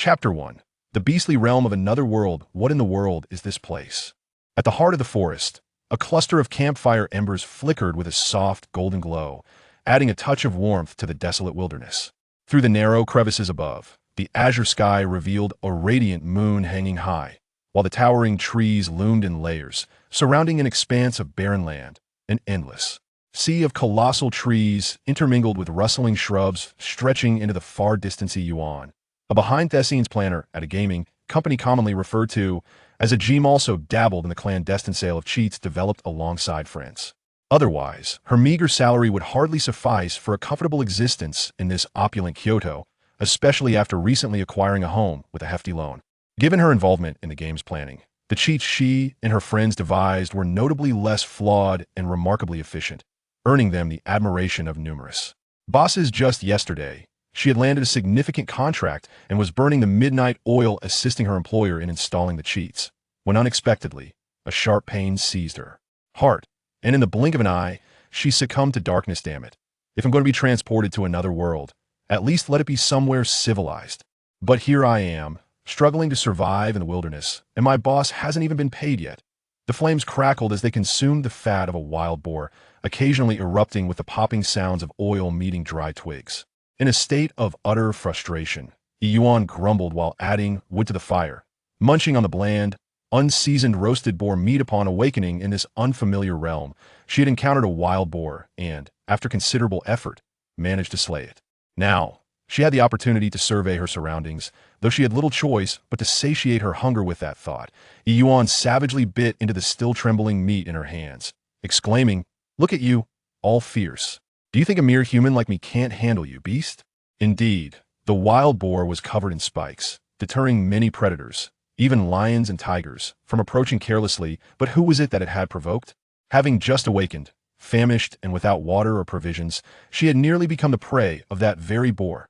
Chapter 1. The beastly realm of another world. What in the world is this place? At the heart of the forest, a cluster of campfire embers flickered with a soft, golden glow, adding a touch of warmth to the desolate wilderness. Through the narrow crevices above, the azure sky revealed a radiant moon hanging high, while the towering trees loomed in layers, surrounding an expanse of barren land, an endless sea of colossal trees intermingled with rustling shrubs stretching into the far distance Yuan. A behind-the-scenes planner at a gaming company commonly referred to as a GM also dabbled in the clandestine sale of cheats developed alongside friends. Otherwise, her meager salary would hardly suffice for a comfortable existence in this opulent Kyoto, especially after recently acquiring a home with a hefty loan. Given her involvement in the game's planning, the cheats she and her friends devised were notably less flawed and remarkably efficient, earning them the admiration of numerous bosses. Just yesterday, she had landed a significant contract and was burning the midnight oil assisting her employer in installing the cheats, when unexpectedly, a sharp pain seized her heart, and in the blink of an eye, she succumbed to darkness. Damn it. If I'm going to be transported to another world, at least let it be somewhere civilized. But here I am, struggling to survive in the wilderness, and my boss hasn't even been paid yet. The flames crackled as they consumed the fat of a wild boar, occasionally erupting with the popping sounds of oil meeting dry twigs. In a state of utter frustration, Yuan grumbled while adding wood to the fire, munching on the bland, unseasoned roasted boar meat. Upon awakening in this unfamiliar realm, she had encountered a wild boar and, after considerable effort, managed to slay it. Now, she had the opportunity to survey her surroundings, though she had little choice but to satiate her hunger with that thought. Yuan savagely bit into the still trembling meat in her hands, exclaiming, "Look at you, all fierce. Do you think a mere human like me can't handle you, beast?" Indeed, the wild boar was covered in spikes, deterring many predators, even lions and tigers, from approaching carelessly. But who was it that it had provoked? Having just awakened, famished and without water or provisions, she had nearly become the prey of that very boar.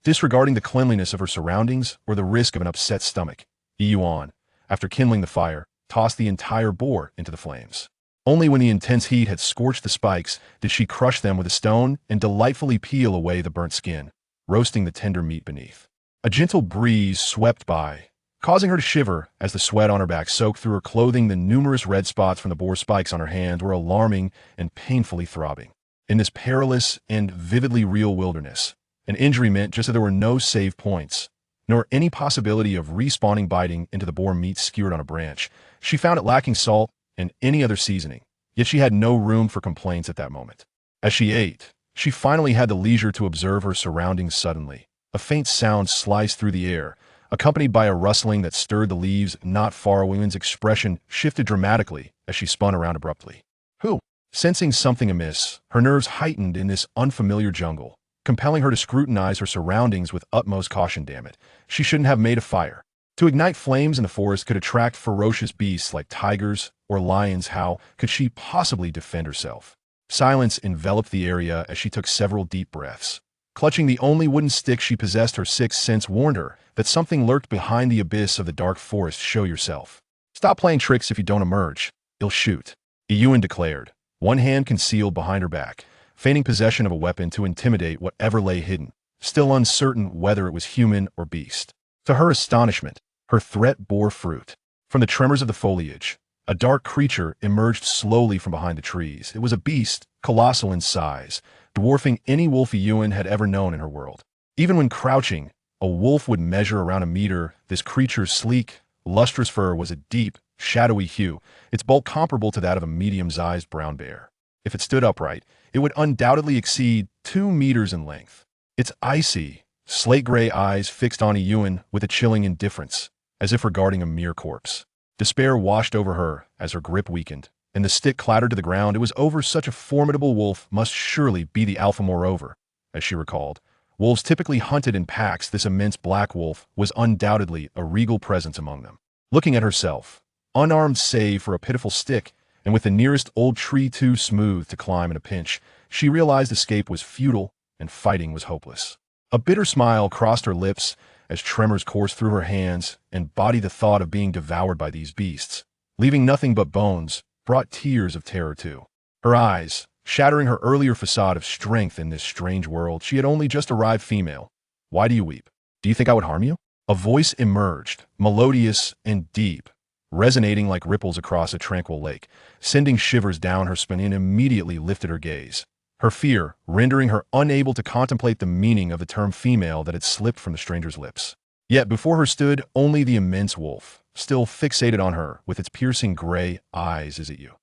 Disregarding the cleanliness of her surroundings or the risk of an upset stomach, Yuan, after kindling the fire, tossed the entire boar into the flames. Only when the intense heat had scorched the spikes did she crush them with a stone and delightfully peel away the burnt skin, roasting the tender meat beneath. A gentle breeze swept by, causing her to shiver as the sweat on her back soaked through her clothing. The numerous red spots from the boar spikes on her hand were alarming and painfully throbbing. In this perilous and vividly real wilderness, an injury meant just that there were no save points, nor any possibility of respawning. Biting into the boar meat skewered on a branch, she found it lacking salt and any other seasoning, yet she had no room for complaints at that moment. As she ate, she finally had the leisure to observe her surroundings. Suddenly, a faint sound sliced through the air, accompanied by a rustling that stirred the leaves not far away. Yuan's expression shifted dramatically as she spun around abruptly. Who? Sensing something amiss, her nerves heightened in this unfamiliar jungle, compelling her to scrutinize her surroundings with utmost caution. Damn it, she shouldn't have made a fire. To ignite flames in the forest could attract ferocious beasts like tigers or lions. How could she possibly defend herself? Silence enveloped the area as she took several deep breaths. Clutching the only wooden stick she possessed, her sixth sense warned her that something lurked behind the abyss of the dark forest. Show yourself. Stop playing tricks. If you don't emerge, you'll shoot, Yuan declared, one hand concealed behind her back, feigning possession of a weapon to intimidate whatever lay hidden, still uncertain whether it was human or beast. To her astonishment, her threat bore fruit. From the tremors of the foliage, a dark creature emerged slowly from behind the trees. It was a beast, colossal in size, dwarfing any wolf Yuan had ever known in her world. Even when crouching, a wolf would measure around a meter. This creature's sleek, lustrous fur was a deep, shadowy hue, its bulk comparable to that of a medium-sized brown bear. If it stood upright, it would undoubtedly exceed 2 meters in length. Its icy, slate-gray eyes fixed on Yuan with a chilling indifference, as if regarding a mere corpse. Despair washed over her as her grip weakened, and the stick clattered to the ground. It was over. Such a formidable wolf must surely be the alpha. Moreover, as she recalled, wolves typically hunted in packs. This immense black wolf was undoubtedly a regal presence among them. Looking at herself, unarmed save for a pitiful stick, and with the nearest old tree too smooth to climb in a pinch, she realized escape was futile and fighting was hopeless. A bitter smile crossed her lips as tremors coursed through her hands and body. The thought of being devoured by these beasts, leaving nothing but bones, brought tears of terror too. Her eyes, shattering her earlier facade of strength in this strange world. She had only just arrived. Female. Why do you weep? Do you think I would harm you? A voice emerged, melodious and deep, resonating like ripples across a tranquil lake, sending shivers down her spine and immediately lifted her gaze. Her fear, rendering her unable to contemplate the meaning of the term female that had slipped from the stranger's lips. Yet before her stood only the immense wolf, still fixated on her with its piercing gray eyes. Is it you?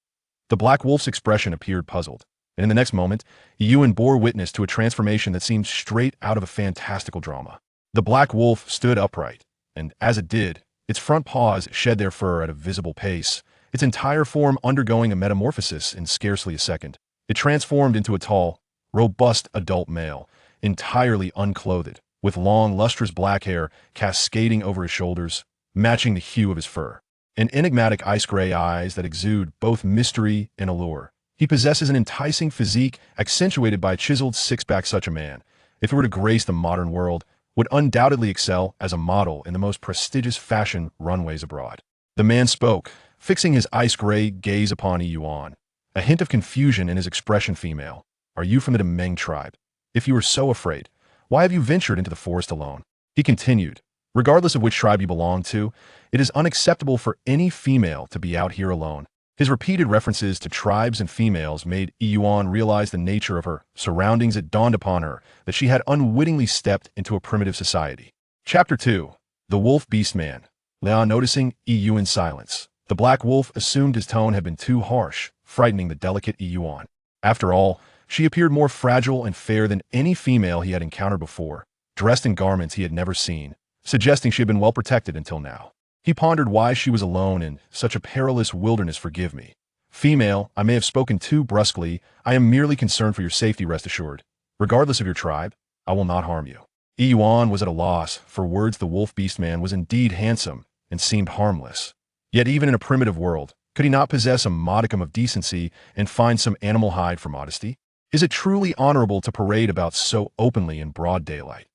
The black wolf's expression appeared puzzled, and in the next moment, Yuan bore witness to a transformation that seemed straight out of a fantastical drama. The black wolf stood upright, and as it did, its front paws shed their fur at a visible pace, its entire form undergoing a metamorphosis in scarcely a second. It transformed into a tall, robust adult male, entirely unclothed, with long, lustrous black hair cascading over his shoulders, matching the hue of his fur, and enigmatic ice-gray eyes that exude both mystery and allure. He possesses an enticing physique accentuated by a chiseled six-pack. Such a man, if he were to grace the modern world, would undoubtedly excel as a model in the most prestigious fashion runways abroad. The man spoke, fixing his ice-gray gaze upon Yuan, a hint of confusion in his expression. Female, are you from the Meng tribe? If you are so afraid, why have you ventured into the forest alone? He continued, regardless of which tribe you belong to, it is unacceptable for any female to be out here alone. His repeated references to tribes and females made Yuan realize the nature of her surroundings. It dawned upon her that she had unwittingly stepped into a primitive society. Chapter 2. The Wolf Beastman. Leon noticing Yuan's silence. The black wolf assumed his tone had been too harsh, frightening the delicate Yuan. After all, she appeared more fragile and fair than any female he had encountered before, dressed in garments he had never seen, suggesting she had been well protected until now. He pondered why she was alone in such a perilous wilderness. Forgive me, female, I may have spoken too brusquely. I am merely concerned for your safety, rest assured. Regardless of your tribe, I will not harm you. Yuan was at a loss for words. The wolf beastman was indeed handsome and seemed harmless. Yet even in a primitive world, could he not possess a modicum of decency and find some animal hide for modesty? Is it truly honorable to parade about so openly in broad daylight?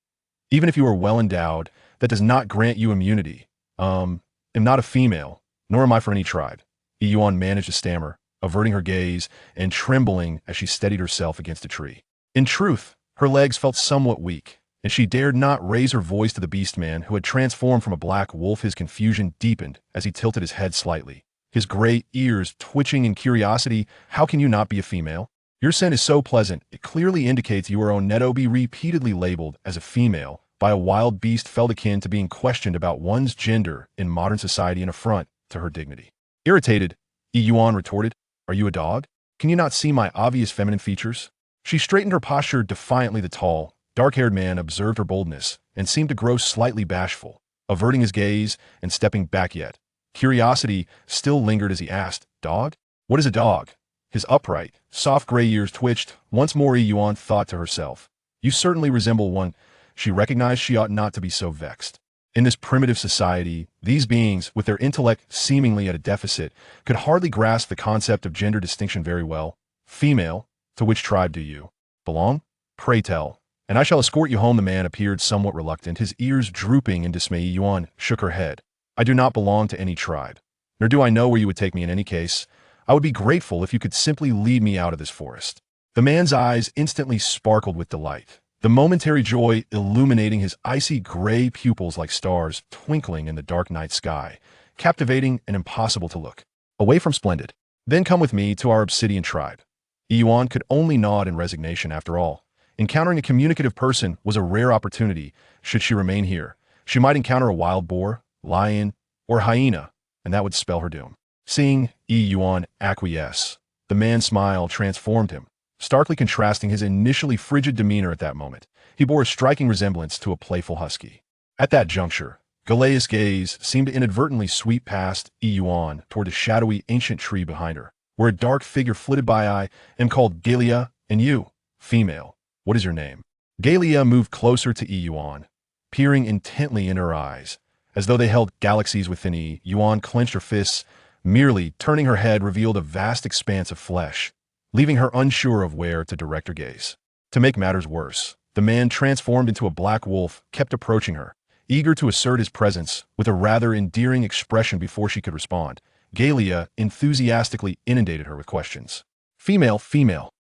Even if you are well endowed, that does not grant you immunity. Am not a female, nor am I for any tribe. Yuan managed to stammer, averting her gaze and trembling as she steadied herself against a tree. In truth, her legs felt somewhat weak, and she dared not raise her voice to the beastman who had transformed from a black wolf. His confusion deepened as he tilted his head slightly, his gray ears twitching in curiosity. How can you not be a female? Your scent is so pleasant, it clearly indicates you are on Neto. Be repeatedly labeled as a female by a wild beast felt akin to being questioned about one's gender in modern society, an affront to her dignity. Irritated, Yuan retorted, are you a dog? Can you not see my obvious feminine features? She straightened her posture defiantly. The tall, dark-haired man observed her boldness and seemed to grow slightly bashful, averting his gaze and stepping back. Yet curiosity still lingered as he asked, dog? What is a dog? His upright, soft gray ears twitched. Once more Yuan thought to herself, you certainly resemble one. She recognized she ought not to be so vexed. In this primitive society, these beings, with their intellect seemingly at a deficit, could hardly grasp the concept of gender distinction very well. Female, to which tribe do you belong? Pray tell, and I shall escort you home. The man appeared somewhat reluctant, his ears drooping in dismay. Yuan shook her head. I do not belong to any tribe, nor do I know where you would take me. In any case, I would be grateful if you could simply lead me out of this forest. The man's eyes instantly sparkled with delight, the momentary joy illuminating his icy gray pupils like stars twinkling in the dark night sky, captivating and impossible to look away from. Splendid. Then come with me to our obsidian tribe. Yuan could only nod in resignation. After all, encountering a communicative person was a rare opportunity. Should she remain here, she might encounter a wild boar, lion, or hyena, and that would spell her doom. Seeing Yuan acquiesce, the man's smile transformed him, starkly contrasting his initially frigid demeanor at that moment. He bore a striking resemblance to a playful husky. At that juncture, Galea's gaze seemed to inadvertently sweep past Yuan toward a shadowy ancient tree behind her, where a dark figure flitted by. I am called Galea, and you, female, what is your name? Galea moved closer to Yuan, peering intently in her eyes, as though they held galaxies within. Yuan clenched her fists, merely turning her head revealed a vast expanse of flesh, leaving her unsure of where to direct her gaze. To make matters worse, the man transformed into a black wolf kept approaching her, eager to assert his presence with a rather endearing expression. Before she could respond, Galea enthusiastically inundated her with questions. Female,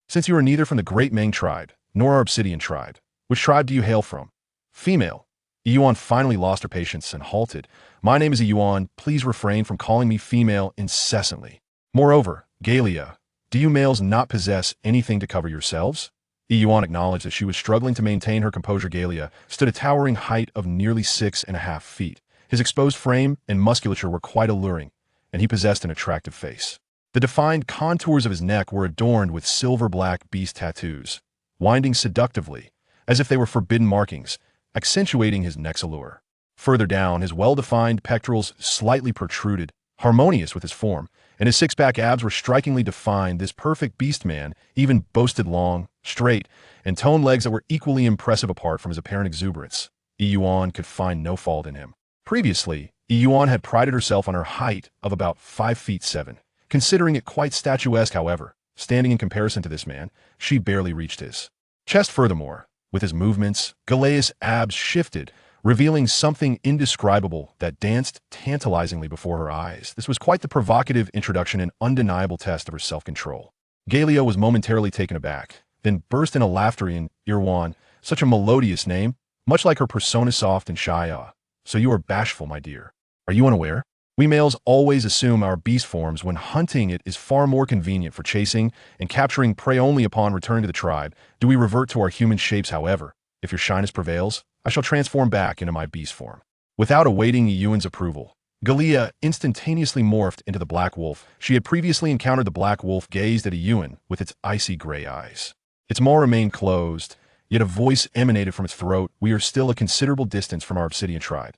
since you are neither from the great Meng tribe, nor our obsidian tribe, which tribe do you hail from? Female, Yuan finally lost her patience and halted. My name is Yuan. Please refrain from calling me female incessantly. Moreover, Galia, do you males not possess anything to cover yourselves? Yuan acknowledged that she was struggling to maintain her composure. Galia stood a towering height of nearly 6.5 feet. His exposed frame and musculature were quite alluring, and he possessed an attractive face. The defined contours of his neck were adorned with silver-black beast tattoos, winding seductively, as if they were forbidden markings, accentuating his neck's allure. Further down, his well-defined pectorals slightly protruded, harmonious with his form, and his six-pack abs were strikingly defined. This perfect beastman even boasted long, straight, and toned legs that were equally impressive apart from his apparent exuberance. Yuan could find no fault in him. Previously, Yuan had prided herself on her height of about 5 feet 7, considering it quite statuesque. However, standing in comparison to this man, she barely reached his chest. Furthermore, with his movements, Galea's abs shifted, revealing something indescribable that danced tantalizingly before her eyes. This was quite the provocative introduction and undeniable test of her self-control. Galia was momentarily taken aback, then burst into laughter. In Yuan, such a melodious name, much like her persona, soft and shy. So you are bashful, my dear. Are you unaware? We males always assume our beast forms when hunting. It is far more convenient for chasing and capturing prey. Only upon return to the tribe do we revert to our human shapes. However, if your shyness prevails, I shall transform back into my beast form. Without awaiting Yuan's approval, Galia instantaneously morphed into the black wolf. She had previously encountered. The black wolf gazed at Yuan with its icy gray eyes. Its maw remained closed, yet a voice emanated from its throat. We are still a considerable distance from our obsidian tribe.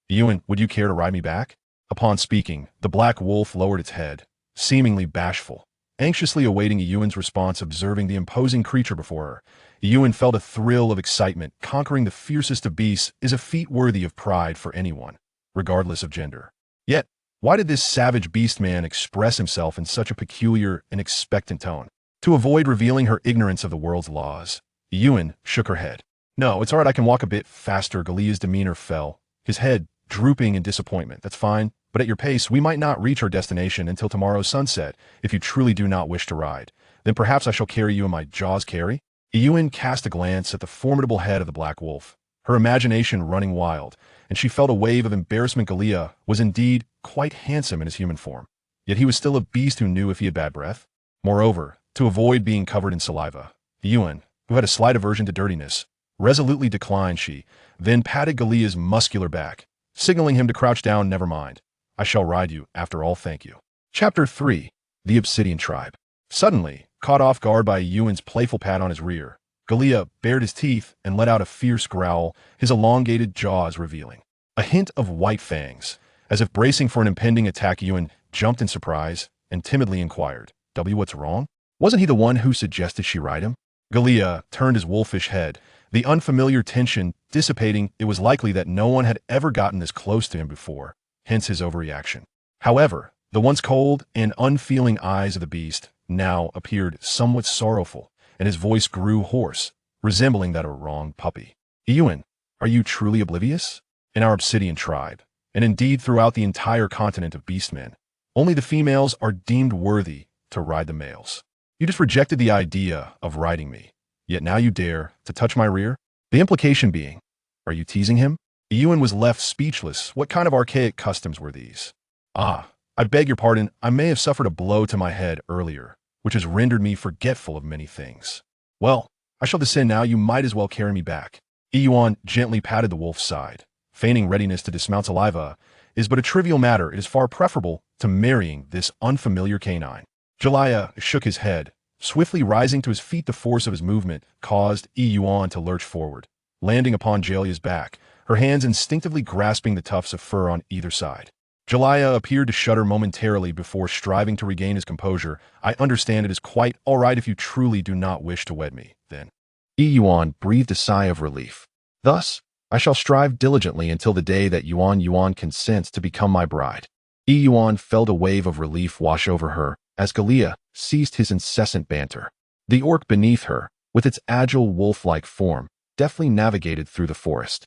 Yuan, would you care to ride me back? Upon speaking, the black wolf lowered its head, seemingly bashful, anxiously awaiting Yuan's response. Observing the imposing creature before her, Yuan felt a thrill of excitement. Conquering the fiercest of beasts is a feat worthy of pride for anyone, regardless of gender. Yet, why did this savage beastman express himself in such a peculiar and expectant tone? To avoid revealing her ignorance of the world's laws, Yuan shook her head. No, it's all right, I can walk a bit faster. Galia's demeanor fell, his head drooping in disappointment. That's fine, but at your pace, we might not reach our destination until tomorrow's sunset. If you truly do not wish to ride, then perhaps I shall carry you in my jaws. Carry? Yuan cast a glance at the formidable head of the black wolf, her imagination running wild, and she felt a wave of embarrassment. Galia was indeed quite handsome in his human form, yet he was still a beast who knew if he had bad breath. Moreover, to avoid being covered in saliva, Yuan, who had a slight aversion to dirtiness, resolutely declined. She then patted Galia's muscular back, signaling him to crouch down. Never mind. I shall ride you, after all, thank you. Chapter 3. The Obsidian Tribe. Suddenly, caught off guard by Yuan's playful pat on his rear, Galia bared his teeth and let out a fierce growl, his elongated jaws revealing a hint of white fangs. As if bracing for an impending attack, Yuan jumped in surprise and timidly inquired, what's wrong? Wasn't he the one who suggested she ride him? Galia turned his wolfish head, the unfamiliar tension dissipating. It was likely that no one had ever gotten this close to him before, hence his overreaction. However, the once cold and unfeeling eyes of the beast now appeared somewhat sorrowful, and his voice grew hoarse, resembling that of a wronged puppy. Yuan, are you truly oblivious? In our obsidian tribe, and indeed throughout the entire continent of beastmen, only the females are deemed worthy to ride the males. You just rejected the idea of riding me, yet now you dare to touch my rear? The implication being, are you teasing him? Yuan was left speechless. What kind of archaic customs were these? I beg your pardon, I may have suffered a blow to my head earlier, which has rendered me forgetful of many things. Well, I shall descend now. You might as well carry me back. Yuan gently patted the wolf's side, feigning readiness to dismount. Saliva is but a trivial matter. It is far preferable to marrying this unfamiliar canine. Galia shook his head, swiftly rising to his feet. The force of his movement caused Yuan to lurch forward, landing upon Galia's back, her hands instinctively grasping the tufts of fur on either side. Galia appeared to shudder momentarily before striving to regain his composure. I understand. It is quite all right if you truly do not wish to wed me, then. Yuan breathed a sigh of relief. Thus, I shall strive diligently until the day that Yuan consents to become my bride. Yuan felt a wave of relief wash over her as Galia ceased his incessant banter. The orc beneath her, with its agile wolf-like form, deftly navigated through the forest,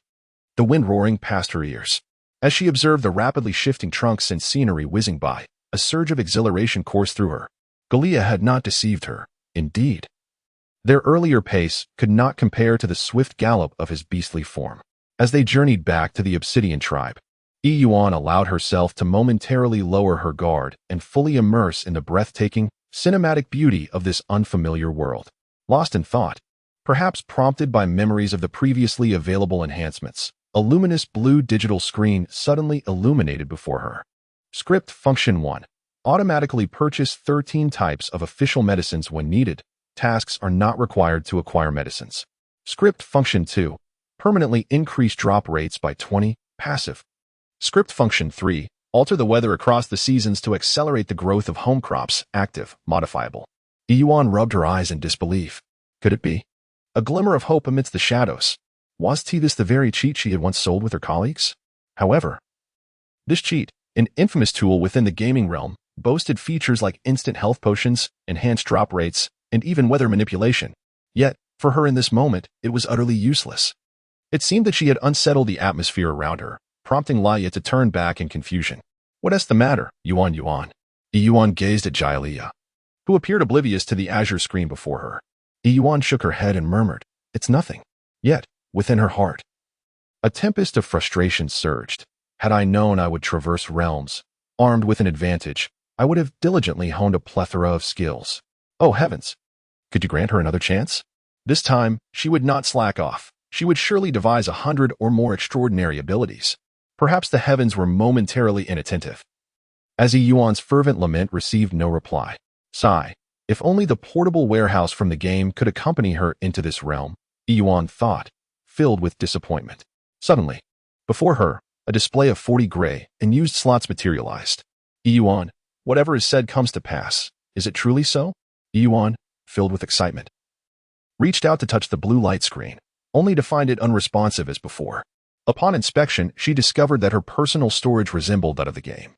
the wind roaring past her ears. As she observed the rapidly shifting trunks and scenery whizzing by, a surge of exhilaration coursed through her. Galia had not deceived her. Indeed, their earlier pace could not compare to the swift gallop of his beastly form. As they journeyed back to the Obsidian tribe, Yuan allowed herself to momentarily lower her guard and fully immerse in the breathtaking, cinematic beauty of this unfamiliar world. Lost in thought, perhaps prompted by memories of the previously available enhancements, a luminous blue digital screen suddenly illuminated before her. Script Function 1. Automatically purchase 13 types of official medicines when needed. Tasks are not required to acquire medicines. Script Function 2. Permanently increase drop rates by 20. Passive. Script Function 3. Alter the weather across the seasons to accelerate the growth of home crops. Active. Modifiable. Yuan rubbed her eyes in disbelief. Could it be? A glimmer of hope amidst the shadows. Was this the very cheat she had once sold with her colleagues? However, this cheat, an infamous tool within the gaming realm, boasted features like instant health potions, enhanced drop rates, and even weather manipulation. Yet, for her in this moment, it was utterly useless. It seemed that she had unsettled the atmosphere around her, prompting Laya to turn back in confusion. What's the matter, Yuan? Yuan gazed at Jia, who appeared oblivious to the azure screen before her. Yuan shook her head and murmured, "It's nothing." Yet, within her heart, a tempest of frustration surged. Had I known I would traverse realms, armed with an advantage, I would have diligently honed a plethora of skills. Oh heavens! Could you grant her another chance? This time, she would not slack off. She would surely devise 100 or more extraordinary abilities. Perhaps the heavens were momentarily inattentive. As Yuan's fervent lament received no reply. Sigh. If only the portable warehouse from the game could accompany her into this realm, Yuan thought, filled with disappointment. Suddenly, before her, a display of 40 gray and used slots materialized. Yuan, whatever is said comes to pass. Is it truly so? Yuan, filled with excitement, reached out to touch the blue light screen, only to find it unresponsive as before. Upon inspection, she discovered that her personal storage resembled that of the game,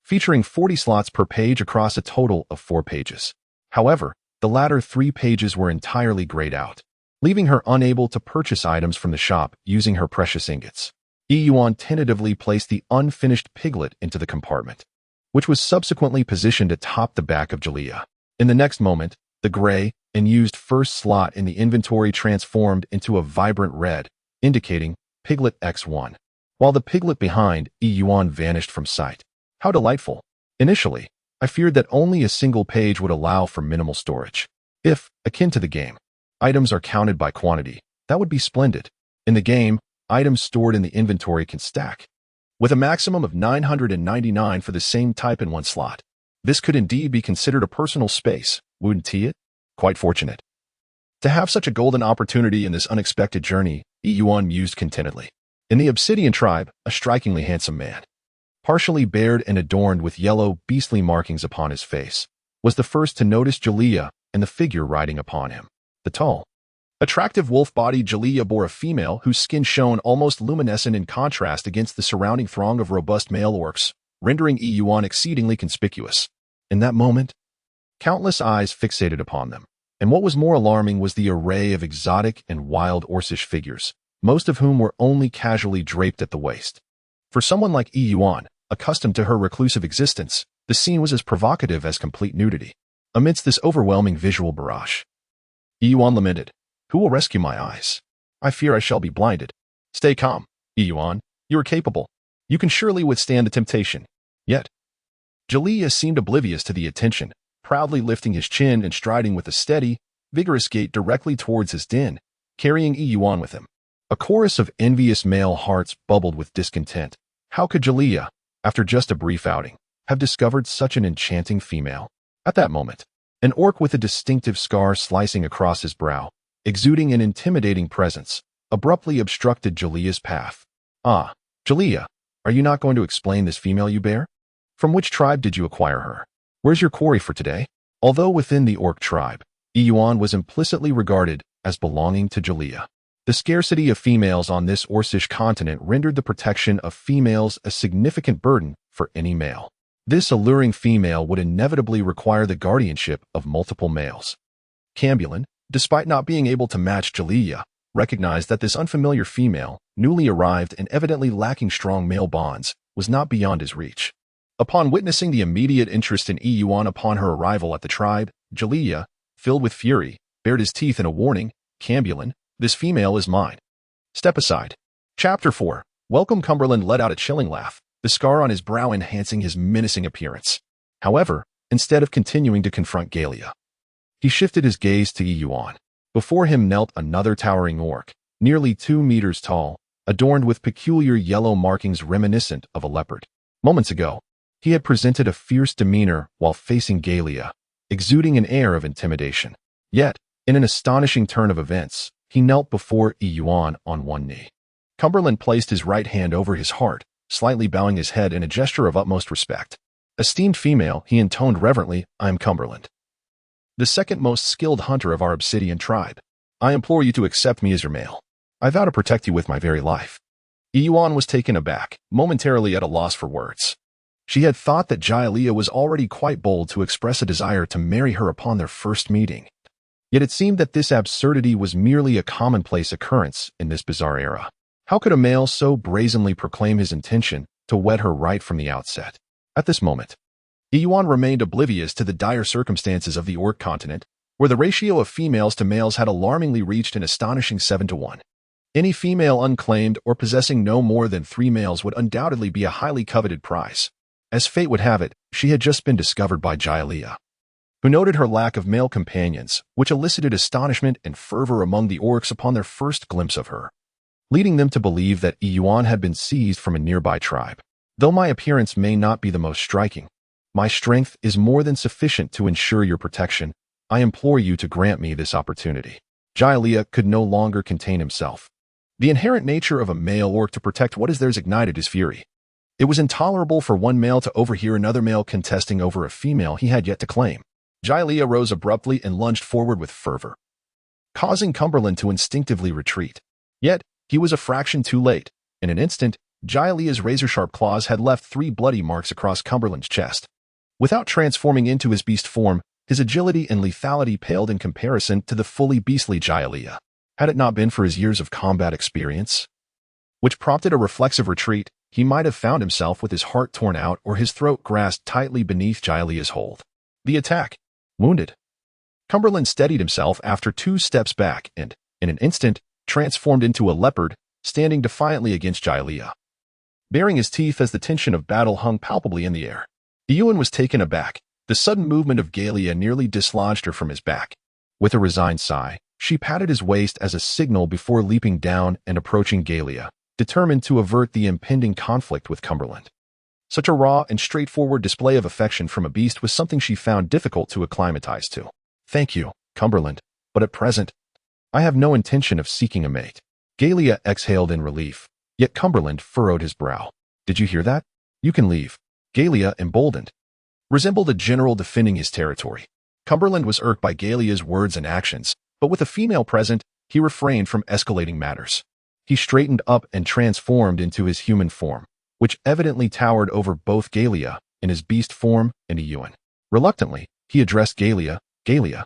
featuring 40 slots per page across a total of 4 pages. However, the latter 3 pages were entirely grayed out, leaving her unable to purchase items from the shop using her precious ingots. Yuan tentatively placed the unfinished piglet into the compartment, which was subsequently positioned atop the back of Jia. In the next moment, the gray and used first slot in the inventory transformed into a vibrant red, indicating Piglet X1, while the piglet behind Yuan vanished from sight. How delightful! Initially, I feared that only a single page would allow for minimal storage. If, akin to the game, items are counted by quantity, that would be splendid. In the game, items stored in the inventory can stack, with a maximum of 999 for the same type in one slot. This could indeed be considered a personal space, wouldn't it? Quite fortunate to have such a golden opportunity in this unexpected journey, Yuan mused contentedly. In the Obsidian tribe, a strikingly handsome man, partially bared and adorned with yellow, beastly markings upon his face, was the first to notice Jia and the figure riding upon him. The tall, attractive wolf-bodied Jia bore a female whose skin shone almost luminescent in contrast against the surrounding throng of robust male orcs, rendering Yuan exceedingly conspicuous. In that moment, countless eyes fixated upon them, and what was more alarming was the array of exotic and wild orcish figures, most of whom were only casually draped at the waist. For someone like Yuan, accustomed to her reclusive existence, the scene was as provocative as complete nudity. Amidst this overwhelming visual barrage, Yuan lamented, "Who will rescue my eyes? I fear I shall be blinded." "Stay calm, Yuan. You are capable. You can surely withstand the temptation." Yet, Jia seemed oblivious to the attention, proudly lifting his chin and striding with a steady, vigorous gait directly towards his den, carrying Yuan with him. A chorus of envious male hearts bubbled with discontent. How could Jia, after just a brief outing, have discovered such an enchanting female? At that moment, an orc with a distinctive scar slicing across his brow, exuding an intimidating presence, abruptly obstructed Jilia's path. "Ah, Jia, are you not going to explain this female you bear? From which tribe did you acquire her? Where's your quarry for today?" Although within the orc tribe, Yuan was implicitly regarded as belonging to Jia, the scarcity of females on this Orcish continent rendered the protection of females a significant burden for any male. This alluring female would inevitably require the guardianship of multiple males. Cambulan, despite not being able to match Jia, recognized that this unfamiliar female, newly arrived and evidently lacking strong male bonds, was not beyond his reach. Upon witnessing the immediate interest in Yuan upon her arrival at the tribe, Jia, filled with fury, bared his teeth in a warning, "Cambulan, this female is mine. Step aside." Chapter 4. Welcome. Cumberland let out a chilling laugh, the scar on his brow enhancing his menacing appearance. However, instead of continuing to confront Galia, he shifted his gaze to Yuan. Before him knelt another towering orc, nearly 2 meters tall, adorned with peculiar yellow markings reminiscent of a leopard. Moments ago, he had presented a fierce demeanor while facing Galia, exuding an air of intimidation. Yet, in an astonishing turn of events, he knelt before Yuan on one knee. Cumberland placed his right hand over his heart, slightly bowing his head in a gesture of utmost respect. Esteemed female, he intoned reverently, I am Cumberland, the second most skilled hunter of our obsidian tribe. I implore you to accept me as your male. I vow to protect you with my very life. Yuan was taken aback, momentarily at a loss for words. She had thought that Galia was already quite bold to express a desire to marry her upon their first meeting. Yet it seemed that this absurdity was merely a commonplace occurrence in this bizarre era. How could a male so brazenly proclaim his intention to wed her right from the outset? At this moment, Yuan remained oblivious to the dire circumstances of the Orc continent, where the ratio of females to males had alarmingly reached an astonishing 7-to-1. Any female unclaimed or possessing no more than 3 males would undoubtedly be a highly coveted prize. As fate would have it, she had just been discovered by Galia, who noted her lack of male companions, which elicited astonishment and fervor among the orcs upon their first glimpse of her, leading them to believe that Yuan had been seized from a nearby tribe. Though my appearance may not be the most striking, my strength is more than sufficient to ensure your protection. I implore you to grant me this opportunity. Galia could no longer contain himself. The inherent nature of a male orc to protect what is theirs ignited his fury. It was intolerable for one male to overhear another male contesting over a female he had yet to claim. Galia rose abruptly and lunged forward with fervor, causing Cumberland to instinctively retreat. Yet, he was a fraction too late. In an instant, Galia's razor-sharp claws had left 3 bloody marks across Cumberland's chest. Without transforming into his beast form, his agility and lethality paled in comparison to the fully beastly Galia. Had it not been for his years of combat experience, which prompted a reflexive retreat, he might have found himself with his heart torn out or his throat grasped tightly beneath Galia's hold. The attack. Wounded. Cumberland steadied himself after 2 steps back and, in an instant, transformed into a leopard, standing defiantly against Galia, baring his teeth as the tension of battle hung palpably in the air. Yuan was taken aback. The sudden movement of Galia nearly dislodged her from his back. With a resigned sigh, she patted his waist as a signal before leaping down and approaching Galia, determined to avert the impending conflict with Cumberland. Such a raw and straightforward display of affection from a beast was something she found difficult to acclimatize to. Thank you, Cumberland, but at present, I have no intention of seeking a mate. Galia exhaled in relief, yet Cumberland furrowed his brow. Did you hear that? You can leave. Galia, emboldened, resembled a general defending his territory. Cumberland was irked by Galia's words and actions, but with a female present, he refrained from escalating matters. He straightened up and transformed into his human form, which evidently towered over both Galia in his beast form and Yuan. Reluctantly, he addressed Galia, Galia,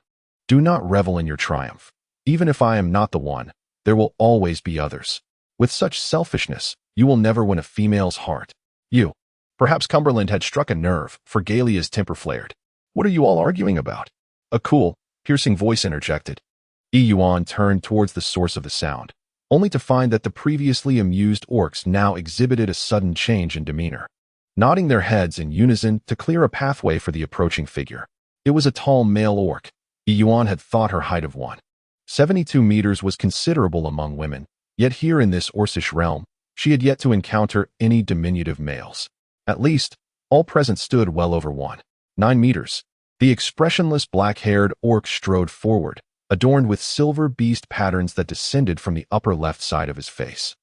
do not revel in your triumph. Even if I am not the one, there will always be others. With such selfishness, you will never win a female's heart. Perhaps Cumberland had struck a nerve, for Galia's temper flared. What are you all arguing about? A cool, piercing voice interjected. Yuan turned towards the source of the sound, only to find that the previously amused orcs now exhibited a sudden change in demeanor, nodding their heads in unison to clear a pathway for the approaching figure. It was a tall male orc. Yuan had thought her height of 1.72 meters was considerable among women, yet here in this orcish realm, she had yet to encounter any diminutive males. At least, all present stood well over 1.9 meters. The expressionless black-haired orc strode forward, adorned with silver beast patterns that descended from the upper left side of his face,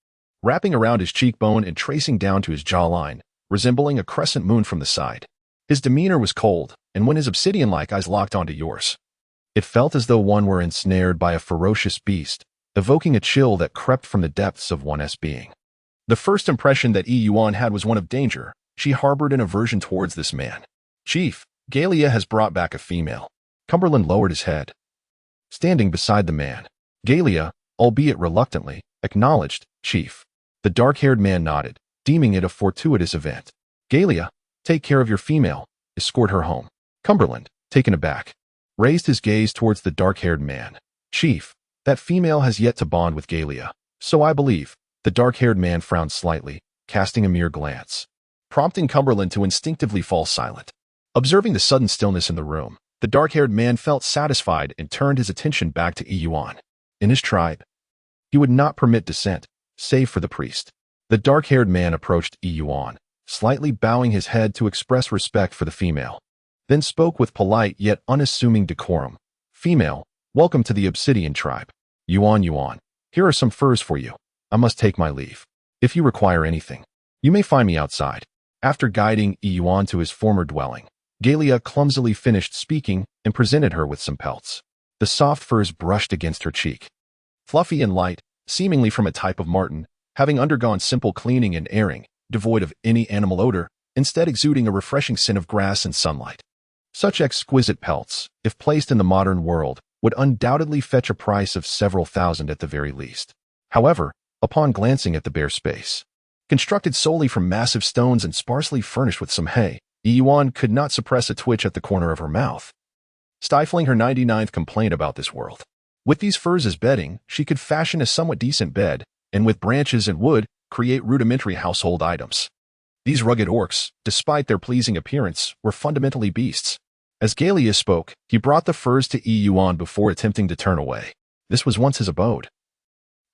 wrapping around his cheekbone and tracing down to his jawline, resembling a crescent moon from the side. His demeanor was cold, and when his obsidian-like eyes locked onto yours, it felt as though one were ensnared by a ferocious beast, evoking a chill that crept from the depths of one's being. The first impression that Yuan had was one of danger. She harbored an aversion towards this man. Chief, Galia has brought back a female. Cumberland lowered his head, standing beside the man. Galia, albeit reluctantly, acknowledged, Chief. The dark-haired man nodded, deeming it a fortuitous event. Galia, take care of your female. Escort her home. Cumberland, taken aback, raised his gaze towards the dark-haired man. Chief, that female has yet to bond with Galia, so I believe. The dark-haired man frowned slightly, casting a mere glance, prompting Cumberland to instinctively fall silent. Observing the sudden stillness in the room, the dark-haired man felt satisfied and turned his attention back to Yuan. In his tribe, he would not permit dissent, save for the priest. The dark-haired man approached Yuan, slightly bowing his head to express respect for the female, then spoke with polite yet unassuming decorum. Female, welcome to the Obsidian tribe. Yuan, here are some furs for you. I must take my leave. If you require anything, you may find me outside. After guiding Yuan to his former dwelling, Galia clumsily finished speaking and presented her with some pelts. The soft furs brushed against her cheek. Fluffy and light, seemingly from a type of marten, having undergone simple cleaning and airing, devoid of any animal odor, instead exuding a refreshing scent of grass and sunlight. Such exquisite pelts, if placed in the modern world, would undoubtedly fetch a price of several thousand at the very least. However, upon glancing at the bare space, constructed solely from massive stones and sparsely furnished with some hay, Yuan could not suppress a twitch at the corner of her mouth, stifling her 99th complaint about this world. With these furs as bedding, she could fashion a somewhat decent bed, and with branches and wood, create rudimentary household items. These rugged orcs, despite their pleasing appearance, were fundamentally beasts. As Galia spoke, he brought the furs to Yuan before attempting to turn away. This was once his abode.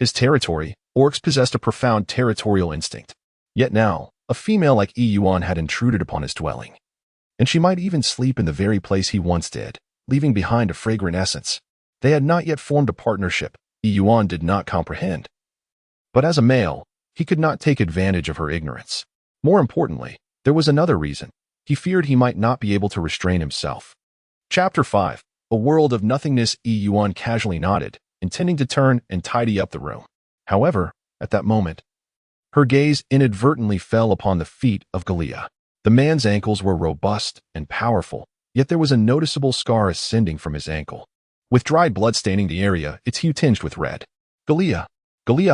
His territory. Orcs possessed a profound territorial instinct. Yet now, a female like Yuan had intruded upon his dwelling. And she might even sleep in the very place he once did, leaving behind a fragrant essence. They had not yet formed a partnership. Yuan did not comprehend. But as a male, he could not take advantage of her ignorance. More importantly, there was another reason. He feared he might not be able to restrain himself. Chapter 5. A world of nothingness. Yuan casually nodded, intending to turn and tidy up the room. However, at that moment, her gaze inadvertently fell upon the feet of Galia. The man's ankles were robust and powerful, yet there was a noticeable scar ascending from his ankle, with dried blood staining the area, its hue tinged with red. Galia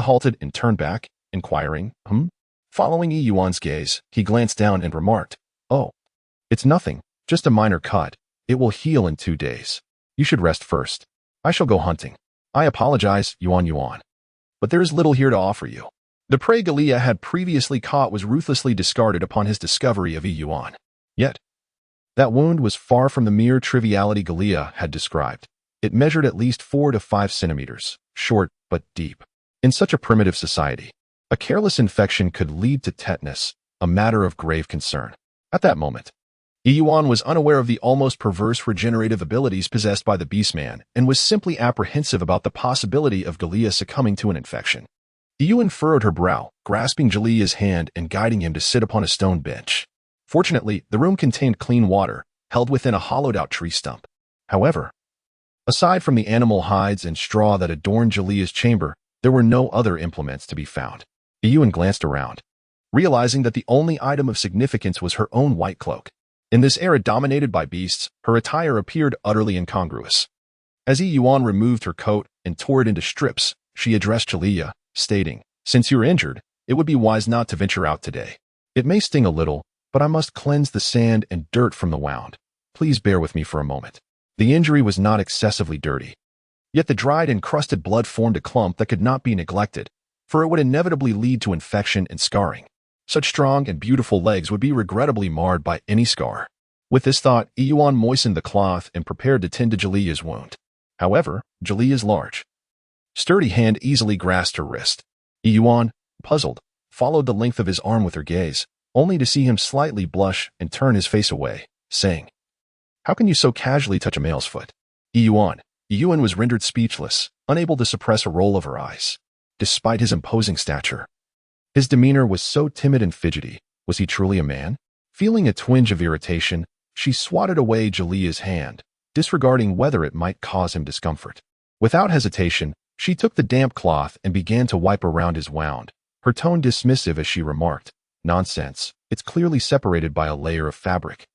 halted and turned back, inquiring, Following Yuan's gaze, he glanced down and remarked, "Oh, it's nothing, just a minor cut. It will heal in 2 days. You should rest first. I shall go hunting." "I apologize, Yuan, but there is little here to offer you." The prey Galia had previously caught was ruthlessly discarded upon his discovery of Yuan. Yet, that wound was far from the mere triviality Galia had described. It measured at least 4 to 5 centimeters, short but deep. In such a primitive society, a careless infection could lead to tetanus, a matter of grave concern. At that moment, Yuan was unaware of the almost perverse regenerative abilities possessed by the beastman and was simply apprehensive about the possibility of Galia succumbing to an infection. Yuan furrowed her brow, grasping Galia's hand and guiding him to sit upon a stone bench. Fortunately, the room contained clean water, held within a hollowed-out tree stump. However, aside from the animal hides and straw that adorned Galia's chamber, there were no other implements to be found. Yuan glanced around, realizing that the only item of significance was her own white cloak. In this era dominated by beasts, her attire appeared utterly incongruous. As Yuan removed her coat and tore it into strips, she addressed Galia, stating, "Since you're injured, it would be wise not to venture out today. It may sting a little, but I must cleanse the sand and dirt from the wound. Please bear with me for a moment." The injury was not excessively dirty. Yet the dried and crusted blood formed a clump that could not be neglected, for it would inevitably lead to infection and scarring. Such strong and beautiful legs would be regrettably marred by any scar. With this thought, Yuan moistened the cloth and prepared to tend to Galia's wound. However, Galia's large, sturdy hand easily grasped her wrist. Yuan, puzzled, followed the length of his arm with her gaze, only to see him slightly blush and turn his face away, saying, "How can you so casually touch a male's foot?" Yuan was rendered speechless, unable to suppress a roll of her eyes. Despite his imposing stature, his demeanor was so timid and fidgety. Was he truly a man? Feeling a twinge of irritation, she swatted away Galia's hand, disregarding whether it might cause him discomfort. Without hesitation, she took the damp cloth and began to wipe around his wound, her tone dismissive as she remarked, "Nonsense, it's clearly separated by a layer of fabric.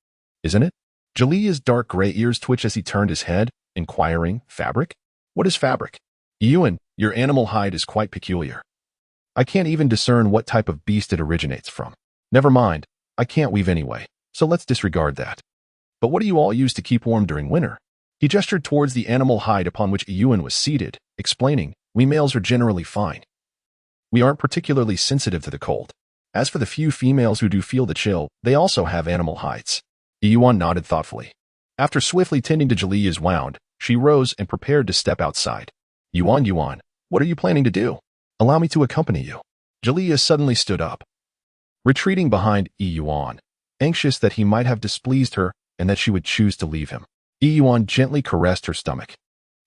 Isn't it?" Galia's dark gray ears twitched as he turned his head, inquiring, "Fabric? What is fabric?" "Yuan, your animal hide is quite peculiar. I can't even discern what type of beast it originates from. Never mind, I can't weave anyway, so let's disregard that. But what do you all use to keep warm during winter?" He gestured towards the animal hide upon which Yuan was seated, explaining, "We males are generally fine." We aren't particularly sensitive to the cold. As for the few females who do feel the chill, they also have animal hides. Yuan nodded thoughtfully. After swiftly tending to Jalia's wound, she rose and prepared to step outside. Yuan, what are you planning to do? Allow me to accompany you. Jalia suddenly stood up, retreating behind Yuan, anxious that he might have displeased her and that she would choose to leave him. Yuan gently caressed her stomach.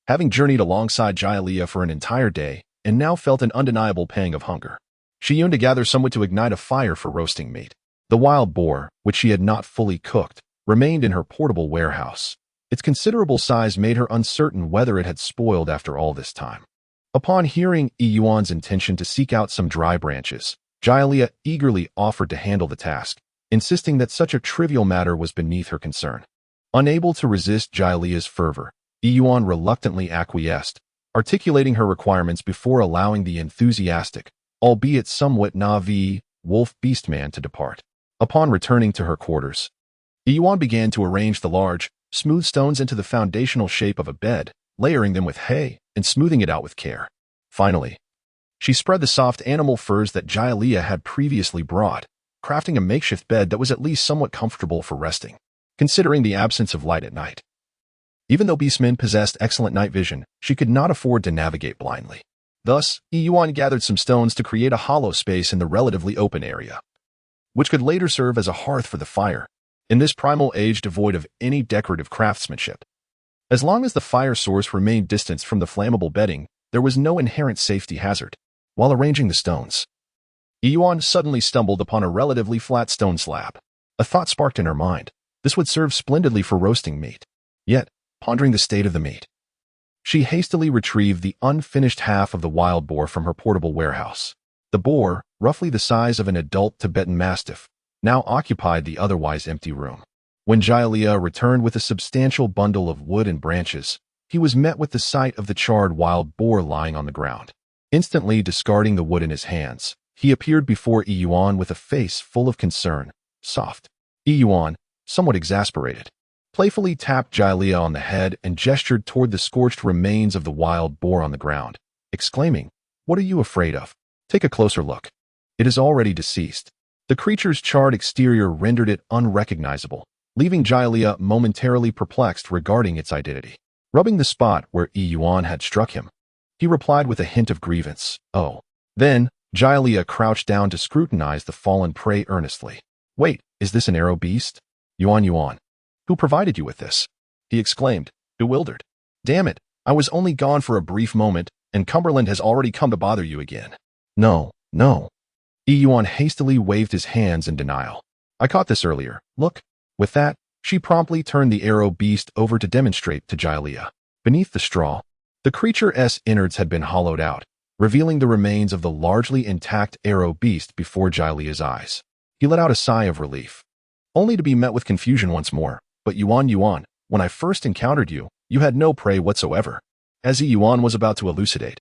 Having journeyed alongside Jalia for an entire day and now felt an undeniable pang of hunger, she yearned to gather someone to ignite a fire for roasting meat. The wild boar, which she had not fully cooked, remained in her portable warehouse. Its considerable size made her uncertain whether it had spoiled after all this time. Upon hearing Yuan's intention to seek out some dry branches, Jalia eagerly offered to handle the task, insisting that such a trivial matter was beneath her concern. Unable to resist Jalia's fervor, Yuan reluctantly acquiesced, articulating her requirements before allowing the enthusiastic, albeit somewhat naive, wolf beastman to depart. Upon returning to her quarters, Yuan began to arrange the large, smooth stones into the foundational shape of a bed, layering them with hay and smoothing it out with care. Finally, she spread the soft animal furs that Jalia had previously brought, crafting a makeshift bed that was at least somewhat comfortable for resting, considering the absence of light at night. Even though beastmen possessed excellent night vision, she could not afford to navigate blindly. Thus, Yuan gathered some stones to create a hollow space in the relatively open area, which could later serve as a hearth for the fire, in this primal age devoid of any decorative craftsmanship. As long as the fire source remained distanced from the flammable bedding, there was no inherent safety hazard. While arranging the stones, Yuan suddenly stumbled upon a relatively flat stone slab. A thought sparked in her mind. This would serve splendidly for roasting meat. Yet, pondering the state of the meat, she hastily retrieved the unfinished half of the wild boar from her portable warehouse. The boar, roughly the size of an adult Tibetan mastiff, now occupied the otherwise empty room. When Jalia returned with a substantial bundle of wood and branches, he was met with the sight of the charred wild boar lying on the ground. Instantly discarding the wood in his hands, he appeared before Yuan with a face full of concern, soft. Yuan, somewhat exasperated, playfully tapped Jalia on the head and gestured toward the scorched remains of the wild boar on the ground, exclaiming, "What are you afraid of? Take a closer look. It is already deceased." The creature's charred exterior rendered it unrecognizable, leaving Jalia momentarily perplexed regarding its identity. Rubbing the spot where Yuan had struck him, he replied with a hint of grievance, "Oh." Then, Jalia crouched down to scrutinize the fallen prey earnestly. "Wait, is this an arrow beast? Yuan, who provided you with this?" he exclaimed, bewildered. "Damn it, I was only gone for a brief moment, and Cumberland has already come to bother you again." No. Yuan hastily waved his hands in denial. "I caught this earlier, look." With that, she promptly turned the arrow beast over to demonstrate to Jalia. Beneath the straw, the creature's innards had been hollowed out, revealing the remains of the largely intact arrow beast before Jalia's eyes. He let out a sigh of relief, only to be met with confusion once more. "But Yuan, when I first encountered you, you had no prey whatsoever." As Yuan was about to elucidate,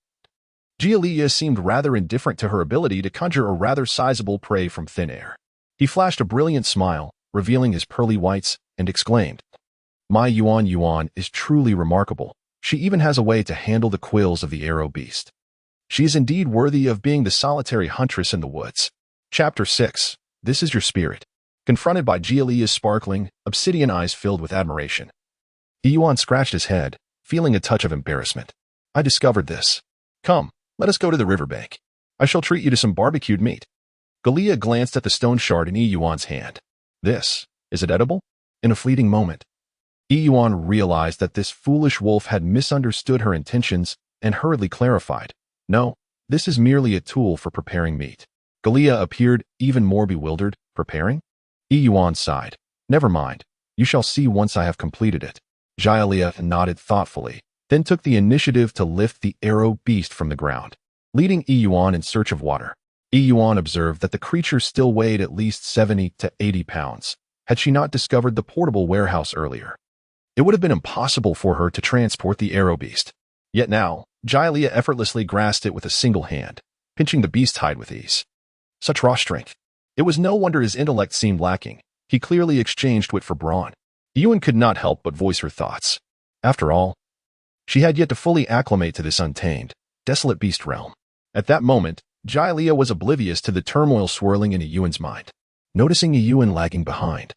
Jalia seemed rather indifferent to her ability to conjure a rather sizable prey from thin air. He flashed a brilliant smile, revealing his pearly whites, and exclaimed, "My Yuan is truly remarkable. She even has a way to handle the quills of the arrow beast. She is indeed worthy of being the solitary huntress in the woods." Chapter 6. This is your spirit. Confronted by Jalia's sparkling, obsidian eyes filled with admiration, Yuan scratched his head, feeling a touch of embarrassment. "I discovered this. Come, let us go to the riverbank. I shall treat you to some barbecued meat." Jalia glanced at the stone shard in Yuan's hand. Is it edible?" In a fleeting moment, Yuan realized that this foolish wolf had misunderstood her intentions and hurriedly clarified, "No, this is merely a tool for preparing meat." Jalia appeared even more bewildered. "Preparing?" Yuan sighed. "Never mind. You shall see once I have completed it." Jalia nodded thoughtfully, then took the initiative to lift the arrow beast from the ground. Leading Yuan in search of water, Yuan observed that the creature still weighed at least 70 to 80 pounds. Had she not discovered the portable warehouse earlier, it would have been impossible for her to transport the arrow beast. Yet now, Jalia effortlessly grasped it with a single hand, pinching the beast's hide with ease. Such raw strength. It was no wonder his intellect seemed lacking. He clearly exchanged wit for brawn. Yuan could not help but voice her thoughts. After all, she had yet to fully acclimate to this untamed, desolate beast realm. At that moment, Jialia was oblivious to the turmoil swirling in Yuan's mind. Noticing Yuan lagging behind,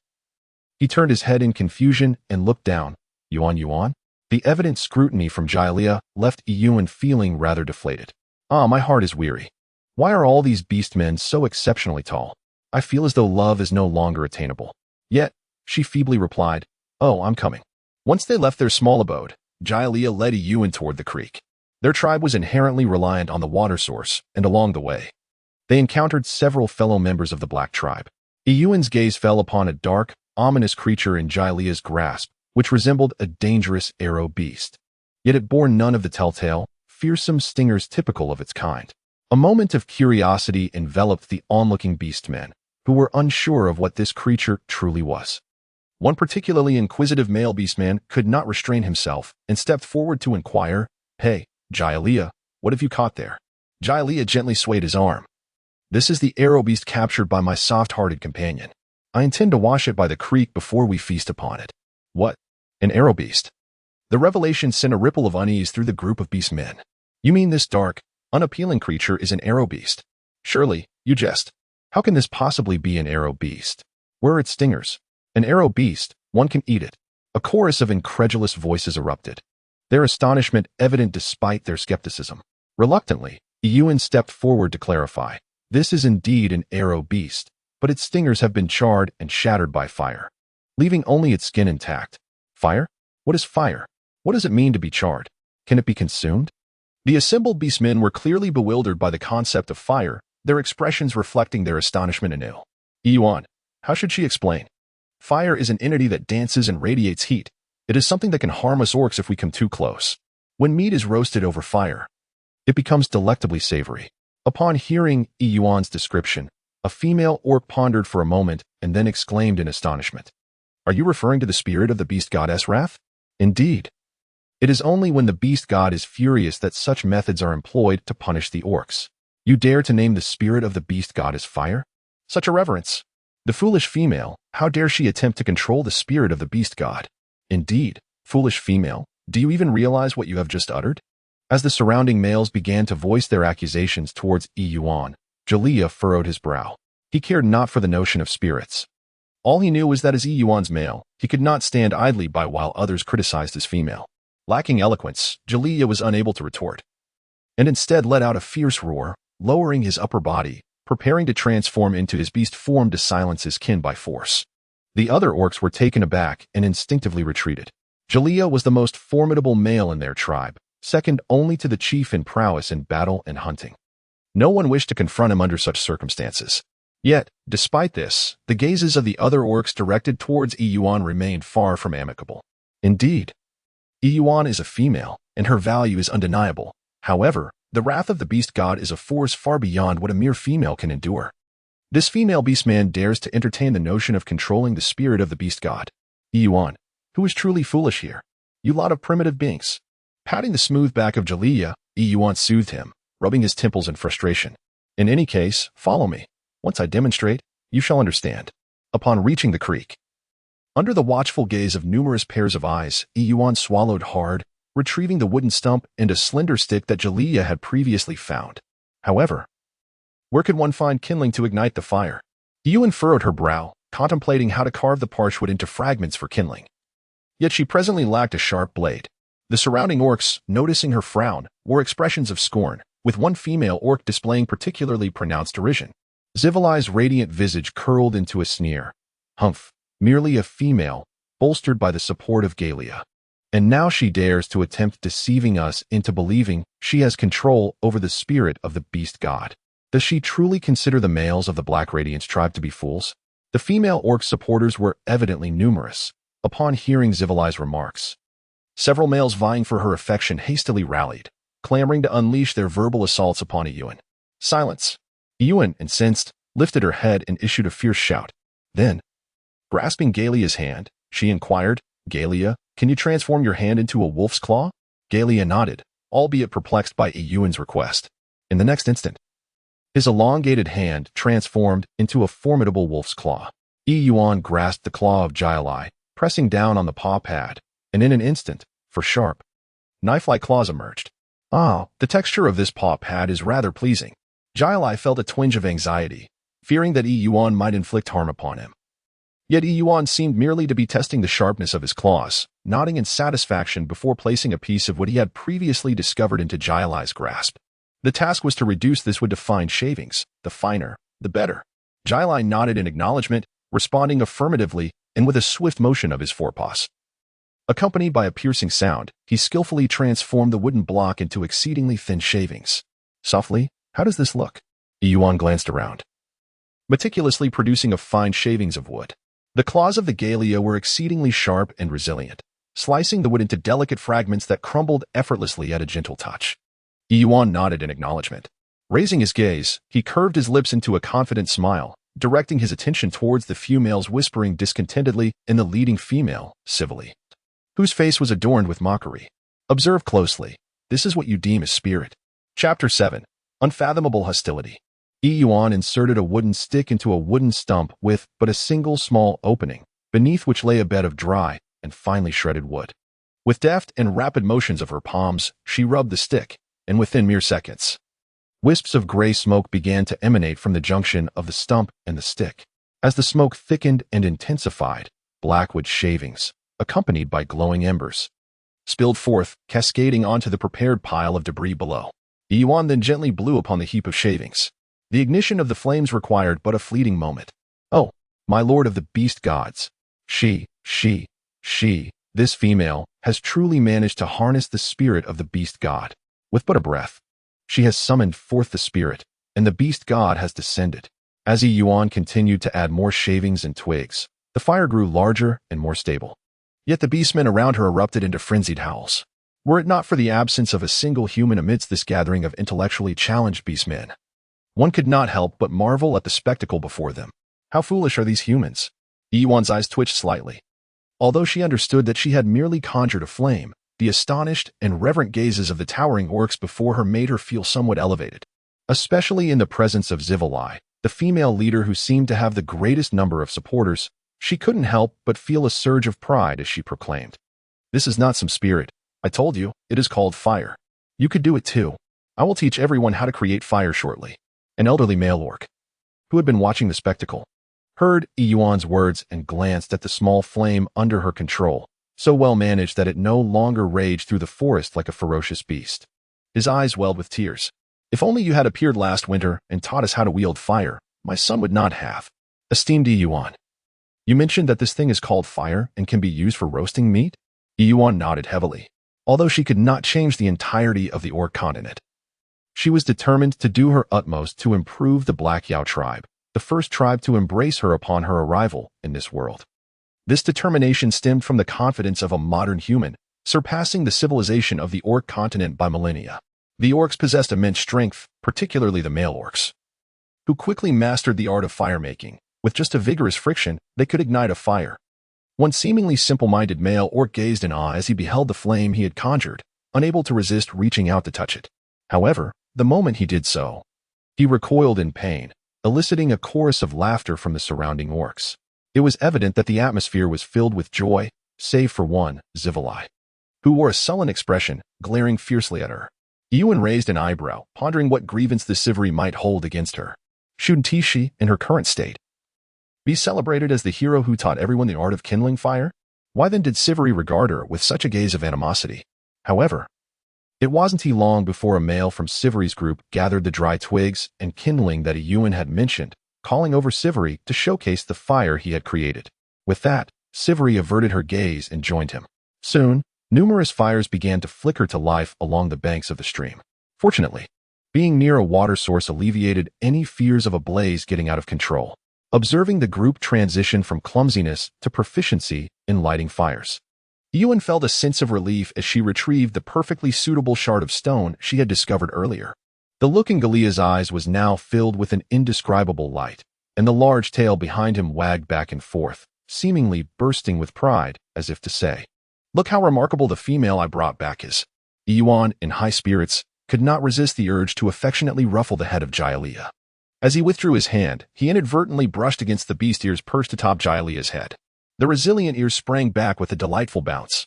he turned his head in confusion and looked down. Yuan? The evident scrutiny from Jialia left Yuan feeling rather deflated. My heart is weary. Why are all these beastmen so exceptionally tall? I feel as though love is no longer attainable. Yet, she feebly replied, I'm coming. Once they left their small abode, Jialia led Yuan toward the creek. Their tribe was inherently reliant on the water source, and along the way, they encountered several fellow members of the Black tribe. Yuan's gaze fell upon a dark, ominous creature in Jialia's grasp, which resembled a dangerous arrow beast. Yet it bore none of the telltale, fearsome stingers typical of its kind. A moment of curiosity enveloped the onlooking beastmen, who were unsure of what this creature truly was. One particularly inquisitive male beastman could not restrain himself and stepped forward to inquire, "Hey, Jialia, what have you caught there?" Jialia gently swayed his arm. "This is the arrow beast captured by my soft-hearted companion. I intend to wash it by the creek before we feast upon it." "What? An arrow beast?" The revelation sent a ripple of unease through the group of beastmen. "You mean this dark, unappealing creature is an arrow beast? Surely, you jest. How can this possibly be an arrow beast? Where are its stingers? An arrow beast, one can eat it." A chorus of incredulous voices erupted, their astonishment evident despite their skepticism. Reluctantly, Yuan stepped forward to clarify. "This is indeed an arrow beast, but its stingers have been charred and shattered by fire, leaving only its skin intact." "Fire? What is fire? What does it mean to be charred? Can it be consumed?" The assembled beastmen were clearly bewildered by the concept of fire, their expressions reflecting their astonishment anew. "Yuan, how should she explain? Fire is an entity that dances and radiates heat. It is something that can harm us orcs if we come too close. When meat is roasted over fire, it becomes delectably savory." Upon hearing Yuan's description, a female orc pondered for a moment and then exclaimed in astonishment, "Are you referring to the spirit of the beast goddess Wrath?" "Indeed. It is only when the beast god is furious that such methods are employed to punish the orcs. You dare to name the spirit of the beast goddess fire? Such irreverence! The foolish female, how dare she attempt to control the spirit of the beast god?" "Indeed, foolish female, do you even realize what you have just uttered?" As the surrounding males began to voice their accusations towards Yuan, Jialia furrowed his brow. He cared not for the notion of spirits. All he knew was that as Yuan's male, he could not stand idly by while others criticized his female. Lacking eloquence, Jialia was unable to retort, and instead let out a fierce roar, lowering his upper body, preparing to transform into his beast form to silence his kin by force. The other orcs were taken aback and instinctively retreated. Jialia was the most formidable male in their tribe, second only to the chief in prowess in battle and hunting. No one wished to confront him under such circumstances. Yet, despite this, the gazes of the other orcs directed towards Yuan remained far from amicable. Indeed, Yuan is a female, and her value is undeniable. However, the wrath of the beast god is a force far beyond what a mere female can endure. This female beastman dares to entertain the notion of controlling the spirit of the beast god. Yuan, who is truly foolish here? You lot of primitive beings. Patting the smooth back of Jialia, Yuan soothed him, rubbing his temples in frustration. "In any case, follow me. Once I demonstrate, you shall understand." Upon reaching the creek, under the watchful gaze of numerous pairs of eyes, Yuan swallowed hard, retrieving the wooden stump and a slender stick that Jialia had previously found. However, where could one find kindling to ignite the fire? Yuan furrowed her brow, contemplating how to carve the parchwood into fragments for kindling. Yet she presently lacked a sharp blade. The surrounding orcs, noticing her frown, wore expressions of scorn, with one female orc displaying particularly pronounced derision. Zivali's radiant visage curled into a sneer. "Humph, merely a female, bolstered by the support of Galia. And now she dares to attempt deceiving us into believing she has control over the spirit of the beast god. Does she truly consider the males of the Black Radiance tribe to be fools?" The female orc supporters were evidently numerous. Upon hearing Zivali's remarks, several males vying for her affection hastily rallied, clamoring to unleash their verbal assaults upon Yuan. "Silence!" Yuan, incensed, lifted her head and issued a fierce shout. Then, grasping Galia's hand, she inquired, "Galia, can you transform your hand into a wolf's claw?" Galia nodded, albeit perplexed by Yuan's request. In the next instant, his elongated hand transformed into a formidable wolf's claw. Yuan grasped the claw of Jialia, pressing down on the paw pad, and in an instant, for sharp, knife-like claws emerged. "Ah, the texture of this paw pad is rather pleasing." Jialai felt a twinge of anxiety, fearing that Yuan might inflict harm upon him. Yet Yuan seemed merely to be testing the sharpness of his claws, nodding in satisfaction before placing a piece of what he had previously discovered into Jialai's grasp. The task was to reduce this wood to fine shavings. The finer, the better. Jialai nodded in acknowledgement, responding affirmatively and with a swift motion of his forepaws. Accompanied by a piercing sound, he skillfully transformed the wooden block into exceedingly thin shavings. Softly, how does this look? Yuan glanced around. Meticulously producing a fine shavings of wood. The claws of the Galea were exceedingly sharp and resilient, slicing the wood into delicate fragments that crumbled effortlessly at a gentle touch. Yuan nodded in acknowledgement. Raising his gaze, he curved his lips into a confident smile, directing his attention towards the few males whispering discontentedly and the leading female, civilly, whose face was adorned with mockery. Observe closely. This is what you deem as spirit. Chapter 7. Unfathomable Hostility. Yuan inserted a wooden stick into a wooden stump with but a single small opening, beneath which lay a bed of dry and finely shredded wood. With deft and rapid motions of her palms, she rubbed the stick, and within mere seconds, wisps of gray smoke began to emanate from the junction of the stump and the stick. As the smoke thickened and intensified, black wood shavings, accompanied by glowing embers, spilled forth, cascading onto the prepared pile of debris below. Yuan then gently blew upon the heap of shavings. The ignition of the flames required but a fleeting moment. Oh, my lord of the beast gods. This female has truly managed to harness the spirit of the beast god. With but a breath, she has summoned forth the spirit, and the beast god has descended. As Yuan continued to add more shavings and twigs, the fire grew larger and more stable. Yet the beastmen around her erupted into frenzied howls. Were it not for the absence of a single human amidst this gathering of intellectually challenged beastmen, one could not help but marvel at the spectacle before them. How foolish are these humans? Yuan's eyes twitched slightly. Although she understood that she had merely conjured a flame, the astonished and reverent gazes of the towering orcs before her made her feel somewhat elevated. Especially in the presence of Zivalai, the female leader who seemed to have the greatest number of supporters, she couldn't help but feel a surge of pride as she proclaimed. This is not some spirit. I told you, it is called fire. You could do it too. I will teach everyone how to create fire shortly. An elderly male orc, who had been watching the spectacle, heard Yuan's words and glanced at the small flame under her control, so well managed that it no longer raged through the forest like a ferocious beast. His eyes welled with tears. If only you had appeared last winter and taught us how to wield fire, my son would not have. Esteemed Yuan, you mentioned that this thing is called fire and can be used for roasting meat? Yuan nodded heavily. Although she could not change the entirety of the orc continent, she was determined to do her utmost to improve the Black Yao tribe, the first tribe to embrace her upon her arrival in this world. This determination stemmed from the confidence of a modern human, surpassing the civilization of the orc continent by millennia. The orcs possessed immense strength, particularly the male orcs, who quickly mastered the art of fire-making. With just a vigorous friction, they could ignite a fire. One seemingly simple-minded male orc gazed in awe as he beheld the flame he had conjured, unable to resist reaching out to touch it. However, the moment he did so, he recoiled in pain, eliciting a chorus of laughter from the surrounding orcs. It was evident that the atmosphere was filled with joy, save for one, Zivalai, who wore a sullen expression, glaring fiercely at her. Yuan raised an eyebrow, pondering what grievance the Sivri might hold against her. Shouldn't she, in her current state, be celebrated as the hero who taught everyone the art of kindling fire? Why then did Sivri regard her with such a gaze of animosity? However, it wasn't long before a male from Sivri's group gathered the dry twigs and kindling that Yuan had mentioned, calling over Sivri to showcase the fire he had created. With that, Sivri averted her gaze and joined him. Soon, numerous fires began to flicker to life along the banks of the stream. Fortunately, being near a water source alleviated any fears of a blaze getting out of control. Observing the group transition from clumsiness to proficiency in lighting fires, Yuan felt a sense of relief as she retrieved the perfectly suitable shard of stone she had discovered earlier. The look in Galea's eyes was now filled with an indescribable light, and the large tail behind him wagged back and forth, seemingly bursting with pride, as if to say, "Look how remarkable the female I brought back is." Yuan, in high spirits, could not resist the urge to affectionately ruffle the head of Jialea. As he withdrew his hand, he inadvertently brushed against the beast ears perched atop Jialea's head. The resilient ears sprang back with a delightful bounce,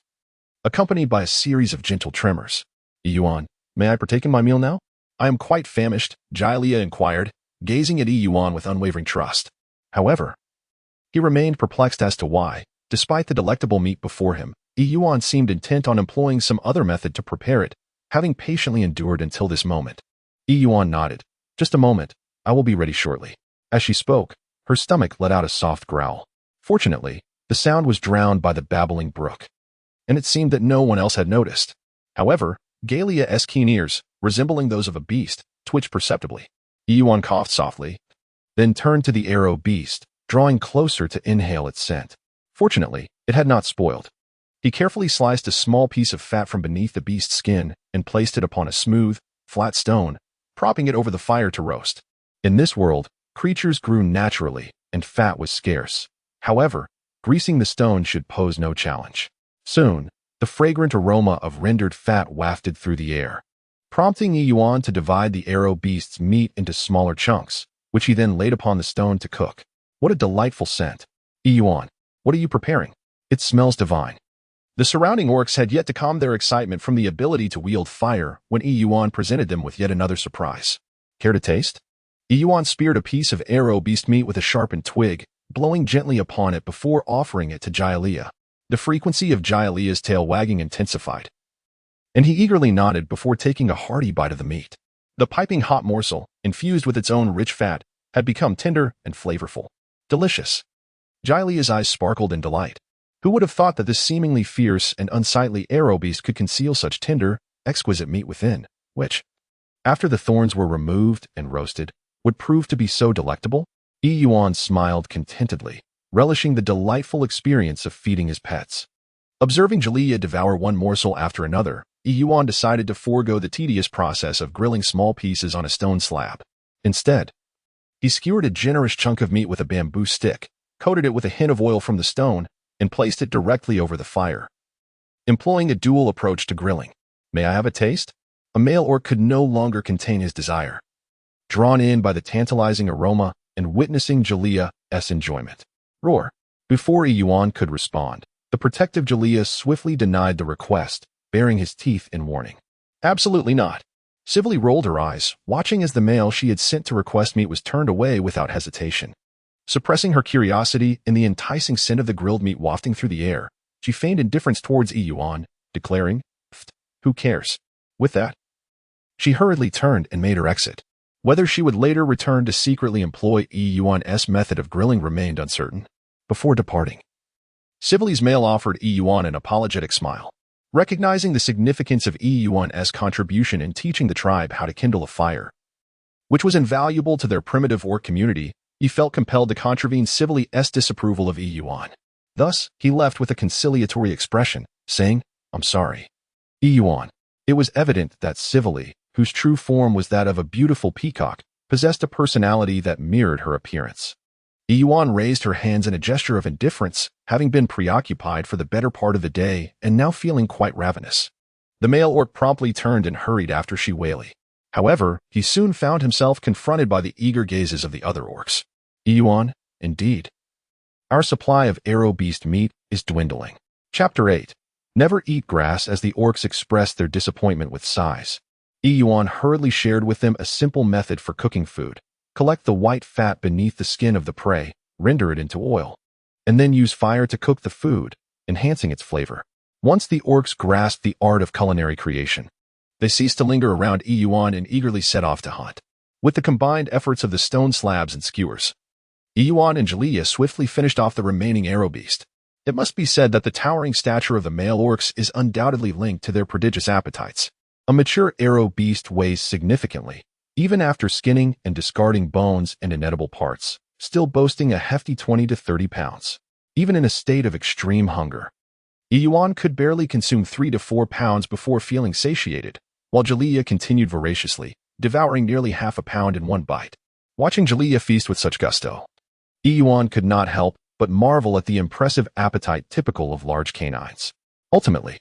accompanied by a series of gentle tremors. "Yuan, may I partake in my meal now?" I am quite famished, Jailia inquired, gazing at Yuan with unwavering trust. However, he remained perplexed as to why, despite the delectable meat before him, Yuan seemed intent on employing some other method to prepare it, having patiently endured until this moment. Yuan nodded. Just a moment, I will be ready shortly. As she spoke, her stomach let out a soft growl. Fortunately, the sound was drowned by the babbling brook, and it seemed that no one else had noticed. However, Galia's keen ears, resembling those of a beast, twitched perceptibly. Yuan coughed softly, then turned to the arrow beast, drawing closer to inhale its scent. Fortunately, it had not spoiled. He carefully sliced a small piece of fat from beneath the beast's skin and placed it upon a smooth, flat stone, propping it over the fire to roast. In this world, creatures grew naturally, and fat was scarce. However, greasing the stone should pose no challenge. Soon, the fragrant aroma of rendered fat wafted through the air, prompting Yuan to divide the arrow beast's meat into smaller chunks, which he then laid upon the stone to cook. What a delightful scent. Yuan, what are you preparing? It smells divine. The surrounding orcs had yet to calm their excitement from the ability to wield fire when Yuan presented them with yet another surprise. Care to taste? Yuan speared a piece of arrow beast meat with a sharpened twig, blowing gently upon it before offering it to Jailia. The frequency of Jailia's tail wagging intensified, and he eagerly nodded before taking a hearty bite of the meat. The piping hot morsel, infused with its own rich fat, had become tender and flavorful. Delicious. Jailia's eyes sparkled in delight. Who would have thought that this seemingly fierce and unsightly arrow beast could conceal such tender, exquisite meat within, which, after the thorns were removed and roasted, would prove to be so delectable? Yuan smiled contentedly, relishing the delightful experience of feeding his pets. Observing Jailia devour one morsel after another, Yuan decided to forego the tedious process of grilling small pieces on a stone slab. Instead, he skewered a generous chunk of meat with a bamboo stick, coated it with a hint of oil from the stone, and placed it directly over the fire, employing a dual approach to grilling. May I have a taste? A male orc could no longer contain his desire, drawn in by the tantalizing aroma and witnessing Jailia's enjoyment. Roar. Before Yuan could respond, the protective Jailia swiftly denied the request, baring his teeth in warning. Absolutely not. Civilly rolled her eyes, watching as the male she had sent to request meat was turned away without hesitation. Suppressing her curiosity in the enticing scent of the grilled meat wafting through the air, she feigned indifference towards Yuan, declaring, "Who cares?" With that, she hurriedly turned and made her exit. Whether she would later return to secretly employ Yuan's method of grilling remained uncertain. Before departing, Civili's male offered Yuan an apologetic smile. Recognizing the significance of Yuan's contribution in teaching the tribe how to kindle a fire, which was invaluable to their primitive orc community, he felt compelled to contravene Civili's disapproval of Yuan. Thus, he left with a conciliatory expression, saying, "I'm sorry." Yuan. It was evident that Civili, whose true form was that of a beautiful peacock, possessed a personality that mirrored her appearance. Yuan raised her hands in a gesture of indifference, having been preoccupied for the better part of the day and now feeling quite ravenous. The male orc promptly turned and hurried after Shiwali. However, he soon found himself confronted by the eager gazes of the other orcs. Yuan, indeed. Our supply of arrow beast meat is dwindling. Chapter 8. Never eat grass. As the orcs expressed their disappointment with size, Yuan hurriedly shared with them a simple method for cooking food. Collect the white fat beneath the skin of the prey, render it into oil, and then use fire to cook the food, enhancing its flavor. Once the orcs grasped the art of culinary creation, they ceased to linger around Yuan and eagerly set off to hunt. With the combined efforts of the stone slabs and skewers, Yuan and Jailia swiftly finished off the remaining arrow beast. It must be said that the towering stature of the male orcs is undoubtedly linked to their prodigious appetites. A mature arrow beast weighs significantly, even after skinning and discarding bones and inedible parts, still boasting a hefty 20 to 30 pounds. Even in a state of extreme hunger, Yuan could barely consume 3 to 4 pounds before feeling satiated, while Jailia continued voraciously, devouring nearly half a pound in one bite. Watching Jailia feast with such gusto, Yuan could not help but marvel at the impressive appetite typical of large canines. Ultimately,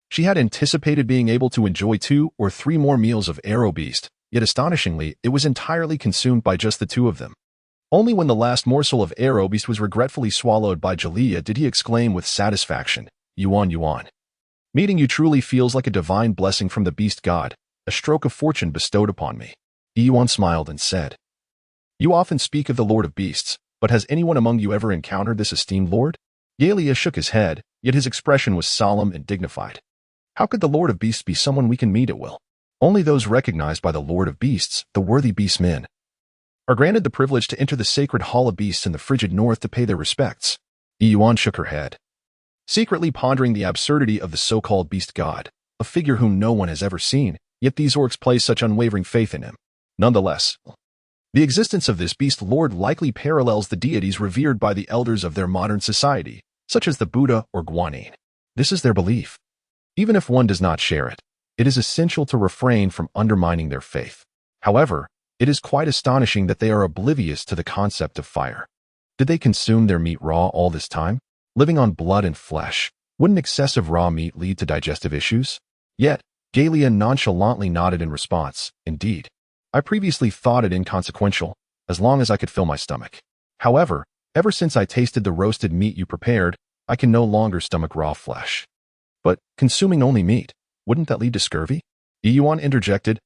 she had anticipated being able to enjoy 2 or 3 more meals of arrow beast, yet astonishingly, it was entirely consumed by just the 2 of them. Only when the last morsel of arrow beast was regretfully swallowed by Jailia did he exclaim with satisfaction, "Yuan, Yuan. Meeting you truly feels like a divine blessing from the beast god. a stroke of fortune bestowed upon me. Yuan smiled and said, "You often speak of the Lord of Beasts, but has anyone among you ever encountered this esteemed lord?" Galia shook his head, yet his expression was solemn and dignified. "How could the Lord of Beasts be someone we can meet at will? Only those recognized by the Lord of Beasts, the worthy beastmen, are granted the privilege to enter the sacred hall of beasts in the frigid north to pay their respects." Yuan shook her head, secretly pondering the absurdity of the so-called beast god, a figure whom no one has ever seen, yet these orcs place such unwavering faith in him. Nonetheless, the existence of this beast lord likely parallels the deities revered by the elders of their modern society, such as the Buddha or Guanyin. This is their belief. Even if one does not share it, it is essential to refrain from undermining their faith. However, it is quite astonishing that they are oblivious to the concept of fire. Did they consume their meat raw all this time? Living on blood and flesh, wouldn't excessive raw meat lead to digestive issues? Yet, Galia nonchalantly nodded in response. "Indeed. I previously thought it inconsequential, as long as I could fill my stomach. However, ever since I tasted the roasted meat you prepared, I can no longer stomach raw flesh." "But consuming only meat, wouldn't that lead to scurvy?" Yuan interjected.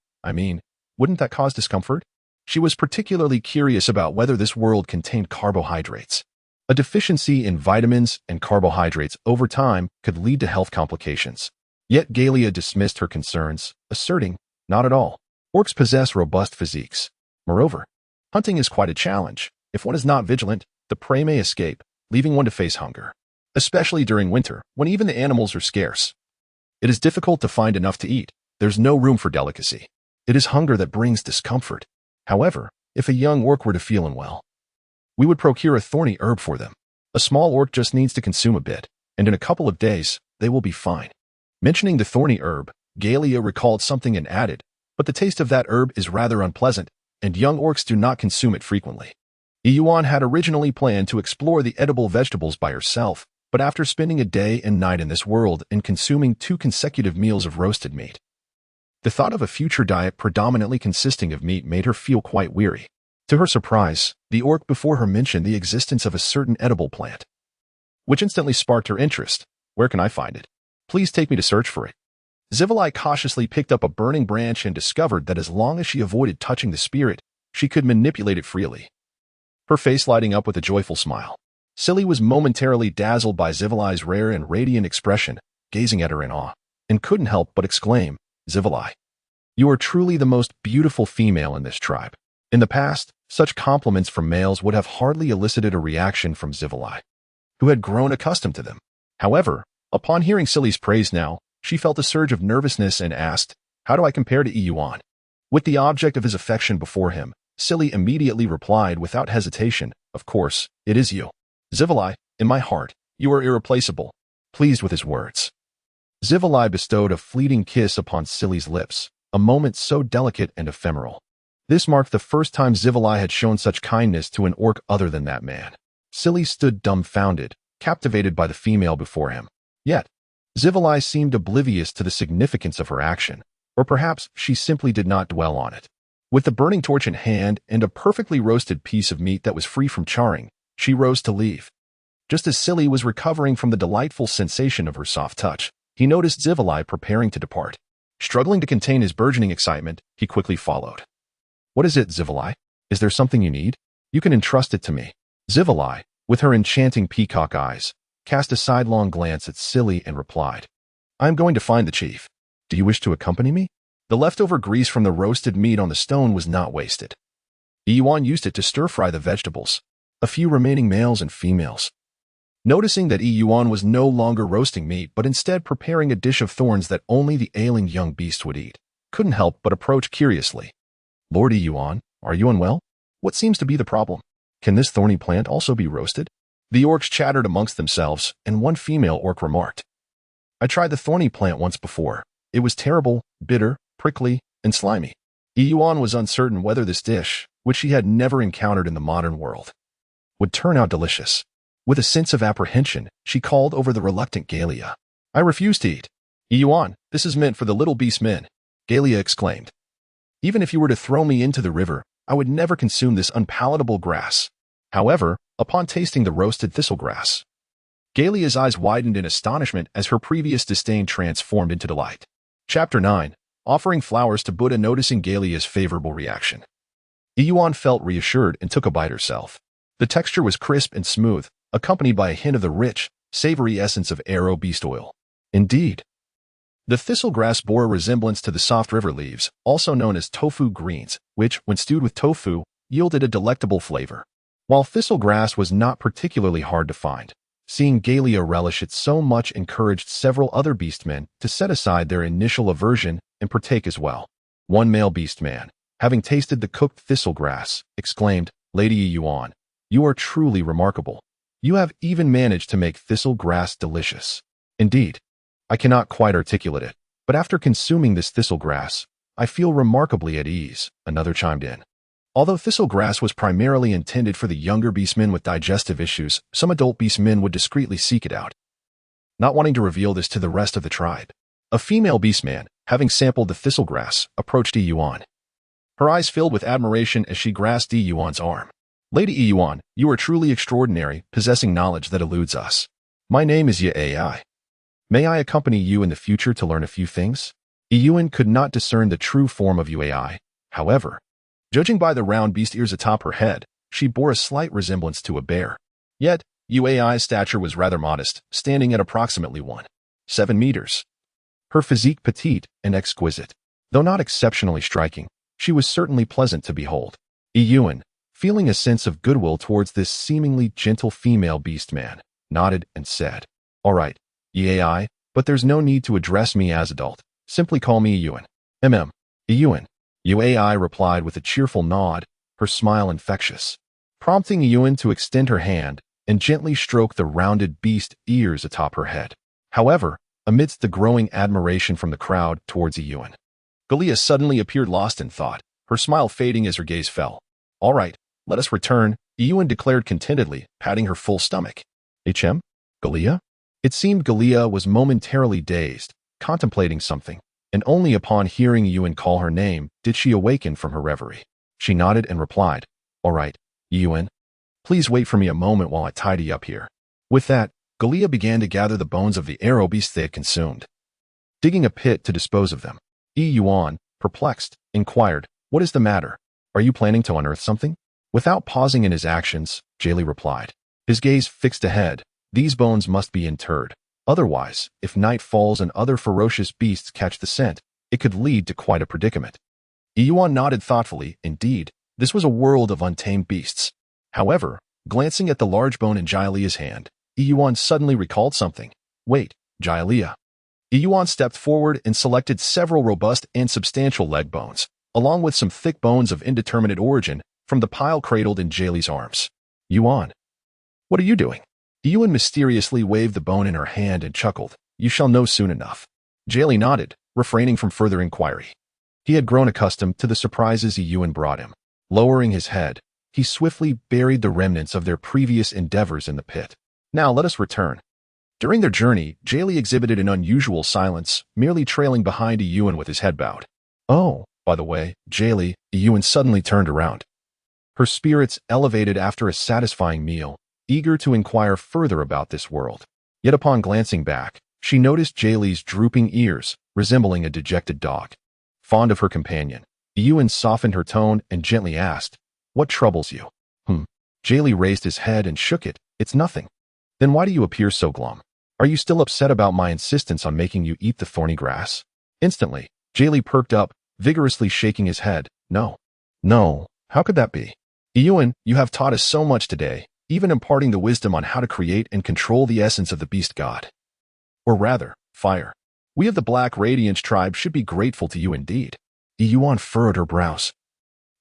Wouldn't that cause discomfort?" She was particularly curious about whether this world contained carbohydrates. A deficiency in vitamins and carbohydrates over time could lead to health complications. Yet Galia dismissed her concerns, asserting, "Not at all. Orcs possess robust physiques. Moreover, hunting is quite a challenge. If one is not vigilant, the prey may escape, leaving one to face hunger. Especially during winter, when even the animals are scarce. It is difficult to find enough to eat. There's no room for delicacy. It is hunger that brings discomfort. However, if a young orc were to feel unwell, we would procure a thorny herb for them. A small orc just needs to consume a bit, and in a couple of days, they will be fine." Mentioning the thorny herb, Galia recalled something and added, "But the taste of that herb is rather unpleasant, and young orcs do not consume it frequently." Yuan had originally planned to explore the edible vegetables by herself, but after spending a day and night in this world and consuming 2 consecutive meals of roasted meat, the thought of a future diet predominantly consisting of meat made her feel quite weary. To her surprise, the orc before her mentioned the existence of a certain edible plant, which instantly sparked her interest. "Where can I find it? Please take me to search for it." Zivalai cautiously picked up a burning branch and discovered that as long as she avoided touching the spirit, she could manipulate it freely. Her face lighting up with a joyful smile. Silly was momentarily dazzled by Zivalai's rare and radiant expression, gazing at her in awe, and couldn't help but exclaim, "Zivalai, you are truly the most beautiful female in this tribe." In the past, such compliments from males would have hardly elicited a reaction from Zivalai, who had grown accustomed to them. However, upon hearing Silly's praise now, she felt a surge of nervousness and asked, "How do I compare to Yuan?" With the object of his affection before him, Silly immediately replied without hesitation, "Of course, it is you. Zivalai, in my heart, you are irreplaceable." Pleased with his words, Zivalai bestowed a fleeting kiss upon Silly's lips, a moment so delicate and ephemeral. This marked the first time Zivalai had shown such kindness to an orc other than that man. Silly stood dumbfounded, captivated by the female before him. Yet, Zivalai seemed oblivious to the significance of her action, or perhaps she simply did not dwell on it. With the burning torch in hand and a perfectly roasted piece of meat that was free from charring, she rose to leave. Just as Silly was recovering from the delightful sensation of her soft touch, he noticed Zivalai preparing to depart. Struggling to contain his burgeoning excitement, he quickly followed. "What is it, Zivalai? Is there something you need? You can entrust it to me." Zivalai, with her enchanting peacock eyes, cast a sidelong glance at Silly and replied, "I am going to find the chief. Do you wish to accompany me?" The leftover grease from the roasted meat on the stone was not wasted. Yuan used it to stir-fry the vegetables, a few remaining males and females. Noticing that Yuan was no longer roasting meat but instead preparing a dish of thorns that only the ailing young beast would eat, couldn't help but approach curiously. "Lord Yuan, are you unwell? What seems to be the problem? Can this thorny plant also be roasted?" The orcs chattered amongst themselves, and one female orc remarked, "I tried the thorny plant once before. It was terrible, bitter, prickly, and slimy." Yuan was uncertain whether this dish, which she had never encountered in the modern world, would turn out delicious. With a sense of apprehension, she called over the reluctant Galia. "I refuse to eat." "Yuan, this is meant for the little beastmen," Galia exclaimed. "Even if you were to throw me into the river, I would never consume this unpalatable grass." However, upon tasting the roasted thistlegrass, Galia's eyes widened in astonishment as her previous disdain transformed into delight. Chapter 9. offering flowers to Buddha, noticing Galia's favorable reaction. Yuan felt reassured and took a bite herself. The texture was crisp and smooth, accompanied by a hint of the rich, savory essence of arrow beast oil. Indeed. The thistle grass bore a resemblance to the soft river leaves, also known as tofu greens, which, when stewed with tofu, yielded a delectable flavor. While thistle grass was not particularly hard to find, seeing Galia relish it so much encouraged several other beastmen to set aside their initial aversion and partake as well. One male beastman, having tasted the cooked thistle grass, exclaimed, "Lady Yuan, you are truly remarkable. You have even managed to make thistle grass delicious." Indeed, I cannot quite articulate it, but after consuming this thistle grass, I feel remarkably at ease, another chimed in. Although thistle grass was primarily intended for the younger beastmen with digestive issues, some adult beastmen would discreetly seek it out, not wanting to reveal this to the rest of the tribe. A female beastman, having sampled the thistle grass, approached Yuan. Her eyes filled with admiration as she grasped Yuan's arm. "Lady Yuan, you are truly extraordinary, possessing knowledge that eludes us. My name is Yuan. May I accompany you in the future to learn a few things?" Yuan could not discern the true form of Yuan, however. Judging by the round beast ears atop her head, she bore a slight resemblance to a bear. Yet, Yuan's stature was rather modest, standing at approximately 1.7 meters. Her physique petite and exquisite. Though not exceptionally striking, she was certainly pleasant to behold. Yuan, feeling a sense of goodwill towards this seemingly gentle female beastman, nodded and said, "All right, Yuan, but there's no need to address me as adult. Simply call me Yuan." Yuan. Yuan replied with a cheerful nod, her smile infectious, prompting Yuan to extend her hand and gently stroke the rounded beast ears atop her head. However, amidst the growing admiration from the crowd towards Yuan, Galia suddenly appeared lost in thought, her smile fading as her gaze fell. "All right, let us return," Yuan declared contentedly, patting her full stomach. Galia? It seemed Galia was momentarily dazed, contemplating something, and only upon hearing Yuan call her name did she awaken from her reverie. She nodded and replied, "All right, Yuan. Please wait for me a moment while I tidy up here." With that, Galia began to gather the bones of the arrow beasts they had consumed, digging a pit to dispose of them. Yuan, perplexed, inquired, "What is the matter? Are you planning to unearth something?" Without pausing in his actions, Jayli replied, his gaze fixed ahead, "These bones must be interred. Otherwise, if night falls and other ferocious beasts catch the scent, it could lead to quite a predicament." Yuan nodded thoughtfully. Indeed, this was a world of untamed beasts. However, glancing at the large bone in Jaialia's hand, Yuan suddenly recalled something. "Wait, Jaialia." Yuan stepped forward and selected several robust and substantial leg bones, along with some thick bones of indeterminate origin, from the pile cradled in Jayli's arms. "Yuan, what are you doing?" Yuan mysteriously waved the bone in her hand and chuckled. "You shall know soon enough." Jayli nodded, refraining from further inquiry. He had grown accustomed to the surprises Yuan brought him. Lowering his head, he swiftly buried the remnants of their previous endeavors in the pit. "Now let us return." During their journey, Jayli exhibited an unusual silence, merely trailing behind Yuan with his head bowed. "Oh, by the way, Jayli," Yuan suddenly turned around. Her spirits elevated after a satisfying meal, eager to inquire further about this world. Yet upon glancing back, she noticed Jayli's drooping ears, resembling a dejected dog. Fond of her companion, Yuan softened her tone and gently asked, "What troubles you?" Jayli raised his head and shook it. "It's nothing." "Then why do you appear so glum? Are you still upset about my insistence on making you eat the thorny grass?" Instantly, Jayli perked up, vigorously shaking his head. No, how could that be?" "Yuan, you have taught us so much today, even imparting the wisdom on how to create and control the essence of the beast god. Or rather, fire. We of the Black Radiance tribe should be grateful to you indeed." Yuan furrowed her brows,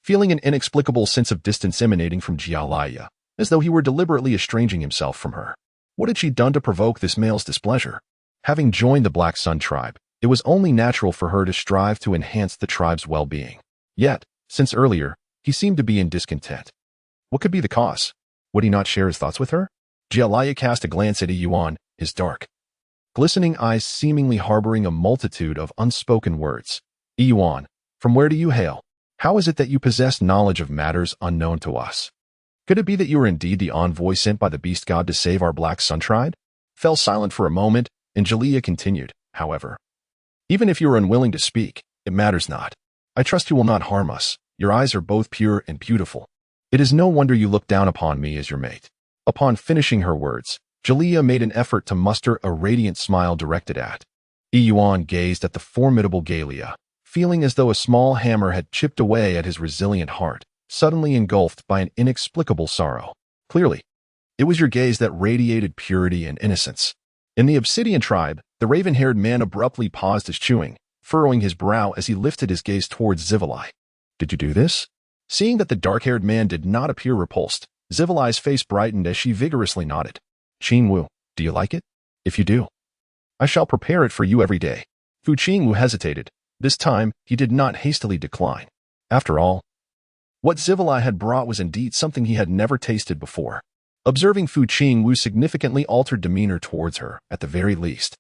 feeling an inexplicable sense of distance emanating from Jaialia, as though he were deliberately estranging himself from her. What had she done to provoke this male's displeasure? Having joined the Black Sun tribe, it was only natural for her to strive to enhance the tribe's well-being. Yet, since earlier, he seemed to be in discontent. What could be the cause? Would he not share his thoughts with her? Jaialia cast a glance at Yuan, his dark, glistening eyes seemingly harboring a multitude of unspoken words. "Yuan, from where do you hail? How is it that you possess knowledge of matters unknown to us? Could it be that you are indeed the envoy sent by the beast god to save our Black Sun tribe?" Fell silent for a moment, and Jaialia continued, "However, even if you are unwilling to speak, It matters not. I trust you will not harm us. Your eyes are both pure and beautiful. It is no wonder you look down upon me as your mate. Upon finishing her words, Jalea made an effort to muster a radiant smile directed at. Yuan gazed at the formidable Galea, feeling as though a small hammer had chipped away at his resilient heart, suddenly engulfed by an inexplicable sorrow. Clearly, it was your gaze that radiated purity and innocence. In the Obsidian tribe, the raven-haired man abruptly paused his chewing, furrowing his brow as he lifted his gaze towards Zivalai. Did you do this? Seeing that the dark-haired man did not appear repulsed, Zivalai's face brightened as she vigorously nodded. Qingwu, do you like it? If you do, I shall prepare it for you every day. Fu Qingwu hesitated. This time, he did not hastily decline. After all, what Zivalai had brought was indeed something he had never tasted before. Observing Fu Qingwu's significantly altered demeanor towards her, at the very least,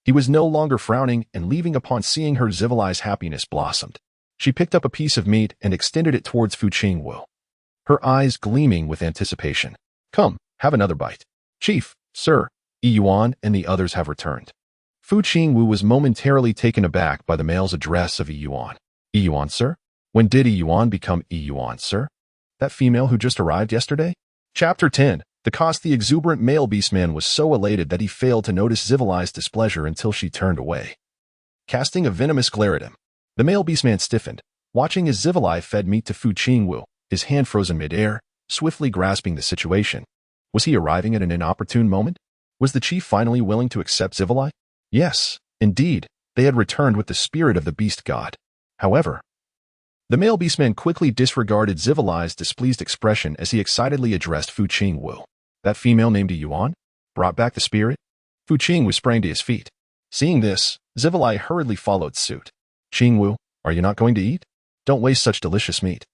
he was no longer frowning and leaving upon seeing her Zivalai's happiness blossomed. She picked up a piece of meat and extended it towards Fu Qingwu, her eyes gleaming with anticipation. Come, have another bite. Chief, sir, Yuan and the others have returned. Fu Qingwu was momentarily taken aback by the male's address of Yuan. Yuan, sir? When did Yuan become Yuan, sir? That female who just arrived yesterday? Chapter 10. The exuberant male beastman was so elated that he failed to notice Zivalai's displeasure until she turned away, casting a venomous glare at him. The male beastman stiffened, watching as Zivalai fed meat to Fu Qingwu, his hand frozen mid-air, swiftly grasping the situation. Was he arriving at an inopportune moment? Was the chief finally willing to accept Zivalai? Yes, indeed, they had returned with the spirit of the beast god. However, the male beastman quickly disregarded Zivalai's displeased expression as he excitedly addressed Fu Qingwu. That female named Yuan brought back the spirit? Fu Qingwu sprang to his feet. Seeing this, Zivalai hurriedly followed suit. Qingwu, are you not going to eat? Don't waste such delicious meat.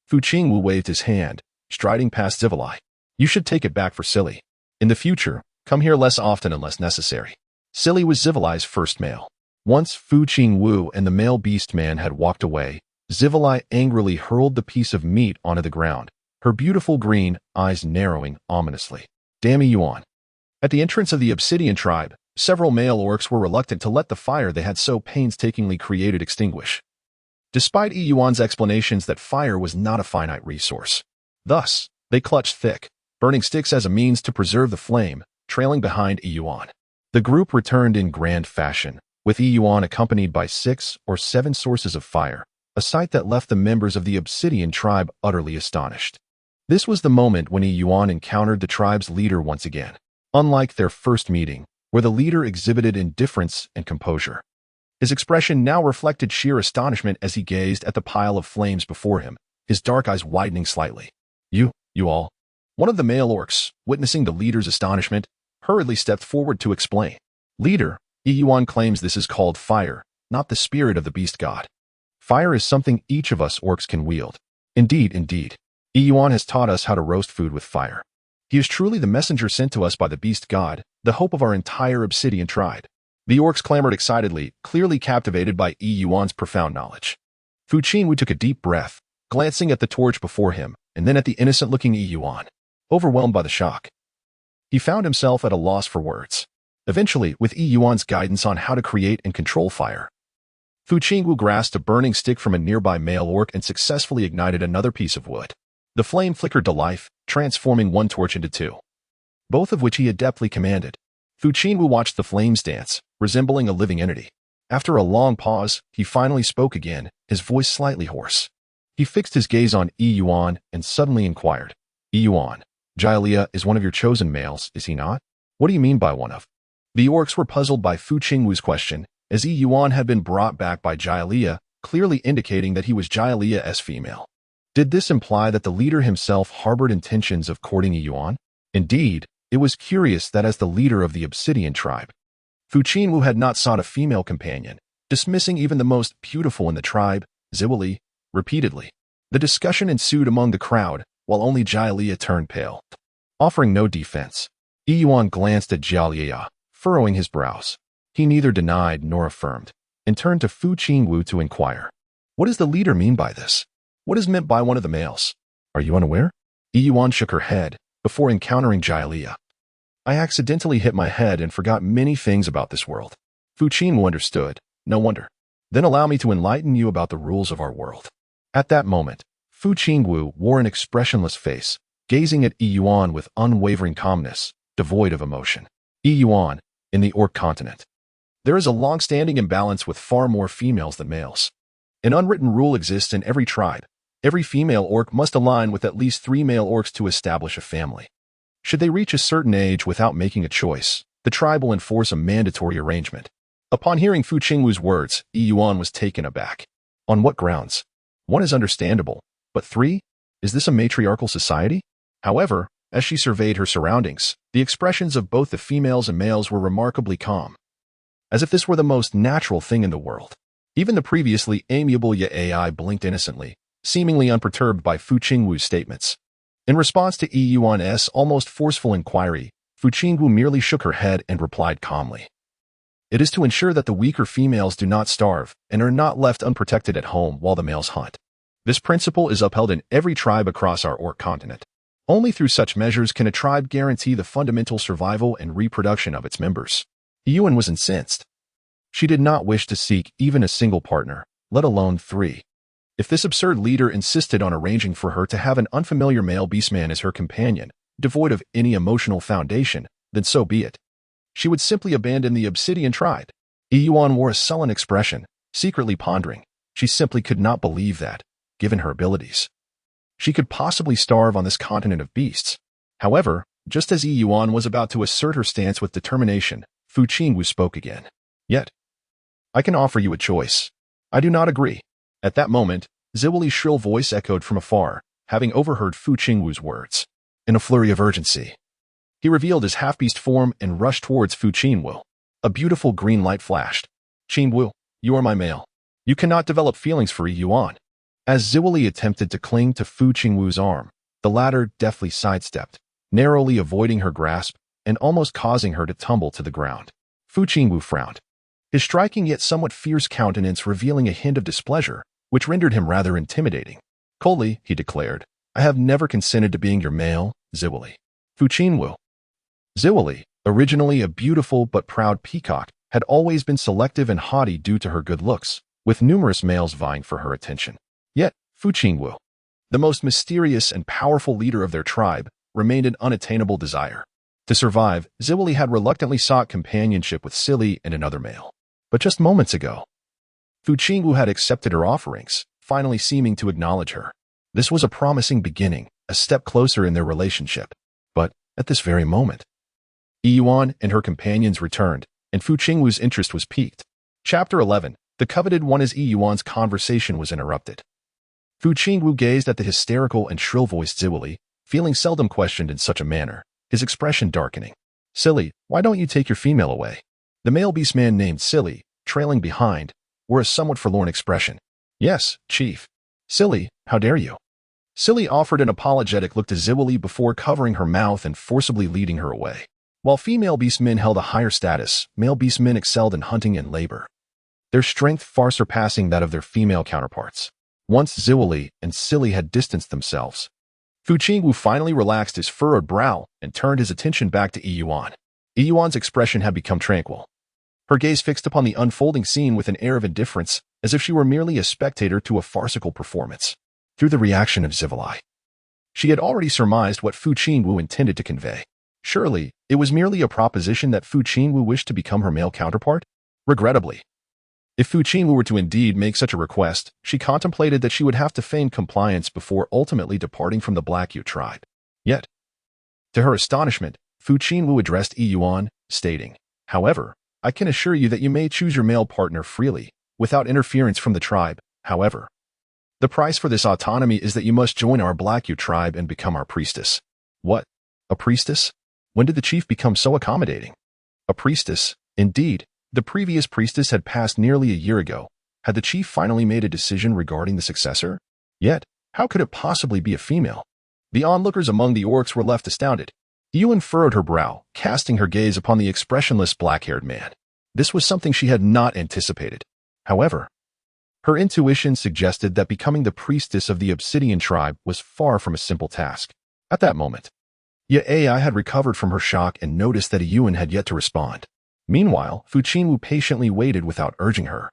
Fu Qingwu waved his hand, striding past Zivalai. You should take it back for Silly. In the future, come here less often unless necessary. Silly was Zivalai's first male. Once Fu Qingwu and the male beast man had walked away, Zivalai angrily hurled the piece of meat onto the ground, her beautiful green eyes narrowing ominously. Damn Yuan. At the entrance of the Obsidian tribe, several male orcs were reluctant to let the fire they had so painstakingly created extinguish, despite Yuan's explanations that fire was not a finite resource. Thus, they clutched thick, burning sticks as a means to preserve the flame, trailing behind Yuan. The group returned in grand fashion, with Yuan accompanied by 6 or 7 sources of fire, a sight that left the members of the Obsidian tribe utterly astonished. This was the moment when Yuan encountered the tribe's leader once again. Unlike their first meeting, where the leader exhibited indifference and composure, his expression now reflected sheer astonishment as he gazed at the pile of flames before him, his dark eyes widening slightly. You all. One of the male orcs, witnessing the leader's astonishment, hurriedly stepped forward to explain. Leader, Yuan claims this is called fire, not the spirit of the beast god. Fire is something each of us orcs can wield. Indeed. Yuan has taught us how to roast food with fire. He is truly the messenger sent to us by the beast god, the hope of our entire Obsidian tribe. The orcs clamored excitedly, clearly captivated by Yuan's profound knowledge. Fu Qingwu took a deep breath, glancing at the torch before him, and then at the innocent-looking Yuan. Overwhelmed by the shock, he found himself at a loss for words. Eventually, with Yuan's guidance on how to create and control fire, Fu Qingwu grasped a burning stick from a nearby male orc and successfully ignited another piece of wood. The flame flickered to life, transforming one torch into 2, both of which he adeptly commanded. Fu Qingwu watched the flames dance, resembling a living entity. After a long pause, he finally spoke again, his voice slightly hoarse. He fixed his gaze on Yuan and suddenly inquired, Yuan, Jalea is one of your chosen males, is he not? What do you mean by one of? The orcs were puzzled by Fu Qingwu's question, as Yuan had been brought back by Jalea, clearly indicating that he was Jalea's female. Did this imply that the leader himself harbored intentions of courting Yuan? Indeed, it was curious that as the leader of the Obsidian tribe, Fu Qingwu had not sought a female companion, dismissing even the most beautiful in the tribe, Zivalai, repeatedly. The discussion ensued among the crowd, while only Jalea turned pale. Offering no defense, Yuan glanced at Jalea, furrowing his brows. He neither denied nor affirmed, and turned to Fu Qingwu to inquire. What does the leader mean by this? What is meant by one of the males? Are you unaware? Yuan shook her head, before encountering Jalea. I accidentally hit my head and forgot many things about this world. Fu Qingwu understood. No wonder. Then allow me to enlighten you about the rules of our world. At that moment, Fu Qingwu wore an expressionless face, gazing at Yuan with unwavering calmness, devoid of emotion. Yuan, in the Orc continent. There is a long-standing imbalance with far more females than males. An unwritten rule exists in every tribe. Every female orc must align with at least 3 male orcs to establish a family. Should they reach a certain age without making a choice, the tribe will enforce a mandatory arrangement. Upon hearing Fu Qingwu's words, Yuan was taken aback. On what grounds? 1 is understandable, but 3? Is this a matriarchal society? However, as she surveyed her surroundings, the expressions of both the females and males were remarkably calm, as if this were the most natural thing in the world. Even the previously amiable AI blinked innocently, seemingly unperturbed by Fu Qingwu's statements. In response to Yuan's almost forceful inquiry, Fu Qingwu merely shook her head and replied calmly. It is to ensure that the weaker females do not starve and are not left unprotected at home while the males hunt. This principle is upheld in every tribe across our Orc continent. Only through such measures can a tribe guarantee the fundamental survival and reproduction of its members. Yuan was incensed. She did not wish to seek even a single partner, let alone 3. If this absurd leader insisted on arranging for her to have an unfamiliar male beastman as her companion, devoid of any emotional foundation, then so be it. She would simply abandon the Obsidian tribe. Yuan wore a sullen expression, secretly pondering. She simply could not believe that, given her abilities, she could possibly starve on this continent of beasts. However, just as Yuan was about to assert her stance with determination, Fu Qingwu spoke again. Yet, I can offer you a choice. I do not agree. At that moment, Ziwali's shrill voice echoed from afar, having overheard Fu Qingwu's words. In a flurry of urgency, he revealed his half-beast form and rushed towards Fu Qingwu. A beautiful green light flashed. Qingwu, you are my male. You cannot develop feelings for Yuan. As Ziwali attempted to cling to Fu Qingwu's arm, the latter deftly sidestepped, narrowly avoiding her grasp and almost causing her to tumble to the ground. Fu Qingwu frowned, his striking yet somewhat fierce countenance revealing a hint of displeasure, which rendered him rather intimidating. Coldly, he declared, I have never consented to being your male, Ziwali. Fu Qingwu. Ziwali, originally a beautiful but proud peacock, had always been selective and haughty due to her good looks, with numerous males vying for her attention. Yet, Fu Qingwu, the most mysterious and powerful leader of their tribe, remained an unattainable desire. To survive, Ziwali had reluctantly sought companionship with Silly and another male. But just moments ago, Fu Qingwu had accepted her offerings, finally seeming to acknowledge her. This was a promising beginning, a step closer in their relationship. But, at this very moment, Yuan and her companions returned, and Fu Qingwu's interest was piqued. Chapter 11. The coveted one. As Yuan's conversation was interrupted, Fu Qingwu gazed at the hysterical and shrill-voiced Ziwali, feeling seldom questioned in such a manner, his expression darkening. Silly, why don't you take your female away? The male beastman named Silly, trailing behind, wore a somewhat forlorn expression. Yes, Chief. Silly, how dare you? Silly offered an apologetic look to Ziwali before covering her mouth and forcibly leading her away. While female beastmen held a higher status, male beastmen excelled in hunting and labor, their strength far surpassing that of their female counterparts. Once Ziwali and Silly had distanced themselves, Fu Qingwu finally relaxed his furrowed brow and turned his attention back to Yuan. Yuan's expression had become tranquil, her gaze fixed upon the unfolding scene with an air of indifference, as if she were merely a spectator to a farcical performance. Through the reaction of Ziwali, she had already surmised what Fu Qingwu intended to convey. Surely, it was merely a proposition that Fu Qingwu wished to become her male counterpart? Regrettably, if Fu Qingwu were to indeed make such a request, she contemplated that she would have to feign compliance before ultimately departing from the Black Yu tribe. Yet, to her astonishment, Fu Qingwu addressed Yuan, stating, However, I can assure you that you may choose your male partner freely, without interference from the tribe. However, the price for this autonomy is that you must join our Black Yu tribe and become our priestess. What? A priestess? When did the chief become so accommodating? A priestess, indeed. The previous priestess had passed nearly a year ago. Had the chief finally made a decision regarding the successor? Yet, how could it possibly be a female? The onlookers among the orcs were left astounded. Yuan furrowed her brow, casting her gaze upon the expressionless black-haired man. This was something she had not anticipated. However, her intuition suggested that becoming the priestess of the Obsidian tribe was far from a simple task. At that moment, AI had recovered from her shock and noticed that Yuan had yet to respond. Meanwhile, Fu Qingwu patiently waited without urging her.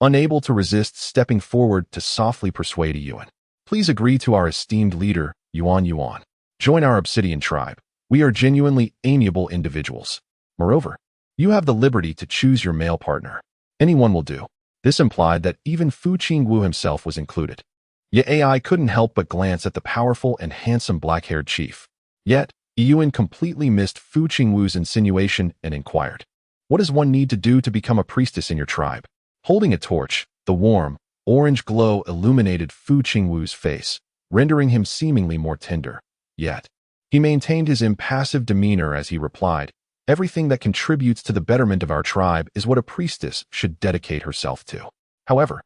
unable to resist stepping forward to softly persuade Yuan. Please agree to our esteemed leader, Yuan. Join our obsidian tribe. We are genuinely amiable individuals. Moreover, you have the liberty to choose your male partner. Anyone will do. This implied that even Fu Qingwu himself was included. Yet AI couldn't help but glance at the powerful and handsome black-haired chief. Yet, Yuan completely missed Fu Qingwu's insinuation and inquired, "What does one need to do to become a priestess in your tribe?" Holding a torch, the warm, orange glow illuminated Fu Qingwu's face, rendering him seemingly more tender. Yet, he maintained his impassive demeanor as he replied, "Everything that contributes to the betterment of our tribe is what a priestess should dedicate herself to. However,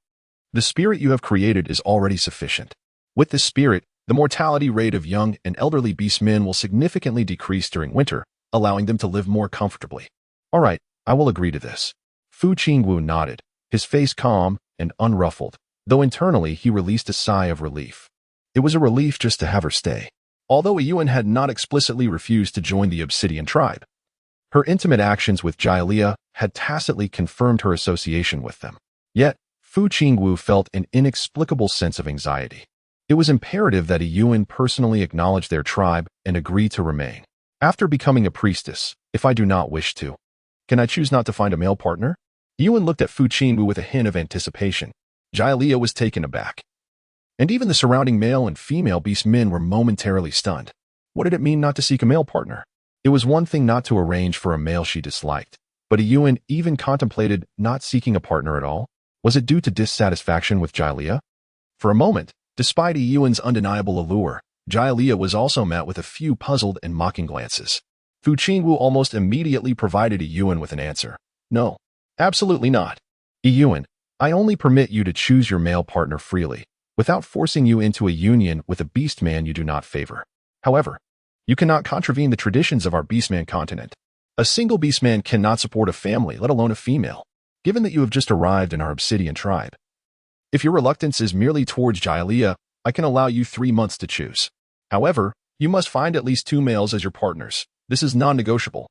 the spirit you have created is already sufficient. With this spirit, the mortality rate of young and elderly beastmen will significantly decrease during winter, allowing them to live more comfortably." "All right, I will agree to this." Fu Qingwu nodded, his face calm and unruffled, though internally he released a sigh of relief. It was a relief just to have her stay. Although Yuan had not explicitly refused to join the Obsidian tribe, her intimate actions with Jia had tacitly confirmed her association with them. Yet, Fu Qingwu felt an inexplicable sense of anxiety. It was imperative that Yuan personally acknowledge their tribe and agree to remain. "After becoming a priestess, if I do not wish to, can I choose not to find a male partner?" Yuan looked at Fu Qingwu with a hint of anticipation. Jia was taken aback. And even the surrounding male and female beastmen were momentarily stunned. What did it mean not to seek a male partner? It was one thing not to arrange for a male she disliked, but Yuan even contemplated not seeking a partner at all. Was it due to dissatisfaction with Jia? For a moment, despite Yuan's undeniable allure, Jia was also met with a few puzzled and mocking glances. Fu Qingwu almost immediately provided Yuan with an answer. "No, absolutely not. Yuan, I only permit you to choose your male partner freely, without forcing you into a union with a beastman you do not favor. However, you cannot contravene the traditions of our beastman continent. A single beastman cannot support a family, let alone a female, given that you have just arrived in our obsidian tribe. If your reluctance is merely towards Jia, I can allow you 3 months to choose. However, you must find at least 2 males as your partners. This is non-negotiable."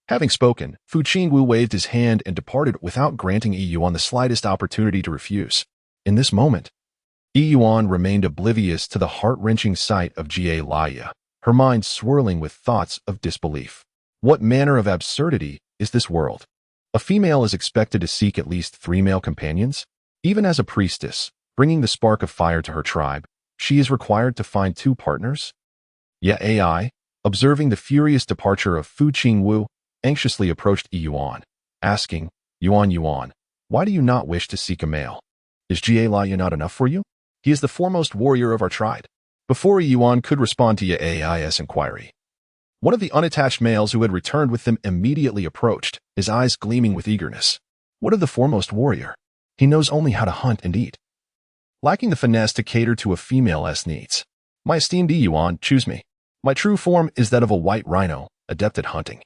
Having spoken, Fu Qingwu waved his hand and departed without granting Yuan the slightest opportunity to refuse. In this moment, Yuan remained oblivious to the heart-wrenching sight of Jia, her mind swirling with thoughts of disbelief. What manner of absurdity is this world? A female is expected to seek at least 3 male companions? Even as a priestess, bringing the spark of fire to her tribe, she is required to find 2 partners? Yet AI, observing the furious departure of Fu Qingwu, anxiously approached Yuan, asking, Yuan, why do you not wish to seek a male? Is Jia not enough for you? He is the foremost warrior of our tribe." Before Yuan could respond to Yi's inquiry, one of the unattached males who had returned with them immediately approached, his eyes gleaming with eagerness. "What of the foremost warrior? He knows only how to hunt and eat, lacking the finesse to cater to a female's needs. My esteemed Yuan, choose me. My true form is that of a white rhino, adept at hunting.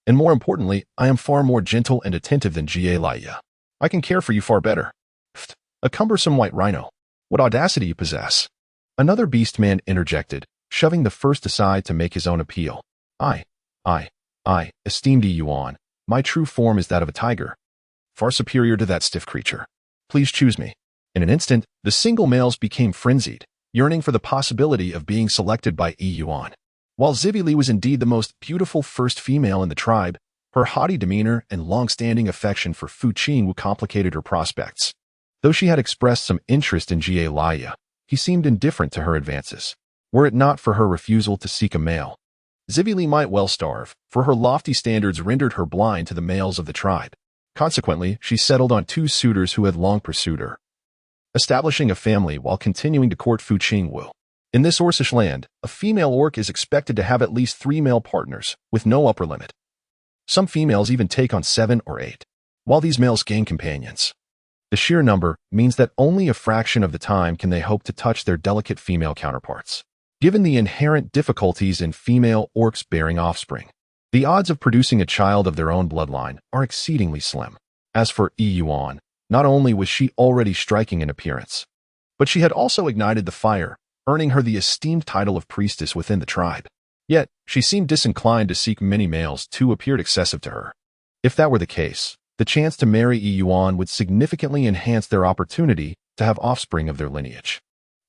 And more importantly, I am far more gentle and attentive than Jia. I can care for you far better. Pfft, a cumbersome white rhino. What audacity you possess." Another beastman interjected, shoving the first aside to make his own appeal. I, esteemed Yuan, my true form is that of a tiger, far superior to that stiff creature. Please choose me." In an instant, the single males became frenzied, yearning for the possibility of being selected by Yuan. While Zivili was indeed the most beautiful first female in the tribe, her haughty demeanor and long-standing affection for Fu Qingwu complicated her prospects. Though she had expressed some interest in Jia, he seemed indifferent to her advances. Were it not for her refusal to seek a male, Zivili might well starve, for her lofty standards rendered her blind to the males of the tribe. Consequently, she settled on 2 suitors who had long pursued her, establishing a family while continuing to court Fu Qingwu. In this Orcish land, a female orc is expected to have at least 3 male partners, with no upper limit. Some females even take on 7 or 8, while these males gain companions. The sheer number means that only a fraction of the time can they hope to touch their delicate female counterparts. Given the inherent difficulties in female orcs bearing offspring, the odds of producing a child of their own bloodline are exceedingly slim. As for Yuan, not only was she already striking in appearance, but she had also ignited the fire, earning her the esteemed title of priestess within the tribe. Yet, she seemed disinclined to seek many males. 2 appeared excessive to her. If that were the case, The chance to marry Yuan would significantly enhance their opportunity to have offspring of their lineage.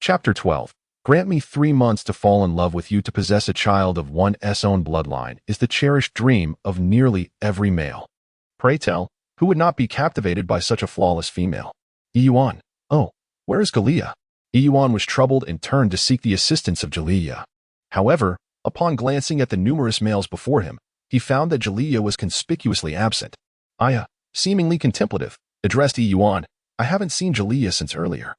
Chapter 12. Grant me 3 months to fall in love with you. To possess a child of one's own bloodline is the cherished dream of nearly every male. Pray tell, who would not be captivated by such a flawless female? Yuan. Oh, where is Gallia? Yuan was troubled and turned to seek the assistance of Gallia. However, upon glancing at the numerous males before him, he found that Gallia was conspicuously absent. Aya, seemingly contemplative, addressed Yuan. I haven't seen Gallia since earlier.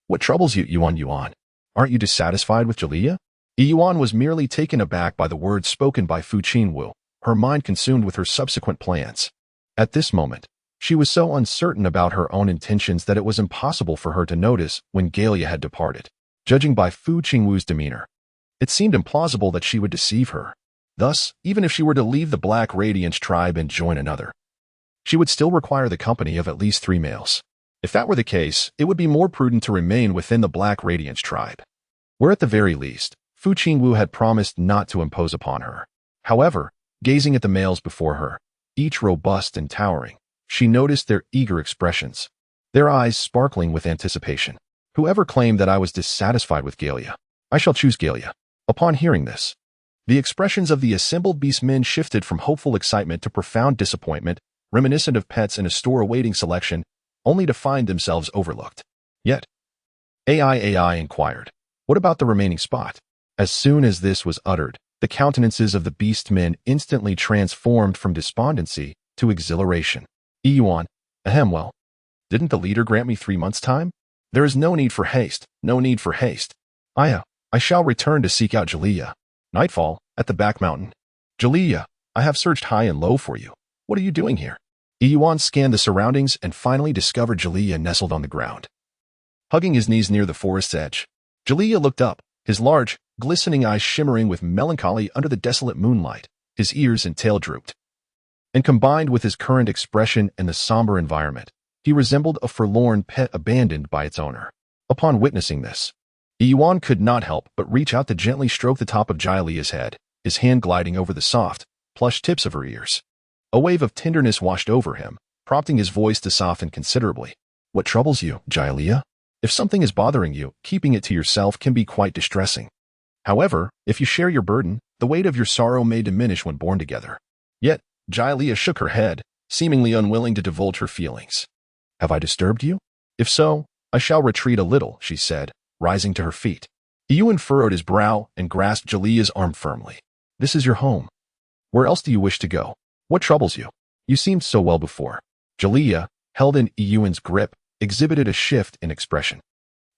What troubles you, Yuan? Aren't you dissatisfied with Gallia? Yuan was merely taken aback by the words spoken by Fu Qingwu, her mind consumed with her subsequent plans. At this moment, she was so uncertain about her own intentions that it was impossible for her to notice when Gallia had departed. Judging by Fu Qingwu's demeanor, it seemed implausible that she would deceive her. Thus, even if she were to leave the Black Radiance tribe and join another, she would still require the company of at least 3 males. If that were the case, it would be more prudent to remain within the Black Radiance tribe, where at the very least, Fu Qingwu had promised not to impose upon her. However, gazing at the males before her, each robust and towering, she noticed their eager expressions, their eyes sparkling with anticipation. Whoever claimed that I was dissatisfied with Gallia, I shall choose Gallia. Upon hearing this, the expressions of the assembled beastmen shifted from hopeful excitement to profound disappointment, reminiscent of pets in a store awaiting selection, only to find themselves overlooked. Yet, AI inquired, what about the remaining spot? As soon as this was uttered, the countenances of the beastmen instantly transformed from despondency to exhilaration. Yuan, well, didn't the leader grant me 3 months' time? There is no need for haste, no need for haste. I shall return to seek out Gallia. Nightfall, at the back mountain. Gallia, I have searched high and low for you. What are you doing here? Yuan scanned the surroundings and finally discovered Gallia nestled on the ground, hugging his knees near the forest's edge. Gallia looked up, his large, glistening eyes shimmering with melancholy under the desolate moonlight. His ears and tail drooped, and combined with his current expression and the somber environment, he resembled a forlorn pet abandoned by its owner. Upon witnessing this, Yuan could not help but reach out to gently stroke the top of Gallia's head, his hand gliding over the soft, plush tips of her ears. A wave of tenderness washed over him, prompting his voice to soften considerably. What troubles you, Gallia? If something is bothering you, keeping it to yourself can be quite distressing. However, if you share your burden, the weight of your sorrow may diminish when borne together. Yet, Gallia shook her head, seemingly unwilling to divulge her feelings. Have I disturbed you? If so, I shall retreat a little, she said, rising to her feet. Yuan furrowed his brow and grasped Gallia's arm firmly. This is your home. Where else do you wish to go? What troubles you? You seemed so well before. Gallia, held in Yuan's grip, exhibited a shift in expression.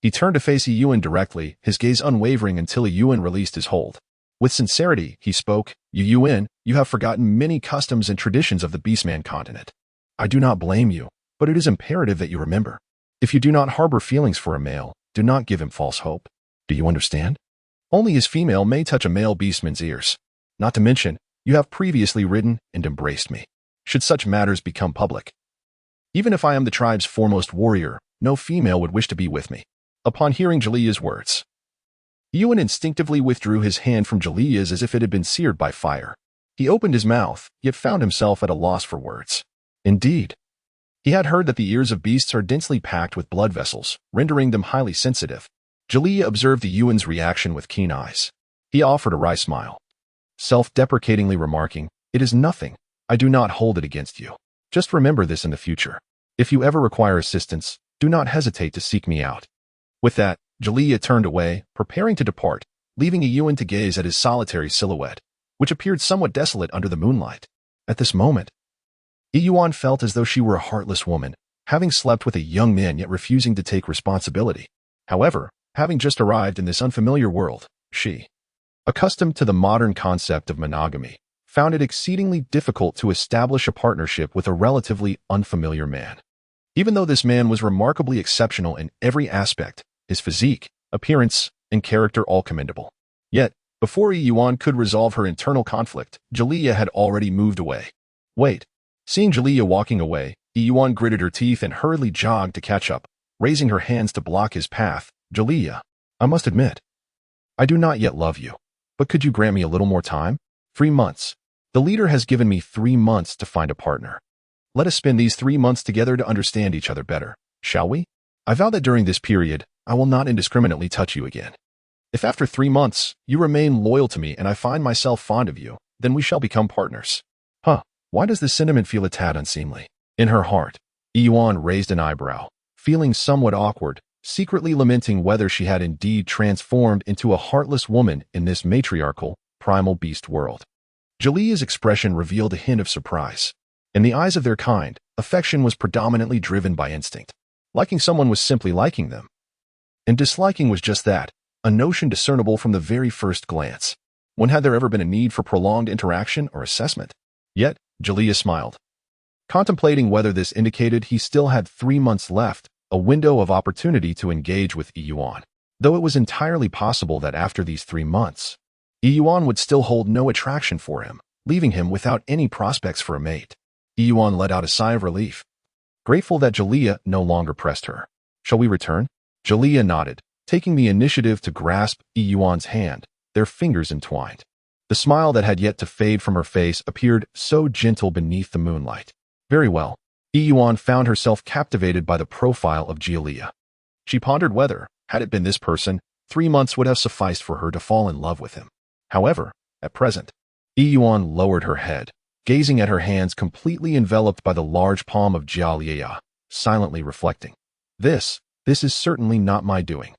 He turned to face Yuan directly, his gaze unwavering until Yuan released his hold. With sincerity, he spoke, Yuan, you have forgotten many customs and traditions of the Beastman continent. I do not blame you, but it is imperative that you remember. If you do not harbor feelings for a male, do not give him false hope. Do you understand? Only his female may touch a male beastman's ears. Not to mention, you have previously ridden and embraced me. Should such matters become public, even if I am the tribe's foremost warrior, no female would wish to be with me. Upon hearing Gallia's words, Yuan instinctively withdrew his hand from Gallia's as if it had been seared by fire. He opened his mouth, yet found himself at a loss for words. Indeed, he had heard that the ears of beasts are densely packed with blood vessels, rendering them highly sensitive. Gallia observed Yuan's reaction with keen eyes. He offered a wry smile, self-deprecatingly remarking, It is nothing. I do not hold it against you. Just remember this in the future. If you ever require assistance, do not hesitate to seek me out. With that, Gallia turned away, preparing to depart, leaving Yuan to gaze at his solitary silhouette, which appeared somewhat desolate under the moonlight. At this moment, Yuan felt as though she were a heartless woman, having slept with a young man yet refusing to take responsibility. However, having just arrived in this unfamiliar world, she, accustomed to the modern concept of monogamy, found it exceedingly difficult to establish a partnership with a relatively unfamiliar man. Even though this man was remarkably exceptional in every aspect, his physique, appearance, and character all commendable. Yet, before Yuan could resolve her internal conflict, Gallia had already moved away. Wait. Seeing Gallia walking away, Yuan gritted her teeth and hurriedly jogged to catch up, raising her hands to block his path. Gallia, I must admit, I do not yet love you, but could you grant me a little more time? 3 months. The leader has given me 3 months to find a partner. Let us spend these 3 months together to understand each other better, shall we? I vow that during this period, I will not indiscriminately touch you again. If after 3 months, you remain loyal to me and I find myself fond of you, then we shall become partners. Huh, why does this sentiment feel a tad unseemly? In her heart, Yuan raised an eyebrow, feeling somewhat awkward, secretly lamenting whether she had indeed transformed into a heartless woman in this matriarchal, primal beast world. Jalia's expression revealed a hint of surprise. In the eyes of their kind, affection was predominantly driven by instinct. Liking someone was simply liking them. And disliking was just that, a notion discernible from the very first glance. When had there ever been a need for prolonged interaction or assessment? Yet, Jalia smiled, contemplating whether this indicated he still had 3 months left, a window of opportunity to engage with Yuan. Though it was entirely possible that after these 3 months, Yuan would still hold no attraction for him, leaving him without any prospects for a mate. Yuan let out a sigh of relief, grateful that Jalia no longer pressed her. Shall we return? Jalia nodded, taking the initiative to grasp Yuan's hand, their fingers entwined. The smile that had yet to fade from her face appeared so gentle beneath the moonlight. Very well. Yuan found herself captivated by the profile of Jalia. She pondered whether, had it been this person, 3 months would have sufficed for her to fall in love with him. However, at present, Yuan lowered her head, gazing at her hands completely enveloped by the large palm of Jalia, silently reflecting. This is certainly not my doing.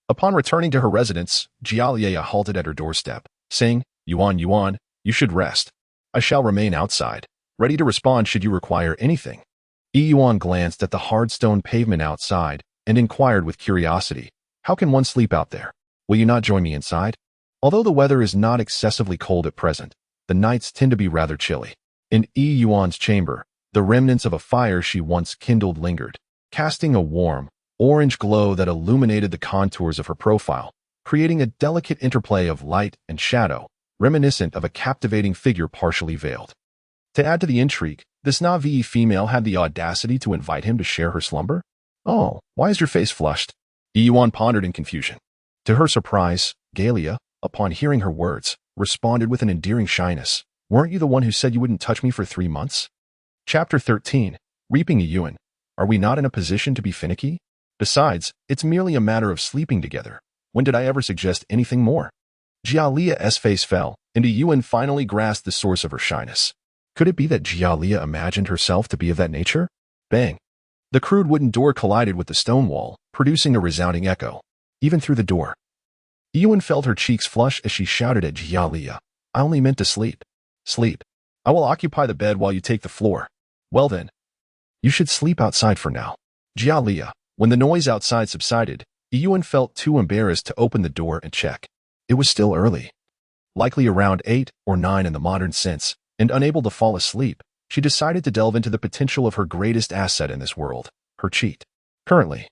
Upon returning to her residence, Jalia halted at her doorstep, saying, Yuan, you should rest. I shall remain outside, ready to respond should you require anything. Yuan glanced at the hard stone pavement outside and inquired with curiosity, how can one sleep out there? Will you not join me inside? Although the weather is not excessively cold at present, the nights tend to be rather chilly. In Yuan's chamber, the remnants of a fire she once kindled lingered, casting a warm, orange glow that illuminated the contours of her profile, creating a delicate interplay of light and shadow, reminiscent of a captivating figure partially veiled. To add to the intrigue, this Na'vi female had the audacity to invite him to share her slumber? Oh, why is your face flushed? Yuan pondered in confusion. To her surprise, Galia, upon hearing her words, responded with an endearing shyness. Weren't you the one who said you wouldn't touch me for 3 months? Chapter 13. Reaping a Yuan. Are we not in a position to be finicky? Besides, it's merely a matter of sleeping together. When did I ever suggest anything more? Jialia's face fell, and Yuan finally grasped the source of her shyness. Could it be that Jialia imagined herself to be of that nature? Bang! The crude wooden door collided with the stone wall, producing a resounding echo. Even through the door, Yuan felt her cheeks flush as she shouted at Jialia. I only meant to sleep. Sleep. I will occupy the bed while you take the floor. Well then, you should sleep outside for now. Jialia. When the noise outside subsided, Yuan felt too embarrassed to open the door and check. It was still early. Likely around 8 or 9 in the modern sense, and unable to fall asleep, she decided to delve into the potential of her greatest asset in this world, her cheat. Currently,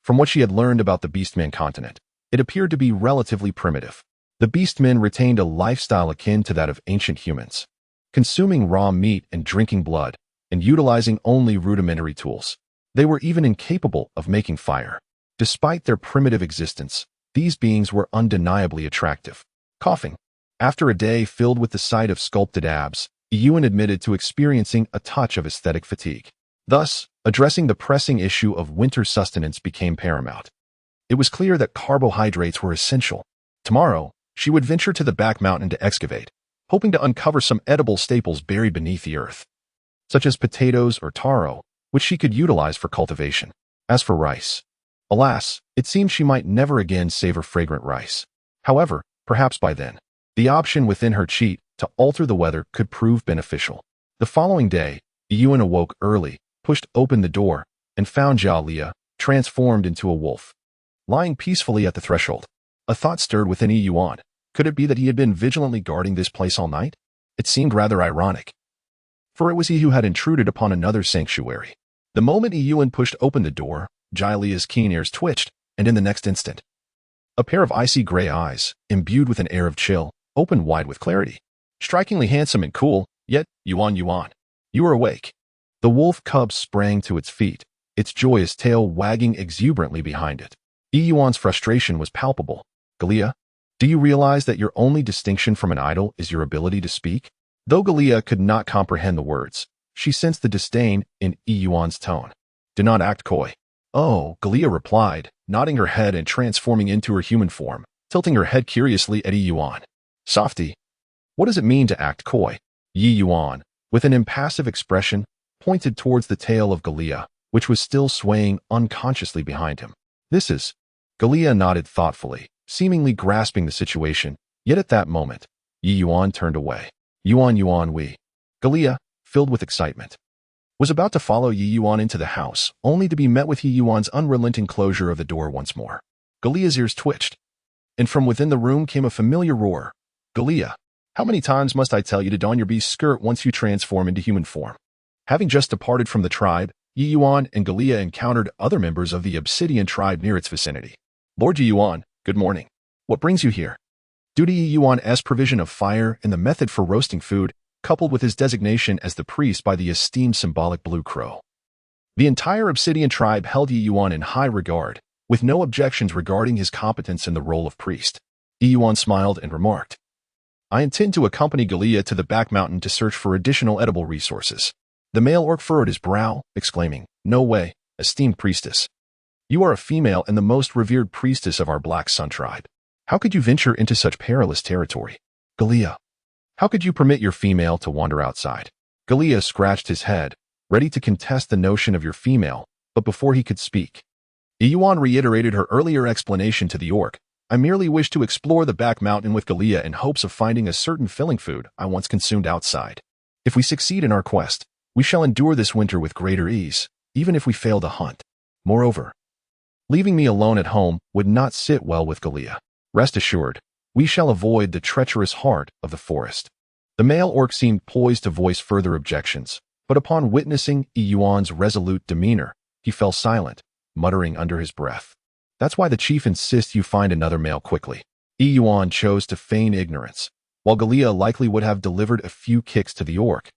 from what she had learned about the beastman continent, it appeared to be relatively primitive. The beastmen retained a lifestyle akin to that of ancient humans, consuming raw meat and drinking blood, and utilizing only rudimentary tools. They were even incapable of making fire. Despite their primitive existence, these beings were undeniably attractive. Coughing. After a day filled with the sight of sculpted abs, Yuan admitted to experiencing a touch of aesthetic fatigue. Thus, addressing the pressing issue of winter sustenance became paramount. It was clear that carbohydrates were essential. Tomorrow, she would venture to the back mountain to excavate, hoping to uncover some edible staples buried beneath the earth, such as potatoes or taro, which she could utilize for cultivation. As for rice, alas, it seemed she might never again savor fragrant rice. However, perhaps by then, the option within her cheat to alter the weather could prove beneficial. The following day, Yuan awoke early, pushed open the door, and found Jialia, transformed into a wolf, lying peacefully at the threshold. A thought stirred within Yuan. Could it be that he had been vigilantly guarding this place all night? It seemed rather ironic, for it was he who had intruded upon another sanctuary. The moment Yuan pushed open the door, Jialia's keen ears twitched, and in the next instant, a pair of icy gray eyes, imbued with an air of chill, opened wide with clarity. Strikingly handsome and cool, yet, Yuan, you are awake. The wolf cub sprang to its feet, its joyous tail wagging exuberantly behind it. Yuan's frustration was palpable. Galia, do you realize that your only distinction from an idol is your ability to speak? Though Galia could not comprehend the words, She sensed the disdain in Yuan's tone. "Do not act coy." "Oh," Galia replied, nodding her head and transforming into her human form, tilting her head curiously at Yuan. "Softy, what does it mean to act coy?" Yuan, with an impassive expression, pointed towards the tail of Galia, which was still swaying unconsciously behind him. "This is—" Galia nodded thoughtfully, seemingly grasping the situation, yet at that moment, Yuan turned away. Yuan, we. Galia, filled with excitement, was about to follow Yuan into the house, only to be met with Yuan's unrelenting closure of the door once more. Galia's ears twitched, and from within the room came a familiar roar. "Galia, how many times must I tell you to don your beast skirt once you transform into human form?" Having just departed from the tribe, Yuan and Galia encountered other members of the Obsidian tribe near its vicinity. "Lord Yuan, good morning. What brings you here?" Due to Yuan's provision of fire and the method for roasting food, coupled with his designation as the priest by the esteemed symbolic blue crow, the entire Obsidian tribe held Yuan in high regard, with no objections regarding his competence in the role of priest. Yuan smiled and remarked, "I intend to accompany Galia to the back mountain to search for additional edible resources." The male orc furrowed his brow, exclaiming, "No way, esteemed priestess. You are a female and the most revered priestess of our Black Sun tribe. How could you venture into such perilous territory? Galia, how could you permit your female to wander outside?" Galia scratched his head, ready to contest the notion of your female, but before he could speak, Yuan reiterated her earlier explanation to the orc. "I merely wish to explore the back mountain with Galia in hopes of finding a certain filling food I once consumed outside. If we succeed in our quest, we shall endure this winter with greater ease, even if we fail to hunt. Moreover, leaving me alone at home would not sit well with Galia. Rest assured, we shall avoid the treacherous heart of the forest." The male orc seemed poised to voice further objections, but upon witnessing Yuan's resolute demeanor, he fell silent, muttering under his breath, "That's why the chief insists you find another male quickly." Yuan chose to feign ignorance, while Galia likely would have delivered a few kicks to the orc,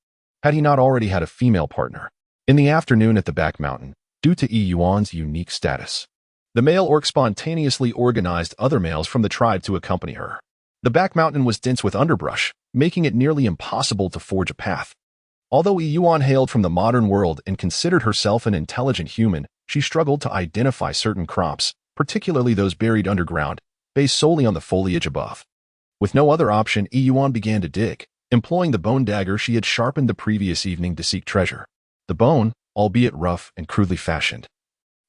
had he not already had a female partner. In the afternoon at the back mountain, due to Yuan's unique status, the male orc spontaneously organized other males from the tribe to accompany her. The back mountain was dense with underbrush, making it nearly impossible to forge a path. Although Yuan hailed from the modern world and considered herself an intelligent human, she struggled to identify certain crops, particularly those buried underground, based solely on the foliage above. With no other option, Yuan began to dig, employing the bone dagger she had sharpened the previous evening to seek treasure. The bone, albeit rough and crudely fashioned,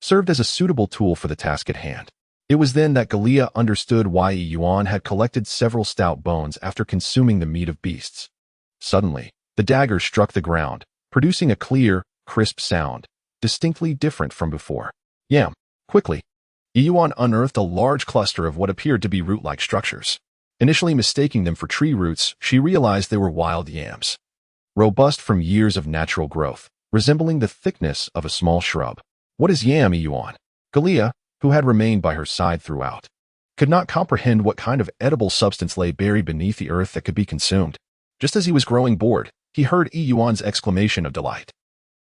served as a suitable tool for the task at hand. It was then that Galia understood why Yuan had collected several stout bones after consuming the meat of beasts. Suddenly, the dagger struck the ground, producing a clear, crisp sound, distinctly different from before. Yam. Quickly, Yuan unearthed a large cluster of what appeared to be root-like structures. Initially mistaking them for tree roots, she realized they were wild yams, robust from years of natural growth, resembling the thickness of a small shrub. "What is yam, Yuan?" Galia, who had remained by her side throughout, could not comprehend what kind of edible substance lay buried beneath the earth that could be consumed. Just as he was growing bored, he heard Yuan's exclamation of delight.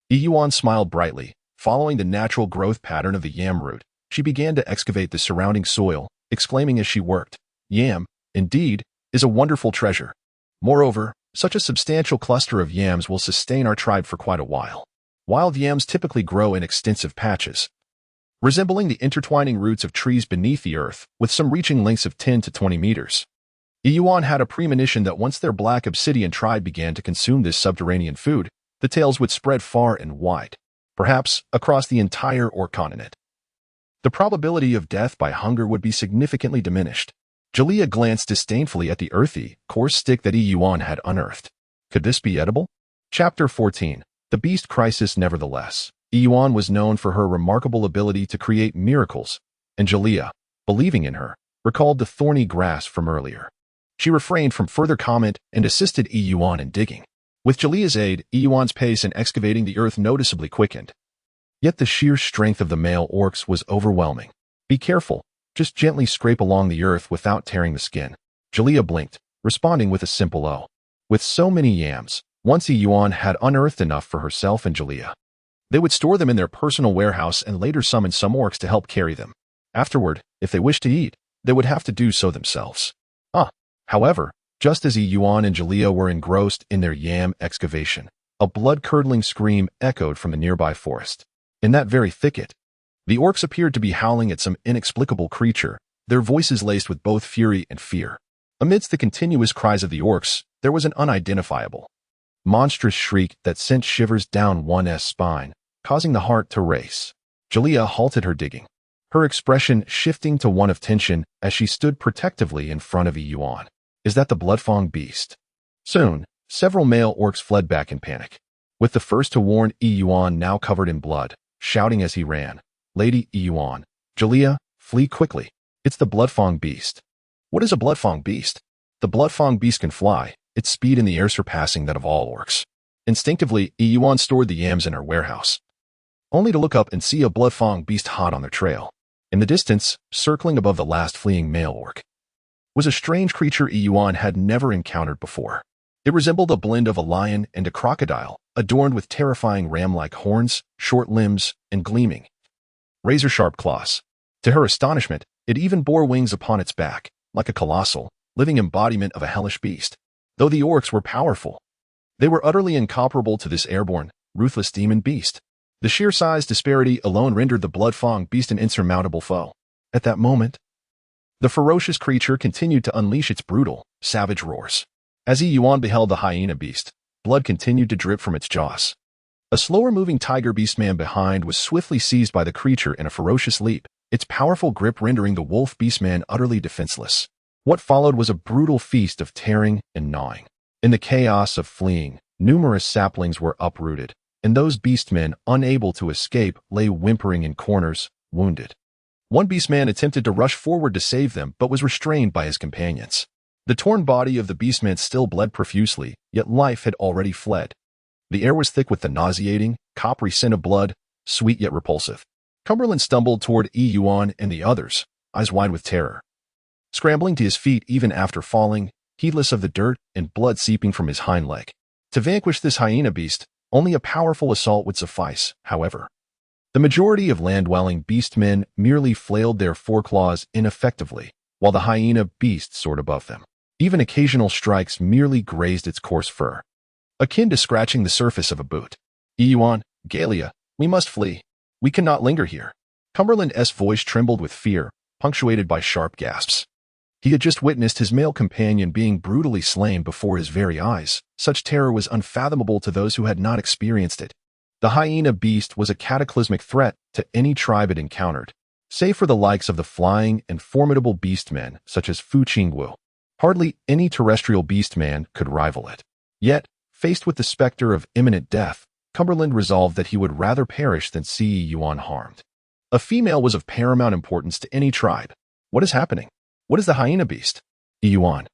Yuan smiled brightly. Following the natural growth pattern of the yam root, she began to excavate the surrounding soil, exclaiming as she worked, "Yam, indeed, is a wonderful treasure. Moreover, such a substantial cluster of yams will sustain our tribe for quite a while." Wild yams typically grow in extensive patches, resembling the intertwining roots of trees beneath the earth, with some reaching lengths of 10 to 20 meters. Yuan had a premonition that once their black obsidian tribe began to consume this subterranean food, the tales would spread far and wide, perhaps across the entire orc continent. The probability of death by hunger would be significantly diminished. Galia glanced disdainfully at the earthy, coarse stick that Yuan had unearthed. Could this be edible? Chapter 14. The Beast Crisis. Nevertheless, Yuan was known for her remarkable ability to create miracles, and Galia, believing in her, recalled the thorny grass from earlier. She refrained from further comment and assisted Yuan in digging. With Galia's aid, Yuan's pace in excavating the earth noticeably quickened. Yet the sheer strength of the male orcs was overwhelming. "Be careful, just gently scrape along the earth without tearing the skin." Galia blinked, responding with a simple "oh." With so many yams, once Yuan had unearthed enough for herself and Galia. They would store them in their personal warehouse and later summon some orcs to help carry them. Afterward, if they wished to eat, they would have to do so themselves. However, just as Yuan and Galia were engrossed in their yam excavation, A blood-curdling scream echoed from the nearby forest. In that very thicket, the orcs appeared to be howling at some inexplicable creature, their voices laced with both fury and fear. Amidst the continuous cries of the orcs, there was an unidentifiable, monstrous shriek that sent shivers down one's spine, causing the heart to race. Jalea halted her digging, her expression shifting to one of tension as she stood protectively in front of Yuan. Is that the Bloodfang beast? Soon, several male orcs fled back in panic, with the first to warn Yuan now covered in blood, shouting as he ran, "Lady Yuan, Jalea, flee quickly. It's the Bloodfang beast." What is a Bloodfang beast? The Bloodfang beast can fly, its speed in the air surpassing that of all orcs. Instinctively, Yuan stored the yams in her warehouse, only to look up and see a Bloodfang beast hot on their trail. In the distance, circling above the last fleeing male orc, was a strange creature Yuan had never encountered before. It resembled a blend of a lion and a crocodile, adorned with terrifying ram-like horns, short limbs, and gleaming, razor-sharp claws. To her astonishment, it even bore wings upon its back, like a colossal, living embodiment of a hellish beast. Though the orcs were powerful, they were utterly incomparable to this airborne, ruthless demon beast. The sheer size disparity alone rendered the Bloodfang beast an insurmountable foe. At that moment, the ferocious creature continued to unleash its brutal, savage roars. As Yuan beheld the hyena beast, blood continued to drip from its jaws. A slower-moving tiger beastman behind was swiftly seized by the creature in a ferocious leap, its powerful grip rendering the wolf beastman utterly defenseless. What followed was a brutal feast of tearing and gnawing. In the chaos of fleeing, numerous saplings were uprooted, and those beastmen, unable to escape, lay whimpering in corners, wounded. One beastman attempted to rush forward to save them but was restrained by his companions. The torn body of the beastman still bled profusely, yet life had already fled. The air was thick with the nauseating, coppery scent of blood, sweet yet repulsive. Cumberland stumbled toward Yuan and the others, eyes wide with terror. Scrambling to his feet even after falling, heedless of the dirt and blood seeping from his hind leg. To vanquish this hyena beast, only a powerful assault would suffice, however. The majority of land-dwelling beastmen merely flailed their foreclaws ineffectively, while the hyena beast soared above them. Even occasional strikes merely grazed its coarse fur, akin to scratching the surface of a boot. Yuan, Galea, we must flee. We cannot linger here. Cumberland's voice trembled with fear, punctuated by sharp gasps. He had just witnessed his male companion being brutally slain before his very eyes. Such terror was unfathomable to those who had not experienced it. The hyena beast was a cataclysmic threat to any tribe it encountered, save for the likes of the flying and formidable beastmen such as Fu Qingwu. Hardly any terrestrial beastman could rival it. Yet, faced with the specter of imminent death, Cumberland resolved that he would rather perish than see Yuan harmed. A female was of paramount importance to any tribe. What is happening? What is the hyena beast? Yuan,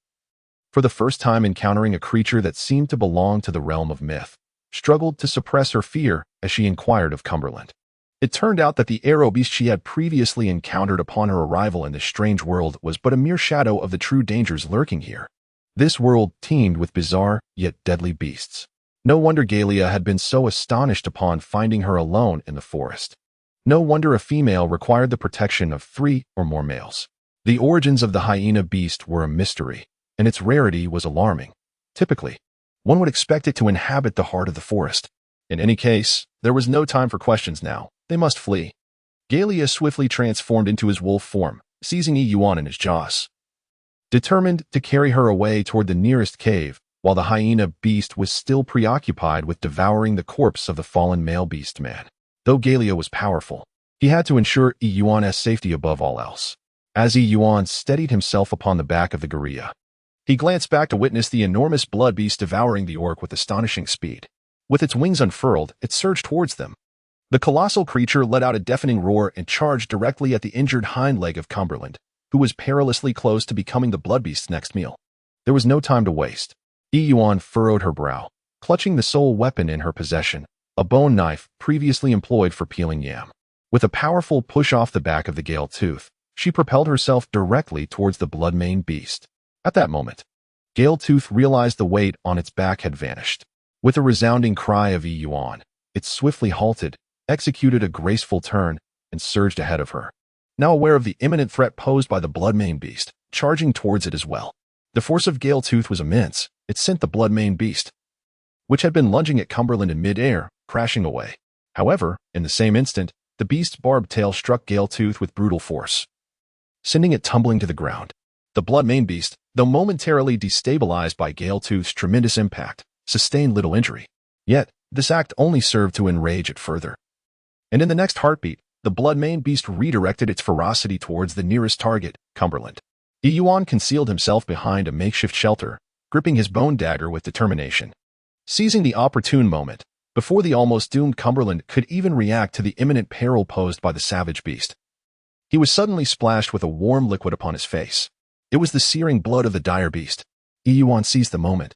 for the first time encountering a creature that seemed to belong to the realm of myth, struggled to suppress her fear as she inquired of Cumberland. It turned out that the arrow beast she had previously encountered upon her arrival in this strange world was but a mere shadow of the true dangers lurking here. This world teemed with bizarre yet deadly beasts. No wonder Galea had been so astonished upon finding her alone in the forest. No wonder a female required the protection of 3 or more males. The origins of the hyena beast were a mystery, and its rarity was alarming. Typically, one would expect it to inhabit the heart of the forest. In any case, there was no time for questions now. They must flee. Galea swiftly transformed into his wolf form, seizing Yuan in his jaws, determined to carry her away toward the nearest cave, while the hyena beast was still preoccupied with devouring the corpse of the fallen male beastman. Though Galea was powerful, he had to ensure Yuan's safety above all else. As Yuan steadied himself upon the back of the gorilla, he glanced back to witness the enormous blood beast devouring the orc with astonishing speed. With its wings unfurled, it surged towards them. The colossal creature let out a deafening roar and charged directly at the injured hind leg of Cumberland, who was perilously close to becoming the blood beast's next meal. There was no time to waste. Yuan furrowed her brow, clutching the sole weapon in her possession, a bone knife previously employed for peeling yam. With a powerful push off the back of the gale tooth, she propelled herself directly towards the blood-maned beast. At that moment, Gale Tooth realized the weight on its back had vanished. With a resounding cry of Yuan, it swiftly halted, executed a graceful turn, and surged ahead of her. Now aware of the imminent threat posed by the blood-maned beast, charging towards it as well. The force of Gale Tooth was immense. It sent the blood-maned beast which had been lunging at Cumberland in mid-air, crashing away. However, in the same instant, the beast's barbed tail struck Galetooth with brutal force, sending it tumbling to the ground. The blood-maned beast, though momentarily destabilized by Galetooth's tremendous impact, sustained little injury. Yet, this act only served to enrage it further. And in the next heartbeat, the blood-maned beast redirected its ferocity towards the nearest target, Cumberland. Yuan concealed himself behind a makeshift shelter, gripping his bone dagger with determination. Seizing the opportune moment, before the almost doomed Cumberland could even react to the imminent peril posed by the savage beast, he was suddenly splashed with a warm liquid upon his face. It was the searing blood of the dire beast. Yuan seized the moment.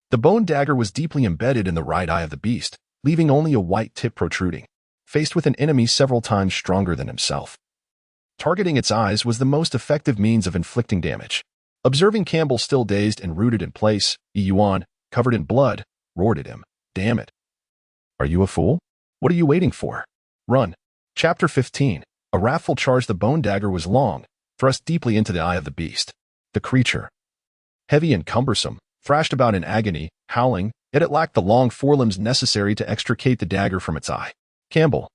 The bone dagger was deeply embedded in the right eye of the beast, leaving only a white tip protruding. Faced with an enemy several times stronger than himself, targeting its eyes was the most effective means of inflicting damage. Observing Campbell still dazed and rooted in place, Yuan, covered in blood, roared at him. "Damn it. Are you a fool? What are you waiting for? Run." Chapter 15. A wrathful charge. The bone dagger was long, thrust deeply into the eye of the beast. The creature, heavy and cumbersome, thrashed about in agony, howling, yet it lacked the long forelimbs necessary to extricate the dagger from its eye. Campbell,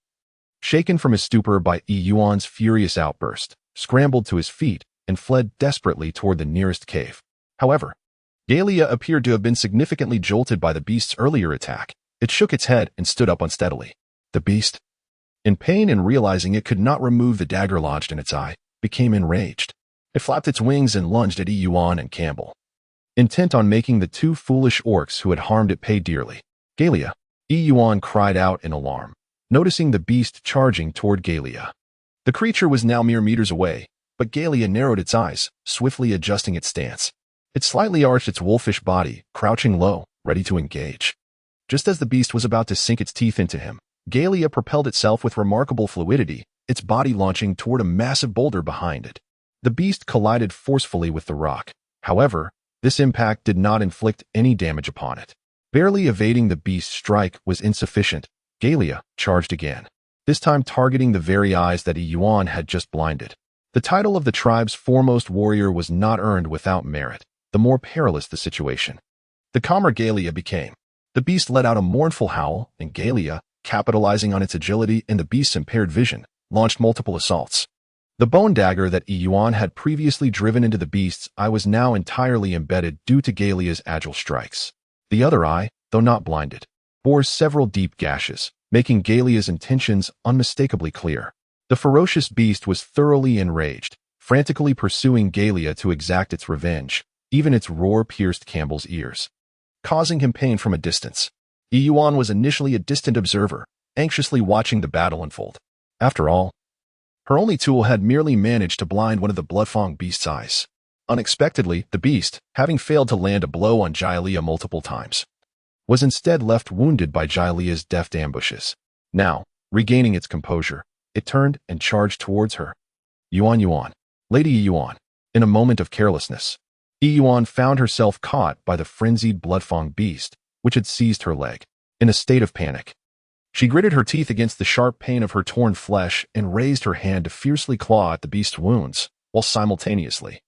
shaken from his stupor by Yuan's furious outburst, scrambled to his feet and fled desperately toward the nearest cave. However, Galea appeared to have been significantly jolted by the beast's earlier attack. It shook its head and stood up unsteadily. The beast, in pain and realizing it could not remove the dagger lodged in its eye, became enraged. It flapped its wings and lunged at Yuan and Campbell, intent on making the two foolish orcs who had harmed it pay dearly. "Galea!" Yuan cried out in alarm, noticing the beast charging toward Galea. The creature was now mere meters away, but Galea narrowed its eyes, swiftly adjusting its stance. It slightly arched its wolfish body, crouching low, ready to engage. Just as the beast was about to sink its teeth into him, Galea propelled itself with remarkable fluidity, its body launching toward a massive boulder behind it. The beast collided forcefully with the rock. However, this impact did not inflict any damage upon it. Barely evading the beast's strike was insufficient. Galea charged again, this time targeting the very eyes that Yuan had just blinded. The title of the tribe's foremost warrior was not earned without merit, the more perilous the situation. The calmer Galea became. The beast let out a mournful howl, and Galea, capitalizing on its agility and the beast's impaired vision, launched multiple assaults. The bone dagger that Yuan had previously driven into the beast's eye was now entirely embedded due to Galea's agile strikes. The other eye, though not blinded, bore several deep gashes, making Galea's intentions unmistakably clear. The ferocious beast was thoroughly enraged, frantically pursuing Galea to exact its revenge. Even its roar pierced Campbell's ears, causing him pain from a distance. Yuan was initially a distant observer, anxiously watching the battle unfold. After all, her only tool had merely managed to blind one of the blood-fanged beast's eyes. Unexpectedly, the beast, having failed to land a blow on Galea multiple times, was instead left wounded by Galea's deft ambushes. Now, regaining its composure, it turned and charged towards her. Yuan, Lady Yuan. In a moment of carelessness, Yuan found herself caught by the frenzied blood-fanged beast, which had seized her leg. In a state of panic, she gritted her teeth against the sharp pain of her torn flesh and raised her hand to fiercely claw at the beast's wounds, while simultaneously,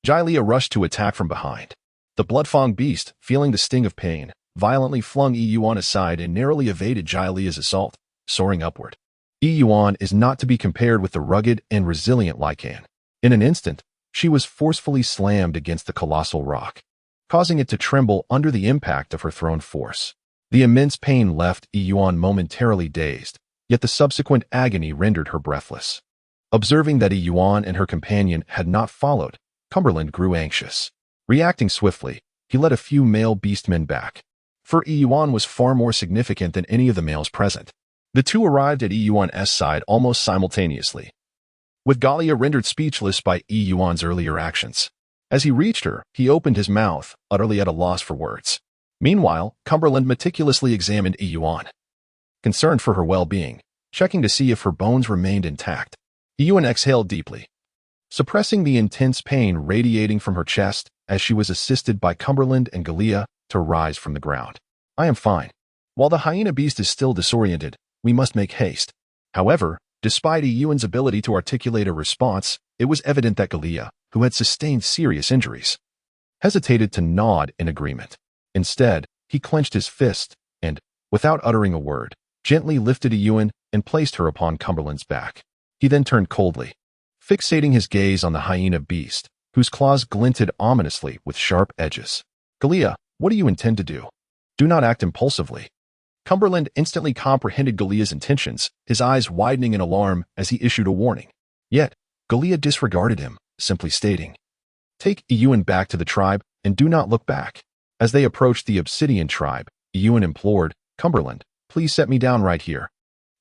Galea rushed to attack from behind. The blood-fanged beast, feeling the sting of pain, violently flung Yuan aside and narrowly evaded Galea's assault, soaring upward. Yuan is not to be compared with the rugged and resilient Lycan. In an instant, she was forcefully slammed against the colossal rock, causing it to tremble under the impact of her thrown force. The immense pain left Yuan momentarily dazed, yet the subsequent agony rendered her breathless. Observing that Yuan and her companion had not followed, Cumberland grew anxious. Reacting swiftly, he led a few male beastmen back, for Yuan was far more significant than any of the males present. The two arrived at Yuan's side almost simultaneously, with Galea rendered speechless by Yuan's earlier actions. As he reached her, he opened his mouth, utterly at a loss for words. Meanwhile, Cumberland meticulously examined Yuan, concerned for her well-being, checking to see if her bones remained intact. Yuan exhaled deeply, suppressing the intense pain radiating from her chest as she was assisted by Cumberland and Galea to rise from the ground. "I am fine. While the hyena beast is still disoriented, we must make haste." However, despite Yuan's ability to articulate a response, it was evident that Galea, who had sustained serious injuries, hesitated to nod in agreement. Instead, He clenched his fist and, without uttering a word, gently lifted Yuan and placed her upon Cumberland's back. He then turned coldly, fixating his gaze on the hyena beast, whose claws glinted ominously with sharp edges. "Gallia, what do you intend to do? Do not act impulsively." Cumberland instantly comprehended Gallia's intentions, his eyes widening in alarm as he issued a warning. Yet, Gallia disregarded him, simply stating, "Take Yuan back to the tribe and do not look back." As they approached the Obsidian tribe, Yuan implored, "Cumberland, please set me down right here.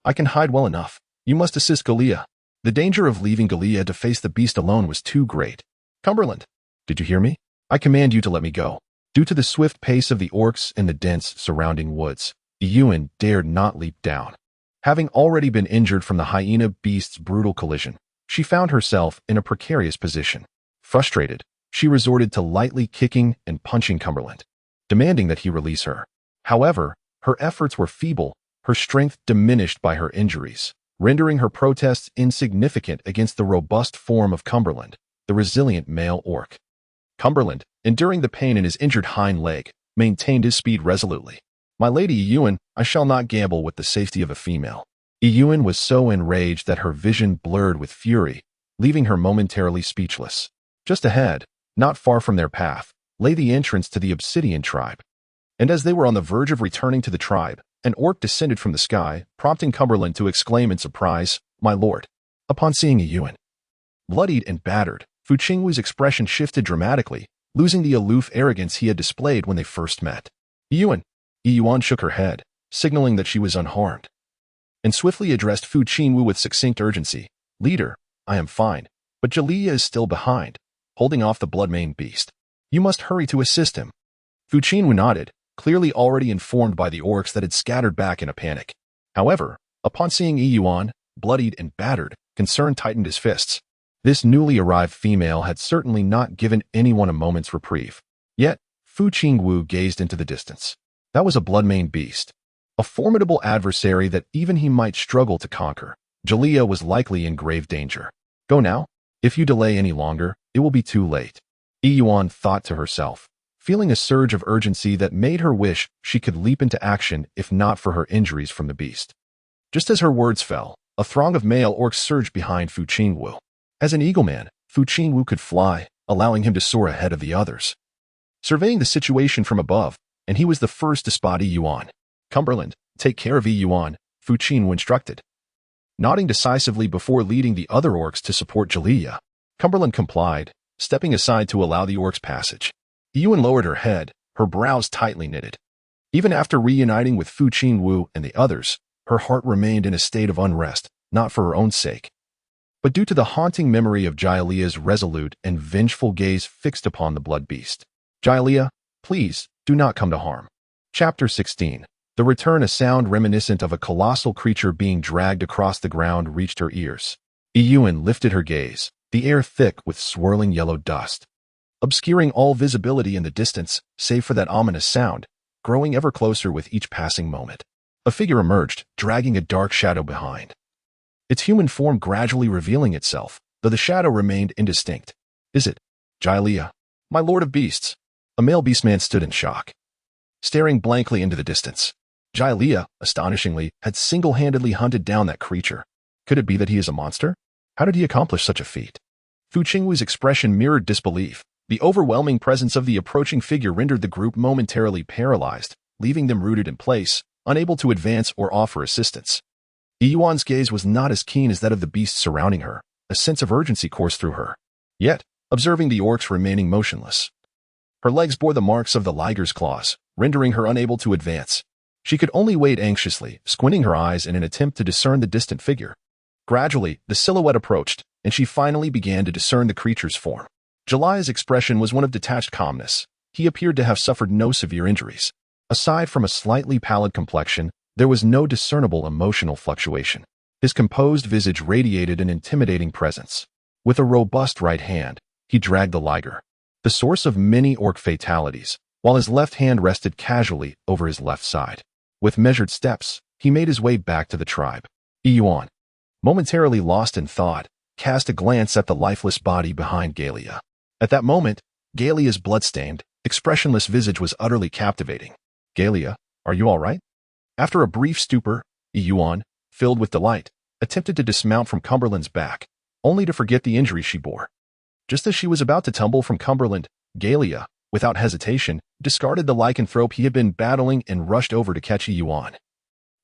I can hide well enough. You must assist Gallia." The danger of leaving Gallia to face the beast alone was too great. "Cumberland, did you hear me? I command you to let me go." Due to the swift pace of the orcs and the dense surrounding woods, Yuan dared not leap down. Having already been injured from the hyena beast's brutal collision, she found herself in a precarious position. Frustrated, she resorted to lightly kicking and punching Cumberland, demanding that he release her. However, her efforts were feeble, her strength diminished by her injuries, rendering her protests insignificant against the robust form of Cumberland, the resilient male orc. Cumberland, enduring the pain in his injured hind leg, maintained his speed resolutely. "My lady Yuan, I shall not gamble with the safety of a female." Yuan was so enraged that her vision blurred with fury, leaving her momentarily speechless. Just ahead, not far from their path, lay the entrance to the Obsidian tribe. And as they were on the verge of returning to the tribe, an orc descended from the sky, prompting Cumberland to exclaim in surprise, "My lord." Upon seeing Yuan, bloodied and battered, Fu Qingwu's expression shifted dramatically, losing the aloof arrogance he had displayed when they first met. Yuan shook her head, signaling that she was unharmed, and swiftly addressed Fu Qingwu with succinct urgency. "Leader, I am fine, but Gallia is still behind, holding off the blood-maned beast. You must hurry to assist him." Fu Qingwu nodded, clearly already informed by the orcs that had scattered back in a panic. However, upon seeing Yuan, bloodied and battered, concern tightened his fists. This newly arrived female had certainly not given anyone a moment's reprieve. Yet, Fu Qingwu gazed into the distance. That was a blood-maned beast, a formidable adversary that even he might struggle to conquer. Gallia was likely in grave danger. "Go now. If you delay any longer, it will be too late," Yuan thought to herself, feeling a surge of urgency that made her wish she could leap into action if not for her injuries from the beast. Just as her words fell, a throng of male orcs surged behind Fu Qingwu. As an eagleman, Fu Qingwu could fly, allowing him to soar ahead of the others. Surveying the situation from above, and he was the first to spot Yuan. "Cumberland, take care of Yuan," Fu Qingwu instructed. Nodding decisively before leading the other orcs to support Gallia, Cumberland complied, stepping aside to allow the orcs passage. Yuan lowered her head, her brows tightly knitted. Even after reuniting with Fu Qingwu and the others, her heart remained in a state of unrest, not for her own sake, but due to the haunting memory of Gallia's resolute and vengeful gaze fixed upon the blood beast. "Gallia, please, do not come to harm." Chapter 16. The return. A sound reminiscent of a colossal creature being dragged across the ground reached her ears. Yuan lifted her gaze, the air thick with swirling yellow dust, obscuring all visibility in the distance, save for that ominous sound, growing ever closer with each passing moment. A figure emerged, dragging a dark shadow behind, its human form gradually revealing itself, though the shadow remained indistinct. "Is it Gallia, my lord of beasts?" A male beastman stood in shock, staring blankly into the distance. Gallia, astonishingly, had single-handedly hunted down that creature. Could it be that he is a monster? How did he accomplish such a feat? Fu Qingwu's expression mirrored disbelief. The overwhelming presence of the approaching figure rendered the group momentarily paralyzed, leaving them rooted in place, unable to advance or offer assistance. Yuan's gaze was not as keen as that of the beasts surrounding her. A sense of urgency coursed through her. Yet, observing the orcs remaining motionless, her legs bore the marks of the liger's claws, rendering her unable to advance. She could only wait anxiously, squinting her eyes in an attempt to discern the distant figure. Gradually, the silhouette approached, and she finally began to discern the creature's form. Gallia's expression was one of detached calmness. He appeared to have suffered no severe injuries. Aside from a slightly pallid complexion, there was no discernible emotional fluctuation. His composed visage radiated an intimidating presence. With a robust right hand, he dragged the liger, the source of many orc fatalities, while his left hand rested casually over his left side. With measured steps, he made his way back to the tribe. Yuan, momentarily lost in thought, cast a glance at the lifeless body behind Gallia. At that moment, Gallia's blood-stained, expressionless visage was utterly captivating. Galia, are you all right? After a brief stupor, Yuan, filled with delight, attempted to dismount from Cumberland's back, only to forget the injury she bore. Just as she was about to tumble from Cumberland, Galia, without hesitation, discarded the lycanthrope he had been battling and rushed over to catch Yuan,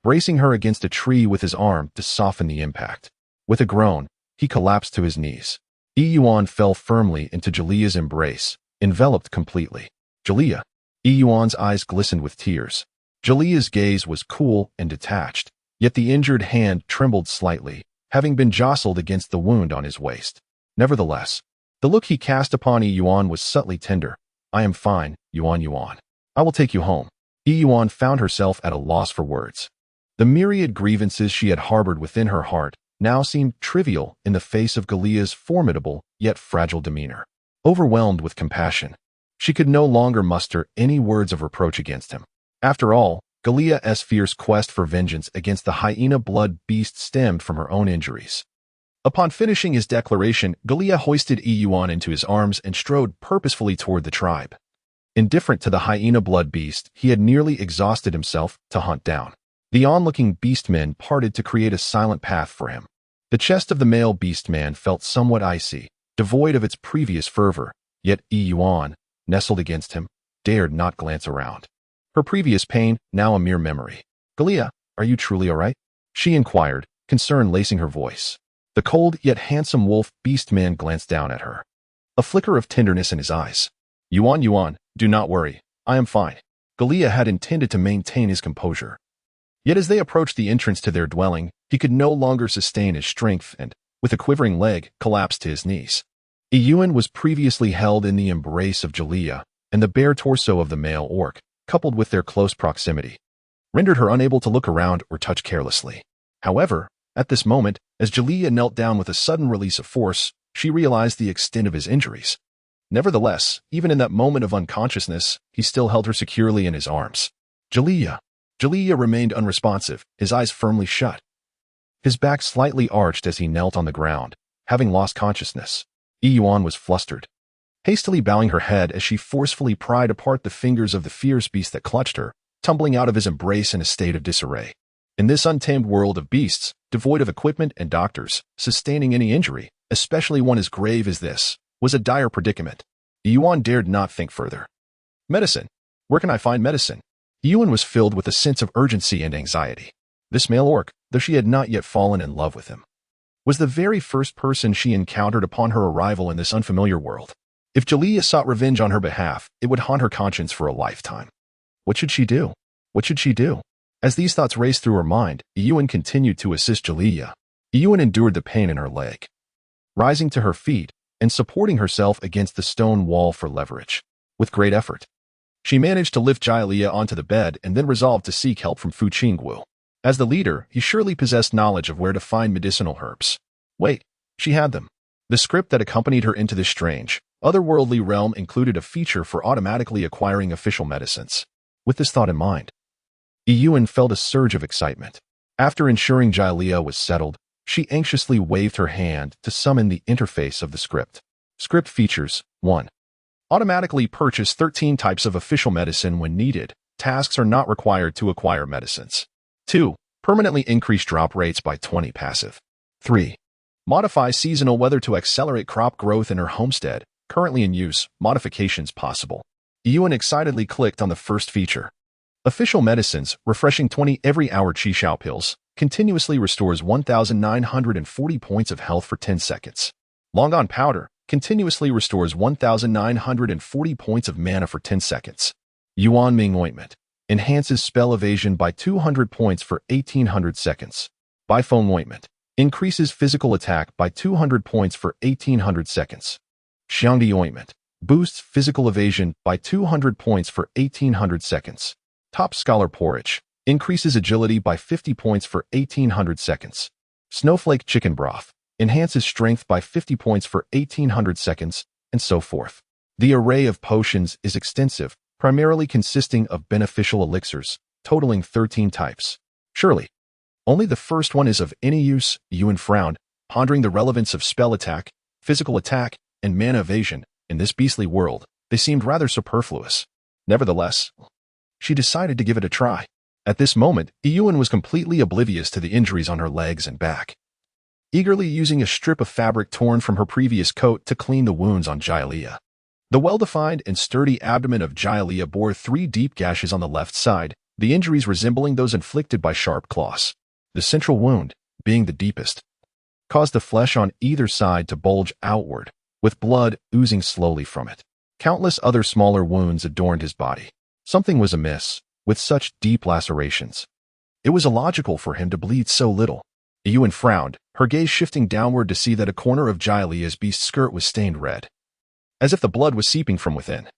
bracing her against a tree with his arm to soften the impact. With a groan, he collapsed to his knees. Yuan fell firmly into Jalia's embrace, enveloped completely. Jalia. Yuan's eyes glistened with tears. Jalia's gaze was cool and detached, yet the injured hand trembled slightly, having been jostled against the wound on his waist. Nevertheless, the look he cast upon Yuan was subtly tender. I am fine, Yuan. I will take you home. Yuan found herself at a loss for words. The myriad grievances she had harbored within her heart now seemed trivial in the face of Galia's formidable yet fragile demeanor. Overwhelmed with compassion, she could no longer muster any words of reproach against him. After all, Galia's fierce quest for vengeance against the hyena blood beast stemmed from her own injuries. Upon finishing his declaration, Galia hoisted Yuan into his arms and strode purposefully toward the tribe. Indifferent to the hyena blood beast he had nearly exhausted himself to hunt down, the onlooking beastmen parted to create a silent path for him. The chest of the male beastman felt somewhat icy, devoid of its previous fervor, yet Yuan, nestled against him, dared not glance around. Her previous pain, now a mere memory. Galia, are you truly all right? She inquired, concern lacing her voice. The cold yet handsome wolf beastman glanced down at her, a flicker of tenderness in his eyes. Yuan, do not worry. I am fine. Galia had intended to maintain his composure. Yet as they approached the entrance to their dwelling, he could no longer sustain his strength and, with a quivering leg, collapsed to his knees. Yuan was previously held in the embrace of Jalia, and the bare torso of the male orc, coupled with their close proximity, rendered her unable to look around or touch carelessly. However, at this moment, as Jalia knelt down with a sudden release of force, she realized the extent of his injuries. Nevertheless, even in that moment of unconsciousness, he still held her securely in his arms. Jalia remained unresponsive, his eyes firmly shut. His back slightly arched as he knelt on the ground, having lost consciousness. Yuan was flustered, hastily bowing her head as she forcefully pried apart the fingers of the fierce beast that clutched her, tumbling out of his embrace in a state of disarray. In this untamed world of beasts, devoid of equipment and doctors, sustaining any injury, especially one as grave as this, was a dire predicament. Yuan dared not think further. Medicine. Where can I find medicine? Yuan was filled with a sense of urgency and anxiety. This male orc, though she had not yet fallen in love with him, was the very first person she encountered upon her arrival in this unfamiliar world. If Jalia sought revenge on her behalf, it would haunt her conscience for a lifetime. What should she do? As these thoughts raced through her mind, Yuan continued to assist Jalia. Yuan endured the pain in her leg, rising to her feet and supporting herself against the stone wall for leverage. With great effort, she managed to lift Jalia onto the bed and then resolved to seek help from Fu Qingguo. As the leader, he surely possessed knowledge of where to find medicinal herbs. Wait, she had them. The script that accompanied her into this strange, otherworldly realm included a feature for automatically acquiring official medicines. With this thought in mind, Yuan felt a surge of excitement. After ensuring Jalia was settled, she anxiously waved her hand to summon the interface of the script. Script features: 1. Automatically purchase 13 types of official medicine when needed. Tasks are not required to acquire medicines. 2. Permanently increase drop rates by 20 passive. 3. Modify seasonal weather to accelerate crop growth in her homestead. Currently in use, modifications possible. Yuan excitedly clicked on the first feature. Official medicines, refreshing 20 every hour Qishao pills, continuously restores 1,940 points of health for 10 seconds. Long on powder, continuously restores 1,940 points of mana for 10 seconds. Yuan Ming ointment, enhances spell evasion by 200 points for 1,800 seconds. Bifeng ointment, increases physical attack by 200 points for 1,800 seconds. Xiangdi ointment, boosts physical evasion by 200 points for 1,800 seconds. Top Scholar porridge, increases agility by 50 points for 1,800 seconds. Snowflake chicken broth, enhances strength by 50 points for 1,800 seconds, and so forth. The array of potions is extensive, primarily consisting of beneficial elixirs, totaling 13 types. Surely, only the first one is of any use. Yuan frowned, pondering the relevance of spell attack, physical attack, and mana evasion. In this beastly world, they seemed rather superfluous. Nevertheless, she decided to give it a try. At this moment, Yuan was completely oblivious to the injuries on her legs and back, eagerly using a strip of fabric torn from her previous coat to clean the wounds on Jialia. The well-defined and sturdy abdomen of Jialia bore 3 deep gashes on the left side, the injuries resembling those inflicted by sharp claws. The central wound, being the deepest, caused the flesh on either side to bulge outward, with blood oozing slowly from it. Countless other smaller wounds adorned his body. Something was amiss, with such deep lacerations. It was illogical for him to bleed so little. Yuan frowned, her gaze shifting downward to see that a corner of Jialia's beast skirt was stained red, as if the blood was seeping from within.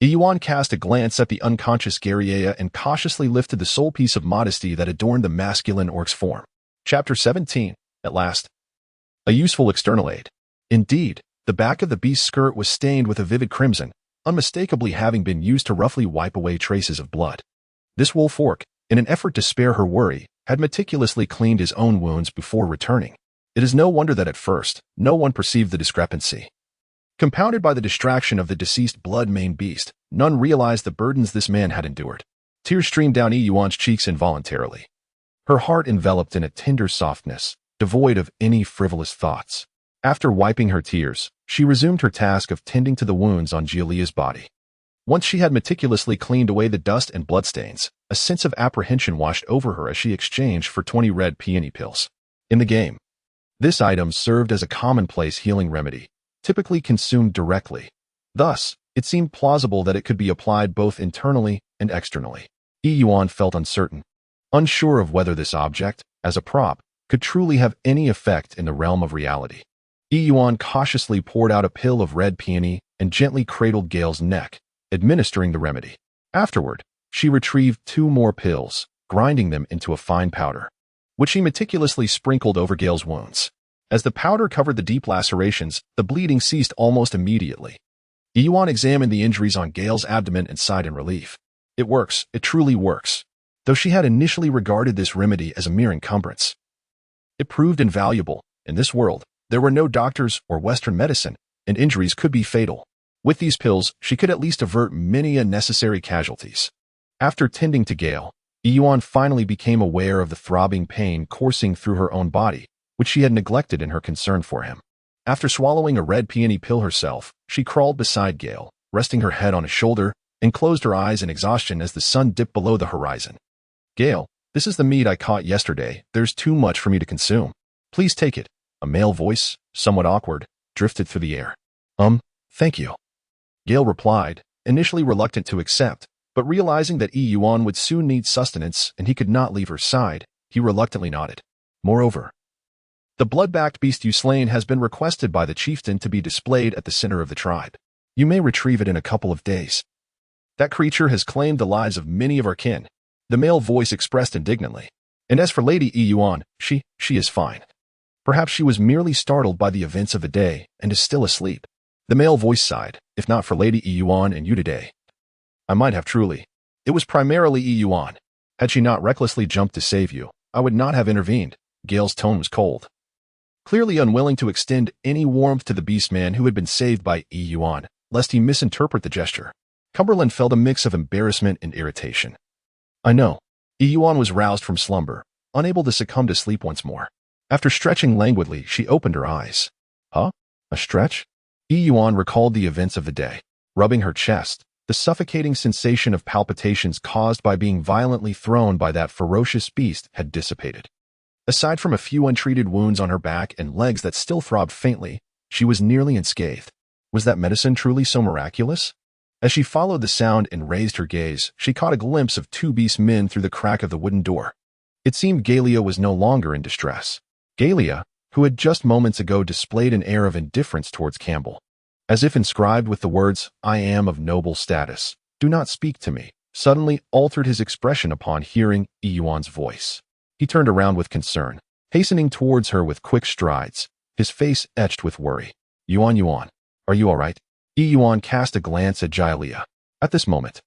Yuan cast a glance at the unconscious Garriea and cautiously lifted the sole piece of modesty that adorned the masculine orc's form. Chapter 17. At last. A useful external aid. Indeed, the back of the beast's skirt was stained with a vivid crimson, unmistakably having been used to roughly wipe away traces of blood. This wolf orc, in an effort to spare her worry, had meticulously cleaned his own wounds before returning. It is no wonder that at first, no one perceived the discrepancy. Compounded by the distraction of the deceased blood-maned beast, none realized the burdens this man had endured. Tears streamed down Yuan's cheeks involuntarily, her heart enveloped in a tender softness, devoid of any frivolous thoughts. After wiping her tears, she resumed her task of tending to the wounds on Jialia's body. Once she had meticulously cleaned away the dust and bloodstains, a sense of apprehension washed over her as she exchanged for 20 red peony pills. In the game, this item served as a commonplace healing remedy, typically consumed directly. Thus, it seemed plausible that it could be applied both internally and externally. Yuan felt uncertain, unsure of whether this object, as a prop, could truly have any effect in the realm of reality. Yuan cautiously poured out a pill of red peony and gently cradled Gale's neck, administering the remedy. Afterward, she retrieved 2 more pills, grinding them into a fine powder, which she meticulously sprinkled over Gale's wounds. As the powder covered the deep lacerations, the bleeding ceased almost immediately. Yuan examined the injuries on Gale's abdomen and sighed in relief. It works, it truly works. Though she had initially regarded this remedy as a mere encumbrance, it proved invaluable. In this world, there were no doctors or Western medicine, and injuries could be fatal. With these pills, she could at least avert many unnecessary casualties. After tending to Gale, Yuan finally became aware of the throbbing pain coursing through her own body, which she had neglected in her concern for him. After swallowing a red peony pill herself, she crawled beside Gale, resting her head on his shoulder, and closed her eyes in exhaustion as the sun dipped below the horizon. "Gale, this is the meat I caught yesterday. There's too much for me to consume. Please take it." A male voice, somewhat awkward, drifted through the air. Thank you." Gale replied, initially reluctant to accept, but realizing that Yuan would soon need sustenance and he could not leave her side, he reluctantly nodded. Moreover, the blood-backed beast you slain has been requested by the chieftain to be displayed at the center of the tribe. You may retrieve it in a couple of days. That creature has claimed the lives of many of our kin, the male voice expressed indignantly. And as for Lady Yuan, she is fine. Perhaps she was merely startled by the events of the day and is still asleep. The male voice sighed. If not for Lady Yuan and you today, I might have truly. It was primarily Yuan. Had she not recklessly jumped to save you, I would not have intervened. Gale's tone was cold, clearly unwilling to extend any warmth to the beastman who had been saved by Yuan, lest he misinterpret the gesture. Cumberland felt a mix of embarrassment and irritation. I know. Yuan was roused from slumber, unable to succumb to sleep once more. After stretching languidly, she opened her eyes. Huh? A stretch? Yuan recalled the events of the day. Rubbing her chest, the suffocating sensation of palpitations caused by being violently thrown by that ferocious beast had dissipated. Aside from a few untreated wounds on her back and legs that still throbbed faintly, she was nearly unscathed. Was that medicine truly so miraculous? As she followed the sound and raised her gaze, she caught a glimpse of 2 beastmen through the crack of the wooden door. It seemed Galia was no longer in distress. Galia, who had just moments ago displayed an air of indifference towards Campbell, as if inscribed with the words, I am of noble status, do not speak to me, suddenly altered his expression upon hearing Yuan's voice. He turned around with concern, hastening towards her with quick strides, his face etched with worry. Yuan, are you all right? Yuan cast a glance at Jialia. At this moment,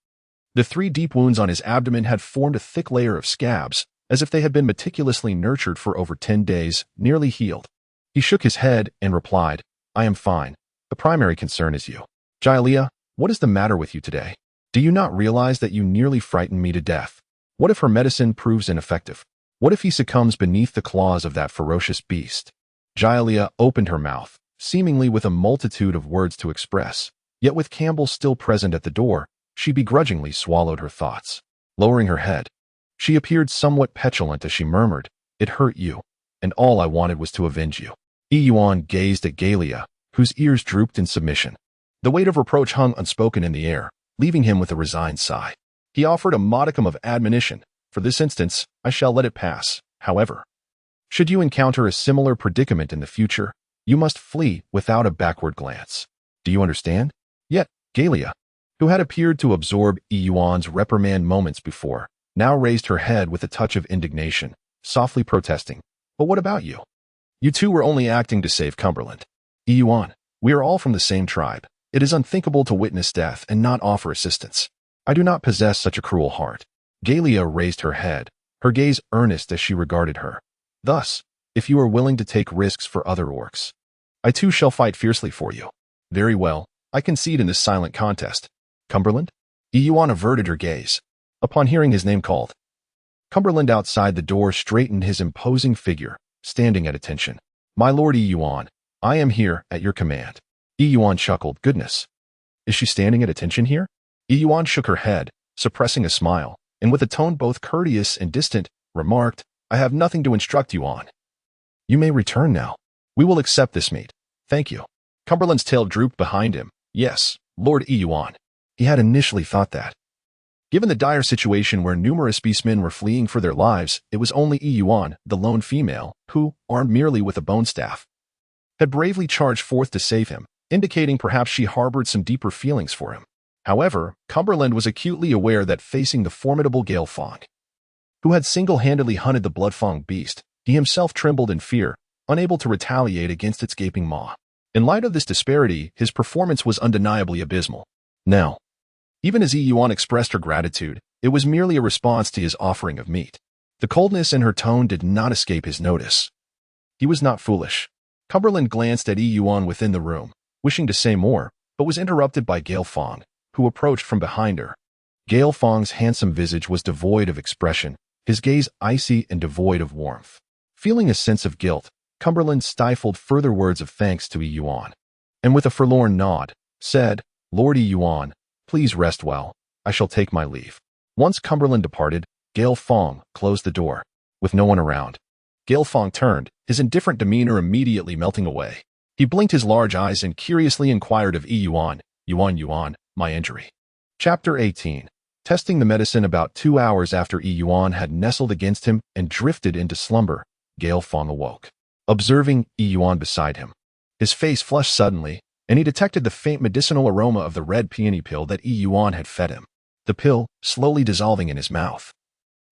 the 3 deep wounds on his abdomen had formed a thick layer of scabs, as if they had been meticulously nurtured for over 10 days, nearly healed. He shook his head and replied, I am fine. The primary concern is you. Jialia, what is the matter with you today? Do you not realize that you nearly frightened me to death? What if her medicine proves ineffective? What if he succumbs beneath the claws of that ferocious beast? Gialia opened her mouth, seemingly with a multitude of words to express. Yet with Campbell still present at the door, she begrudgingly swallowed her thoughts. Lowering her head, she appeared somewhat petulant as she murmured, "It hurt you, and all I wanted was to avenge you." Yuan gazed at Galia, whose ears drooped in submission. The weight of reproach hung unspoken in the air, leaving him with a resigned sigh. He offered a modicum of admonition. "For this instance, I shall let it pass. However, should you encounter a similar predicament in the future, you must flee without a backward glance. Do you understand?" Yet, Galia, who had appeared to absorb Yuan's reprimand moments before, now raised her head with a touch of indignation, softly protesting, "But what about you? You two were only acting to save Cumberland. Yuan, we are all from the same tribe. It is unthinkable to witness death and not offer assistance. I do not possess such a cruel heart." Galia raised her head, her gaze earnest as she regarded her. "Thus, if you are willing to take risks for other orcs, I too shall fight fiercely for you. Very well, I concede in this silent contest. Cumberland?" Yuan averted her gaze. Upon hearing his name called, Cumberland outside the door straightened his imposing figure, standing at attention. "My lord Yuan, I am here at your command." Yuan chuckled. "Goodness. Is she standing at attention here?" Yuan shook her head, suppressing a smile, and with a tone both courteous and distant, remarked, "I have nothing to instruct you on. You may return now. We will accept this meat. Thank you." Cumberland's tail drooped behind him. Yes, Lord Yuan. He had initially thought that, given the dire situation where numerous beastmen were fleeing for their lives, it was only Yuan, the lone female, who, armed merely with a bone staff, had bravely charged forth to save him, indicating perhaps she harbored some deeper feelings for him. However, Cumberland was acutely aware that facing the formidable Gale Fong, who had single-handedly hunted the Bloodfang beast, he himself trembled in fear, unable to retaliate against its gaping maw. In light of this disparity, his performance was undeniably abysmal. Now, even as Yuan expressed her gratitude, it was merely a response to his offering of meat. The coldness in her tone did not escape his notice. He was not foolish. Cumberland glanced at Yuan within the room, wishing to say more, but was interrupted by Gale Fong, who approached from behind her. Gale Fong's handsome visage was devoid of expression, his gaze icy and devoid of warmth. Feeling a sense of guilt, Cumberland stifled further words of thanks to Yuan, and with a forlorn nod, said, "Lord Yuan, please rest well. I shall take my leave." Once Cumberland departed, Gale Fong closed the door. With no one around, Gale Fong turned, his indifferent demeanor immediately melting away. He blinked his large eyes and curiously inquired of Yuan, Yuan, my injury." Chapter 18. Testing the medicine. About 2 hours after Yuan had nestled against him and drifted into slumber, Gale Fong awoke. Observing Yuan beside him, his face flushed suddenly, and he detected the faint medicinal aroma of the red peony pill that Yuan had fed him. The pill, slowly dissolving in his mouth,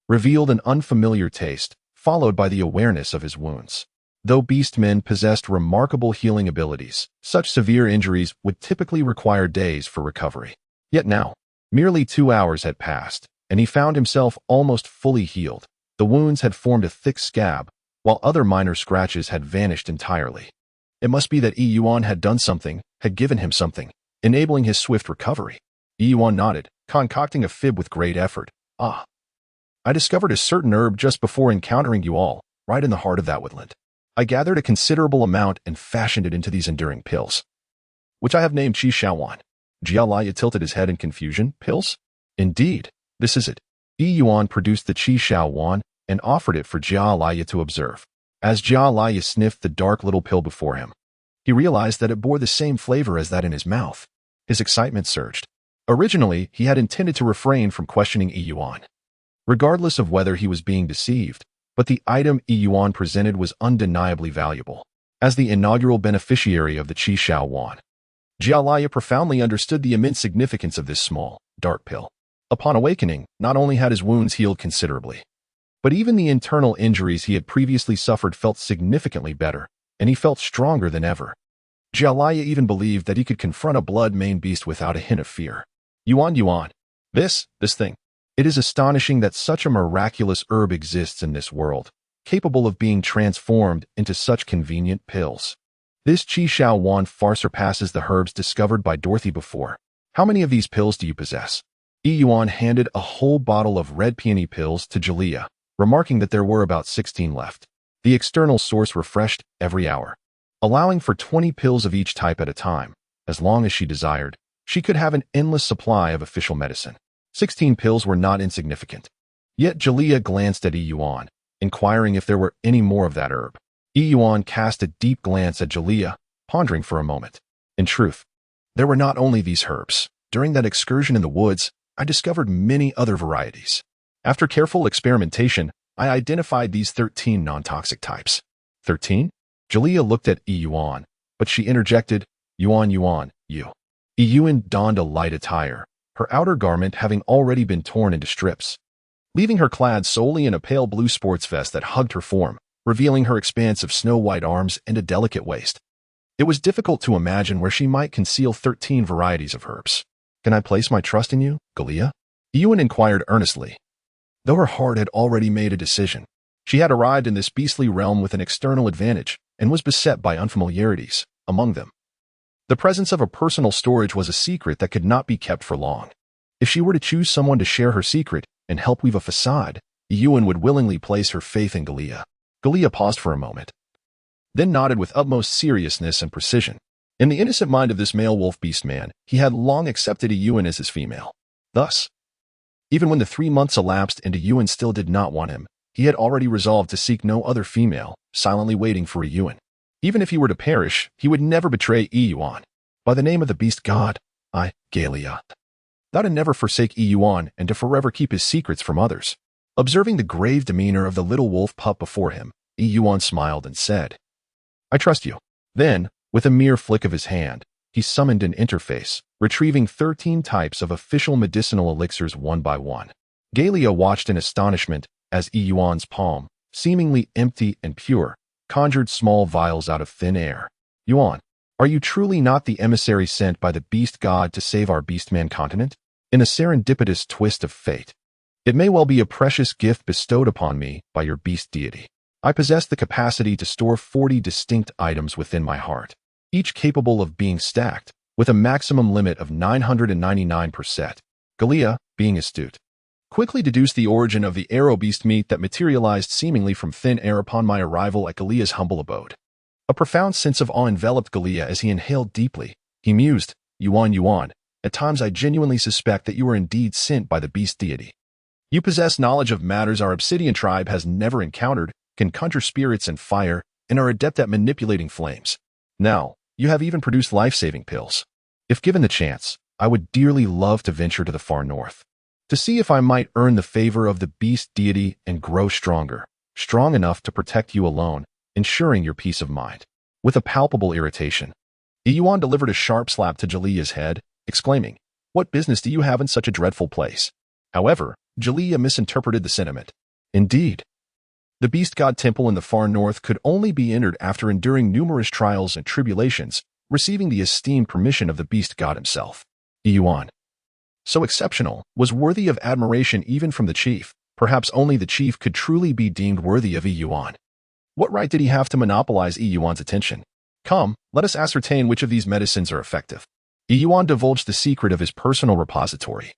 revealed an unfamiliar taste, followed by the awareness of his wounds. Though beastmen possessed remarkable healing abilities, such severe injuries would typically require days for recovery. Yet now, merely 2 hours had passed, and he found himself almost fully healed. The wounds had formed a thick scab, while other minor scratches had vanished entirely. It must be that Yuan had done something, had given him something, enabling his swift recovery. Yuan nodded, concocting a fib with great effort. "Ah, I discovered a certain herb just before encountering you all, right in the heart of that woodland. I gathered a considerable amount and fashioned it into these enduring pills, which I have named Qi Shaowan." Jialaya tilted his head in confusion. "Pills? Indeed, this is it." Yuan produced the Qi Shaowan and offered it for Jialaya to observe. As Jialaya sniffed the dark little pill before him, he realized that it bore the same flavor as that in his mouth. His excitement surged. Originally, he had intended to refrain from questioning Yuan, regardless of whether he was being deceived, but the item Yuan presented was undeniably valuable. As the inaugural beneficiary of the Qi Shaowan, Jialaya profoundly understood the immense significance of this small, dark pill. Upon awakening, not only had his wounds healed considerably, but even the internal injuries he had previously suffered felt significantly better, and he felt stronger than ever. Jialaya even believed that he could confront a blood-maned beast without a hint of fear. Yuan, this thing. It is astonishing that such a miraculous herb exists in this world, capable of being transformed into such convenient pills. This Qi Shaowan far surpasses the herbs discovered by Dorothy before. How many of these pills do you possess?" Yuan handed a whole bottle of red peony pills to Jalea, remarking that there were about 16 left. The external source refreshed every hour, allowing for 20 pills of each type at a time. As long as she desired, she could have an endless supply of official medicine. 16 pills were not insignificant. Yet Jalea glanced at Yuan, inquiring if there were any more of that herb. Yuan cast a deep glance at Jalea, pondering for a moment. In truth, there were not only these herbs. During that excursion in the woods, I discovered many other varieties. After careful experimentation, I identified these 13 non-toxic types. 13? Jalea looked at Yuan, but she interjected, Yuan, you. Yuan donned a light attire, her outer garment having already been torn into strips, leaving her clad solely in a pale blue sports vest that hugged her form, revealing her expanse of snow-white arms and a delicate waist. It was difficult to imagine where she might conceal 13 varieties of herbs. Can I place my trust in you, Jalea? Yuan inquired earnestly. Though her heart had already made a decision, she had arrived in this beastly realm with an external advantage and was beset by unfamiliarities. Among them, the presence of a personal storage was a secret that could not be kept for long. If she were to choose someone to share her secret and help weave a facade, Yuan would willingly place her faith in Jalea. Jalea paused for a moment, then nodded with utmost seriousness and precision. In the innocent mind of this male wolf beastman, he had long accepted Yuan as his female. Thus, even when the 3 months elapsed and Yuan still did not want him, he had already resolved to seek no other female, silently waiting for Yuan. Even if he were to perish, he would never betray Yuan. By the name of the beast god, I, Jalea, thou to never forsake Yuan and to forever keep his secrets from others. Observing the grave demeanor of the little wolf pup before him, Yuan smiled and said, I trust you. Then, with a mere flick of his hand, he summoned an interface, retrieving 13 types of official medicinal elixirs one by one. Jalea watched in astonishment as Yuan's palm, seemingly empty and pure, conjured small vials out of thin air. Yuan, are you truly not the emissary sent by the beast god to save our beastman continent? In a serendipitous twist of fate, it may well be a precious gift bestowed upon me by your beast deity. I possess the capacity to store 40 distinct items within my heart, each capable of being stacked, with a maximum limit of 999%. Jalea, being astute, quickly deduced the origin of the arrow beast meat that materialized seemingly from thin air upon my arrival at Jalea's humble abode. A profound sense of awe enveloped Jalea as he inhaled deeply. He mused, Yuan, at times I genuinely suspect that you are indeed sent by the beast deity. You possess knowledge of matters our obsidian tribe has never encountered, can conjure spirits and fire, and are adept at manipulating flames. Now, you have even produced life-saving pills. If given the chance, I would dearly love to venture to the far north, to see if I might earn the favor of the beast deity and grow stronger, strong enough to protect you alone, ensuring your peace of mind. With a palpable irritation, Yuan delivered a sharp slap to Jalea's head, exclaiming, What business do you have in such a dreadful place? However, Jalea misinterpreted the sentiment. Indeed, the beast god temple in the far north could only be entered after enduring numerous trials and tribulations, receiving the esteemed permission of the beast god himself. Yuan, so exceptional, was worthy of admiration even from the chief. Perhaps only the chief could truly be deemed worthy of Yuan. What right did he have to monopolize Yuan's attention? Come, let us ascertain which of these medicines are effective. Yuan divulged the secret of his personal repository,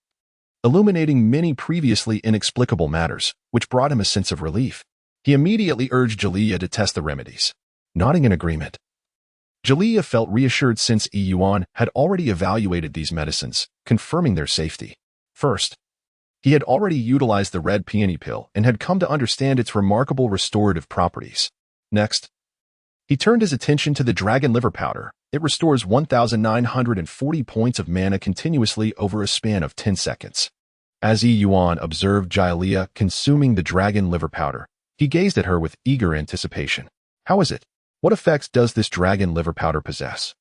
illuminating many previously inexplicable matters, which brought him a sense of relief. He immediately urged Jalea to test the remedies. Nodding in agreement, Jalea felt reassured since Yuan had already evaluated these medicines, confirming their safety. First, he had already utilized the red peony pill and had come to understand its remarkable restorative properties. Next, he turned his attention to the dragon liver powder. It restores 1,940 points of mana continuously over a span of 10 seconds. As Yuan observed Jalea consuming the dragon liver powder, he gazed at her with eager anticipation. How is it? What effects does this dragon liver powder possess?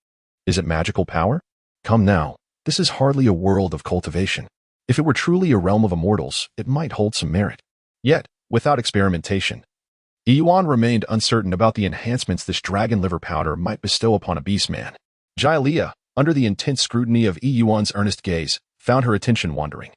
Is it magical power? Come now, this is hardly a world of cultivation. If it were truly a realm of immortals, it might hold some merit. Yet, without experimentation, Yuan remained uncertain about the enhancements this dragon liver powder might bestow upon a beastman. Jalea, under the intense scrutiny of Yuan's earnest gaze, found her attention wandering.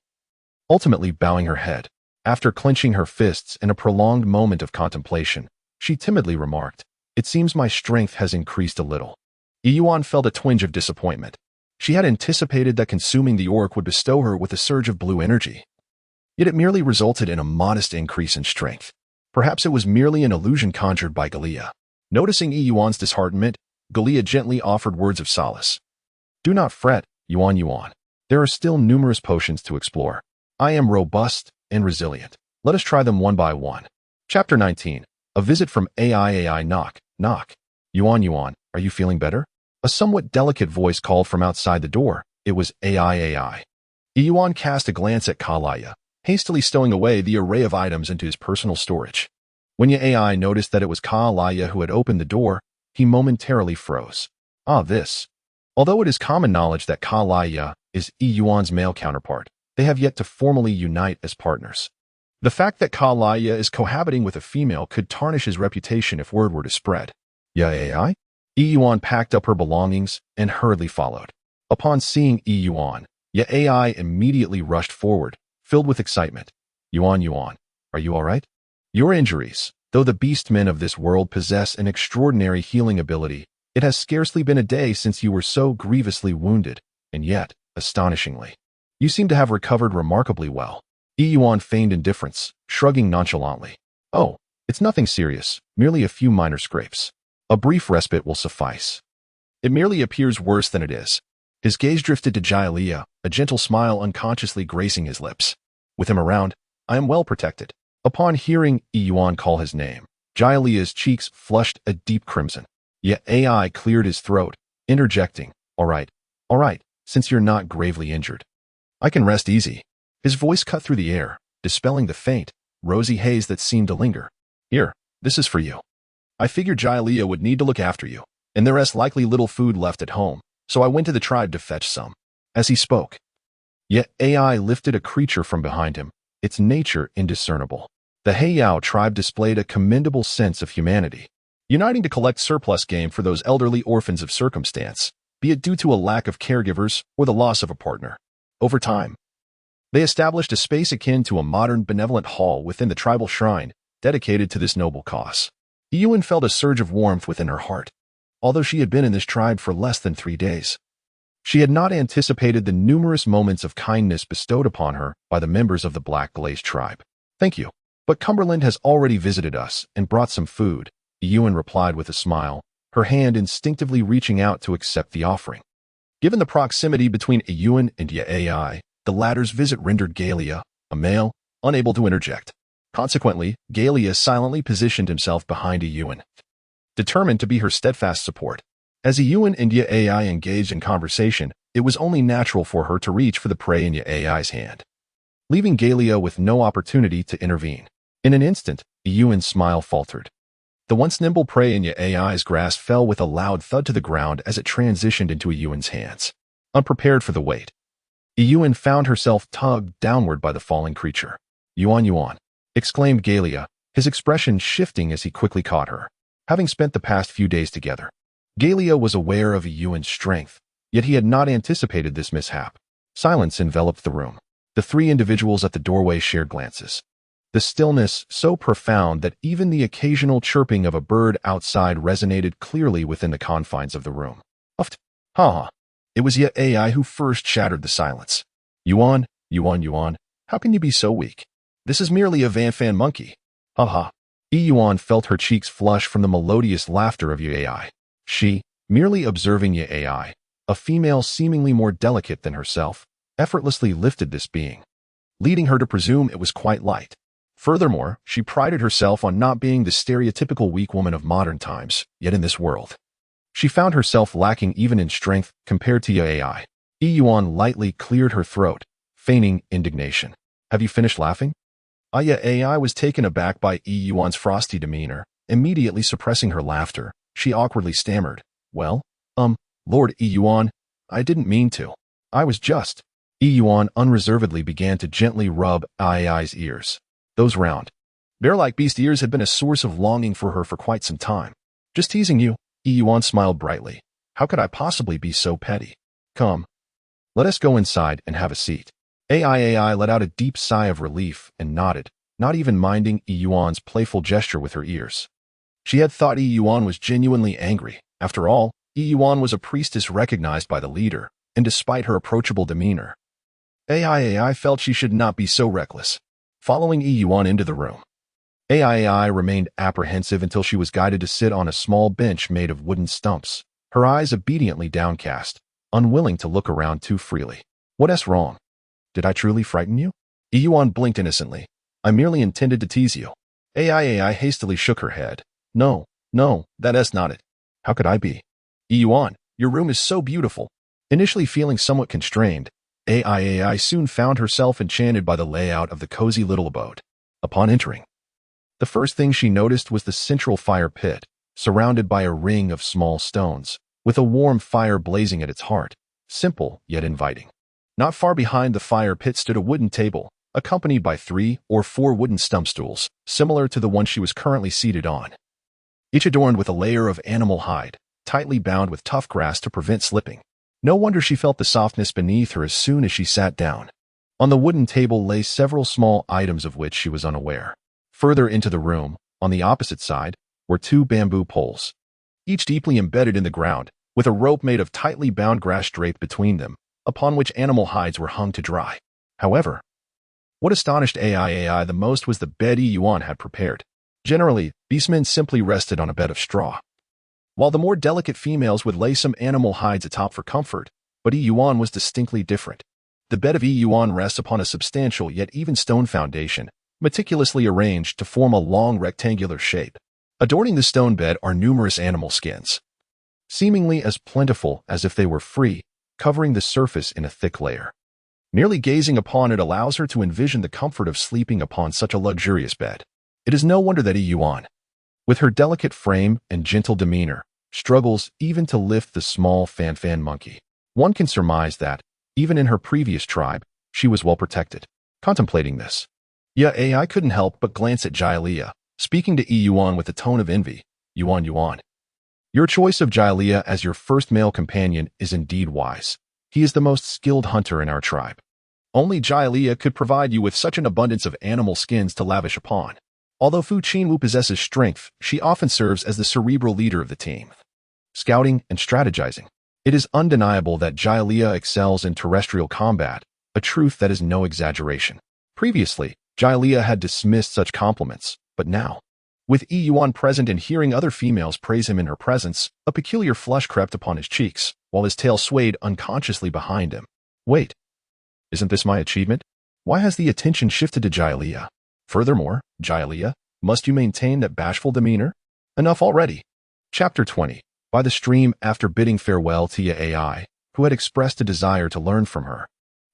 Ultimately bowing her head, after clenching her fists in a prolonged moment of contemplation, she timidly remarked, It seems my strength has increased a little. Yuan felt a twinge of disappointment. She had anticipated that consuming the orc would bestow her with a surge of blue energy. Yet it merely resulted in a modest increase in strength. Perhaps it was merely an illusion conjured by Galia. Noticing Yuan's disheartenment, Galia gently offered words of solace. Do not fret, Yuan. There are still numerous potions to explore. I am robust and resilient. Let us try them one by one. Chapter 19. A visit from AI. Knock. Yuan, are you feeling better? A somewhat delicate voice called from outside the door. It was AI. Yuan cast a glance at Kalaya, hastily stowing away the array of items into his personal storage. When AI noticed that it was Kalaya who had opened the door, he momentarily froze. Although it is common knowledge that Kalaya is Yuan's male counterpart, they have yet to formally unite as partners. The fact that Kalaya is cohabiting with a female could tarnish his reputation if word were to spread. AI? Yuan packed up her belongings and hurriedly followed. Upon seeing Yuan, AI immediately rushed forward, filled with excitement. Yuan, are you all right? Your injuries, though the beastmen of this world possess an extraordinary healing ability, it has scarcely been a day since you were so grievously wounded, and yet, astonishingly, you seem to have recovered remarkably well. Yuan feigned indifference, shrugging nonchalantly. Oh, it's nothing serious, merely a few minor scrapes. A brief respite will suffice. It merely appears worse than it is. His gaze drifted to Jailia, a gentle smile unconsciously gracing his lips. With him around, I am well protected. Upon hearing Yuan call his name, Jailia's cheeks flushed a deep crimson. Yet AI cleared his throat, interjecting, All right, since you're not gravely injured. I can rest easy. His voice cut through the air, dispelling the faint, rosy haze that seemed to linger. Here, this is for you. I figured Jailia would need to look after you, and there is likely little food left at home, so I went to the tribe to fetch some. As he spoke, yet AI lifted a creature from behind him, its nature indiscernible. The Heiyao tribe displayed a commendable sense of humanity, uniting to collect surplus game for those elderly orphans of circumstance, be it due to a lack of caregivers or the loss of a partner. Over time, they established a space akin to a modern benevolent hall within the tribal shrine, dedicated to this noble cause. Yuan felt a surge of warmth within her heart. Although she had been in this tribe for less than 3 days, she had not anticipated the numerous moments of kindness bestowed upon her by the members of the Black Glaze tribe. Thank you, but Cumberland has already visited us and brought some food, Yuan replied with a smile, her hand instinctively reaching out to accept the offering. Given the proximity between Yuan and AI, the latter's visit rendered Galia, a male, unable to interject. Consequently, Galia silently positioned himself behind Yuan, determined to be her steadfast support. As Yuan and AI engaged in conversation, it was only natural for her to reach for the prey in AI's hand, leaving Galia with no opportunity to intervene. In an instant, Yuan's smile faltered. The once nimble prey in AI's grasp fell with a loud thud to the ground as it transitioned into Yuan's hands. Unprepared for the weight, Yuan found herself tugged downward by the falling creature. Yuan, exclaimed Galia, his expression shifting as he quickly caught her. Having spent the past few days together, Galia was aware of Yuan's strength, yet he had not anticipated this mishap. Silence enveloped the room. The 3 individuals at the doorway shared glances. The stillness so profound that even the occasional chirping of a bird outside resonated clearly within the confines of the room. It was AI who first shattered the silence. Yuan, how can you be so weak? This is merely a Van monkey. Yuan felt her cheeks flush from the melodious laughter of AI. She, merely observing AI, a female seemingly more delicate than herself, effortlessly lifted this being, leading her to presume it was quite light. Furthermore, she prided herself on not being the stereotypical weak woman of modern times, yet in this world, she found herself lacking even in strength compared to AI. Yuan lightly cleared her throat, feigning indignation. Have you finished laughing? AI was taken aback by Yuan's frosty demeanor. Immediately suppressing her laughter, she awkwardly stammered, Well, Lord Yuan, I didn't mean to. I was just. Yuan unreservedly began to gently rub AI's ears. Those round, bear-like beast ears had been a source of longing for her for quite some time. Just teasing you, Yuan smiled brightly. How could I possibly be so petty? Come. Let us go inside and have a seat. AI let out a deep sigh of relief and nodded, not even minding Yuan's playful gesture with her ears. She had thought Yuan was genuinely angry. After all, Yuan was a priestess recognized by the leader, and despite her approachable demeanor, AI felt she should not be so reckless. Following Yuan into the room, AI remained apprehensive until she was guided to sit on a small bench made of wooden stumps, her eyes obediently downcast, unwilling to look around too freely. What's wrong? Did I truly frighten you? Yuan blinked innocently. I merely intended to tease you. AI hastily shook her head. No, that's not it. How could I be? Yuan, your room is so beautiful. Initially feeling somewhat constrained, AI soon found herself enchanted by the layout of the cozy little abode. Upon entering, the first thing she noticed was the central fire pit, surrounded by a ring of small stones, with a warm fire blazing at its heart, simple yet inviting. Not far behind the fire pit stood a wooden table, accompanied by 3 or 4 wooden stump stools, similar to the one she was currently seated on, each adorned with a layer of animal hide, tightly bound with tough grass to prevent slipping. No wonder she felt the softness beneath her as soon as she sat down. On the wooden table lay several small items of which she was unaware. Further into the room, on the opposite side, were 2 bamboo poles, each deeply embedded in the ground, with a rope made of tightly bound grass draped between them, upon which animal hides were hung to dry. However, what astonished AI the most was the bed Yuan had prepared. Generally, beastmen simply rested on a bed of straw, while the more delicate females would lay some animal hides atop for comfort, but Yuan was distinctly different. The bed of Yuan rests upon a substantial yet even stone foundation, meticulously arranged to form a long rectangular shape. Adorning the stone bed are numerous animal skins, seemingly as plentiful as if they were free, covering the surface in a thick layer. Merely gazing upon it allows her to envision the comfort of sleeping upon such a luxurious bed. It is no wonder that Yuan, with her delicate frame and gentle demeanor, struggles even to lift the small fan monkey. One can surmise that, even in her previous tribe, she was well protected. Contemplating this, AI couldn't help but glance at Jailia, speaking to Yuan with a tone of envy. Yuan. Your choice of Jailia as your first male companion is indeed wise. He is the most skilled hunter in our tribe. Only Jailia could provide you with such an abundance of animal skins to lavish upon. Although Fu Qinwu possesses strength, she often serves as the cerebral leader of the team, scouting and strategizing. It is undeniable that Jailia excels in terrestrial combat, a truth that is no exaggeration. Previously, Jailia had dismissed such compliments, but now, with Yuan present and hearing other females praise him in her presence, a peculiar flush crept upon his cheeks, while his tail swayed unconsciously behind him. Wait, isn't this my achievement? Why has the attention shifted to Jailia? Furthermore, Jailia, must you maintain that bashful demeanor? Enough already. Chapter 20. By the stream, after bidding farewell to AI, who had expressed a desire to learn from her,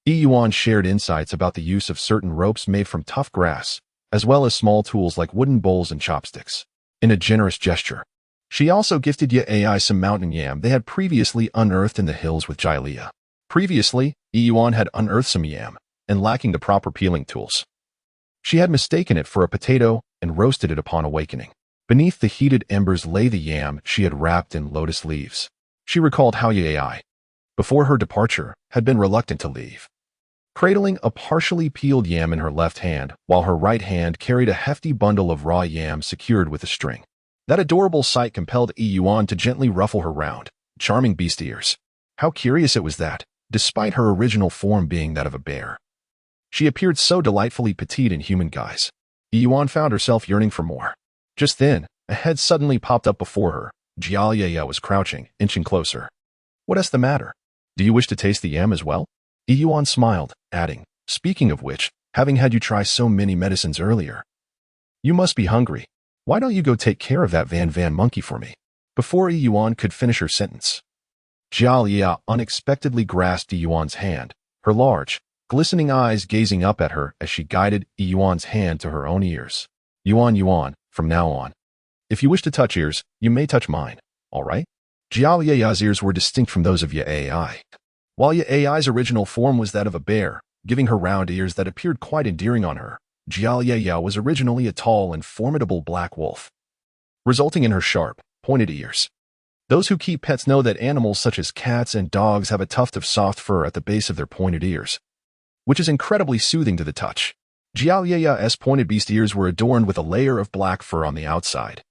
Yuan shared insights about the use of certain ropes made from tough grass, as well as small tools like wooden bowls and chopsticks. In a generous gesture, she also gifted AI some mountain yam they had previously unearthed in the hills with Jailia. Previously, Yuan had unearthed some yam, and lacking the proper peeling tools, she had mistaken it for a potato and roasted it upon awakening. Beneath the heated embers lay the yam she had wrapped in lotus leaves. She recalled how AI, before her departure, had been reluctant to leave, cradling a partially peeled yam in her left hand, while her right hand carried a hefty bundle of raw yam secured with a string. That adorable sight compelled Yuan to gently ruffle her round, charming beast ears. How curious it was that, despite her original form being that of a bear, she appeared so delightfully petite in human guise. Yuan found herself yearning for more. Just then, a head suddenly popped up before her. Jailia was crouching, inching closer. What's the matter? Do you wish to taste the yam as well? Yuan smiled, adding, speaking of which, having had you try so many medicines earlier, you must be hungry. Why don't you go take care of that van monkey for me? Before Yuan could finish her sentence, Jailia unexpectedly grasped Yuan's hand, her large, glistening eyes gazing up at her as she guided Yuan's hand to her own ears. Yuan, from now on, if you wish to touch ears, you may touch mine, all right? Jialia's ears were distinct from those of AI. While AI's original form was that of a bear, giving her round ears that appeared quite endearing on her, Jialia was originally a tall and formidable black wolf, resulting in her sharp, pointed ears. Those who keep pets know that animals such as cats and dogs have a tuft of soft fur at the base of their pointed ears, which is incredibly soothing to the touch. Jialia's pointed beast ears were adorned with a layer of black fur on the outside,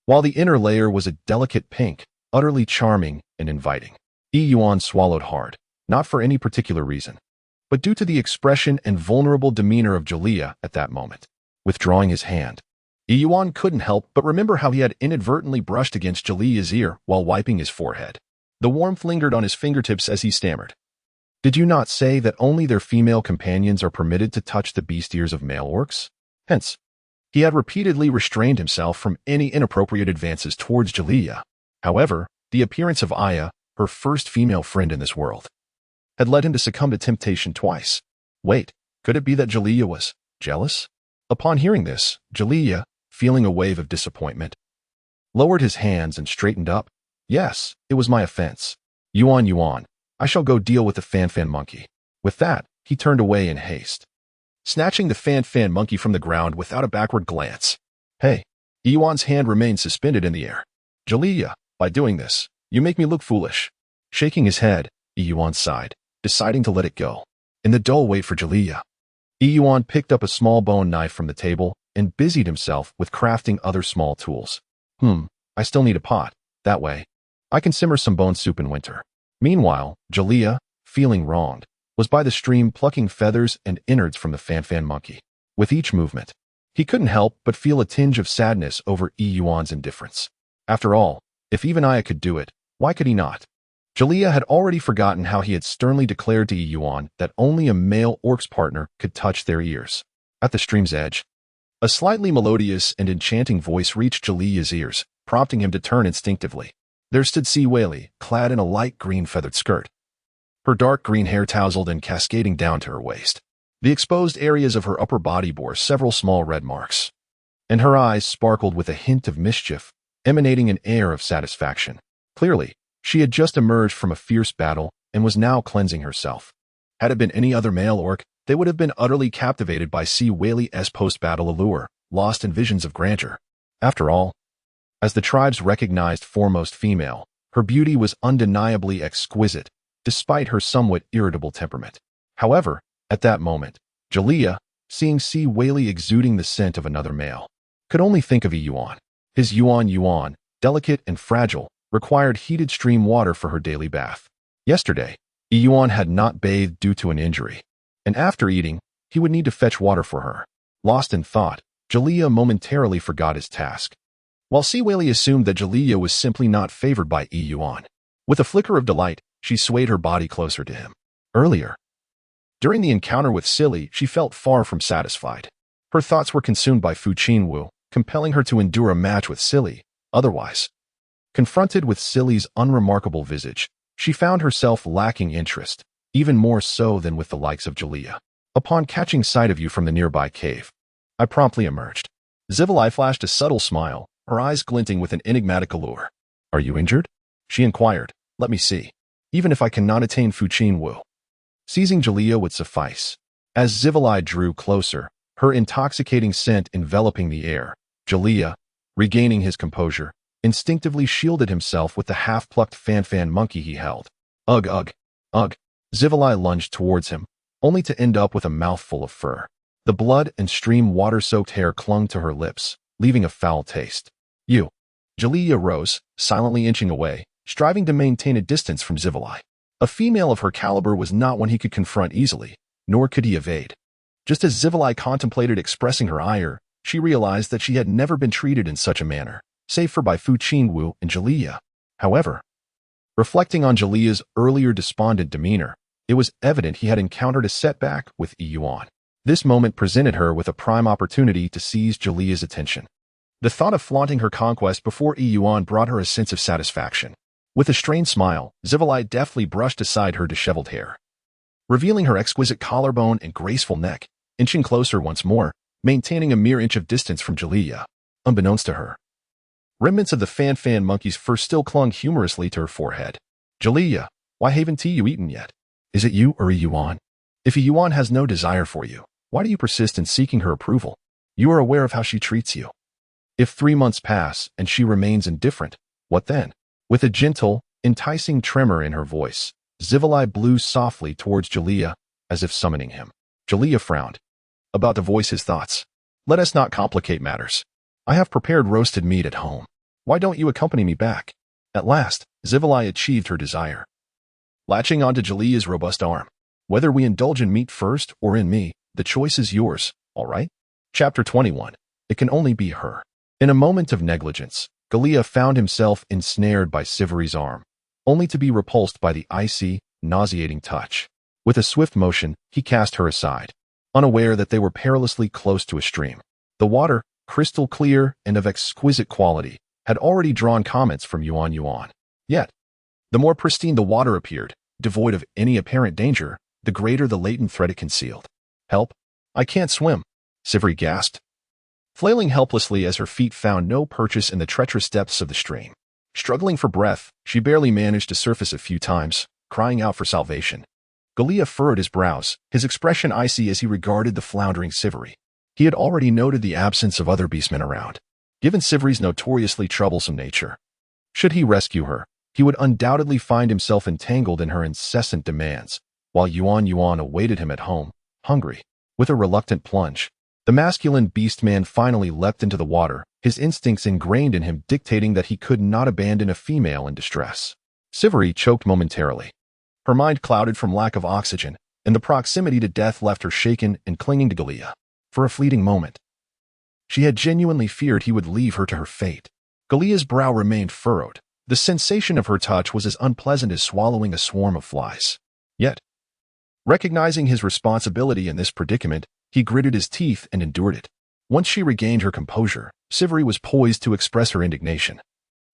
while the inner layer was a delicate pink, utterly charming and inviting. Yuan swallowed hard, not for any particular reason, but due to the expression and vulnerable demeanor of Jaliyah at that moment. Withdrawing his hand, Yuan couldn't help but remember how he had inadvertently brushed against Jaliyah's ear while wiping his forehead. The warmth lingered on his fingertips as he stammered. Did you not say that only their female companions are permitted to touch the beast ears of male orcs? Hence, he had repeatedly restrained himself from any inappropriate advances towards Jaliyah. However, the appearance of Aya, her first female friend in this world, had led him to succumb to temptation twice. Wait, could it be that Jaliyah was jealous? Upon hearing this, Jaliyah, feeling a wave of disappointment, lowered his hands and straightened up. Yes, it was my offense. Yuan, I shall go deal with the fan monkey. With that, he turned away in haste, snatching the fan monkey from the ground without a backward glance. Hey, Yuan's hand remained suspended in the air. Jaliyah, by doing this, you make me look foolish. Shaking his head, Yuan sighed, deciding to let it go. In the dull wait for Jaliyah, Yuan picked up a small bone knife from the table and busied himself with crafting other small tools. I still need a pot. That way, I can simmer some bone soup in winter. Meanwhile, Jaliyah, feeling wronged, was by the stream plucking feathers and innards from the fan monkey. With each movement, he couldn't help but feel a tinge of sadness over Yuan's indifference. After all, if even Aya could do it, why could he not? Jaliyah had already forgotten how he had sternly declared to Yuan that only a male orc's partner could touch their ears. At the stream's edge, a slightly melodious and enchanting voice reached Jaliyah's ears, prompting him to turn instinctively. There stood Whaley, clad in a light green feathered skirt, her dark green hair tousled and cascading down to her waist. The exposed areas of her upper body bore several small red marks, and her eyes sparkled with a hint of mischief, emanating an air of satisfaction. Clearly, she had just emerged from a fierce battle and was now cleansing herself. Had it been any other male orc, they would have been utterly captivated by Whaley's post-battle allure, lost in visions of grandeur. After all, as the tribe's recognized foremost female, her beauty was undeniably exquisite, despite her somewhat irritable temperament. However, at that moment, Jaliyah, seeing Whaley exuding the scent of another male, could only think of Yuan. His Yuan, delicate and fragile, required heated stream water for her daily bath. Yesterday, Yuan had not bathed due to an injury, and after eating, he would need to fetch water for her. Lost in thought, Jaliyah momentarily forgot his task, while Whaley assumed that Jaliyah was simply not favored by Yuan. With a flicker of delight, she swayed her body closer to him. Earlier, during the encounter with Silly, she felt far from satisfied. Her thoughts were consumed by Fu Qinwu, compelling her to endure a match with Silly. Otherwise, confronted with Silly's unremarkable visage, she found herself lacking interest, even more so than with the likes of Jaliyah. Upon catching sight of you from the nearby cave, I promptly emerged. Zivalai flashed a subtle smile, her eyes glinting with an enigmatic allure. Are you injured? She inquired. Let me see. Even if I cannot attain Fu Qinwu, seizing Jaliyah would suffice. As Zivalai drew closer, her intoxicating scent enveloping the air, Jaliyah, regaining his composure, instinctively shielded himself with the half-plucked fan monkey he held. Ugh. Zivalai lunged towards him, only to end up with a mouthful of fur. The blood and stream water-soaked hair clung to her lips, leaving a foul taste. You. Jaliyah rose, silently inching away, striving to maintain a distance from Zivalai. A female of her caliber was not one he could confront easily, nor could he evade. Just as Zivalai contemplated expressing her ire, she realized that she had never been treated in such a manner, save for by Fu Qinwu and Jaliyah. However, reflecting on Jaliyah's earlier despondent demeanor, it was evident he had encountered a setback with Yuan. This moment presented her with a prime opportunity to seize Jaliyah's attention. The thought of flaunting her conquest before Yuan brought her a sense of satisfaction. With a strained smile, Zivalai deftly brushed aside her disheveled hair, revealing her exquisite collarbone and graceful neck, inching closer once more, maintaining a mere inch of distance from Jaliyah. Unbeknownst to her, remnants of the fan monkey's fur still clung humorously to her forehead. Jaliyah, why haven't you eaten yet? Is it you or Yuan? If Yuan has no desire for you, why do you persist in seeking her approval? You are aware of how she treats you. If 3 months pass and she remains indifferent, what then? With a gentle, enticing tremor in her voice, Zivalai blew softly towards Jaliyah, as if summoning him. Jaliyah frowned, about to voice his thoughts. Let us not complicate matters. I have prepared roasted meat at home. Why don't you accompany me back? At last, Zivalai achieved her desire. latching onto Jalia's robust arm. Whether we indulge in meat first or in me, the choice is yours, all right? Chapter 21. It can only be her. In a moment of negligence, Galia found himself ensnared by Sivary's arm, only to be repulsed by the icy, nauseating touch. With a swift motion, he cast her aside, unaware that they were perilously close to a stream. The water, crystal clear and of exquisite quality, had already drawn comments from Yuan. Yet, the more pristine the water appeared, devoid of any apparent danger, the greater the latent threat it concealed. "Help! I can't swim," Sivary gasped, flailing helplessly as her feet found no purchase in the treacherous depths of the stream. Struggling for breath, she barely managed to surface a few times, crying out for salvation. Galia furrowed his brows, his expression icy as he regarded the floundering Sivary. He had already noted the absence of other beastmen around, given Sivary's notoriously troublesome nature. Should he rescue her, he would undoubtedly find himself entangled in her incessant demands, while Yuan awaited him at home, hungry. With a reluctant plunge, the masculine beastman finally leapt into the water, his instincts ingrained in him dictating that he could not abandon a female in distress. Sivary choked momentarily. Her mind clouded from lack of oxygen, and the proximity to death left her shaken and clinging to Galia. For a fleeting moment, she had genuinely feared he would leave her to her fate. Galia's brow remained furrowed. The sensation of her touch was as unpleasant as swallowing a swarm of flies. Yet, recognizing his responsibility in this predicament, he gritted his teeth and endured it. Once she regained her composure, Sivary was poised to express her indignation,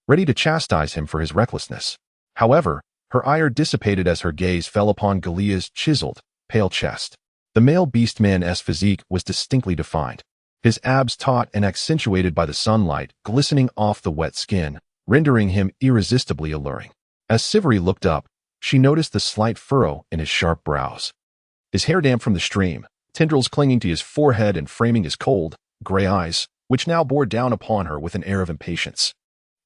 ready to chastise him for his recklessness. However, her ire dissipated as her gaze fell upon Galia's chiseled, pale chest. The male beastman's physique was distinctly defined, his abs taut and accentuated by the sunlight glistening off the wet skin, rendering him irresistibly alluring. As Sivary looked up, she noticed the slight furrow in his sharp brows. His hair damp from the stream, tendrils clinging to his forehead and framing his cold, gray eyes, which now bore down upon her with an air of impatience.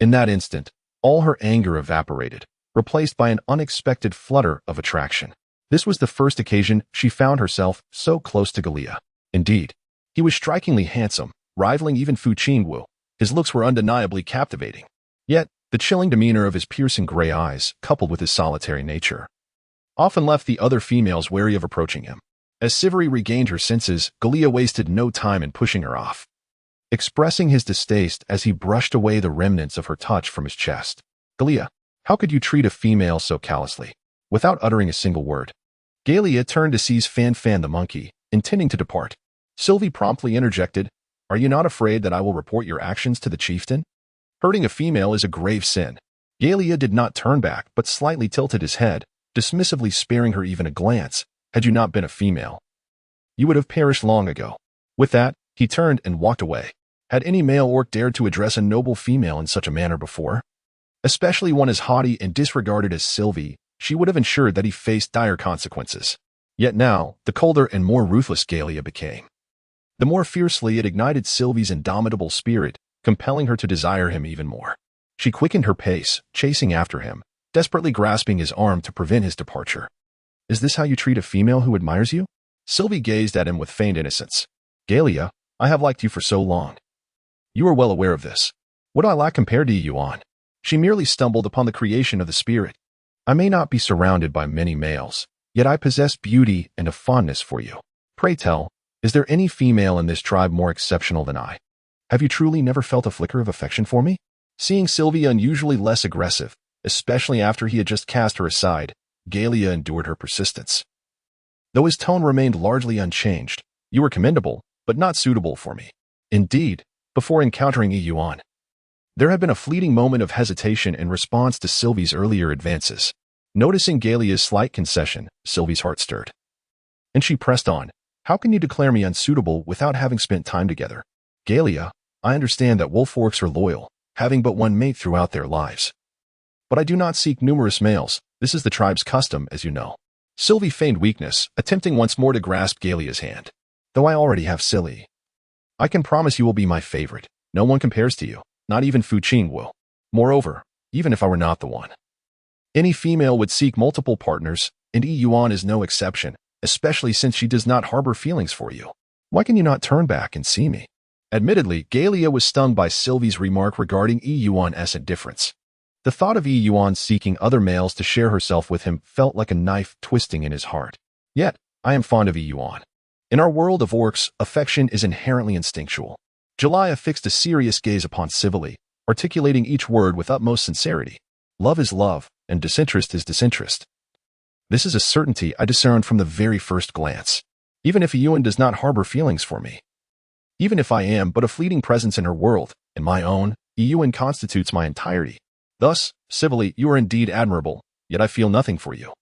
In that instant, all her anger evaporated, replaced by an unexpected flutter of attraction. This was the first occasion she found herself so close to Galia. Indeed, he was strikingly handsome, rivaling even Fu Qingwu. His looks were undeniably captivating. Yet, the chilling demeanor of his piercing gray eyes, coupled with his solitary nature, often left the other females wary of approaching him. As Sivary regained her senses, Galia wasted no time in pushing her off, expressing his distaste as he brushed away the remnants of her touch from his chest. "Galia, how could you treat a female so callously?" Without uttering a single word, Galia turned to seize Fan the monkey, intending to depart. Sylvie promptly interjected, "Are you not afraid that I will report your actions to the chieftain? Hurting a female is a grave sin." Galia did not turn back, but slightly tilted his head, dismissively sparing her even a glance. "Had you not been a female, you would have perished long ago." With that, he turned and walked away. Had any male orc dared to address a noble female in such a manner before? Especially one as haughty and disregarded as Sylvie, she would have ensured that he faced dire consequences. Yet now, the colder and more ruthless Galia became, the more fiercely it ignited Sylvie's indomitable spirit, compelling her to desire him even more. She quickened her pace, chasing after him, desperately grasping his arm to prevent his departure. "Is this how you treat a female who admires you?" Sylvie gazed at him with feigned innocence. "Galia, I have liked you for so long. You are well aware of this. What do I lack compared to you, Yuan?" She merely stumbled upon the creation of the spirit. "I may not be surrounded by many males, yet I possess beauty and a fondness for you. Pray tell, is there any female in this tribe more exceptional than I? Have you truly never felt a flicker of affection for me?" Seeing Sylvie unusually less aggressive, especially after he had just cast her aside, Galia endured her persistence. Though his tone remained largely unchanged, "You were commendable, but not suitable for me." Indeed, before encountering Yuan, there had been a fleeting moment of hesitation in response to Sylvie's earlier advances. Noticing Galia's slight concession, Sylvie's heart stirred, and she pressed on, "How can you declare me unsuitable without having spent time together? Galia, I understand that wolf orcs are loyal, having but one mate throughout their lives. But I do not seek numerous males. This is the tribe's custom, as you know." Sylvie feigned weakness, attempting once more to grasp Galia's hand. "Though I already have Silly, I can promise you will be my favorite. No one compares to you, not even Fu Qingwu. Moreover, even if I were not the one, any female would seek multiple partners, and Yuan is no exception, especially since she does not harbor feelings for you. Why can you not turn back and see me?" Admittedly, Galia was stung by Sylvie's remark regarding Yuan's indifference. The thought of Yuan seeking other males to share herself with him felt like a knife twisting in his heart. Yet, I am fond of Yuan. In our world of orcs, affection is inherently instinctual. Jalaya fixed a serious gaze upon civilly, articulating each word with utmost sincerity. Love is love, and disinterest is disinterest. This is a certainty I discerned from the very first glance. Even if Yuan does not harbor feelings for me. Even if I am but a fleeting presence in her world, in my own, Yuan constitutes my entirety. Thus, civilly, you are indeed admirable, yet I feel nothing for you.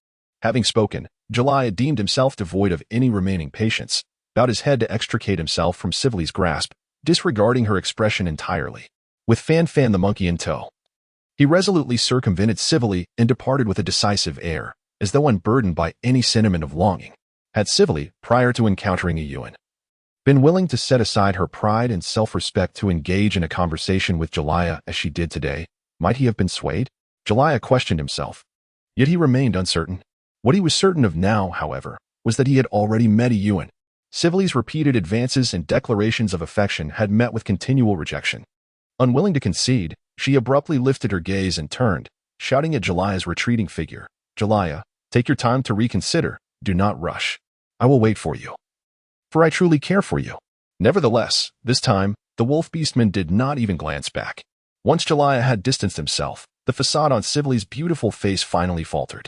Having spoken, Jalaya deemed himself devoid of any remaining patience, bowed his head to extricate himself from Civilly's grasp, disregarding her expression entirely. With Fan the monkey in tow, he resolutely circumvented Civilly and departed with a decisive air, as though unburdened by any sentiment of longing. Had Civilly, prior to encountering Yuan, been willing to set aside her pride and self-respect to engage in a conversation with Jalaya as she did today, might he have been swayed? Jalaya questioned himself. Yet he remained uncertain. What he was certain of now, however, was that he had already met Yuan. Civilly's repeated advances and declarations of affection had met with continual rejection. Unwilling to concede, she abruptly lifted her gaze and turned, shouting at Jalaya's retreating figure. Jalaya, take your time to reconsider. Do not rush. I will wait for you. For I truly care for you. Nevertheless, this time, the wolf beastman did not even glance back. Once Jalaya had distanced himself, the facade on Civilly's beautiful face finally faltered.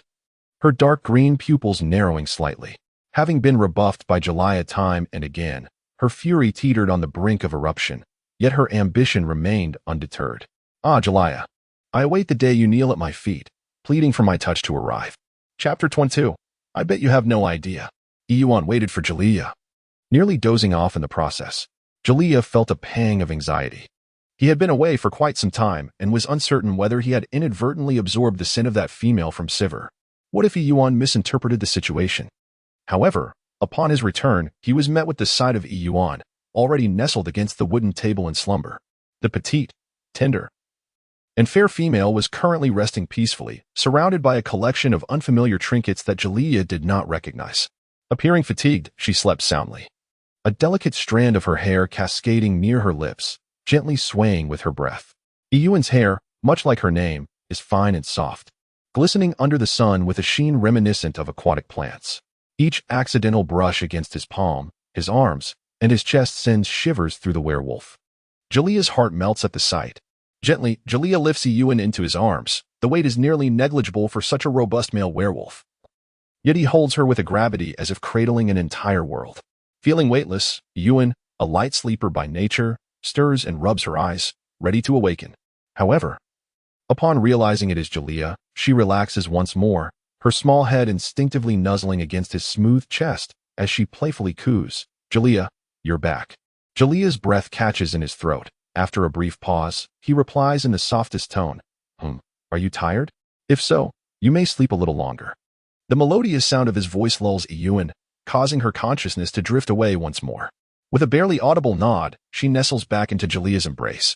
Her dark green pupils narrowing slightly. Having been rebuffed by Jalaya time and again, her fury teetered on the brink of eruption, yet her ambition remained undeterred. Ah, Jalaya, I await the day you kneel at my feet, pleading for my touch to arrive. Chapter 22. I bet you have no idea. Yuan waited for Jalaya. Nearly dozing off in the process, Jalaya felt a pang of anxiety. He had been away for quite some time and was uncertain whether he had inadvertently absorbed the sin of that female from Sivir. What if Yuan misinterpreted the situation? However, upon his return, he was met with the sight of Yuan, already nestled against the wooden table in slumber. The petite, tender, and fair female was currently resting peacefully, surrounded by a collection of unfamiliar trinkets that Jalaya did not recognize. Appearing fatigued, she slept soundly. A delicate strand of her hair cascading near her lips, gently swaying with her breath. Yuan's hair, much like her name, is fine and soft, glistening under the sun with a sheen reminiscent of aquatic plants. Each accidental brush against his palm, his arms, and his chest sends shivers through the werewolf. Jalia's heart melts at the sight. Gently, Jalaya lifts Yuan into his arms. The weight is nearly negligible for such a robust male werewolf. Yet he holds her with a gravity as if cradling an entire world. Feeling weightless, Yuan, a light sleeper by nature, stirs and rubs her eyes, ready to awaken. However, upon realizing it is Jalaya, she relaxes once more, her small head instinctively nuzzling against his smooth chest as she playfully coos, Jalaya, you're back. Jalia's breath catches in his throat. After a brief pause, he replies in the softest tone, Are you tired? If so, you may sleep a little longer. The melodious sound of his voice lulls Yuan, causing her consciousness to drift away once more. With a barely audible nod, she nestles back into Jalia's embrace,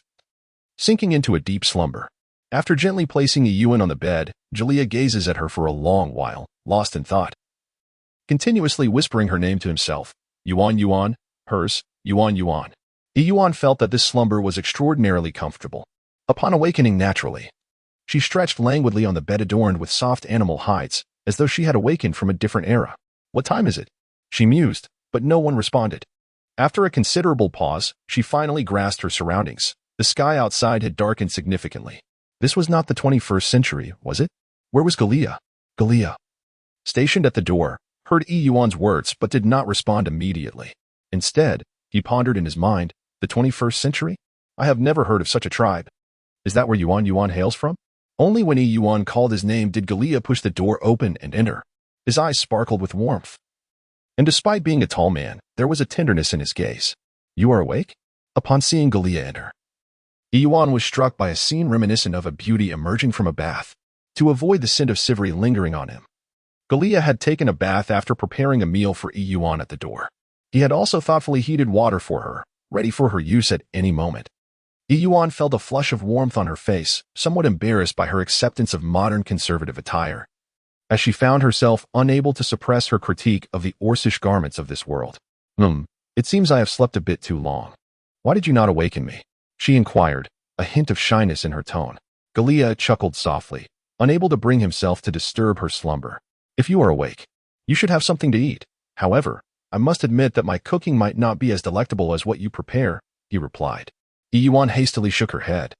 sinking into a deep slumber. After gently placing Yuan on the bed, Jalaya gazes at her for a long while, lost in thought, continuously whispering her name to himself. Yuan, Yuan, hers, Yuan, Yuan. Yuan felt that this slumber was extraordinarily comfortable. Upon awakening naturally, she stretched languidly on the bed adorned with soft animal hides, as though she had awakened from a different era. What time is it? She mused, but no one responded. After a considerable pause, she finally grasped her surroundings. The sky outside had darkened significantly. This was not the 21st century, was it? Where was Jalaya? Jalaya, stationed at the door, heard Yuan's words but did not respond immediately. Instead, he pondered in his mind, the 21st century? I have never heard of such a tribe. Is that where Yuan hails from? Only when Yuan called his name did Jalaya push the door open and enter. His eyes sparkled with warmth. And despite being a tall man, there was a tenderness in his gaze. You are awake? Upon seeing Jalaya enter, Yuan was struck by a scene reminiscent of a beauty emerging from a bath. To avoid the scent of Sivir lingering on him, Jalaya had taken a bath after preparing a meal for Yuan at the door. He had also thoughtfully heated water for her, ready for her use at any moment. Yuan felt a flush of warmth on her face, somewhat embarrassed by her acceptance of modern conservative attire, as she found herself unable to suppress her critique of the Orcish garments of this world. It seems I have slept a bit too long. Why did you not awaken me? She inquired, a hint of shyness in her tone. Gallia chuckled softly, unable to bring himself to disturb her slumber. If you are awake, you should have something to eat. However, I must admit that my cooking might not be as delectable as what you prepare, he replied. Yuan hastily shook her head,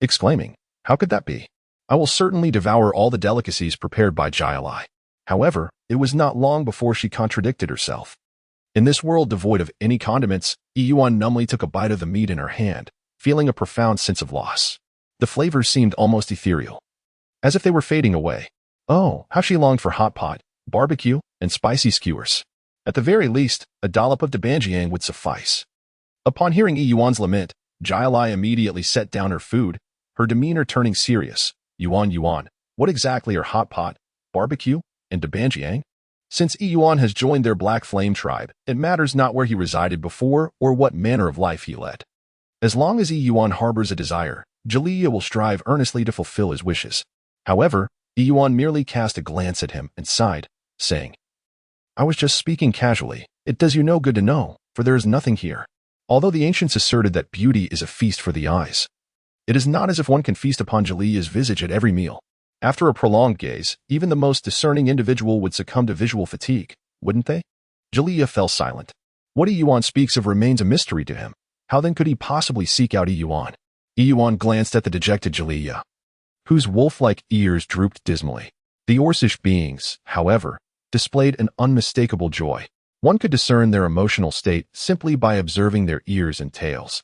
exclaiming, how could that be? I will certainly devour all the delicacies prepared by Jialai. However, it was not long before she contradicted herself. In this world devoid of any condiments, Yuan numbly took a bite of the meat in her hand, feeling a profound sense of loss. The flavors seemed almost ethereal, as if they were fading away. Oh, how she longed for hot pot, barbecue, and spicy skewers. At the very least, a dollop of debanjiang would suffice. Upon hearing Yuan's lament, Jialai immediately set down her food, her demeanor turning serious. Yuan, what exactly are hot pot, barbecue, and debanjiang? Since Yuan has joined their Black Flame tribe, it matters not where he resided before or what manner of life he led. As long as Yuan harbors a desire, Jaliyah will strive earnestly to fulfill his wishes. However, Yuan merely cast a glance at him and sighed, saying, I was just speaking casually. It does you no good to know, for there is nothing here. Although the ancients asserted that beauty is a feast for the eyes, it is not as if one can feast upon Jaliyah's visage at every meal. After a prolonged gaze, even the most discerning individual would succumb to visual fatigue, wouldn't they? Jaliyah fell silent. What Yuan speaks of remains a mystery to him. How then could he possibly seek out Yuan? Yuan glanced at the dejected Jaliyah, whose wolf-like ears drooped dismally. The Orcish beings, however, displayed an unmistakable joy. One could discern their emotional state simply by observing their ears and tails,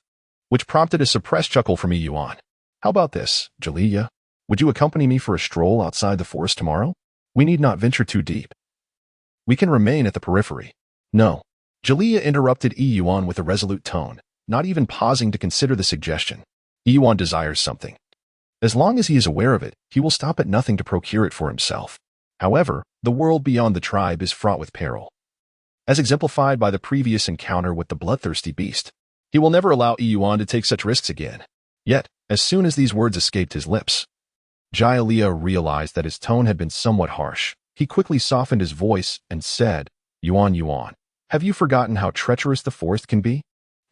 which prompted a suppressed chuckle from Yuan. How about this, Jaliyah? Would you accompany me for a stroll outside the forest tomorrow? We need not venture too deep. We can remain at the periphery. No. Jaliyah interrupted Yuan with a resolute tone, not even pausing to consider the suggestion. Yuan desires something. As long as he is aware of it, he will stop at nothing to procure it for himself. However, the world beyond the tribe is fraught with peril, as exemplified by the previous encounter with the bloodthirsty beast. He will never allow Yuan to take such risks again. Yet, as soon as these words escaped his lips, Jialiyah realized that his tone had been somewhat harsh. He quickly softened his voice and said, Yuan, have you forgotten how treacherous the forest can be?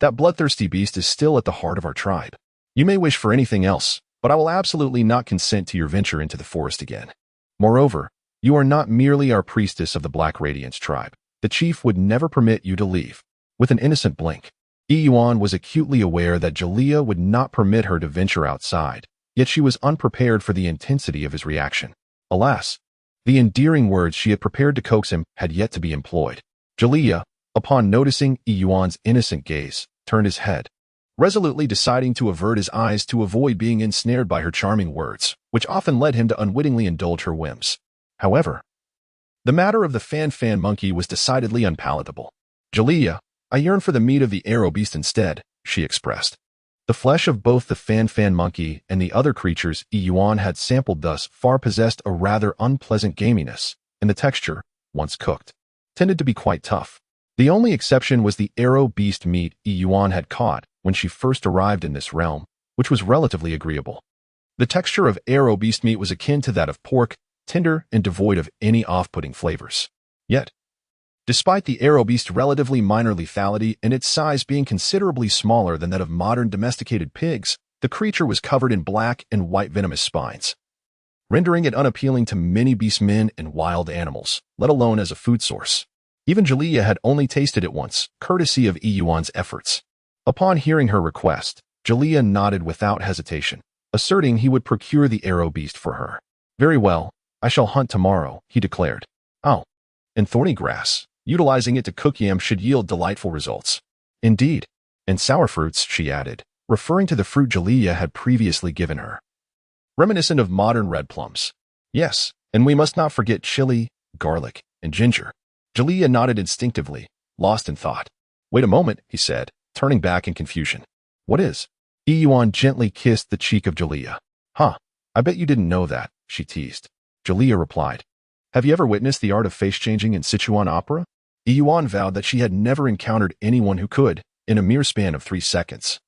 That bloodthirsty beast is still at the heart of our tribe. You may wish for anything else, but I will absolutely not consent to your venture into the forest again. Moreover, you are not merely our priestess of the Black Radiance tribe. The chief would never permit you to leave. With an innocent blink, Yuan was acutely aware that Jaliyah would not permit her to venture outside, yet she was unprepared for the intensity of his reaction. Alas, the endearing words she had prepared to coax him had yet to be employed. Jaliyah, upon noticing Yuan's innocent gaze, turned his head, resolutely deciding to avert his eyes to avoid being ensnared by her charming words, which often led him to unwittingly indulge her whims. However, the matter of the fan monkey was decidedly unpalatable. Jaliyah, I yearn for the meat of the arrow beast instead, she expressed. The flesh of both the fan monkey and the other creatures Yuan had sampled thus far possessed a rather unpleasant gaminess, and the texture, once cooked, tended to be quite tough. The only exception was the arrow beast meat Yuan had caught when she first arrived in this realm, which was relatively agreeable. The texture of arrow beast meat was akin to that of pork, tender and devoid of any off-putting flavors. Yet, despite the arrow beast's relatively minor lethality and its size being considerably smaller than that of modern domesticated pigs, the creature was covered in black and white venomous spines, rendering it unappealing to many beastmen and wild animals, let alone as a food source. Even Jaliyah had only tasted it once, courtesy of Yuan's efforts. Upon hearing her request, Jaliyah nodded without hesitation, asserting he would procure the arrow beast for her. Very well, I shall hunt tomorrow, he declared. Oh, and thorny grass. Utilizing it to cook yam should yield delightful results. Indeed, and sour fruits, she added, referring to the fruit Jaliyah had previously given her, reminiscent of modern red plums. Yes, and we must not forget chili, garlic, and ginger. Jaliyah nodded instinctively, lost in thought. Wait a moment, he said, turning back in confusion. What is? Yuan gently kissed the cheek of Jaliyah. Huh, I bet you didn't know that, she teased. Jaliyah replied. Have you ever witnessed the art of face-changing in Sichuan opera? Yuan vowed that she had never encountered anyone who could, in a mere span of 3 seconds,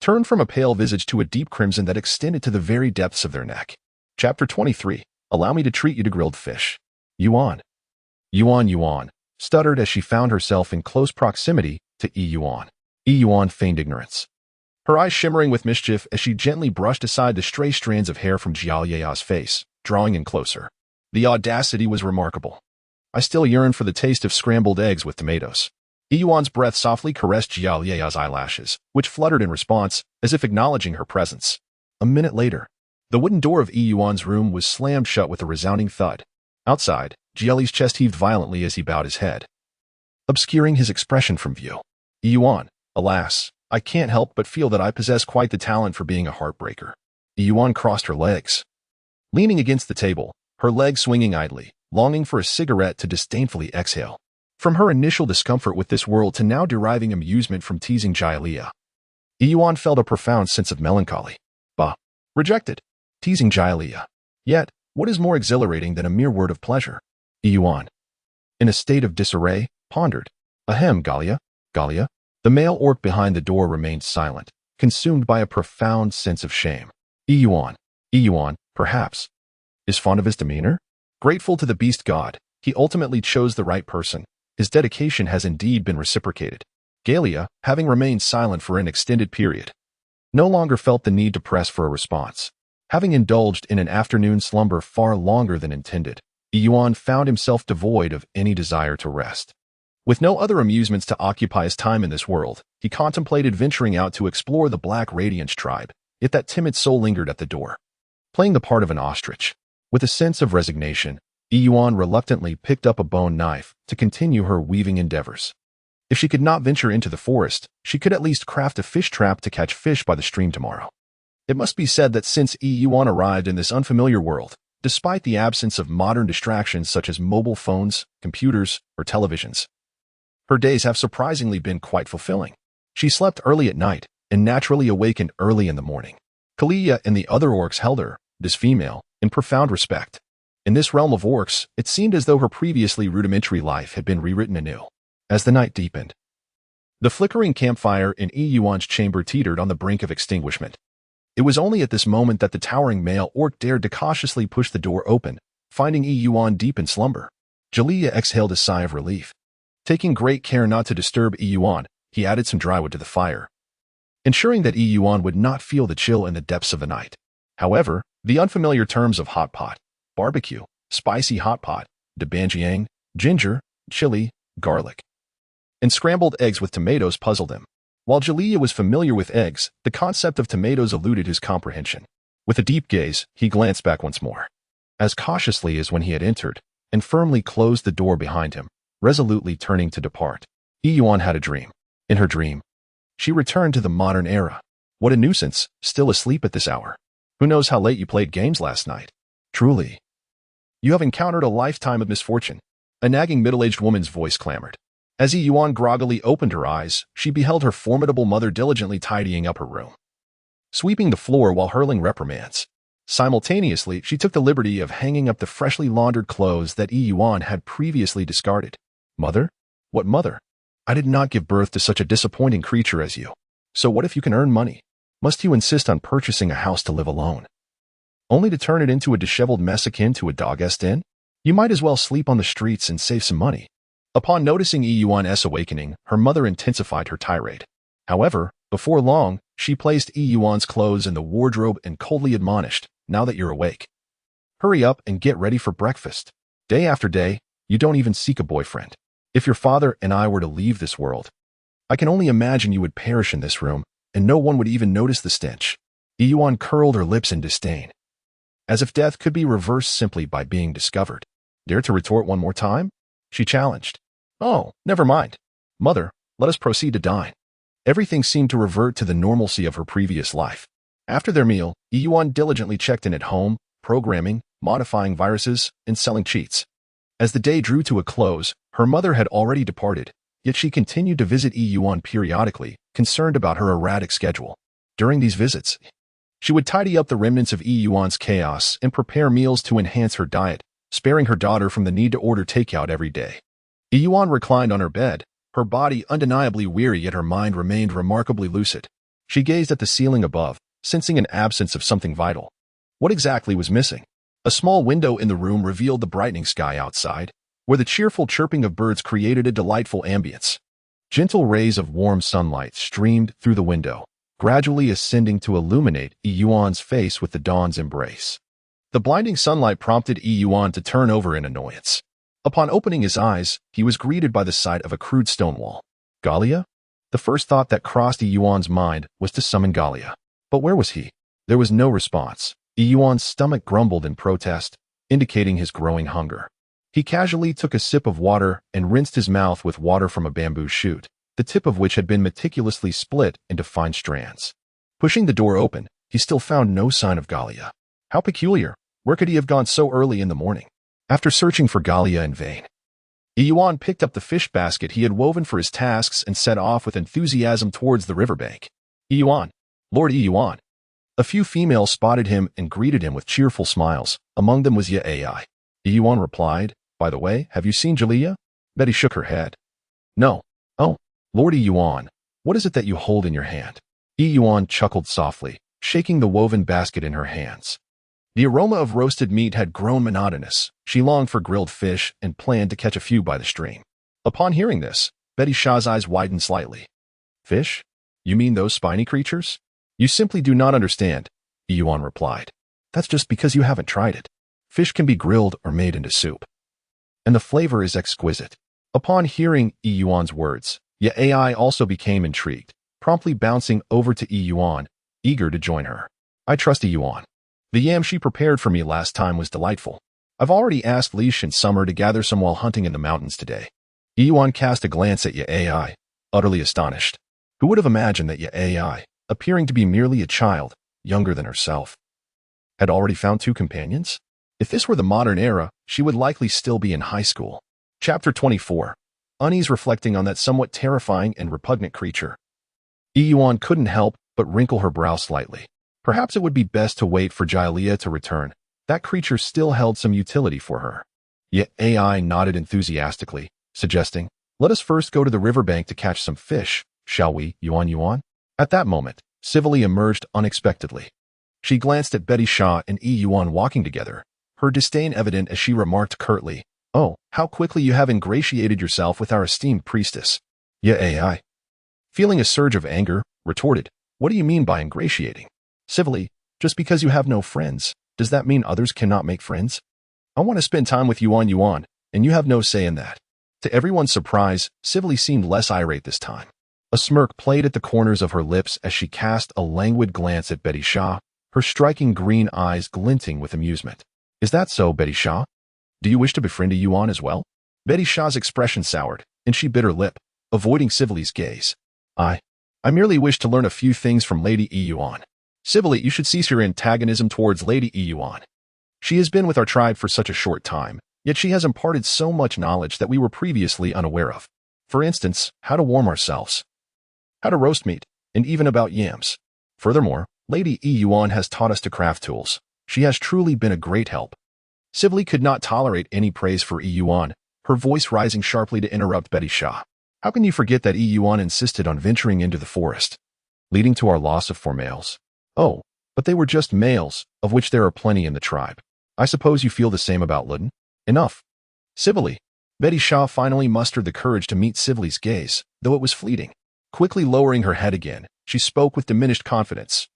turn from a pale visage to a deep crimson that extended to the very depths of their neck. Chapter 23. Allow me to treat you to grilled fish. Yuan, stuttered as she found herself in close proximity to Yuan. Yuan feigned ignorance. her eyes shimmering with mischief as she gently brushed aside the stray strands of hair from Jialia's face, drawing in closer. The audacity was remarkable. I still yearn for the taste of scrambled eggs with tomatoes. Yuan's breath softly caressed Jialia's eyelashes, which fluttered in response, as if acknowledging her presence. A minute later, the wooden door of Yuan's room was slammed shut with a resounding thud. Outside, Jiali's chest heaved violently as he bowed his head, obscuring his expression from view. Yuan, alas, I can't help but feel that I possess quite the talent for being a heartbreaker. Yuan crossed her legs, leaning against the table, her legs swinging idly, longing for a cigarette to disdainfully exhale. From her initial discomfort with this world to now deriving amusement from teasing Jialia, Yuan felt a profound sense of melancholy. Bah! Rejected. Teasing Jialia. Yet, what is more exhilarating than a mere word of pleasure? Yuan, in a state of disarray, pondered. Ahem, Galia. The male orc behind the door remained silent, consumed by a profound sense of shame. Yuan, perhaps, is fond of his demeanor? Grateful to the beast god, he ultimately chose the right person. His dedication has indeed been reciprocated. Galia, having remained silent for an extended period, no longer felt the need to press for a response. Having indulged in an afternoon slumber far longer than intended, Yuan found himself devoid of any desire to rest. With no other amusements to occupy his time in this world, he contemplated venturing out to explore the Black Radiance tribe, yet that timid soul lingered at the door, playing the part of an ostrich. With a sense of resignation, Yuan reluctantly picked up a bone knife to continue her weaving endeavors. If she could not venture into the forest, she could at least craft a fish trap to catch fish by the stream tomorrow. It must be said that since Yuan arrived in this unfamiliar world, despite the absence of modern distractions such as mobile phones, computers, or televisions, her days have surprisingly been quite fulfilling. She slept early at night and naturally awakened early in the morning. Kalia and the other orcs held her, this female, in profound respect. In this realm of orcs, it seemed as though her previously rudimentary life had been rewritten anew. As the night deepened, the flickering campfire in Yuan's chamber teetered on the brink of extinguishment. It was only at this moment that the towering male orc dared to cautiously push the door open, finding Yuan deep in slumber. Jalea exhaled a sigh of relief. Taking great care not to disturb Yuan, he added some dry wood to the fire, ensuring that Yuan would not feel the chill in the depths of the night. However, the unfamiliar terms of hot pot, barbecue, spicy hot pot, debanjiang, ginger, chili, garlic, and scrambled eggs with tomatoes puzzled him. While Jalea was familiar with eggs, the concept of tomatoes eluded his comprehension. With a deep gaze, he glanced back once more, as cautiously as when he had entered, and firmly closed the door behind him, resolutely turning to depart. Yuan had a dream. In her dream, she returned to the modern era. What a nuisance, still asleep at this hour. Who knows how late you played games last night? Truly, you have encountered a lifetime of misfortune. A nagging middle-aged woman's voice clamored. As Yuan groggily opened her eyes, she beheld her formidable mother diligently tidying up her room, sweeping the floor while hurling reprimands. Simultaneously, she took the liberty of hanging up the freshly laundered clothes that Yuan had previously discarded. Mother? What mother? I did not give birth to such a disappointing creature as you. So what if you can earn money? Must you insist on purchasing a house to live alone, only to turn it into a disheveled mess akin to a dog-est inn? You might as well sleep on the streets and save some money. Upon noticing Yuan's awakening, her mother intensified her tirade. However, before long, she placed Yuan's clothes in the wardrobe and coldly admonished, "Now that you're awake, hurry up and get ready for breakfast. Day after day, you don't even seek a boyfriend. If your father and I were to leave this world, I can only imagine you would perish in this room, and no one would even notice the stench." Yuan curled her lips in disdain, as if death could be reversed simply by being discovered. Dare to retort one more time? She challenged. Oh, never mind. Mother, let us proceed to dine. Everything seemed to revert to the normalcy of her previous life. After their meal, Yuan diligently checked in at home, programming, modifying viruses, and selling cheats. As the day drew to a close, her mother had already departed, yet she continued to visit Yuan periodically, concerned about her erratic schedule. During these visits, she would tidy up the remnants of Yuan's chaos and prepare meals to enhance her diet, sparing her daughter from the need to order takeout every day. Yuan reclined on her bed, her body undeniably weary yet her mind remained remarkably lucid. She gazed at the ceiling above, sensing an absence of something vital. What exactly was missing? A small window in the room revealed the brightening sky outside, where the cheerful chirping of birds created a delightful ambience. Gentle rays of warm sunlight streamed through the window, gradually ascending to illuminate Yuan's face with the dawn's embrace. The blinding sunlight prompted Yuan to turn over in annoyance. Upon opening his eyes, he was greeted by the sight of a crude stone wall. Galia? The first thought that crossed Yuan's mind was to summon Galia. But where was he? There was no response. Yuan's stomach grumbled in protest, indicating his growing hunger. He casually took a sip of water and rinsed his mouth with water from a bamboo shoot, the tip of which had been meticulously split into fine strands. Pushing the door open, he still found no sign of Galia. How peculiar! Where could he have gone so early in the morning? After searching for Galia in vain, Yuan picked up the fish basket he had woven for his tasks and set off with enthusiasm towards the riverbank. Yuan, Lord Yuan. A few females spotted him and greeted him with cheerful smiles. Among them was Ai. Yuan replied, "By the way, have you seen Galia?" Betty shook her head. "No." "Oh, Lord Yuan, what is it that you hold in your hand?" Yuan chuckled softly, shaking the woven basket in her hands. The aroma of roasted meat had grown monotonous. She longed for grilled fish and planned to catch a few by the stream. Upon hearing this, Betty Shaw's eyes widened slightly. "Fish? You mean those spiny creatures?" "You simply do not understand," Yuan replied. "That's just because you haven't tried it. Fish can be grilled or made into soup, and the flavor is exquisite." Upon hearing Yuan's words, Ai also became intrigued, promptly bouncing over to Yuan, eager to join her. "I trust Yuan. The yam she prepared for me last time was delightful. I've already asked Leash and Summer to gather some while hunting in the mountains today." Yuan cast a glance at Ai, utterly astonished. Who would have imagined that Ai, appearing to be merely a child, younger than herself, had already found two companions? If this were the modern era, she would likely still be in high school. Chapter 24. Unease reflecting on that somewhat terrifying and repugnant creature. Yuan couldn't help but wrinkle her brow slightly. Perhaps it would be best to wait for Galia to return. That creature still held some utility for her. Yet Ai nodded enthusiastically, suggesting, "Let us first go to the riverbank to catch some fish, shall we, Yuan?" At that moment, Civilly emerged unexpectedly. She glanced at Betty Shaw and Yuan walking together, her disdain evident as she remarked curtly, "Oh, how quickly you have ingratiated yourself with our esteemed priestess." Ai, feeling a surge of anger, retorted, "What do you mean by ingratiating?" Civilly, "Just because you have no friends, does that mean others cannot make friends? I want to spend time with Yuan, and you have no say in that." To everyone's surprise, Civilly seemed less irate this time. A smirk played at the corners of her lips as she cast a languid glance at Betty Shaw, her striking green eyes glinting with amusement. "Is that so, Betty Shaw? Do you wish to befriend Yuan as well?" Betty Shaw's expression soured, and she bit her lip, avoiding Civilly's gaze. I merely wish to learn a few things from Lady Yuan." "Civilly, you should cease your antagonism towards Lady Yuan. She has been with our tribe for such a short time, yet she has imparted so much knowledge that we were previously unaware of. For instance, how to warm ourselves, how to roast meat, and even about yams. Furthermore, Lady Yuan has taught us to craft tools. She has truly been a great help." Civilly could not tolerate any praise for Yuan, her voice rising sharply to interrupt Betty Shaw. "How can you forget that Yuan insisted on venturing into the forest, leading to our loss of 4 males? Oh, but they were just males, of which there are plenty in the tribe. I suppose you feel the same about Luden? Enough." Civilly, Betty Shaw finally mustered the courage to meet Civilly's gaze, though it was fleeting. Quickly lowering her head again, she spoke with diminished confidence.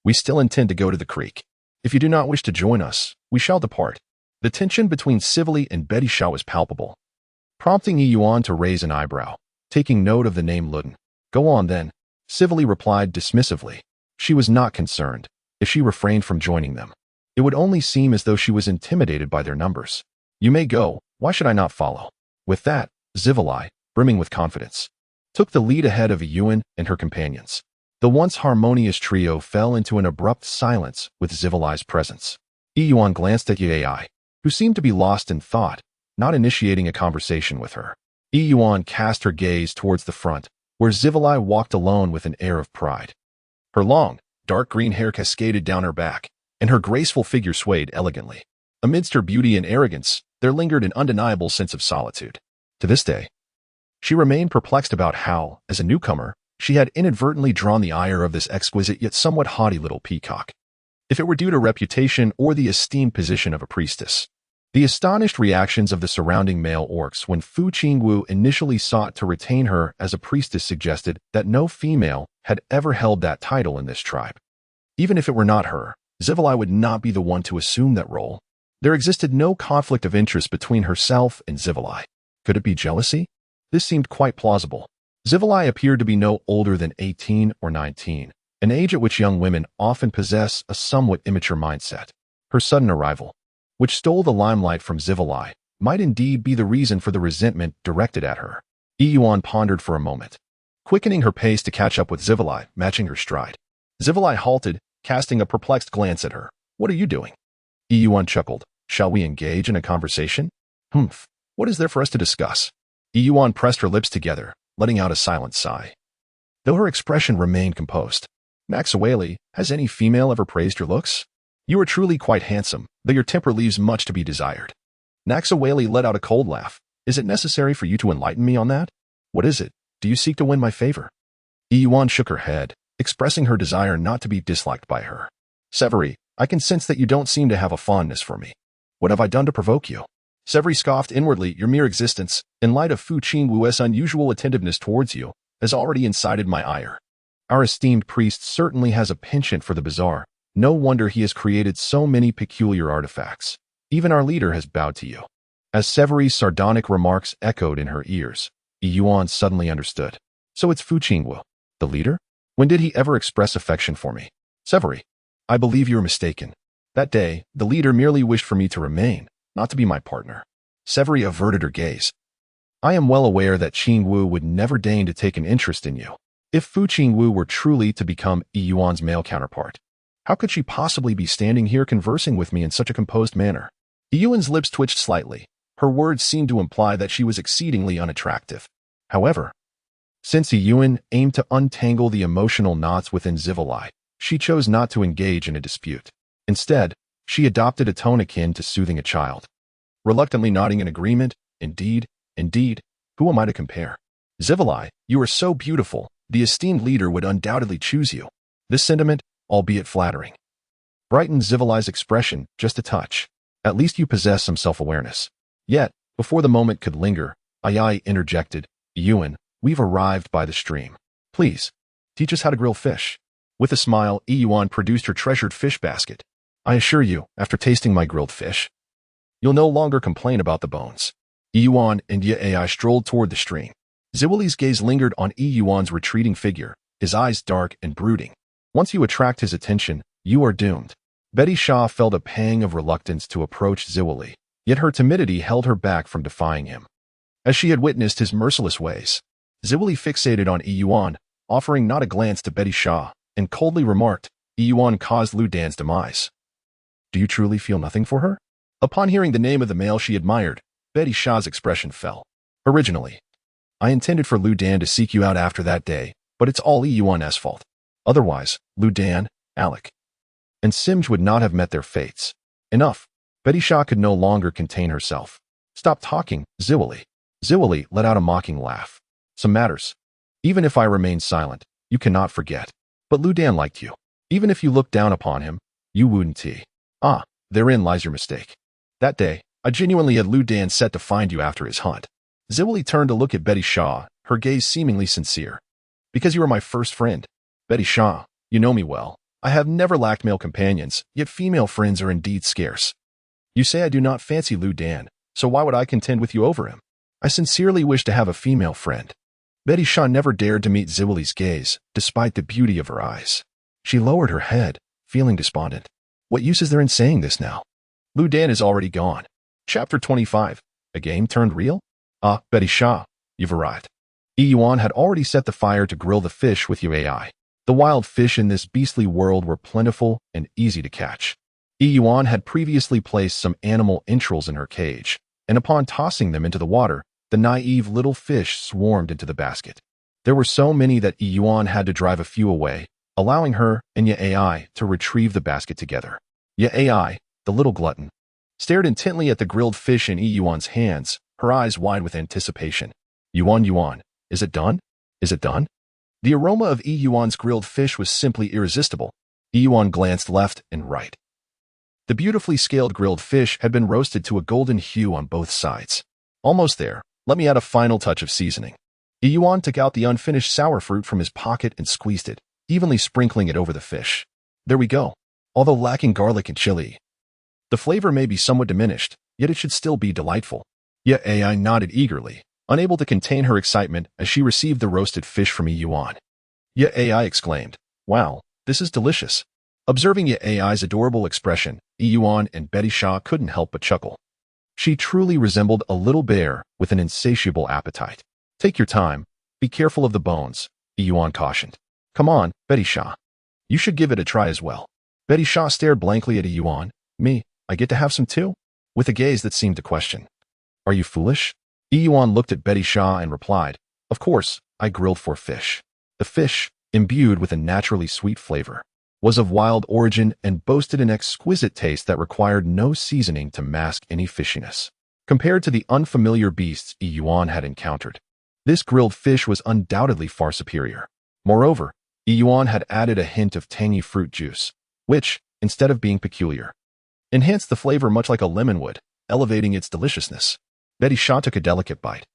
We still intend to go to the creek. If you do not wish to join us, we shall depart." The tension between Civilly and Betty Shaw was palpable, prompting Yuan to raise an eyebrow, taking note of the name Luden. "Go on then," Civilly replied dismissively. She was not concerned. If she refrained from joining them, it would only seem as though she was intimidated by their numbers. "You may go, why should I not follow?" With that, Civilly, brimming with confidence, took the lead ahead of Yuan and her companions. The once harmonious trio fell into an abrupt silence with Civilly's presence. Yuan glanced at Ai, who seemed to be lost in thought, not initiating a conversation with her. Yuan cast her gaze towards the front, where Civilly walked alone with an air of pride. Her long, dark green hair cascaded down her back, and her graceful figure swayed elegantly. Amidst her beauty and arrogance, there lingered an undeniable sense of solitude. To this day, she remained perplexed about how, as a newcomer, she had inadvertently drawn the ire of this exquisite yet somewhat haughty little peacock. If it were due to reputation or the esteemed position of a priestess, The astonished reactions of the surrounding male orcs when Fu Qingwu initially sought to retain her as a priestess suggested that no female had ever held that title in this tribe. Even if it were not her, Zivalai would not be the one to assume that role. There existed no conflict of interest between herself and Zivalai. Could it be jealousy? This seemed quite plausible. Zivalai appeared to be no older than 18 or 19, an age at which young women often possess a somewhat immature mindset. Her sudden arrival, which stole the limelight from Zivalai, might indeed be the reason for the resentment directed at her. Yuan pondered for a moment, quickening her pace to catch up with Zivalai, matching her stride. Zivalai halted, casting a perplexed glance at her. "What are you doing?" Yuan chuckled. "Shall we engage in a conversation?" "Humph. What is there for us to discuss?" Yuan pressed her lips together, letting out a silent sigh. Though her expression remained composed. "Maxwell, has any female ever praised your looks? You are truly quite handsome, though your temper leaves much to be desired." Naxawali let out a cold laugh. "Is it necessary for you to enlighten me on that? What is it? Do you seek to win my favor?" Yuan shook her head, expressing her desire not to be disliked by her. "Severi, I can sense that you don't seem to have a fondness for me. What have I done to provoke you?" Severi scoffed inwardly. "Your mere existence, in light of Fu Qingwu's unusual attentiveness towards you, has already incited my ire. Our esteemed priest certainly has a penchant for the bizarre. No wonder he has created so many peculiar artifacts. Even our leader has bowed to you." As Severi's sardonic remarks echoed in her ears, Yuan suddenly understood. "So it's Fu Qingwu, the leader? When did he ever express affection for me?" "Severi, I believe you're mistaken. That day, the leader merely wished for me to remain, not to be my partner." Severi averted her gaze. "I am well aware that Qingwu would never deign to take an interest in you. If Fu Qingwu were truly to become Yuan's male counterpart, how could she possibly be standing here conversing with me in such a composed manner?" Yuan's lips twitched slightly. Her words seemed to imply that she was exceedingly unattractive. However, since Yuan aimed to untangle the emotional knots within Zivalai, she chose not to engage in a dispute. Instead, she adopted a tone akin to soothing a child. Reluctantly nodding in agreement, indeed, who am I to compare? Zivalai, you are so beautiful, the esteemed leader would undoubtedly choose you. This sentiment, albeit flattering, brightened Zivalai's expression just a touch. At least you possess some self-awareness. Yet, before the moment could linger, Ai interjected, "Yuan, we've arrived by the stream. Please, teach us how to grill fish." With a smile, Yuan produced her treasured fish basket. "I assure you, after tasting my grilled fish, you'll no longer complain about the bones." Yuan and Ai strolled toward the stream. Ziwali's gaze lingered on Yuan's retreating figure, his eyes dark and brooding. Once you attract his attention, you are doomed. Betty Shaw felt a pang of reluctance to approach Ziwali, yet her timidity held her back from defying him. As she had witnessed his merciless ways, Ziwali fixated on Yuan, offering not a glance to Betty Shaw, and coldly remarked, "Yuan caused Lu Dan's demise. Do you truly feel nothing for her?" Upon hearing the name of the male she admired, Betty Shaw's expression fell. "Originally, I intended for Lu Dan to seek you out after that day, but it's all Yuan's fault. Otherwise, Lu Dan, Alec, and Simj would not have met their fates." Enough. Betty Shaw could no longer contain herself. "Stop talking, Ziwali." Ziwali let out a mocking laugh. "Some matters. Even if I remain silent, you cannot forget. But Lu Dan liked you. Even if you looked down upon him, you wouldn't. Ah, therein lies your mistake. That day, I genuinely had Lu Dan set to find you after his hunt." Ziwali turned to look at Betty Shaw, her gaze seemingly sincere. "Because you were my first friend. Betty Shaw, you know me well. I have never lacked male companions, yet female friends are indeed scarce. You say I do not fancy Lu Dan, so why would I contend with you over him? I sincerely wish to have a female friend." Betty Shaw never dared to meet Ziwali's gaze, despite the beauty of her eyes. She lowered her head, feeling despondent. What use is there in saying this now? Lu Dan is already gone. Chapter 25. A game turned real? "Ah, Betty Shaw, you've arrived." Yuan had already set the fire to grill the fish with Ai. The wild fish in this beastly world were plentiful and easy to catch. Yuan had previously placed some animal entrails in her cage, and upon tossing them into the water, the naive little fish swarmed into the basket. There were so many that Yuan had to drive a few away, allowing her and Ai to retrieve the basket together. Ai, the little glutton, stared intently at the grilled fish in Yuan's hands, her eyes wide with anticipation. Yuan, is it done? Is it done?" The aroma of Yuan's grilled fish was simply irresistible. Yuan glanced left and right. The beautifully scaled grilled fish had been roasted to a golden hue on both sides. Almost there. Let me add a final touch of seasoning. Yuan took out the unfinished sour fruit from his pocket and squeezed it, evenly sprinkling it over the fish. There we go. Although lacking garlic and chili, the flavor may be somewhat diminished, yet it should still be delightful. Yet AI nodded eagerly, unable to contain her excitement as she received the roasted fish from Yuan. Yet AI exclaimed, "Wow, this is delicious." Observing Yet AI's adorable expression, Yuan and Betty Shaw couldn't help but chuckle. She truly resembled a little bear with an insatiable appetite. "Take your time. Be careful of the bones," Yuan cautioned. "Come on, Betty Shaw. You should give it a try as well." Betty Shaw stared blankly at Yuan. "Me, I get to have some too?" With a gaze that seemed to question. "Are you foolish?" Yuan looked at Betty Shaw and replied, "Of course, I grilled for fish." The fish, imbued with a naturally sweet flavor, was of wild origin and boasted an exquisite taste that required no seasoning to mask any fishiness. Compared to the unfamiliar beasts Yuan had encountered, this grilled fish was undoubtedly far superior. Moreover, Yuan had added a hint of tangy fruit juice, which, instead of being peculiar, enhanced the flavor much like a lemon would, elevating its deliciousness. Betty Shaw took a delicate bite,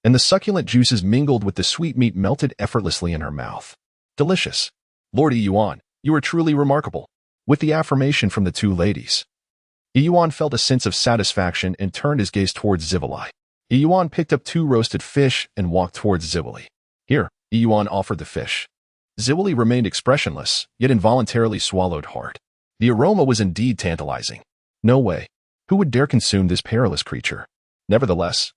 and the succulent juices mingled with the sweet meat melted effortlessly in her mouth. "Delicious. Lord Yuan, you are truly remarkable." With the affirmation from the two ladies, Yuan felt a sense of satisfaction and turned his gaze towards Zivilai. Yuan picked up 2 roasted fish and walked towards Zivilai. "Here," Yuan offered the fish. Zivilai remained expressionless, yet involuntarily swallowed hard. The aroma was indeed tantalizing. No way. Who would dare consume this perilous creature? Nevertheless,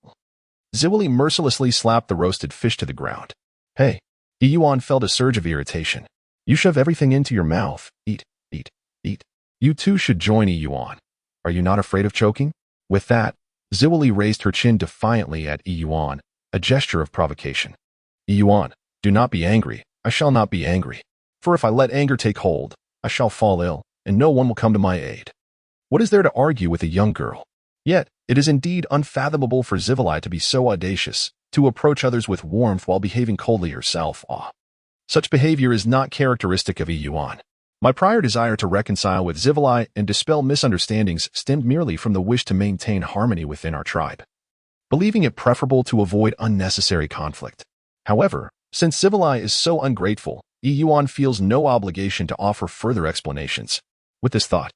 Zivilai mercilessly slapped the roasted fish to the ground. "Hey." Yuan felt a surge of irritation. "You shove everything into your mouth. Eat, eat, eat. You too should join Yuan. Are you not afraid of choking?" With that, Zivilai raised her chin defiantly at Yuan, a gesture of provocation. "Yuan, do not be angry. I shall not be angry. For if I let anger take hold, I shall fall ill, and no one will come to my aid." What is there to argue with a young girl? Yet, it is indeed unfathomable for Zivilai to be so audacious, to approach others with warmth while behaving coldly herself. Such behavior is not characteristic of Yuan. My prior desire to reconcile with Zivilai and dispel misunderstandings stemmed merely from the wish to maintain harmony within our tribe, believing it preferable to avoid unnecessary conflict. However, since Zivilai is so ungrateful, Yuan feels no obligation to offer further explanations. With this thought,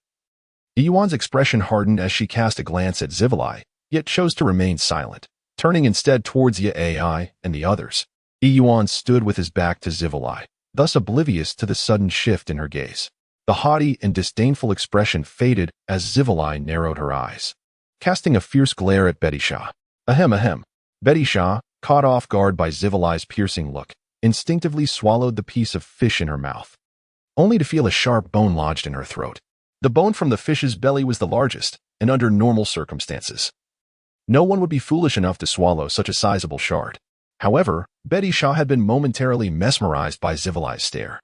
Yuan's expression hardened as she cast a glance at Zivilai, yet chose to remain silent, turning instead towards Ye Ai and the others. Yuan stood with his back to Zivilai, thus oblivious to the sudden shift in her gaze. The haughty and disdainful expression faded as Zivilai narrowed her eyes, casting a fierce glare at Betty Shaw. Ahem ahem. Betty Shaw, caught off guard by Zivilai's piercing look, instinctively swallowed the piece of fish in her mouth, only to feel a sharp bone lodged in her throat. The bone from the fish's belly was the largest, and under normal circumstances, no one would be foolish enough to swallow such a sizable shard. However, Betty Shaw had been momentarily mesmerized by Zivilai's stare,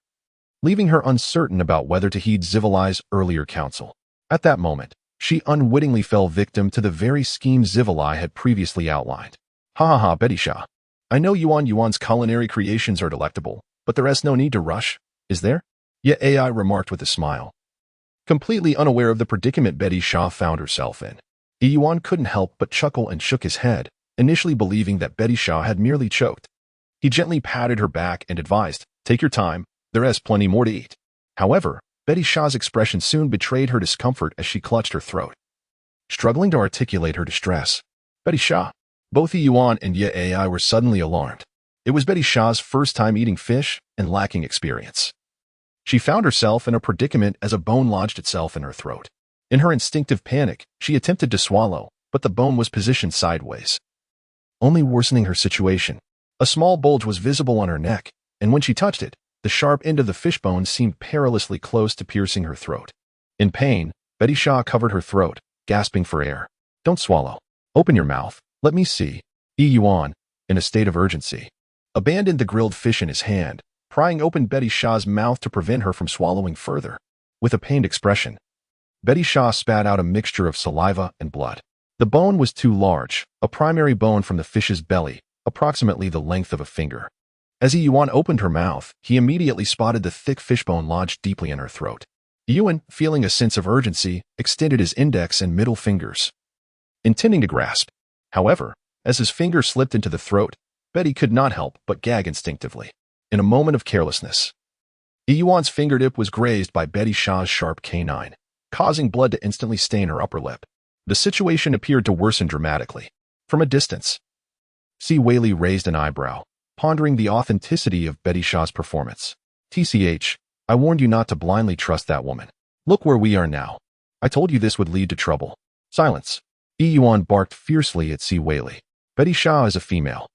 leaving her uncertain about whether to heed Zivilai's earlier counsel. At that moment, she unwittingly fell victim to the very scheme Zivilai had previously outlined. "Ha ha ha, Betty Shaw. I know Yuan's culinary creations are delectable, but there is no need to rush, is there?" Yet AI remarked with a smile, completely unaware of the predicament Betty Shaw found herself in. Yuan couldn't help but chuckle and shook his head, initially believing that Betty Shaw had merely choked. He gently patted her back and advised, "Take your time, there is plenty more to eat." However, Betty Shaw's expression soon betrayed her discomfort as she clutched her throat, struggling to articulate her distress. Betty Shaw. Both Yuan and Ye Ai were suddenly alarmed. It was Betty Shaw's first time eating fish and lacking experience. She found herself in a predicament as a bone lodged itself in her throat. In her instinctive panic, she attempted to swallow, but the bone was positioned sideways, only worsening her situation. A small bulge was visible on her neck, and when she touched it, the sharp end of the fishbone seemed perilously close to piercing her throat. In pain, Betty Shaw covered her throat, gasping for air. "Don't swallow. Open your mouth. Let me see." Yuan, in a state of urgency, abandoned the grilled fish in his hand, prying open Betty Shaw's mouth to prevent her from swallowing further. With a pained expression, Betty Shaw spat out a mixture of saliva and blood. The bone was too large, a primary bone from the fish's belly, approximately the length of a finger. As Yuan opened her mouth, he immediately spotted the thick fishbone lodged deeply in her throat. Yuan, feeling a sense of urgency, extended his index and middle fingers, intending to grasp. However, as his finger slipped into the throat, Betty could not help but gag instinctively. In a moment of carelessness, Yuan's fingertip was grazed by Betty Shaw's sharp canine, causing blood to instantly stain her upper lip. The situation appeared to worsen dramatically. From a distance, Wei raised an eyebrow, pondering the authenticity of Betty Shaw's performance. TCH, I warned you not to blindly trust that woman. Look where we are now. I told you this would lead to trouble. Silence. Yuan barked fiercely at Wei. Betty Shaw is a female.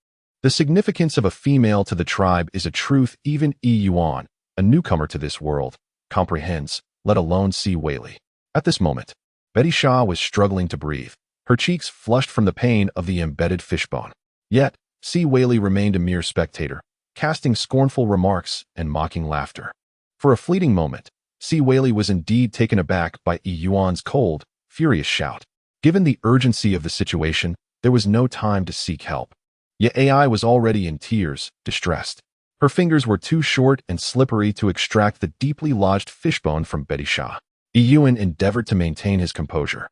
The significance of a female to the tribe is a truth even Yuan, a newcomer to this world, comprehends, let alone Wei. At this moment, Betty Shaw was struggling to breathe, her cheeks flushed from the pain of the embedded fishbone. Yet, Wei remained a mere spectator, casting scornful remarks and mocking laughter. For a fleeting moment, Wei was indeed taken aback by Yuan's cold, furious shout. Given the urgency of the situation, there was no time to seek help. Yet AI was already in tears, distressed. Her fingers were too short and slippery to extract the deeply lodged fishbone from Betty Shaw. Yuan endeavored to maintain his composure,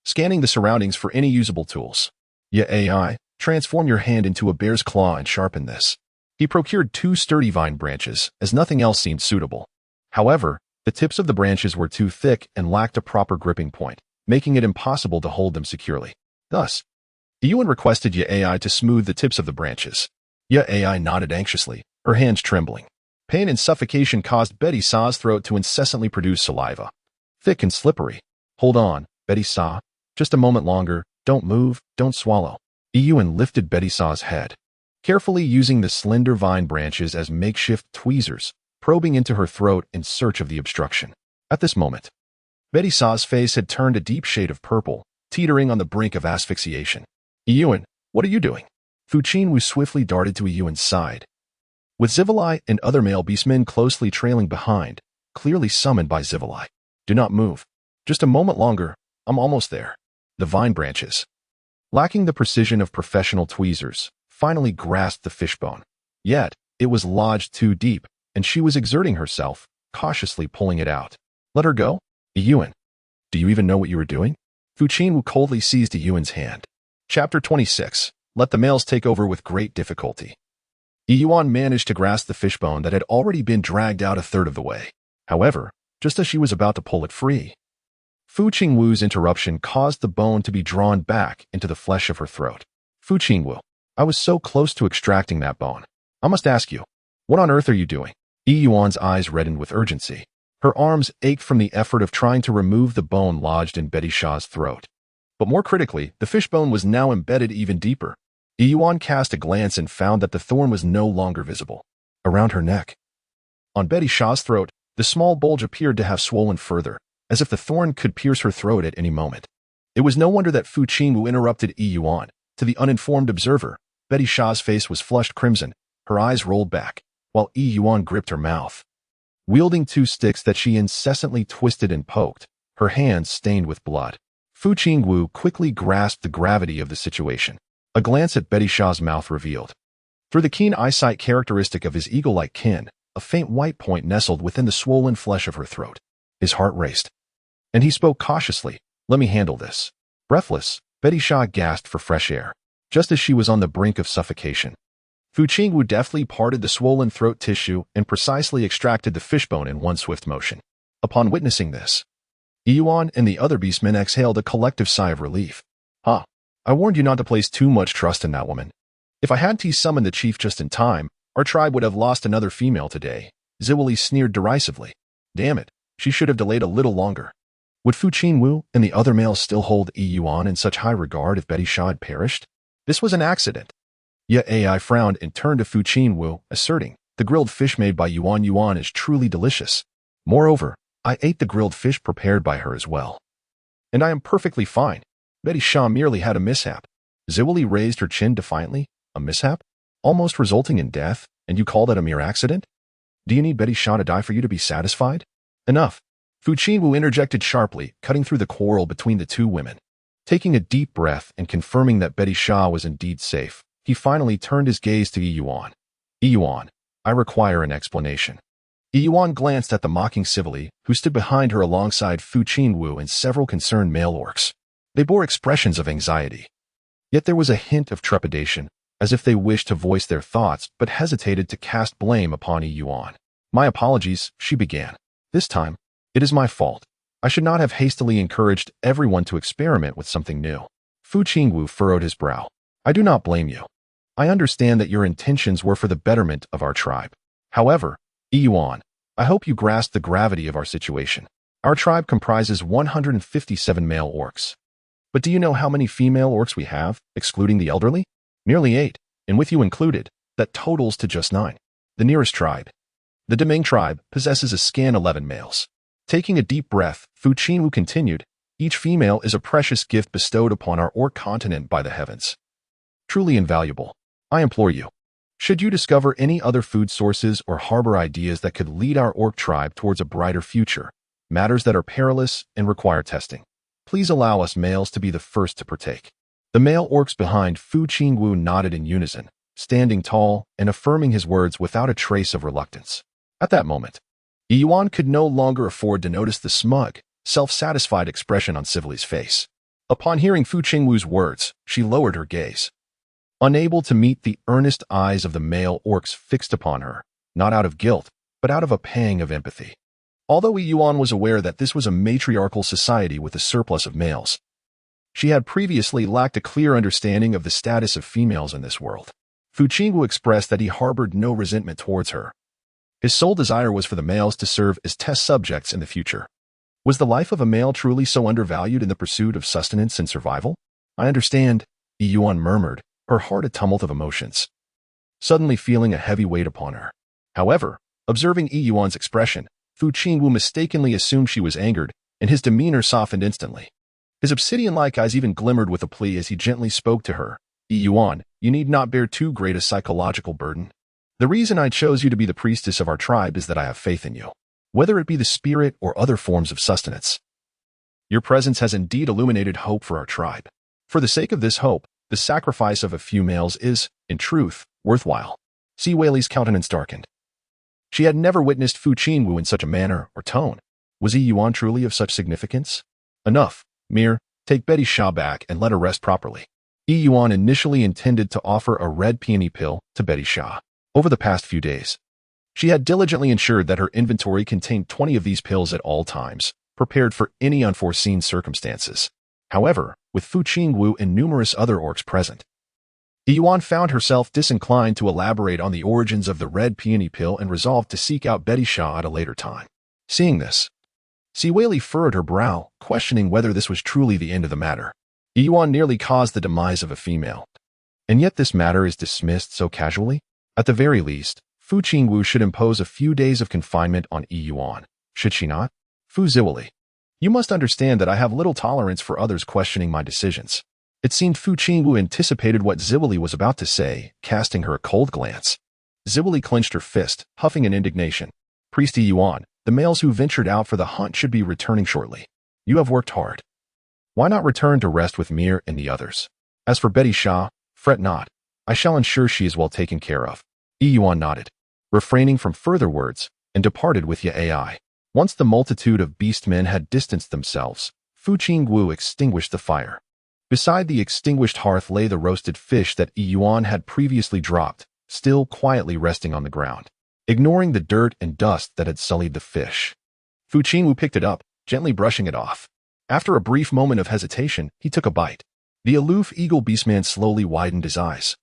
scanning the surroundings for any usable tools. AI, transform your hand into a bear's claw and sharpen this. He procured 2 sturdy vine branches, as nothing else seemed suitable. However, the tips of the branches were too thick and lacked a proper gripping point, making it impossible to hold them securely. Thus, Yuan requested AI to smooth the tips of the branches. AI nodded anxiously, her hands trembling. Pain and suffocation caused Betty Shaw's throat to incessantly produce saliva. Thick and slippery. Hold on, Betty Shaw. Just a moment longer. Don't move, don't swallow. Yuan lifted Betty Shaw's head, carefully using the slender vine branches as makeshift tweezers, probing into her throat in search of the obstruction. At this moment, Betty Shaw's face had turned a deep shade of purple, teetering on the brink of asphyxiation. Yuan, what are you doing? Fu Qingwu swiftly darted to Yuan's side, with Zivali and other male beastmen closely trailing behind, clearly summoned by Zivali. Do not move. Just a moment longer. I'm almost there. The vine branches, lacking the precision of professional tweezers, finally grasped the fishbone. Yet, it was lodged too deep, and she was exerting herself, cautiously pulling it out. Let her go? Yuan, do you even know what you were doing? Fu Qingwu coldly seized Yuan's hand. Chapter 26. Let the males take over with great difficulty. Yuan managed to grasp the fishbone that had already been dragged out a third of the way. However, just as she was about to pull it free, Fu Qingwu's interruption caused the bone to be drawn back into the flesh of her throat. Fu Qingwu, I was so close to extracting that bone. I must ask you, what on earth are you doing? Yuan's eyes reddened with urgency. Her arms ached from the effort of trying to remove the bone lodged in Betty Shaw's throat. But more critically, the fishbone was now embedded even deeper. Yuan cast a glance and found that the thorn was no longer visible. Around her neck, on Betty Shaw's throat, the small bulge appeared to have swollen further, as if the thorn could pierce her throat at any moment. It was no wonder that Fu Qingwu interrupted Yuan. To the uninformed observer, Betty Shaw's face was flushed crimson, her eyes rolled back, while Yuan gripped her mouth, wielding 2 sticks that she incessantly twisted and poked, her hands stained with blood. Fu Qingwu quickly grasped the gravity of the situation. A glance at Betty Shaw's mouth revealed, through the keen eyesight characteristic of his eagle-like kin, a faint white point nestled within the swollen flesh of her throat. His heart raced, and he spoke cautiously. Let me handle this. Breathless, Betty Shaw gasped for fresh air, just as she was on the brink of suffocation. Fu Qingwu deftly parted the swollen throat tissue and precisely extracted the fishbone in one swift motion. Upon witnessing this, Yuan and the other beastmen exhaled a collective sigh of relief. I warned you not to place too much trust in that woman. If I had summoned the chief just in time, our tribe would have lost another female today. Ziwali sneered derisively. Damn it, she should have delayed a little longer. Would Fu Qingwu and the other males still hold Yuan in such high regard if Betty Shaw had perished? This was an accident. Yet AI frowned and turned to Fu Qingwu, asserting, the grilled fish made by Yuan is truly delicious. Moreover, I ate the grilled fish prepared by her as well. And I am perfectly fine. Betty Shaw merely had a mishap. Ziwali raised her chin defiantly. A mishap? Almost resulting in death, and you call that a mere accident? Do you need Betty Shaw to die for you to be satisfied? Enough. Fu Qingwu interjected sharply, cutting through the quarrel between the 2 women. Taking a deep breath and confirming that Betty Shaw was indeed safe, he finally turned his gaze to Yuan. Yuan, I require an explanation. Yuan glanced at the mocking civilly, who stood behind her alongside Fu Qingwu and several concerned male orcs. They bore expressions of anxiety. Yet there was a hint of trepidation, as if they wished to voice their thoughts but hesitated to cast blame upon Yuan. "My apologies," she began. "This time, it is my fault. I should not have hastily encouraged everyone to experiment with something new." Fu Qingwu furrowed his brow. "I do not blame you. I understand that your intentions were for the betterment of our tribe. However, Yuan, I hope you grasp the gravity of our situation. Our tribe comprises 157 male orcs. But do you know how many female orcs we have, excluding the elderly? Nearly 8, and with you included, that totals to just 9. The nearest tribe, the Deming tribe, possesses a scant 11 males." Taking a deep breath, Fu Qingwu continued, "Each female is a precious gift bestowed upon our orc continent by the heavens. Truly invaluable. I implore you, should you discover any other food sources or harbor ideas that could lead our orc tribe towards a brighter future, matters that are perilous and require testing, please allow us males to be the first to partake." The male orcs behind Fu Qingwu nodded in unison, standing tall and affirming his words without a trace of reluctance. At that moment, Yuan could no longer afford to notice the smug, self-satisfied expression on Civili's face. Upon hearing Fu Qingwu's words, she lowered her gaze, unable to meet the earnest eyes of the male orcs fixed upon her, not out of guilt, but out of a pang of empathy. Although Yuan was aware that this was a matriarchal society with a surplus of males, she had previously lacked a clear understanding of the status of females in this world. Fu Qingwu expressed that he harbored no resentment towards her. His sole desire was for the males to serve as test subjects in the future. Was the life of a male truly so undervalued in the pursuit of sustenance and survival? "I understand," Yuan murmured, her heart a tumult of emotions, suddenly feeling a heavy weight upon her. However, observing Yuan's expression, Fu Qingwu mistakenly assumed she was angered, and his demeanor softened instantly. His obsidian-like eyes even glimmered with a plea as he gently spoke to her. "Yuan, you need not bear too great a psychological burden. The reason I chose you to be the priestess of our tribe is that I have faith in you, whether it be the spirit or other forms of sustenance. Your presence has indeed illuminated hope for our tribe. For the sake of this hope, the sacrifice of a few males is, in truth, worthwhile." Wei's countenance darkened. She had never witnessed Fu Qingwu in such a manner or tone. Was Yuan truly of such significance? "Enough, Mir, take Betty Shaw back and let her rest properly." Yuan initially intended to offer a red peony pill to Betty Shaw. Over the past few days, she had diligently ensured that her inventory contained 20 of these pills at all times, prepared for any unforeseen circumstances. However, with Fu Qingwu and numerous other orcs present, Yuan found herself disinclined to elaborate on the origins of the red peony pill and resolved to seek out Betty Shaw at a later time. Seeing this, Wei furrowed her brow, questioning whether this was truly the end of the matter. Yuan nearly caused the demise of a female, and yet this matter is dismissed so casually? At the very least, Fu Qingwu should impose a few days of confinement on Yuan, should she not? Fu Ziwili, you must understand that I have little tolerance for others questioning my decisions. It seemed Fu Qingwu anticipated what Ziwili was about to say, casting her a cold glance. Ziwili clenched her fist, huffing in indignation. "Priest Yuan, the males who ventured out for the hunt should be returning shortly. You have worked hard. Why not return to rest with Mir and the others? As for Betty Shaw, fret not. I shall ensure she is well taken care of." Yuan nodded, refraining from further words, and departed with Ai. Once the multitude of beastmen had distanced themselves, Fu Qingwu extinguished the fire. Beside the extinguished hearth lay the roasted fish that Yuan had previously dropped, still quietly resting on the ground, ignoring the dirt and dust that had sullied the fish. Fu Qingwu picked it up, gently brushing it off. After a brief moment of hesitation, he took a bite. The aloof eagle beastman slowly widened his eyes,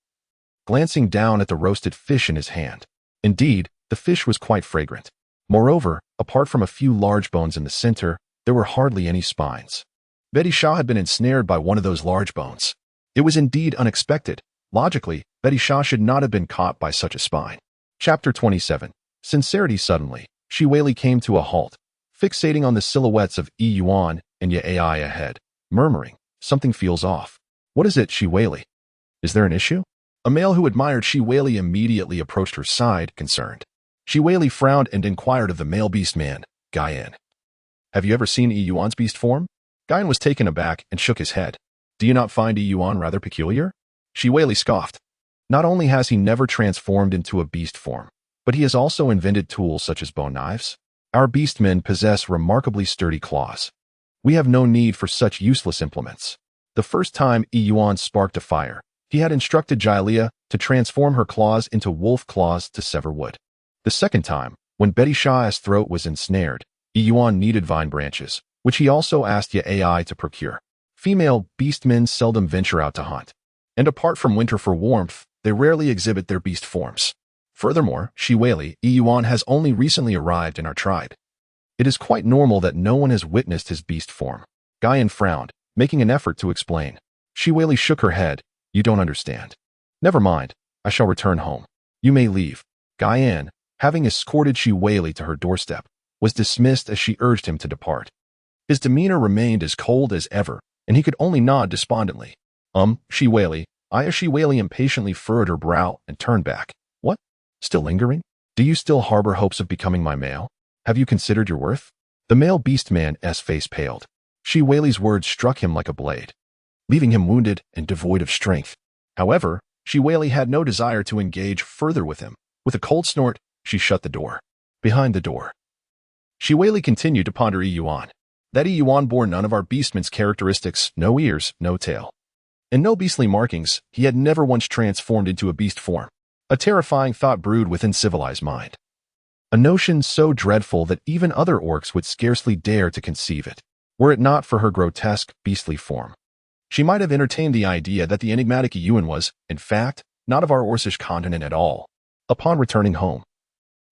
glancing down at the roasted fish in his hand. Indeed, the fish was quite fragrant. Moreover, apart from a few large bones in the center, there were hardly any spines. Betty Shaw had been ensnared by one of those large bones. It was indeed unexpected. Logically, Betty Shaw should not have been caught by such a spine. Chapter 27. Sincerity. Suddenly, Wei came to a halt, fixating on the silhouettes of Yuan and Ai ahead, murmuring, "Something feels off." "What is it, Wei? Is there an issue?" A male who admired Wei immediately approached her side, concerned. Wei frowned and inquired of the male beastman, Guyan. "Have you ever seen Yuan's beast form?" Guyan was taken aback and shook his head. "Do you not find Yuan rather peculiar?" Wei scoffed. Not only has he never transformed into a beast form, But he has also invented tools such as bone knives. Our beastmen possess remarkably sturdy claws. We have no need for such useless implements. The first time Yuan sparked a fire, he had instructed Jylea to transform her claws into wolf claws to sever wood. The second time, when Betty Shah's throat was ensnared, Yuan needed vine branches, which he also asked AI to procure. Female beastmen seldom venture out to hunt, and apart from winter for warmth, they rarely exhibit their beast forms. Furthermore, Shiwei Yuan has only recently arrived in our tribe. It is quite normal that no one has witnessed his beast form. Guyan frowned, making an effort to explain. Shiwei shook her head. You don't understand. Never mind, I shall return home. You may leave. Guyan, having escorted Shiwei to her doorstep, was dismissed as she urged him to depart. His demeanor remained as cold as ever, and he could only nod despondently. Shiwei. Shiwei impatiently furrowed her brow and turned back. What? Still lingering? Do you still harbor hopes of becoming my male? Have you considered your worth? The male beastman's face paled. Shiwei's words struck him like a blade, leaving him wounded and devoid of strength. However, Shiwei had no desire to engage further with him. With a cold snort, she shut the door. Behind the door, Shiwei continued to ponder Yuan. That Yuan bore none of our beastman's characteristics, no ears, no tail, and no beastly markings. He had never once transformed into a beast form. A terrifying thought brewed within civilized mind. A notion so dreadful that even other orcs would scarcely dare to conceive it, were it not for her grotesque, beastly form. She might have entertained the idea that the enigmatic Yuan was, in fact, not of our Orcish continent at all. Upon returning home,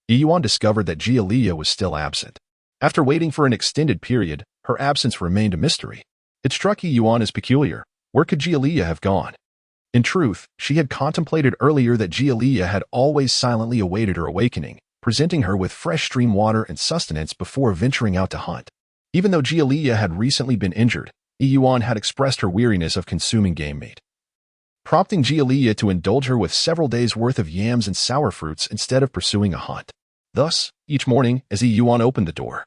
Yuan discovered that Jylea was still absent. After waiting for an extended period, her absence remained a mystery. It struck Yuan as peculiar. Where could Jylea have gone? In truth, she had contemplated earlier that Jylea had always silently awaited her awakening, presenting her with fresh stream water and sustenance before venturing out to hunt. Even though Jylea had recently been injured, Yuan had expressed her weariness of consuming game meat, prompting Jylea to indulge her with several days' worth of yams and sour fruits instead of pursuing a hunt. Thus, each morning, as Yuan opened the door,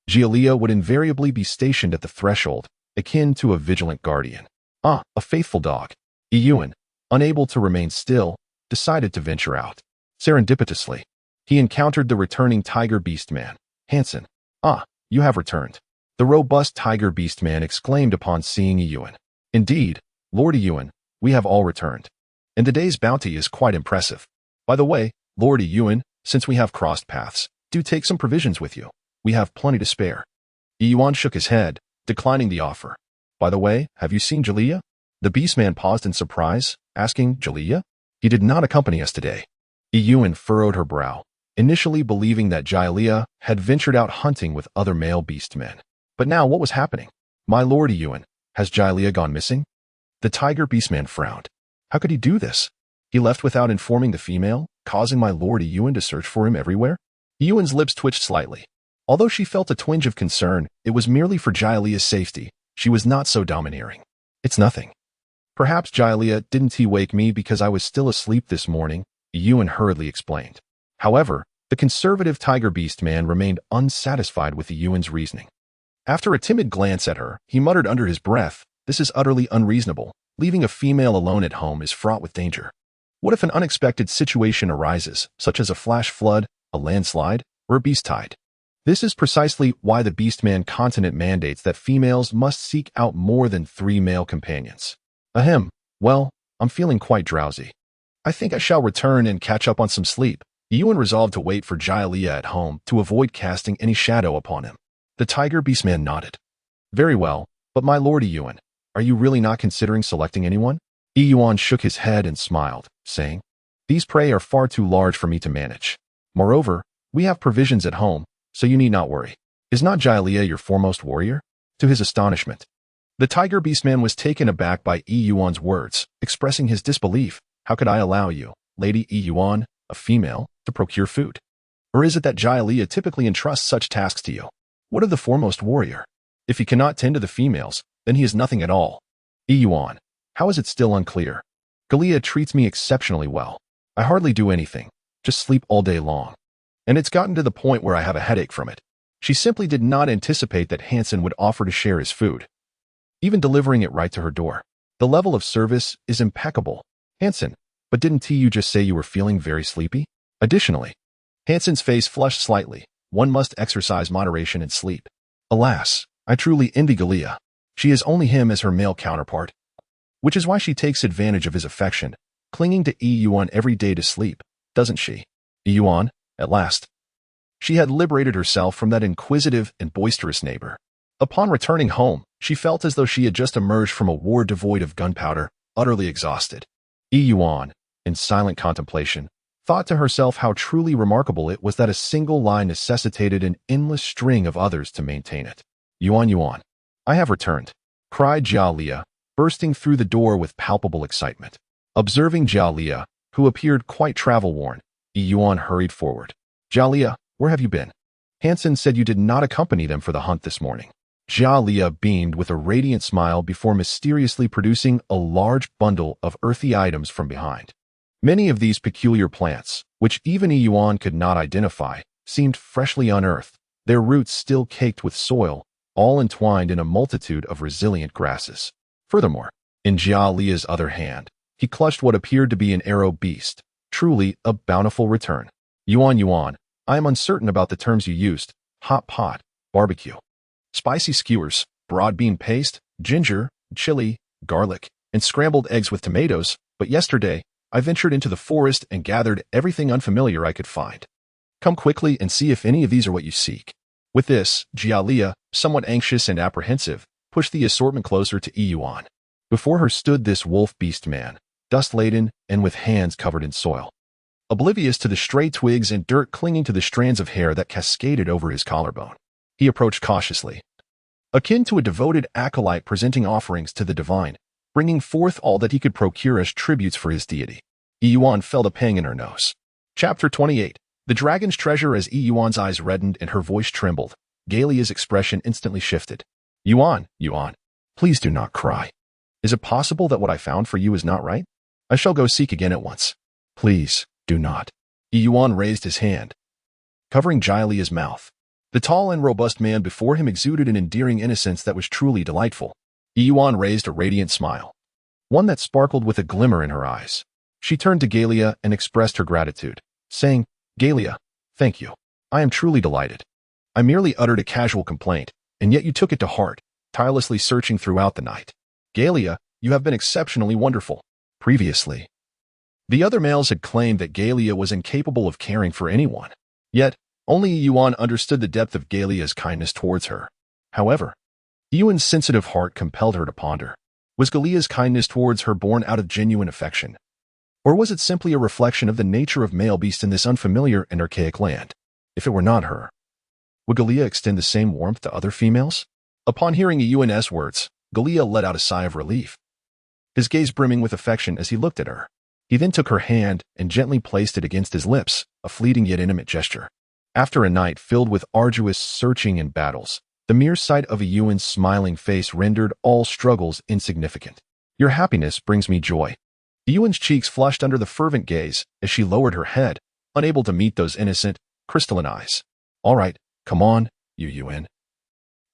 Jylea would invariably be stationed at the threshold, akin to a vigilant guardian. A faithful dog. Yuan, unable to remain still, decided to venture out. Serendipitously, he encountered the returning tiger beastman, Hansen. You have returned. The robust tiger beastman exclaimed upon seeing Yuan. Indeed, Lord Yuan, we have all returned. And today's bounty is quite impressive. By the way, Lord Yuan, since we have crossed paths, do take some provisions with you. We have plenty to spare. Yuan shook his head, declining the offer. By the way, have you seen Jylea? The beastman paused in surprise, asking, Jylea? He did not accompany us today. Yuan furrowed her brow, initially believing that Jylea had ventured out hunting with other male beastmen. But now what was happening? My lord Yuan, has Jylea gone missing? The tiger beastman frowned. How could he do this? He left without informing the female, causing my lord Yuan to search for him everywhere? Yuan's lips twitched slightly. Although she felt a twinge of concern, it was merely for Jylea's safety. She was not so domineering. It's nothing. Perhaps Jylea didn't he wake me because I was still asleep this morning, Yuan hurriedly explained. However, the conservative tiger beastman remained unsatisfied with Yuan's reasoning. After a timid glance at her, he muttered under his breath, this is utterly unreasonable. Leaving a female alone at home is fraught with danger. What if an unexpected situation arises, such as a flash flood, a landslide, or a beast tide? This is precisely why the beastman continent mandates that females must seek out more than 3 male companions. Well, I'm feeling quite drowsy. I think I shall return and catch up on some sleep. Yuan resolved to wait for Jylea at home to avoid casting any shadow upon him. The tiger beastman nodded. Very well, but my lord Yuan, are you really not considering selecting anyone? Yuan shook his head and smiled, saying, these prey are far too large for me to manage. Moreover, we have provisions at home, so you need not worry. Is not Jylea your foremost warrior? To his astonishment, the tiger beastman was taken aback by Yuan's words, expressing his disbelief. How could I allow you, Lady Yuan, a female, to procure food? Or is it that Jylea typically entrusts such tasks to you? What of the foremost warrior? If he cannot tend to the females, then he is nothing at all. Yuan, how is it still unclear? Jylea treats me exceptionally well. I hardly do anything, just sleep all day long. And it's gotten to the point where I have a headache from it. She simply did not anticipate that Hansen would offer to share his food, even delivering it right to her door. The level of service is impeccable. Hansen, but didn't you just say you were feeling very sleepy? Additionally, Hansen's face flushed slightly. One must exercise moderation and sleep. Alas, I truly envy Galia. She has only him as her male counterpart, which is why she takes advantage of his affection, clinging to Yuan every day to sleep, doesn't she? Yuan, at last. She had liberated herself from that inquisitive and boisterous neighbor. Upon returning home, she felt as though she had just emerged from a war devoid of gunpowder, utterly exhausted. Yuan, in silent contemplation, thought to herself how truly remarkable it was that a single lie necessitated an endless string of others to maintain it. Yuan, I have returned, cried Jia, bursting through the door with palpable excitement. Observing Jia, who appeared quite travel-worn, Yuan hurried forward. Jia, where have you been? Hansen said you did not accompany them for the hunt this morning. Jia beamed with a radiant smile before mysteriously producing a large bundle of earthy items from behind. Many of these peculiar plants, which even Yuan could not identify, seemed freshly unearthed, their roots still caked with soil, all entwined in a multitude of resilient grasses. Furthermore, in Jia's other hand, he clutched what appeared to be an arrow beast, truly a bountiful return. Yuan, I am uncertain about the terms you used: hot pot, barbecue, spicy skewers, broad bean paste, ginger, chili, garlic, and scrambled eggs with tomatoes, but yesterday, I ventured into the forest and gathered everything unfamiliar I could find. Come quickly and see if any of these are what you seek. With this, Jia, somewhat anxious and apprehensive, pushed the assortment closer to Yuan. Before her stood this wolf beastman, dust-laden and with hands covered in soil. Oblivious to the stray twigs and dirt clinging to the strands of hair that cascaded over his collarbone, he approached cautiously, akin to a devoted acolyte presenting offerings to the divine, bringing forth all that he could procure as tributes for his deity. Yuan felt a pang in her nose. Chapter 28. The dragon's treasure. As Yuan's eyes reddened and her voice trembled, Galia's expression instantly shifted. Yuan, please do not cry. Is it possible that what I found for you is not right? I shall go seek again at once. Please, do not. Yuan raised his hand, covering Jialia's mouth. The tall and robust man before him exuded an endearing innocence that was truly delightful. Yuan raised a radiant smile, one that sparkled with a glimmer in her eyes. She turned to Galia and expressed her gratitude, saying, Galia, thank you. I am truly delighted. I merely uttered a casual complaint, and yet you took it to heart, tirelessly searching throughout the night. Galia, you have been exceptionally wonderful. Previously, the other males had claimed that Galia was incapable of caring for anyone. Yet, only Yuan understood the depth of Galia's kindness towards her. However, Yuan's sensitive heart compelled her to ponder. Was Galia's kindness towards her born out of genuine affection? Or was it simply a reflection of the nature of male beasts in this unfamiliar and archaic land? If it were not her, would Galia extend the same warmth to other females? Upon hearing Yuan's words, Galia let out a sigh of relief, his gaze brimming with affection as he looked at her. He then took her hand and gently placed it against his lips, a fleeting yet intimate gesture. After a night filled with arduous searching and battles, the mere sight of Yuan's smiling face rendered all struggles insignificant. Your happiness brings me joy. Yuan's cheeks flushed under the fervent gaze as she lowered her head, unable to meet those innocent, crystalline eyes. All right, come on, Yuan.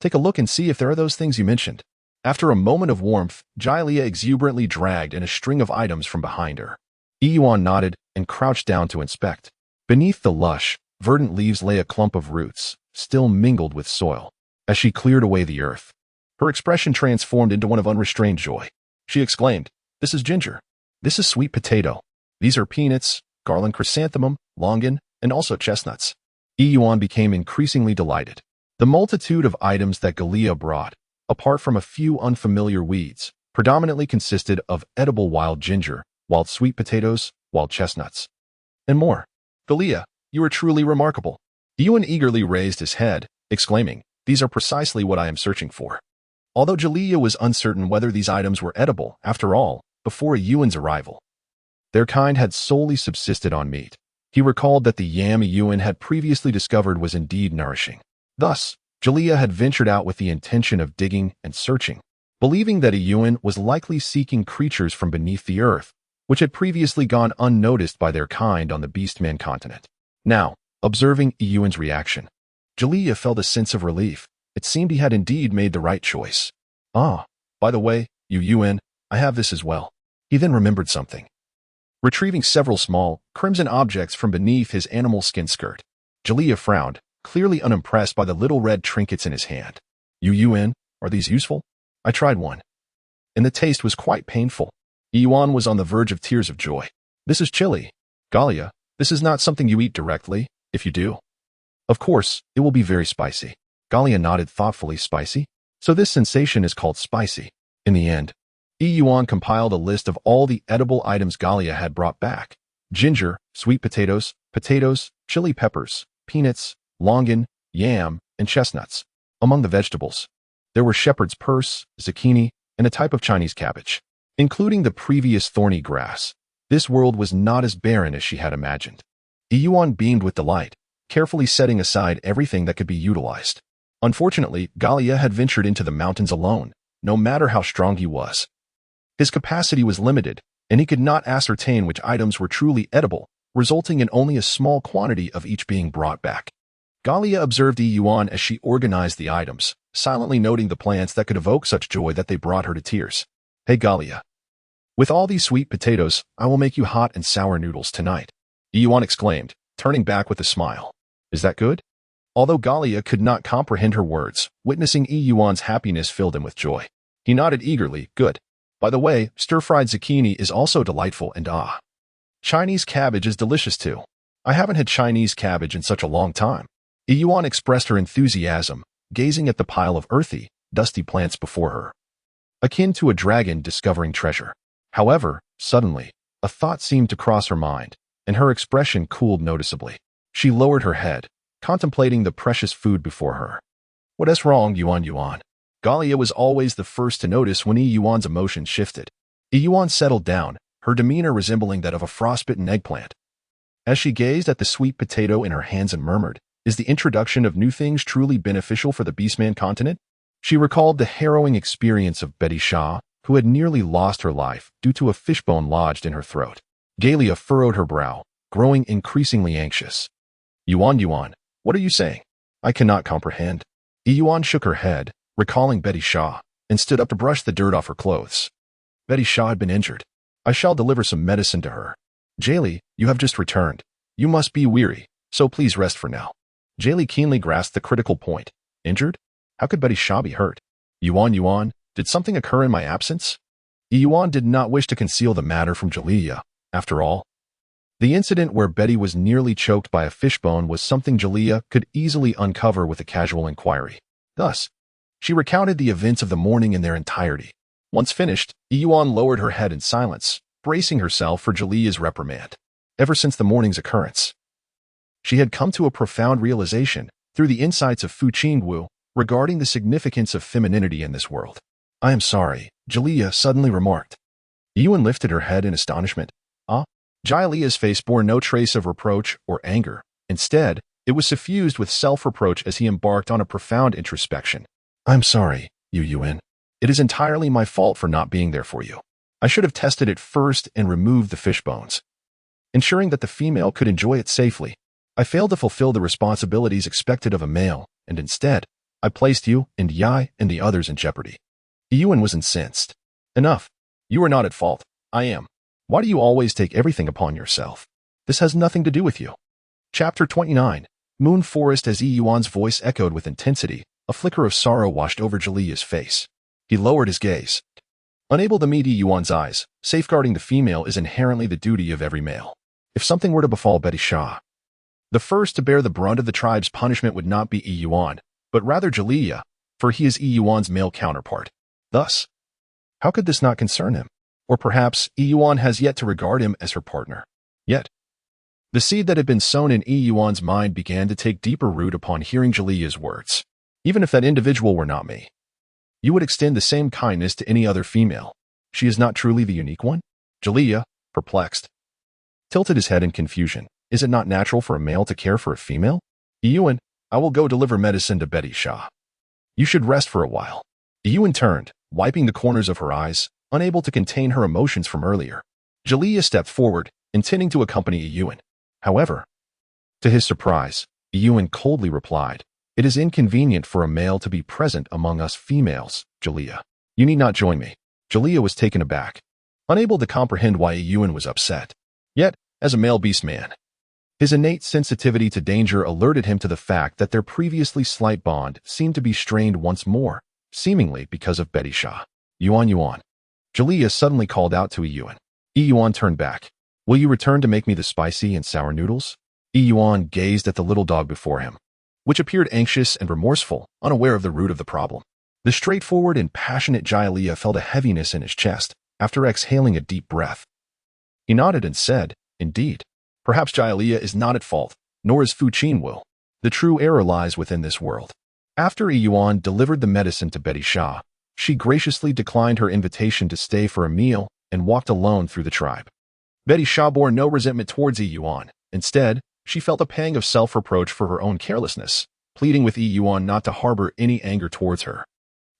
Take a look and see if there are those things you mentioned. After a moment of warmth, Jialia exuberantly dragged in a string of items from behind her. Yuan nodded and crouched down to inspect. Beneath the lush, verdant leaves lay a clump of roots, still mingled with soil. As she cleared away the earth, her expression transformed into one of unrestrained joy. She exclaimed, This is ginger. This is sweet potato. These are peanuts, garland chrysanthemum, longan, and also chestnuts. Yuan became increasingly delighted. The multitude of items that Galia brought, apart from a few unfamiliar weeds, predominantly consisted of edible wild ginger, wild sweet potatoes, wild chestnuts, and more. Galia, you are truly remarkable. Yuan eagerly raised his head, exclaiming, These are precisely what I am searching for. Although Galia was uncertain whether these items were edible, after all, before Yuan's arrival, their kind had solely subsisted on meat. He recalled that the yam Yuan had previously discovered was indeed nourishing. Thus, Galia had ventured out with the intention of digging and searching, believing that Yuan was likely seeking creatures from beneath the earth, which had previously gone unnoticed by their kind on the Beastman continent. Now, observing Yuan's reaction, Galia felt a sense of relief. It seemed he had indeed made the right choice. Ah, by the way, Yuan, I have this as well. He then remembered something. retrieving several small, crimson objects from beneath his animal skin skirt. Jaliyah frowned, clearly unimpressed by the little red trinkets in his hand. Yuan, are these useful? I tried one, and the taste was quite painful. Yuan was on the verge of tears of joy. This is chili. Gallia, this is not something you eat directly, if you do. Of course, it will be very spicy. Gallia nodded thoughtfully. Spicy? So this sensation is called spicy. In the end, Yuan compiled a list of all the edible items Gallia had brought back. Ginger, sweet potatoes, chili peppers, peanuts, longan, yam, and chestnuts. Among the vegetables, there were shepherd's purse, zucchini, and a type of Chinese cabbage. Including the previous thorny grass, this world was not as barren as she had imagined. Yuan beamed with delight, carefully setting aside everything that could be utilized. Unfortunately, Gallia had ventured into the mountains alone, no matter how strong he was. His capacity was limited, and he could not ascertain which items were truly edible, resulting in only a small quantity of each being brought back. Gallia observed Yuan as she organized the items, silently noting the plants that could evoke such joy that they brought her to tears. Hey Gallia, with all these sweet potatoes, I will make you hot and sour noodles tonight, Yuan exclaimed, turning back with a smile. Is that good? Although Gallia could not comprehend her words, witnessing Yuan's happiness filled him with joy. He nodded eagerly. Good. By the way, stir-fried zucchini is also delightful and Chinese cabbage is delicious too. I haven't had Chinese cabbage in such a long time. Yuan expressed her enthusiasm, gazing at the pile of earthy, dusty plants before her, akin to a dragon discovering treasure. However, suddenly, a thought seemed to cross her mind, and her expression cooled noticeably. She lowered her head, contemplating the precious food before her. What is wrong, Yuan? Gallia was always the first to notice when Yuan's emotions shifted. Yuan settled down, her demeanor resembling that of a frostbitten eggplant. As she gazed at the sweet potato in her hands and murmured, is the introduction of new things truly beneficial for the beastman continent? She recalled the harrowing experience of Betty Shaw, who had nearly lost her life due to a fishbone lodged in her throat. Gallia furrowed her brow, growing increasingly anxious. Yuan, what are you saying? I cannot comprehend. Yuan shook her head, recalling Betty Shaw, and stood up to brush the dirt off her clothes. Betty Shaw had been injured. I shall deliver some medicine to her. Jaylee, you have just returned. You must be weary, so please rest for now. Jaylee keenly grasped the critical point. Injured? How could Betty Shaw be hurt? Yuan, did something occur in my absence? Yuan did not wish to conceal the matter from Jaliyah. After all, the incident where Betty was nearly choked by a fishbone was something Jaliyah could easily uncover with a casual inquiry. Thus, she recounted the events of the morning in their entirety. Once finished, Yuan lowered her head in silence, bracing herself for Jaliyah's reprimand. Ever since the morning's occurrence, she had come to a profound realization, through the insights of Fu Qingwu, regarding the significance of femininity in this world. I am sorry, Jaliyah suddenly remarked. Yuan lifted her head in astonishment. Jaliyah's face bore no trace of reproach or anger. Instead, it was suffused with self-reproach as he embarked on a profound introspection. I'm sorry, Yuan. It is entirely my fault for not being there for you. I should have tested it first and removed the fish bones, ensuring that the female could enjoy it safely. I failed to fulfill the responsibilities expected of a male, and instead, I placed you and Yai and the others in jeopardy. Yuan was incensed. Enough. You are not at fault. I am. Why do you always take everything upon yourself? This has nothing to do with you. Chapter 29. Moon Forest. As Yuan's voice echoed with intensity, a flicker of sorrow washed over Jaliyah's face. He lowered his gaze. Unable to meet Yuan's eyes, safeguarding the female is inherently the duty of every male. If something were to befall Betty Shaw, the first to bear the brunt of the tribe's punishment would not be Yuan, but rather Jaliyah, for he is Yuan's male counterpart. Thus, how could this not concern him? Or perhaps Yuan has yet to regard him as her partner. Yet, the seed that had been sown in Yuan's mind began to take deeper root upon hearing Jaliyah's words. Even if that individual were not me, you would extend the same kindness to any other female. She is not truly the unique one? Jaliyah, perplexed, tilted his head in confusion. Is it not natural for a male to care for a female? Yuan, I will go deliver medicine to Betty Shaw. You should rest for a while. Yuan turned, wiping the corners of her eyes, unable to contain her emotions from earlier. Jaliyah stepped forward, intending to accompany Yuan. However, to his surprise, Yuan coldly replied, It is inconvenient for a male to be present among us females, Jaliyah. You need not join me. Jaliyah was taken aback, unable to comprehend why Yuan was upset. Yet, as a male beastman, his innate sensitivity to danger alerted him to the fact that their previously slight bond seemed to be strained once more, seemingly because of Betty Shaw. Yuan. Jaliyah suddenly called out to Yuan. Yuan turned back. Will you return to make me the spicy and sour noodles? Yuan gazed at the little dog before him, which appeared anxious and remorseful, unaware of the root of the problem. The straightforward and passionate Jaliyah felt a heaviness in his chest after exhaling a deep breath. He nodded and said, Indeed. Perhaps Jaliyah is not at fault, nor is Fuqin will. The true error lies within this world. After Yuan delivered the medicine to Betty Shaw, she graciously declined her invitation to stay for a meal and walked alone through the tribe. Betty Shaw bore no resentment towards Yuan. Instead, she felt a pang of self-reproach for her own carelessness, pleading with Yuan not to harbor any anger towards her.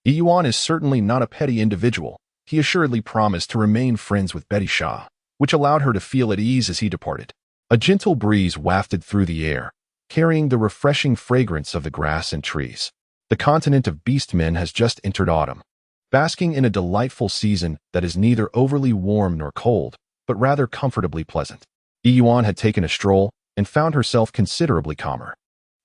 Yuan is certainly not a petty individual. He assuredly promised to remain friends with Betty Shaw, which allowed her to feel at ease as he departed. A gentle breeze wafted through the air, carrying the refreshing fragrance of the grass and trees. The continent of beastmen has just entered autumn, basking in a delightful season that is neither overly warm nor cold, but rather comfortably pleasant. Yuan had taken a stroll and found herself considerably calmer.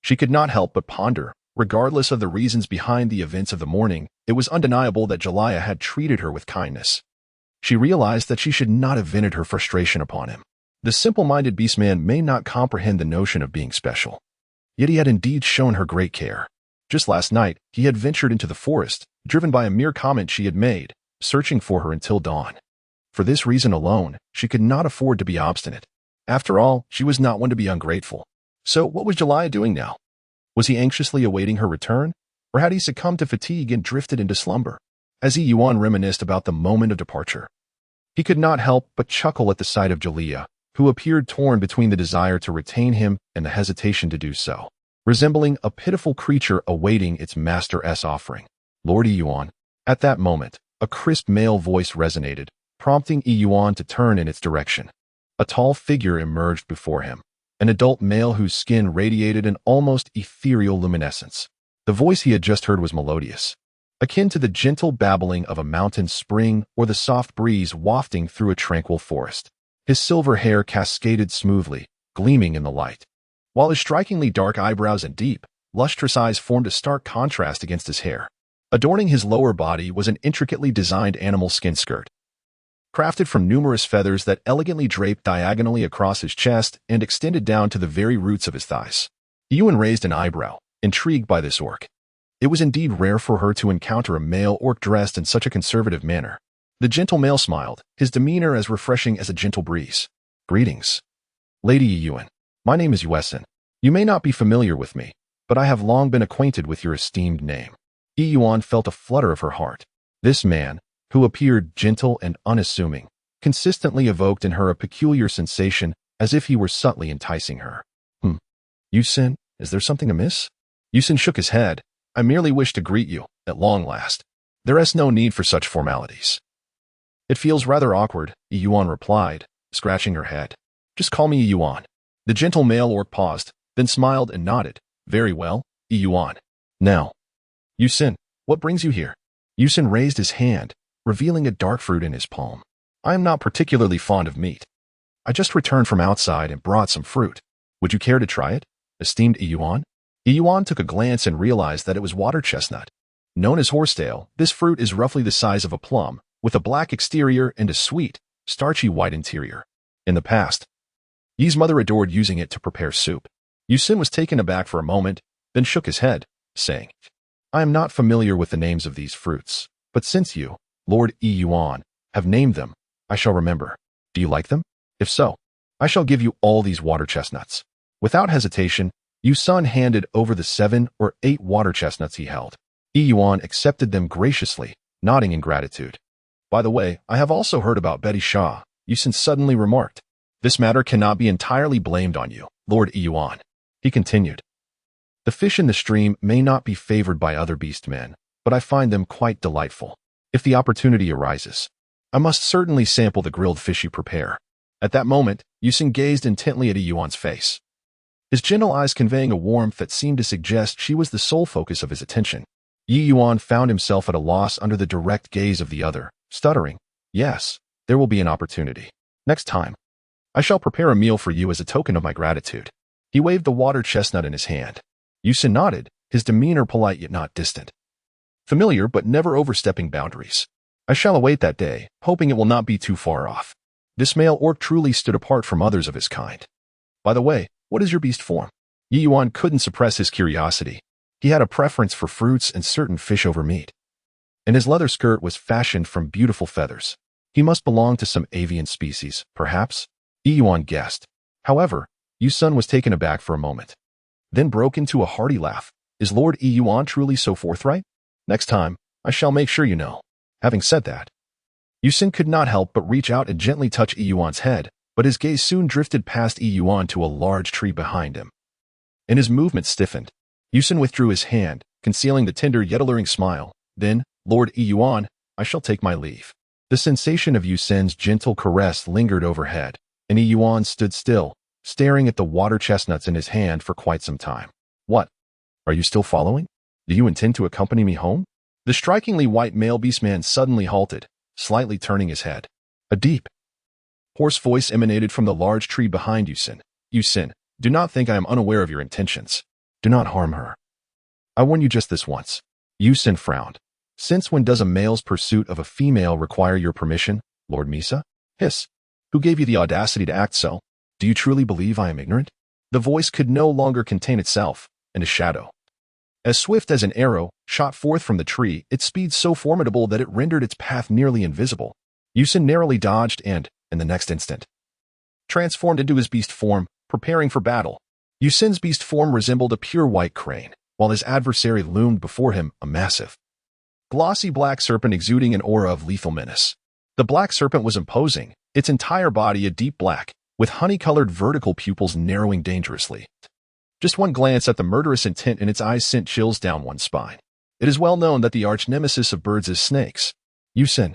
She could not help but ponder. Regardless of the reasons behind the events of the morning, it was undeniable that Jaliyah had treated her with kindness. She realized that she should not have vented her frustration upon him. The simple-minded beastman may not comprehend the notion of being special. Yet he had indeed shown her great care. Just last night, he had ventured into the forest, driven by a mere comment she had made, searching for her until dawn. For this reason alone, she could not afford to be obstinate. After all, she was not one to be ungrateful. So what was Jaliyah doing now? Was he anxiously awaiting her return, or had he succumbed to fatigue and drifted into slumber? As Yuan reminisced about the moment of departure, he could not help but chuckle at the sight of Jaliyah, who appeared torn between the desire to retain him and the hesitation to do so, resembling a pitiful creature awaiting its master's offering. Lord Yuan. At that moment, a crisp male voice resonated, prompting Yuan to turn in its direction. A tall figure emerged before him, an adult male whose skin radiated an almost ethereal luminescence. The voice he had just heard was melodious, akin to the gentle babbling of a mountain spring or the soft breeze wafting through a tranquil forest. His silver hair cascaded smoothly, gleaming in the light, while his strikingly dark eyebrows and deep, lustrous eyes formed a stark contrast against his hair. Adorning his lower body was an intricately designed animal skin skirt, crafted from numerous feathers that elegantly draped diagonally across his chest and extended down to the very roots of his thighs. Yuan raised an eyebrow, intrigued by this orc. It was indeed rare for her to encounter a male orc dressed in such a conservative manner. The gentle male smiled, his demeanor as refreshing as a gentle breeze. Greetings, Lady Yuan. My name is Yuan. You may not be familiar with me, but I have long been acquainted with your esteemed name. Yuan felt a flutter of her heart. This man, who appeared gentle and unassuming, consistently evoked in her a peculiar sensation as if he were subtly enticing her. Yuan, is there something amiss? Yuan shook his head. I merely wish to greet you, at long last. There is no need for such formalities. It feels rather awkward, Yuan replied, scratching her head. Just call me Yuan. The gentle male orc paused, then smiled and nodded. Very well, Yuan. Now, Yuan, what brings you here? Yuan raised his hand, revealing a dark fruit in his palm. I am not particularly fond of meat. I just returned from outside and brought some fruit. Would you care to try it, esteemed Yuan? Yuan took a glance and realized that it was water chestnut. Known as horsetail, this fruit is roughly the size of a plum, with a black exterior and a sweet, starchy white interior. In the past, Yi's mother adored using it to prepare soup. Yuan was taken aback for a moment, then shook his head, saying, I am not familiar with the names of these fruits, but since you, Lord Yuan, have named them, I shall remember. Do you like them? If so, I shall give you all these water chestnuts. Without hesitation, Yuan handed over the 7 or 8 water chestnuts he held. Yuan accepted them graciously, nodding in gratitude. By the way, I have also heard about Betty Shaw, Yuan suddenly remarked. This matter cannot be entirely blamed on you, Lord Yuan. He continued. The fish in the stream may not be favored by other beastmen, but I find them quite delightful. If the opportunity arises, I must certainly sample the grilled fish you prepare. At that moment, Yuan gazed intently at Yuan's face, his gentle eyes conveying a warmth that seemed to suggest she was the sole focus of his attention. Yuan found himself at a loss under the direct gaze of the other, stuttering, Yes, there will be an opportunity. Next time. I shall prepare a meal for you as a token of my gratitude." He waved the water chestnut in his hand. Yuan nodded, his demeanor polite yet not distant. Familiar but never overstepping boundaries. I shall await that day, hoping it will not be too far off. This male orc truly stood apart from others of his kind. By the way, what is your beast form? Yuan couldn't suppress his curiosity. He had a preference for fruits and certain fish over meat. And his leather skirt was fashioned from beautiful feathers. He must belong to some avian species, perhaps? Yuan guessed. However, Yuan was taken aback for a moment. Then broke into a hearty laugh. Is Lord Yuan truly so forthright? Next time, I shall make sure you know. Having said that, Yuan could not help but reach out and gently touch Yuan's head, but his gaze soon drifted past Yuan to a large tree behind him. And his movement stiffened. Yuan withdrew his hand, concealing the tender yet alluring smile. Then, Lord Yuan, I shall take my leave. The sensation of Yuan's gentle caress lingered overhead, and Yuan stood still, staring at the water chestnuts in his hand for quite some time. What? Are you still following? Do you intend to accompany me home? The strikingly white male beastman suddenly halted, slightly turning his head. A deep, hoarse voice emanated from the large tree behind Yuan. Yuan, do not think I am unaware of your intentions. Do not harm her. I warn you just this once. Yuan frowned. Since when does a male's pursuit of a female require your permission, Lord Misa? Hiss. Who gave you the audacity to act so? Do you truly believe I am ignorant? The voice could no longer contain itself, and a shadow, as swift as an arrow, shot forth from the tree, its speed so formidable that it rendered its path nearly invisible. Yuan narrowly dodged and, in the next instant, transformed into his beast form, preparing for battle. Yuan's beast form resembled a pure white crane, while his adversary loomed before him, a massive, glossy black serpent exuding an aura of lethal menace. The black serpent was imposing, its entire body a deep black, with honey-colored vertical pupils narrowing dangerously. Just one glance at the murderous intent in its eyes sent chills down one's spine. It is well known that the arch-nemesis of birds is snakes. Yuan,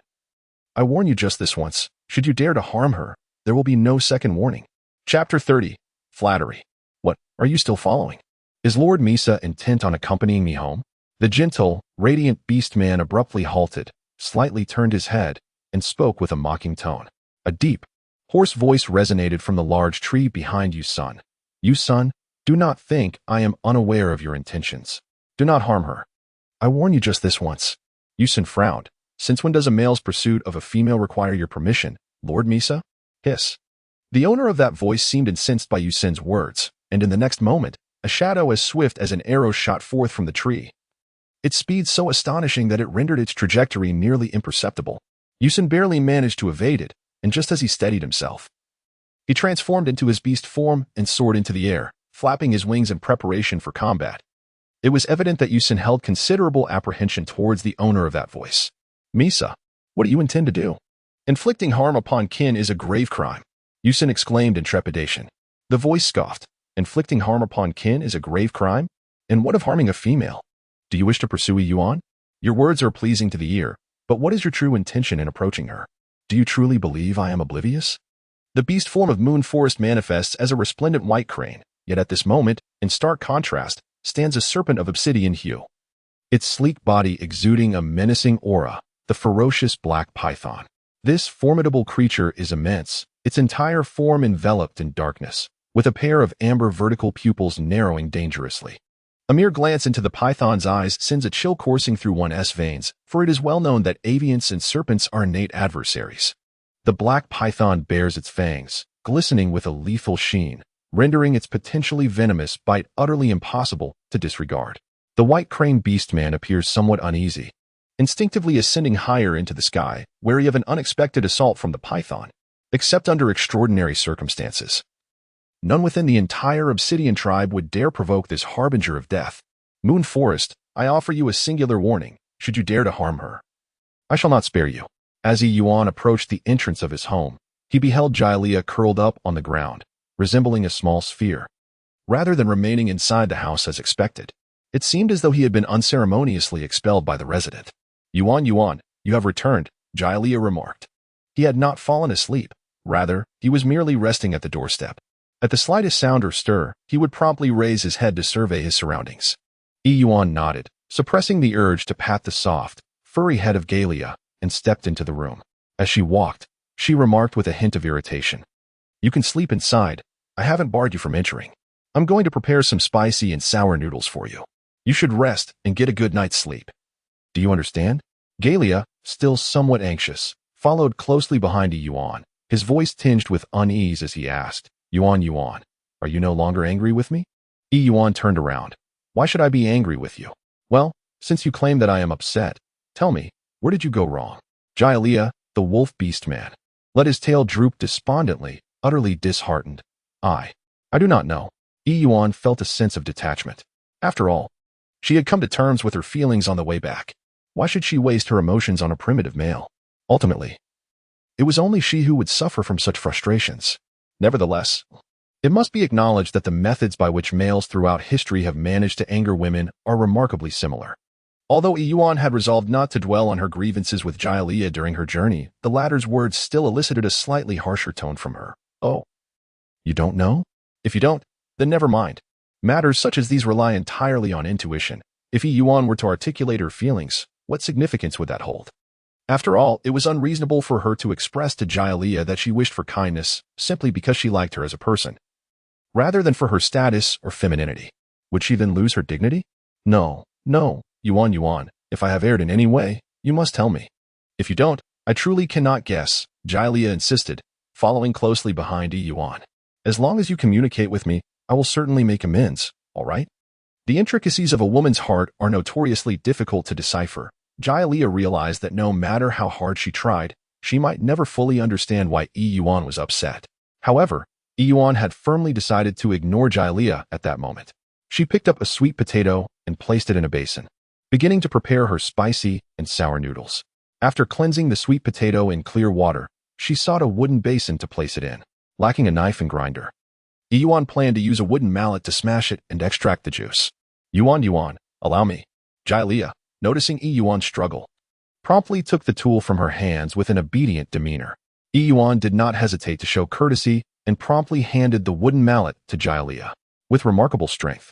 I warn you just this once. Should you dare to harm her, there will be no second warning. Chapter 30. Flattery. What, are you still following? Is Lord Misa intent on accompanying me home? The gentle, radiant beastman abruptly halted, slightly turned his head, and spoke with a mocking tone. A deep, hoarse voice resonated from the large tree behind Yuan. Yuan, do not think I am unaware of your intentions. Do not harm her. I warn you just this once. Yuan frowned. Since when does a male's pursuit of a female require your permission, Lord Misa? Hiss. The owner of that voice seemed incensed by Yuan's words, and in the next moment, a shadow as swift as an arrow shot forth from the tree. Its speed so astonishing that it rendered its trajectory nearly imperceptible. Yuan barely managed to evade it, and just as he steadied himself, he transformed into his beast form and soared into the air, flapping his wings in preparation for combat. It was evident that Yuan held considerable apprehension towards the owner of that voice. Misa, what do you intend to do? Inflicting harm upon kin is a grave crime, Yuan exclaimed in trepidation. The voice scoffed. Inflicting harm upon kin is a grave crime? And what of harming a female? Do you wish to pursue Yuan? Your words are pleasing to the ear, but what is your true intention in approaching her? Do you truly believe I am oblivious? The beast form of Moon Forest manifests as a resplendent white crane, yet at this moment, in stark contrast, stands a serpent of obsidian hue. Its sleek body exuding a menacing aura, the ferocious black python. This formidable creature is immense, its entire form enveloped in darkness, with a pair of amber vertical pupils narrowing dangerously. A mere glance into the python's eyes sends a chill coursing through one's veins, for it is well known that avians and serpents are innate adversaries. The black python bares its fangs, glistening with a lethal sheen, rendering its potentially venomous bite utterly impossible to disregard. The white crane beastman appears somewhat uneasy, instinctively ascending higher into the sky, wary of an unexpected assault from the python, except under extraordinary circumstances. None within the entire obsidian tribe would dare provoke this harbinger of death. Moon Forest, I offer you a singular warning, should you dare to harm her. I shall not spare you. As Yuan approached the entrance of his home, he beheld Jylea curled up on the ground, resembling a small sphere. Rather than remaining inside the house as expected, it seemed as though he had been unceremoniously expelled by the resident. Yuan, you have returned, Jylea remarked. He had not fallen asleep. Rather, he was merely resting at the doorstep. At the slightest sound or stir, he would promptly raise his head to survey his surroundings. Yuan nodded, suppressing the urge to pat the soft, furry head of Galia, and stepped into the room. As she walked, she remarked with a hint of irritation. You can sleep inside. I haven't barred you from entering. I'm going to prepare some spicy and sour noodles for you. You should rest and get a good night's sleep. Do you understand? Galia, still somewhat anxious, followed closely behind Yuan, his voice tinged with unease as he asked, Yuan, are you no longer angry with me? Yuan turned around. Why should I be angry with you? Well, since you claim that I am upset, tell me, where did you go wrong? Galia, the wolf beastman, let his tail droop despondently, utterly disheartened. I do not know. Yuan felt a sense of detachment. After all, she had come to terms with her feelings on the way back. Why should she waste her emotions on a primitive male? Ultimately, it was only she who would suffer from such frustrations. Nevertheless, it must be acknowledged that the methods by which males throughout history have managed to anger women are remarkably similar. Although Yuan had resolved not to dwell on her grievances with Galia during her journey, the latter's words still elicited a slightly harsher tone from her. Oh, you don't know? If you don't, then never mind. Matters such as these rely entirely on intuition. If Yuan were to articulate her feelings, what significance would that hold? After all, it was unreasonable for her to express to Galia that she wished for kindness simply because she liked her as a person, rather than for her status or femininity. Would she then lose her dignity? No, Yuan, if I have erred in any way, you must tell me. If you don't, I truly cannot guess, Galia insisted, following closely behind Yuan. As long as you communicate with me, I will certainly make amends, all right? The intricacies of a woman's heart are notoriously difficult to decipher. Galia realized that no matter how hard she tried, she might never fully understand why Yuan was upset. However, Yuan had firmly decided to ignore Galia at that moment. She picked up a sweet potato and placed it in a basin, beginning to prepare her spicy and sour noodles. After cleansing the sweet potato in clear water, she sought a wooden basin to place it in, lacking a knife and grinder. Yuan planned to use a wooden mallet to smash it and extract the juice. Yuan, allow me. Galia, noticing Yuan's struggle, promptly took the tool from her hands with an obedient demeanor. Yuan did not hesitate to show courtesy and promptly handed the wooden mallet to Galia. With remarkable strength,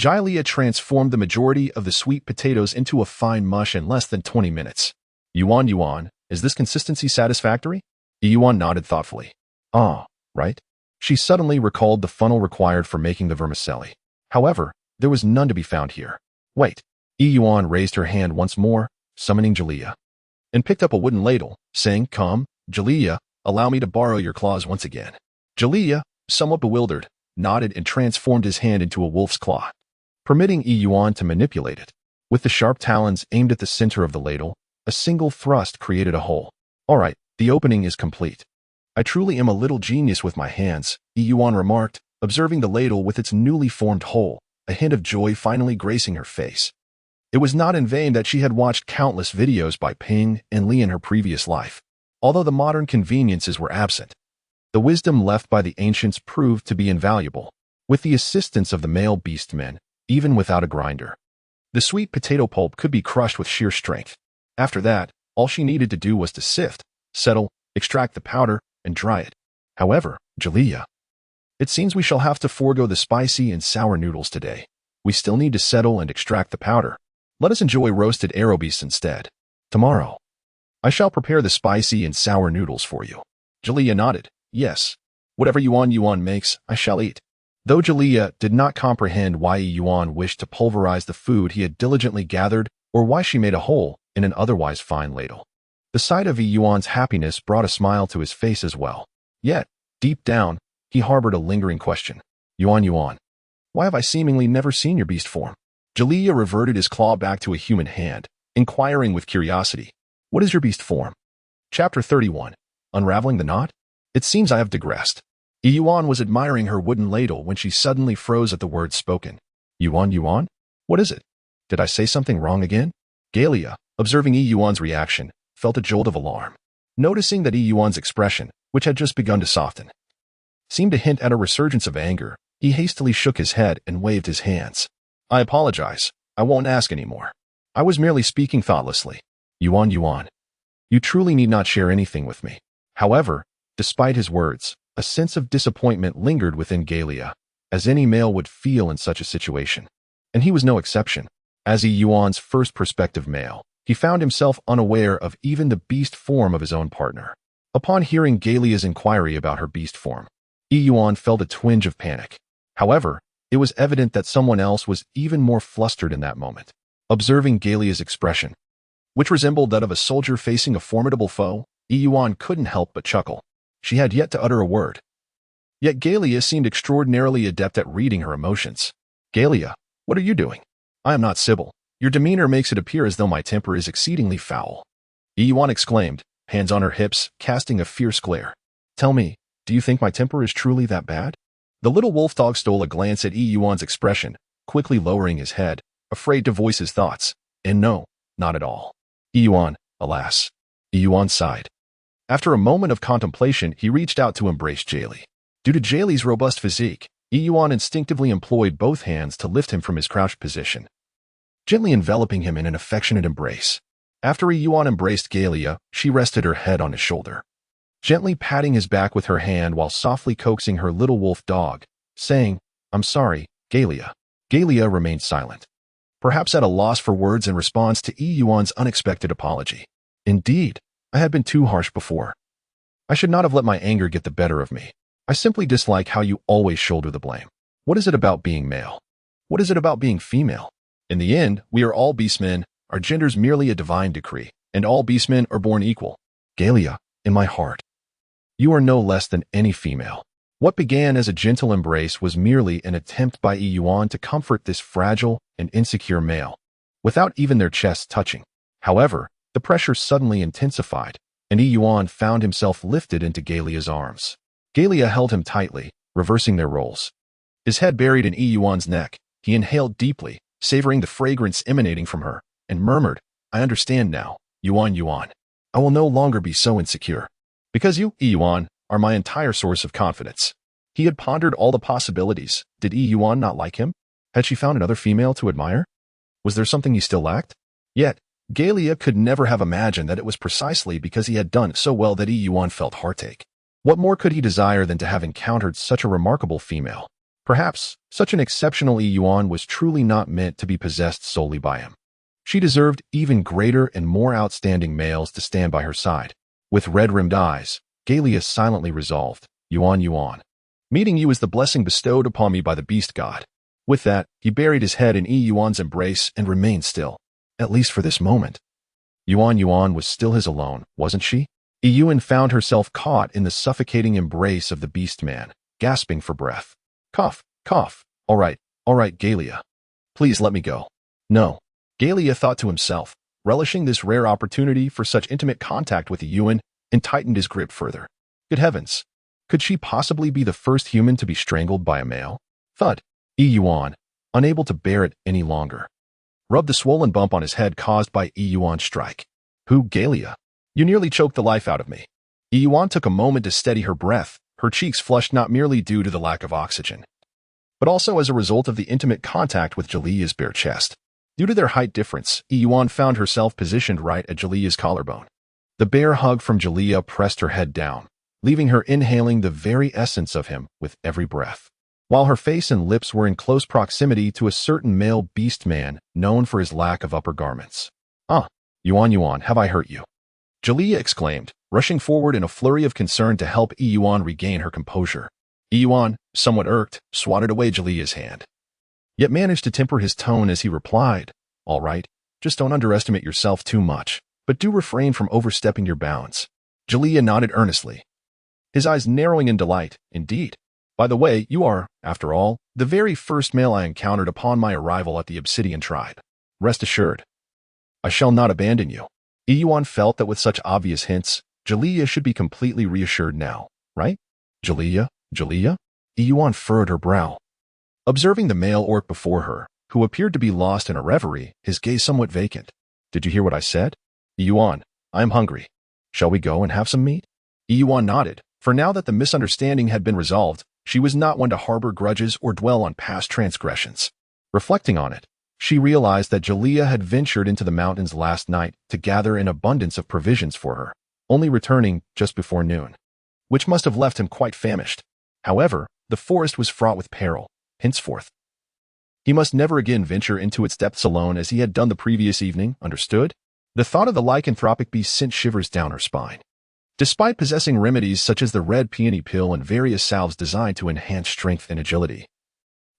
Galia transformed the majority of the sweet potatoes into a fine mush in less than 20 minutes. Yuan, is this consistency satisfactory? Yuan nodded thoughtfully. Ah, right. She suddenly recalled the funnel required for making the vermicelli. However, there was none to be found here. Wait. Yuan raised her hand once more, summoning Galia, and picked up a wooden ladle, saying, Come, Galia, allow me to borrow your claws once again. Galia, somewhat bewildered, nodded and transformed his hand into a wolf's claw, permitting Yuan to manipulate it. With the sharp talons aimed at the center of the ladle, a single thrust created a hole. All right, the opening is complete. I truly am a little genius with my hands, Yuan remarked, observing the ladle with its newly formed hole, a hint of joy finally gracing her face. It was not in vain that she had watched countless videos by Ping and Li in her previous life. Although the modern conveniences were absent, the wisdom left by the ancients proved to be invaluable. With the assistance of the male beastmen, even without a grinder, the sweet potato pulp could be crushed with sheer strength. After that, all she needed to do was to sift, settle, extract the powder, and dry it. However, Galia, it seems we shall have to forego the spicy and sour noodles today. We still need to settle and extract the powder. Let us enjoy roasted arrow beasts instead. Tomorrow, I shall prepare the spicy and sour noodles for you. Galia nodded. Yes, whatever Yuan makes, I shall eat. Though Galia did not comprehend why Yuan wished to pulverize the food he had diligently gathered or why she made a hole in an otherwise fine ladle, the sight of Yuan's happiness brought a smile to his face as well. Yet, deep down, he harbored a lingering question. Yuan, why have I seemingly never seen your beast form? Galia reverted his claw back to a human hand, inquiring with curiosity, What is your beast form? Chapter 31. Unraveling the knot? It seems I have digressed. Yuan was admiring her wooden ladle when she suddenly froze at the words spoken. Yuan? What is it? Did I say something wrong again? Galia, observing Yuan's reaction, felt a jolt of alarm. Noticing that Yuan's expression, which had just begun to soften, seemed to hint at a resurgence of anger, he hastily shook his head and waved his hands. I apologize. I won't ask any more. I was merely speaking thoughtlessly. Yuan, you truly need not share anything with me. However, despite his words, a sense of disappointment lingered within Galia, as any male would feel in such a situation. And he was no exception. As Yuan's first prospective male, he found himself unaware of even the beast form of his own partner. Upon hearing Galia's inquiry about her beast form, Yuan felt a twinge of panic. However, it was evident that someone else was even more flustered in that moment. Observing Galia's expression, which resembled that of a soldier facing a formidable foe, Yuan couldn't help but chuckle. She had yet to utter a word. Yet Galia seemed extraordinarily adept at reading her emotions. "Galia, what are you doing? I am not Sybil. Your demeanor makes it appear as though my temper is exceedingly foul." Yuan exclaimed, hands on her hips, casting a fierce glare. "Tell me, do you think my temper is truly that bad?" The little wolf dog stole a glance at Yuan's expression, quickly lowering his head, afraid to voice his thoughts. And no, not at all. Yuan, alas. Yuan sighed. After a moment of contemplation, he reached out to embrace Jaylee. Due to Jaylee's robust physique, Yuan instinctively employed both hands to lift him from his crouched position, gently enveloping him in an affectionate embrace. After Yuan embraced Galia, she rested her head on his shoulder, gently patting his back with her hand while softly coaxing her little wolf dog, saying, "I'm sorry, Galia." Galia remained silent, perhaps at a loss for words in response to Yuan's unexpected apology. "Indeed, I had been too harsh before. I should not have let my anger get the better of me. I simply dislike how you always shoulder the blame. What is it about being male? What is it about being female? In the end, we are all beastmen, our gender's merely a divine decree, and all beastmen are born equal. Galia, in my heart, you are no less than any female." What began as a gentle embrace was merely an attempt by Yuan to comfort this fragile and insecure male, without even their chests touching. However, the pressure suddenly intensified, and Yuan found himself lifted into Galia's arms. Galia held him tightly, reversing their roles. His head buried in Yuan's neck, he inhaled deeply, savoring the fragrance emanating from her, and murmured, "I understand now, Yuan. I will no longer be so insecure. Because you, Yuan, are my entire source of confidence." He had pondered all the possibilities. Did Yuan not like him? Had she found another female to admire? Was there something he still lacked? Yet, Galia could never have imagined that it was precisely because he had done so well that Yuan felt heartache. What more could he desire than to have encountered such a remarkable female? Perhaps, such an exceptional Yuan was truly not meant to be possessed solely by him. She deserved even greater and more outstanding males to stand by her side. With red-rimmed eyes, Galia silently resolved, Yuan. Meeting you is the blessing bestowed upon me by the beast god." With that, he buried his head in Yuan's embrace and remained still, at least for this moment. Yuan was still his alone, wasn't she? Yuan found herself caught in the suffocating embrace of the beastman, gasping for breath. Cough. All right, Galia. Please let me go." "No." Galia thought to himself, relishing this rare opportunity for such intimate contact with Yuan, and tightened his grip further. Good heavens! Could she possibly be the first human to be strangled by a male? Thud. Yuan, unable to bear it any longer, rubbed the swollen bump on his head caused by Yuan's strike. "Who, Galia? You nearly choked the life out of me." Yuan took a moment to steady her breath, her cheeks flushed not merely due to the lack of oxygen, but also as a result of the intimate contact with Jalia's bare chest. Due to their height difference, Yuan found herself positioned right at Jalia's collarbone. The bare hug from Jalia pressed her head down, leaving her inhaling the very essence of him with every breath, while her face and lips were in close proximity to a certain male beast man known for his lack of upper garments. Yuan, have I hurt you?" Jalia exclaimed, rushing forward in a flurry of concern to help Yuan regain her composure. Yuan, somewhat irked, swatted away Jalia's hand, yet managed to temper his tone as he replied, "All right, just don't underestimate yourself too much, but do refrain from overstepping your bounds." Jalia nodded earnestly, his eyes narrowing in delight. "Indeed. By the way, you are, after all, the very first male I encountered upon my arrival at the Obsidian tribe. Rest assured, I shall not abandon you." Yuan felt that with such obvious hints, Jalia should be completely reassured now, right? Jalia? Yuan furrowed her brow, observing the male orc before her, who appeared to be lost in a reverie, his gaze somewhat vacant. "Did you hear what I said?" "Yuan, I am hungry. Shall we go and have some meat?" Yuan nodded, for now that the misunderstanding had been resolved, she was not one to harbor grudges or dwell on past transgressions. Reflecting on it, she realized that Jalia had ventured into the mountains last night to gather an abundance of provisions for her, only returning just before noon, which must have left him quite famished. However, the forest was fraught with peril. Henceforth, he must never again venture into its depths alone as he had done the previous evening, understood? The thought of the lycanthropic beast sent shivers down her spine. despite possessing remedies such as the red peony pill and various salves designed to enhance strength and agility.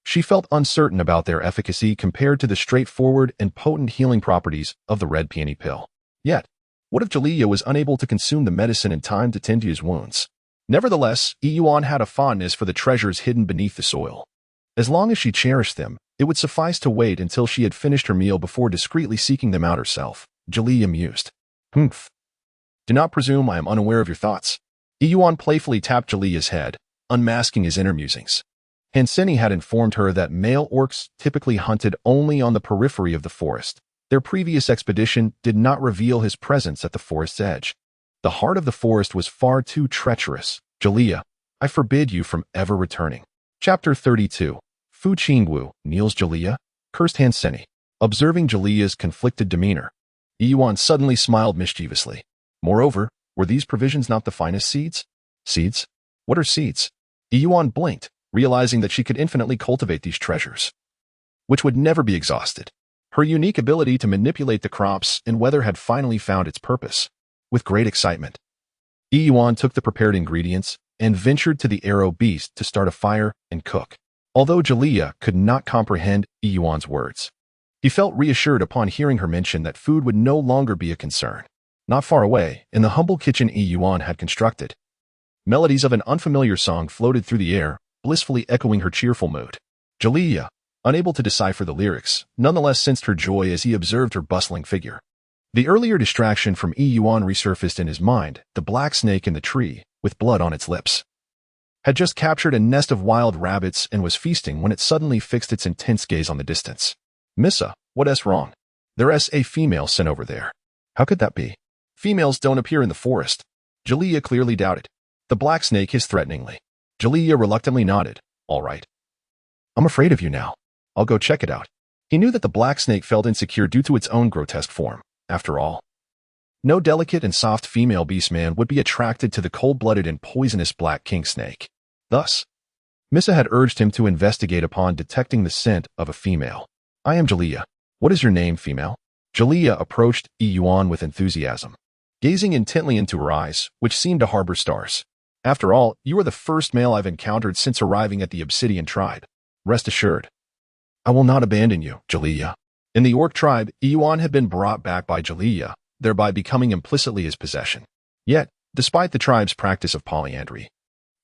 She felt uncertain about their efficacy compared to the straightforward and potent healing properties of the red peony pill. Yet, what if Jaliyah was unable to consume the medicine in time to tend to his wounds? Nevertheless, Yuan had a fondness for the treasures hidden beneath the soil. As long as she cherished them, it would suffice to wait until she had finished her meal before discreetly seeking them out herself. Jaliyah mused. Humph. Do not presume I am unaware of your thoughts. Yuan playfully tapped Jaliyah's head, unmasking his inner musings. Hanseni had informed her that male orcs typically hunted only on the periphery of the forest. Their previous expedition did not reveal his presence at the forest's edge. The heart of the forest was far too treacherous. Jaliyah, I forbid you from ever returning. Chapter 32. Fu Qingwu kneels Jaliyah, cursed Hanseni. Observing Jaliyah's conflicted demeanor, Yuan suddenly smiled mischievously. Moreover, were these provisions not the finest seeds? Seeds? What are seeds? Yuan blinked, realizing that she could infinitely cultivate these treasures, which would never be exhausted. Her unique ability to manipulate the crops and weather had finally found its purpose. With great excitement, Yuan took the prepared ingredients and ventured to the arrow beast to start a fire and cook. Although Jaliyah could not comprehend Yuan's words, he felt reassured upon hearing her mention that food would no longer be a concern. Not far away, in the humble kitchen Yuan had constructed, melodies of an unfamiliar song floated through the air, blissfully echoing her cheerful mood. Jaliyah, unable to decipher the lyrics, nonetheless sensed her joy as he observed her bustling figure. The earlier distraction from Yuan resurfaced in his mind. The black snake in the tree, with blood on its lips, had just captured a nest of wild rabbits and was feasting when it suddenly fixed its intense gaze on the distance. Missa, what's wrong? There's a female sent over there. How could that be? Females don't appear in the forest. Jaliyah clearly doubted. The black snake hissed threateningly. Jaliyah reluctantly nodded. All right. I'm afraid of you now. I'll go check it out. He knew that the black snake felt insecure due to its own grotesque form. After all, no delicate and soft female beastman would be attracted to the cold-blooded and poisonous black king snake. Thus, Missa had urged him to investigate upon detecting the scent of a female. I am Jaliyah. What is your name, female? Jaliyah approached Yuan with enthusiasm, gazing intently into her eyes, which seemed to harbor stars. After all, you are the first male I've encountered since arriving at the Obsidian tribe. Rest assured, I will not abandon you, Jaliyah. In the orc tribe, Yuan had been brought back by Jaliyah, thereby becoming implicitly his possession. Yet, despite the tribe's practice of polyandry,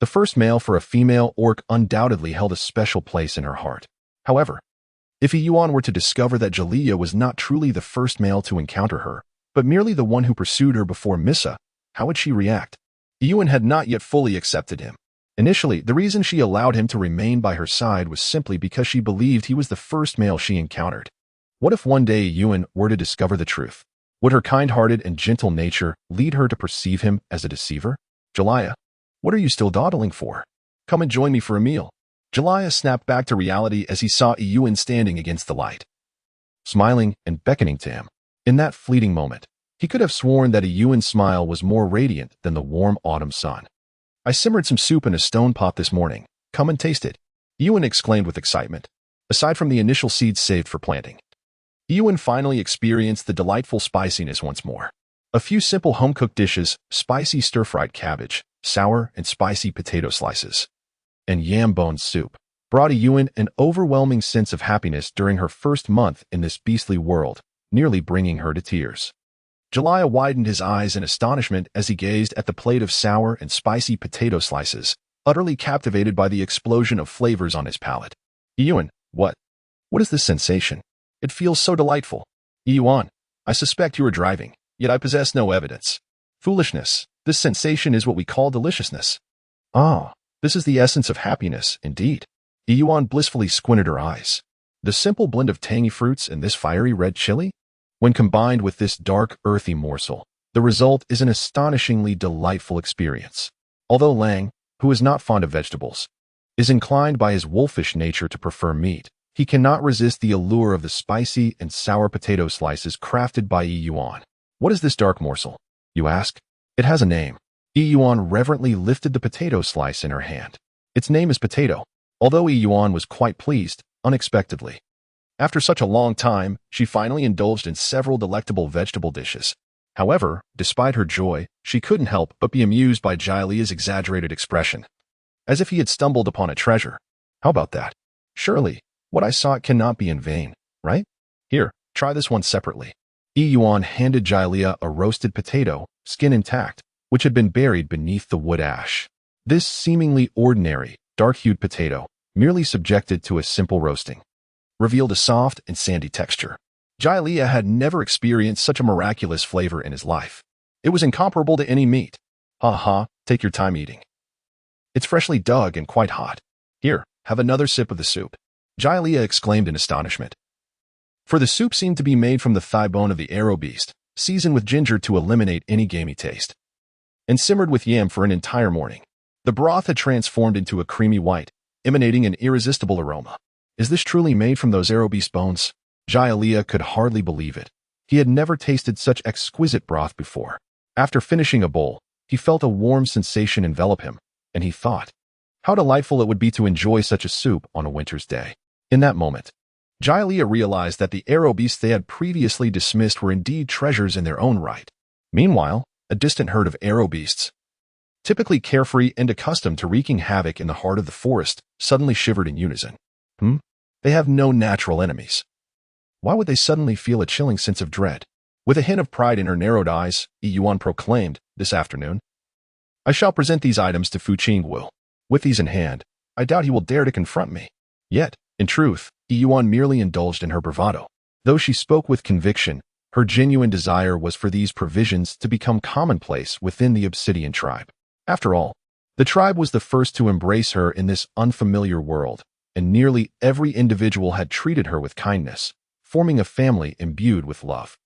the first male for a female orc undoubtedly held a special place in her heart. However, if Yuan were to discover that Jaliyah was not truly the first male to encounter her, but merely the one who pursued her before Missa, how would she react? Yuan had not yet fully accepted him. Initially, the reason she allowed him to remain by her side was simply because she believed he was the first male she encountered. What if one day Yuan were to discover the truth? Would her kind-hearted and gentle nature lead her to perceive him as a deceiver? Jaliyah, what are you still dawdling for? Come and join me for a meal. Jaliyah snapped back to reality as he saw Yuan standing against the light, smiling and beckoning to him. In that fleeting moment, he could have sworn that Yuan's smile was more radiant than the warm autumn sun. I simmered some soup in a stone pot this morning. Come and taste it. Yuan exclaimed with excitement. Aside from the initial seeds saved for planting, Yuan finally experienced the delightful spiciness once more. A few simple home-cooked dishes, spicy stir-fried cabbage, sour and spicy potato slices, and yam bone soup, brought Yuan an overwhelming sense of happiness during her first month in this beastly world, nearly bringing her to tears. Jaliyah widened his eyes in astonishment as he gazed at the plate of sour and spicy potato slices, utterly captivated by the explosion of flavors on his palate. Yuan, what is this sensation? It feels so delightful. Yuan, I suspect you are driving, yet I possess no evidence. Foolishness. This sensation is what we call deliciousness. Ah, this is the essence of happiness, indeed. Yuan blissfully squinted her eyes. The simple blend of tangy fruits and this fiery red chili? When combined with this dark, earthy morsel, the result is an astonishingly delightful experience. Although Lang, who is not fond of vegetables, is inclined by his wolfish nature to prefer meat, he cannot resist the allure of the spicy and sour potato slices crafted by Yuan. What is this dark morsel, you ask? It has a name. Yuan reverently lifted the potato slice in her hand. Its name is Potato. Although Yuan was quite pleased, unexpectedly. After such a long time, she finally indulged in several delectable vegetable dishes. However, despite her joy, she couldn't help but be amused by Jialia's exaggerated expression, as if he had stumbled upon a treasure. How about that? Surely, what I sought cannot be in vain, right? Here, try this one separately. Yuan handed Jialia a roasted potato, skin intact, which had been buried beneath the wood ash. This seemingly ordinary, dark-hued potato, merely subjected to a simple roasting, revealed a soft and sandy texture. Jialia had never experienced such a miraculous flavor in his life. It was incomparable to any meat. Ha ha, take your time eating. It's freshly dug and quite hot. Here, have another sip of the soup. Jialia exclaimed in astonishment. For the soup seemed to be made from the thigh bone of the arrow beast, seasoned with ginger to eliminate any gamey taste, and simmered with yam for an entire morning. The broth had transformed into a creamy white, emanating an irresistible aroma. Is this truly made from those arrow beast bones? Jialia could hardly believe it. He had never tasted such exquisite broth before. After finishing a bowl, he felt a warm sensation envelop him, and he thought, how delightful it would be to enjoy such a soup on a winter's day. In that moment, Jialia realized that the arrow beasts they had previously dismissed were indeed treasures in their own right. Meanwhile, a distant herd of arrow beasts, typically carefree and accustomed to wreaking havoc in the heart of the forest, suddenly shivered in unison. They have no natural enemies. Why would they suddenly feel a chilling sense of dread? With a hint of pride in her narrowed eyes, Yuan proclaimed, this afternoon, I shall present these items to Fu Qingwu. With these in hand, I doubt he will dare to confront me. Yet, in truth, Yuan merely indulged in her bravado. Though she spoke with conviction, her genuine desire was for these provisions to become commonplace within the Obsidian tribe. After all, the tribe was the first to embrace her in this unfamiliar world, and nearly every individual had treated her with kindness, forming a family imbued with love.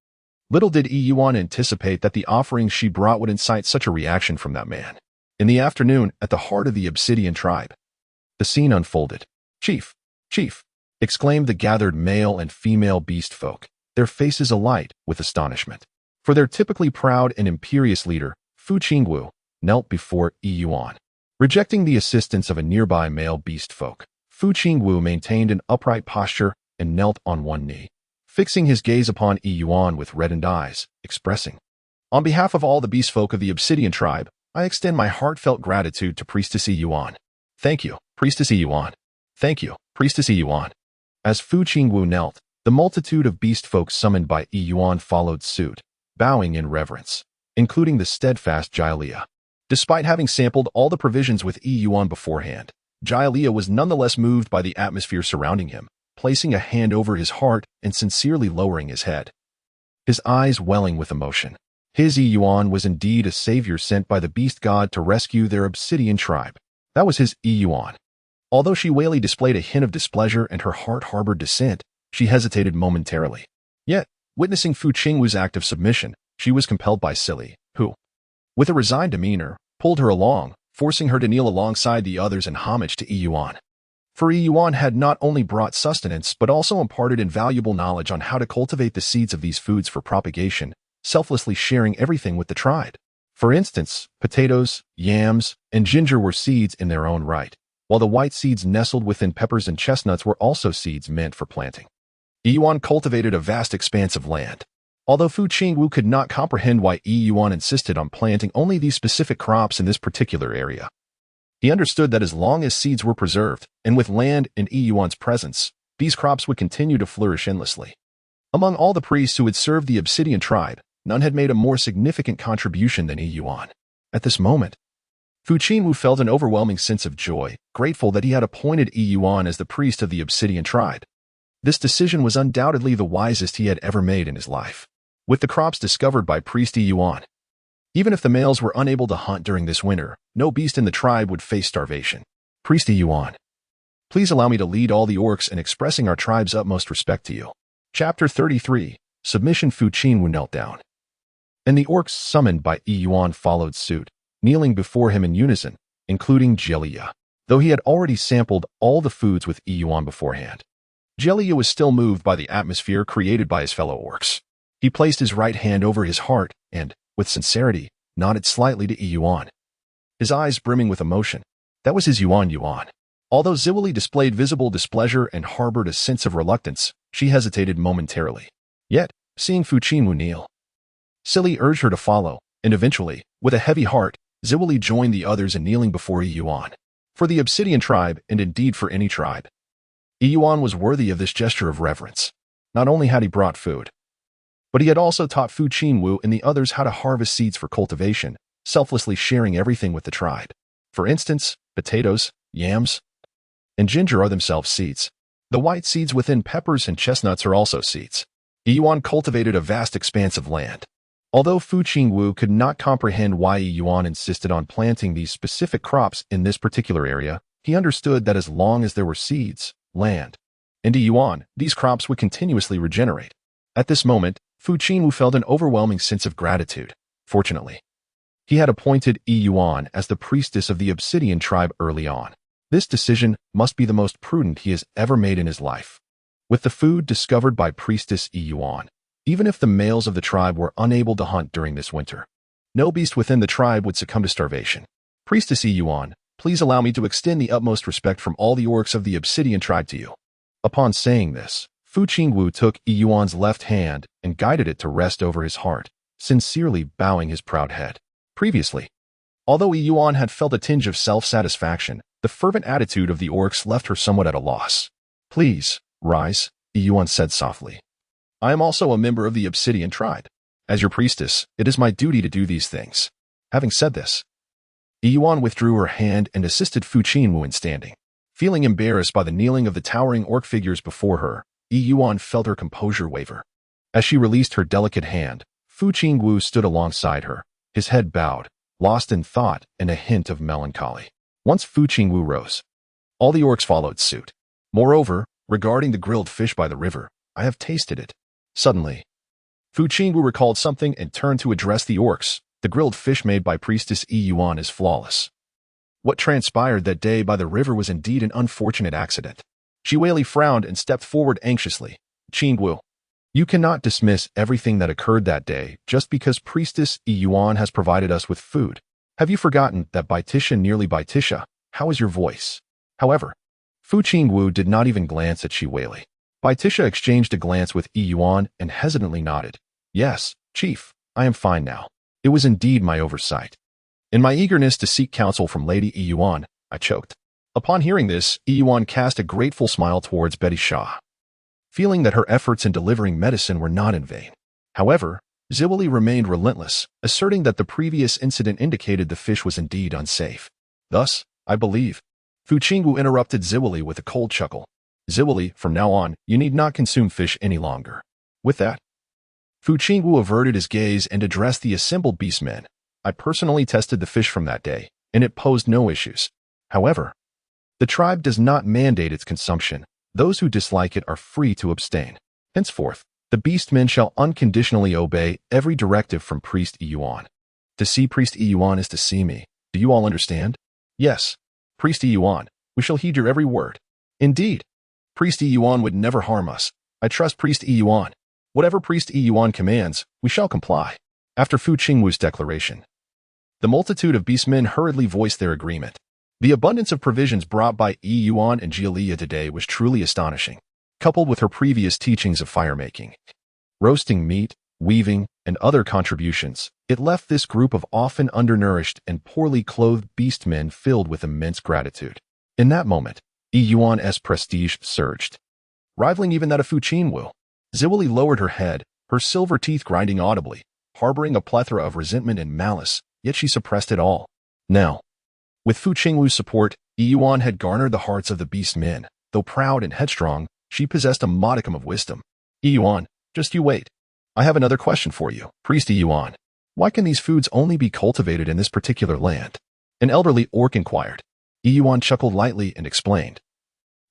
Little did Yuan anticipate that the offerings she brought would incite such a reaction from that man. In the afternoon, at the heart of the Obsidian tribe, the scene unfolded. Chief! Chief! Exclaimed the gathered male and female beast folk, their faces alight with astonishment. For their typically proud and imperious leader, Fu Qingwu, knelt before Yuan. Rejecting the assistance of a nearby male beast folk, Fu Qingwu maintained an upright posture and knelt on one knee, fixing his gaze upon Yuan with reddened eyes, expressing, on behalf of all the beast folk of the Obsidian tribe, I extend my heartfelt gratitude to Priestess Yuan. Thank you, Priestess Yuan. Thank you, Priestess Yuan. As Fu Qingwu knelt, the multitude of beast folk summoned by Yuan followed suit, bowing in reverence, including the steadfast Jialia. Despite having sampled all the provisions with Yuan beforehand, Jialia was nonetheless moved by the atmosphere surrounding him, placing a hand over his heart and sincerely lowering his head, his eyes welling with emotion. His Yuan was indeed a savior sent by the beast god to rescue their Obsidian tribe. That was his Yuan. Although she wayly displayed a hint of displeasure and her heart harbored dissent, she hesitated momentarily. Yet, witnessing Fu Qingwu's act of submission, she was compelled by Silly, who, with a resigned demeanor, pulled her along, forcing her to kneel alongside the others in homage to Yuan. For Yuan had not only brought sustenance but also imparted invaluable knowledge on how to cultivate the seeds of these foods for propagation, selflessly sharing everything with the tribe. For instance, potatoes, yams, and ginger were seeds in their own right, while the white seeds nestled within peppers and chestnuts were also seeds meant for planting. Yuan cultivated a vast expanse of land. Although Fu Qingwu could not comprehend why Yuan insisted on planting only these specific crops in this particular area, he understood that as long as seeds were preserved, and with land in Yuan's presence, these crops would continue to flourish endlessly. Among all the priests who had served the Obsidian tribe, none had made a more significant contribution than Yuan. At this moment, Fu Qingwu felt an overwhelming sense of joy, grateful that he had appointed Yuan as the priest of the Obsidian tribe. This decision was undoubtedly the wisest he had ever made in his life. With the crops discovered by Priest Yuan, even if the males were unable to hunt during this winter, no beast in the tribe would face starvation. Priest Yuan, please allow me to lead all the orcs in expressing our tribe's utmost respect to you. Chapter 33, Submission. Fu Qingwu knelt down, and the orcs summoned by Yuan followed suit, kneeling before him in unison, including Jialia. Though he had already sampled all the foods with Yuan beforehand, Jialia was still moved by the atmosphere created by his fellow orcs. He placed his right hand over his heart and, with sincerity, nodded slightly to Yuan, his eyes brimming with emotion. That was his Yuan. Although Ziwili displayed visible displeasure and harbored a sense of reluctance, she hesitated momentarily. Yet, seeing Fu Qingwu kneel Silly urged her to follow, and eventually, with a heavy heart, Ziwili joined the others in kneeling before Yuan. For the Obsidian tribe, and indeed for any tribe, Yuan was worthy of this gesture of reverence. Not only had he brought food, but he had also taught Fu Qingwu and the others how to harvest seeds for cultivation, selflessly sharing everything with the tribe. For instance, potatoes, yams, and ginger are themselves seeds. The white seeds within peppers and chestnuts are also seeds. Yuan cultivated a vast expanse of land. Although Fu Qingwu could not comprehend why Yuan insisted on planting these specific crops in this particular area, he understood that as long as there were seeds, land, and to Yuan, these crops would continuously regenerate. At this moment, Fu Qingwu felt an overwhelming sense of gratitude. Fortunately, he had appointed Yuan as the priestess of the Obsidian tribe early on. This decision must be the most prudent he has ever made in his life. With the food discovered by priestess Yuan, even if the males of the tribe were unable to hunt during this winter, no beast within the tribe would succumb to starvation. Priestess Yuan, please allow me to extend the utmost respect from all the orcs of the Obsidian tribe to you. Upon saying this, Fu Qingwu took Yuan's left hand and guided it to rest over his heart, sincerely bowing his proud head. Previously, although Yuan had felt a tinge of self-satisfaction, the fervent attitude of the orcs left her somewhat at a loss. Please, rise, Yuan said softly. I am also a member of the Obsidian tribe. As your priestess, it is my duty to do these things. Having said this, Yuan withdrew her hand and assisted Fu Qingwu in standing. Feeling embarrassed by the kneeling of the towering orc figures before her, Yuan felt her composure waver. As she released her delicate hand, Fu Qingwu stood alongside her, his head bowed, lost in thought and a hint of melancholy. Once Fu Qingwu rose, all the orcs followed suit. Moreover, regarding the grilled fish by the river, I have tasted it. Suddenly, Fu Qingwu recalled something and turned to address the orcs. The grilled fish made by priestess Yuan is flawless. What transpired that day by the river was indeed an unfortunate accident. Jiwei frowned and stepped forward anxiously. Qingwu, you cannot dismiss everything that occurred that day just because priestess Yuan has provided us with food. Have you forgotten that by Tisha nearly by Tisha, how is your voice? However, Fu Qingwu did not even glance at Jiwei. Bai Tisha exchanged a glance with Yuan and hesitantly nodded. Yes, chief, I am fine now. It was indeed my oversight. In my eagerness to seek counsel from Lady Yuan, I choked. Upon hearing this, Yuan cast a grateful smile towards Betty Shaw, feeling that her efforts in delivering medicine were not in vain. However, Ziwili remained relentless, asserting that the previous incident indicated the fish was indeed unsafe. Thus, I believe. Fu Qingwu interrupted Ziwili with a cold chuckle. Ziwili, from now on, you need not consume fish any longer. With that, Fu Qingwu averted his gaze and addressed the assembled beastmen. I personally tested the fish from that day, and it posed no issues. However, the tribe does not mandate its consumption. Those who dislike it are free to abstain. Henceforth, the beastmen shall unconditionally obey every directive from Priest Yuan. To see Priest Yuan is to see me. Do you all understand? Yes, Priest Yuan, we shall heed your every word. Indeed, Priest Yuan would never harm us. I trust Priest Yuan. Whatever Priest Yuan commands, we shall comply. After Fu Qingwu's declaration, the multitude of beastmen hurriedly voiced their agreement. The abundance of provisions brought by Yuan and Jia today was truly astonishing. Coupled with her previous teachings of firemaking, roasting meat, weaving, and other contributions, it left this group of often undernourished and poorly clothed beastmen filled with immense gratitude. In that moment, Yuan's prestige surged, rivaling even that of Fu Qingwu. Ziwili lowered her head, her silver teeth grinding audibly, harboring a plethora of resentment and malice, yet she suppressed it all. Now, with Fu Qingwu's support, Yuan had garnered the hearts of the beastmen. Though proud and headstrong, she possessed a modicum of wisdom. Yuan, just you wait. I have another question for you, Priest Yuan. Why can these foods only be cultivated in this particular land? An elderly orc inquired. Yuan chuckled lightly and explained.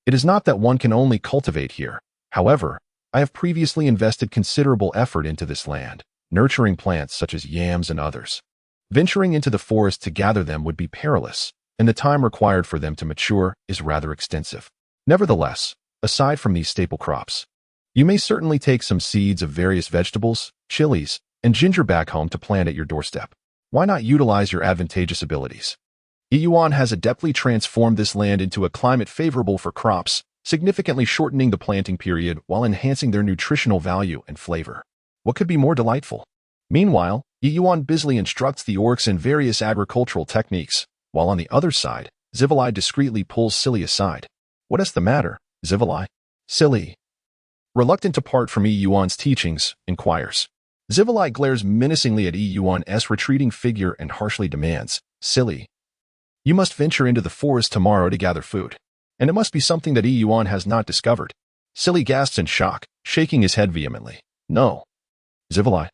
It is not that one can only cultivate here. However, I have previously invested considerable effort into this land, nurturing plants such as yams and others. Venturing into the forest to gather them would be perilous, and the time required for them to mature is rather extensive. Nevertheless, aside from these staple crops, you may certainly take some seeds of various vegetables, chilies, and ginger back home to plant at your doorstep. Why not utilize your advantageous abilities? Yuan has adeptly transformed this land into a climate favorable for crops, significantly shortening the planting period while enhancing their nutritional value and flavor. What could be more delightful? Meanwhile, Yuan busily instructs the orcs in various agricultural techniques, while on the other side, Zivalai discreetly pulls Silly aside. What is the matter, Zivalai? Silly, reluctant to part from Yuan's teachings, inquires. Zivalai glares menacingly at Yuan's retreating figure and harshly demands, Silly, you must venture into the forest tomorrow to gather food. And it must be something that Yuan has not discovered. Silly gasps in shock, shaking his head vehemently. No. Zivalai,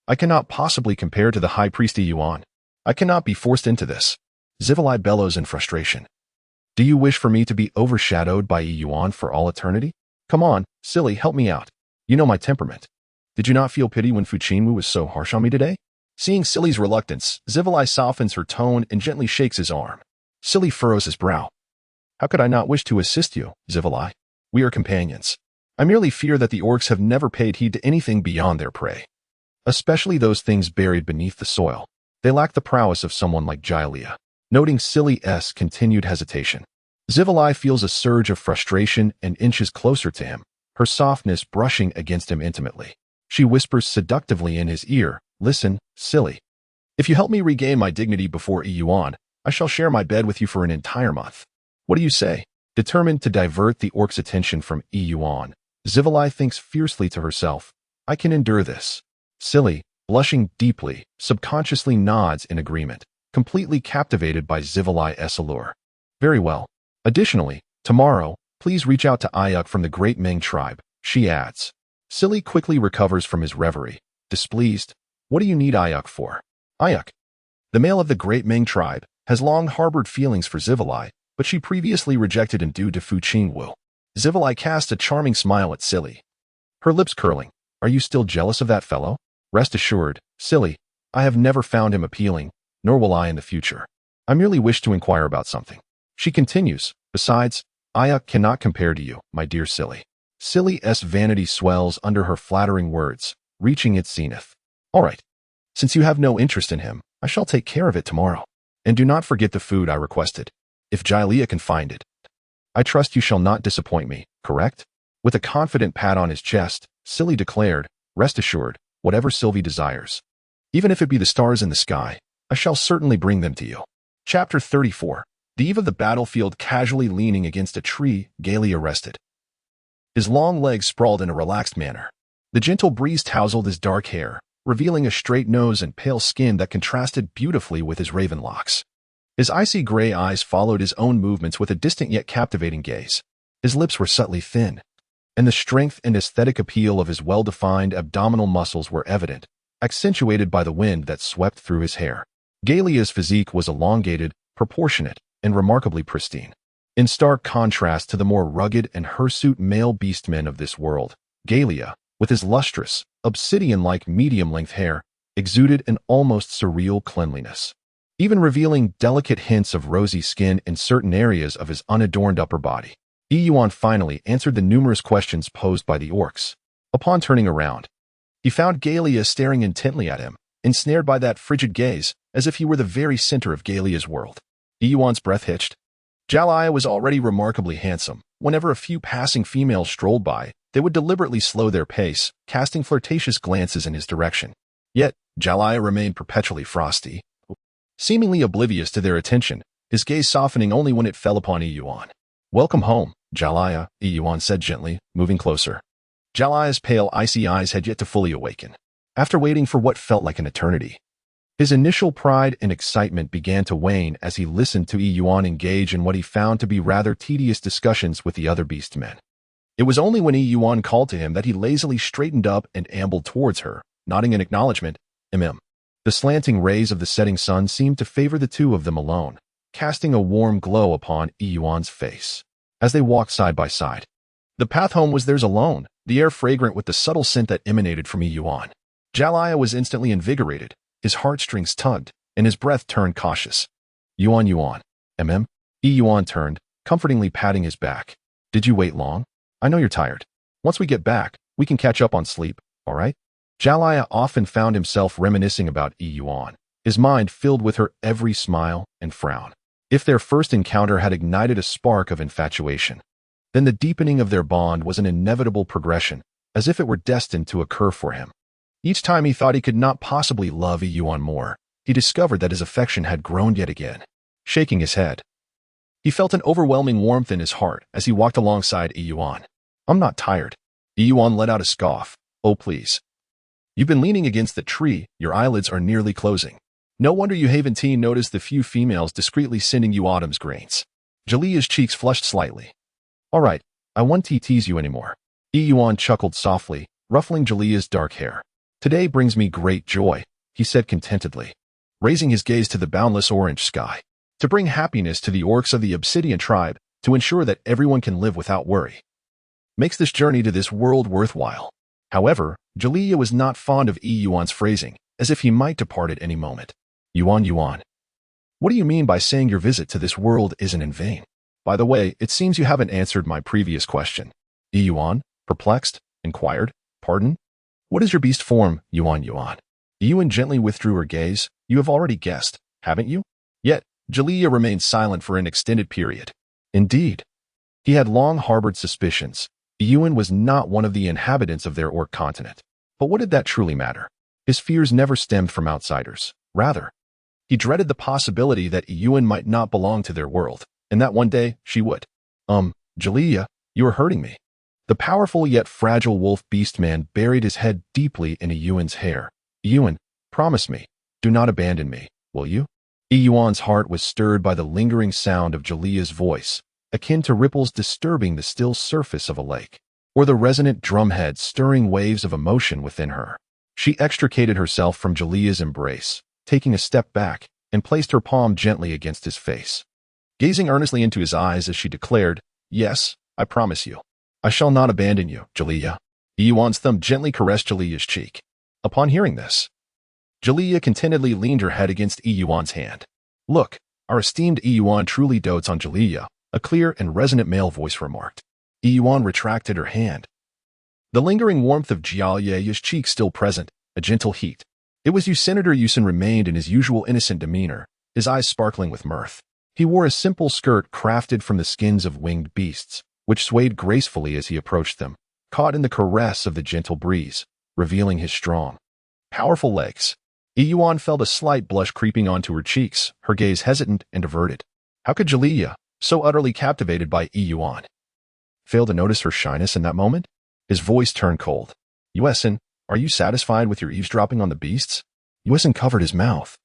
I cannot possibly compare to the high priest Yuan. I cannot be forced into this. Zivalai bellows in frustration. Do you wish for me to be overshadowed by Yuan for all eternity? Come on, Silly, help me out. You know my temperament. Did you not feel pity when Fuchinwu was so harsh on me today? Seeing Silly's reluctance, Zivalai softens her tone and gently shakes his arm. Silly furrows his brow. How could I not wish to assist you, Zivalai? We are companions. I merely fear that the orcs have never paid heed to anything beyond their prey. Especially those things buried beneath the soil. They lack the prowess of someone like Jylea. Noting Silly's continued hesitation, Zivalai feels a surge of frustration and inches closer to him, her softness brushing against him intimately. She whispers seductively in his ear, Listen, Silly. If you help me regain my dignity before Yuan, I shall share my bed with you for an entire month. What do you say? Determined to divert the orc's attention from Yuan, Zivalai thinks fiercely to herself, I can endure this. Silly, blushing deeply, subconsciously nods in agreement, completely captivated by Zivalai's allure. Very well. Additionally, tomorrow, please reach out to Ayuk from the Great Ming tribe, she adds. Silly quickly recovers from his reverie. Displeased, what do you need Ayuk for? Ayuk, the male of the Great Ming tribe, has long harbored feelings for Zivalai, but she previously rejected him due to Fuchinwu. Zivalai casts a charming smile at Silly, her lips curling. Are you still jealous of that fellow? Rest assured, Silly, I have never found him appealing, nor will I in the future. I merely wish to inquire about something. She continues, besides, Ayuk cannot compare to you, my dear Silly. Silly's vanity swells under her flattering words, reaching its zenith. All right. Since you have no interest in him, I shall take care of it tomorrow. And do not forget the food I requested. If Jylea can find it. I trust you shall not disappoint me, correct? With a confident pat on his chest, Silly declared, Rest assured, whatever Sylvie desires. Even if it be the stars in the sky, I shall certainly bring them to you. Chapter 34. The eve of the battlefield, casually leaning against a tree, gaily rested. His long legs sprawled in a relaxed manner. The gentle breeze tousled his dark hair, revealing a straight nose and pale skin that contrasted beautifully with his raven locks. His icy gray eyes followed his own movements with a distant yet captivating gaze. His lips were subtly thin, and the strength and aesthetic appeal of his well-defined abdominal muscles were evident, accentuated by the wind that swept through his hair. Galea's physique was elongated, proportionate, and remarkably pristine. In stark contrast to the more rugged and hirsute male beastmen of this world, Galea, with his lustrous, obsidian-like medium-length hair, exuded an almost surreal cleanliness, even revealing delicate hints of rosy skin in certain areas of his unadorned upper body. Yuan finally answered the numerous questions posed by the orcs. Upon turning around, he found Galea staring intently at him, ensnared by that frigid gaze, as if he were the very center of Galea's world. Yuan's breath hitched. Jylea was already remarkably handsome. Whenever a few passing females strolled by, they would deliberately slow their pace, casting flirtatious glances in his direction. Yet, Jylea remained perpetually frosty, seemingly oblivious to their attention, his gaze softening only when it fell upon Yuan. Welcome home, Jylea, Yuan said gently, moving closer. Jylea's pale, icy eyes had yet to fully awaken. After waiting for what felt like an eternity, his initial pride and excitement began to wane as he listened to Yuan engage in what he found to be rather tedious discussions with the other beastmen. It was only when Yuan called to him that he lazily straightened up and ambled towards her, nodding in acknowledgement. The slanting rays of the setting sun seemed to favor the two of them alone, casting a warm glow upon Yuan's face. As they walked side by side, the path home was theirs alone, the air fragrant with the subtle scent that emanated from Yuan. Jylea was instantly invigorated, his heartstrings tugged, and his breath turned cautious. Yuan. Yuan turned, comfortingly patting his back. Did you wait long? I know you're tired. Once we get back, we can catch up on sleep, all right? Jylea often found himself reminiscing about Yuan, his mind filled with her every smile and frown. If their first encounter had ignited a spark of infatuation, then the deepening of their bond was an inevitable progression, as if it were destined to occur for him. Each time he thought he could not possibly love Yuan more, he discovered that his affection had grown yet again. Shaking his head, he felt an overwhelming warmth in his heart as he walked alongside Yuan. I'm not tired. Yuan let out a scoff. Oh, please. You've been leaning against the tree, your eyelids are nearly closing. No wonder you haven't noticed the few females discreetly sending you autumn's grains. Jalia's cheeks flushed slightly. All right, I won't tease you anymore. Yuan chuckled softly, ruffling Jalia's dark hair. Today brings me great joy, he said contentedly, raising his gaze to the boundless orange sky. To bring happiness to the orcs of the Obsidian tribe, to ensure that everyone can live without worry. Makes this journey to this world worthwhile. However, Jalia was not fond of Yuan's phrasing, as if he might depart at any moment. Yuan. What do you mean by saying your visit to this world isn't in vain? By the way, it seems you haven't answered my previous question. Yuan, perplexed, inquired, pardon? What is your beast form, Yuan? Yuan gently withdrew her gaze. You have already guessed, haven't you? Yet, Jalia remained silent for an extended period. Indeed. He had long harbored suspicions. Yuan was not one of the inhabitants of their orc continent. But what did that truly matter? His fears never stemmed from outsiders. Rather, he dreaded the possibility that Yuan might not belong to their world, and that one day she would. Jalia, you are hurting me. The powerful yet fragile wolf beastman buried his head deeply in Yuan's hair. Yuan, promise me, do not abandon me, will you? Yuan's heart was stirred by the lingering sound of Jalia's voice, akin to ripples disturbing the still surface of a lake, or the resonant drumhead stirring waves of emotion within her. She extricated herself from Jalia's embrace, taking a step back, and placed her palm gently against his face. Gazing earnestly into his eyes as she declared, Yes, I promise you. I shall not abandon you, Jalia. Yuan's thumb gently caressed Jalia's cheek. Upon hearing this, Jalia contentedly leaned her head against Yuan's hand. Look, our esteemed Yuan truly dotes on Jalia, a clear and resonant male voice remarked. Yuan retracted her hand. The lingering warmth of Jalia's cheek still present, a gentle heat. It was Senator Yuan remained in his usual innocent demeanor, his eyes sparkling with mirth. He wore a simple skirt crafted from the skins of winged beasts, which swayed gracefully as he approached them, caught in the caress of the gentle breeze, revealing his strong, powerful legs. Yuan felt a slight blush creeping onto her cheeks, her gaze hesitant and averted. How could Jalia, so utterly captivated by Yuan, fail to notice her shyness in that moment? His voice turned cold. Yuan, are you satisfied with your eavesdropping on the beasts? Yuan covered his mouth,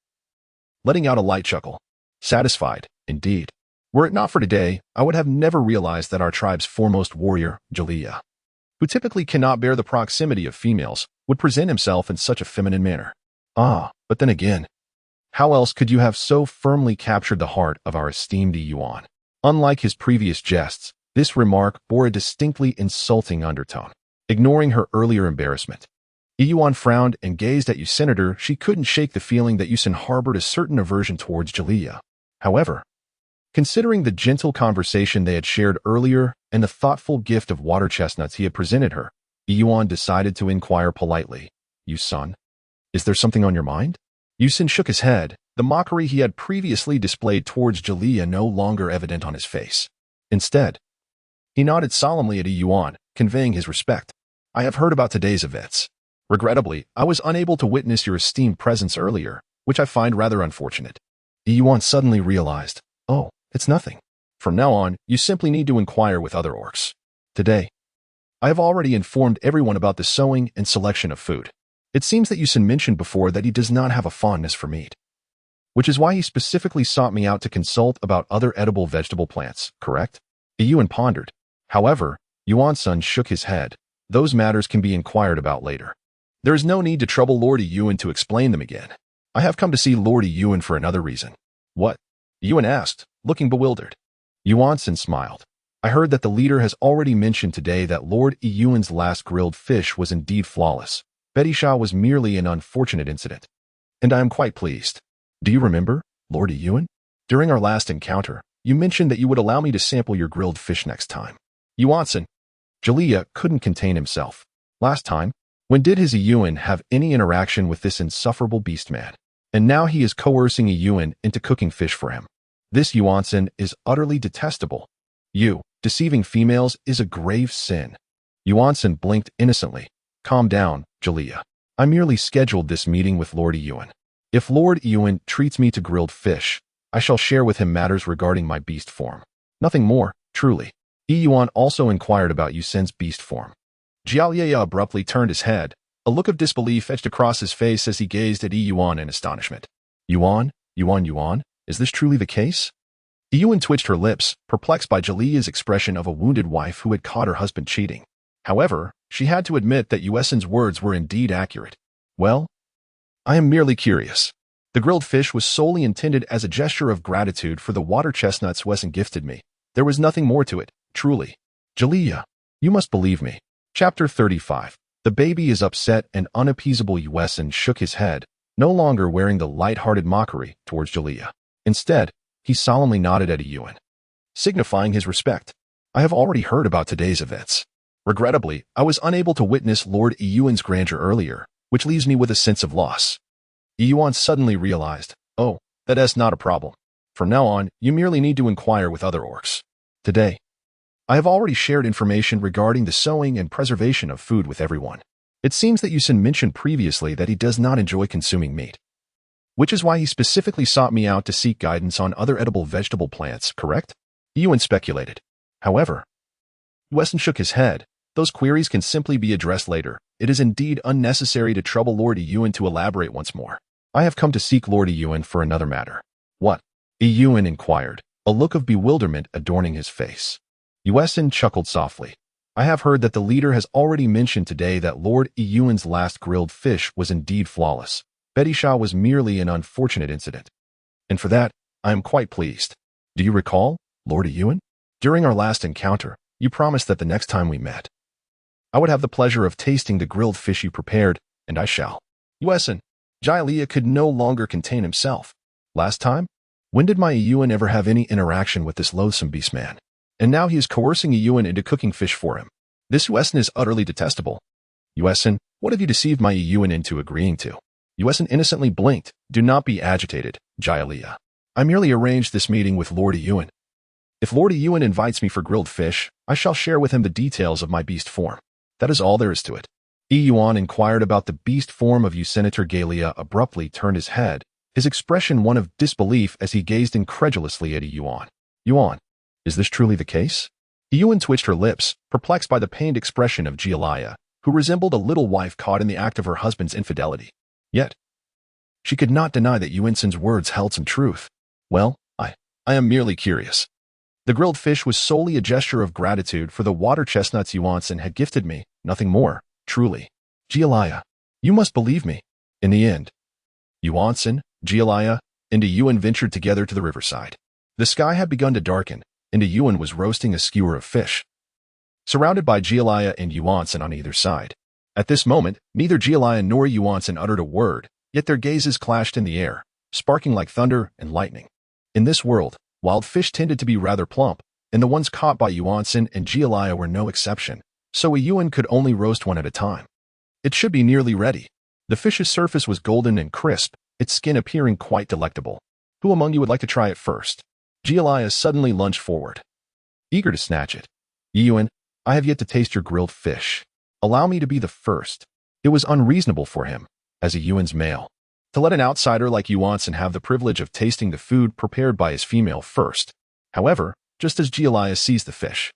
letting out a light chuckle. Satisfied, indeed. Were it not for today, I would have never realized that our tribe's foremost warrior, Jalia, who typically cannot bear the proximity of females, would present himself in such a feminine manner. But then again, how else could you have so firmly captured the heart of our esteemed Yuan? Unlike his previous jests, this remark bore a distinctly insulting undertone. Ignoring her earlier embarrassment, Yuan frowned and gazed at Senator. She couldn't shake the feeling that Yuan harbored a certain aversion towards Jalia. However, considering the gentle conversation they had shared earlier and the thoughtful gift of water chestnuts he had presented her, Yuan decided to inquire politely, Yuan, is there something on your mind? Yuan shook his head, the mockery he had previously displayed towards Jalia no longer evident on his face. Instead, he nodded solemnly at Yuan, conveying his respect. I have heard about today's events. Regrettably, I was unable to witness your esteemed presence earlier, which I find rather unfortunate. Yuan suddenly realized, oh, it's nothing. From now on, you simply need to inquire with other orcs. Today, I have already informed everyone about the sowing and selection of food. It seems that Yuan mentioned before that he does not have a fondness for meat, which is why he specifically sought me out to consult about other edible vegetable plants, correct? Yuan pondered. However, Yuan-san shook his head. Those matters can be inquired about later. There is no need to trouble Lord Yuan to explain them again. I have come to see Lord Yuan for another reason. What? Yuan asked, looking bewildered. Yuan-san smiled. I heard that the leader has already mentioned today that Lord Yuan's last grilled fish was indeed flawless. Betty Shaw was merely an unfortunate incident. And I am quite pleased. Do you remember, Lord Yuan? During our last encounter, you mentioned that you would allow me to sample your grilled fish next time. Yuan-san. Jalia couldn't contain himself. Last time, when did his Yuan have any interaction with this insufferable beastman? And now he is coercing Yuan into cooking fish for him. This Yuan-san is utterly detestable. Deceiving females is a grave sin. Yuan-san blinked innocently. Calm down, Jalia. I merely scheduled this meeting with Lord Yuan. If Lord Yuan treats me to grilled fish, I shall share with him matters regarding my beast form. Nothing more, truly. Yuan also inquired about Yuan's beast form. Jiaoye abruptly turned his head. A look of disbelief etched across his face as he gazed at Yuan in astonishment. Yuan? Yuan? Is this truly the case? Yuan twitched her lips, perplexed by Jalia's expression of a wounded wife who had caught her husband cheating. However, she had to admit that Yuan's words were indeed accurate. Well, I am merely curious. The grilled fish was solely intended as a gesture of gratitude for the water chestnuts Yuan gifted me. There was nothing more to it, truly. Jalia, you must believe me. Chapter 35. The baby is upset and unappeasable. Yuan shook his head, no longer wearing the light-hearted mockery towards Jalia. Instead, he solemnly nodded at Yuan, signifying his respect. I have already heard about today's events. Regrettably, I was unable to witness Lord Yuan's grandeur earlier, which leaves me with a sense of loss. Yuan suddenly realized, oh, that is not a problem. From now on, you merely need to inquire with other orcs. Today, I have already shared information regarding the sowing and preservation of food with everyone. It seems that Yuan mentioned previously that he does not enjoy consuming meat, which is why he specifically sought me out to seek guidance on other edible vegetable plants, correct? Yuan speculated. However, Yuan shook his head. Those queries can simply be addressed later. It is indeed unnecessary to trouble Lord Yuan to elaborate once more. I have come to seek Lord Yuan for another matter. What? Yuan inquired, a look of bewilderment adorning his face. Yuan chuckled softly. I have heard that the leader has already mentioned today that Lord Yuan's last grilled fish was indeed flawless. Betty Shaw was merely an unfortunate incident. And for that, I am quite pleased. Do you recall, Lord Yuan? During our last encounter, you promised that the next time we met, I would have the pleasure of tasting the grilled fish you prepared, and I shall. Yuan, Jialia could no longer contain himself. Last time? When did my Yuan ever have any interaction with this loathsome beastman? And now he is coercing Yuan into cooking fish for him. This Yuan is utterly detestable. Yuan, what have you deceived my Yuan into agreeing to? Yuan innocently blinked. Do not be agitated, Jialia. I merely arranged this meeting with Lord Yuan. If Lord Yuan invites me for grilled fish, I shall share with him the details of my beast form. That is all there is to it. Yuan inquired about the beast form of Senator Galia abruptly turned his head, his expression one of disbelief as he gazed incredulously at Yuan. Yuan, is this truly the case? Yuan twitched her lips, perplexed by the pained expression of Jialia, who resembled a little wife caught in the act of her husband's infidelity. Yet, she could not deny that Yuan's words held some truth. Well, I am merely curious. The grilled fish was solely a gesture of gratitude for the water chestnuts Yuan had gifted me, nothing more, truly. Jialia, you must believe me. In the end, Yuan, Jialia, and Yuan ventured together to the riverside. The sky had begun to darken, and Yuan was roasting a skewer of fish, surrounded by Jialia and Yuan on either side. At this moment, neither Jialia nor Yuan uttered a word, yet their gazes clashed in the air, sparking like thunder and lightning. In this world, wild fish tended to be rather plump, and the ones caught by Yuan and Jialia were no exception, so Yuan could only roast one at a time. It should be nearly ready. The fish's surface was golden and crisp, its skin appearing quite delectable. Who among you would like to try it first? Jialia suddenly lunged forward, eager to snatch it. Yuan, I have yet to taste your grilled fish. Allow me to be the first. It was unreasonable for him, as Yuan's male, to let an outsider like Yuan have the privilege of tasting the food prepared by his female first. However, just as Jialia seized the fish,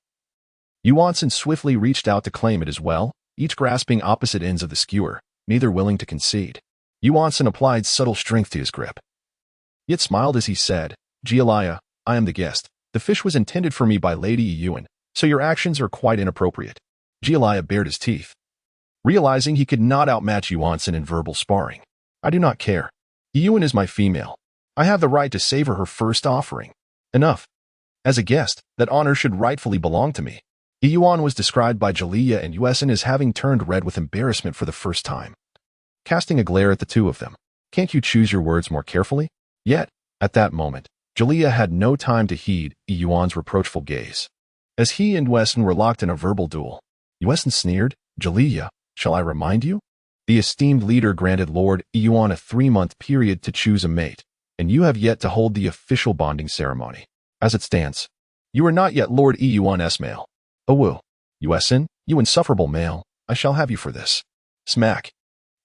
Yuan swiftly reached out to claim it as well, each grasping opposite ends of the skewer, neither willing to concede. Yuan applied subtle strength to his grip, yet smiled as he said, Jialia, I am the guest. The fish was intended for me by Lady Yuan, so your actions are quite inappropriate. Jialia bared his teeth, realizing he could not outmatch Yuan in verbal sparring. I do not care. Yuan is my female. I have the right to savor her first offering. Enough. As a guest, that honor should rightfully belong to me. Yuan was described by Jalia and Yuan as having turned red with embarrassment for the first time, casting a glare at the two of them. Can't you choose your words more carefully? Yet, at that moment, Jalia had no time to heed Yuan's reproachful gaze. As he and Yuan were locked in a verbal duel, Yuan sneered, Jalia, shall I remind you? The esteemed leader granted Lord Yuan a 3-month period to choose a mate, and you have yet to hold the official bonding ceremony. As it stands, you are not yet Lord Yuan's male. Oh woo, Yuan, you insufferable male, I shall have you for this. Smack.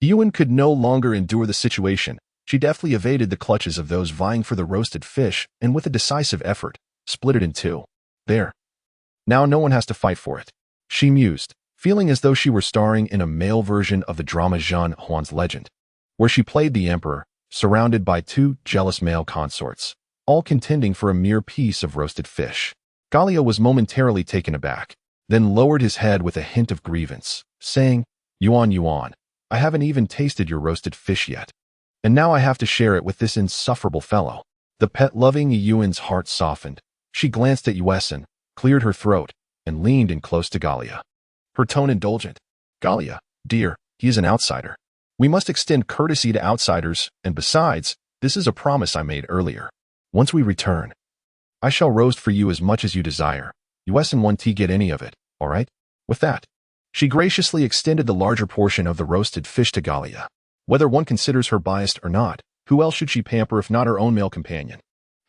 Yuan could no longer endure the situation. She deftly evaded the clutches of those vying for the roasted fish and with a decisive effort, split it in two. There. Now no one has to fight for it. She mused, feeling as though she were starring in a male version of the drama Zhan Huan's Legend, where she played the emperor, surrounded by two jealous male consorts, all contending for a mere piece of roasted fish. Gallia was momentarily taken aback, then lowered his head with a hint of grievance, saying, Yuan, Yuan, I haven't even tasted your roasted fish yet. And now I have to share it with this insufferable fellow. The pet-loving Yuan's heart softened. She glanced at Yuan, cleared her throat, and leaned in close to Gallia. Her tone indulgent. Gallia, dear, he is an outsider. We must extend courtesy to outsiders, and besides, this is a promise I made earlier. Once we return, I shall roast for you as much as you desire. Yuan won't get any of it, all right? With that, she graciously extended the larger portion of the roasted fish to Gallia. Whether one considers her biased or not, who else should she pamper if not her own male companion?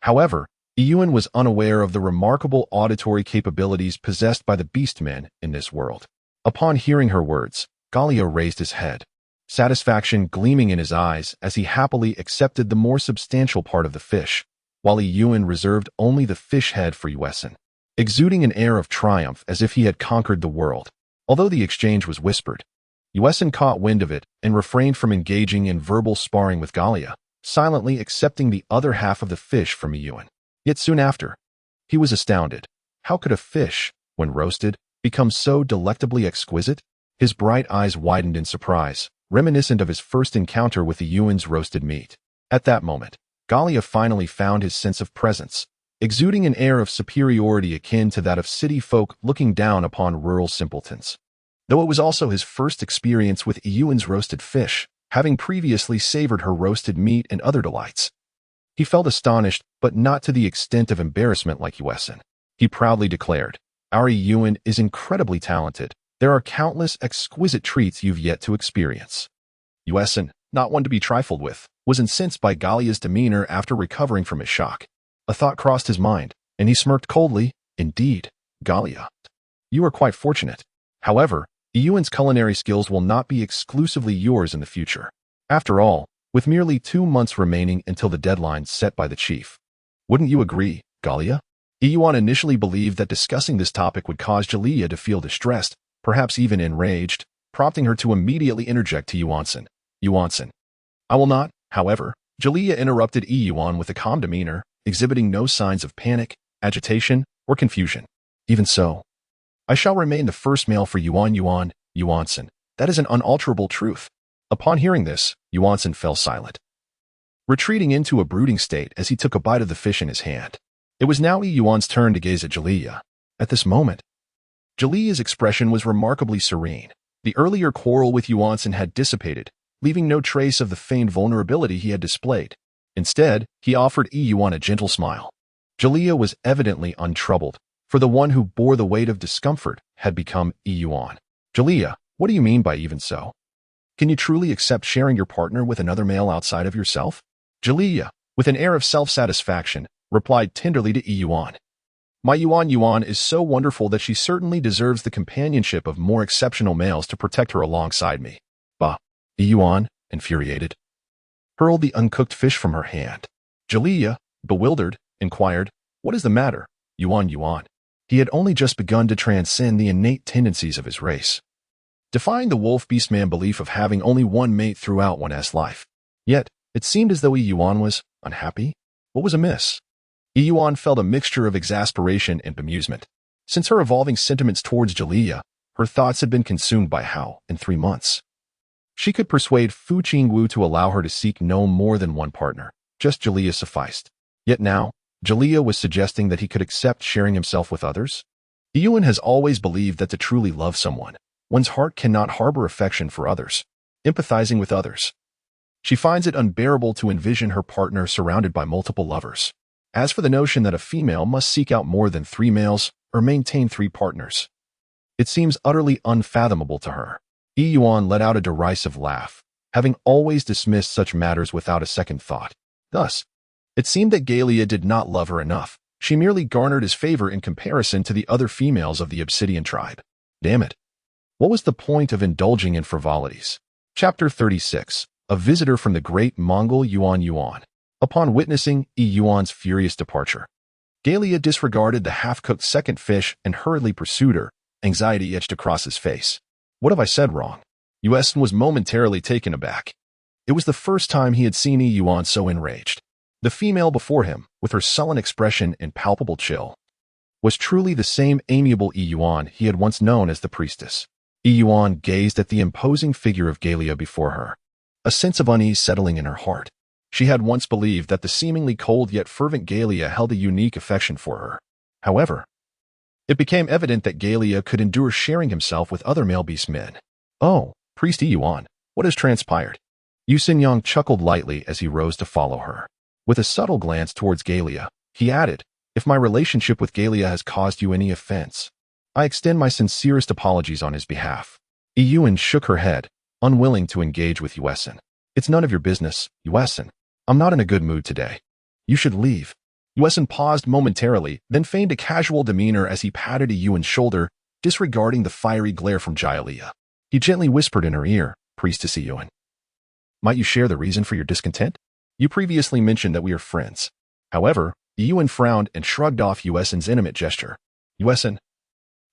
However, Yuan was unaware of the remarkable auditory capabilities possessed by the beastmen in this world. Upon hearing her words, Gallia raised his head, satisfaction gleaming in his eyes as he happily accepted the more substantial part of the fish, while Yuan reserved only the fish head for Yuan, exuding an air of triumph as if he had conquered the world. Although the exchange was whispered, Yuan caught wind of it and refrained from engaging in verbal sparring with Gallia, silently accepting the other half of the fish from Yuan. Yet soon after, he was astounded. How could a fish, when roasted, become so delectably exquisite? His bright eyes widened in surprise, reminiscent of his first encounter with Yuan's roasted meat. At that moment, Gallia finally found his sense of presence, exuding an air of superiority akin to that of city folk looking down upon rural simpletons. Though it was also his first experience with Yuan's roasted fish, having previously savored her roasted meat and other delights. He felt astonished, but not to the extent of embarrassment like Yuan. He proudly declared, Our Yuan is incredibly talented. There are countless exquisite treats you've yet to experience. Yuan, not one to be trifled with, was incensed by Gallia's demeanor after recovering from his shock. A thought crossed his mind, and he smirked coldly. Indeed, Gallia, you are quite fortunate. However, Yuan's culinary skills will not be exclusively yours in the future. After all, with merely 2 months remaining until the deadline set by the chief. Wouldn't you agree, Gallia? Yuan initially believed that discussing this topic would cause Gallia to feel distressed, perhaps even enraged, prompting her to immediately interject to Yuan. I will not, however. Gallia interrupted Yuan with a calm demeanor, exhibiting no signs of panic, agitation, or confusion. Even so, I shall remain the first male for Yuan. That is an unalterable truth. Upon hearing this, Yuan fell silent, retreating into a brooding state as he took a bite of the fish in his hand. It was now Yuan's turn to gaze at Gallia. At this moment, Gallia's expression was remarkably serene. The earlier quarrel with Yuan had dissipated, leaving no trace of the feigned vulnerability he had displayed. Instead, he offered Yuan a gentle smile. Gallia was evidently untroubled, for the one who bore the weight of discomfort had become Yuan. Gallia, what do you mean by even so? Can you truly accept sharing your partner with another male outside of yourself? Gallia, with an air of self-satisfaction, replied tenderly to Yuan. My Yuan is so wonderful that she certainly deserves the companionship of more exceptional males to protect her alongside me. Bah! Yuan, infuriated, hurled the uncooked fish from her hand. Gallia, bewildered, inquired, What is the matter, Yuan? He had only just begun to transcend the innate tendencies of his race, defying the wolf beastman belief of having only one mate throughout one's life. Yet, it seemed as though Yuan was unhappy. What was amiss? Yuan felt a mixture of exasperation and bemusement. Since her evolving sentiments towards Gallia, her thoughts had been consumed by how, in 3 months, she could persuade Fu Qingwu to allow her to seek no more than one partner. Just Gallia sufficed. Yet now, Gallia was suggesting that he could accept sharing himself with others. Yuan has always believed that to truly love someone, one's heart cannot harbor affection for others, empathizing with others. She finds it unbearable to envision her partner surrounded by multiple lovers. As for the notion that a female must seek out more than 3 males or maintain 3 partners, it seems utterly unfathomable to her. Yuan let out a derisive laugh, having always dismissed such matters without a second thought. Thus, it seemed that Gallia did not love her enough. She merely garnered his favor in comparison to the other females of the Obsidian tribe. Damn it. What was the point of indulging in frivolities? Chapter 36. A visitor from the great Mongol Yuan. Upon witnessing Yuan's furious departure, Galia disregarded the half-cooked second fish and hurriedly pursued her, anxiety etched across his face. What have I said wrong? Yuan was momentarily taken aback. It was the first time he had seen Yuan so enraged. The female before him, with her sullen expression and palpable chill, was truly the same amiable Yuan he had once known as the priestess. Yuan gazed at the imposing figure of Galia before her, a sense of unease settling in her heart. She had once believed that the seemingly cold yet fervent Galia held a unique affection for her. However, it became evident that Galia could endure sharing himself with other male beastmen. Oh, Priest Yuan, what has transpired? Yu Xinyang chuckled lightly as he rose to follow her. With a subtle glance towards Galia, he added, if my relationship with Galia has caused you any offense, I extend my sincerest apologies on his behalf. Yuan shook her head, unwilling to engage with Yuan. It's none of your business, Yuan. I'm not in a good mood today. You should leave. Yuan paused momentarily, then feigned a casual demeanor as he patted Yuan's shoulder, disregarding the fiery glare from Galia. He gently whispered in her ear, Priestess Yuan, might you share the reason for your discontent? You previously mentioned that we are friends. However, Yuan frowned and shrugged off Yuan's intimate gesture. Yuan,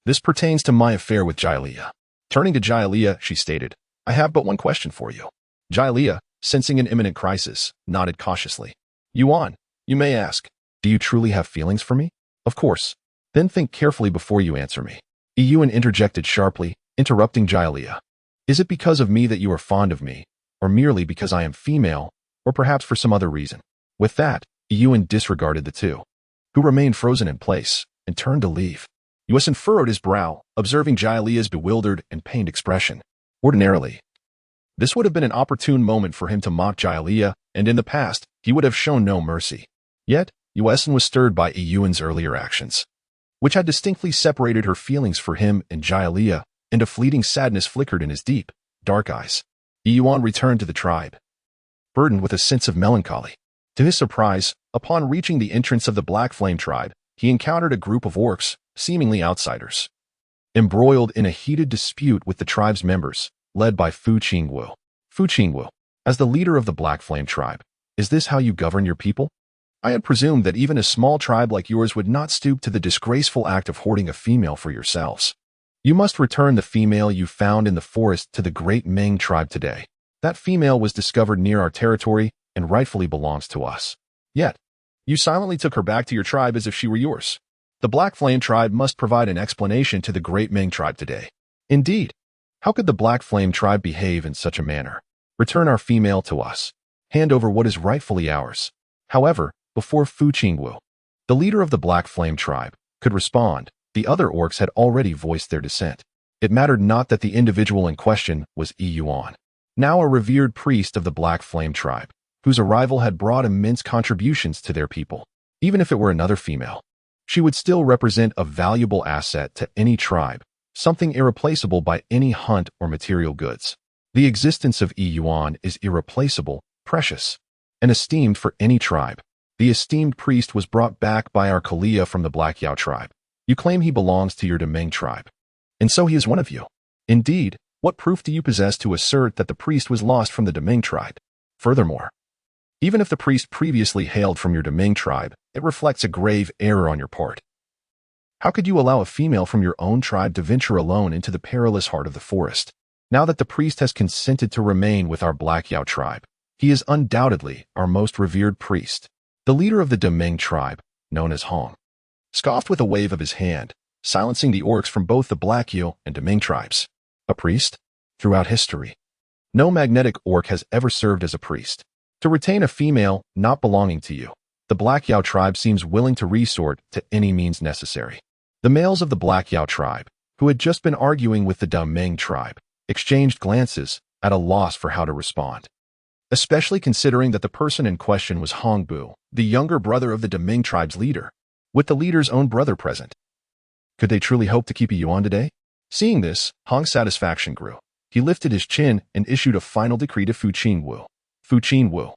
this pertains to my affair with Galia. Turning to Galia, she stated, I have but one question for you. Galia, sensing an imminent crisis, nodded cautiously. Yuan, you may ask, do you truly have feelings for me? Of course. Then think carefully before you answer me. Yuan interjected sharply, interrupting Galia. Is it because of me that you are fond of me, or merely because I am female, or perhaps for some other reason? With that, Yuan disregarded the two, who remained frozen in place, and turned to leave. Yuan furrowed his brow, observing Galia's bewildered and pained expression. Ordinarily, this would have been an opportune moment for him to mock Galia, and in the past, he would have shown no mercy. Yet, Yuan was stirred by Yuan's earlier actions, which had distinctly separated her feelings for him and Galia, and a fleeting sadness flickered in his deep, dark eyes. Yuan returned to the tribe, burdened with a sense of melancholy. To his surprise, upon reaching the entrance of the Black Flame tribe, he encountered a group of orcs, seemingly outsiders, embroiled in a heated dispute with the tribe's members, led by Fu Qingwu. Fu Qingwu, as the leader of the Black Flame tribe, is this how you govern your people? I had presumed that even a small tribe like yours would not stoop to the disgraceful act of hoarding a female for yourselves. You must return the female you found in the forest to the great Meng tribe today. That female was discovered near our territory and rightfully belongs to us. Yet, you silently took her back to your tribe as if she were yours. The Black Flame tribe must provide an explanation to the great Meng tribe today. Indeed, how could the Black Flame tribe behave in such a manner? Return our female to us. Hand over what is rightfully ours. However, before Fu Qingwu, the leader of the Black Flame tribe, could respond, the other orcs had already voiced their dissent. It mattered not that the individual in question was Yuan, now a revered priest of the Black Flame tribe, whose arrival had brought immense contributions to their people. Even if it were another female, she would still represent a valuable asset to any tribe, something irreplaceable by any hunt or material goods. The existence of Yuan is irreplaceable, precious, and esteemed for any tribe. The esteemed priest was brought back by our Kalia from the Black Yao tribe. You claim he belongs to your Demeng tribe, and so he is one of you. Indeed, what proof do you possess to assert that the priest was lost from the Demeng tribe? Furthermore, even if the priest previously hailed from your Demeng tribe, it reflects a grave error on your part. How could you allow a female from your own tribe to venture alone into the perilous heart of the forest? Now that the priest has consented to remain with our Black Yao tribe, he is undoubtedly our most revered priest. The leader of the Demeng tribe, known as Hong, scoffed with a wave of his hand, silencing the orcs from both the Black Yao and Demeng tribes. A priest? Throughout history, no magnetic orc has ever served as a priest. To retain a female not belonging to you, the Black Yao tribe seems willing to resort to any means necessary. The males of the Black Yao tribe, who had just been arguing with the Demeng tribe, exchanged glances, at a loss for how to respond. Especially considering that the person in question was Hongbu, the younger brother of the Demeng tribe's leader, with the leader's own brother present. Could they truly hope to keep Yuan today? Seeing this, Hong's satisfaction grew. He lifted his chin and issued a final decree to Fu Qingwu. Fu Qingwu,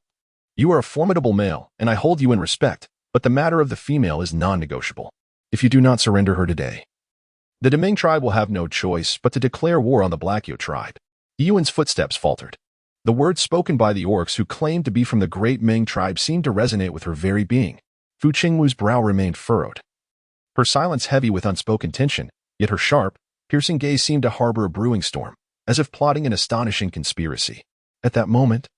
you are a formidable male, and I hold you in respect, but the matter of the female is non-negotiable. If you do not surrender her today, the Demeng tribe will have no choice but to declare war on the Black Yao tribe. Yuan's footsteps faltered. The words spoken by the orcs who claimed to be from the great Ming tribe seemed to resonate with her very being. Fu Qingwu's brow remained furrowed, her silence heavy with unspoken tension, yet her sharp, piercing gaze seemed to harbor a brewing storm, as if plotting an astonishing conspiracy. At that moment,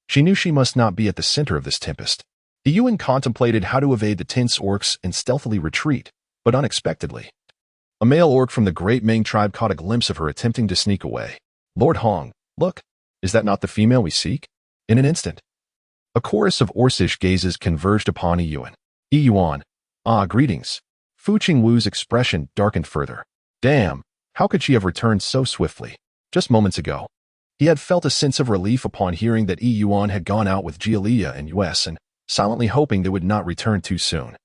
she knew she must not be at the center of this tempest. Yuan contemplated how to evade the tense orcs and stealthily retreat, but unexpectedly, a male orc from the great Ming tribe caught a glimpse of her attempting to sneak away. Lord Hong, look, is that not the female we seek? In an instant, a chorus of orcish gazes converged upon Yuan. Yuan, greetings. Fu Qingwu's expression darkened further. Damn, how could she have returned so swiftly? Just moments ago, he had felt a sense of relief upon hearing that Yuan had gone out with Jia and Yuan, and silently hoping they would not return too soon,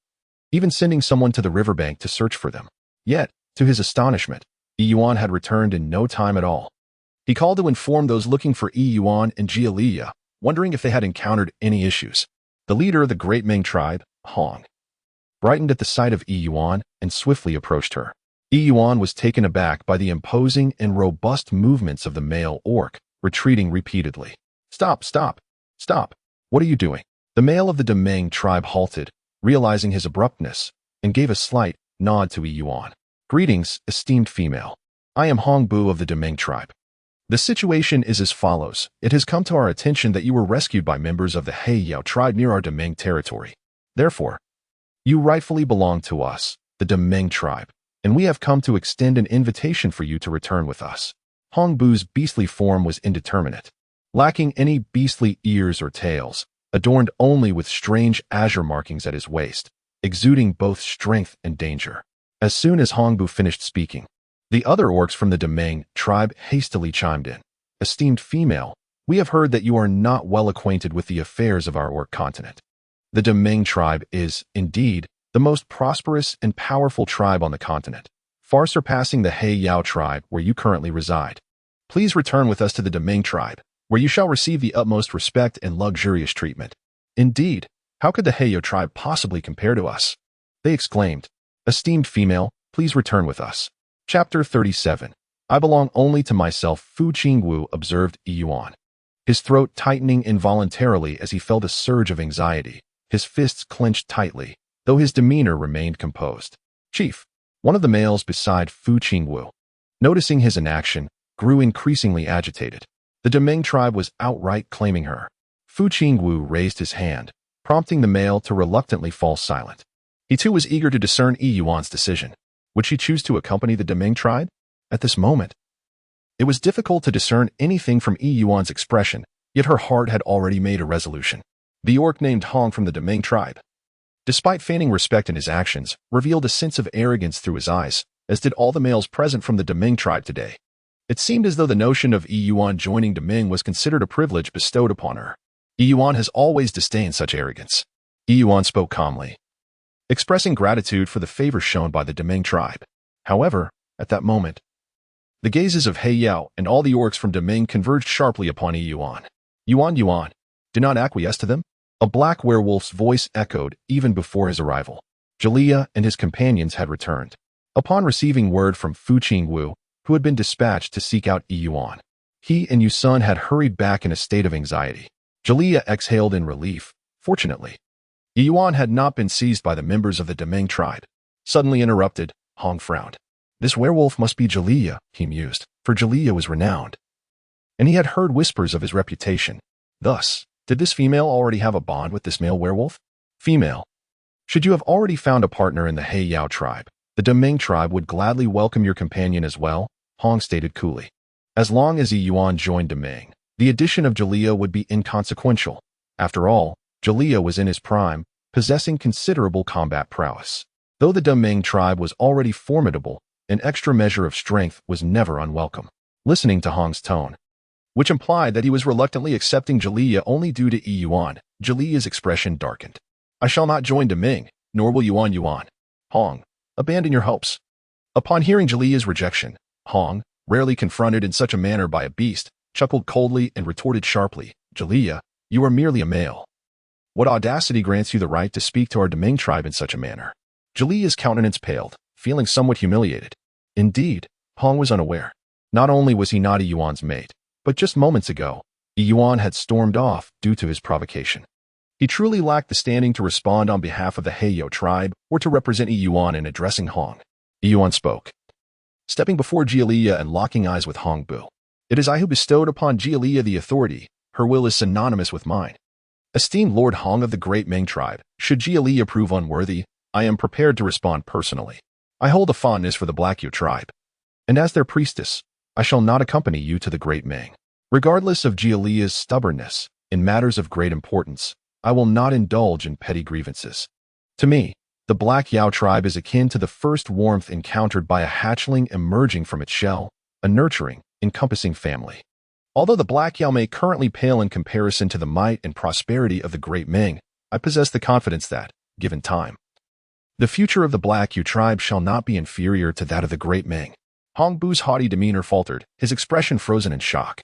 even sending someone to the riverbank to search for them. Yet, to his astonishment, Yuan had returned in no time at all. He called to inform those looking for Yuan and Jia, wondering if they had encountered any issues. The leader of the great Ming tribe, Hong, brightened at the sight of Yuan and swiftly approached her. Yuan was taken aback by the imposing and robust movements of the male orc, retreating repeatedly. Stop, stop, stop. What are you doing? The male of the Demeng tribe halted, realizing his abruptness, and gave a slight nod to Yuan. Greetings, esteemed female. I am Hong Bu of the Demeng tribe. The situation is as follows. It has come to our attention that you were rescued by members of the Heiyao tribe near our Demeng territory. Therefore, you rightfully belong to us, the Demeng tribe, and we have come to extend an invitation for you to return with us. Hong Bu's beastly form was indeterminate, lacking any beastly ears or tails, adorned only with strange azure markings at his waist, exuding both strength and danger. As soon as Hong Bu finished speaking, the other orcs from the Demeng tribe hastily chimed in. Esteemed female, we have heard that you are not well acquainted with the affairs of our orc continent. The Demeng tribe is, indeed, the most prosperous and powerful tribe on the continent, far surpassing the Heiyao tribe where you currently reside. Please return with us to the Demeng tribe, where you shall receive the utmost respect and luxurious treatment. Indeed, how could the Heiyao tribe possibly compare to us? They exclaimed. Esteemed female, please return with us. Chapter 37. I belong only to myself, Fu Qingwu observed Yuan, his throat tightening involuntarily as he felt a surge of anxiety, his fists clenched tightly, though his demeanor remained composed. Chief, one of the males beside Fu Qingwu, noticing his inaction, grew increasingly agitated. The Demeng tribe was outright claiming her. Fu Qingwu raised his hand, prompting the male to reluctantly fall silent. He too was eager to discern Yuan's decision. Would she choose to accompany the Demeng tribe? At this moment, it was difficult to discern anything from Yuan's expression, yet her heart had already made a resolution. The orc named Hong from the Demeng tribe, despite feigning respect in his actions, revealed a sense of arrogance through his eyes, as did all the males present from the Demeng tribe today. It seemed as though the notion of Yuan joining Demeng was considered a privilege bestowed upon her. Yuan has always disdained such arrogance. Yuan spoke calmly, expressing gratitude for the favor shown by the Demeng tribe. However, at that moment, the gazes of Heiyao and all the orcs from Demeng converged sharply upon Yuan. Yuan, do not acquiesce to them? A black werewolf's voice echoed even before his arrival. Jia and his companions had returned. Upon receiving word from Fu Qingwu, who had been dispatched to seek out Yuan, he and Yuan had hurried back in a state of anxiety. Jia exhaled in relief. Fortunately, Yuan had not been seized by the members of the Demeng tribe. Suddenly interrupted, Hong frowned. This werewolf must be Jia, he mused, for Jia was renowned, and he had heard whispers of his reputation. Thus, did this female already have a bond with this male werewolf? Female, should you have already found a partner in the Heiyao tribe, the Demeng tribe would gladly welcome your companion as well, Hong stated coolly. As long as Yuan joined Demeng, the addition of Jia would be inconsequential. After all, Jia was in his prime, possessing considerable combat prowess. Though the Demeng tribe was already formidable, an extra measure of strength was never unwelcome. Listening to Hong's tone, which implied that he was reluctantly accepting Jia only due to Yuan, Jia's expression darkened. I shall not join Demeng, nor will Yuan. Hong, abandon your hopes. Upon hearing Jia's rejection, Hong, rarely confronted in such a manner by a beast, chuckled coldly and retorted sharply, Jia, you are merely a male. What audacity grants you the right to speak to our Demeng tribe in such a manner? Jia's countenance paled, feeling somewhat humiliated. Indeed, Hong was unaware. Not only was he not Yuan's mate, But just moments ago, Yuan had stormed off due to his provocation. He truly lacked the standing to respond on behalf of the Heyo tribe or to represent Yuan in addressing Hong. Yuan spoke, stepping before Jialia and locking eyes with Hong Bu. It is I who bestowed upon Jialia the authority. Her will is synonymous with mine. Esteemed Lord Hong of the Great Ming tribe, should Jialia prove unworthy, I am prepared to respond personally. I hold a fondness for the Black Yu tribe, and as their priestess, I shall not accompany you to the Great Ming. Regardless of Jialia's stubbornness, in matters of great importance, I will not indulge in petty grievances. To me, the Black Yao tribe is akin to the first warmth encountered by a hatchling emerging from its shell, a nurturing, encompassing family. Although the Black Yao may currently pale in comparison to the might and prosperity of the Great Ming, I possess the confidence that, given time, the future of the Black Yu tribe shall not be inferior to that of the Great Ming. Hong Bu's haughty demeanor faltered, his expression frozen in shock.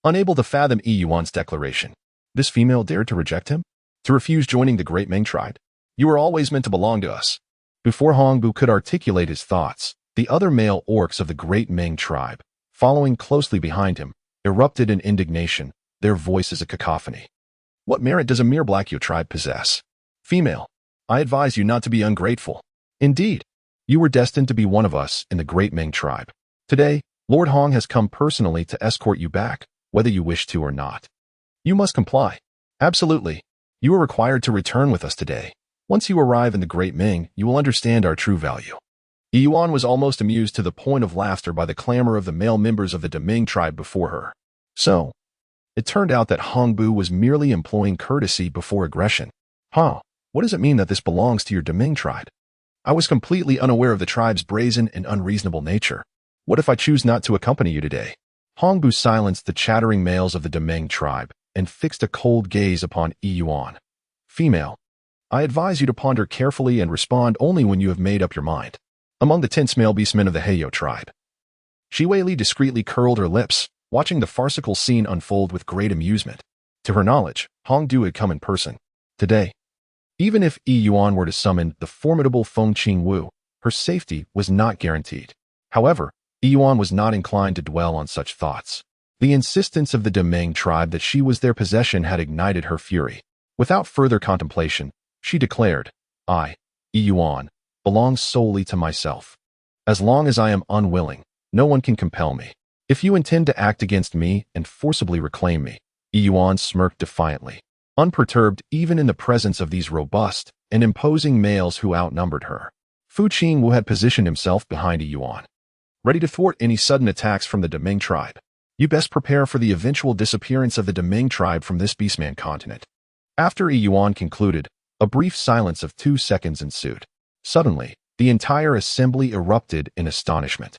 Unable to fathom Yuan's declaration, this female dared to reject him? To refuse joining the Great Ming tribe? You were always meant to belong to us. Before Hong Bu could articulate his thoughts, the other male orcs of the Great Ming tribe, following closely behind him, erupted in indignation, their voices a cacophony. What merit does a mere Black Yu tribe possess? Female, I advise you not to be ungrateful. Indeed, you were destined to be one of us in the Great Ming tribe. Today, Lord Hong has come personally to escort you back, whether you wish to or not. You must comply. Absolutely. You are required to return with us today. Once you arrive in the Great Ming, you will understand our true value. Yuan was almost amused to the point of laughter by the clamor of the male members of the Deming tribe before her. So, it turned out that Hong Bu was merely employing courtesy before aggression. Huh, what does it mean that this belongs to your Deming tribe? I was completely unaware of the tribe's brazen and unreasonable nature. What if I choose not to accompany you today? Hong Bu silenced the chattering males of the Deming tribe and fixed a cold gaze upon Yuan. Female, I advise you to ponder carefully and respond only when you have made up your mind. Among the tense male beastmen of the Heyo tribe, Shi Weili discreetly curled her lips, watching the farcical scene unfold with great amusement. To her knowledge, Hong Du had come in person. Today, even if Yuan were to summon the formidable Feng Qingwu, her safety was not guaranteed. However, Yuan was not inclined to dwell on such thoughts. The insistence of the Deming tribe that she was their possession had ignited her fury. Without further contemplation, she declared, I, Yuan, belong solely to myself. As long as I am unwilling, no one can compel me. If you intend to act against me and forcibly reclaim me, Yuan smirked defiantly, unperturbed even in the presence of these robust and imposing males who outnumbered her. Fu Qingwu had positioned himself behind Yuan, ready to thwart any sudden attacks from the Deming tribe. You best prepare for the eventual disappearance of the Deming tribe from this beastman continent. After Yuan concluded, a brief silence of 2 seconds ensued. Suddenly, the entire assembly erupted in astonishment.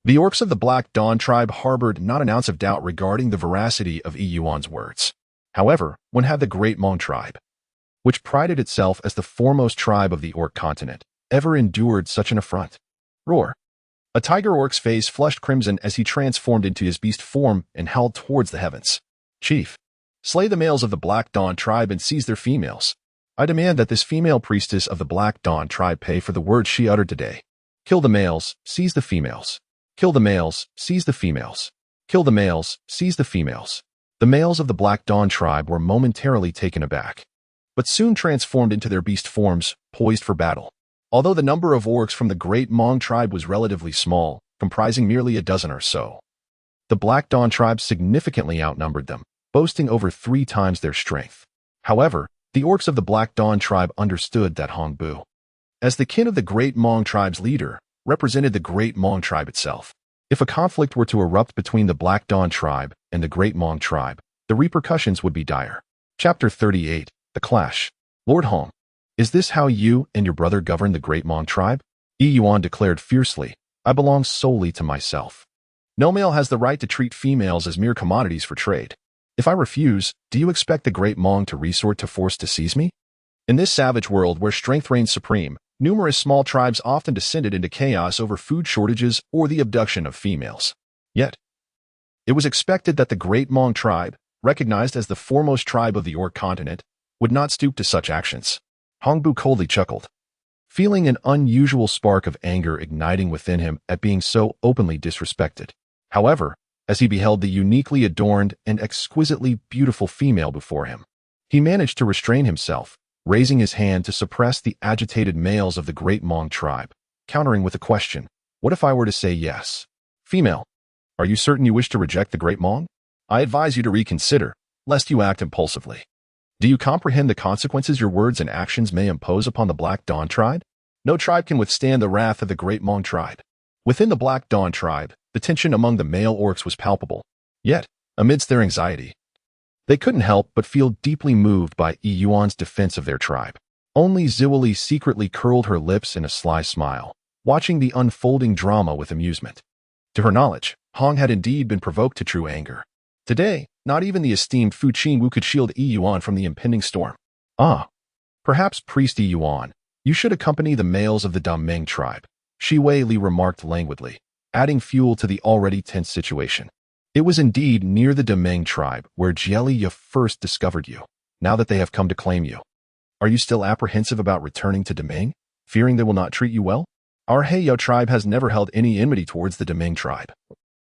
The orcs of the Black Dawn tribe harbored not an ounce of doubt regarding the veracity of Yuan's words. However, when had the Great Mong tribe, which prided itself as the foremost tribe of the orc continent, ever endured such an affront? Roar! A tiger orc's face flushed crimson as he transformed into his beast form and howled towards the heavens. Chief, slay the males of the Black Dawn tribe and seize their females. I demand that this female priestess of the Black Dawn tribe pay for the words she uttered today. Kill the males, seize the females. Kill the males, seize the females. Kill the males, seize the females. The males of the Black Dawn tribe were momentarily taken aback, but soon transformed into their beast forms, poised for battle. Although the number of orcs from the Great Mong tribe was relatively small, comprising merely a dozen or so, the Black Dawn tribe significantly outnumbered them, boasting over 3 times their strength. However, the orcs of the Black Dawn tribe understood that Hong Bu, as the kin of the Great Mong tribe's leader, represented the Great Mong tribe itself. If a conflict were to erupt between the Black Dawn tribe and the Great Mong tribe, the repercussions would be dire. Chapter 38, The Clash. Lord Hong, is this how you and your brother govern the Great Mong tribe? Yuan declared fiercely, I belong solely to myself. No male has the right to treat females as mere commodities for trade. If I refuse, do you expect the Great Mong to resort to force to seize me? In this savage world where strength reigns supreme, numerous small tribes often descended into chaos over food shortages or the abduction of females. Yet, it was expected that the Great Mong tribe, recognized as the foremost tribe of the Orc continent, would not stoop to such actions. Hong Bu coldly chuckled, feeling an unusual spark of anger igniting within him at being so openly disrespected. However, as he beheld the uniquely adorned and exquisitely beautiful female before him. He managed to restrain himself, raising his hand to suppress the agitated males of the great Hmong tribe, countering with a question, "What if I were to say yes?" "Female, are you certain you wish to reject the great Hmong? I advise you to reconsider, lest you act impulsively. Do you comprehend the consequences your words and actions may impose upon the Black Dawn tribe? No tribe can withstand the wrath of the great Hmong tribe." Within the Black Dawn tribe, the tension among the male orcs was palpable. Yet, amidst their anxiety, they couldn't help but feel deeply moved by Yuan's defense of their tribe. Only Ziwali secretly curled her lips in a sly smile, watching the unfolding drama with amusement. To her knowledge, Hong had indeed been provoked to true anger. Today, not even the esteemed Fu Qingwu could shield Yuan from the impending storm. Perhaps Priest Yuan, you should accompany the males of the Dameng tribe, Shi Wei-li remarked languidly, adding fuel to the already tense situation. It was indeed near the Dameng tribe where Jielia first discovered you, now that they have come to claim you. Are you still apprehensive about returning to Dameng, fearing they will not treat you well? Our Heiyao tribe has never held any enmity towards the Dameng tribe.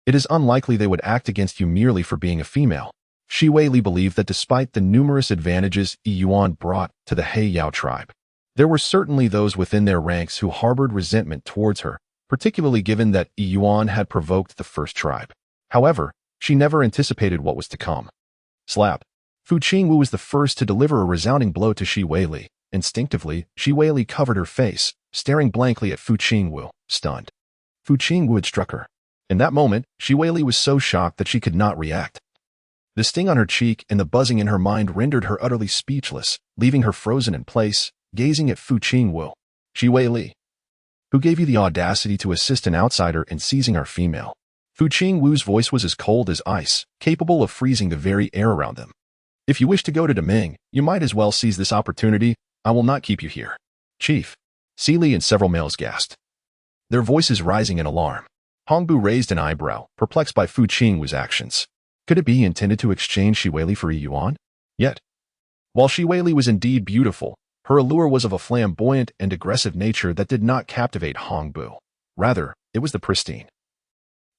It is unlikely they would act against you merely for being a female. Shi Wei-li believed that despite the numerous advantages Yuan brought to the Heiyao tribe, there were certainly those within their ranks who harbored resentment towards her, particularly given that Yuan had provoked the first tribe. However, she never anticipated what was to come. Slap. Fu Qingwu was the first to deliver a resounding blow to Shi Wei-li. Instinctively, Shi Wei-li covered her face, staring blankly at Fu Qingwu, stunned. Fu Qingwu had struck her. In that moment, Shi Wei-li was so shocked that she could not react. The sting on her cheek and the buzzing in her mind rendered her utterly speechless, leaving her frozen in place, gazing at Fu Qingwu. "Shi Wei-li, who gave you the audacity to assist an outsider in seizing our female?" Fu Qingwu's voice was as cold as ice, capable of freezing the very air around them. "If you wish to go to Dameng, you might as well seize this opportunity. I will not keep you here." "Chief." Seely and several males gasped, their voices rising in alarm. Hongbu raised an eyebrow, perplexed by Fu Qingwu's actions. Could it be intended to exchange Shi Wei-li for Yuan? Yet, while Shi Wei-li was indeed beautiful, her allure was of a flamboyant and aggressive nature that did not captivate Hongbu. Rather, it was the pristine,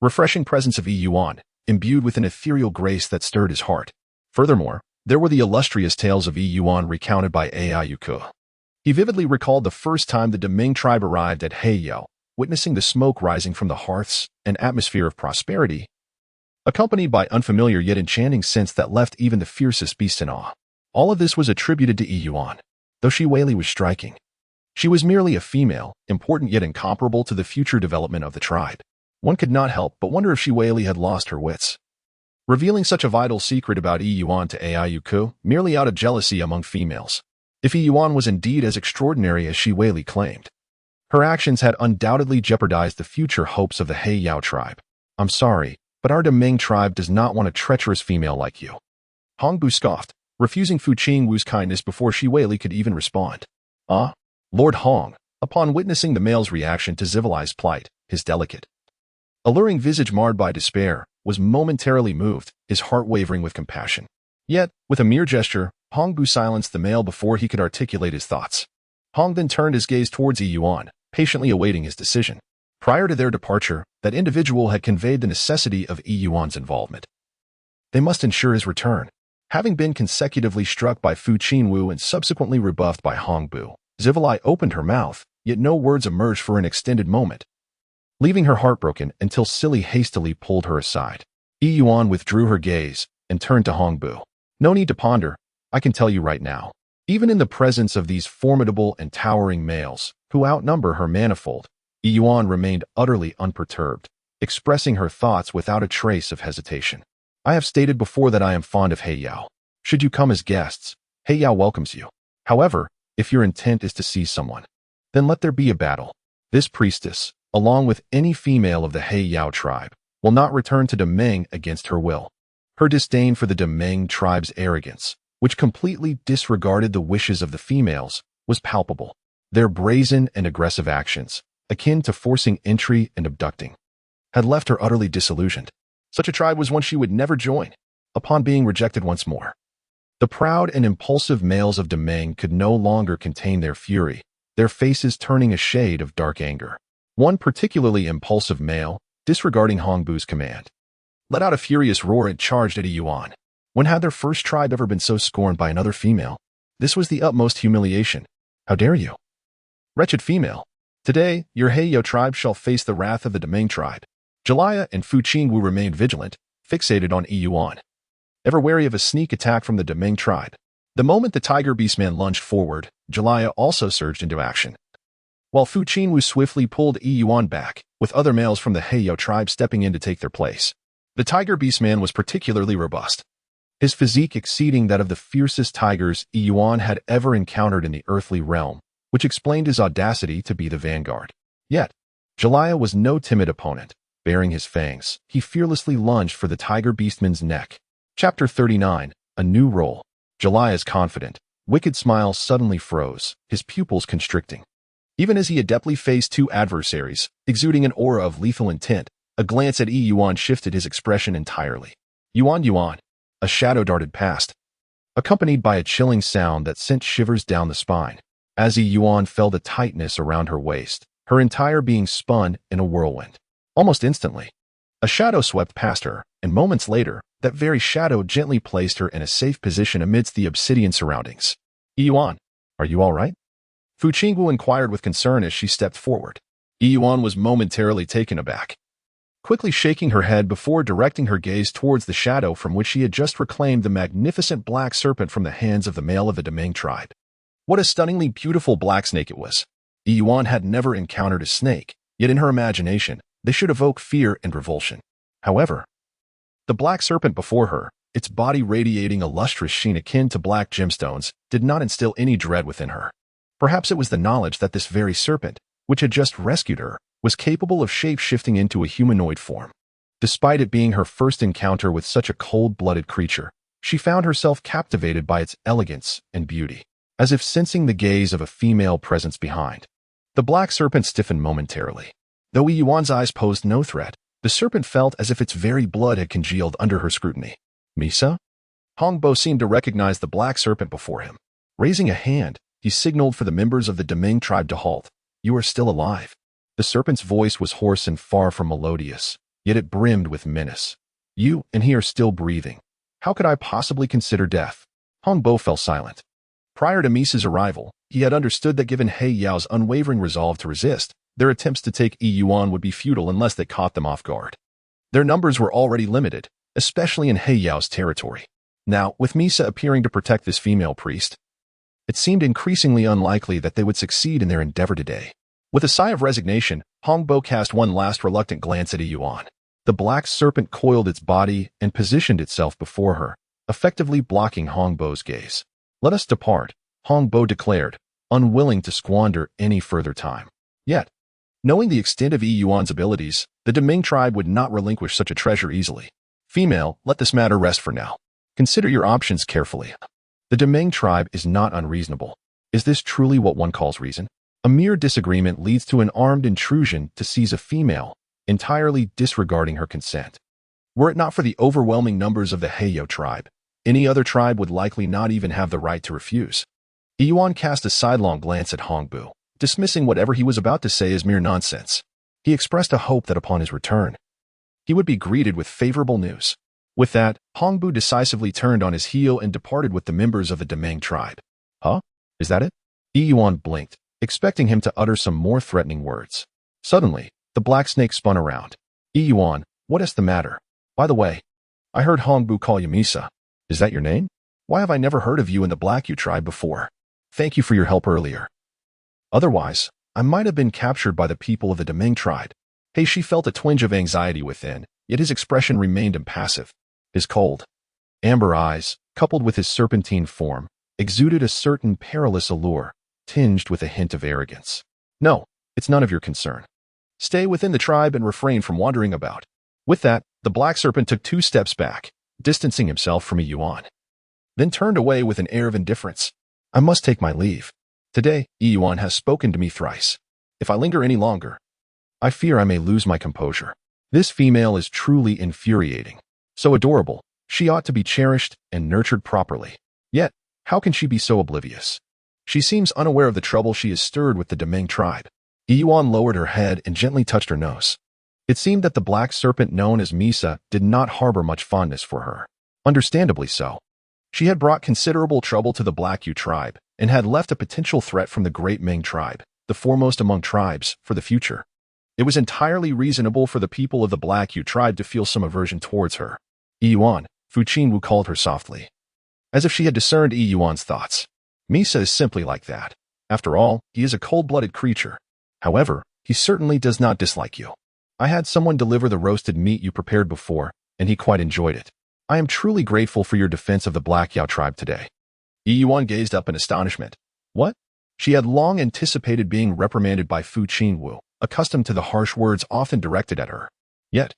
refreshing presence of Yuan, imbued with an ethereal grace that stirred his heart. Furthermore, there were the illustrious tales of Yuan recounted by Ayuku. He vividly recalled the first time the Dameng tribe arrived at Heiyao, witnessing the smoke rising from the hearths, an atmosphere of prosperity, accompanied by unfamiliar yet enchanting scents that left even the fiercest beasts in awe. All of this was attributed to Yuan, though Shi Wei-li was striking. She was merely a female, important yet incomparable to the future development of the tribe. One could not help but wonder if Shi Wei-li had lost her wits, revealing such a vital secret about Yuan to Ayuku merely out of jealousy among females. If Yuan was indeed as extraordinary as Shi Wei-li claimed, her actions had undoubtedly jeopardized the future hopes of the Heiyao tribe. "I'm sorry, but our Dameng tribe does not want a treacherous female like you." Hongbu scoffed, refusing Fu Qingwu's kindness before Shi Wei-li could even respond. Lord Hong, upon witnessing the male's reaction to Zivali's plight, his delicate, alluring visage marred by despair, was momentarily moved, his heart wavering with compassion. Yet, with a mere gesture, Hongbu silenced the male before he could articulate his thoughts. Hong then turned his gaze towards Yuan, patiently awaiting his decision. Prior to their departure, that individual had conveyed the necessity of Yuan's involvement. They must ensure his return. Having been consecutively struck by Fu Qingwu and subsequently rebuffed by Hongbu, Zivalai opened her mouth, yet no words emerged for an extended moment, leaving her heartbroken until Silly hastily pulled her aside. Yuan withdrew her gaze and turned to Hongbu. "No need to ponder, I can tell you right now. Even in the presence of these formidable and towering males, who outnumber her manifold, Yuan remained utterly unperturbed, expressing her thoughts without a trace of hesitation. I have stated before that I am fond of Heiyao. Should you come as guests, Heiyao welcomes you. However, if your intent is to seize someone, then let there be a battle. This priestess, along with any female of the Heiyao tribe, will not return to Dameng against her will." Her disdain for the Dameng tribe's arrogance, which completely disregarded the wishes of the females, was palpable. Their brazen and aggressive actions, akin to forcing entry and abducting, had left her utterly disillusioned. Such a tribe was one she would never join, upon being rejected once more. The proud and impulsive males of Dameng could no longer contain their fury, their faces turning a shade of dark anger. One particularly impulsive male, disregarding Hongbu's command, let out a furious roar and charged at Yuan. When had their first tribe ever been so scorned by another female? This was the utmost humiliation. How dare you? Wretched female. Today, your Heyo tribe shall face the wrath of the Deming tribe. Jelaya and Fu Qingwu remained vigilant, fixated on Yuan, ever wary of a sneak attack from the Deming tribe. The moment the tiger beastman lunged forward, Jelaya also surged into action, while Fu Qingwu swiftly pulled Yuan back, with other males from the Heyo tribe stepping in to take their place. The tiger beastman was particularly robust, his physique exceeding that of the fiercest tigers Yuan had ever encountered in the earthly realm, which explained his audacity to be the vanguard. Yet, Jelaya was no timid opponent. Baring his fangs, he fearlessly lunged for the tiger beastman's neck. Chapter 39, A New Role. Jelaya's confident, wicked smile suddenly froze, his pupils constricting. Even as he adeptly faced two adversaries, exuding an aura of lethal intent, a glance at Yuan shifted his expression entirely. Yuan. A shadow darted past, accompanied by a chilling sound that sent shivers down the spine. As Yuan felt the tightness around her waist, her entire being spun in a whirlwind. Almost instantly, a shadow swept past her, and moments later, that very shadow gently placed her in a safe position amidst the obsidian surroundings. Yuan, are you all right? Fu Qingwu inquired with concern as she stepped forward. Yuan was momentarily taken aback, quickly shaking her head before directing her gaze towards the shadow from which she had just reclaimed the magnificent black serpent from the hands of the male of the Deming tribe. What a stunningly beautiful black snake it was. Yuan had never encountered a snake, yet in her imagination, they should evoke fear and revulsion. However, the black serpent before her, its body radiating a lustrous sheen akin to black gemstones, did not instill any dread within her. Perhaps it was the knowledge that this very serpent, which had just rescued her, was capable of shape-shifting into a humanoid form. Despite it being her first encounter with such a cold-blooded creature, she found herself captivated by its elegance and beauty, as if sensing the gaze of a female presence behind. The black serpent stiffened momentarily. Though Yuan's eyes posed no threat, the serpent felt as if its very blood had congealed under her scrutiny. Misa? Hongbo seemed to recognize the black serpent before him. Raising a hand, he signaled for the members of the Deming tribe to halt. You are still alive. The serpent's voice was hoarse and far from melodious, yet it brimmed with menace. You and he are still breathing. How could I possibly consider death? Hongbo fell silent. Prior to Misa's arrival, he had understood that given He Yao's unwavering resolve to resist, their attempts to take Yuan would be futile unless they caught them off guard. Their numbers were already limited, especially in He Yao's territory. Now, with Misa appearing to protect this female priest, it seemed increasingly unlikely that they would succeed in their endeavor today. With a sigh of resignation, Hongbo cast one last reluctant glance at Yuan. The black serpent coiled its body and positioned itself before her, effectively blocking Hongbo's gaze. Let us depart, Hongbo declared, unwilling to squander any further time. Yet, knowing the extent of Yuan's abilities, the Deming tribe would not relinquish such a treasure easily. Female, let this matter rest for now. Consider your options carefully. The Deming tribe is not unreasonable. Is this truly what one calls reason? A mere disagreement leads to an armed intrusion to seize a female, entirely disregarding her consent. Were it not for the overwhelming numbers of the Heyo tribe, any other tribe would likely not even have the right to refuse. Yuan cast a sidelong glance at Hongbu, dismissing whatever he was about to say as mere nonsense. He expressed a hope that upon his return, he would be greeted with favorable news. With that, Hongbu decisively turned on his heel and departed with the members of the Deming tribe. Huh? Is that it? Yuan blinked, expecting him to utter some more threatening words. Suddenly, the black snake spun around. Yuan, what is the matter? By the way, I heard Hongbu call you Misa. Is that your name? Why have I never heard of you in the Black Yu tribe before? Thank you for your help earlier. Otherwise, I might have been captured by the people of the Deming tribe. He felt a twinge of anxiety within, yet his expression remained impassive. His cold, amber eyes, coupled with his serpentine form, exuded a certain perilous allure, tinged with a hint of arrogance. No, it's none of your concern. Stay within the tribe and refrain from wandering about. With that, the black serpent took 2 steps back, distancing himself from Yuan, then turned away with an air of indifference. I must take my leave. Today, Yuan has spoken to me thrice. If I linger any longer, I fear I may lose my composure. This female is truly infuriating. So adorable, she ought to be cherished and nurtured properly. Yet, how can she be so oblivious? She seems unaware of the trouble she has stirred with the Deming tribe. Yuan lowered her head and gently touched her nose. It seemed that the black serpent known as Misa did not harbor much fondness for her. Understandably so. She had brought considerable trouble to the Black Yu tribe and had left a potential threat from the Great Ming tribe, the foremost among tribes, for the future. It was entirely reasonable for the people of the Black Yu tribe to feel some aversion towards her. Yuan, Fu Qingwu called her softly, as if she had discerned Yuan's thoughts. Misa is simply like that. After all, he is a cold-blooded creature. However, he certainly does not dislike you. I had someone deliver the roasted meat you prepared before, and he quite enjoyed it. I am truly grateful for your defense of the Black Yao tribe today. Yuan gazed up in astonishment. What? She had long anticipated being reprimanded by Fu Qingwu, accustomed to the harsh words often directed at her. Yet,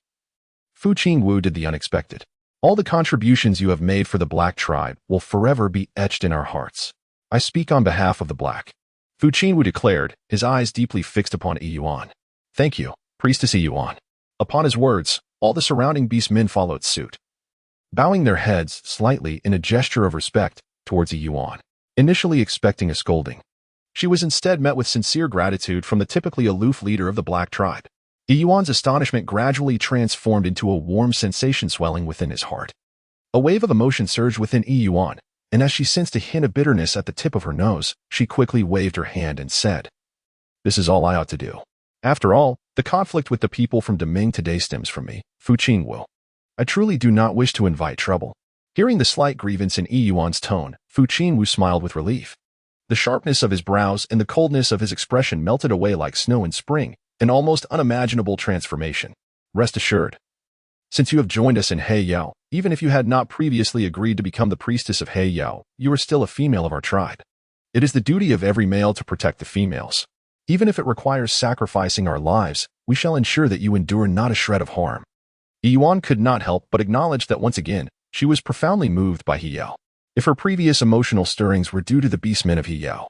Fu Qingwu did the unexpected. All the contributions you have made for the Black tribe will forever be etched in our hearts. I speak on behalf of the Black. Fu Qingwu declared, his eyes deeply fixed upon Yuan. Thank you, Priestess Yuan. Upon his words, all the surrounding beastmen followed suit, bowing their heads slightly in a gesture of respect towards Yuan, initially expecting a scolding. She was instead met with sincere gratitude from the typically aloof leader of the Black tribe. Yuan's astonishment gradually transformed into a warm sensation swelling within his heart. A wave of emotion surged within Yuan, and as she sensed a hint of bitterness at the tip of her nose, she quickly waved her hand and said, "This is all I ought to do. After all, the conflict with the people from Deming today stems from me, Fu Qingwu. I truly do not wish to invite trouble." Hearing the slight grievance in Yuan's tone, Fu Qingwu smiled with relief. The sharpness of his brows and the coldness of his expression melted away like snow in spring, an almost unimaginable transformation. Rest assured, since you have joined us in Heiyao, even if you had not previously agreed to become the priestess of Heiyao, you are still a female of our tribe. It is the duty of every male to protect the females. Even if it requires sacrificing our lives, we shall ensure that you endure not a shred of harm. Yuan could not help but acknowledge that once again, she was profoundly moved by Heiyao. If her previous emotional stirrings were due to the beastmen of Heiyao,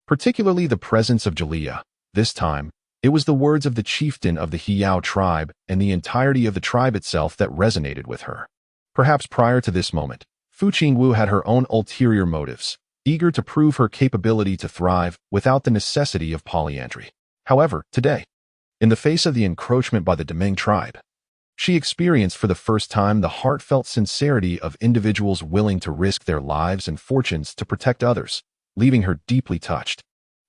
particularly the presence of Jaliyah, this time, it was the words of the chieftain of the Heiyao tribe and the entirety of the tribe itself that resonated with her. Perhaps prior to this moment, Fu Qingwu had her own ulterior motives, eager to prove her capability to thrive without the necessity of polyandry. However, today, in the face of the encroachment by the Deming tribe, she experienced for the first time the heartfelt sincerity of individuals willing to risk their lives and fortunes to protect others, leaving her deeply touched.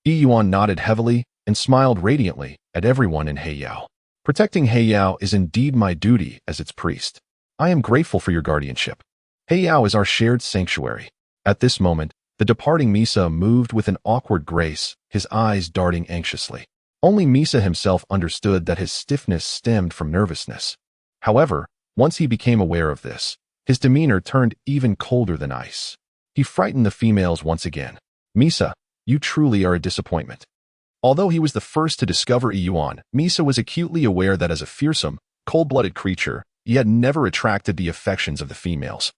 Yuan nodded heavily and smiled radiantly at everyone in Heiyao. Protecting Heiyao is indeed my duty as its priest. I am grateful for your guardianship. Heiyao is our shared sanctuary. At this moment, the departing Misa moved with an awkward grace, his eyes darting anxiously. Only Misa himself understood that his stiffness stemmed from nervousness. However, once he became aware of this, his demeanor turned even colder than ice. He frightened the females once again. Misa, you truly are a disappointment. Although he was the first to discover Yuan, Misa was acutely aware that as a fearsome, cold-blooded creature, he had never attracted the affections of the females.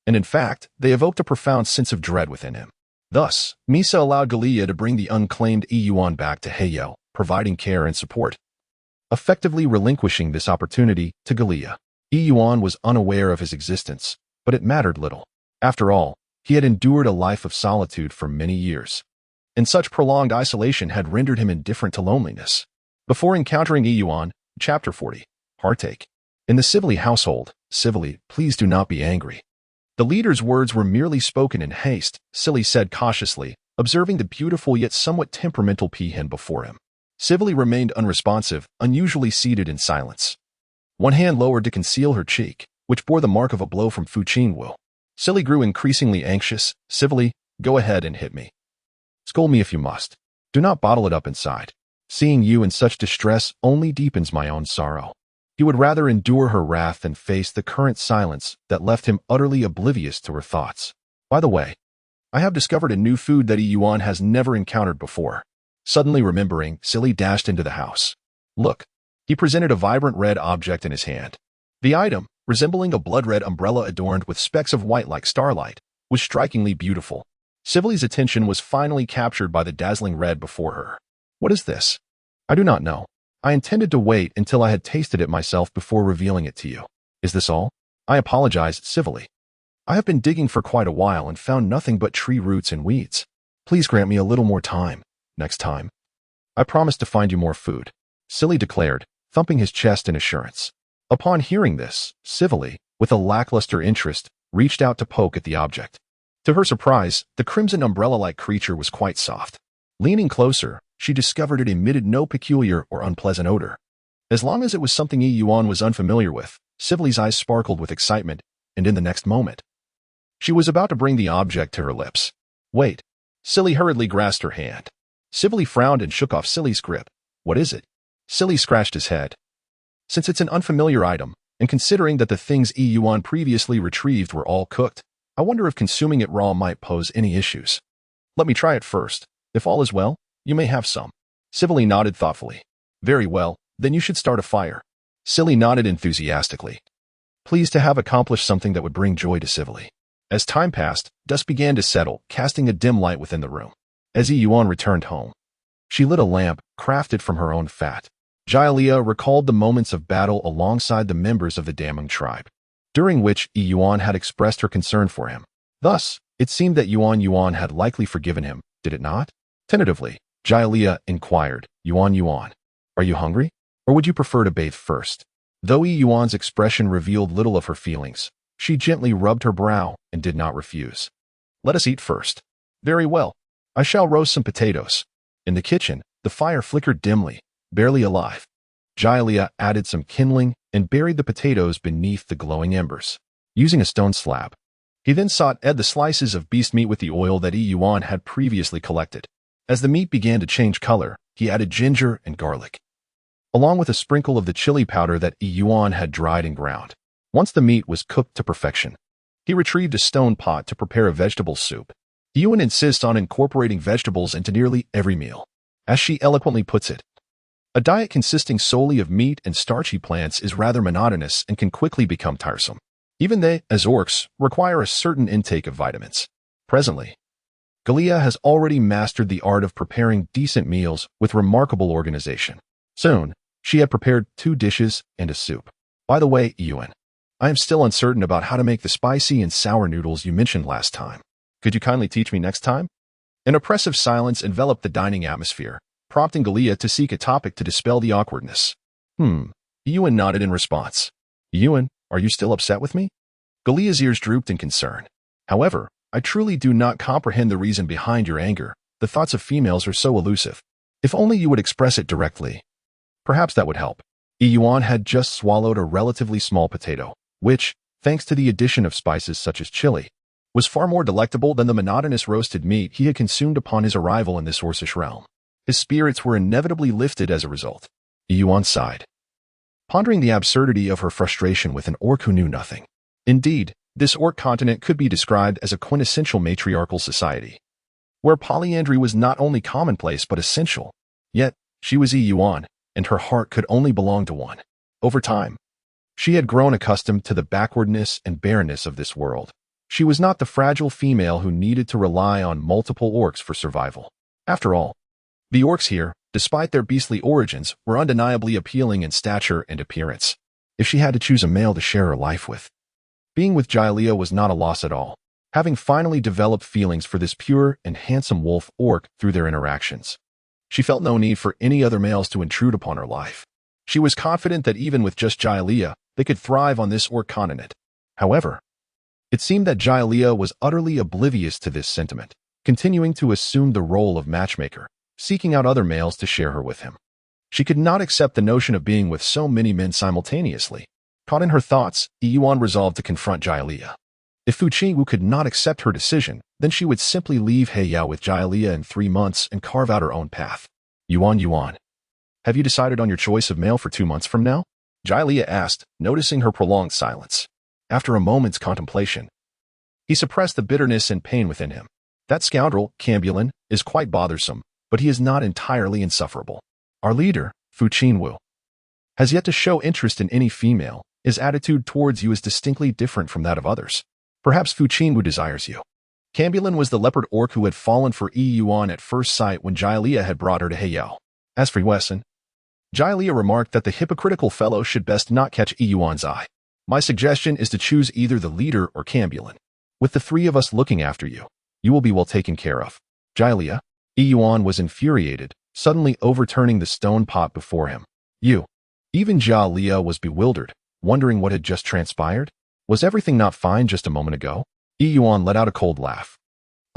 And in fact, they evoked a profound sense of dread within him. Thus, Misa allowed Jaliyah to bring the unclaimed Yuan back to Heiyao, providing care and support. Effectively relinquishing this opportunity to Jaliyah, Yuan was unaware of his existence, but it mattered little. After all, he had endured a life of solitude for many years, and such prolonged isolation had rendered him indifferent to loneliness. Before encountering Yuan, Chapter 40, Heartache. In the civilly household, civilly, please do not be angry. The leader's words were merely spoken in haste, Silly said cautiously, observing the beautiful yet somewhat temperamental peahen before him. Civilly remained unresponsive, unusually seated in silence. One hand lowered to conceal her cheek, which bore the mark of a blow from Fu Qingwu. Silly grew increasingly anxious. Civilly, go ahead and hit me. Scold me if you must. Do not bottle it up inside. Seeing you in such distress only deepens my own sorrow. He would rather endure her wrath than face the current silence that left him utterly oblivious to her thoughts. By the way, I have discovered a new food that Yuan has never encountered before. Suddenly remembering, Silly dashed into the house. Look. He presented a vibrant red object in his hand. The item, resembling a blood-red umbrella adorned with specks of white like starlight, was strikingly beautiful. Civilly's attention was finally captured by the dazzling red before her. What is this? I do not know. I intended to wait until I had tasted it myself before revealing it to you. Is this all? I apologized civilly. I have been digging for quite a while and found nothing but tree roots and weeds. Please grant me a little more time. Next time, I promise to find you more food. Silly declared, thumping his chest in assurance. Upon hearing this, civilly, with a lackluster interest, reached out to poke at the object. To her surprise, the crimson umbrella-like creature was quite soft. Leaning closer, she discovered it emitted no peculiar or unpleasant odor. As long as it was something Yuan was unfamiliar with, Civily's eyes sparkled with excitement, and in the next moment, she was about to bring the object to her lips. Wait. Silly hurriedly grasped her hand. Civily frowned and shook off Silly's grip. What is it? Silly scratched his head. Since it's an unfamiliar item, and considering that the things Yuan previously retrieved were all cooked, I wonder if consuming it raw might pose any issues. Let me try it first. If all is well, you may have some. Civilly nodded thoughtfully. Very well, then you should start a fire. Silly nodded enthusiastically, pleased to have accomplished something that would bring joy to Civilly. As time passed, dusk began to settle, casting a dim light within the room. As Yuan returned home, she lit a lamp, crafted from her own fat. Jialia recalled the moments of battle alongside the members of the Damung tribe, during which Yuan had expressed her concern for him. Thus, it seemed that Yuan had likely forgiven him, did it not? Tentatively, Jialia inquired, Yuan, are you hungry? Or would you prefer to bathe first? Though Yuan's expression revealed little of her feelings, she gently rubbed her brow and did not refuse. Let us eat first. Very well. I shall roast some potatoes. In the kitchen, the fire flickered dimly, barely alive. Jialia added some kindling and buried the potatoes beneath the glowing embers, using a stone slab. He then sauteed the slices of beast meat with the oil that Yuan had previously collected. As the meat began to change color, he added ginger and garlic, along with a sprinkle of the chili powder that Yuan had dried and ground. Once the meat was cooked to perfection, he retrieved a stone pot to prepare a vegetable soup. Yuan insists on incorporating vegetables into nearly every meal. As she eloquently puts it, a diet consisting solely of meat and starchy plants is rather monotonous and can quickly become tiresome. Even they, as orcs, require a certain intake of vitamins. Presently, Galia has already mastered the art of preparing decent meals with remarkable organization. Soon, she had prepared 2 dishes and a soup. By the way, Yuan, I am still uncertain about how to make the spicy and sour noodles you mentioned last time. Could you kindly teach me next time? An oppressive silence enveloped the dining atmosphere, prompting Galia to seek a topic to dispel the awkwardness. Yuan nodded in response. Yuan, are you still upset with me? Galia's ears drooped in concern. However, I truly do not comprehend the reason behind your anger. The thoughts of females are so elusive. If only you would express it directly. Perhaps that would help. Yuan had just swallowed a relatively small potato, which, thanks to the addition of spices such as chili, was far more delectable than the monotonous roasted meat he had consumed upon his arrival in this orcish realm. His spirits were inevitably lifted as a result. Yuan sighed, pondering the absurdity of her frustration with an orc who knew nothing. Indeed, this orc continent could be described as a quintessential matriarchal society, where polyandry was not only commonplace but essential. Yet, she was Yuan, and her heart could only belong to one. Over time, she had grown accustomed to the backwardness and barrenness of this world. She was not the fragile female who needed to rely on multiple orcs for survival. After all, the orcs here, despite their beastly origins, were undeniably appealing in stature and appearance. If she had to choose a male to share her life with, being with Jialia was not a loss at all, having finally developed feelings for this pure and handsome wolf orc through their interactions. She felt no need for any other males to intrude upon her life. She was confident that even with just Jialia, they could thrive on this orc continent. However, it seemed that Jialia was utterly oblivious to this sentiment, continuing to assume the role of matchmaker, seeking out other males to share her with him. She could not accept the notion of being with so many men simultaneously. Caught in her thoughts, Yuan resolved to confront Jialia. If Fu Qingwu could not accept her decision, then she would simply leave Heiyao with Jialia in 3 months and carve out her own path. Yuan, have you decided on your choice of male for 2 months from now? Jialia asked, noticing her prolonged silence. After a moment's contemplation, he suppressed the bitterness and pain within him. That scoundrel, Cambulan, is quite bothersome, but he is not entirely insufferable. Our leader, Fu Qingwu, has yet to show interest in any female. His attitude towards you is distinctly different from that of others. Perhaps Fu Qingwu desires you. Cambulan was the leopard orc who had fallen for Yuan at first sight when Jialia had brought her to Heiyao. As for Yuan, Jialia remarked that the hypocritical fellow should best not catch Yuan's eye. My suggestion is to choose either the leader or Cambulan. With the 3 of us looking after you, you will be well taken care of. Jialia. Yuan was infuriated, suddenly overturning the stone pot before him. You. Even Jia Lia was bewildered, wondering what had just transpired. Was everything not fine just a moment ago? Yuan let out a cold laugh,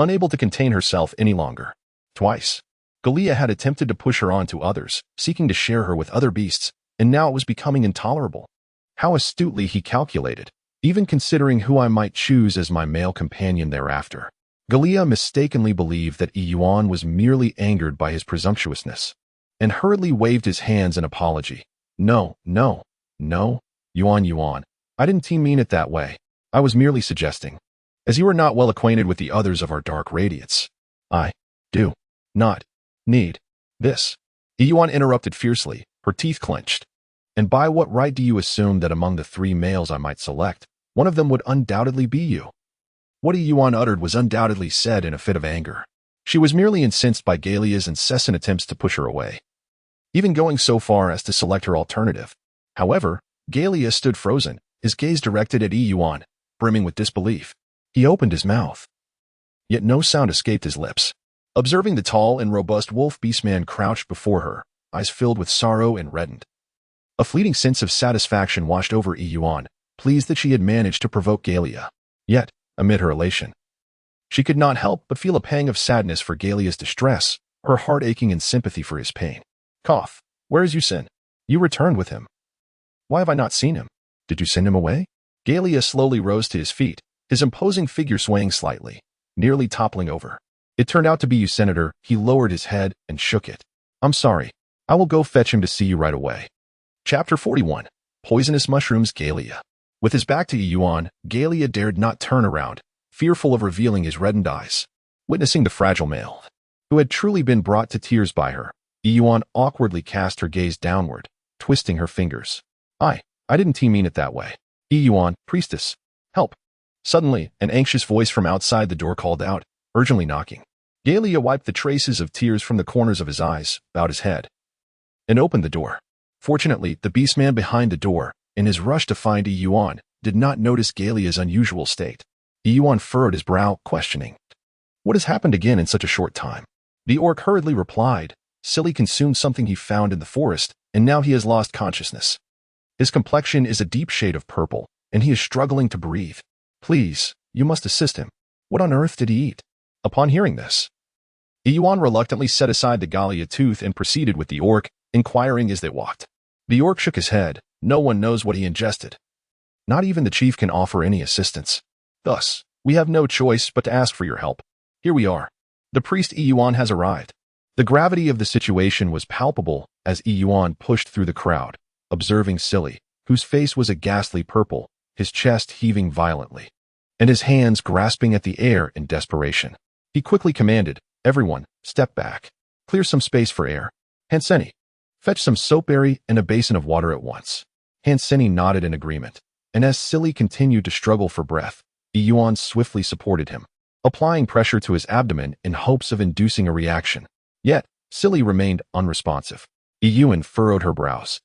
unable to contain herself any longer. Twice, Galia had attempted to push her on to others, seeking to share her with other beasts, and now it was becoming intolerable. How astutely he calculated, even considering who I might choose as my male companion thereafter. Galia mistakenly believed that Yuan was merely angered by his presumptuousness, and hurriedly waved his hands in apology. No, Yuan, I didn't mean it that way. I was merely suggesting. As you are not well acquainted with the others of our dark radiates, I do not need this. Yuan interrupted fiercely, her teeth clenched. And by what right do you assume that among the 3 males I might select, one of them would undoubtedly be you? What Yuan uttered was undoubtedly said in a fit of anger. She was merely incensed by Galia's incessant attempts to push her away, even going so far as to select her alternative. However, Galia stood frozen, his gaze directed at Yuan, brimming with disbelief. He opened his mouth, yet no sound escaped his lips. Observing the tall and robust wolf beastman crouched before her, eyes filled with sorrow and reddened. A fleeting sense of satisfaction washed over Yuan, pleased that she had managed to provoke Galia. Yet, amid her elation, she could not help but feel a pang of sadness for Galia's distress, her heart aching in sympathy for his pain. Cough. Where is Yuan? You returned with him. Why have I not seen him? Did you send him away? Galia slowly rose to his feet, his imposing figure swaying slightly, nearly toppling over. It turned out to be you, Senator. He lowered his head and shook it. I'm sorry. I will go fetch him to see you right away. Chapter 41. Poisonous Mushrooms. Galia. With his back to Yuan, Galia dared not turn around, fearful of revealing his reddened eyes. Witnessing the fragile male, who had truly been brought to tears by her, Yuan awkwardly cast her gaze downward, twisting her fingers. I didn't mean it that way. Yuan, priestess, help. Suddenly, an anxious voice from outside the door called out, urgently knocking. Galia wiped the traces of tears from the corners of his eyes, bowed his head, and opened the door. Fortunately, the beastman behind the door, in his rush to find Yuan, did not notice Galia's unusual state. Yuan furrowed his brow, questioning. What has happened again in such a short time? The orc hurriedly replied, Silly consumed something he found in the forest, and now he has lost consciousness. His complexion is a deep shade of purple, and he is struggling to breathe. Please, you must assist him. What on earth did he eat? Upon hearing this, Yuan reluctantly set aside the Galia tooth and proceeded with the orc, inquiring as they walked. The orc shook his head. No one knows what he ingested. Not even the chief can offer any assistance. Thus, we have no choice but to ask for your help. Here we are. The priest Yuan has arrived. The gravity of the situation was palpable as Yuan pushed through the crowd, observing Silly, whose face was a ghastly purple, his chest heaving violently, and his hands grasping at the air in desperation. He quickly commanded, Everyone, step back. Clear some space for air. Hanseni, fetch some soapberry and a basin of water at once. Hanseni nodded in agreement, and as Silly continued to struggle for breath, Yuan swiftly supported him, applying pressure to his abdomen in hopes of inducing a reaction. Yet, Silly remained unresponsive. Yuan furrowed her brows,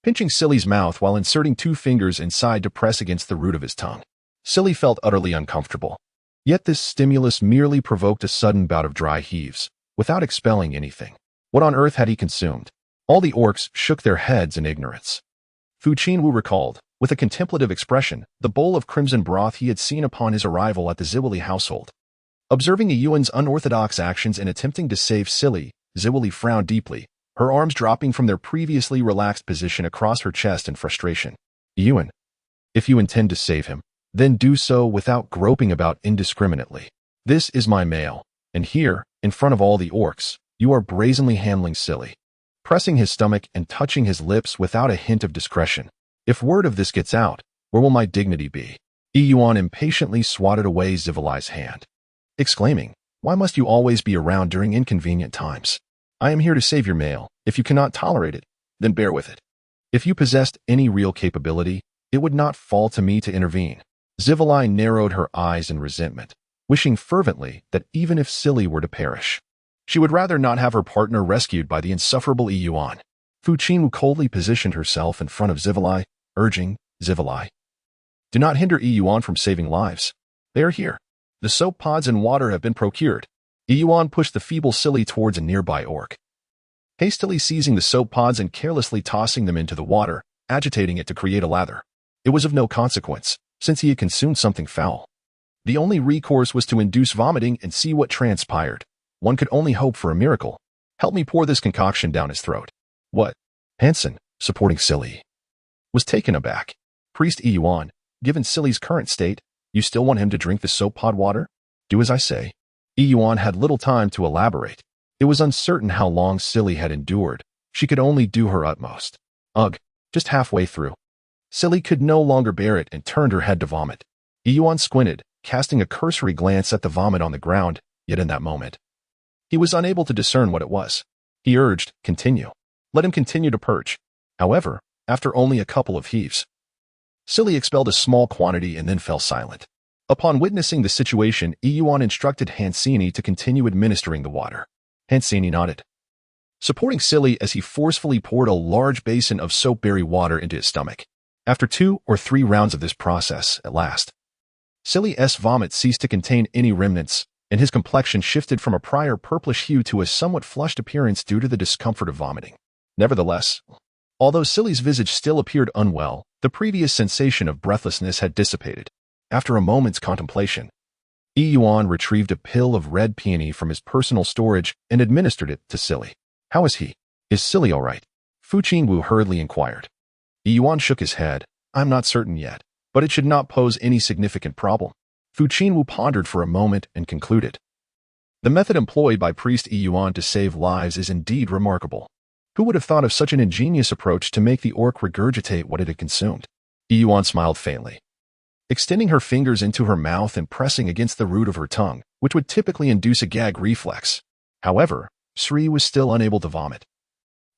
pinching Silly's mouth while inserting 2 fingers inside to press against the root of his tongue. Silly felt utterly uncomfortable. Yet this stimulus merely provoked a sudden bout of dry heaves, without expelling anything. What on earth had he consumed? All the orcs shook their heads in ignorance. Fu Qinwu recalled, with a contemplative expression, the bowl of crimson broth he had seen upon his arrival at the Ziwili household. Observing Yuan's unorthodox actions in attempting to save Silly, Ziwili frowned deeply, her arms dropping from their previously relaxed position across her chest in frustration. Yuan, if you intend to save him, then do so without groping about indiscriminately. This is my male, and here, in front of all the orcs, you are brazenly handling Silly, pressing his stomach and touching his lips without a hint of discretion. If word of this gets out, where will my dignity be? Yuan impatiently swatted away Ziwili's hand, exclaiming, Why must you always be around during inconvenient times? I am here to save your male. If you cannot tolerate it, then bear with it. If you possessed any real capability, it would not fall to me to intervene. Ziwili narrowed her eyes in resentment, wishing fervently that even if Silly were to perish, she would rather not have her partner rescued by the insufferable Yuan. Fu Qinwu coldly positioned herself in front of Ziwili, urging, Ziwili, do not hinder Yuan from saving lives. They are here. The soap pods and water have been procured. Yuan pushed the feeble Silly towards a nearby orc, hastily seizing the soap pods and carelessly tossing them into the water, agitating it to create a lather. It was of no consequence, since he had consumed something foul. The only recourse was to induce vomiting and see what transpired. One could only hope for a miracle. Help me pour this concoction down his throat. What? Hansen, supporting Silly, was taken aback. Priest Yuan, given Silly's current state, you still want him to drink the soap pod water? Do as I say. Yuan had little time to elaborate. It was uncertain how long Silly had endured. She could only do her utmost. Ugh, just halfway through. Silly could no longer bear it and turned her head to vomit. Yuan squinted, casting a cursory glance at the vomit on the ground, yet in that moment, he was unable to discern what it was. He urged, continue. Let him continue to purge. However, after only a couple of heaves, Silly expelled a small quantity and then fell silent. Upon witnessing the situation, Yuan instructed Hansini to continue administering the water. Hansini nodded, supporting Silly as he forcefully poured a large basin of soapberry water into his stomach. After 2 or 3 rounds of this process, at last, Silly's vomit ceased to contain any remnants, and his complexion shifted from a prior purplish hue to a somewhat flushed appearance due to the discomfort of vomiting. Nevertheless, although Silly's visage still appeared unwell, the previous sensation of breathlessness had dissipated. After a moment's contemplation, Yuan retrieved a pill of red peony from his personal storage and administered it to Silly. How is he? Is Silly all right? Fu Qingwu hurriedly inquired. Yuan shook his head. I'm not certain yet, but it should not pose any significant problem. Fu Qingwu pondered for a moment and concluded. The method employed by Priest Yuan to save lives is indeed remarkable. Who would have thought of such an ingenious approach to make the orc regurgitate what it had consumed? Yuan smiled faintly, extending her fingers into her mouth and pressing against the root of her tongue, which would typically induce a gag reflex. However, Sri was still unable to vomit,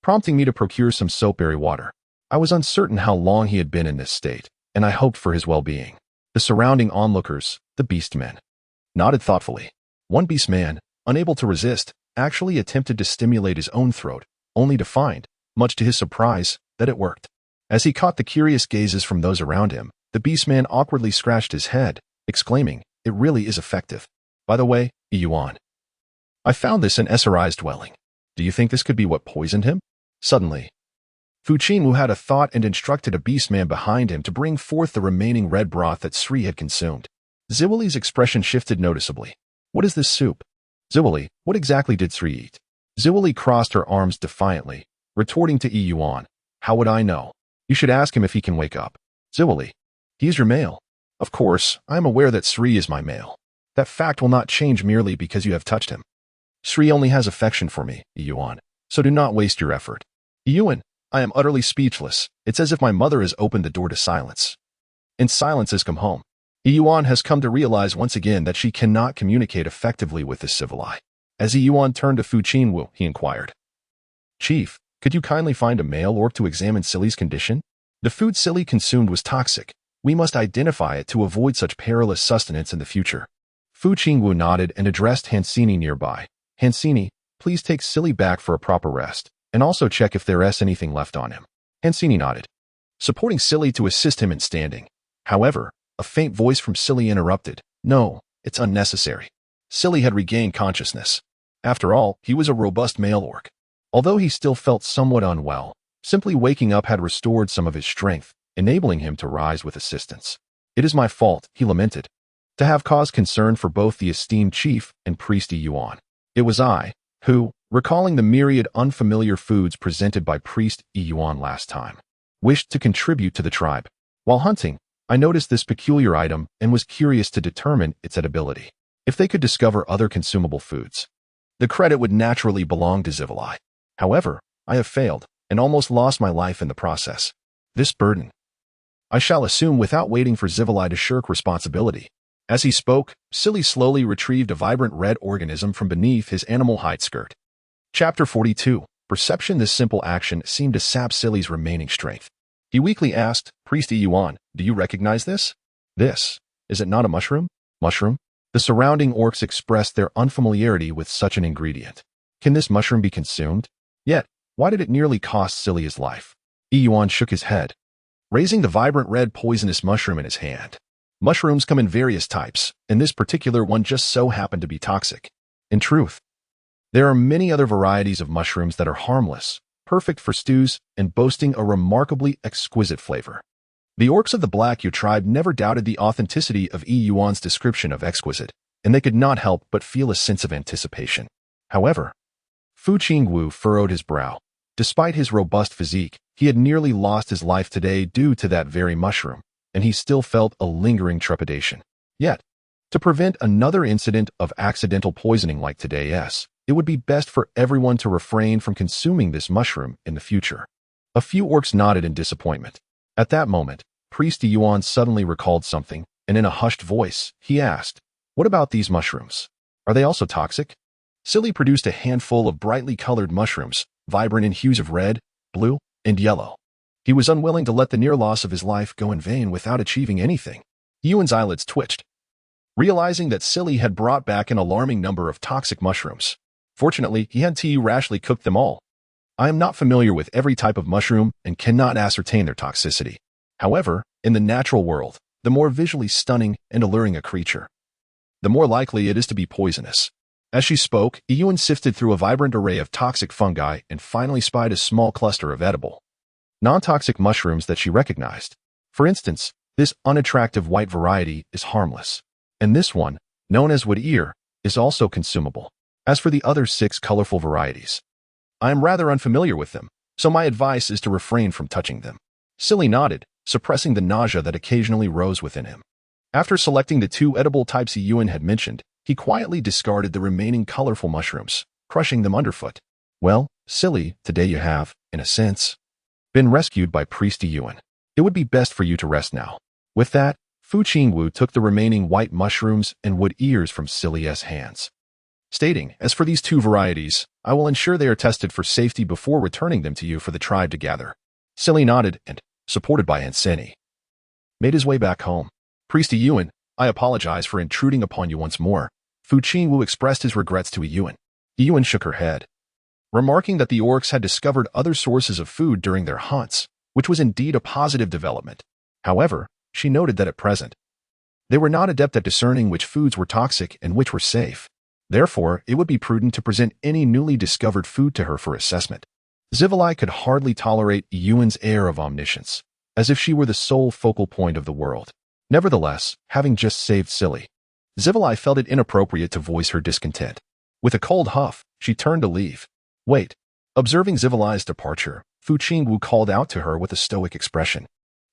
prompting me to procure some soapberry water. I was uncertain how long he had been in this state, and I hoped for his well-being. The surrounding onlookers, the beastmen, nodded thoughtfully. One beastman, unable to resist, actually attempted to stimulate his own throat, only to find, much to his surprise, that it worked. As he caught the curious gazes from those around him, the beastman awkwardly scratched his head, exclaiming, "It really is effective. By the way, Yuan, I found this in Esrai's dwelling. Do you think this could be what poisoned him?" Suddenly, Fu Qingwu had a thought and instructed a beastman behind him to bring forth the remaining red broth that Sri had consumed. Ziwali's expression shifted noticeably. What is this soup? Ziwali, what exactly did Sri eat? Ziwali crossed her arms defiantly, retorting to Yuan. How would I know? You should ask him if he can wake up. Ziwali, he is your male. Of course, I am aware that Sri is my male. That fact will not change merely because you have touched him. Sri only has affection for me, Yuan, so do not waste your effort. Yuan, I am utterly speechless. It's as if my mother has opened the door to silence. And silence has come home. Yuan has come to realize once again that she cannot communicate effectively with this civilized. As Yuan turned to Fu Qingwu, he inquired, Chief, could you kindly find a male orc to examine Silly's condition? The food Silly consumed was toxic. We must identify it to avoid such perilous sustenance in the future. Fu Qingwu nodded and addressed Hansini nearby. Hansini, please take Silly back for a proper rest, and also check if there is anything left on him. Hansini nodded, supporting Silly to assist him in standing. However, a faint voice from Silly interrupted. No, it's unnecessary. Silly had regained consciousness. After all, he was a robust male orc. Although he still felt somewhat unwell, simply waking up had restored some of his strength, enabling him to rise with assistance. It is my fault, he lamented, to have caused concern for both the esteemed chief and priest Yuan. It was I, who, recalling the myriad unfamiliar foods presented by priest Yuan last time, wished to contribute to the tribe. While hunting, I noticed this peculiar item and was curious to determine its edibility. If they could discover other consumable foods, the credit would naturally belong to Zivalai. However, I have failed and almost lost my life in the process. This burden I shall assume without waiting for Zivalai to shirk responsibility. As he spoke, Silly slowly retrieved a vibrant red organism from beneath his animal hide skirt. Chapter 42. Perception. This simple action seemed to sap Silly's remaining strength. He weakly asked, Priest Yuan, do you recognize this? This, is it not a mushroom? Mushroom? The surrounding orcs expressed their unfamiliarity with such an ingredient. Can this mushroom be consumed? Yet, why did it nearly cost Silly his life? Yuan shook his head, raising the vibrant red poisonous mushroom in his hand. Mushrooms come in various types, and this particular one just so happened to be toxic. In truth, There are many other varieties of mushrooms that are harmless, perfect for stews, and boasting a remarkably exquisite flavor. The orcs of the Black Yu tribe never doubted the authenticity of Yuan's description of exquisite, and they could not help but feel a sense of anticipation. However, Fu Qingwu furrowed his brow. Despite his robust physique, he had nearly lost his life today due to that very mushroom, and he still felt a lingering trepidation. Yet, to prevent another incident of accidental poisoning like today's, it would be best for everyone to refrain from consuming this mushroom in the future. A few orcs nodded in disappointment. At that moment, Priest Yuan suddenly recalled something, and in a hushed voice, he asked, "What about these mushrooms? Are they also toxic?" Silly produced a handful of brightly colored mushrooms, vibrant in hues of red, blue, and yellow. He was unwilling to let the near loss of his life go in vain without achieving anything. Yuan's eyelids twitched, realizing that Silly had brought back an alarming number of toxic mushrooms. Fortunately, he had rashly cooked them all. I am not familiar with every type of mushroom and cannot ascertain their toxicity. However, in the natural world, the more visually stunning and alluring a creature, the more likely it is to be poisonous. As she spoke, Yuan sifted through a vibrant array of toxic fungi and finally spied a small cluster of edible, non-toxic mushrooms that she recognized. For instance, this unattractive white variety is harmless, and this one, known as wood ear, is also consumable. As for the other 6 colorful varieties, I am rather unfamiliar with them, so my advice is to refrain from touching them. Silly nodded, suppressing the nausea that occasionally rose within him. After selecting the 2 edible types Yuan had mentioned, he quietly discarded the remaining colorful mushrooms, crushing them underfoot. Well, Silly, today you have, in a sense, been rescued by Priest Yuan. It would be best for you to rest now. With that, Fu Qingwu took the remaining white mushrooms and wood ears from Silly's hands, stating, "As for these 2 varieties, I will ensure they are tested for safety before returning them to you for the tribe to gather." Silly nodded and, supported by Hanseni, made his way back home. "Priest Yuan, I apologize for intruding upon you once more." Fu Qingwu expressed his regrets to Yuan. Yuan shook her head, remarking that the orcs had discovered other sources of food during their hunts, which was indeed a positive development. However, she noted that at present, they were not adept at discerning which foods were toxic and which were safe. Therefore, it would be prudent to present any newly discovered food to her for assessment. Zivalai could hardly tolerate Yuan's air of omniscience, as if she were the sole focal point of the world. Nevertheless, having just saved Silly, Zivalai felt it inappropriate to voice her discontent. With a cold huff, she turned to leave. "Wait." Observing Zivalai's departure, Fu Qingwu called out to her with a stoic expression.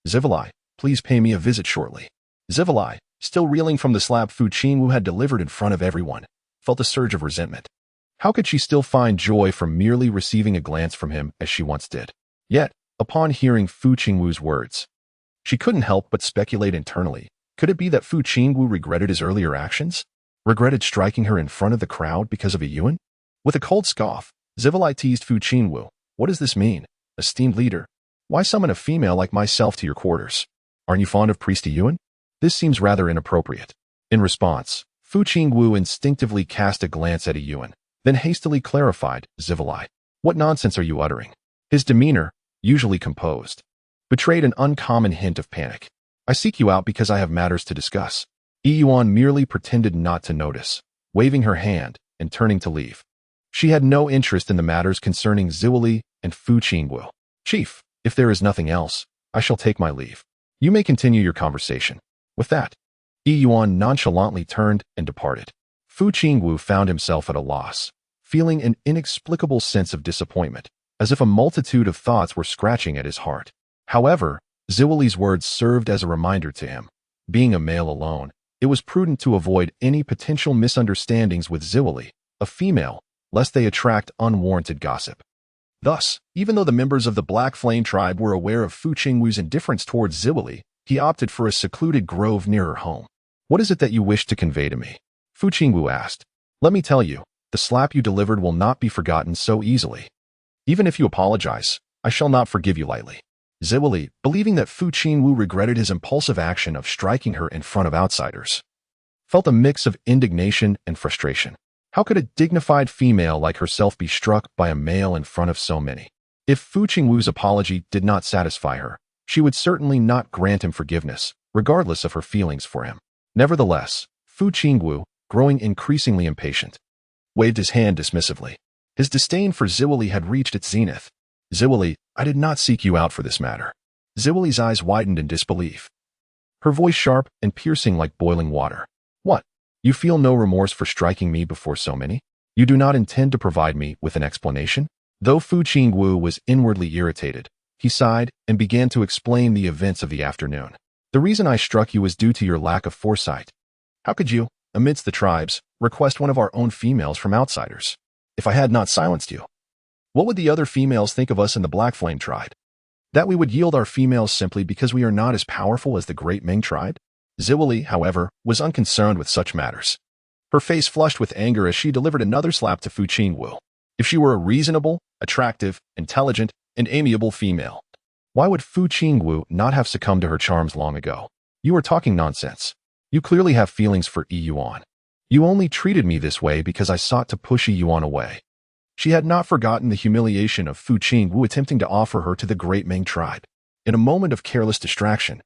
"Zivalai, please pay me a visit shortly." Zivalai, still reeling from the slap Fu Qingwu had delivered in front of everyone, felt a surge of resentment. How could she still find joy from merely receiving a glance from him as she once did? Yet, upon hearing Fu Qingwu's words, she couldn't help but speculate internally. Could it be that Fu Qingwu regretted his earlier actions? Regretted striking her in front of the crowd because of a Yuan? With a cold scoff, Zivalai teased Fu Qingwu. "What does this mean? Esteemed leader, why summon a female like myself to your quarters? Aren't you fond of Priest Yuan? This seems rather inappropriate." In response, Fu Qingwu instinctively cast a glance at Yuan, then hastily clarified, "Zivalai, what nonsense are you uttering?" His demeanor, usually composed, betrayed an uncommon hint of panic. "I seek you out because I have matters to discuss." Yuan merely pretended not to notice, waving her hand and turning to leave. She had no interest in the matters concerning Ziwali and Fu Qingwu. "Chief, if there is nothing else, I shall take my leave. You may continue your conversation." With that, Yuan nonchalantly turned and departed. Fu Qingwu found himself at a loss, feeling an inexplicable sense of disappointment, as if a multitude of thoughts were scratching at his heart. However, Ziwali's words served as a reminder to him. Being a male alone, it was prudent to avoid any potential misunderstandings with Ziwali, a female, lest they attract unwarranted gossip. Thus, even though the members of the Black Flame tribe were aware of Fu Qingwu's indifference towards Ziwali, he opted for a secluded grove near her home. "What is it that you wish to convey to me?" Fu Qingwu asked. "Let me tell you, the slap you delivered will not be forgotten so easily. Even if you apologize, I shall not forgive you lightly." Ziwali, believing that Fu Qingwu regretted his impulsive action of striking her in front of outsiders, felt a mix of indignation and frustration. How could a dignified female like herself be struck by a male in front of so many? If Fu Qingwu's apology did not satisfy her, she would certainly not grant him forgiveness, regardless of her feelings for him. Nevertheless, Fu Qingwu, growing increasingly impatient, waved his hand dismissively. His disdain for Ziwili had reached its zenith. Ziwili, I did not seek you out for this matter. Ziwili's eyes widened in disbelief. Her voice sharp and piercing like boiling water. What? You feel no remorse for striking me before so many? You do not intend to provide me with an explanation? Though Fu Qingwu was inwardly irritated, he sighed and began to explain the events of the afternoon. The reason I struck you was due to your lack of foresight. How could you, amidst the tribes, request one of our own females from outsiders? If I had not silenced you, what would the other females think of us in the Black Flame tribe? That we would yield our females simply because we are not as powerful as the great Ming tribe? Ziwili, however, was unconcerned with such matters. Her face flushed with anger as she delivered another slap to Fu Qingwu. If she were a reasonable, attractive, intelligent, and amiable female, why would Fu Qingwu not have succumbed to her charms long ago? You are talking nonsense. You clearly have feelings for Yuan. You only treated me this way because I sought to push Yuan away. She had not forgotten the humiliation of Fu Qingwu attempting to offer her to the great Ming tribe. In a moment of careless distraction,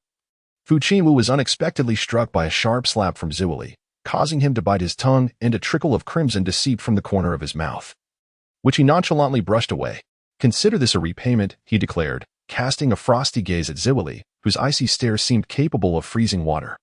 Fu Qingwu was unexpectedly struck by a sharp slap from Ziwili, causing him to bite his tongue and a trickle of crimson to seep from the corner of his mouth, which he nonchalantly brushed away. Consider this a repayment, he declared, casting a frosty gaze at Ziwili, whose icy stare seemed capable of freezing water.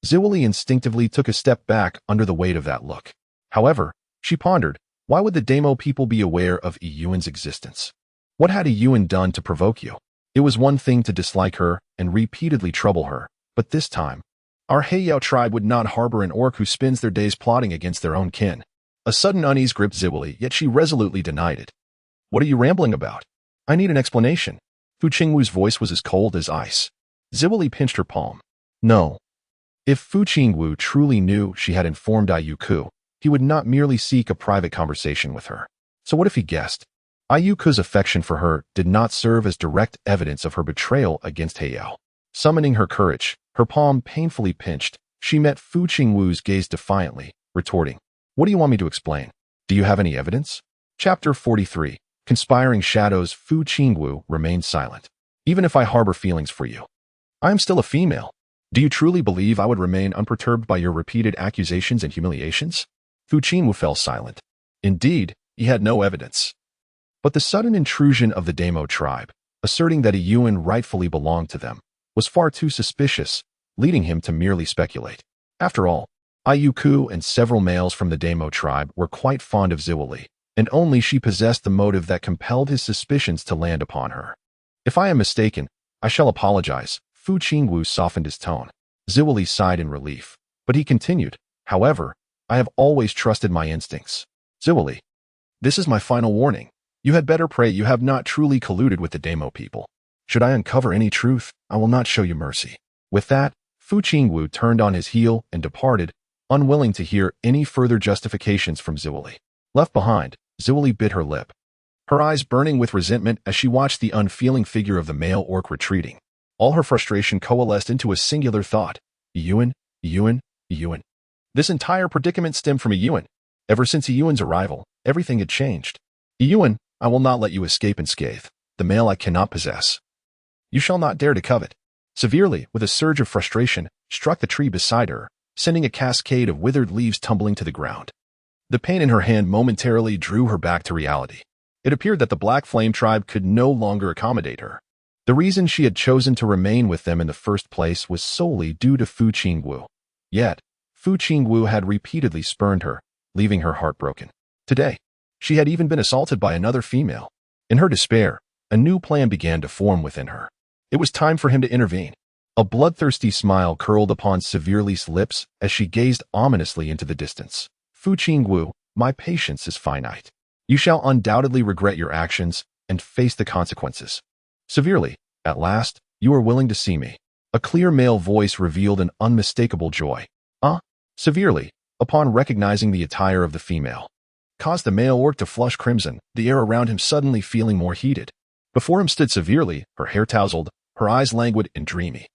Ziwili instinctively took a step back under the weight of that look. However, she pondered, why would the Demo people be aware of Yuan's existence? What had Yuan done to provoke you? It was one thing to dislike her and repeatedly trouble her, but this time, our Heiyao tribe would not harbor an orc who spends their days plotting against their own kin. A sudden unease gripped Ziwili, yet she resolutely denied it. What are you rambling about? I need an explanation. Fu Qingwu's voice was as cold as ice. Ziwili pinched her palm. No. If Fu Qingwu truly knew she had informed Ayuku, he would not merely seek a private conversation with her. So what if he guessed? Ayuku's affection for her did not serve as direct evidence of her betrayal against Heiyao. Summoning her courage, her palm painfully pinched, she met Fu Qingwu's gaze defiantly, retorting, What do you want me to explain? Do you have any evidence? Chapter 43. Conspiring Shadows. Fu Qingwu remained silent. Even if I harbor feelings for you, I am still a female. Do you truly believe I would remain unperturbed by your repeated accusations and humiliations? Fu Qingwu fell silent. Indeed, he had no evidence. But the sudden intrusion of the Demo tribe, asserting that Yuan rightfully belonged to them, was far too suspicious, leading him to merely speculate. After all, Ayuku and several males from the Demo tribe were quite fond of Ziwili, and only she possessed the motive that compelled his suspicions to land upon her. If I am mistaken, I shall apologize. Fu Qingwu softened his tone. Ziwili sighed in relief, but he continued, However, I have always trusted my instincts. Ziwili, this is my final warning. You had better pray you have not truly colluded with the Demo people. Should I uncover any truth, I will not show you mercy. With that, Fu Qingwu turned on his heel and departed, unwilling to hear any further justifications from Ziwili. Left behind, Ziwili bit her lip, her eyes burning with resentment as she watched the unfeeling figure of the male orc retreating. All her frustration coalesced into a singular thought. Yuan, Yuan, Yuan. This entire predicament stemmed from Yuan. Ever since Yuan's arrival, everything had changed. Yuan, I will not let you escape unscathed. The male I cannot possess. You shall not dare to covet. Severely, with a surge of frustration, struck the tree beside her, sending a cascade of withered leaves tumbling to the ground. The pain in her hand momentarily drew her back to reality. It appeared that the Black Flame tribe could no longer accommodate her. The reason she had chosen to remain with them in the first place was solely due to Fu Qingwu. Yet, Fu Qingwu had repeatedly spurned her, leaving her heartbroken. Today, she had even been assaulted by another female. In her despair, a new plan began to form within her. It was time for him to intervene. A bloodthirsty smile curled upon Severely's lips as she gazed ominously into the distance. Fu Qingwu, my patience is finite. You shall undoubtedly regret your actions and face the consequences. Severely, at last, you are willing to see me. A clear male voice revealed an unmistakable joy. Severely, upon recognizing the attire of the female, caused the male orc to flush crimson, the air around him suddenly feeling more heated. Before him stood Severely, her hair tousled, her eyes languid and dreamy.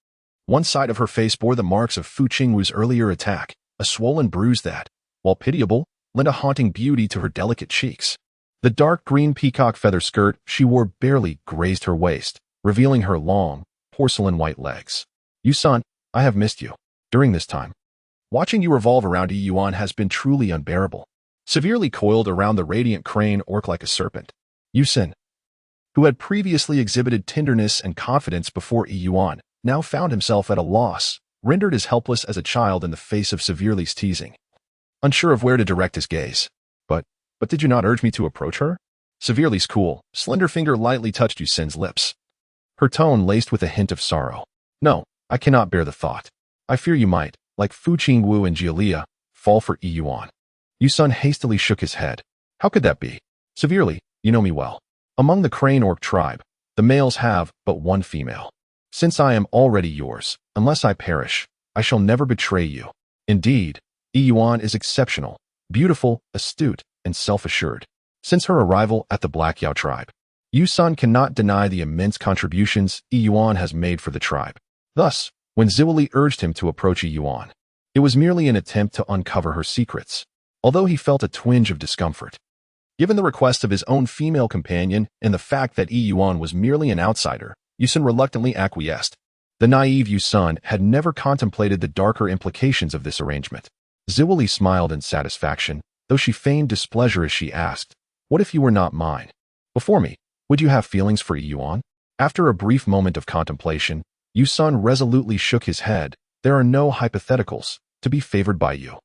One side of her face bore the marks of Fu Qingwu's earlier attack, a swollen bruise that, while pitiable, lent a haunting beauty to her delicate cheeks. The dark green peacock feather skirt she wore barely grazed her waist, revealing her long, porcelain-white legs. Yuan, I have missed you. During this time, watching you revolve around Yuan has been truly unbearable. severely coiled around the radiant crane orc like a serpent. Yuan, who had previously exhibited tenderness and confidence before Yuan, now found himself at a loss, rendered as helpless as a child in the face of severely's teasing. Unsure of where to direct his gaze. But did you not urge me to approach her? Severely's cool, slender finger lightly touched Yuan's lips. Her tone laced with a hint of sorrow. No, I cannot bear the thought. I fear you might, like Fu Qingwu and Jialia, fall for Yuan. Yuan hastily shook his head. How could that be? Severely, you know me well. Among the crane orc tribe, the males have but one female. Since I am already yours, unless I perish, I shall never betray you. Indeed, Yuan is exceptional, beautiful, astute, and self-assured. Since her arrival at the Black Yao tribe, Yuan cannot deny the immense contributions Yuan has made for the tribe. Thus, when Ziwili urged him to approach Yuan, it was merely an attempt to uncover her secrets, although he felt a twinge of discomfort. Given the request of his own female companion and the fact that Yuan was merely an outsider, Yuan reluctantly acquiesced. The naive Yuan had never contemplated the darker implications of this arrangement. Ziwili smiled in satisfaction, though she feigned displeasure as she asked, "What if you were not mine? Before me, would you have feelings for Yuan?" After a brief moment of contemplation, Yuan resolutely shook his head. There are no hypotheticals. To be favored by you,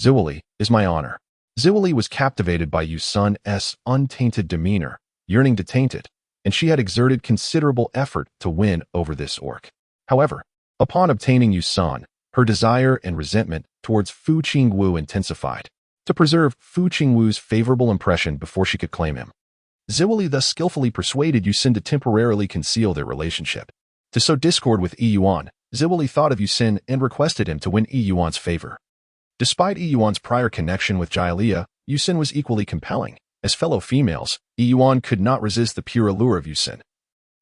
Ziwili, is my honor. Ziwili was captivated by Yuan's untainted demeanor, yearning to taint it, and she had exerted considerable effort to win over this orc. However, upon obtaining Yuan, her desire and resentment towards Fu Qingwu intensified. To preserve Fu Qingwu's favorable impression before she could claim him, Ziwili thus skillfully persuaded Yuan to temporarily conceal their relationship. To sow discord with Yuan, Ziwili thought of Yuan and requested him to win Yuan's favor. Despite Yuan's prior connection with Jialia, Yuan was equally compelling. As fellow females, Yuan could not resist the pure allure of Yuan.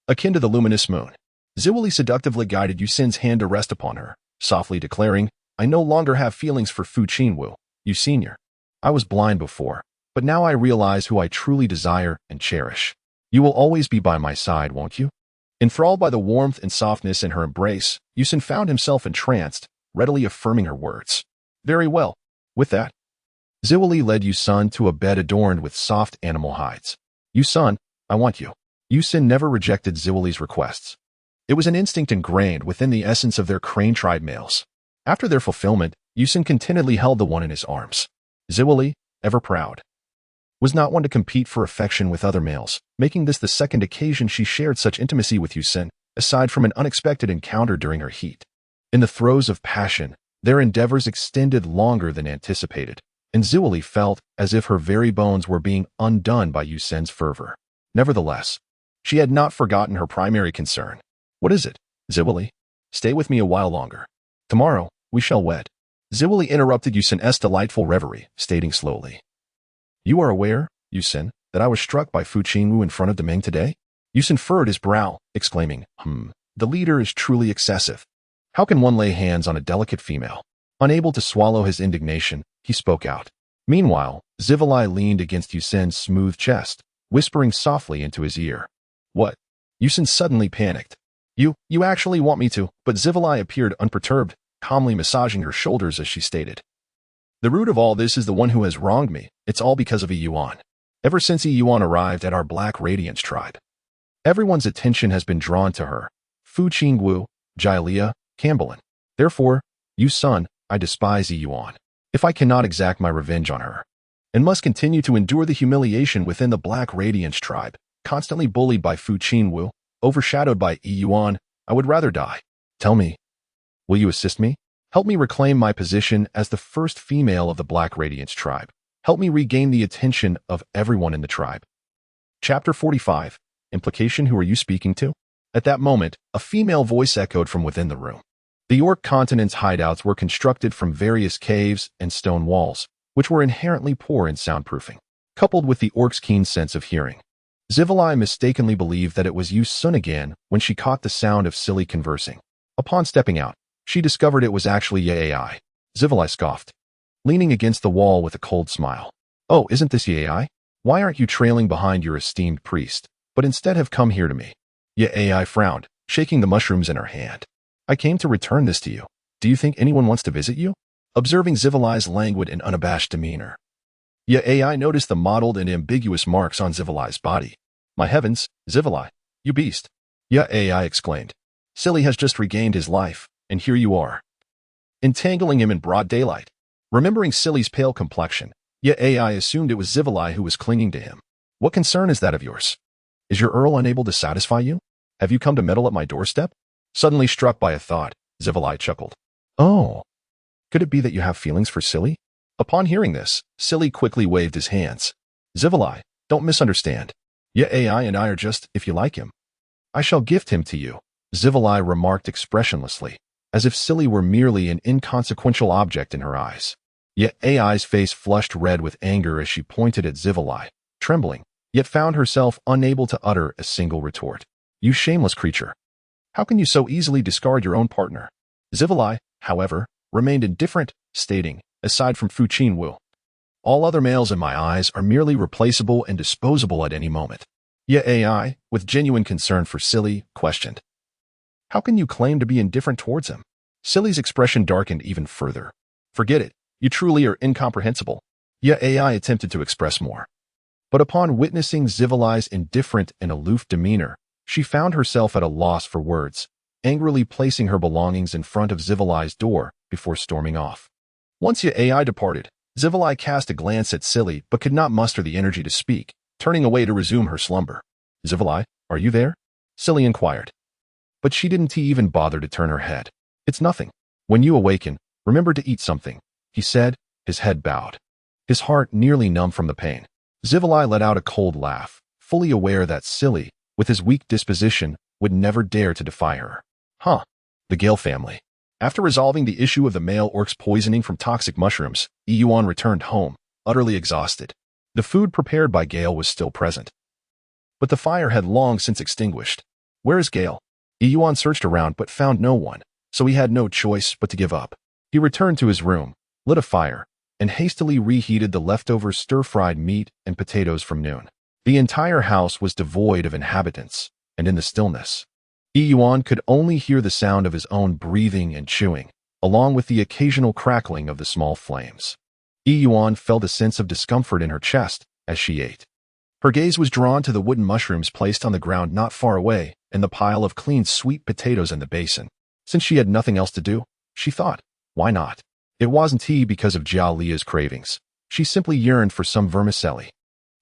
Akin to the luminous moon, Ziwili seductively guided Yuan's hand to rest upon her, softly declaring, "I no longer have feelings for Fu Qingwu, you senior. I was blind before, but now I realize who I truly desire and cherish. You will always be by my side, won't you?" Enthralled by the warmth and softness in her embrace, Yuan found himself entranced, readily affirming her words. Very well. With that, Ziwili led Yuan to a bed adorned with soft animal hides. "Yuan, I want you." Yuan never rejected Ziwili's requests. It was an instinct ingrained within the essence of their crane tribe males. After their fulfillment, Yuan contentedly held the one in his arms. Ziwili, ever proud, was not one to compete for affection with other males, making this the second occasion she shared such intimacy with Yuan, aside from an unexpected encounter during her heat. In the throes of passion, their endeavors extended longer than anticipated, and Ziwili felt as if her very bones were being undone by Yuan's fervor. Nevertheless, she had not forgotten her primary concern. "What is it, Ziwili? Stay with me a while longer. Tomorrow, we shall wed." Ziwili interrupted Yuan's delightful reverie, stating slowly, "You are aware, Yuan, that I was struck by Fu Qingwu in front of Demeng today?" Yuan furrowed his brow, exclaiming, the leader is truly excessive. How can one lay hands on a delicate female?" Unable to swallow his indignation, he spoke out. Meanwhile, Ziwili leaned against Yuan's smooth chest, whispering softly into his ear. "What?" Yuan suddenly panicked. You actually want me to?" But Ziwili appeared unperturbed, calmly massaging her shoulders as she stated, "The root of all this is the one who has wronged me. It's all because of Yuan. Ever since Yuan arrived at our Black Radiance tribe, everyone's attention has been drawn to her. Fu Qingwu, Jialia, Camberlin. Therefore, Yuan, I despise Yuan. If I cannot exact my revenge on her, and must continue to endure the humiliation within the Black Radiance tribe, constantly bullied by Fu Qingwu, overshadowed by Yuan, I would rather die. Tell me, will you assist me? Help me reclaim my position as the first female of the Black Radiance tribe. Help me regain the attention of everyone in the tribe." Chapter 45. Implication. Who are you speaking to? At that moment, a female voice echoed from within the room. The Orc continent's hideouts were constructed from various caves and stone walls, which were inherently poor in soundproofing. Coupled with the Orc's keen sense of hearing, Ziwili mistakenly believed that it was Yuan again when she caught the sound of silly conversing. Upon stepping out, she discovered it was actually Yai. Ziwili scoffed, leaning against the wall with a cold smile. "Oh, isn't this Yai? Why aren't you trailing behind your esteemed priest, but instead have come here to me?" Yai frowned, shaking the mushrooms in her hand. "I came to return this to you. Do you think anyone wants to visit you?" Observing Ziwili's languid and unabashed demeanor, Yet AI noticed the mottled and ambiguous marks on Zivalai's body. My heavens, Zivalai, you beast. Yeah, AI exclaimed. Silly has just regained his life, and here you are, entangling him in broad daylight. Remembering Silly's pale complexion, yet AI assumed it was Zivalai who was clinging to him. What concern is that of yours? Is your Earl unable to satisfy you? Have you come to meddle at my doorstep? Suddenly struck by a thought, Zivalai chuckled. Oh, could it be that you have feelings for Silly? Upon hearing this, Silly quickly waved his hands. Zivalai, don't misunderstand. Yet AI and I are just, if you like him. I shall gift him to you, Zivalai remarked expressionlessly, as if Silly were merely an inconsequential object in her eyes. Yet AI's face flushed red with anger as she pointed at Zivalai, trembling, yet found herself unable to utter a single retort. You shameless creature. How can you so easily discard your own partner? Zivalai, however, remained indifferent, stating, aside from Fu Qin Wu, all other males in my eyes are merely replaceable and disposable at any moment. Yet AI, with genuine concern for Silly, questioned, how can you claim to be indifferent towards him? Silly's expression darkened even further. Forget it. You truly are incomprehensible. Yet AI attempted to express more. But upon witnessing Zivalai's indifferent and aloof demeanor, she found herself at a loss for words, angrily placing her belongings in front of Zivalai's door before storming off. Once Yet AI departed, Zivalai cast a glance at Silly but could not muster the energy to speak, turning away to resume her slumber. Zivalai, are you there? Silly inquired. But she didn't even bother to turn her head. It's nothing. When you awaken, remember to eat something, he said, his head bowed. His heart nearly numb from the pain. Zivalai let out a cold laugh, fully aware that Silly, with his weak disposition, would never dare to defy her. Huh. The Gale family. After resolving the issue of the male orc's poisoning from toxic mushrooms, Yuan returned home, utterly exhausted. The food prepared by Gale was still present, but the fire had long since extinguished. Where is Gale? Yuan searched around but found no one, so he had no choice but to give up. He returned to his room, lit a fire, and hastily reheated the leftover stir-fried meat and potatoes from noon. The entire house was devoid of inhabitants, and in the stillness, Yuan could only hear the sound of his own breathing and chewing, along with the occasional crackling of the small flames. Yuan felt a sense of discomfort in her chest as she ate. Her gaze was drawn to the wooden mushrooms placed on the ground not far away and the pile of cleaned sweet potatoes in the basin. Since she had nothing else to do, she thought, why not? It wasn't because of Jia Lia's cravings. She simply yearned for some vermicelli.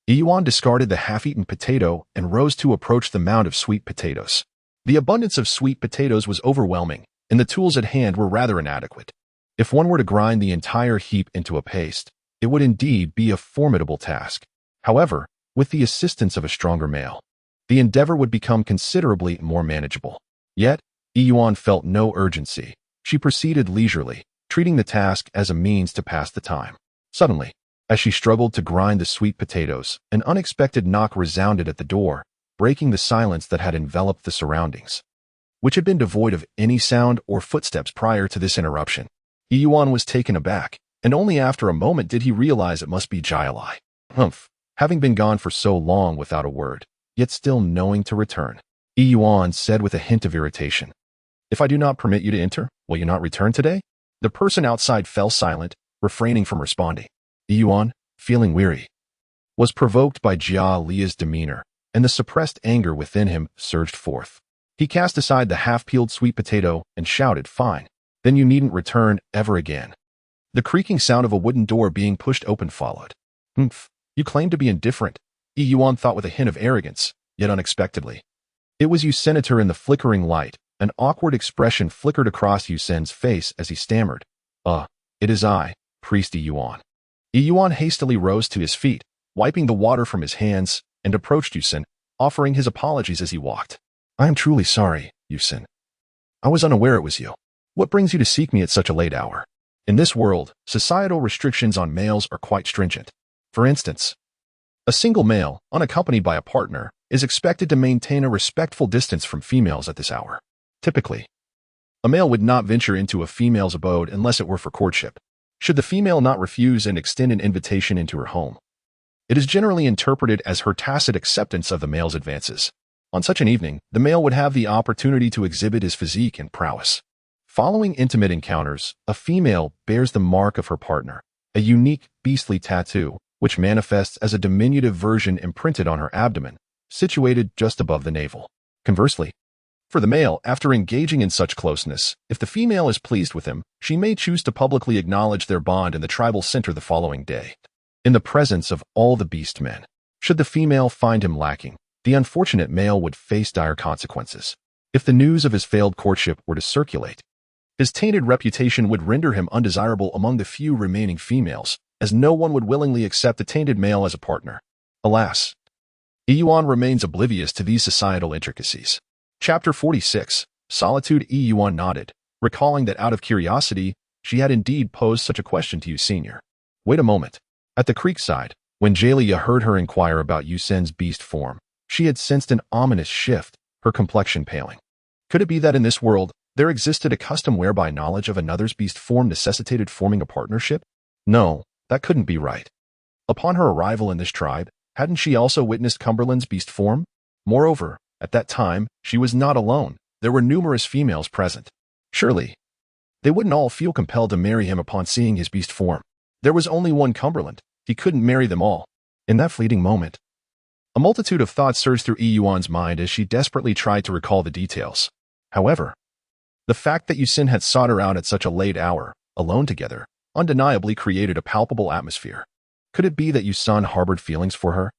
Yuan discarded the half-eaten potato and rose to approach the mound of sweet potatoes. The abundance of sweet potatoes was overwhelming, and the tools at hand were rather inadequate. If one were to grind the entire heap into a paste, it would indeed be a formidable task. However, with the assistance of a stronger male, the endeavor would become considerably more manageable. Yet, Yuan felt no urgency. She proceeded leisurely, treating the task as a means to pass the time. Suddenly, as she struggled to grind the sweet potatoes, an unexpected knock resounded at the door, breaking the silence that had enveloped the surroundings, which had been devoid of any sound or footsteps prior to this interruption. Yuan was taken aback, and only after a moment did he realize it must be Jia Li. Humph. Having been gone for so long without a word, yet still knowing to return, Yuan said with a hint of irritation, If I do not permit you to enter, will you not return today? The person outside fell silent, refraining from responding. Yuan, feeling weary, was provoked by Jia Lia's demeanor, and the suppressed anger within him surged forth. He cast aside the half-peeled sweet potato and shouted, Fine, then you needn't return ever again. The creaking sound of a wooden door being pushed open followed. Humph. You claim to be indifferent, Yuan thought with a hint of arrogance, yet unexpectedly. It was Yu Senator in the flickering light. An awkward expression flickered across Yu Sen's face as he stammered. It is I, Priest Yuan. Yuan hastily rose to his feet, wiping the water from his hands, and approached Yu Sen, offering his apologies as he walked. I am truly sorry, Yu Sen. I was unaware it was you. What brings you to seek me at such a late hour? In this world, societal restrictions on males are quite stringent. For instance, a single male, unaccompanied by a partner, is expected to maintain a respectful distance from females at this hour. Typically, a male would not venture into a female's abode unless it were for courtship. Should the female not refuse and extend an invitation into her home, it is generally interpreted as her tacit acceptance of the male's advances. On such an evening, the male would have the opportunity to exhibit his physique and prowess. Following intimate encounters, a female bears the mark of her partner, a unique, beastly tattoo, which manifests as a diminutive version imprinted on her abdomen, situated just above the navel. Conversely, for the male, after engaging in such closeness, if the female is pleased with him, she may choose to publicly acknowledge their bond in the tribal center the following day, in the presence of all the beastmen. Should the female find him lacking, the unfortunate male would face dire consequences. If the news of his failed courtship were to circulate, his tainted reputation would render him undesirable among the few remaining females, as no one would willingly accept a tainted male as a partner. Alas, Yuan remains oblivious to these societal intricacies. Chapter 46. Solitude. Yuan nodded, recalling that out of curiosity, she had indeed posed such a question to Yu Senior. Wait a moment. At the creekside, when Jalia heard her inquire about Yu Sen's beast form, she had sensed an ominous shift, her complexion paling. Could it be that in this world, there existed a custom whereby knowledge of another's beast form necessitated forming a partnership? No, that couldn't be right. Upon her arrival in this tribe, hadn't she also witnessed Cumberland's beast form? Moreover, at that time, she was not alone. There were numerous females present. Surely, they wouldn't all feel compelled to marry him upon seeing his beast form. There was only one Cumberland. He couldn't marry them all. In that fleeting moment, a multitude of thoughts surged through Yuan's mind as she desperately tried to recall the details. However, the fact that Yu Sen had sought her out at such a late hour, alone together, undeniably created a palpable atmosphere. Could it be that Yu Sen harbored feelings for her?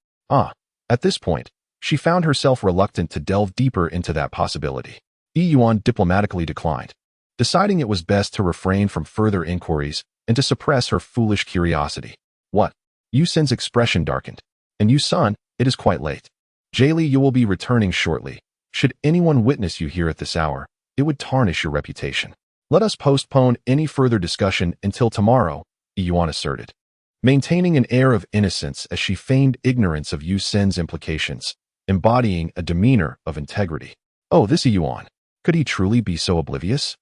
At this point, she found herself reluctant to delve deeper into that possibility. Yuan diplomatically declined, deciding it was best to refrain from further inquiries and to suppress her foolish curiosity. What? Yu Sen's expression darkened. And Yu Sen, it is quite late. Jaylee, you will be returning shortly. Should anyone witness you here at this hour, it would tarnish your reputation. Let us postpone any further discussion until tomorrow, Yuan asserted, maintaining an air of innocence as she feigned ignorance of Yu Sen's implications, embodying a demeanor of integrity. Oh, this Yuan. Could he truly be so oblivious?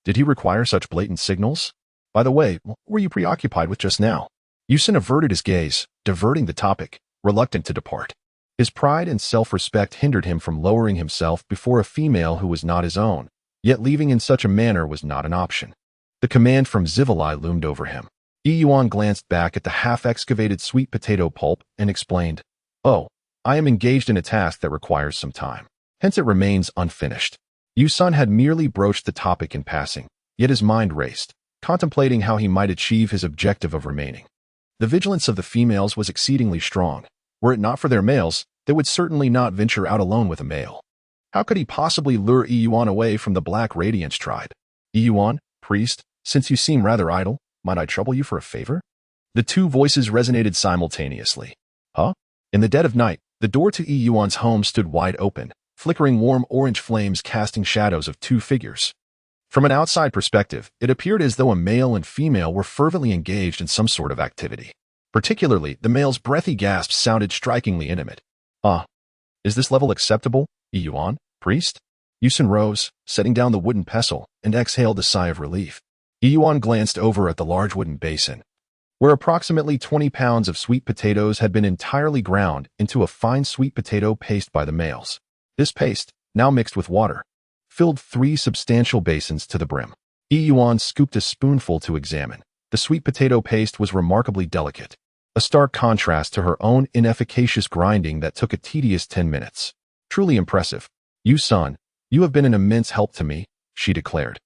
Did he require such blatant signals? By the way, what were you preoccupied with just now? Yu Sen averted his gaze, diverting the topic, reluctant to depart. His pride and self-respect hindered him from lowering himself before a female who was not his own, yet leaving in such a manner was not an option. The command from Zivalai loomed over him. Yuan glanced back at the half-excavated sweet potato pulp and explained, "Oh, I am engaged in a task that requires some time. Hence it remains unfinished." Yu Sen had merely broached the topic in passing, yet his mind raced, contemplating how he might achieve his objective of remaining. The vigilance of the females was exceedingly strong. Were it not for their males, they would certainly not venture out alone with a male. How could he possibly lure Yuan away from the Black Radiance tribe? Yuan, priest, since you seem rather idle, might I trouble you for a favor? The two voices resonated simultaneously. Huh? In the dead of night, the door to Yuan's home stood wide open, flickering warm orange flames casting shadows of two figures. From an outside perspective, it appeared as though a male and female were fervently engaged in some sort of activity. Particularly, the male's breathy gasps sounded strikingly intimate. Is this level acceptable, Yuan, priest? Yu Sen rose, setting down the wooden pestle, and exhaled a sigh of relief. Yuan glanced over at the large wooden basin, where approximately 20 pounds of sweet potatoes had been entirely ground into a fine sweet potato paste by the males. This paste, now mixed with water, filled 3 substantial basins to the brim. Yuan scooped a spoonful to examine. The sweet potato paste was remarkably delicate, a stark contrast to her own inefficacious grinding that took a tedious 10 minutes. Truly impressive. Yu Sen, you have been an immense help to me, she declared.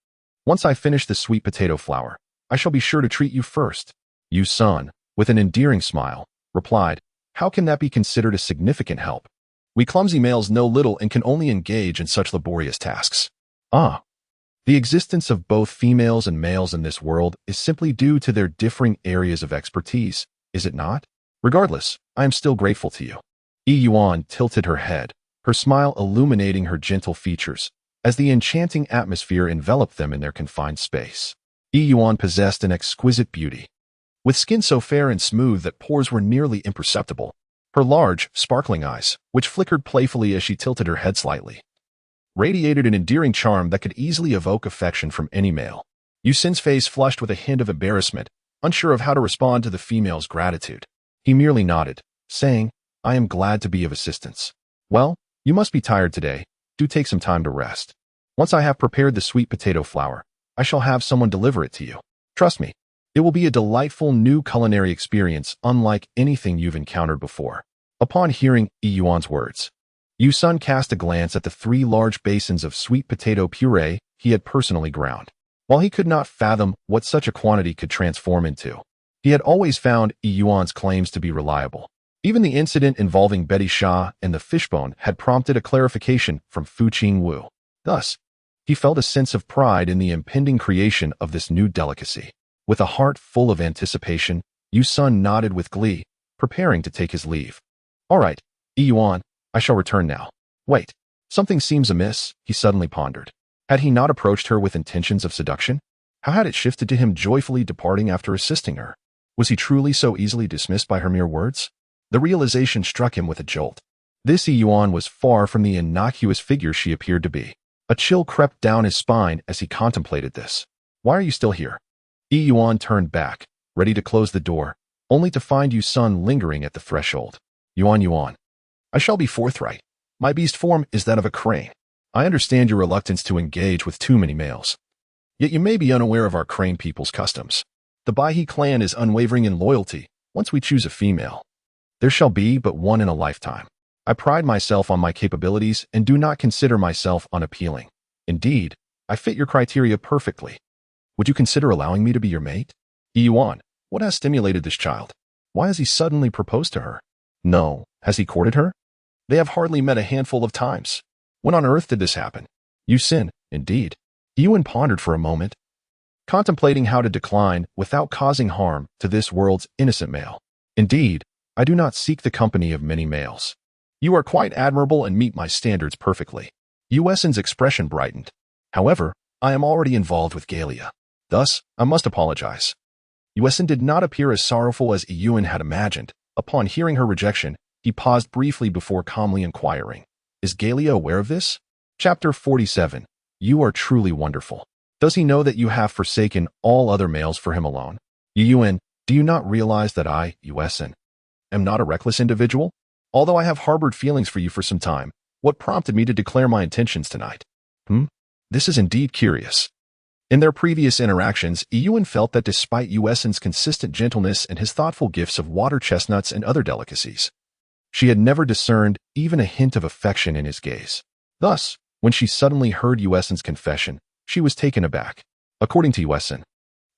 Once I finish the sweet potato flour, I shall be sure to treat you first. Yu Sen, with an endearing smile, replied, how can that be considered a significant help? We clumsy males know little and can only engage in such laborious tasks. The existence of both females and males in this world is simply due to their differing areas of expertise, is it not? Regardless, I am still grateful to you. Yuan tilted her head, her smile illuminating her gentle features, as the enchanting atmosphere enveloped them in their confined space. Yuan possessed an exquisite beauty, with skin so fair and smooth that pores were nearly imperceptible. Her large, sparkling eyes, which flickered playfully as she tilted her head slightly, radiated an endearing charm that could easily evoke affection from any male. Yu Sen's face flushed with a hint of embarrassment, unsure of how to respond to the female's gratitude. He merely nodded, saying, I am glad to be of assistance. Well, you must be tired today. Do take some time to rest. Once I have prepared the sweet potato flour, I shall have someone deliver it to you. Trust me. It will be a delightful new culinary experience unlike anything you've encountered before. Upon hearing Yuan's words, Yuan cast a glance at the 3 large basins of sweet potato puree he had personally ground. While he could not fathom what such a quantity could transform into, he had always found Yuan's claims to be reliable. Even the incident involving Betty Sha and the fishbone had prompted a clarification from Fu Qingwu. Thus, he felt a sense of pride in the impending creation of this new delicacy. With a heart full of anticipation, Yuan nodded with glee, preparing to take his leave. All right, Yuan, I shall return now. Wait, something seems amiss, he suddenly pondered. Had he not approached her with intentions of seduction? How had it shifted to him joyfully departing after assisting her? Was he truly so easily dismissed by her mere words? The realization struck him with a jolt. This Yuan was far from the innocuous figure she appeared to be. A chill crept down his spine as he contemplated this. Why are you still here? Yuan turned back, ready to close the door, only to find Yuan lingering at the threshold. Yuan. I shall be forthright. My beast form is that of a crane. I understand your reluctance to engage with too many males. Yet you may be unaware of our crane people's customs. The Baihe clan is unwavering in loyalty once we choose a female. There shall be but one in a lifetime. I pride myself on my capabilities and do not consider myself unappealing. Indeed, I fit your criteria perfectly. Would you consider allowing me to be your mate? Yuan, what has stimulated this child? Why has he suddenly proposed to her? No, has he courted her? They have hardly met a handful of times. When on earth did this happen? Yuan, indeed. Yuan pondered for a moment, contemplating how to decline without causing harm to this world's innocent male. Indeed, I do not seek the company of many males. You are quite admirable and meet my standards perfectly. Yuan's expression brightened. However, I am already involved with Galia. Thus, I must apologize. Yuan did not appear as sorrowful as Yuan had imagined. Upon hearing her rejection, he paused briefly before calmly inquiring, is Galia aware of this? Chapter 47. You are truly wonderful. Does he know that you have forsaken all other males for him alone? Yuan, do you not realize that I, Yuan, am not a reckless individual? Although I have harbored feelings for you for some time, what prompted me to declare my intentions tonight? This is indeed curious. In their previous interactions, Yuan felt that despite Yuan's consistent gentleness and his thoughtful gifts of water chestnuts and other delicacies, she had never discerned even a hint of affection in his gaze. Thus, when she suddenly heard Yuan's confession, she was taken aback. According to Yuan,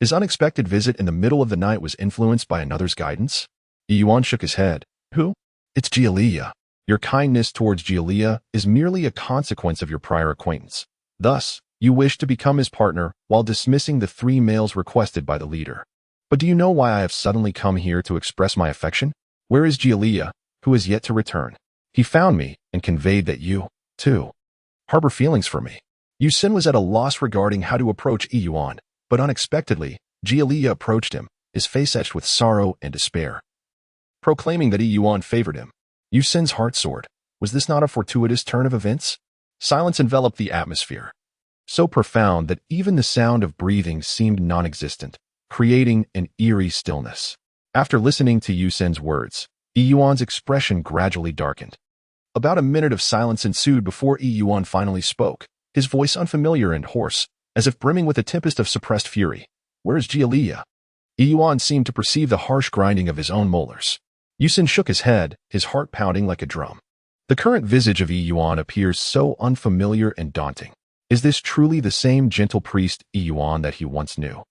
his unexpected visit in the middle of the night was influenced by another's guidance? Yuan shook his head. Who? It's Gialia. Your kindness towards Gialia is merely a consequence of your prior acquaintance. Thus, you wish to become his partner while dismissing the 3 males requested by the leader. But do you know why I have suddenly come here to express my affection? Where is Gialia, who is yet to return? He found me and conveyed that you, too, harbor feelings for me. Yuan was at a loss regarding how to approach Yuan, but unexpectedly, Gialia approached him, his face etched with sorrow and despair, proclaiming that Yuan favored him. Yuan's heart soared. Was this not a fortuitous turn of events? Silence enveloped the atmosphere, so profound that even the sound of breathing seemed non-existent, creating an eerie stillness. After listening to Yuan's words, Yuan's expression gradually darkened. About a minute of silence ensued before Yuan finally spoke, his voice unfamiliar and hoarse, as if brimming with a tempest of suppressed fury. Where is Gialia? Yuan seemed to perceive the harsh grinding of his own molars. Yuan shook his head, his heart pounding like a drum. The current visage of Yuan appears so unfamiliar and daunting. Is this truly the same gentle priest Yuan that he once knew?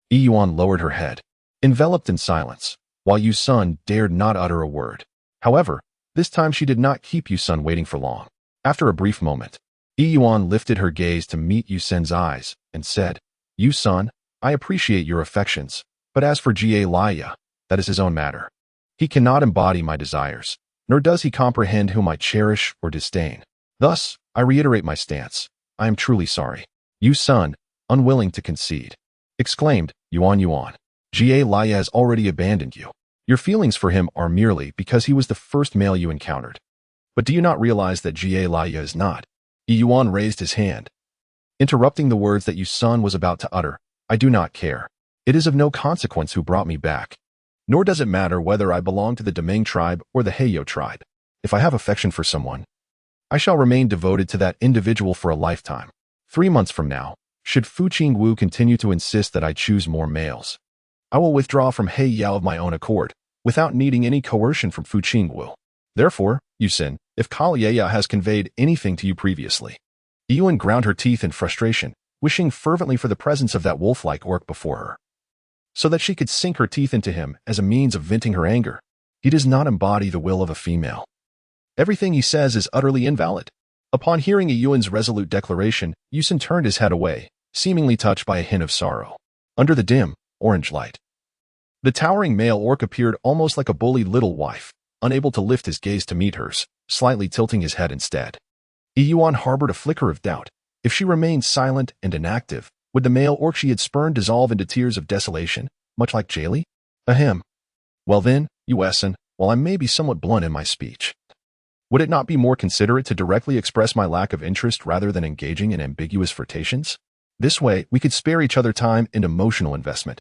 Yuan lowered her head, enveloped in silence, while Yuan dared not utter a word. However, this time she did not keep Yuan waiting for long. After a brief moment, Yuan lifted her gaze to meet Yuan's eyes and said, Yuan, I appreciate your affections, but as for Gialia, that is his own matter. He cannot embody my desires, nor does he comprehend whom I cherish or disdain. Thus, I reiterate my stance. I am truly sorry. Yuan, unwilling to concede, exclaimed, Yuan. Gialia has already abandoned you. Your feelings for him are merely because he was the first male you encountered. But do you not realize that Gialia is not? Yuan raised his hand, interrupting the words that Yuan was about to utter. I do not care. It is of no consequence who brought me back. Nor does it matter whether I belong to the Demeng tribe or the Heiyo tribe. If I have affection for someone, I shall remain devoted to that individual for a lifetime. 3 months from now, should Fu Qingwu continue to insist that I choose more males, I will withdraw from He Yao of my own accord, without needing any coercion from Fu Qingwu. Therefore, Yusin, if Kalieya has conveyed anything to you previously. Yuan ground her teeth in frustration, wishing fervently for the presence of that wolf-like orc before her, so that she could sink her teeth into him as a means of venting her anger. He does not embody the will of a female. Everything he says is utterly invalid. Upon hearing Yuan's resolute declaration, Yusin turned his head away, seemingly touched by a hint of sorrow. Under the dim, orange light, the towering male orc appeared almost like a bullied little wife, unable to lift his gaze to meet hers, slightly tilting his head instead. Yuan harbored a flicker of doubt. If she remained silent and inactive, would the male orc she had spurned dissolve into tears of desolation, much like Jaylee? Ahem. Well then, Yuan, while I may be somewhat blunt in my speech, would it not be more considerate to directly express my lack of interest rather than engaging in ambiguous flirtations? This way, we could spare each other time and emotional investment.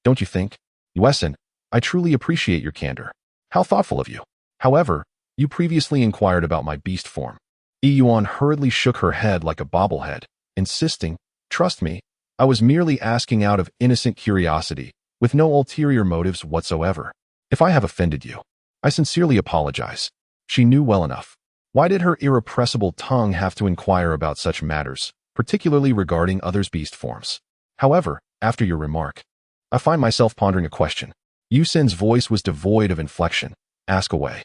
Don't you think? Yuan, I truly appreciate your candor. How thoughtful of you. However, you previously inquired about my beast form. Yuan hurriedly shook her head like a bobblehead, insisting, trust me, I was merely asking out of innocent curiosity, with no ulterior motives whatsoever. If I have offended you, I sincerely apologize. She knew well enough. Why did her irrepressible tongue have to inquire about such matters, particularly regarding others' beast forms? However, after your remark, I find myself pondering a question. Yusin's voice was devoid of inflection. Ask away.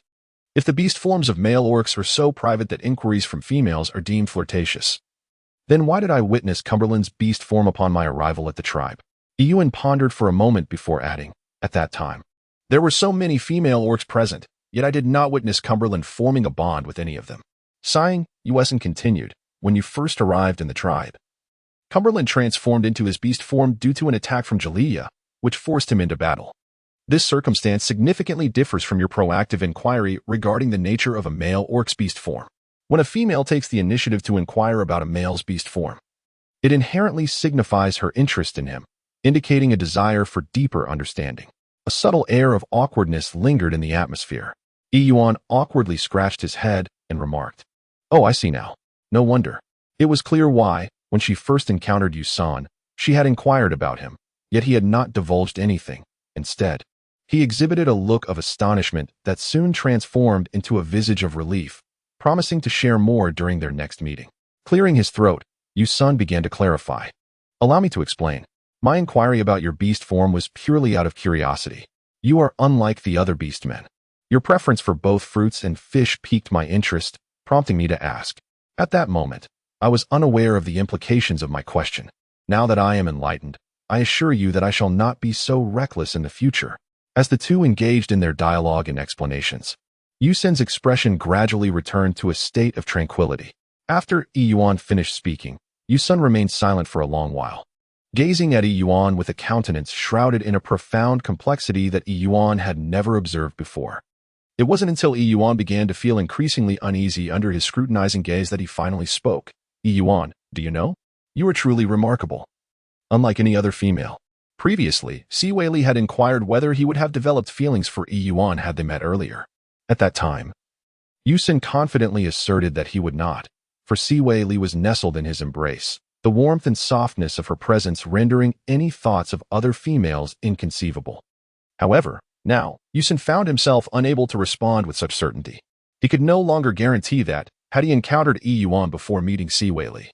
If the beast forms of male orcs are so private that inquiries from females are deemed flirtatious, then why did I witness Cumberland's beast form upon my arrival at the tribe? Yuan pondered for a moment before adding, at that time, there were so many female orcs present, yet I did not witness Cumberland forming a bond with any of them. Sighing, Yuan continued, when you first arrived in the tribe, Cumberland transformed into his beast form due to an attack from Jalea, which forced him into battle. This circumstance significantly differs from your proactive inquiry regarding the nature of a male orc's beast form. When a female takes the initiative to inquire about a male's beast form, it inherently signifies her interest in him, indicating a desire for deeper understanding. A subtle air of awkwardness lingered in the atmosphere. Yuan awkwardly scratched his head and remarked, oh, I see now. No wonder. It was clear why, when she first encountered Yusan, she had inquired about him, yet he had not divulged anything. Instead, he exhibited a look of astonishment that soon transformed into a visage of relief, promising to share more during their next meeting. Clearing his throat, Yusan began to clarify. Allow me to explain. My inquiry about your beast form was purely out of curiosity. You are unlike the other beastmen. Your preference for both fruits and fish piqued my interest, prompting me to ask. At that moment, I was unaware of the implications of my question. Now that I am enlightened, I assure you that I shall not be so reckless in the future. As the two engaged in their dialogue and explanations, Yusin's expression gradually returned to a state of tranquility. After Yuan finished speaking, Yusun remained silent for a long while, gazing at Yuan with a countenance shrouded in a profound complexity that Yuan had never observed before. It wasn't until Yuan began to feel increasingly uneasy under his scrutinizing gaze that he finally spoke. Yuan, do you know? You are truly remarkable. Unlike any other female. Previously, Siwei had inquired whether he would have developed feelings for Yuan had they met earlier. At that time, Yusin confidently asserted that he would not, for Siwei was nestled in his embrace, the warmth and softness of her presence rendering any thoughts of other females inconceivable. However, now, Yusin found himself unable to respond with such certainty. He could no longer guarantee that, had he encountered Yuan before meeting Siwei,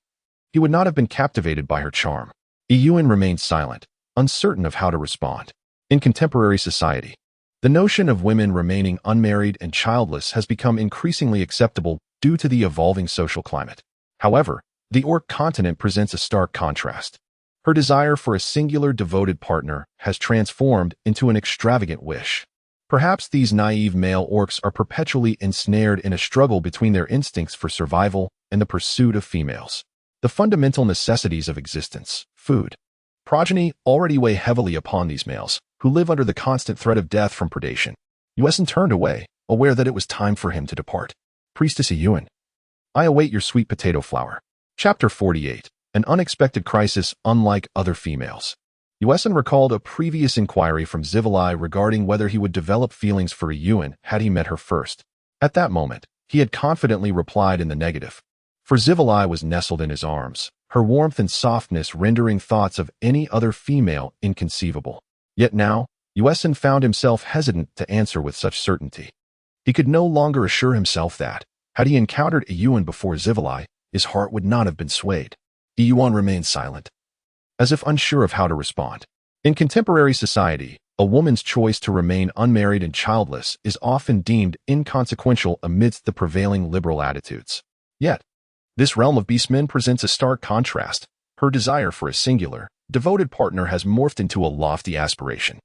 he would not have been captivated by her charm. Yuan remained silent, uncertain of how to respond. In contemporary society, the notion of women remaining unmarried and childless has become increasingly acceptable due to the evolving social climate. However, the Orc continent presents a stark contrast. Her desire for a singular devoted partner has transformed into an extravagant wish. Perhaps these naive male orcs are perpetually ensnared in a struggle between their instincts for survival and the pursuit of females. The fundamental necessities of existence, food, progeny, already weigh heavily upon these males, who live under the constant threat of death from predation. Yuan turned away, aware that it was time for him to depart. Priestess Yuan, I await your sweet potato flower. Chapter 48. An unexpected crisis unlike other females. Yuan recalled a previous inquiry from Zivilai regarding whether he would develop feelings for Yuan had he met her first. At that moment, he had confidently replied in the negative. For Zivilai was nestled in his arms, her warmth and softness rendering thoughts of any other female inconceivable. Yet now, Yuan found himself hesitant to answer with such certainty. He could no longer assure himself that, had he encountered Yuan before Zivali, his heart would not have been swayed. Yuan remained silent, as if unsure of how to respond. In contemporary society, a woman's choice to remain unmarried and childless is often deemed inconsequential amidst the prevailing liberal attitudes. Yet, this realm of beastmen presents a stark contrast. Her desire for a singular, devoted partner has morphed into a lofty aspiration.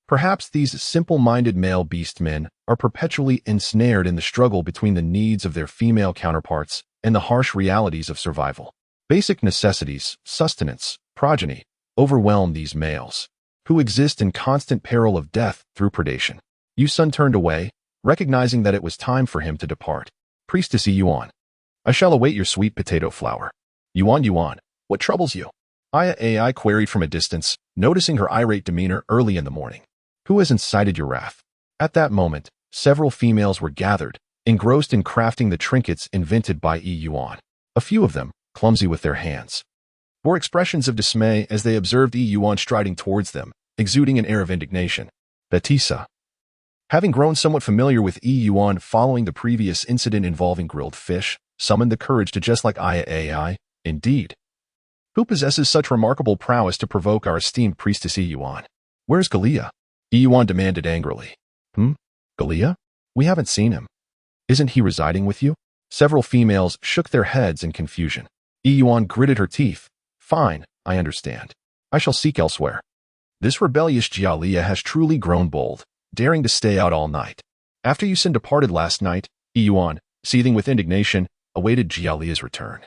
Perhaps these simple-minded male beastmen are perpetually ensnared in the struggle between the needs of their female counterparts and the harsh realities of survival. Basic necessities, sustenance, progeny, overwhelm these males, who exist in constant peril of death through predation. Yuan turned away, recognizing that it was time for him to depart. Priestess Yuan, I shall await your sweet potato flower. Yuan, what troubles you? I queried from a distance, noticing her irate demeanor early in the morning. Who has incited your wrath? At that moment, several females were gathered, engrossed in crafting the trinkets invented by Yuan. A few of them, clumsy with their hands, bore expressions of dismay as they observed Yuan striding towards them, exuding an air of indignation. Betisa, having grown somewhat familiar with Yuan following the previous incident involving grilled fish, summoned the courage to just like I. Indeed. Who possesses such remarkable prowess to provoke our esteemed priestess Yuan? Where's Galia? Yuan demanded angrily. Galia? We haven't seen him. Isn't he residing with you? Several females shook their heads in confusion. Yuan gritted her teeth. Fine, I understand. I shall seek elsewhere. This rebellious Galia has truly grown bold, daring to stay out all night. After Yuan departed last night, Yuan, seething with indignation, awaited Galia's return,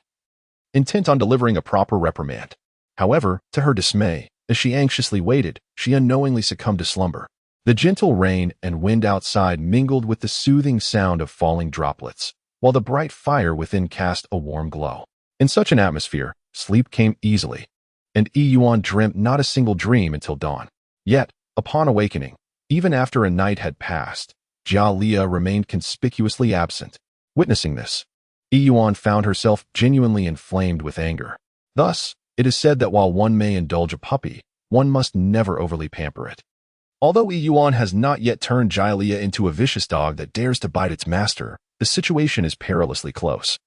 intent on delivering a proper reprimand. However, to her dismay, as she anxiously waited, she unknowingly succumbed to slumber. The gentle rain and wind outside mingled with the soothing sound of falling droplets, while the bright fire within cast a warm glow. In such an atmosphere, sleep came easily, and Yuan dreamt not a single dream until dawn. Yet, upon awakening, even after a night had passed, Galia remained conspicuously absent. Witnessing this, Yuan found herself genuinely inflamed with anger. Thus, it is said that while one may indulge a puppy, one must never overly pamper it. Although Yuan has not yet turned Galia into a vicious dog that dares to bite its master, the situation is perilously close.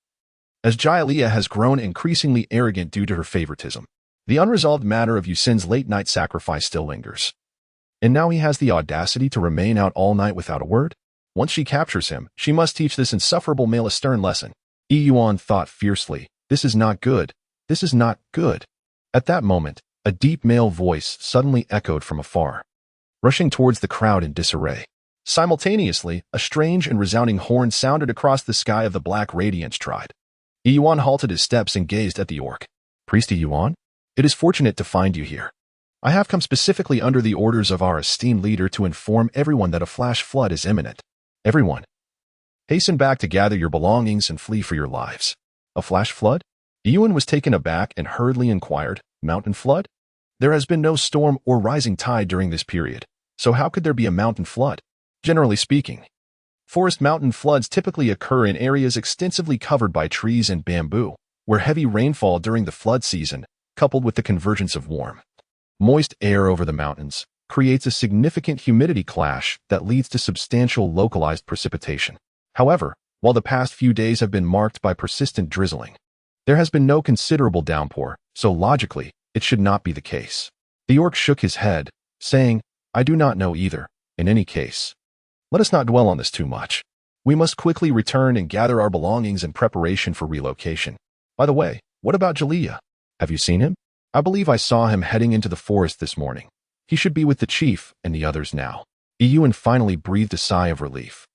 As Galia has grown increasingly arrogant due to her favoritism, the unresolved matter of Yuan's late-night sacrifice still lingers. And now he has the audacity to remain out all night without a word? Once she captures him, she must teach this insufferable male a stern lesson. Yuan thought fiercely, this is not good. This is not good. At that moment, a deep male voice suddenly echoed from afar, rushing towards the crowd in disarray. Simultaneously, a strange and resounding horn sounded across the sky of the Black Radiance tribe. Yuan halted his steps and gazed at the orc. Priest Yuan, it is fortunate to find you here. I have come specifically under the orders of our esteemed leader to inform everyone that a flash flood is imminent. Everyone, hasten back to gather your belongings and flee for your lives. A flash flood? Yuan was taken aback and hurriedly inquired, mountain flood? There has been no storm or rising tide during this period, so how could there be a mountain flood? Generally speaking, forest mountain floods typically occur in areas extensively covered by trees and bamboo, where heavy rainfall during the flood season, coupled with the convergence of warm, moist air over the mountains, creates a significant humidity clash that leads to substantial localized precipitation. However, while the past few days have been marked by persistent drizzling, there has been no considerable downpour, so logically, it should not be the case. The orc shook his head, saying, I do not know either. In any case, let us not dwell on this too much. We must quickly return and gather our belongings in preparation for relocation. By the way, what about Galia? Have you seen him? I believe I saw him heading into the forest this morning. He should be with the chief and the others now. Yuan finally breathed a sigh of relief.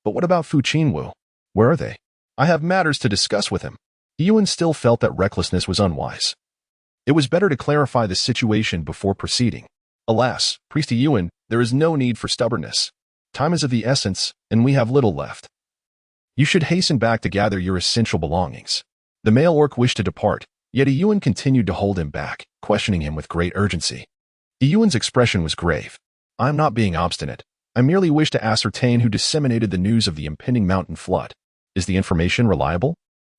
But what about Fu Qinwu? Where are they? I have matters to discuss with him. Yuan still felt that recklessness was unwise. It was better to clarify the situation before proceeding. Alas, Priest Yuan, there is no need for stubbornness. Time is of the essence, and we have little left. You should hasten back to gather your essential belongings. The male orc wished to depart, yet Yuan continued to hold him back, questioning him with great urgency. Yuan's expression was grave. I am not being obstinate. I merely wish to ascertain who disseminated the news of the impending mountain flood. Is the information reliable?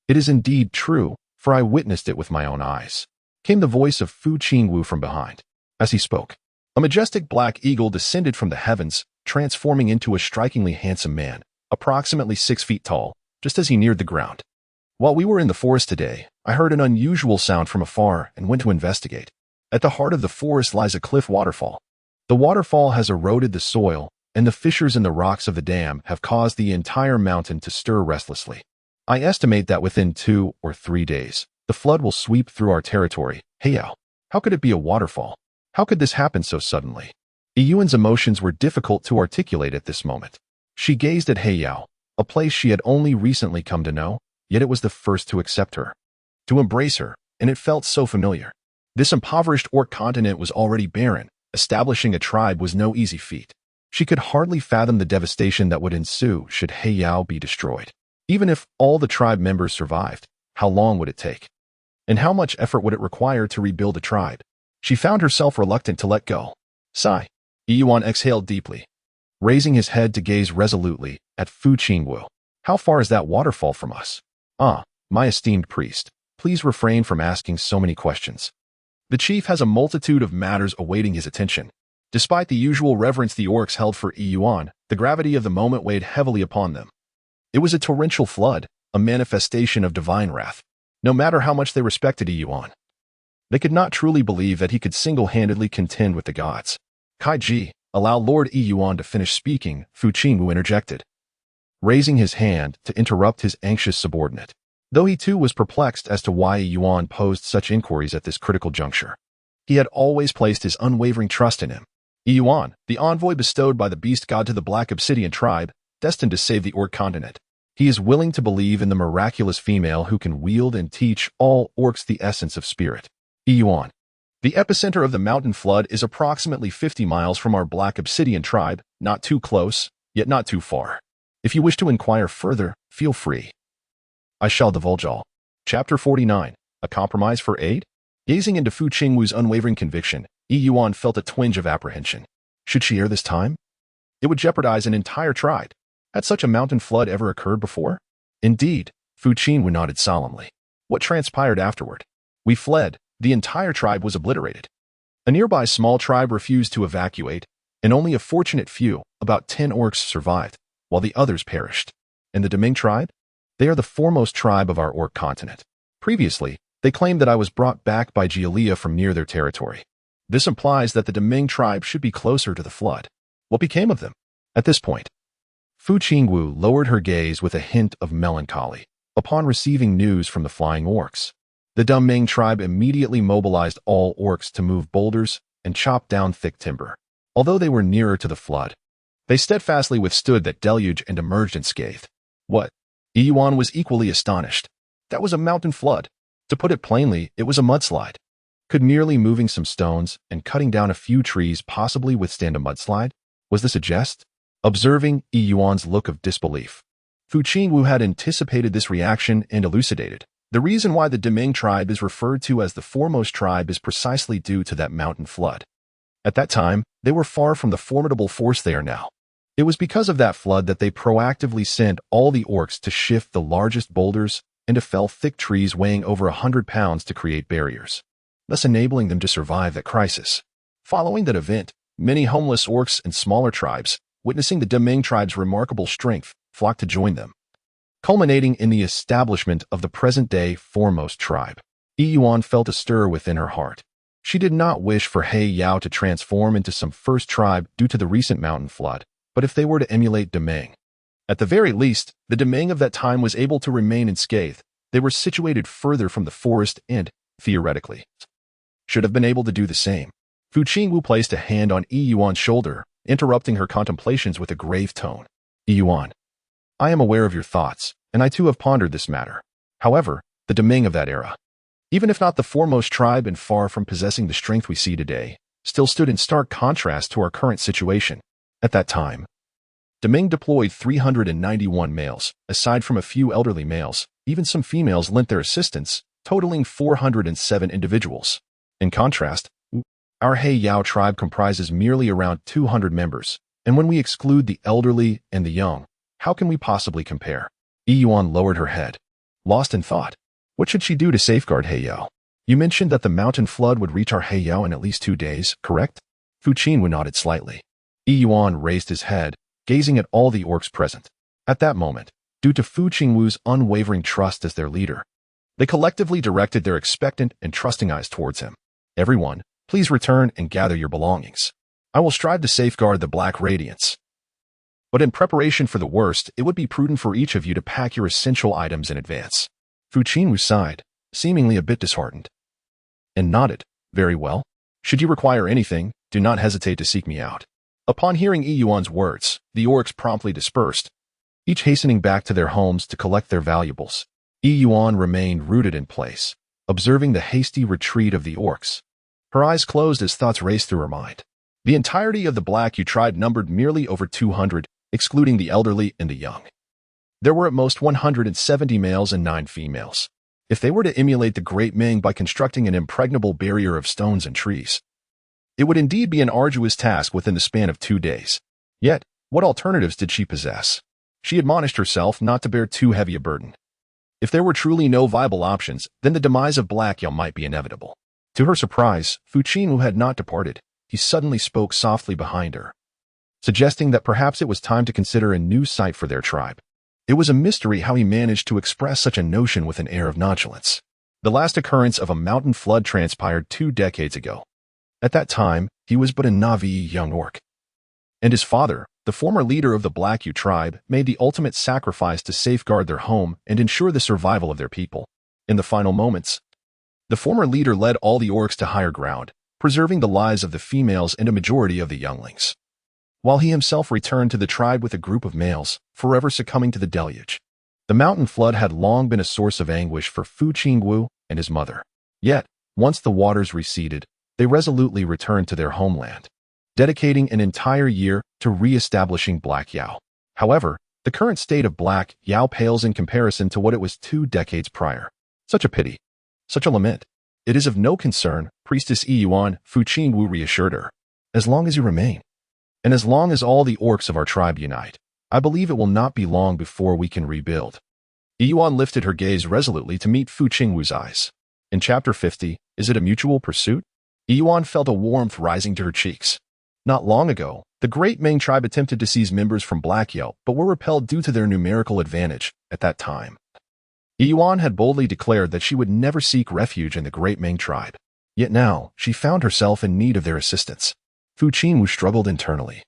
It is indeed true, for I witnessed it with my own eyes. Came the voice of Fu Qinwu from behind. As he spoke, A majestic black eagle descended from the heavens, transforming into a strikingly handsome man, approximately 6 feet tall, just as he neared the ground. While we were in the forest today, I heard an unusual sound from afar and went to investigate. At the heart of the forest lies a cliff waterfall. The waterfall has eroded the soil, and the fissures in the rocks of the dam have caused the entire mountain to stir restlessly. I estimate that within 2 or 3 days, the flood will sweep through our territory. Heiyao, how could it be a waterfall? How could this happen so suddenly? Yuan's emotions were difficult to articulate at this moment. She gazed at Heiyao, a place she had only recently come to know, yet it was the first to accept her, to embrace her, and it felt so familiar. This impoverished orc continent was already barren. Establishing a tribe was no easy feat. She could hardly fathom the devastation that would ensue should Heiyao be destroyed. Even if all the tribe members survived, how long would it take? And how much effort would it require to rebuild a tribe? She found herself reluctant to let go. Sigh. Yuan exhaled deeply, raising his head to gaze resolutely at Fu Qingwu. How far is that waterfall from us? Ah, my esteemed priest, please refrain from asking so many questions. The chief has a multitude of matters awaiting his attention. Despite the usual reverence the orcs held for Yuan, the gravity of the moment weighed heavily upon them. It was a torrential flood, a manifestation of divine wrath. No matter how much they respected Yuan, they could not truly believe that he could single-handedly contend with the gods. Kaiji, allow Lord Yuan to finish speaking, Fu Qingwu interjected, raising his hand to interrupt his anxious subordinate. Though he too was perplexed as to why Yuan posed such inquiries at this critical juncture. He had always placed his unwavering trust in him. Yuan, the envoy bestowed by the beast god to the Black Obsidian tribe, destined to save the orc continent. He is willing to believe in the miraculous female who can wield and teach all orcs the essence of spirit. Yuan. The epicenter of the mountain flood is approximately 50 miles from our Black Obsidian tribe, not too close, yet not too far. If you wish to inquire further, feel free. I shall divulge all. Chapter 49. A compromise for aid? Gazing into Fu Qingwu's unwavering conviction, Yuan felt a twinge of apprehension. Should she err this time? It would jeopardize an entire tribe. Had such a mountain flood ever occurred before? Indeed, Fu Qingwu nodded solemnly. What transpired afterward? We fled. The entire tribe was obliterated. A nearby small tribe refused to evacuate, and only a fortunate few, about 10 orcs, survived, while the others perished. And the Deming tribe? They are the foremost tribe of our orc continent. Previously, they claimed that I was brought back by Jialia from near their territory. This implies that the Deming tribe should be closer to the flood. What became of them? At this point, Fu Qingwu lowered her gaze with a hint of melancholy upon receiving news from the flying orcs. The Deming tribe immediately mobilized all orcs to move boulders and chop down thick timber. Although they were nearer to the flood, they steadfastly withstood that deluge and emerged unscathed. What? Yuan was equally astonished. That was a mountain flood. To put it plainly, it was a mudslide. Could merely moving some stones and cutting down a few trees possibly withstand a mudslide? Was this a jest? Observing Yuan's look of disbelief, Fu Qingwu had anticipated this reaction and elucidated. The reason why the Deming tribe is referred to as the foremost tribe is precisely due to that mountain flood. At that time, they were far from the formidable force they are now. It was because of that flood that they proactively sent all the orcs to shift the largest boulders and to fell thick trees weighing over 100 pounds to create barriers, thus enabling them to survive that crisis. Following that event, many homeless orcs and smaller tribes, witnessing the Deming tribe's remarkable strength, flocked to join them, culminating in the establishment of the present-day foremost tribe. Yuan felt a stir within her heart. She did not wish for Heiyao to transform into some first tribe due to the recent mountain flood, but if they were to emulate Deming. At the very least, the Deming of that time was able to remain unscathed. They were situated further from the forest and, theoretically, should have been able to do the same. Fu Qingwu placed a hand on Yuan's shoulder, interrupting her contemplations with a grave tone. Yuan, I am aware of your thoughts, and I too have pondered this matter. However, the Deming of that era, even if not the foremost tribe and far from possessing the strength we see today, still stood in stark contrast to our current situation. At that time, Deming deployed 391 males. Aside from a few elderly males, even some females lent their assistance, totaling 407 individuals. In contrast, our Heiyao tribe comprises merely around 200 members, and when we exclude the elderly and the young, how can we possibly compare? Yuan lowered her head, lost in thought. What should she do to safeguard Heiyao? You mentioned that the mountain flood would reach our Heiyao in at least 2 days, correct? Fu Qingwu nodded slightly. Yuan raised his head, gazing at all the orcs present. At that moment, due to Fu Qingwu's unwavering trust as their leader, they collectively directed their expectant and trusting eyes towards him. Everyone, please return and gather your belongings. I will strive to safeguard the Black Radiance. But in preparation for the worst, it would be prudent for each of you to pack your essential items in advance. Fu Qingwu sighed, seemingly a bit disheartened, and nodded. Very well. Should you require anything, do not hesitate to seek me out. Upon hearing Yuan's words, the orcs promptly dispersed, each hastening back to their homes to collect their valuables. Yuan remained rooted in place, observing the hasty retreat of the orcs. Her eyes closed as thoughts raced through her mind. The entirety of the Black Yu tribe numbered merely over 200, excluding the elderly and the young. There were at most 170 males and 9 females. If they were to emulate the Great Ming by constructing an impregnable barrier of stones and trees, it would indeed be an arduous task within the span of 2 days. Yet, what alternatives did she possess? She admonished herself not to bear too heavy a burden. If there were truly no viable options, then the demise of Black Yu might be inevitable. To her surprise, Fu Qingwu had not departed. He suddenly spoke softly behind her, suggesting that perhaps it was time to consider a new site for their tribe. It was a mystery how he managed to express such a notion with an air of nonchalance. The last occurrence of a mountain flood transpired 2 decades ago. At that time, he was but a Na'vi young orc. And his father, the former leader of the Black Yu tribe, made the ultimate sacrifice to safeguard their home and ensure the survival of their people. In the final moments, the former leader led all the orcs to higher ground, preserving the lives of the females and a majority of the younglings, while he himself returned to the tribe with a group of males, forever succumbing to the deluge. The mountain flood had long been a source of anguish for Fu Qingwu and his mother. Yet, once the waters receded, they resolutely returned to their homeland, dedicating an entire year to re-establishing Black Yu. However, the current state of Black Yu pales in comparison to what it was 2 decades prior. Such a pity. Such a lament. It is of no concern, Priestess Yuan, Fu Qingwu reassured her. As long as you remain, and as long as all the orcs of our tribe unite, I believe it will not be long before we can rebuild. Yuan lifted her gaze resolutely to meet Fu Qingwu's eyes. In Chapter 50, is it a mutual pursuit? Yuan felt a warmth rising to her cheeks. Not long ago, the Great Ming tribe attempted to seize members from Black Yu, but were repelled due to their numerical advantage at that time. Yuan had boldly declared that she would never seek refuge in the Great Ming tribe. Yet now, she found herself in need of their assistance. Fu Qingwu struggled internally,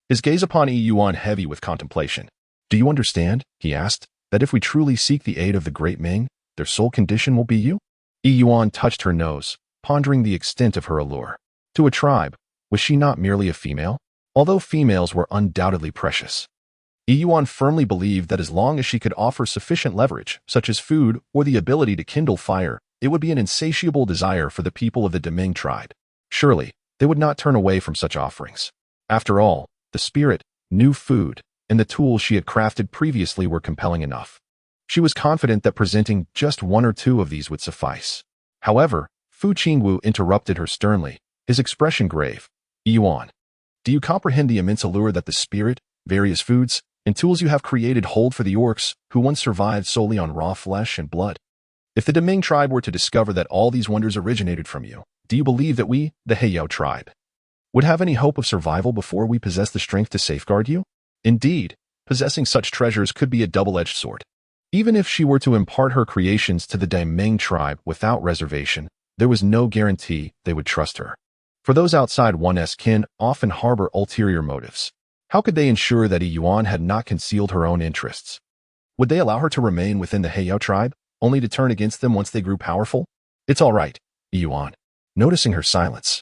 his gaze upon Yuan heavy with contemplation. Do you understand, he asked, that if we truly seek the aid of the Great Ming, their sole condition will be you? Yuan touched her nose, pondering the extent of her allure. To a tribe, was she not merely a female? Although females were undoubtedly precious, Yuan firmly believed that as long as she could offer sufficient leverage, such as food or the ability to kindle fire, it would be an insatiable desire for the people of the Deming tribe. Surely, they would not turn away from such offerings. After all, the spirit, new food, and the tools she had crafted previously were compelling enough. She was confident that presenting just 1 or 2 of these would suffice. However, Fu Qingwu interrupted her sternly, his expression grave. Yuan, do you comprehend the immense allure that the spirit, various foods, and tools you have created hold for the orcs, who once survived solely on raw flesh and blood? If the Deming tribe were to discover that all these wonders originated from you, do you believe that we, the Heiyao tribe, would have any hope of survival before we possess the strength to safeguard you? Indeed, possessing such treasures could be a double-edged sword. Even if she were to impart her creations to the Deming tribe without reservation, there was no guarantee they would trust her. For those outside one's kin often harbor ulterior motives. How could they ensure that Yuan had not concealed her own interests? Would they allow her to remain within the Heiyao tribe, only to turn against them once they grew powerful? It's all right, Yuan. Noticing her silence,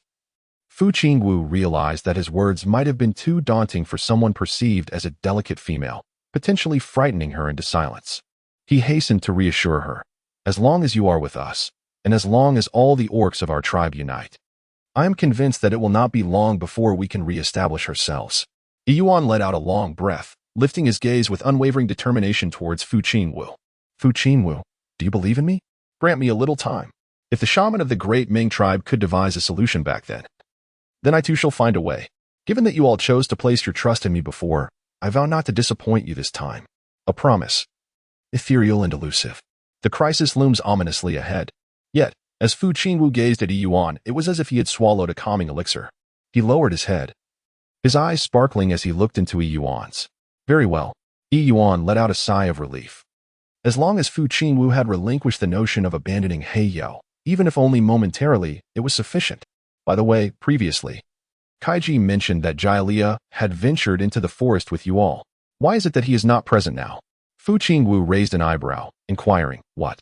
Fu Qingwu realized that his words might have been too daunting for someone perceived as a delicate female, potentially frightening her into silence. He hastened to reassure her. As long as you are with us, and as long as all the orcs of our tribe unite, I am convinced that it will not be long before we can re-establish ourselves. Yuan let out a long breath, lifting his gaze with unwavering determination towards Fu Qingwu. Fu Qingwu, do you believe in me? Grant me a little time. If the shaman of the Great Ming tribe could devise a solution back then I too shall find a way. Given that you all chose to place your trust in me before, I vow not to disappoint you this time. A promise. Ethereal and elusive. The crisis looms ominously ahead. Yet, as Fu Qingwu gazed at Yuan, it was as if he had swallowed a calming elixir. He lowered his head, his eyes sparkling as he looked into Yuan's. Very well. Yuan let out a sigh of relief. As long as Fu Qingwu had relinquished the notion of abandoning Heiyao, even if only momentarily, it was sufficient. By the way, previously, Kaiji mentioned that Jia had ventured into the forest with you all. Why is it that he is not present now? Fu Qingwu raised an eyebrow, inquiring, what?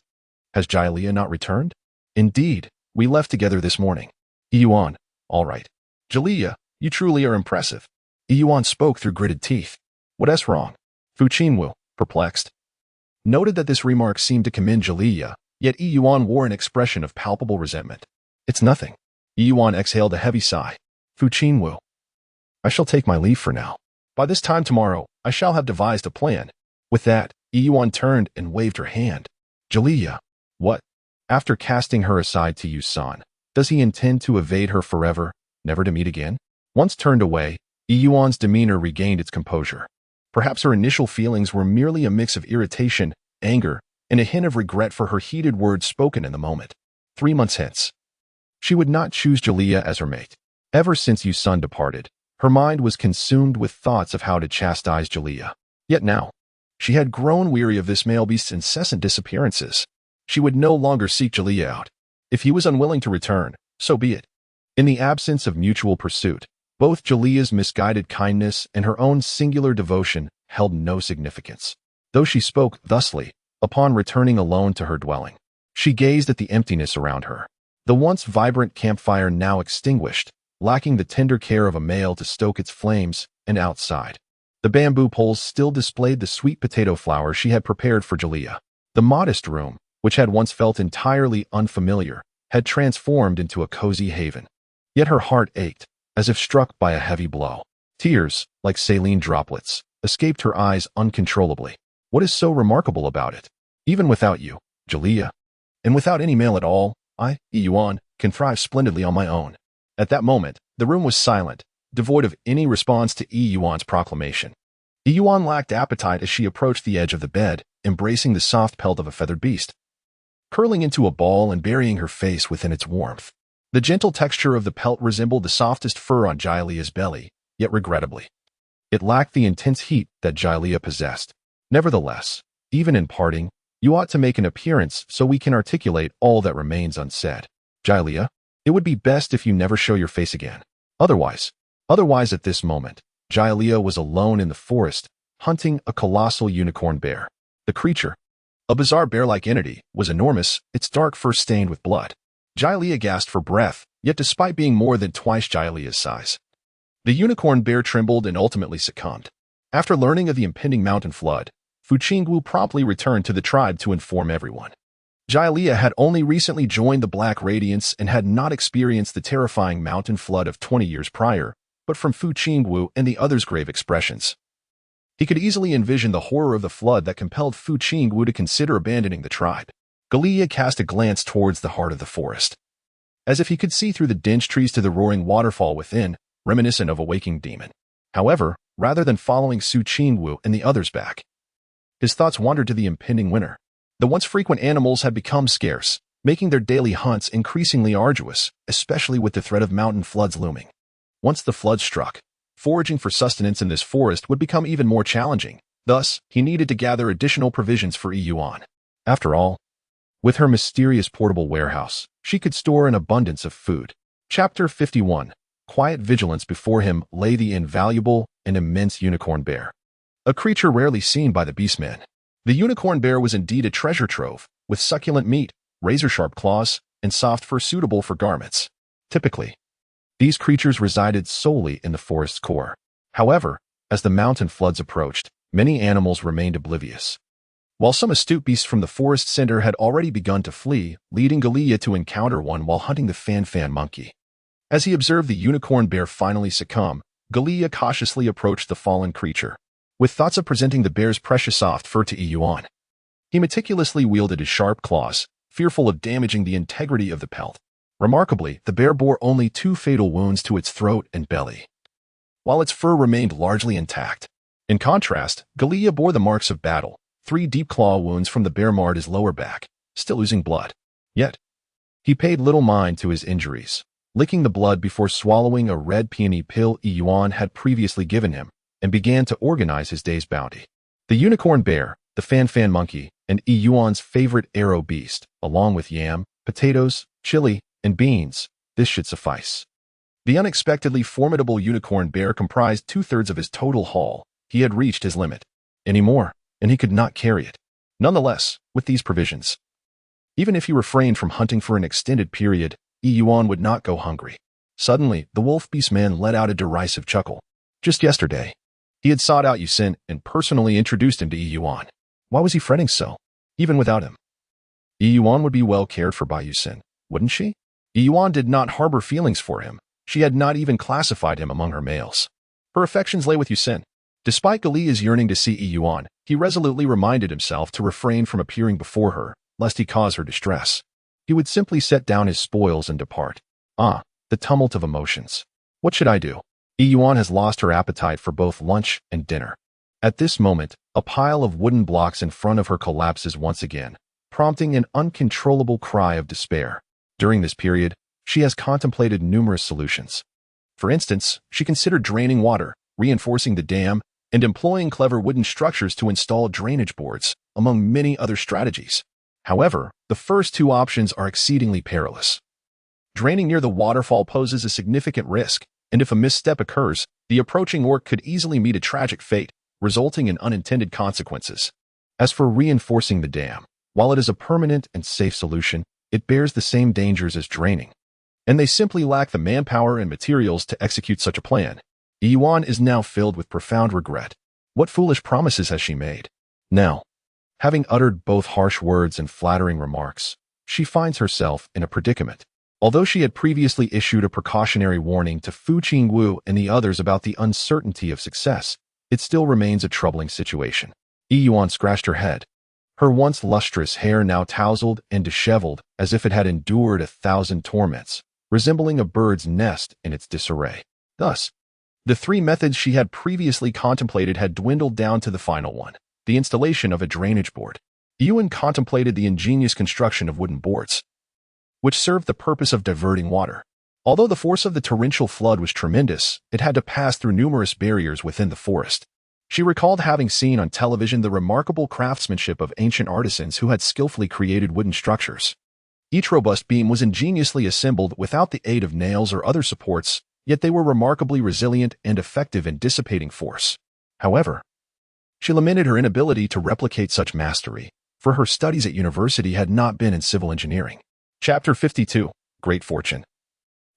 Has Jia not returned? Indeed, we left together this morning. Yuan, all right. Jia, you truly are impressive. Yuan spoke through gritted teeth. What's wrong? Fu Qingwu, perplexed, noted that this remark seemed to commend Jia, yet Yuan wore an expression of palpable resentment. It's nothing. Yuan exhaled a heavy sigh. Fu Qingwu, I shall take my leave for now. By this time tomorrow, I shall have devised a plan. With that, Yuan turned and waved her hand. Jia, what? After casting her aside to Yusan, does he intend to evade her forever, never to meet again? Once turned away, Yuan's demeanor regained its composure. Perhaps her initial feelings were merely a mix of irritation, anger, and a hint of regret for her heated words spoken in the moment. 3 months hence, she would not choose Jia as her mate. Ever since Yusan departed, her mind was consumed with thoughts of how to chastise Jia. Yet now, she had grown weary of this male beast's incessant disappearances. She would no longer seek Jia out. If he was unwilling to return, so be it. In the absence of mutual pursuit, both Jalia's misguided kindness and her own singular devotion held no significance. Though she spoke thusly, upon returning alone to her dwelling, she gazed at the emptiness around her. The once vibrant campfire now extinguished, lacking the tender care of a male to stoke its flames, and outside, the bamboo poles still displayed the sweet potato flower she had prepared for Jia. The modest room, which had once felt entirely unfamiliar, had transformed into a cozy haven. Yet her heart ached, as if struck by a heavy blow. Tears, like saline droplets, escaped her eyes uncontrollably. What is so remarkable about it? Even without you, Jia, and without any male at all, I, Yuan, can thrive splendidly on my own. At that moment, the room was silent, devoid of any response to Yuan's proclamation. Yuan lacked appetite as she approached the edge of the bed, embracing the soft pelt of a feathered beast, curling into a ball and burying her face within its warmth. The gentle texture of the pelt resembled the softest fur on Jilia's belly, yet regrettably, it lacked the intense heat that Jia possessed. Nevertheless, even in parting, you ought to make an appearance so we can articulate all that remains unsaid. Jia, it would be best if you never show your face again. Otherwise at this moment, Jia was alone in the forest, hunting a colossal unicorn bear. The creature, a bizarre bear-like entity, was enormous, its dark fur stained with blood. Jia gasped for breath, yet despite being more than twice Jia's size, the unicorn bear trembled and ultimately succumbed. After learning of the impending mountain flood, Fu Qingwu promptly returned to the tribe to inform everyone. Jia had only recently joined the Black Radiance and had not experienced the terrifying mountain flood of 20 years prior, but from Fu Qingwu and the others' grave expressions, he could easily envision the horror of the flood that compelled Fu Qingwu to consider abandoning the tribe. Jia cast a glance towards the heart of the forest, as if he could see through the dense trees to the roaring waterfall within, reminiscent of a waking demon. However, rather than following Fu Qingwu and the others back, his thoughts wandered to the impending winter. The once frequent animals had become scarce, making their daily hunts increasingly arduous, especially with the threat of mountain floods looming. Once the flood struck, foraging for sustenance in this forest would become even more challenging. Thus, he needed to gather additional provisions for Yuan. After all, with her mysterious portable warehouse, she could store an abundance of food. Chapter 51. Quiet vigilance before him lay the invaluable and immense unicorn bear, a creature rarely seen by the beastman. The unicorn bear was indeed a treasure trove, with succulent meat, razor-sharp claws, and soft fur suitable for garments. Typically, these creatures resided solely in the forest's core. However, as the mountain floods approached, many animals remained oblivious. While some astute beasts from the forest center had already begun to flee, leading Jia to encounter one while hunting the fan monkey. As he observed the unicorn bear finally succumb, Jia cautiously approached the fallen creature, with thoughts of presenting the bear's precious soft fur to Yuan. He meticulously wielded his sharp claws, fearful of damaging the integrity of the pelt. Remarkably, the bear bore only 2 fatal wounds to its throat and belly, while its fur remained largely intact. In contrast, Jia bore the marks of battle. 3 deep claw wounds from the bear marred his lower back, still oozing blood. Yet, he paid little mind to his injuries. licking the blood before swallowing a red peony pill Yuan had previously given him, and began to organize his day's bounty. The unicorn bear, the fan monkey, and Yuan's favorite arrow beast, along with yam, potatoes, chili, and beans. This should suffice. The unexpectedly formidable unicorn bear comprised 2/3 of his total haul. He had reached his limit. Any more, and he could not carry it. Nonetheless, with these provisions, even if he refrained from hunting for an extended period, Yuan would not go hungry. Suddenly, the wolf beastman let out a derisive chuckle. Just yesterday, he had sought out Yuan and personally introduced him to Yuan. Why was he fretting so? Even without him, Yuan would be well cared for by Yuan, wouldn't she? Yuan did not harbor feelings for him. She had not even classified him among her males. Her affections lay with Yuan. Despite Galia's yearning to see Yuan, he resolutely reminded himself to refrain from appearing before her, lest he cause her distress. He would simply set down his spoils and depart. The tumult of emotions. What should I do? Yuan has lost her appetite for both lunch and dinner. At this moment, a pile of wooden blocks in front of her collapses once again, prompting an uncontrollable cry of despair. During this period, she has contemplated numerous solutions. For instance, she considered draining water, reinforcing the dam, and employing clever wooden structures to install drainage boards, among many other strategies. However, the first two options are exceedingly perilous. Draining near the waterfall poses a significant risk, and if a misstep occurs, the approaching orc could easily meet a tragic fate, resulting in unintended consequences. As for reinforcing the dam, while it is a permanent and safe solution, it bears the same dangers as draining, and they simply lack the manpower and materials to execute such a plan. Yuan is now filled with profound regret. What foolish promises has she made? Now, having uttered both harsh words and flattering remarks, she finds herself in a predicament. Although she had previously issued a precautionary warning to Fu Qingwu and the others about the uncertainty of success, it still remains a troubling situation. Yuan scratched her head. Her once lustrous hair now tousled and disheveled as if it had endured 1,000 torments, resembling a bird's nest in its disarray. Thus, the three methods she had previously contemplated had dwindled down to the final one, the installation of a drainage board. Yuan contemplated the ingenious construction of wooden boards, which served the purpose of diverting water. Although the force of the torrential flood was tremendous, it had to pass through numerous barriers within the forest. She recalled having seen on television the remarkable craftsmanship of ancient artisans who had skillfully created wooden structures. Each robust beam was ingeniously assembled without the aid of nails or other supports, yet they were remarkably resilient and effective in dissipating force. However, she lamented her inability to replicate such mastery, for her studies at university had not been in civil engineering. Chapter 52. Great Fortune.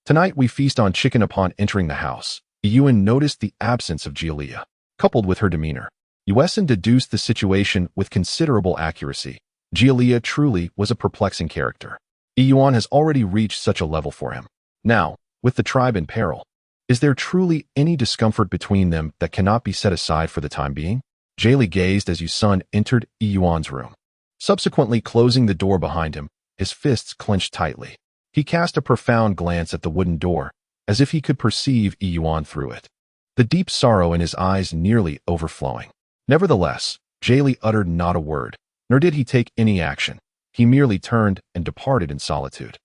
Tonight we feast on chicken. Upon entering the house, Yuan noticed the absence of Giulia. Coupled with her demeanor, Yuan deduced the situation with considerable accuracy. Giulia truly was a perplexing character. Yuan has already reached such a level for him. Now, with the tribe in peril, is there truly any discomfort between them that cannot be set aside for the time being? Jaylee gazed as Yuan entered Yuan's room. Subsequently closing the door behind him, his fists clenched tightly. He cast a profound glance at the wooden door, as if he could perceive Yuan through it, the deep sorrow in his eyes nearly overflowing. Nevertheless, Jaylee uttered not a word, nor did he take any action. He merely turned and departed in solitude.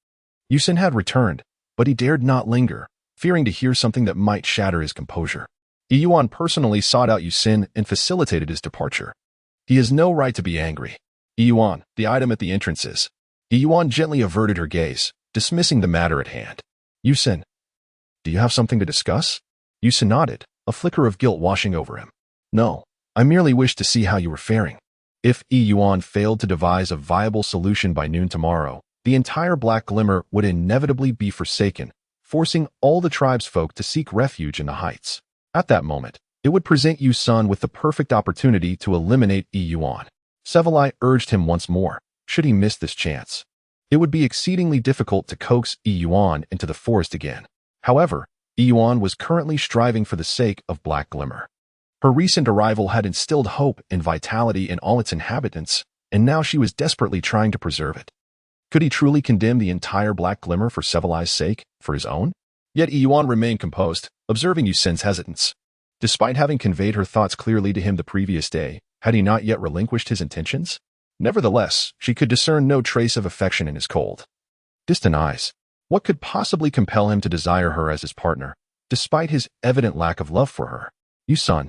Yuan had returned, but he dared not linger, fearing to hear something that might shatter his composure. Yuan personally sought out Yuan and facilitated his departure. He has no right to be angry. Yuan, the item at the entrances. Yuan gently averted her gaze, dismissing the matter at hand. Yuan, do you have something to discuss? Yuan nodded, a flicker of guilt washing over him. No, I merely wished to see how you were faring. If Yuan failed to devise a viable solution by noon tomorrow, the entire Black Glimmer would inevitably be forsaken, forcing all the tribesfolk to seek refuge in the heights. At that moment, it would present Yuan with the perfect opportunity to eliminate Yuan. Sevalai urged him once more, should he miss this chance. It would be exceedingly difficult to coax Yuan into the forest again. However, Yuan was currently striving for the sake of Black Glimmer. Her recent arrival had instilled hope and vitality in all its inhabitants, and now she was desperately trying to preserve it. Could he truly condemn the entire Black Glimmer for Sevalai's sake, for his own? Yet Yuan remained composed, observing Yuan's hesitance. Despite having conveyed her thoughts clearly to him the previous day, had he not yet relinquished his intentions? Nevertheless, she could discern no trace of affection in his cold, distant eyes. What could possibly compel him to desire her as his partner, despite his evident lack of love for her? Yuan,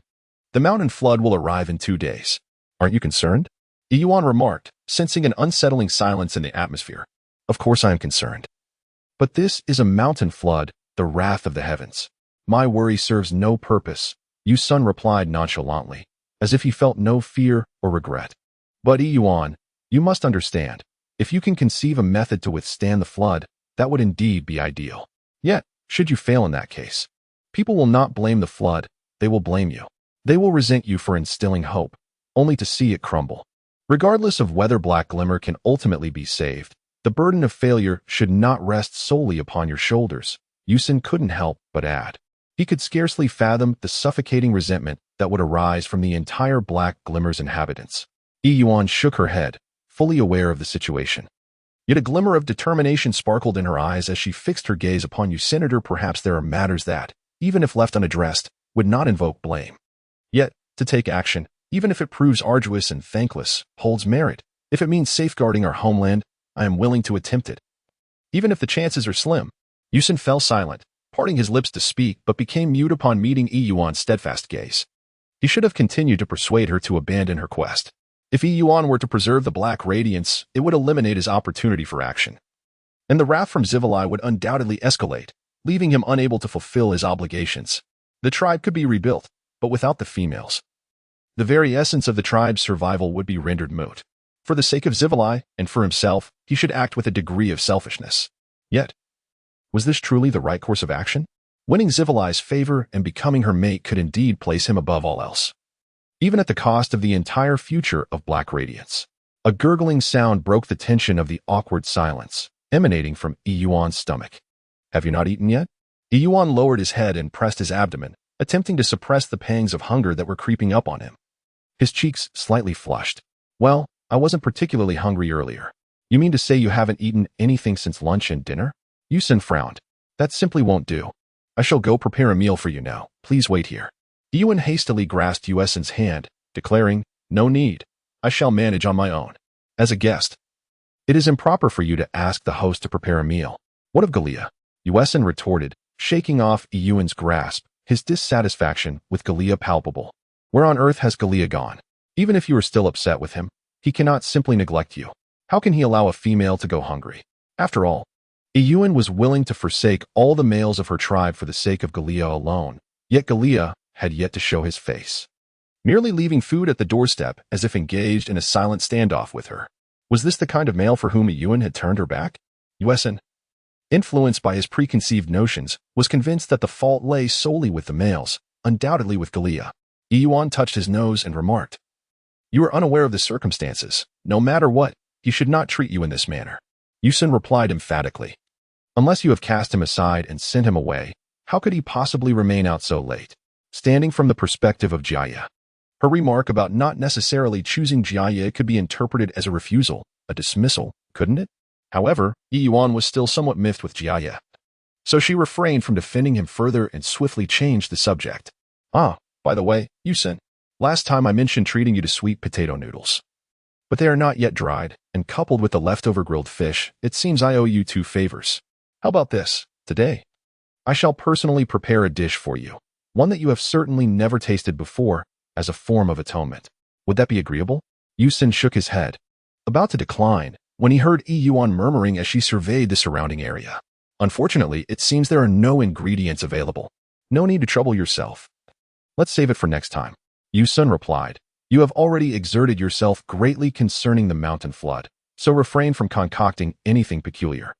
the mountain flood will arrive in 2 days. Aren't you concerned? Yuan remarked, sensing an unsettling silence in the atmosphere. Of course I am concerned. But this is a mountain flood, the wrath of the heavens. My worry serves no purpose, Yuan replied nonchalantly, as if he felt no fear or regret. But Yuan, you must understand, if you can conceive a method to withstand the flood, that would indeed be ideal. Yet, should you fail in that case, people will not blame the flood, they will blame you. They will resent you for instilling hope, only to see it crumble. Regardless of whether Black Glimmer can ultimately be saved, the burden of failure should not rest solely upon your shoulders, Yuan couldn't help but add. He could scarcely fathom the suffocating resentment that would arise from the entire Black Glimmer's inhabitants. Yuan shook her head, fully aware of the situation. Yet a glimmer of determination sparkled in her eyes as she fixed her gaze upon you, Senator. Perhaps there are matters that, even if left unaddressed, would not invoke blame. Yet, to take action, even if it proves arduous and thankless, holds merit. If it means safeguarding our homeland, I am willing to attempt it. Even if the chances are slim. Yuan fell silent, parting his lips to speak, but became mute upon meeting Yuan's steadfast gaze. He should have continued to persuade her to abandon her quest. If Yuan were to preserve the Black Radiance, it would eliminate his opportunity for action. And the wrath from Zivali would undoubtedly escalate, leaving him unable to fulfill his obligations. The tribe could be rebuilt, but without the females. The very essence of the tribe's survival would be rendered moot. For the sake of Zivali, and for himself, he should act with a degree of selfishness. Yet, was this truly the right course of action? Winning Zivali's favor and becoming her mate could indeed place him above all else, even at the cost of the entire future of Black Radiance. A gurgling sound broke the tension of the awkward silence, emanating from Yuan's stomach. Have you not eaten yet? Yuan lowered his head and pressed his abdomen, attempting to suppress the pangs of hunger that were creeping up on him. His cheeks slightly flushed. Well, I wasn't particularly hungry earlier. You mean to say you haven't eaten anything since lunch and dinner? Yuan frowned. That simply won't do. I shall go prepare a meal for you now. Please wait here. Yuan hastily grasped Yuan's hand, declaring, No need. I shall manage on my own. As a guest, it is improper for you to ask the host to prepare a meal. What of Galia? Yuan retorted, shaking off Yuan's grasp, his dissatisfaction with Galia palpable. Where on earth has Galia gone? Even if you are still upset with him, he cannot simply neglect you. How can he allow a female to go hungry? After all, Yuan was willing to forsake all the males of her tribe for the sake of Galia alone, yet Galia had yet to show his face. Merely leaving food at the doorstep as if engaged in a silent standoff with her. Was this the kind of male for whom Yuan had turned her back? Yuan, influenced by his preconceived notions, was convinced that the fault lay solely with the males, undoubtedly with Galia. Yuan touched his nose and remarked, You are unaware of the circumstances. No matter what, he should not treat you in this manner. Yuan replied emphatically. Unless you have cast him aside and sent him away, how could he possibly remain out so late? Standing from the perspective of Jia, her remark about not necessarily choosing Jia could be interpreted as a refusal, a dismissal, couldn't it? However, Yuan was still somewhat miffed with Jia. So she refrained from defending him further and swiftly changed the subject. Ah, by the way, Yuan, last time I mentioned treating you to sweet potato noodles. But they are not yet dried, and coupled with the leftover grilled fish, it seems I owe you 2 favors. How about this? Today, I shall personally prepare a dish for you, one that you have certainly never tasted before, as a form of atonement. Would that be agreeable? Yuan shook his head, about to decline, when he heard Yuan murmuring as she surveyed the surrounding area. Unfortunately, it seems there are no ingredients available. No need to trouble yourself. Let's save it for next time. Yuan replied, You have already exerted yourself greatly concerning the mountain flood, so refrain from concocting anything peculiar.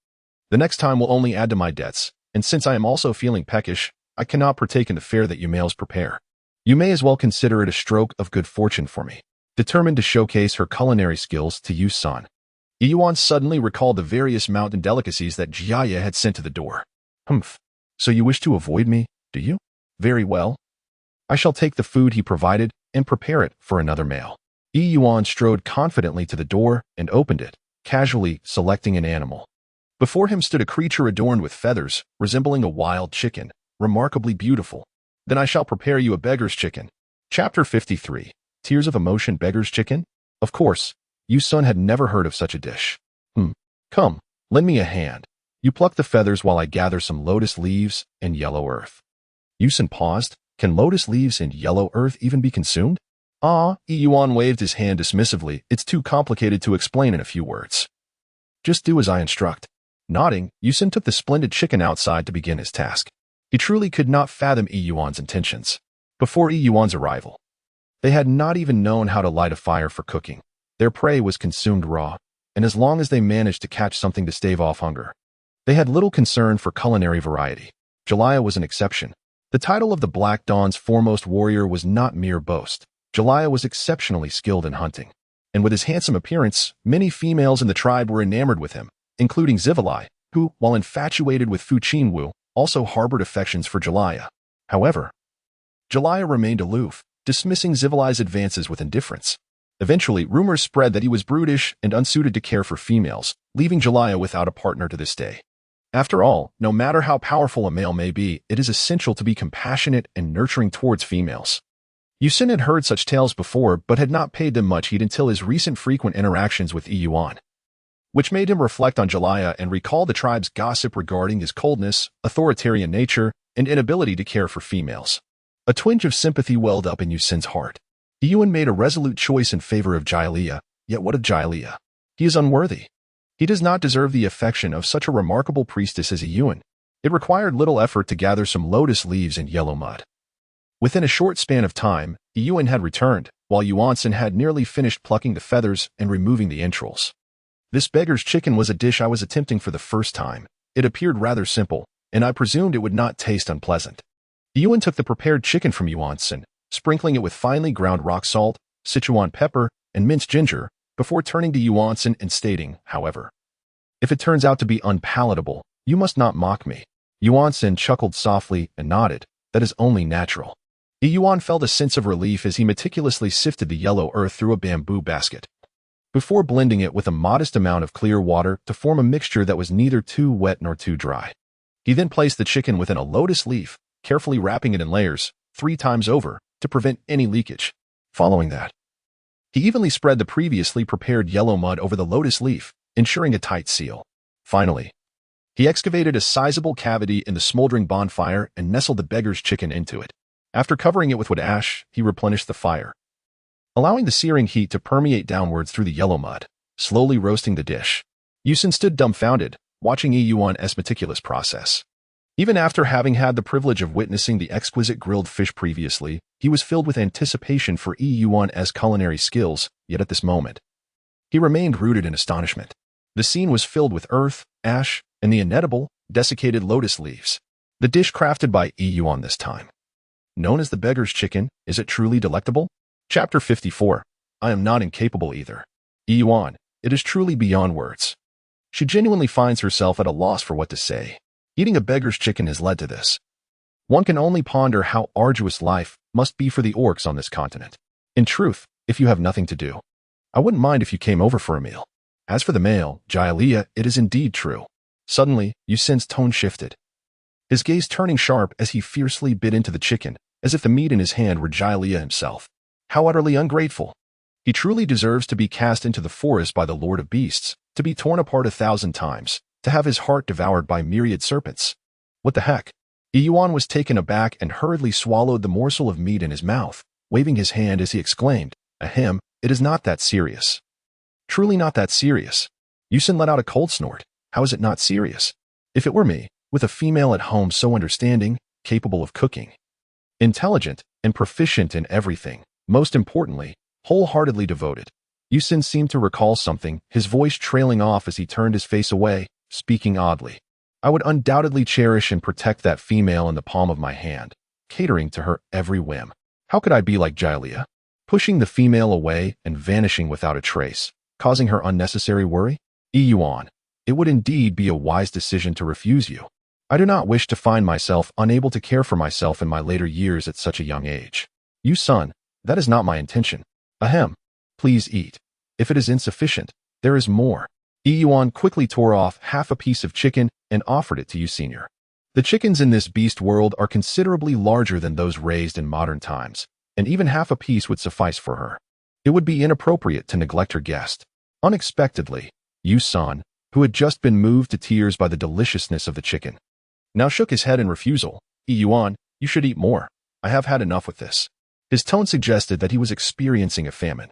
The next time will only add to my debts, and since I am also feeling peckish, I cannot partake in the fare that you males prepare. You may as well consider it a stroke of good fortune for me. Determined to showcase her culinary skills to Yuan, Yuan suddenly recalled the various mountain delicacies that Jia had sent to the door. Humph. So you wish to avoid me, do you? Very well. I shall take the food he provided and prepare it for another male. Yuan strode confidently to the door and opened it, casually selecting an animal. Before him stood a creature adorned with feathers, resembling a wild chicken, remarkably beautiful. Then I shall prepare you a beggar's chicken. Chapter 53. Tears of Emotion Beggar's Chicken? Of course, Yuan had never heard of such a dish. Come, lend me a hand. You pluck the feathers while I gather some lotus leaves and yellow earth. Yuan paused. Can lotus leaves and yellow earth even be consumed? Ah, Yuan waved his hand dismissively. It's too complicated to explain in a few words. Just do as I instruct. Nodding, Yuan took the splendid chicken outside to begin his task. He truly could not fathom Yuan's intentions. Before Yuan's arrival, they had not even known how to light a fire for cooking. Their prey was consumed raw, and as long as they managed to catch something to stave off hunger, they had little concern for culinary variety. Jalaiah was an exception. The title of the Black Dawn's foremost warrior was not mere boast. Jalaiah was exceptionally skilled in hunting, and with his handsome appearance, many females in the tribe were enamored with him, including Zivalai, who, while infatuated with Fu Qinwu, also harbored affections for Jalaiah. However, Jalaiah remained aloof, dismissing Zivalai's advances with indifference. Eventually, rumors spread that he was brutish and unsuited to care for females, leaving Jalaiah without a partner to this day. After all, no matter how powerful a male may be, it is essential to be compassionate and nurturing towards females. Yuan had heard such tales before, but had not paid them much heed until his recent frequent interactions with Yuan, which made him reflect on Jalaiah and recall the tribe's gossip regarding his coldness, authoritarian nature, and inability to care for females. A twinge of sympathy welled up in Yuan's heart. Yuan made a resolute choice in favor of Jalaiah, yet what of Jalaiah? He is unworthy. He does not deserve the affection of such a remarkable priestess as Yuan. It required little effort to gather some lotus leaves and yellow mud. Within a short span of time, Yuan had returned, while Yuan had nearly finished plucking the feathers and removing the entrails. This beggar's chicken was a dish I was attempting for the first time. It appeared rather simple, and I presumed it would not taste unpleasant. Yuan took the prepared chicken from Yuan, sprinkling it with finely ground rock salt, Sichuan pepper, and minced ginger, before turning to Yuan and stating, however, "If it turns out to be unpalatable, you must not mock me." Yuan chuckled softly and nodded. "That is only natural." Yuan felt a sense of relief as he meticulously sifted the yellow earth through a bamboo basket, before blending it with a modest amount of clear water to form a mixture that was neither too wet nor too dry. He then placed the chicken within a lotus leaf, carefully wrapping it in layers, 3 times over, to prevent any leakage. Following that, he evenly spread the previously prepared yellow mud over the lotus leaf, ensuring a tight seal. Finally, he excavated a sizable cavity in the smoldering bonfire and nestled the beggar's chicken into it. After covering it with wood ash, he replenished the fire, allowing the searing heat to permeate downwards through the yellow mud, slowly roasting the dish. Yuan stood dumbfounded, watching Yuan's meticulous process. Even after having had the privilege of witnessing the exquisite grilled fish previously, he was filled with anticipation for Yuan's culinary skills, yet at this moment, he remained rooted in astonishment. The scene was filled with earth, ash, and the inedible, desiccated lotus leaves. The dish crafted by Yuan this time, known as the beggar's chicken, is it truly delectable? Chapter 54. I am not incapable either. Yuan, it is truly beyond words. She genuinely finds herself at a loss for what to say. Eating a beggar's chicken has led to this. One can only ponder how arduous life must be for the orcs on this continent. In truth, if you have nothing to do, I wouldn't mind if you came over for a meal. As for the male, Jalaiah, it is indeed true. Suddenly, Yuan's tone shifted, his gaze turning sharp as he fiercely bit into the chicken, as if the meat in his hand were Jalaiah himself. How utterly ungrateful. He truly deserves to be cast into the forest by the Lord of Beasts, to be torn apart 1,000 times, to have his heart devoured by myriad serpents. What the heck? Yuan was taken aback and hurriedly swallowed the morsel of meat in his mouth, waving his hand as he exclaimed, "Ahem, it is not that serious." Truly not that serious. Yuan let out a cold snort. How is it not serious? If it were me, with a female at home so understanding, capable of cooking, intelligent, and proficient in everything, most importantly, wholeheartedly devoted. Yuan seemed to recall something, his voice trailing off as he turned his face away, speaking oddly. I would undoubtedly cherish and protect that female in the palm of my hand, catering to her every whim. How could I be like Jalaiah, pushing the female away and vanishing without a trace, causing her unnecessary worry? Yuan, it would indeed be a wise decision to refuse you. I do not wish to find myself unable to care for myself in my later years at such a young age. Yuan, that is not my intention. Ahem. Please eat. If it is insufficient, there is more. Yuan quickly tore off half a piece of chicken and offered it to Yuan. The chickens in this beast world are considerably larger than those raised in modern times, and even half a piece would suffice for her. It would be inappropriate to neglect her guest. Unexpectedly, Yuan, who had just been moved to tears by the deliciousness of the chicken. Now shook his head in refusal. Yuan, you should eat more. I have had enough with this. His tone suggested that he was experiencing a famine.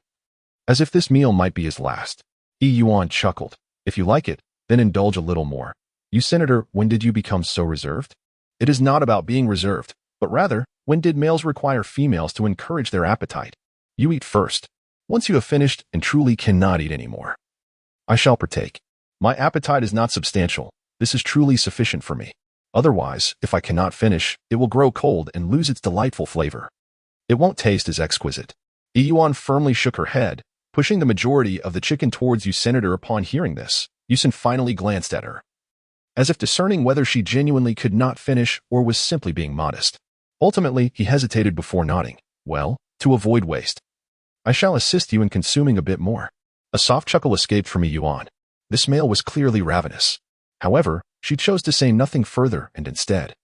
As if this meal might be his last. Yuan chuckled. If you like it, then indulge a little more. You senator, when did you become so reserved? It is not about being reserved, but rather, when did males require females to encourage their appetite? You eat first. Once you have finished and truly cannot eat anymore. I shall partake. My appetite is not substantial. This is truly sufficient for me. Otherwise, if I cannot finish, it will grow cold and lose its delightful flavor. It won't taste as exquisite. Yuan firmly shook her head, pushing the majority of the chicken towards you, senator. Upon hearing this, Yuan finally glanced at her, as if discerning whether she genuinely could not finish or was simply being modest. Ultimately, he hesitated before nodding. Well, to avoid waste, I shall assist you in consuming a bit more. A soft chuckle escaped from Yuan. This male was clearly ravenous. However, she chose to say nothing further, and instead,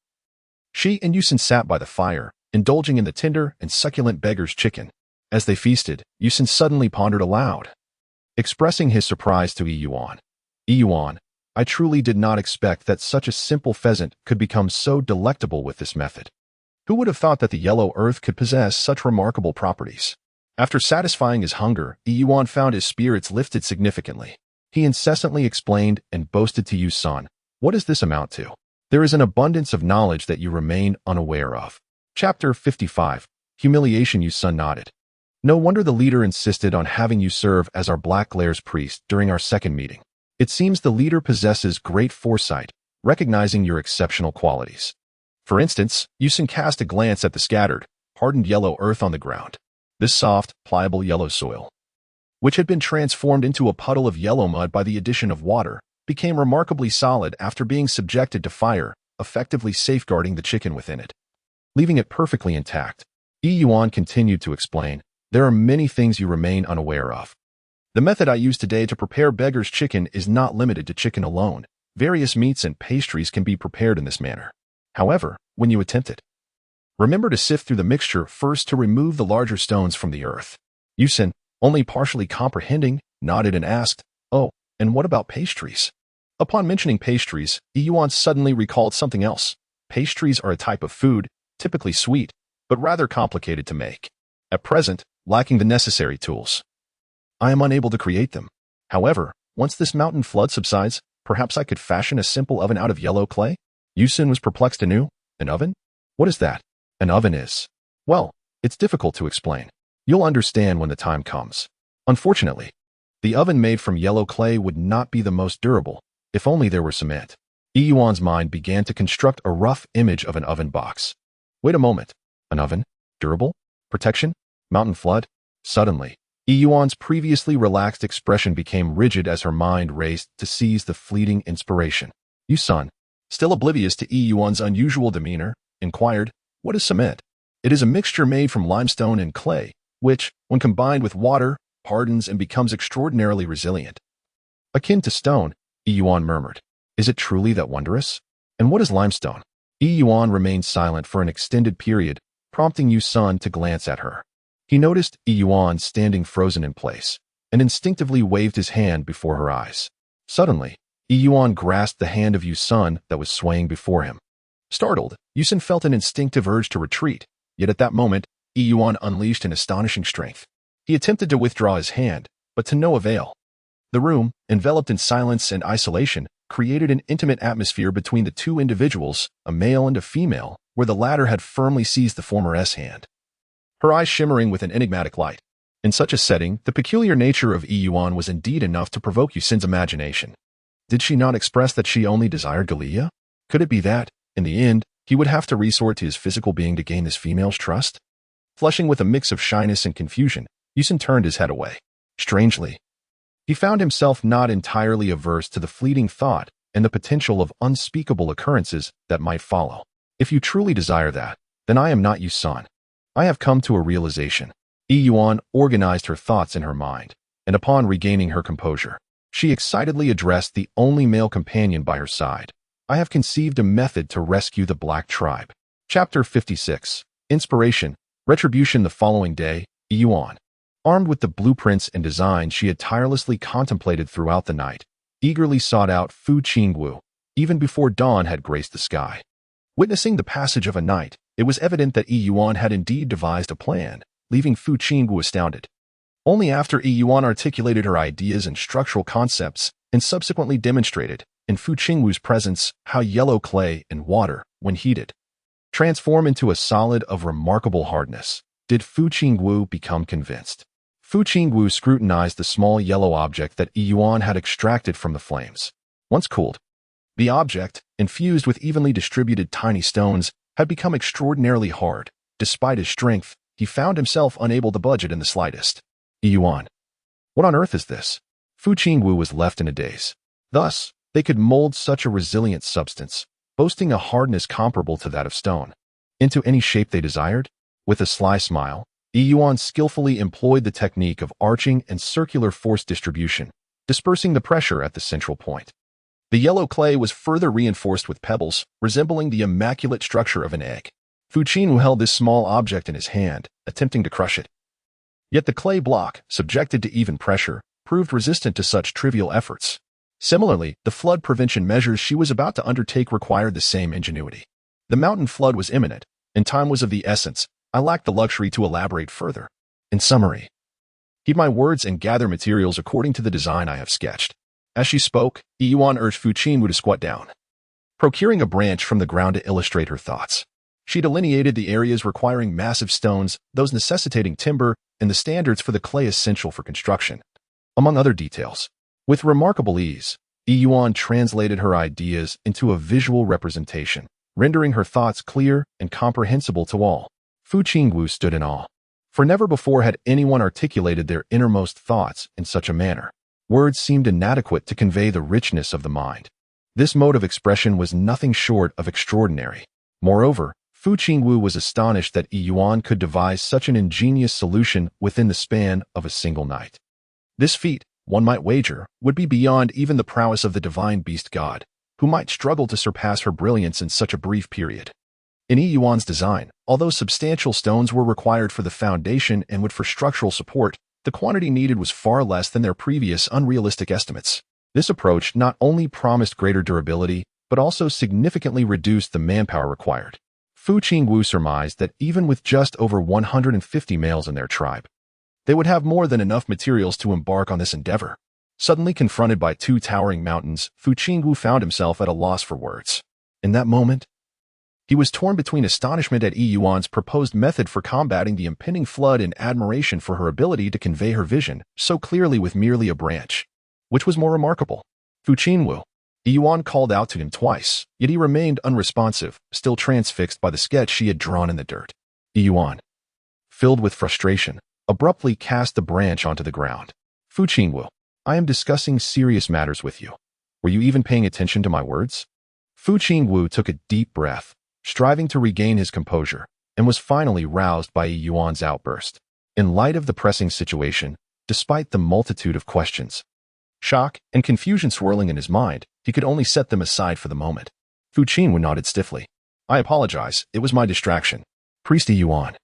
she and Yuan sat by the fire, indulging in the tender and succulent beggar's chicken. As they feasted, Yuan suddenly pondered aloud, expressing his surprise to Yuan. Yuan, I truly did not expect that such a simple pheasant could become so delectable with this method. Who would have thought that the yellow earth could possess such remarkable properties? After satisfying his hunger, Yuan found his spirits lifted significantly. He incessantly explained and boasted to Yuan, what does this amount to? There is an abundance of knowledge that you remain unaware of. Chapter 55. Humiliation. Yuan nodded. No wonder the leader insisted on having you serve as our Black Glare's priest during our second meeting. It seems the leader possesses great foresight, recognizing your exceptional qualities. For instance, Yuan cast a glance at the scattered, hardened yellow earth on the ground. This soft, pliable yellow soil, which had been transformed into a puddle of yellow mud by the addition of water, became remarkably solid after being subjected to fire, effectively safeguarding the chicken within it, leaving it perfectly intact. Yuan continued to explain, there are many things you remain unaware of. The method I use today to prepare beggar's chicken is not limited to chicken alone. Various meats and pastries can be prepared in this manner. However, when you attempt it, remember to sift through the mixture first to remove the larger stones from the earth. Yuan, only partially comprehending, nodded and asked, oh, and what about pastries? Upon mentioning pastries, Yuan suddenly recalled something else. Pastries are a type of food, typically sweet, but rather complicated to make. At present, lacking the necessary tools, I am unable to create them. However, once this mountain flood subsides, perhaps I could fashion a simple oven out of yellow clay? Yuan was perplexed anew. An oven? What is that? An oven is. Well, it's difficult to explain. You'll understand when the time comes. Unfortunately, the oven made from yellow clay would not be the most durable, if only there were cement. Yuan's mind began to construct a rough image of an oven box. Wait a moment. An oven? Durable? Protection? Mountain flood? Suddenly, Yuan's previously relaxed expression became rigid as her mind raced to seize the fleeting inspiration. Yuan, still oblivious to Yuan's unusual demeanor, inquired, what is cement? It is a mixture made from limestone and clay, which, when combined with water, hardens and becomes extraordinarily resilient. Akin to stone, Yuan murmured. Is it truly that wondrous? And what is limestone? Yuan remained silent for an extended period, prompting Yuan to glance at her. He noticed Yuan standing frozen in place, and instinctively waved his hand before her eyes. Suddenly, Yuan grasped the hand of Yuan that was swaying before him. Startled, Yuan felt an instinctive urge to retreat, yet at that moment, Yuan unleashed an astonishing strength. He attempted to withdraw his hand, but to no avail. The room, enveloped in silence and isolation, created an intimate atmosphere between the two individuals, a male and a female, where the latter had firmly seized the former's hand, her eyes shimmering with an enigmatic light. In such a setting, the peculiar nature of Yuan was indeed enough to provoke Yuan's imagination. Did she not express that she only desired Galia? Could it be that, in the end, he would have to resort to his physical being to gain this female's trust? Flushing with a mix of shyness and confusion, Yuan turned his head away. Strangely, he found himself not entirely averse to the fleeting thought and the potential of unspeakable occurrences that might follow. If you truly desire that, then I am not Yuan. I have come to a realization. Yuan organized her thoughts in her mind, and upon regaining her composure, she excitedly addressed the only male companion by her side. I have conceived a method to rescue the Black Tribe. Chapter 56. Inspiration. Retribution. The following day, Yuan, armed with the blueprints and designs she had tirelessly contemplated throughout the night, eagerly sought out Fu Qingwu, even before dawn had graced the sky. Witnessing the passage of a night, it was evident that Yuan had indeed devised a plan, leaving Fu Qingwu astounded. Only after Yuan articulated her ideas and structural concepts and subsequently demonstrated, in Fu Qingwu's presence, how yellow clay and water, when heated, transform into a solid of remarkable hardness, did Fu Qingwu become convinced. Fu Qingwu scrutinized the small yellow object that Yuan had extracted from the flames. Once cooled, the object, infused with evenly distributed tiny stones, had become extraordinarily hard. Despite his strength, he found himself unable to budge it in the slightest. Yuan. What on earth is this? Fu Qingwu was left in a daze. Thus, they could mold such a resilient substance, boasting a hardness comparable to that of stone, into any shape they desired? With a sly smile, Yuan skillfully employed the technique of arching and circular force distribution, dispersing the pressure at the central point. The yellow clay was further reinforced with pebbles, resembling the immaculate structure of an egg. Fu Qingwu held this small object in his hand, attempting to crush it. Yet the clay block, subjected to even pressure, proved resistant to such trivial efforts. Similarly, the flood prevention measures she was about to undertake required the same ingenuity. The mountain flood was imminent, and time was of the essence. I lacked the luxury to elaborate further. In summary, heed my words and gather materials according to the design I have sketched. As she spoke, Yuan urged Fu Qingwu to squat down, procuring a branch from the ground to illustrate her thoughts. She delineated the areas requiring massive stones, those necessitating timber, and the standards for the clay essential for construction, among other details. With remarkable ease, Yuan translated her ideas into a visual representation, rendering her thoughts clear and comprehensible to all. Fu Qingwu stood in awe, for never before had anyone articulated their innermost thoughts in such a manner. Words seemed inadequate to convey the richness of the mind. This mode of expression was nothing short of extraordinary. Moreover, Fu Qingwu was astonished that Yuan could devise such an ingenious solution within the span of a single night. This feat, one might wager, would be beyond even the prowess of the divine beast god, who might struggle to surpass her brilliance in such a brief period. In Yuan's design, although substantial stones were required for the foundation and would for structural support, the quantity needed was far less than their previous unrealistic estimates. This approach not only promised greater durability, but also significantly reduced the manpower required. Fu Qingwu surmised that even with just over 150 males in their tribe, they would have more than enough materials to embark on this endeavor. Suddenly confronted by two towering mountains, Fu Qingwu found himself at a loss for words. In that moment, he was torn between astonishment at Yuan's proposed method for combating the impending flood and admiration for her ability to convey her vision so clearly with merely a branch. Which was more remarkable? Fu Qingwu. Yuan called out to him twice, yet he remained unresponsive, still transfixed by the sketch she had drawn in the dirt. Yuan, filled with frustration, abruptly cast the branch onto the ground. Fu Qingwu, I am discussing serious matters with you. Were you even paying attention to my words? Fu Qingwu took a deep breath, striving to regain his composure, and was finally roused by Yuan's outburst. In light of the pressing situation, despite the multitude of questions, shock, and confusion swirling in his mind, he could only set them aside for the moment. Fu Qingwu nodded stiffly. I apologize, it was my distraction. Priest Yuan,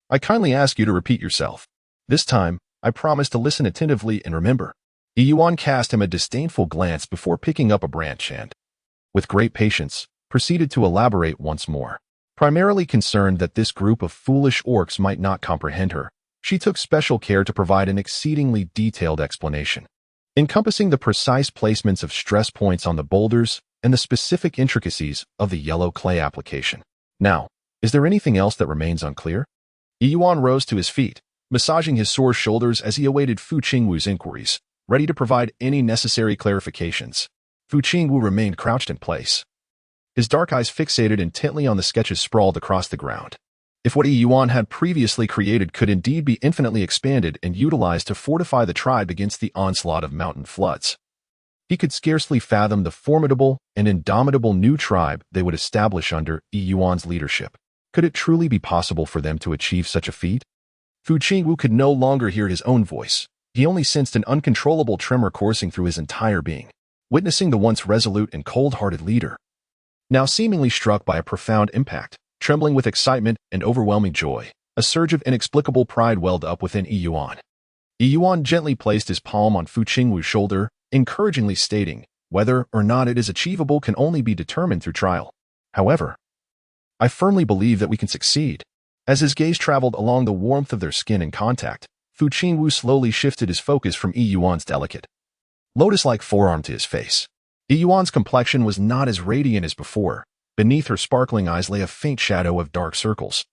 I kindly ask you to repeat yourself. This time, I promise to listen attentively and remember. Yuan cast him a disdainful glance before picking up a branch and, with great patience, proceeded to elaborate once more. Primarily concerned that this group of foolish orcs might not comprehend her, she took special care to provide an exceedingly detailed explanation, encompassing the precise placements of stress points on the boulders and the specific intricacies of the yellow clay application. Now, is there anything else that remains unclear? Yuan rose to his feet, massaging his sore shoulders as he awaited Fu Qingwu's inquiries, ready to provide any necessary clarifications. Fu Qingwu remained crouched in place, his dark eyes fixated intently on the sketches sprawled across the ground. If what Yuan had previously created could indeed be infinitely expanded and utilized to fortify the tribe against the onslaught of mountain floods, he could scarcely fathom the formidable and indomitable new tribe they would establish under Yuan's leadership. Could it truly be possible for them to achieve such a feat? Fu Qingwu could no longer hear his own voice. He only sensed an uncontrollable tremor coursing through his entire being. Witnessing the once resolute and cold-hearted leader, now seemingly struck by a profound impact, trembling with excitement and overwhelming joy, a surge of inexplicable pride welled up within Yuan. Yuan gently placed his palm on Fu Qingwu's shoulder, encouragingly stating, "Whether or not it is achievable can only be determined through trial. However, I firmly believe that we can succeed." As his gaze traveled along the warmth of their skin in contact, Fu Qingwu slowly shifted his focus from Yuan's delicate, lotus-like forearm to his face. Yuan's complexion was not as radiant as before. Beneath her sparkling eyes lay a faint shadow of dark circles,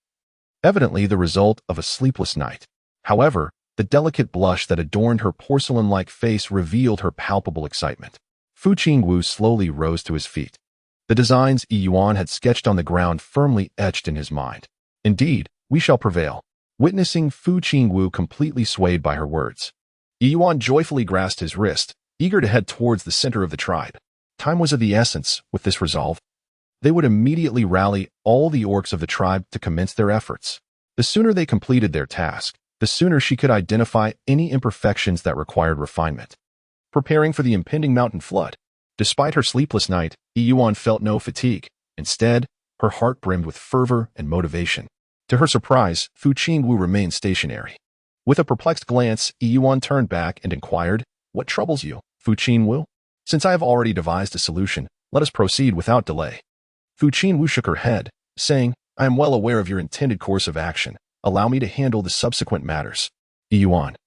evidently the result of a sleepless night. However, the delicate blush that adorned her porcelain-like face revealed her palpable excitement. Fu Qingwu slowly rose to his feet. The designs Yuan had sketched on the ground firmly etched in his mind. "Indeed, we shall prevail." Witnessing Fu Qingwu completely swayed by her words, Yuan joyfully grasped his wrist, eager to head towards the center of the tribe. Time was of the essence. With this resolve, they would immediately rally all the orcs of the tribe to commence their efforts. The sooner they completed their task, the sooner she could identify any imperfections that required refinement. Preparing for the impending mountain flood. Despite her sleepless night, Yuan felt no fatigue. Instead, her heart brimmed with fervor and motivation. To her surprise, Fu Qingwu remained stationary. With a perplexed glance, Yuan turned back and inquired, "What troubles you, Fu Qingwu? Since I have already devised a solution, let us proceed without delay." Fu Qingwu shook her head, saying, "I am well aware of your intended course of action. Allow me to handle the subsequent matters." Yuan,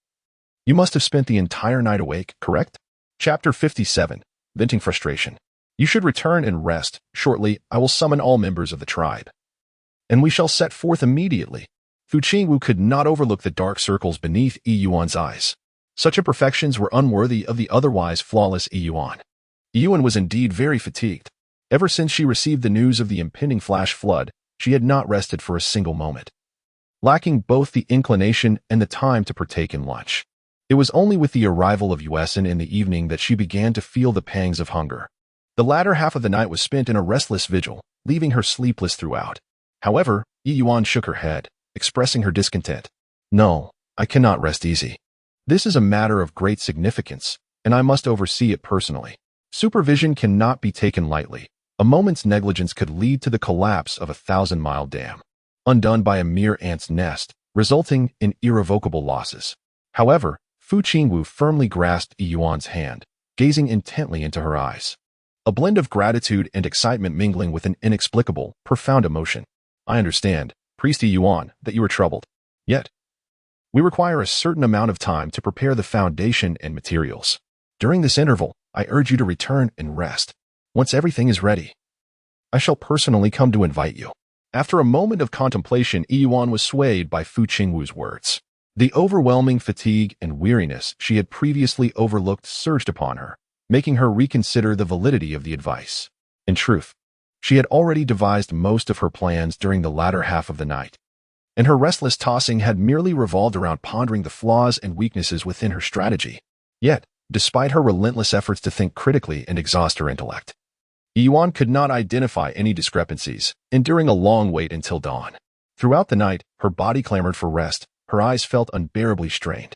you must have spent the entire night awake, correct? Chapter 57, Venting Frustration. You should return and rest. Shortly, I will summon all members of the tribe, and we shall set forth immediately. Fu Qingwu could not overlook the dark circles beneath Yuan's eyes. Such imperfections were unworthy of the otherwise flawless Yuan. Yuan was indeed very fatigued. Ever since she received the news of the impending flash flood, she had not rested for a single moment, lacking both the inclination and the time to partake in lunch. It was only with the arrival of Yuan in the evening that she began to feel the pangs of hunger. The latter half of the night was spent in a restless vigil, leaving her sleepless throughout. However, Yuan shook her head, expressing her discontent. "No, I cannot rest easy. This is a matter of great significance, and I must oversee it personally. Supervision cannot be taken lightly. A moment's negligence could lead to the collapse of a 1,000-mile dam, undone by a mere ant's nest, resulting in irrevocable losses." However, Fu Qingwu firmly grasped Yuan's hand, gazing intently into her eyes. A blend of gratitude and excitement mingling with an inexplicable, profound emotion. "I understand, Priest Yuan, that you are troubled. Yet, we require a certain amount of time to prepare the foundation and materials. During this interval, I urge you to return and rest. Once everything is ready, I shall personally come to invite you." After a moment of contemplation, Yuan was swayed by Fu Qingwu's words. The overwhelming fatigue and weariness she had previously overlooked surged upon her, making her reconsider the validity of the advice. In truth, she had already devised most of her plans during the latter half of the night, and her restless tossing had merely revolved around pondering the flaws and weaknesses within her strategy. Yet, despite her relentless efforts to think critically and exhaust her intellect, Yuan could not identify any discrepancies, enduring a long wait until dawn. Throughout the night, her body clamored for rest, her eyes felt unbearably strained.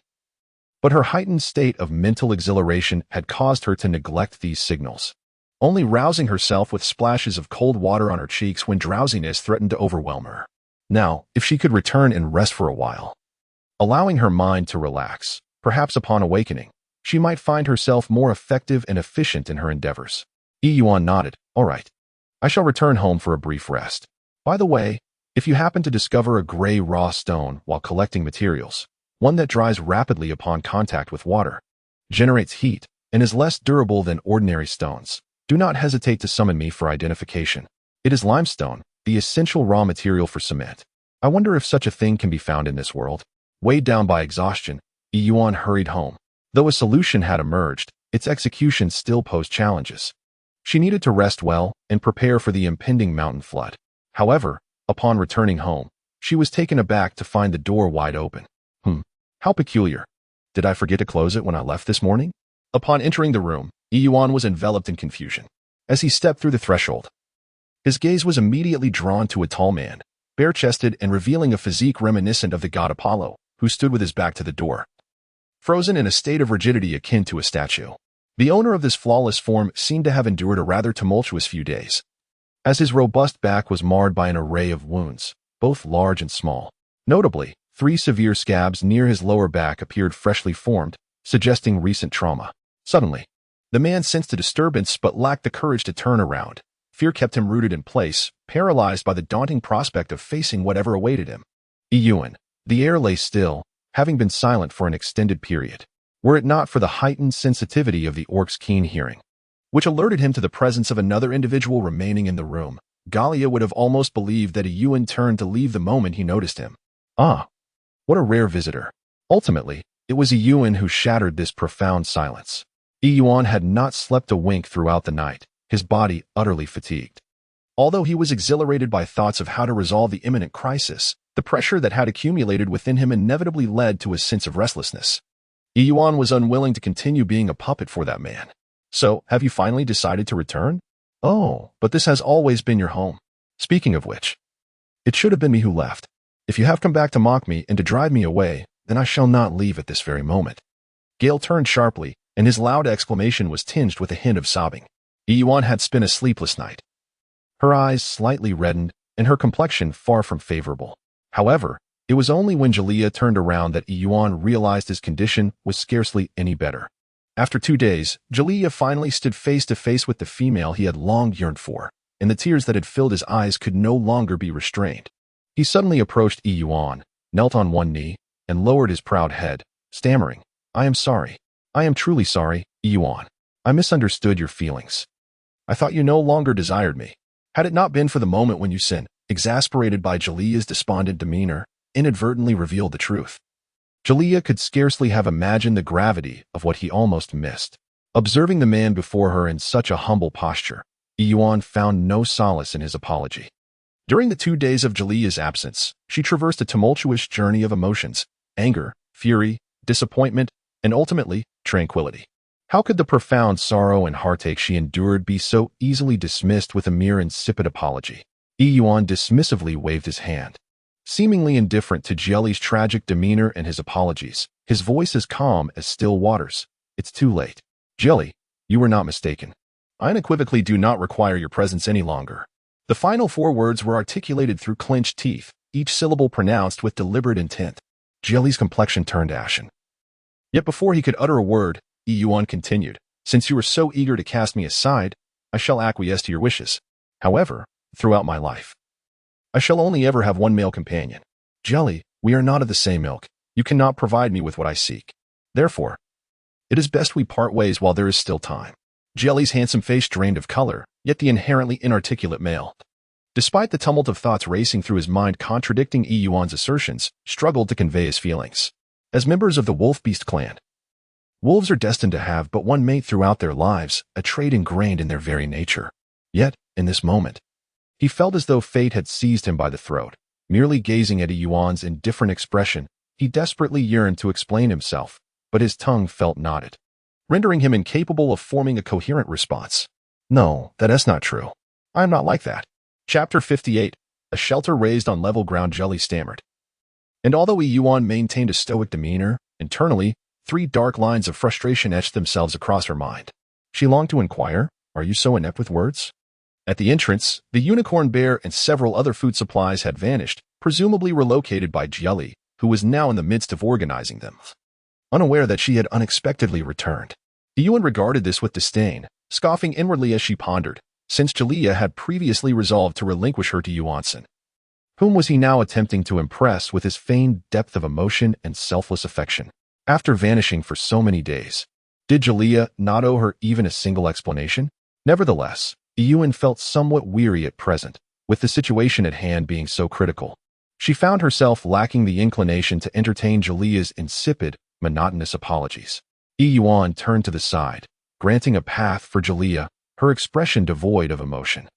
But her heightened state of mental exhilaration had caused her to neglect these signals, only rousing herself with splashes of cold water on her cheeks when drowsiness threatened to overwhelm her. Now, if she could return and rest for a while, allowing her mind to relax, perhaps upon awakening, she might find herself more effective and efficient in her endeavors. Yuan nodded. "All right. I shall return home for a brief rest. By the way, if you happen to discover a gray raw stone while collecting materials, one that dries rapidly upon contact with water, generates heat, and is less durable than ordinary stones, do not hesitate to summon me for identification. It is limestone, the essential raw material for cement. I wonder if such a thing can be found in this world." Weighed down by exhaustion, Yuan hurried home. Though a solution had emerged, its execution still posed challenges. She needed to rest well and prepare for the impending mountain flood. However, upon returning home, she was taken aback to find the door wide open. How peculiar. Did I forget to close it when I left this morning? Upon entering the room, Yuan was enveloped in confusion. As he stepped through the threshold, his gaze was immediately drawn to a tall man, bare-chested and revealing a physique reminiscent of the god Apollo, who stood with his back to the door, frozen in a state of rigidity akin to a statue. The owner of this flawless form seemed to have endured a rather tumultuous few days, as his robust back was marred by an array of wounds, both large and small. Notably, 3 severe scabs near his lower back appeared freshly formed, suggesting recent trauma. Suddenly, The man sensed a disturbance but lacked the courage to turn around. Fear kept him rooted in place, paralyzed by the daunting prospect of facing whatever awaited him. Yuan. The air lay still, having been silent for an extended period, were it not for the heightened sensitivity of the orc's keen hearing, which alerted him to the presence of another individual remaining in the room. Galia would have almost believed that Yuan turned to leave the moment he noticed him. Ah, what a rare visitor. Ultimately, it was Yuan who shattered this profound silence. Yuan had not slept a wink throughout the night, his body utterly fatigued. Although he was exhilarated by thoughts of how to resolve the imminent crisis, the pressure that had accumulated within him inevitably led to a sense of restlessness. Yuan was unwilling to continue being a puppet for that man. So, have you finally decided to return? Oh, but this has always been your home. Speaking of which, it should have been me who left. If you have come back to mock me and to drive me away, then I shall not leave at this very moment. Gale turned sharply, and his loud exclamation was tinged with a hint of sobbing. Yuan had spent a sleepless night. Her eyes slightly reddened, and her complexion far from favorable. However, it was only when Jalea turned around that Yuan realized his condition was scarcely any better. After 2 days, Jalea finally stood face to face with the female he had long yearned for, and the tears that had filled his eyes could no longer be restrained. He suddenly approached Yuan, knelt on one knee, and lowered his proud head, stammering, "I am sorry. I am truly sorry, Yuan. I misunderstood your feelings. I thought you no longer desired me. Had it not been for the moment when you sinned," exasperated by Jalea's despondent demeanor, inadvertently revealed the truth. Jalea could scarcely have imagined the gravity of what he almost missed. Observing the man before her in such a humble posture, Yuan found no solace in his apology. During the 2 days of Jalea's absence, she traversed a tumultuous journey of emotions: anger, fury, disappointment, and ultimately, tranquility. How could the profound sorrow and heartache she endured be so easily dismissed with a mere insipid apology? Yuan dismissively waved his hand. Seemingly indifferent to Jelly's tragic demeanor and his apologies, his voice as calm as still waters. "It's too late. Jelly, you were not mistaken. I unequivocally do not require your presence any longer." The final 4 words were articulated through clenched teeth, each syllable pronounced with deliberate intent. Jelly's complexion turned ashen. Yet before he could utter a word, Yuan continued, "Since you are so eager to cast me aside, I shall acquiesce to your wishes. However, throughout my life, I shall only ever have one male companion. Jelly, we are not of the same ilk. You cannot provide me with what I seek. Therefore, it is best we part ways while there is still time." Jelly's handsome face drained of color, yet the inherently inarticulate male, despite the tumult of thoughts racing through his mind contradicting Yuan's assertions, struggled to convey his feelings. As members of the wolf-beast clan, wolves are destined to have but one mate throughout their lives, a trait ingrained in their very nature. Yet, in this moment, he felt as though fate had seized him by the throat. Merely gazing at Yuan's indifferent expression, he desperately yearned to explain himself, but his tongue felt knotted, rendering him incapable of forming a coherent response. "No, that is not true. I am not like that." Chapter 58, A Shelter Raised on Level Ground. Jelly stammered. And although Yuan maintained a stoic demeanor, internally, 3 dark lines of frustration etched themselves across her mind. She longed to inquire, "Are you so inept with words?" At the entrance, the unicorn bear and several other food supplies had vanished, presumably relocated by Jelly, who was now in the midst of organizing them. Unaware that she had unexpectedly returned, Yuan regarded this with disdain, scoffing inwardly as she pondered, since Jalea had previously resolved to relinquish her to Yuanson. Whom was he now attempting to impress with his feigned depth of emotion and selfless affection? After vanishing for so many days, did Jalea not owe her even a single explanation? Nevertheless, Yuan felt somewhat weary at present, with the situation at hand being so critical. She found herself lacking the inclination to entertain Jalea's insipid, monotonous apologies. Yuan turned to the side, granting a path for Jalea, her expression devoid of emotion.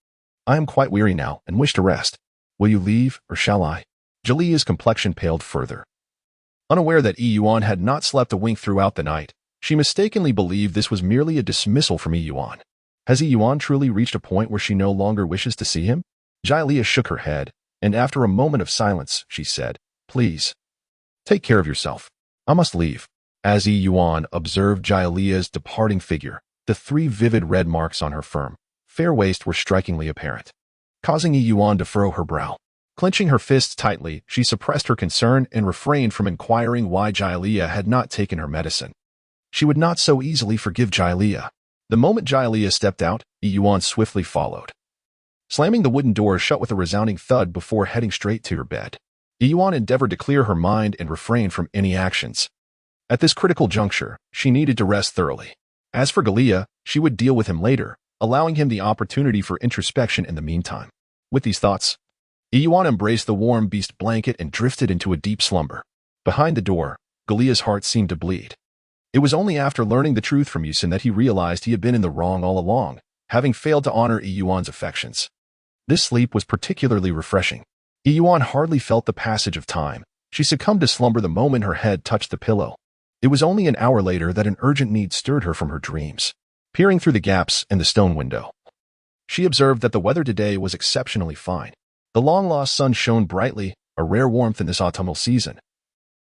"I am quite weary now and wish to rest. Will you leave, or shall I?" Jalea's complexion paled further. Unaware that Yuan had not slept a wink throughout the night, she mistakenly believed this was merely a dismissal from Yuan. Has Yuan truly reached a point where she no longer wishes to see him? Jalea shook her head, and after a moment of silence, she said, "Please, take care of yourself. I must leave." As Yuan observed Jalea's departing figure, the 3 vivid red marks on her firm, fair waist were strikingly apparent, causing Yuan to furrow her brow. Clenching her fists tightly, she suppressed her concern and refrained from inquiring why Jalea had not taken her medicine. She would not so easily forgive Jalea. The moment Jailia stepped out, Yuan swiftly followed, slamming the wooden door shut with a resounding thud before heading straight to her bed. Yuan endeavored to clear her mind and refrain from any actions. At this critical juncture, she needed to rest thoroughly. As for Galia, she would deal with him later, allowing him the opportunity for introspection in the meantime. With these thoughts, Yuan embraced the warm beast blanket and drifted into a deep slumber. Behind the door, Galia's heart seemed to bleed. It was only after learning the truth from Yuan that he realized he had been in the wrong all along, having failed to honor Yuan's affections. This sleep was particularly refreshing. Yuan hardly felt the passage of time. She succumbed to slumber the moment her head touched the pillow. It was only an hour later that an urgent need stirred her from her dreams. Peering through the gaps in the stone window, she observed that the weather today was exceptionally fine. The long-lost sun shone brightly, a rare warmth in this autumnal season,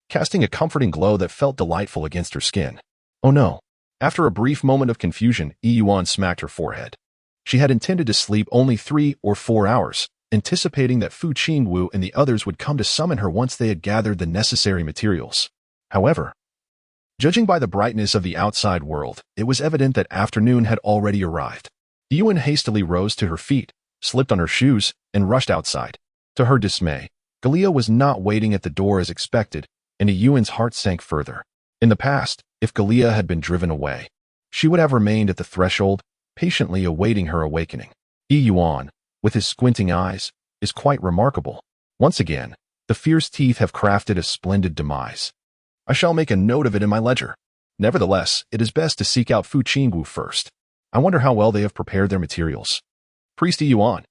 casting a comforting glow that felt delightful against her skin. Oh no. After a brief moment of confusion, Yuan smacked her forehead. She had intended to sleep only 3 or 4 hours, anticipating that Fu Qingwu and the others would come to summon her once they had gathered the necessary materials. However, judging by the brightness of the outside world, it was evident that afternoon had already arrived. Yuan hastily rose to her feet, slipped on her shoes, and rushed outside. To her dismay, Galia was not waiting at the door as expected, and Yuan's heart sank further. In the past, if Galia had been driven away, she would have remained at the threshold, patiently awaiting her awakening. Yuan, with his squinting eyes, is quite remarkable. Once again, the fierce teeth have crafted a splendid demise. I shall make a note of it in my ledger. Nevertheless, it is best to seek out Fu Qingwu first. I wonder how well they have prepared their materials. Priest Yuan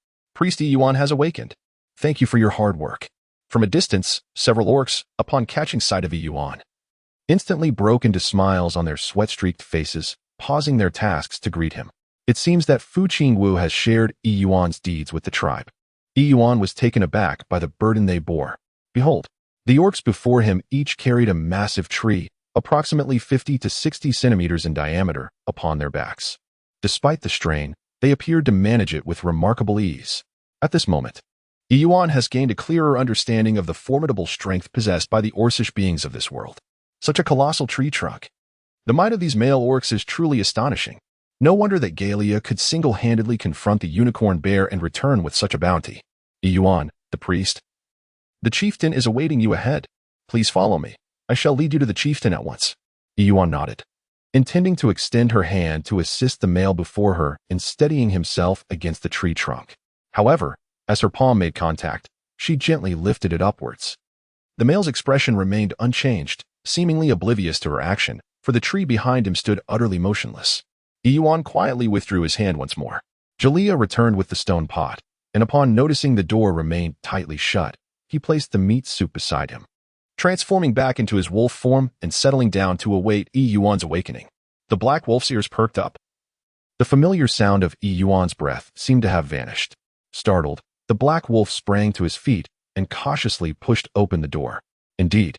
has awakened. Thank you for your hard work. From a distance, several orcs, upon catching sight of Yuan, instantly broke into smiles on their sweat-streaked faces, pausing their tasks to greet him. It seems that Fu Qingwu has shared Yuan's deeds with the tribe. Yuan was taken aback by the burden they bore. Behold, the orcs before him each carried a massive tree, approximately 50 to 60 centimeters in diameter, upon their backs. Despite the strain, they appeared to manage it with remarkable ease. At this moment, Yuan has gained a clearer understanding of the formidable strength possessed by the orcish beings of this world. Such a colossal tree trunk. The might of these male orcs is truly astonishing. No wonder that Galia could single-handedly confront the unicorn bear and return with such a bounty. Yuan, the priest. The chieftain is awaiting you ahead. Please follow me. I shall lead you to the chieftain at once. Yuan nodded, intending to extend her hand to assist the male before her in steadying himself against the tree trunk. However, as her palm made contact, she gently lifted it upwards. The male's expression remained unchanged, seemingly oblivious to her action, for the tree behind him stood utterly motionless. Yuan quietly withdrew his hand once more. Galia returned with the stone pot, and upon noticing the door remained tightly shut, he placed the meat soup beside him, transforming back into his wolf form and settling down to await Yuan's awakening. The black wolf's ears perked up. The familiar sound of Yuan's breath seemed to have vanished. Startled, the black wolf sprang to his feet and cautiously pushed open the door. Indeed,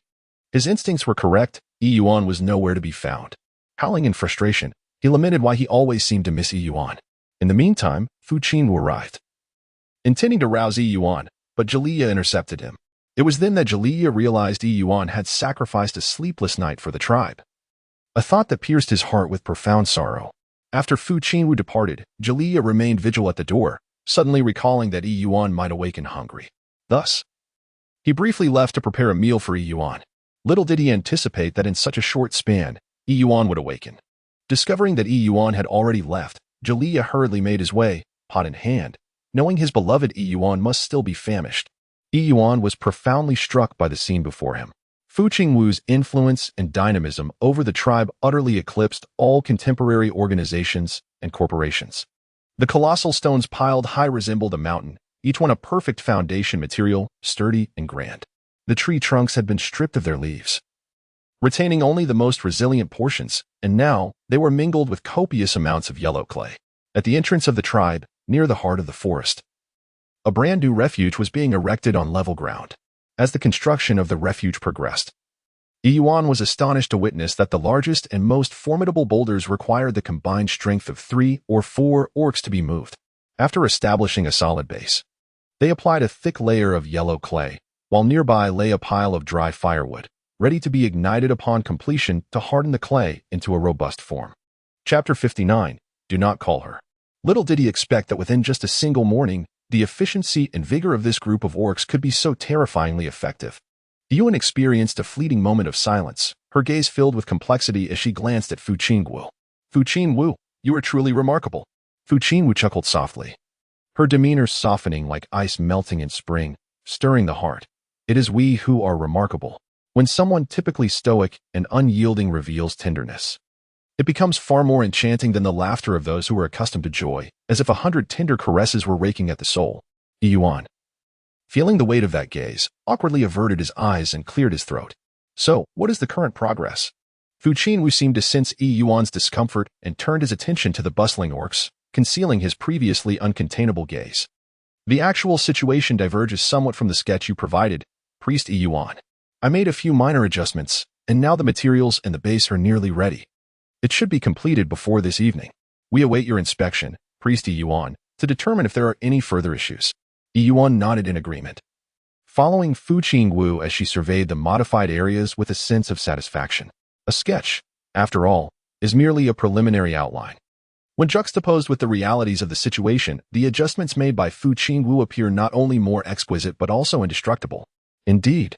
his instincts were correct. Yuan was nowhere to be found. Howling in frustration, he lamented why he always seemed to miss Yuan. In the meantime, Fu Qingwu arrived, intending to rouse Yuan, but Galia intercepted him. It was then that Galia realized Yuan had sacrificed a sleepless night for the tribe. A thought that pierced his heart with profound sorrow. After Fu Qingwu departed, Galia remained vigil at the door, suddenly recalling that Yuan might awaken hungry. Thus, he briefly left to prepare a meal for Yuan. Little did he anticipate that in such a short span, Yuan would awaken. Discovering that Yuan had already left, Galia hurriedly made his way, pot in hand, knowing his beloved Yuan must still be famished. Yuan was profoundly struck by the scene before him. Fu Qingwu's influence and dynamism over the tribe utterly eclipsed all contemporary organizations and corporations. The colossal stones piled high resembled a mountain, each one a perfect foundation material, sturdy and grand. The tree trunks had been stripped of their leaves, retaining only the most resilient portions, and now they were mingled with copious amounts of yellow clay. At the entrance of the tribe, near the heart of the forest, a brand new refuge was being erected on level ground. As the construction of the refuge progressed, Yuan was astonished to witness that the largest and most formidable boulders required the combined strength of 3 or 4 orcs to be moved. After establishing a solid base, they applied a thick layer of yellow clay, while nearby lay a pile of dry firewood, ready to be ignited upon completion to harden the clay into a robust form. Chapter 59. Do not call her. Little did he expect that within just a single morning, the efficiency and vigor of this group of orcs could be so terrifyingly effective. Yuan experienced a fleeting moment of silence, her gaze filled with complexity as she glanced at Fu Qingwu. Fu Qingwu, you are truly remarkable. Fu Qingwu chuckled softly, her demeanor softening like ice melting in spring, stirring the heart. It is we who are remarkable. When someone typically stoic and unyielding reveals tenderness, it becomes far more enchanting than the laughter of those who are accustomed to joy, as if 100 tender caresses were raking at the soul. Yuan, feeling the weight of that gaze, awkwardly averted his eyes and cleared his throat. So, what is the current progress? Fu Qingwu seemed to sense Yuan's discomfort and turned his attention to the bustling orcs, concealing his previously uncontainable gaze. The actual situation diverges somewhat from the sketch you provided, Priest Yuan. I made a few minor adjustments, and now the materials and the base are nearly ready. It should be completed before this evening. We await your inspection, Priest Yuan, to determine if there are any further issues. Yuan nodded in agreement, following Fu Qingwu as she surveyed the modified areas with a sense of satisfaction. A sketch, after all, is merely a preliminary outline. When juxtaposed with the realities of the situation, the adjustments made by Fu Qingwu appear not only more exquisite but also indestructible. Indeed,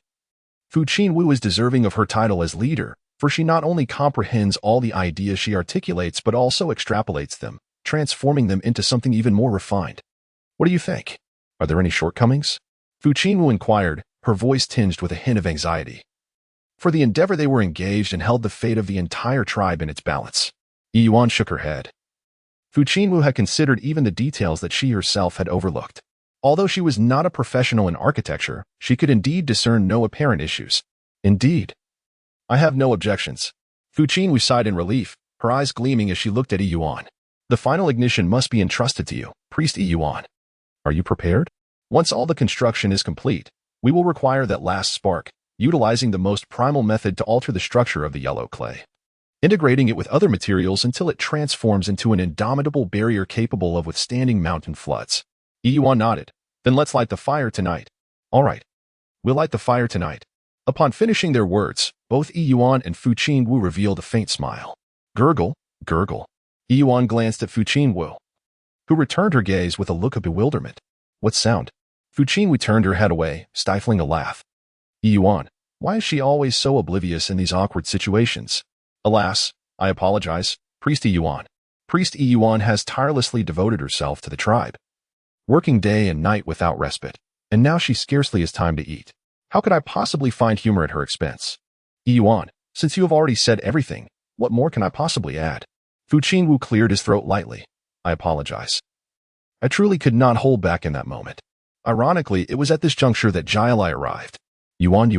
Fu Qingwu is deserving of her title as leader, for she not only comprehends all the ideas she articulates but also extrapolates them, transforming them into something even more refined. What do you think? Are there any shortcomings? Fu Qingwu inquired, her voice tinged with a hint of anxiety. For the endeavor they were engaged and held the fate of the entire tribe in its balance. Yuan shook her head. Fu Qingwu had considered even the details that she herself had overlooked. Although she was not a professional in architecture, she could indeed discern no apparent issues. Indeed. I have no objections. Fu Qingwu sighed in relief, her eyes gleaming as she looked at Yuan. The final ignition must be entrusted to you, Priest Yuan. Are you prepared? Once all the construction is complete, we will require that last spark, utilizing the most primal method to alter the structure of the yellow clay, integrating it with other materials until it transforms into an indomitable barrier capable of withstanding mountain floods. Yuan nodded. Then let's light the fire tonight. All right. We'll light the fire tonight. Upon finishing their words, both Yuan and Fu Qingwu revealed a faint smile. Gurgle, gurgle. Yuan glanced at Fu Qingwu, who returned her gaze with a look of bewilderment. What sound? Fu Qingwu turned her head away, stifling a laugh. Yuan, why is she always so oblivious in these awkward situations? Alas, I apologize, Priest Yuan. Priest Yuan has tirelessly devoted herself to the tribe, working day and night without respite, and now she scarcely has time to eat. How could I possibly find humor at her expense? Yuan, since you have already said everything, what more can I possibly add? Fu Qingwu cleared his throat lightly. I apologize. I truly could not hold back in that moment. Ironically, it was at this juncture that Jialai arrived. Yuan.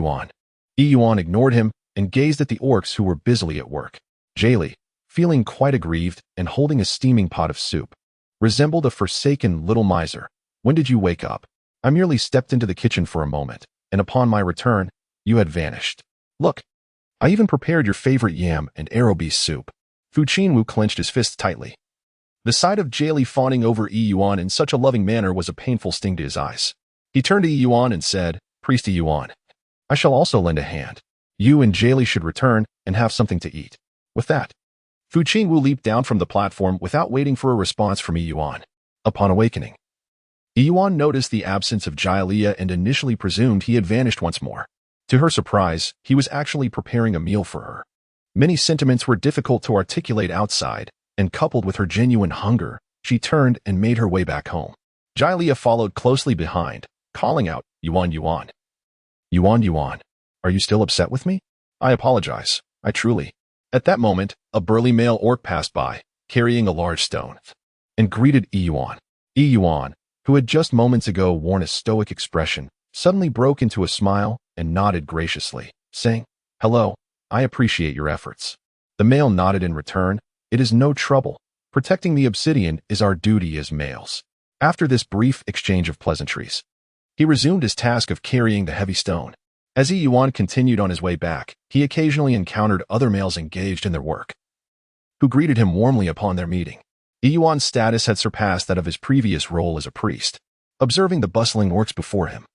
Yuan ignored him and gazed at the orcs who were busily at work. Jialai, feeling quite aggrieved and holding a steaming pot of soup, resembled a forsaken little miser. When did you wake up? I merely stepped into the kitchen for a moment, and upon my return, you had vanished. Look, I even prepared your favorite yam and arrow beast soup. Fu Qingwu clenched his fists tightly. The sight of Jialai fawning over Yuan in such a loving manner was a painful sting to his eyes. He turned to Yuan and said, Priest Yuan, I shall also lend a hand. You and Jialai should return and have something to eat. With that, Fu Qingwu leaped down from the platform without waiting for a response from Yuan. Upon awakening, Yuan noticed the absence of Jialai and initially presumed he had vanished once more. To her surprise, he was actually preparing a meal for her. Many sentiments were difficult to articulate outside, and coupled with her genuine hunger, she turned and made her way back home. Jialai followed closely behind, calling out, Yuan. Yuan, are you still upset with me? I apologize, I truly. At that moment, a burly male orc passed by, carrying a large stone, and greeted Yuan. Yuan, who had just moments ago worn a stoic expression, suddenly broke into a smile and nodded graciously, saying, Hello, I appreciate your efforts. The male nodded in return. It is no trouble. Protecting the obsidian is our duty as males. After this brief exchange of pleasantries, he resumed his task of carrying the heavy stone. As Yuan continued on his way back, he occasionally encountered other males engaged in their work, who greeted him warmly upon their meeting. Yuan's status had surpassed that of his previous role as a priest. Observing the bustling orcs before him,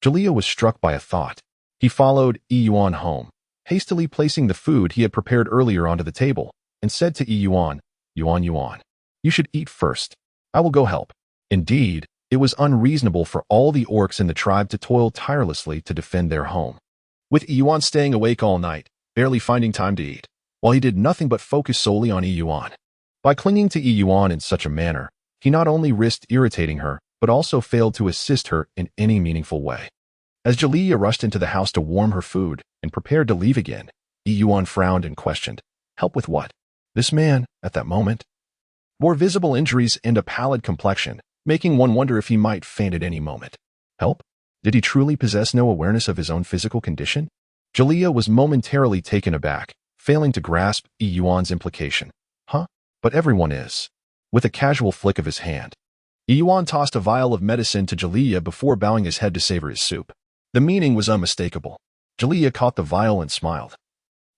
Jialai was struck by a thought. He followed Yuan home, hastily placing the food he had prepared earlier onto the table, and said to Yuan, Yuan, You should eat first. I will go help. Indeed, it was unreasonable for all the orcs in the tribe to toil tirelessly to defend their home. With Yuan staying awake all night, barely finding time to eat, while he did nothing but focus solely on Yuan. By clinging to Yuan in such a manner, he not only risked irritating her, but also failed to assist her in any meaningful way. As Jaliyah rushed into the house to warm her food and prepared to leave again, Yuan frowned and questioned, "Help with what?" This man, at that moment, bore visible injuries and a pallid complexion, making one wonder if he might faint at any moment. Help? Did he truly possess no awareness of his own physical condition? Jaliyah was momentarily taken aback, failing to grasp Yuan's implication. Huh? But everyone is. With a casual flick of his hand, Yuan tossed a vial of medicine to Jaliyah before bowing his head to savor his soup. The meaning was unmistakable. Jaliyah caught the vial and smiled,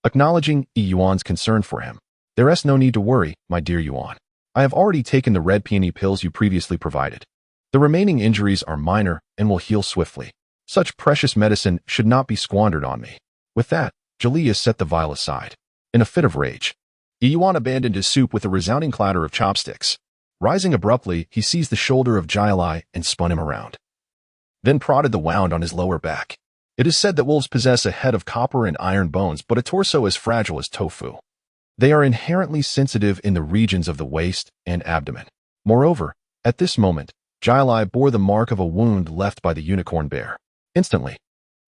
acknowledging Yuan's concern for him. There is no need to worry, my dear Yuan. I have already taken the red peony pills you previously provided. The remaining injuries are minor and will heal swiftly. Such precious medicine should not be squandered on me. With that, Jaliyah set the vial aside. In a fit of rage, Yuan abandoned his soup with a resounding clatter of chopsticks. Rising abruptly, he seized the shoulder of Jaliyah and spun him around, then prodded the wound on his lower back. It is said that wolves possess a head of copper and iron bones, but a torso as fragile as tofu. They are inherently sensitive in the regions of the waist and abdomen. Moreover, at this moment, Jaliyah bore the mark of a wound left by the unicorn bear. Instantly,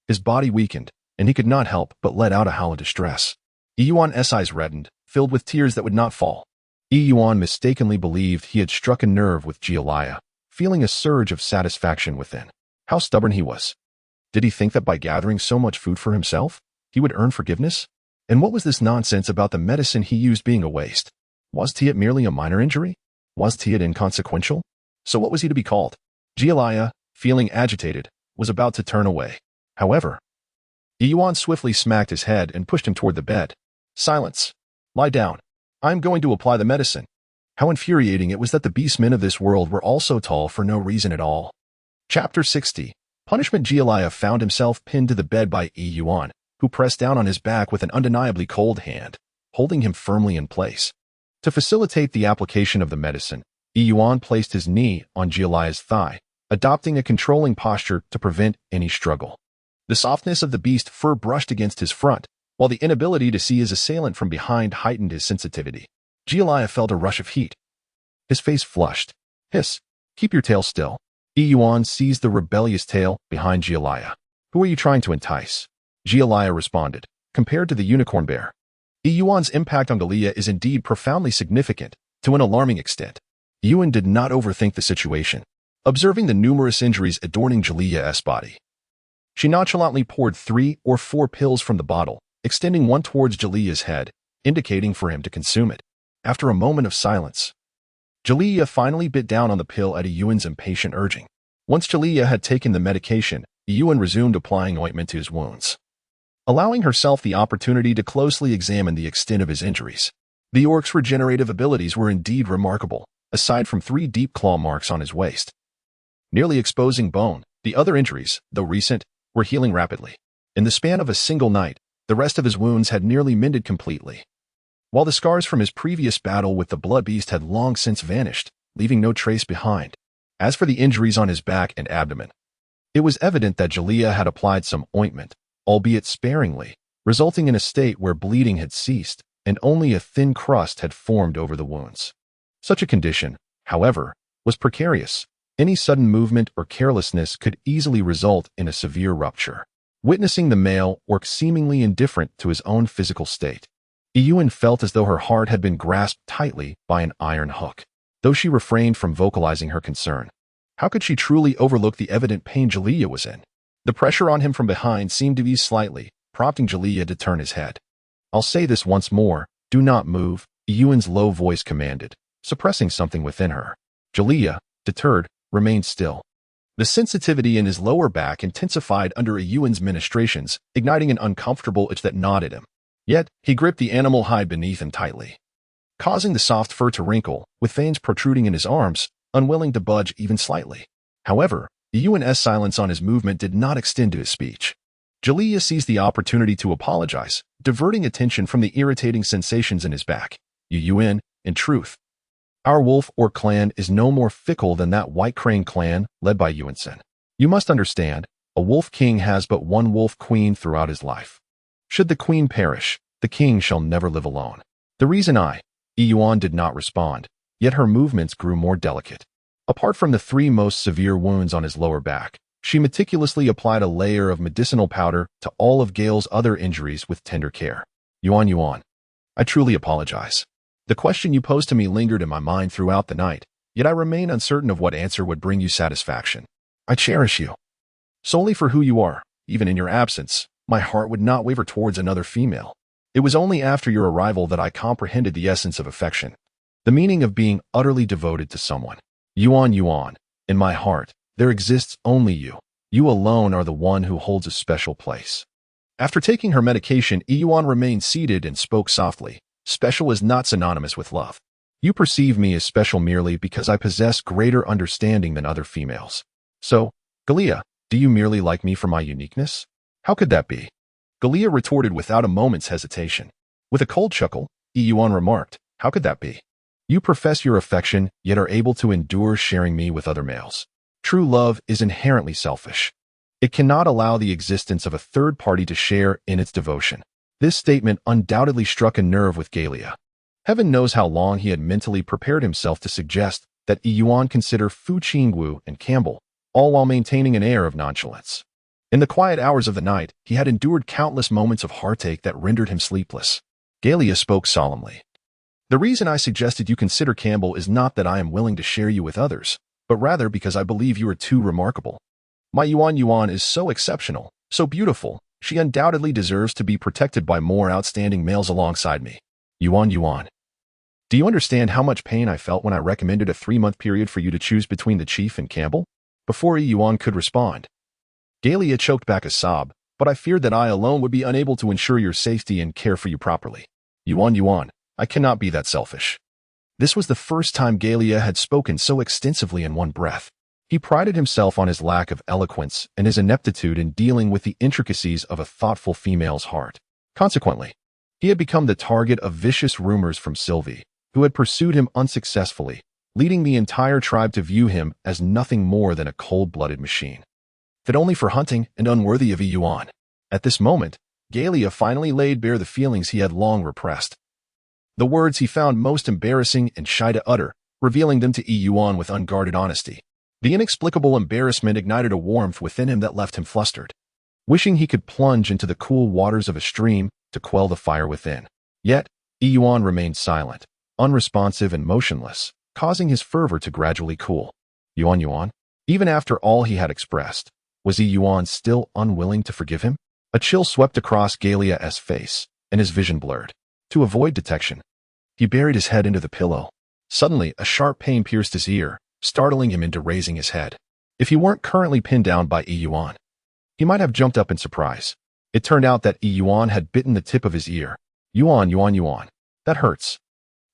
his body weakened, and he could not help but let out a howl of distress. Yuan's eyes reddened, filled with tears that would not fall. Yuan mistakenly believed he had struck a nerve with Jaliyah, feeling a surge of satisfaction within. How stubborn he was. Did he think that by gathering so much food for himself, he would earn forgiveness? And what was this nonsense about the medicine he used being a waste? Was it merely a minor injury? Was it inconsequential? So what was he to be called? Jaliyah, feeling agitated, was about to turn away. However, Yuan swiftly smacked his head and pushed him toward the bed. Silence. Lie down. I am going to apply the medicine. How infuriating it was that the beastmen of this world were all so tall for no reason at all. Chapter 60. Punishment. Jaliyah found himself pinned to the bed by Yuan, who pressed down on his back with an undeniably cold hand, holding him firmly in place. To facilitate the application of the medicine, Yuan placed his knee on Jaliyah's thigh, adopting a controlling posture to prevent any struggle. The softness of the beast fur brushed against his front, while the inability to see his assailant from behind heightened his sensitivity. Jaliyah felt a rush of heat. His face flushed. Hiss. Keep your tail still. Yuan seized the rebellious tail behind Jaliyah. Who are you trying to entice? Jaliyah responded. Compared to the unicorn bear, Yuan's impact on Jaliyah is indeed profoundly significant, to an alarming extent. Yuan did not overthink the situation. Observing the numerous injuries adorning Jaliyah's body, she nonchalantly poured 3 or 4 pills from the bottle, extending one towards Jaliyah's head, indicating for him to consume it. After a moment of silence, Jaliyah finally bit down on the pill at Yuan's impatient urging. Once Jaliyah had taken the medication, Yuan resumed applying ointment to his wounds, allowing herself the opportunity to closely examine the extent of his injuries. The orc's regenerative abilities were indeed remarkable, aside from 3 deep claw marks on his waist, nearly exposing bone. The other injuries, though recent, were healing rapidly. In the span of a single night, the rest of his wounds had nearly mended completely, while the scars from his previous battle with the blood beast had long since vanished, leaving no trace behind. As for the injuries on his back and abdomen, it was evident that Jaliyah had applied some ointment, albeit sparingly, resulting in a state where bleeding had ceased and only a thin crust had formed over the wounds. Such a condition, however, was precarious. Any sudden movement or carelessness could easily result in a severe rupture. Witnessing the male orc seemingly indifferent to his own physical state, Yuan felt as though her heart had been grasped tightly by an iron hook. Though she refrained from vocalizing her concern, how could she truly overlook the evident pain Jaliyah was in? The pressure on him from behind seemed to ease slightly, prompting Jaliyah to turn his head. I'll say this once more, do not move, Yuan's low voice commanded, suppressing something within her. Jaliyah, deterred, remained still. The sensitivity in his lower back intensified under Yuan's ministrations, igniting an uncomfortable itch that gnawed at him. Yet, he gripped the animal hide beneath him tightly, causing the soft fur to wrinkle, with veins protruding in his arms, unwilling to budge even slightly. However, Yuan's silence on his movement did not extend to his speech. Jaliyah seized the opportunity to apologize, diverting attention from the irritating sensations in his back. Yuan, in truth, Our wolf or clan is no more fickle than that white crane clan led by Yuan. You must understand, a wolf king has but one wolf queen throughout his life. Should the queen perish, the king shall never live alone. The reason Yuan did not respond, yet her movements grew more delicate. Apart from the 3 most severe wounds on his lower back, she meticulously applied a layer of medicinal powder to all of Gale's other injuries with tender care. Yuan, I truly apologize. The question you posed to me lingered in my mind throughout the night, yet I remain uncertain of what answer would bring you satisfaction. I cherish you. Solely for who you are, even in your absence, my heart would not waver towards another female. It was only after your arrival that I comprehended the essence of affection, the meaning of being utterly devoted to someone. Yuan, in my heart, there exists only you. You alone are the one who holds a special place. After taking her medication, Yuan remained seated and spoke softly. Special is not synonymous with love. You perceive me as special merely because I possess greater understanding than other females. So, Galia, do you merely like me for my uniqueness? How could that be? Galia retorted without a moment's hesitation. With a cold chuckle, Yuan remarked, how could that be? You profess your affection, yet are able to endure sharing me with other males. True love is inherently selfish. It cannot allow the existence of a third party to share in its devotion. This statement undoubtedly struck a nerve with Galia. Heaven knows how long he had mentally prepared himself to suggest that Yuan consider Fu Qingwu and Campbell, all while maintaining an air of nonchalance. In the quiet hours of the night, he had endured countless moments of heartache that rendered him sleepless. Galia spoke solemnly. The reason I suggested you consider Campbell is not that I am willing to share you with others, but rather because I believe you are too remarkable. My Yuan is so exceptional, so beautiful, she undoubtedly deserves to be protected by more outstanding males alongside me. Yuan. Do you understand how much pain I felt when I recommended a 3-month period for you to choose between the chief and Campbell? Before Yuan could respond, Galia choked back a sob, but I feared that I alone would be unable to ensure your safety and care for you properly. Yuan, I cannot be that selfish. This was the first time Galia had spoken so extensively in one breath. He prided himself on his lack of eloquence and his ineptitude in dealing with the intricacies of a thoughtful female's heart. Consequently, he had become the target of vicious rumors from Sylvie, who had pursued him unsuccessfully, leading the entire tribe to view him as nothing more than a cold-blooded machine, fit only for hunting and unworthy of Yuan. At this moment, Galia finally laid bare the feelings he had long repressed. The words he found most embarrassing and shy to utter, revealing them to Yuan with unguarded honesty. The inexplicable embarrassment ignited a warmth within him that left him flustered, wishing he could plunge into the cool waters of a stream to quell the fire within. Yet, Yuan remained silent, unresponsive and motionless, causing his fervor to gradually cool. Yuan, even after all he had expressed, was Yuan still unwilling to forgive him? A chill swept across Galia's face, and his vision blurred. To avoid detection, he buried his head into the pillow. Suddenly, a sharp pain pierced his ear, startling him into raising his head. If he weren't currently pinned down by Yuan, he might have jumped up in surprise. It turned out that Yuan had bitten the tip of his ear. Yuan, that hurts.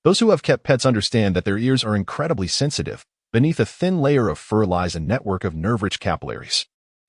Those who have kept pets understand that their ears are incredibly sensitive. Beneath a thin layer of fur lies a network of nerve-rich capillaries.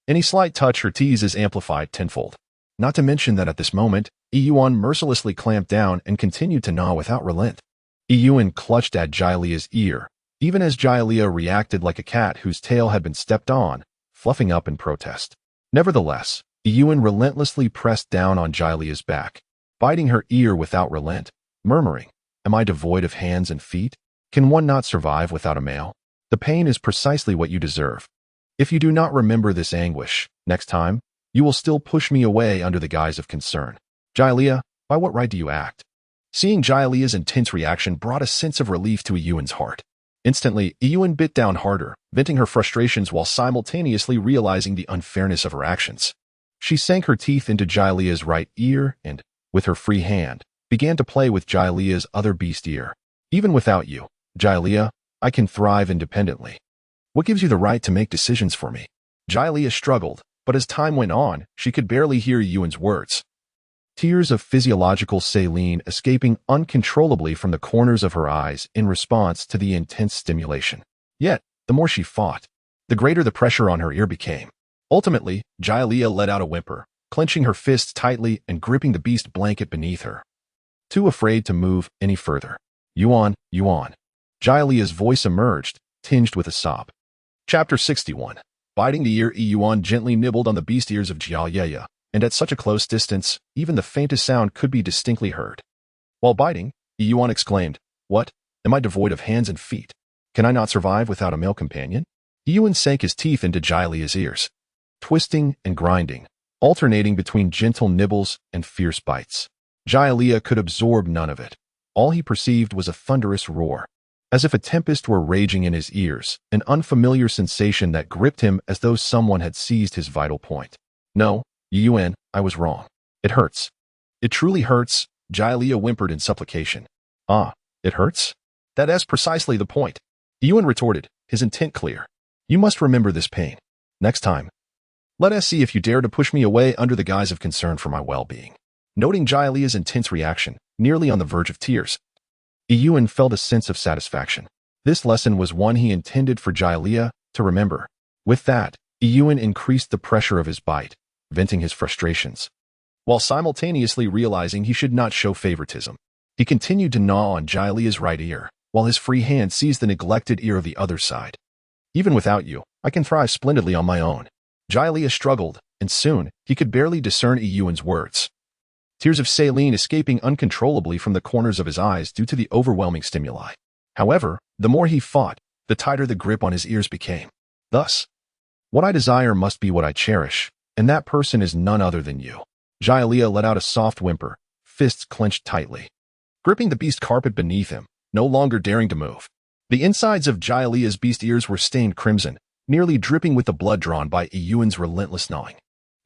Any slight touch or tease is amplified tenfold. Not to mention that at this moment, Yuan mercilessly clamped down and continued to gnaw without relent. Yuan clutched at Jailea's ear, even as Jailea reacted like a cat whose tail had been stepped on, fluffing up in protest. Nevertheless, Yuan relentlessly pressed down on Jailea's back, biting her ear without relent, murmuring, "Am I devoid of hands and feet? Can one not survive without a male? The pain is precisely what you deserve. If you do not remember this anguish, next time, you will still push me away under the guise of concern. Jailea, by what right do you act?" Seeing Jailea's intense reaction brought a sense of relief to Yuan's heart. Instantly, Yuan bit down harder, venting her frustrations while simultaneously realizing the unfairness of her actions. She sank her teeth into Jailea's right ear and, with her free hand, began to play with Jailea's other beast ear. "Even without you, Jailea, I can thrive independently. What gives you the right to make decisions for me?" Jailea struggled, but as time went on, she could barely hear Yuan's words. Tears of physiological saline escaping uncontrollably from the corners of her eyes in response to the intense stimulation. Yet, the more she fought, the greater the pressure on her ear became. Ultimately, Jailea let out a whimper, clenching her fists tightly and gripping the beast blanket beneath her, too afraid to move any further. Yuan. Jialea's voice emerged, tinged with a sob. Chapter 61. Biting the ear, Yuan gently nibbled on the beast ears of Jialea, and at such a close distance, even the faintest sound could be distinctly heard. While biting, Yuan exclaimed, "What? Am I devoid of hands and feet? Can I not survive without a male companion?" Yuan sank his teeth into Jialea's ears, twisting and grinding, alternating between gentle nibbles and fierce bites. Jialea could absorb none of it. All he perceived was a thunderous roar, as if a tempest were raging in his ears, an unfamiliar sensation that gripped him as though someone had seized his vital point. "No, Yuan, I was wrong. It hurts. It truly hurts," Jialea whimpered in supplication. "Ah, it hurts? That is precisely the point," Yuan retorted, his intent clear. "You must remember this pain. Next time, let us see if you dare to push me away under the guise of concern for my well-being." Noting Jialea's intense reaction, nearly on the verge of tears, Yuan felt a sense of satisfaction. This lesson was one he intended for Jialea to remember. With that, Yuan increased the pressure of his bite, venting his frustrations, while simultaneously realizing he should not show favoritism. He continued to gnaw on Jialea's right ear, while his free hand seized the neglected ear of the other side. "Even without you, I can thrive splendidly on my own." Jialea struggled, and soon, he could barely discern Yuan's words. Tears of saline escaping uncontrollably from the corners of his eyes due to the overwhelming stimuli. However, the more he fought, the tighter the grip on his ears became. Thus, "What I desire must be what I cherish, and that person is none other than you." Jialea let out a soft whimper, fists clenched tightly, gripping the beast carpet beneath him, no longer daring to move. The insides of Jialea's beast ears were stained crimson, nearly dripping with the blood drawn by Yuan's relentless gnawing.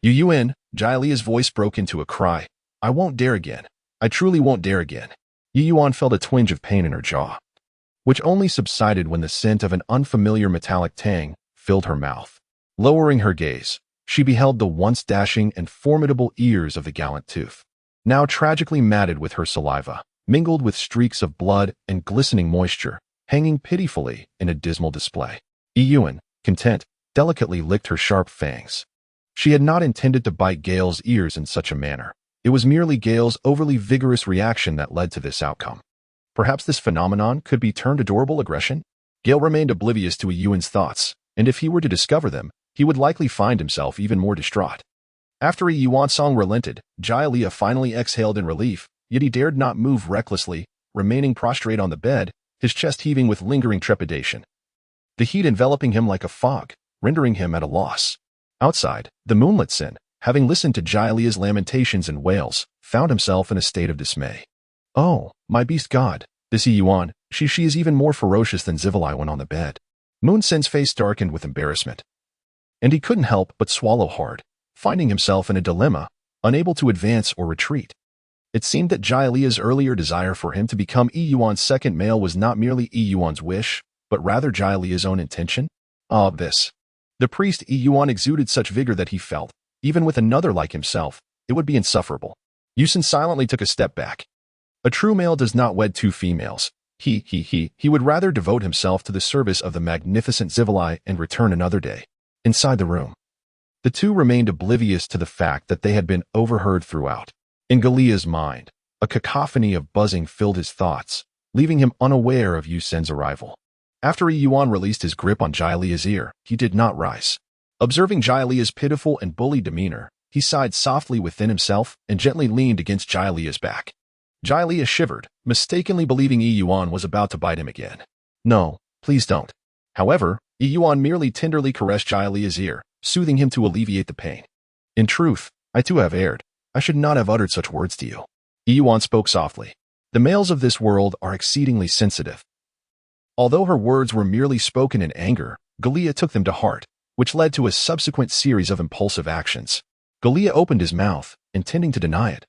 "Yuan," Jialea's voice broke into a cry. "I won't dare again. I truly won't dare again." Yuan felt a twinge of pain in her jaw, which only subsided when the scent of an unfamiliar metallic tang filled her mouth. Lowering her gaze, she beheld the once dashing and formidable ears of the gallant tooth, now tragically matted with her saliva, mingled with streaks of blood and glistening moisture, hanging pitifully in a dismal display. Yuan, content, delicately licked her sharp fangs. She had not intended to bite Gale's ears in such a manner. It was merely Gale's overly vigorous reaction that led to this outcome. Perhaps this phenomenon could be termed adorable aggression? Gale remained oblivious to Yuan's thoughts, and if he were to discover them, he would likely find himself even more distraught. After Yuan's song relented, Jialea finally exhaled in relief, yet he dared not move recklessly, remaining prostrate on the bed, his chest heaving with lingering trepidation, the heat enveloping him like a fog, rendering him at a loss. Outside, the moonlit Sin, having listened to Jialea's lamentations and wails, found himself in a state of dismay. "Oh, my beast god, this Yuan, she is even more ferocious than Zivalai when on the bed." Moon Sin's face darkened with embarrassment, and he couldn't help but swallow hard, finding himself in a dilemma, unable to advance or retreat. It seemed that Jialea's earlier desire for him to become Yuan's second male was not merely Yuan's wish, but rather Jialea's own intention. The priest Yuan exuded such vigor that he felt, even with another like himself, it would be insufferable. Yuan silently took a step back. A true male does not wed two females. He would rather devote himself to the service of the magnificent Zivalai and return another day. Inside the room, the two remained oblivious to the fact that they had been overheard throughout. In Galea's mind, a cacophony of buzzing filled his thoughts, leaving him unaware of Yuan's arrival. After Yuan released his grip on Jialea's ear, he did not rise. Observing Jialea's pitiful and bullied demeanor, he sighed softly within himself and gently leaned against Jialea's back. Jialea shivered, mistakenly believing Yuan was about to bite him again. "No, please don't." However, Yuan merely tenderly caressed Jialea's ear, soothing him to alleviate the pain. "In truth, I too have erred. I should not have uttered such words to you." Yuan spoke softly. The males of this world are exceedingly sensitive. Although her words were merely spoken in anger, Galea took them to heart, which led to a subsequent series of impulsive actions. Galea opened his mouth, intending to deny it.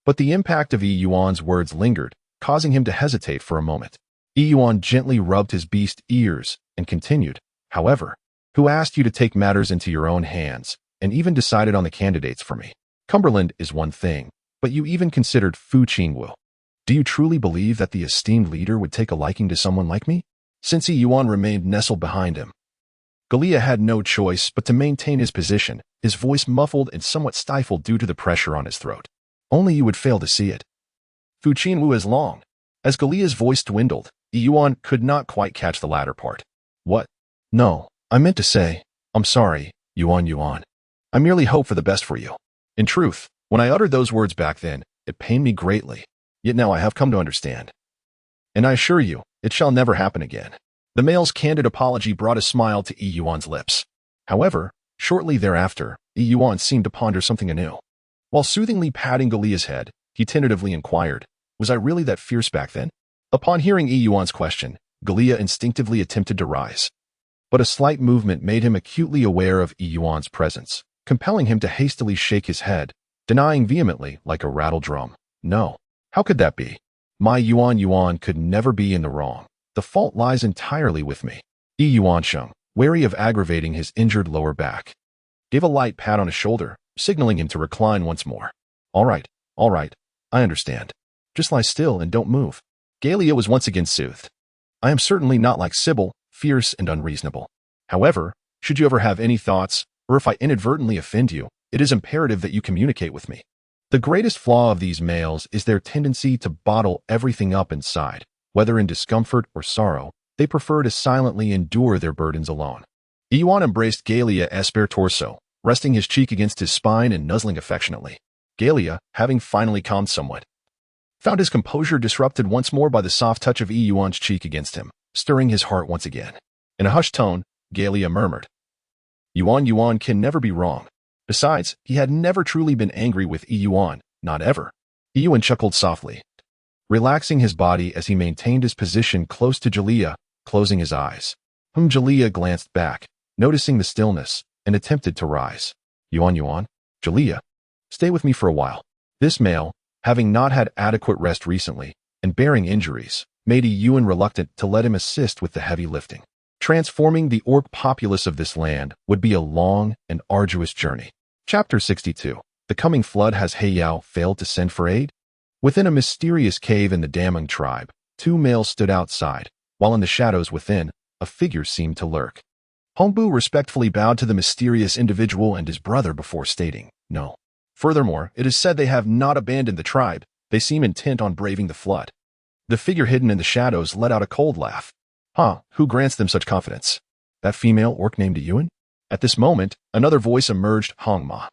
But the impact of Yuan's words lingered, causing him to hesitate for a moment. Yuan gently rubbed his beast's ears and continued, "However, who asked you to take matters into your own hands, and even decided on the candidates for me? Cumberland is one thing, but you even considered Fu Qingwu. Do you truly believe that the esteemed leader would take a liking to someone like me?" Since Yuan remained nestled behind him, Galea had no choice but to maintain his position, his voice muffled and somewhat stifled due to the pressure on his throat. "Only you would fail to see it. Fu Qingwu is long." As Galea's voice dwindled, Yuan could not quite catch the latter part. What? No, I meant to say, I'm sorry, Yuan. I merely hope for the best for you. In truth, when I uttered those words back then, it pained me greatly. Yet now I have come to understand. And I assure you, it shall never happen again. The male's candid apology brought a smile to Yuan's lips. However, shortly thereafter, Yuan seemed to ponder something anew. While soothingly patting Galia's head, he tentatively inquired, was I really that fierce back then? Upon hearing Yuan's question, Galia instinctively attempted to rise. But a slight movement made him acutely aware of Yuan's presence, compelling him to hastily shake his head, denying vehemently like a rattled drum. No. How could that be? My Yuan could never be in the wrong. The fault lies entirely with me. Yuan Sheng, wary of aggravating his injured lower back, gave a light pat on his shoulder, signaling him to recline once more. All right, I understand. Just lie still and don't move. Galia was once again soothed. I am certainly not like Sybil, fierce and unreasonable. However, should you ever have any thoughts, or if I inadvertently offend you, it is imperative that you communicate with me. The greatest flaw of these males is their tendency to bottle everything up inside. Whether in discomfort or sorrow, they prefer to silently endure their burdens alone. Yuan embraced Galia's bare torso, resting his cheek against his spine and nuzzling affectionately. Galia, having finally calmed somewhat, found his composure disrupted once more by the soft touch of Yuan's cheek against him, stirring his heart once again. In a hushed tone, Galia murmured, Yuan can never be wrong. Besides, he had never truly been angry with Yuan, not ever. Yuan chuckled softly, relaxing his body as he maintained his position close to Galia, closing his eyes. Galia glanced back, noticing the stillness, and attempted to rise. Yuan, Galia, stay with me for a while. This male, having not had adequate rest recently, and bearing injuries, made Yuan reluctant to let him assist with the heavy lifting. Transforming the orc populace of this land would be a long and arduous journey. Chapter 62. The coming flood. Has Heiyao failed to send for aid? Within a mysterious cave in the Dameng tribe, two males stood outside, while in the shadows within, a figure seemed to lurk. Hongbu respectfully bowed to the mysterious individual and his brother before stating, no. Furthermore, it is said they have not abandoned the tribe. They seem intent on braving the flood. The figure hidden in the shadows let out a cold laugh. Who grants them such confidence? That female orc named Yuan? At this moment, another voice emerged, Hongma.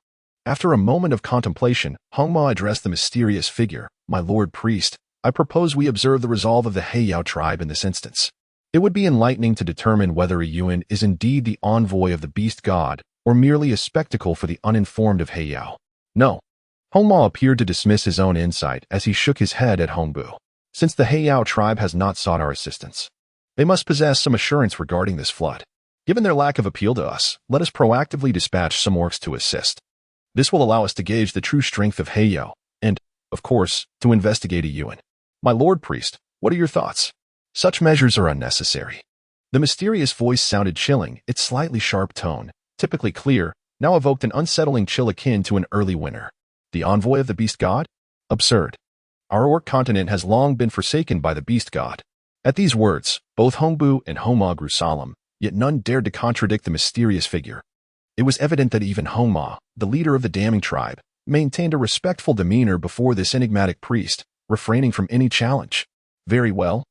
After a moment of contemplation, Hongma addressed the mysterious figure, my lord priest, I propose we observe the resolve of the Heiyao tribe in this instance. It would be enlightening to determine whether Yuan is indeed the envoy of the beast god, or merely a spectacle for the uninformed of Heiyao. No. Hongma appeared to dismiss his own insight as he shook his head at Hongbu. Since the Heiyao tribe has not sought our assistance, they must possess some assurance regarding this flood. Given their lack of appeal to us, let us proactively dispatch some orcs to assist. This will allow us to gauge the true strength of Heiyao, and, of course, to investigate Yuan. My lord priest, what are your thoughts? Such measures are unnecessary. The mysterious voice sounded chilling, its slightly sharp tone, typically clear, now evoked an unsettling chill akin to an early winter. The envoy of the beast god? Absurd. Our orc continent has long been forsaken by the beast god. At these words, both Hongbu and Hongma grew solemn, yet none dared to contradict the mysterious figure. It was evident that even Hongma, the leader of the Dameng tribe, maintained a respectful demeanor before this enigmatic priest, refraining from any challenge. Very well.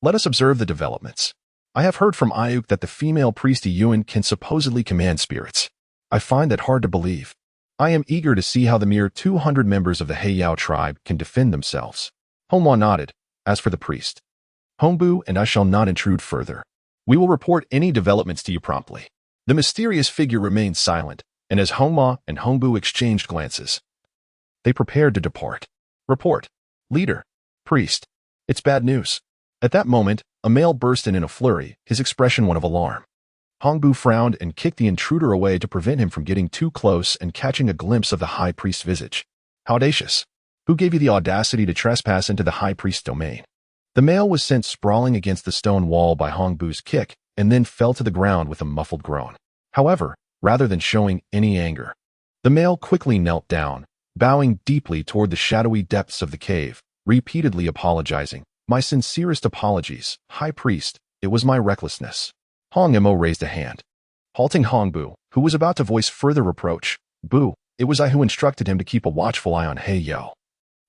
Let us observe the developments. I have heard from Ayuk that the female priest Yuan can supposedly command spirits. I find that hard to believe. I am eager to see how the mere 200 members of the Heiyao tribe can defend themselves. Hongma nodded. As for the priest, Hongbu and I shall not intrude further. We will report any developments to you promptly. The mysterious figure remained silent, and as Hongma and Hongbu exchanged glances, they prepared to depart. Report. Leader. Priest. It's bad news. At that moment, a male burst in a flurry, his expression one of alarm. Hongbu frowned and kicked the intruder away to prevent him from getting too close and catching a glimpse of the high priest's visage. How audacious. Who gave you the audacity to trespass into the high priest's domain? The male was sent sprawling against the stone wall by Hongbu's kick and then fell to the ground with a muffled groan. However, rather than showing any anger, the male quickly knelt down, bowing deeply toward the shadowy depths of the cave, repeatedly apologizing. My sincerest apologies, High Priest, it was my recklessness. Hong Mo raised a hand, halting Hongbu, who was about to voice further reproach. Bu, it was I who instructed him to keep a watchful eye on Heiyao.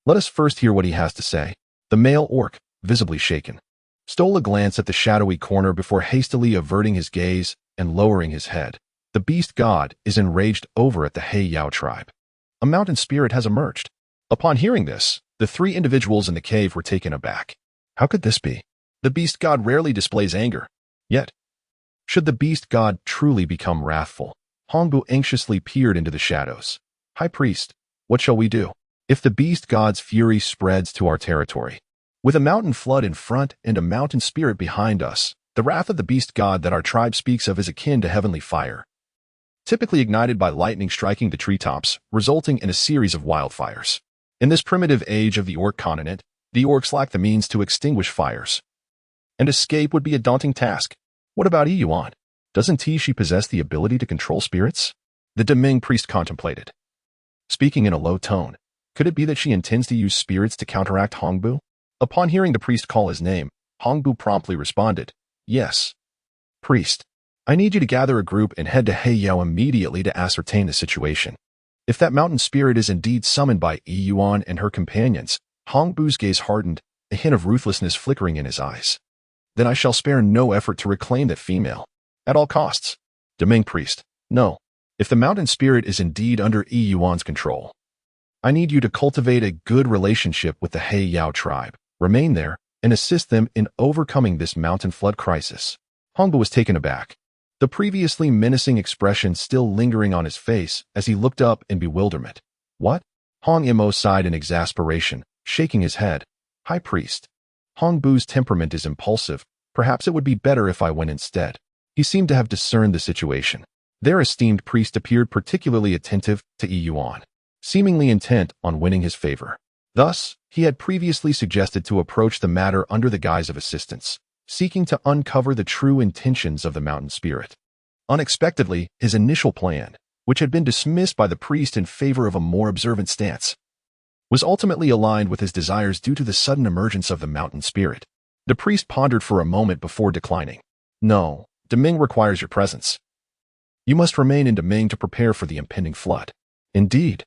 Let us first hear what he has to say. The male orc, visibly shaken, stole a glance at the shadowy corner before hastily averting his gaze and lowering his head. The beast god is enraged over at the He-Yao tribe. A mountain spirit has emerged. Upon hearing this, the three individuals in the cave were taken aback. How could this be? The beast god rarely displays anger. Yet, should the beast god truly become wrathful? Hongbu anxiously peered into the shadows. High priest, what shall we do? If the beast god's fury spreads to our territory, with a mountain flood in front and a mountain spirit behind us, the wrath of the beast god that our tribe speaks of is akin to heavenly fire, typically ignited by lightning striking the treetops, resulting in a series of wildfires. In this primitive age of the orc continent, the orcs lack the means to extinguish fires, and escape would be a daunting task. What about Yuan? Doesn't she possess the ability to control spirits? The Deming priest contemplated. Speaking in a low tone, could it be that she intends to use spirits to counteract Hongbu? Upon hearing the priest call his name, Hongbu promptly responded, Yes. Priest, I need you to gather a group and head to He-Yao immediately to ascertain the situation. If that mountain spirit is indeed summoned by Yuan and her companions, Hongbu's gaze hardened, a hint of ruthlessness flickering in his eyes. Then I shall spare no effort to reclaim that female, at all costs. Deming priest, no. If the mountain spirit is indeed under Yuan's control, I need you to cultivate a good relationship with the He-Yao tribe, remain there, and assist them in overcoming this mountain flood crisis. Hongbu was taken aback, the previously menacing expression still lingering on his face as he looked up in bewilderment. What? Hong Mo sighed in exasperation, shaking his head. High priest, Hongbu's temperament is impulsive. Perhaps it would be better if I went instead. He seemed to have discerned the situation. Their esteemed priest appeared particularly attentive to Yuan, seemingly intent on winning his favor. Thus, he had previously suggested to approach the matter under the guise of assistance, seeking to uncover the true intentions of the mountain spirit. Unexpectedly, his initial plan, which had been dismissed by the priest in favor of a more observant stance, was ultimately aligned with his desires due to the sudden emergence of the mountain spirit. The priest pondered for a moment before declining. No, Deming requires your presence. You must remain in Deming to prepare for the impending flood. Indeed.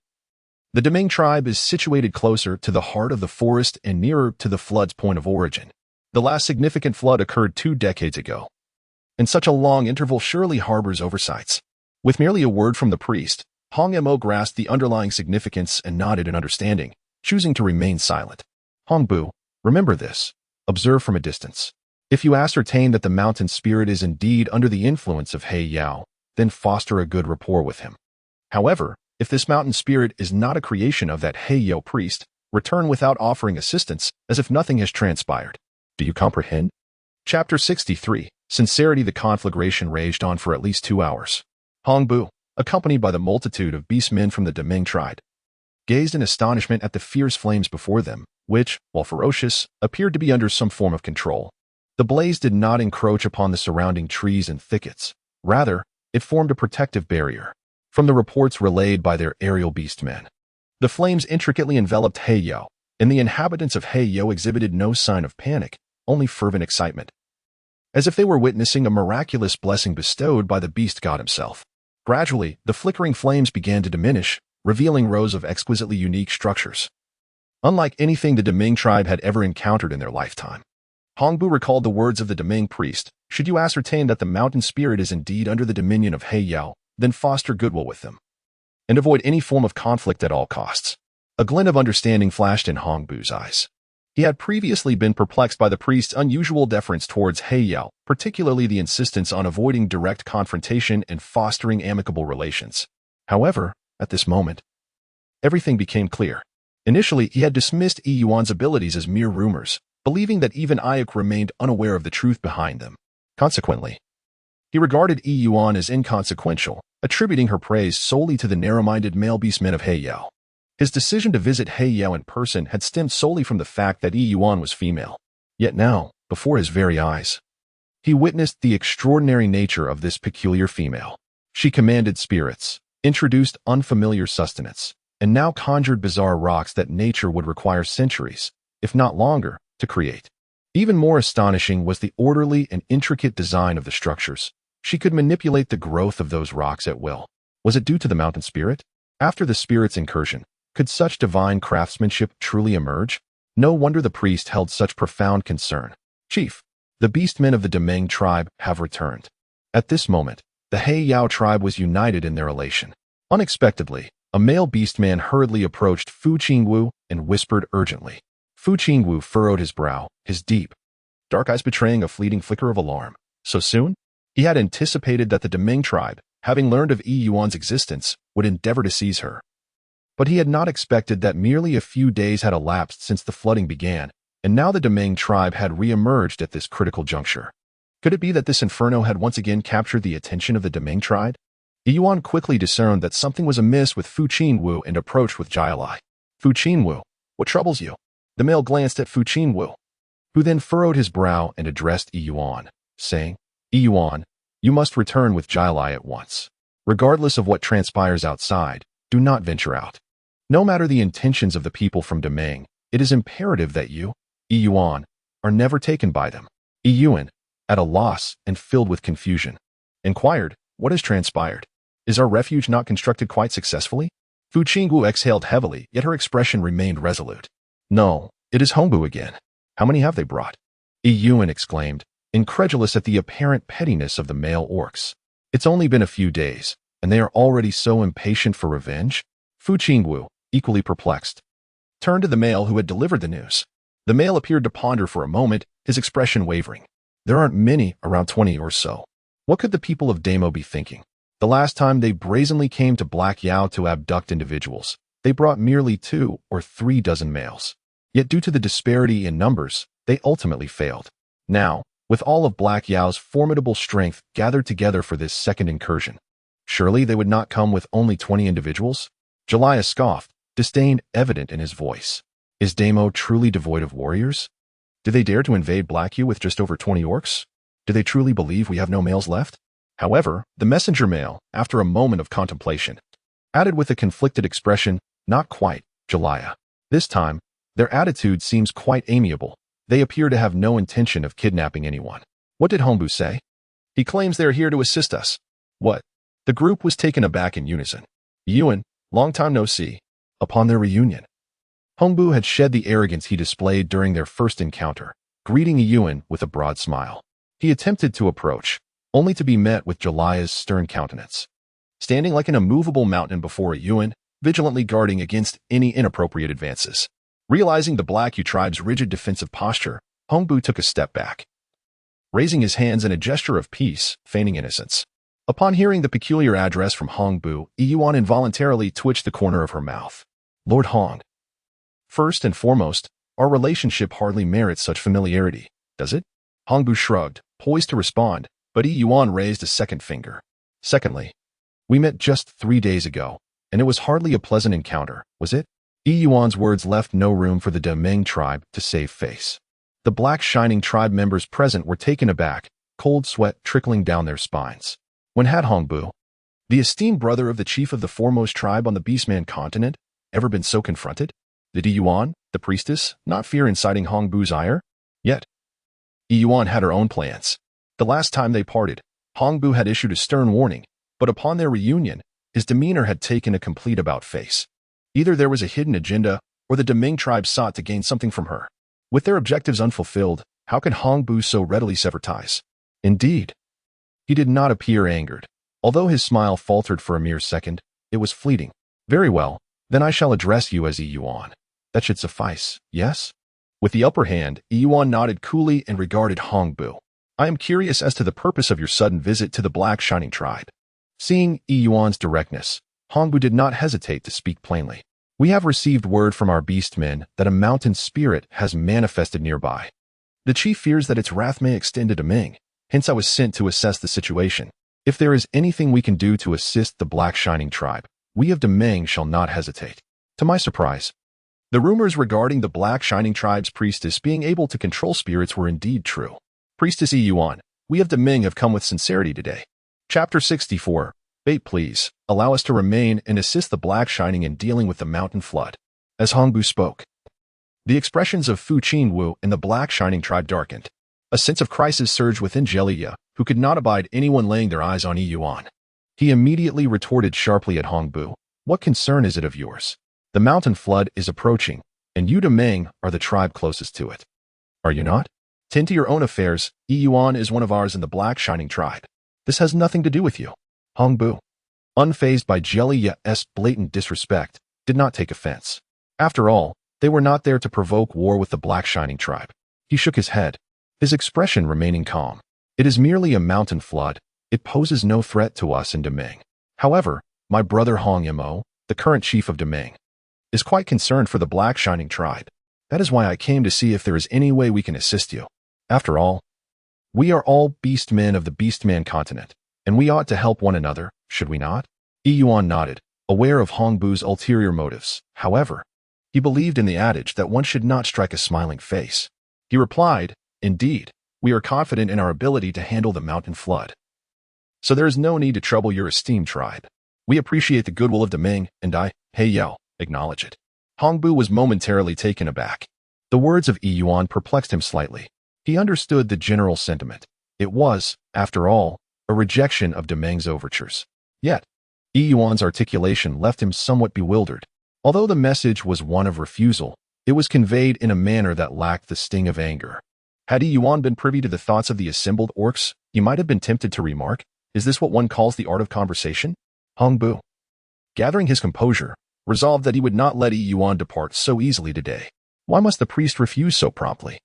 The Deming tribe is situated closer to the heart of the forest and nearer to the flood's point of origin. The last significant flood occurred 2 decades ago, and such a long interval surely harbors oversights. With merely a word from the priest, Hong Mo grasped the underlying significance and nodded in understanding, choosing to remain silent. Hongbu, remember this. Observe from a distance. If you ascertain that the mountain spirit is indeed under the influence of He-Yao, then foster a good rapport with him. However, if this mountain spirit is not a creation of that He-Yao priest, return without offering assistance, as if nothing has transpired. Do you comprehend? Chapter 63. Sincerity. The conflagration raged on for at least 2 hours. Hongbu, accompanied by the multitude of beastmen from the Deming tribe, gazed in astonishment at the fierce flames before them, which, while ferocious, appeared to be under some form of control. The blaze did not encroach upon the surrounding trees and thickets. Rather, it formed a protective barrier. From the reports relayed by their aerial beastmen, the flames intricately enveloped He-Yao, and the inhabitants of He-Yao exhibited no sign of panic, only fervent excitement, as if they were witnessing a miraculous blessing bestowed by the beast god himself. Gradually, the flickering flames began to diminish, revealing rows of exquisitely unique structures, unlike anything the Deming tribe had ever encountered in their lifetime. Hongbu recalled the words of the Deming priest. Should you ascertain that the mountain spirit is indeed under the dominion of He-Yao, then foster goodwill with them, and avoid any form of conflict at all costs. A glint of understanding flashed in Hongbu's eyes. He had previously been perplexed by the priest's unusual deference towards He-Yao, particularly the insistence on avoiding direct confrontation and fostering amicable relations. However, at this moment, everything became clear. Initially, he had dismissed Yuan's abilities as mere rumors, believing that even Ayuk remained unaware of the truth behind them. Consequently, he regarded Yuan as inconsequential, attributing her praise solely to the narrow-minded male beastmen of He-Yao. His decision to visit He-Yao in person had stemmed solely from the fact that Yuan was female. Yet now, before his very eyes, he witnessed the extraordinary nature of this peculiar female. She commanded spirits, introduced unfamiliar sustenance, and now conjured bizarre rocks that nature would require centuries, if not longer, to create. Even more astonishing was the orderly and intricate design of the structures. She could manipulate the growth of those rocks at will. Was it due to the mountain spirit? After the spirit's incursion, could such divine craftsmanship truly emerge? No wonder the priest held such profound concern. Chief, The beastmen of the Demeng tribe have returned. At this moment, the He Yao tribe was united in their elation. Unexpectedly, a male beastman hurriedly approached Fu Qingwu and whispered urgently. Fu Qingwu furrowed his brow, his deep, dark eyes betraying a fleeting flicker of alarm. So soon? He had anticipated that the Demeng tribe, having learned of Yuan's existence, would endeavor to seize her. But he had not expected that merely a few days had elapsed since the flooding began, and now the Demeng tribe had re-emerged at this critical juncture. Could it be that this inferno had once again captured the attention of the Demeng tribe? Yuan quickly discerned that something was amiss with Fu Qingwu and approached with Jialai. Fu Qingwu, what troubles you? The male glanced at Fu Qingwu, who then furrowed his brow and addressed Yuan, saying, Yuan, you must return with Jialai at once. Regardless of what transpires outside, do not venture out. No matter the intentions of the people from Demeng, it is imperative that you, Yuan, are never taken by them. Yuan, at a loss and filled with confusion, inquired, what has transpired? Is our refuge not constructed quite successfully? Fu Qingwu exhaled heavily, yet her expression remained resolute. No, it is Hongbu again. How many have they brought? Yuan exclaimed, incredulous at the apparent pettiness of the male orcs. It's only been a few days, and they are already so impatient for revenge? Fu Qingwu, equally perplexed, turned to the male who had delivered the news. The male appeared to ponder for a moment, his expression wavering. There aren't many, around 20 or so. What could the people of Damo be thinking? The last time they brazenly came to Black Yao to abduct individuals, they brought merely 2 or 3 dozen males. Yet due to the disparity in numbers, they ultimately failed. Now, with all of Black Yao's formidable strength gathered together for this second incursion, surely they would not come with only 20 individuals? Jelaya scoffed, disdain evident in his voice. Is Damo truly devoid of warriors? Do they dare to invade Black Yu with just over 20 orcs? Do they truly believe we have no males left? However, the messenger male, after a moment of contemplation, added with a conflicted expression, not quite, Jelaya. This time, their attitude seems quite amiable. They appear to have no intention of kidnapping anyone. What did Hongbu say? He claims they are here to assist us. What? The group was taken aback in unison. Yuan, long time no see. Upon their reunion, Hongbu had shed the arrogance he displayed during their first encounter, greeting Yuan with a broad smile. He attempted to approach, only to be met with Jelaya's stern countenance. Standing like an immovable mountain before Yuan, vigilantly guarding against any inappropriate advances. Realizing the Black Yu tribe's rigid defensive posture, Hongbu took a step back, raising his hands in a gesture of peace, feigning innocence. Upon hearing the peculiar address from Hongbu, Yuan involuntarily twitched the corner of her mouth. Lord Hong. First and foremost, our relationship hardly merits such familiarity, does it? Hongbu shrugged, poised to respond, but Yuan raised a second finger. Secondly, we met just 3 days ago, and it was hardly a pleasant encounter, was it? Yuan's words left no room for the Demeng tribe to save face. The Black Shining tribe members present were taken aback, cold sweat trickling down their spines. When had Hongbu, the esteemed brother of the chief of the foremost tribe on the Beastman continent, ever been so confronted? Did Yuan, the priestess, not fear inciting Hongbu's ire? Yet, Yuan had her own plans. The last time they parted, Hongbu had issued a stern warning, but upon their reunion, his demeanor had taken a complete about-face. Either there was a hidden agenda, or the Demeng tribe sought to gain something from her. With their objectives unfulfilled, how could Hongbu so readily sever ties? Indeed, he did not appear angered. Although his smile faltered for a mere second, it was fleeting. Very well, then I shall address you as Yuan. That should suffice, yes? With the upper hand, Yuan nodded coolly and regarded Hongbu. I am curious as to the purpose of your sudden visit to the Black Shining tribe. Seeing Yuan's directness, Hongbu did not hesitate to speak plainly. We have received word from our beastmen that a mountain spirit has manifested nearby. The chief fears that its wrath may extend to Demeng, hence I was sent to assess the situation. If there is anything we can do to assist the Black Shining tribe, we of Demeng shall not hesitate. To my surprise, the rumors regarding the Black Shining tribe's priestess being able to control spirits were indeed true. Priestess Yuan, we of Demeng have come with sincerity today. Chapter 64. Bait, please, allow us to remain and assist the Black Shining in dealing with the mountain flood. As Hongbu spoke, the expressions of Fu Qingwu and the Black Shining tribe darkened. A sense of crisis surged within Jelaya, who could not abide anyone laying their eyes on Yuan. He immediately retorted sharply at Hongbu. What concern is it of yours? The mountain flood is approaching, and you Demeng are the tribe closest to it. Are you not? Tend to your own affairs. Yuan is one of ours in the Black Shining tribe. This has nothing to do with you. Hongbu, unfazed by Jelly's blatant disrespect, did not take offense. After all, they were not there to provoke war with the Black Shining tribe. He shook his head, his expression remaining calm. It is merely a mountain flood. It poses no threat to us in Deming. However, my brother Hong Yimo, the current chief of Deming, is quite concerned for the Black Shining tribe. That is why I came to see if there is any way we can assist you. After all, we are all beastmen of the beastman continent, and we ought to help one another, should we not? Yuan nodded, aware of Hongbu's ulterior motives. However, he believed in the adage that one should not strike a smiling face. He replied, indeed, we are confident in our ability to handle the mountain flood. So there is no need to trouble your esteemed tribe. We appreciate the goodwill of Deming, and I, Yao, acknowledge it. Hongbu was momentarily taken aback. The words of Yuan perplexed him slightly. He understood the general sentiment. It was, after all, a rejection of Deming's overtures. Yet, Yuan's articulation left him somewhat bewildered. Although the message was one of refusal, it was conveyed in a manner that lacked the sting of anger. Had Yuan been privy to the thoughts of the assembled orcs, he might have been tempted to remark, "Is this what one calls the art of conversation?" Hongbu, gathering his composure, resolved that he would not let Yuan depart so easily today. Why must the priest refuse so promptly?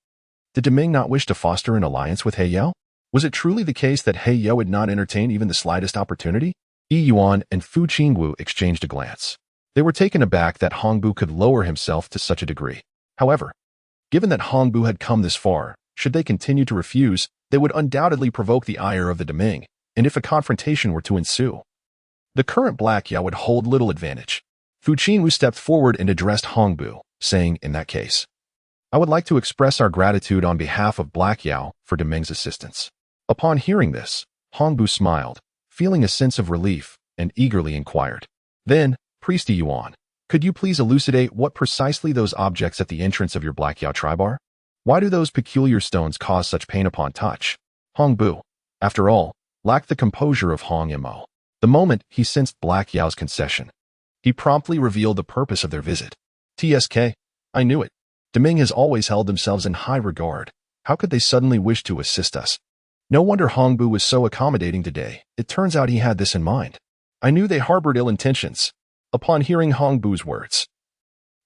Did Deming not wish to foster an alliance with Yao? Was it truly the case that Yao would not entertain even the slightest opportunity? Yuan and Fu Qingwu exchanged a glance. They were taken aback that Hongbu could lower himself to such a degree. However, given that Hongbu had come this far, should they continue to refuse, they would undoubtedly provoke the ire of the Deming, and if a confrontation were to ensue, the current Black Yao would hold little advantage. Fu Qingwu stepped forward and addressed Hongbu, saying, in that case, I would like to express our gratitude on behalf of Black Yao for Deming's assistance. Upon hearing this, Hongbu smiled, feeling a sense of relief, and eagerly inquired. Then, Priest Yuan, could you please elucidate what precisely those objects at the entrance of your Black Yao tribe are? Why do those peculiar stones cause such pain upon touch? Hongbu, after all, lacked the composure of Hong Yimo. The moment he sensed Black Yao's concession, he promptly revealed the purpose of their visit. TSK, I knew it. Deming has always held themselves in high regard. How could they suddenly wish to assist us? No wonder Hongbu was so accommodating today. It turns out he had this in mind. I knew they harbored ill intentions. Upon hearing Hongbu's words,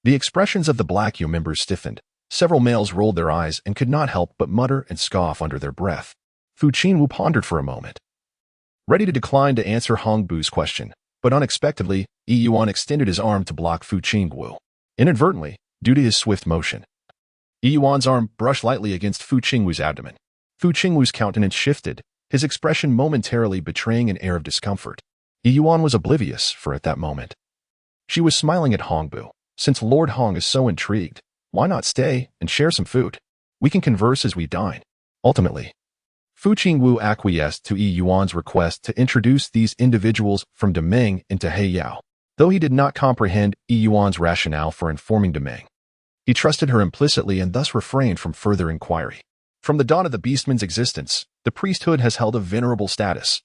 the expressions of the Black Yao members stiffened. Several males rolled their eyes and could not help but mutter and scoff under their breath. Fu Qingwu pondered for a moment, ready to decline to answer Hongbu's question, but unexpectedly, Yuan extended his arm to block Fu Qingwu. Inadvertently, due to his swift motion, Yuan's arm brushed lightly against Fu Qingwu's abdomen. Fu Qingwu's countenance shifted, his expression momentarily betraying an air of discomfort. Yuan was oblivious for at that moment. She was smiling at Hongbu. Since Lord Hong is so intrigued, why not stay and share some food? We can converse as we dine. Ultimately, Fu Qingwu acquiesced to Yuan's request to introduce these individuals from Deming into Yao. Though he did not comprehend Yuan's rationale for informing Deming, he trusted her implicitly and thus refrained from further inquiry. From the dawn of the beastman's existence, the priesthood has held a venerable status.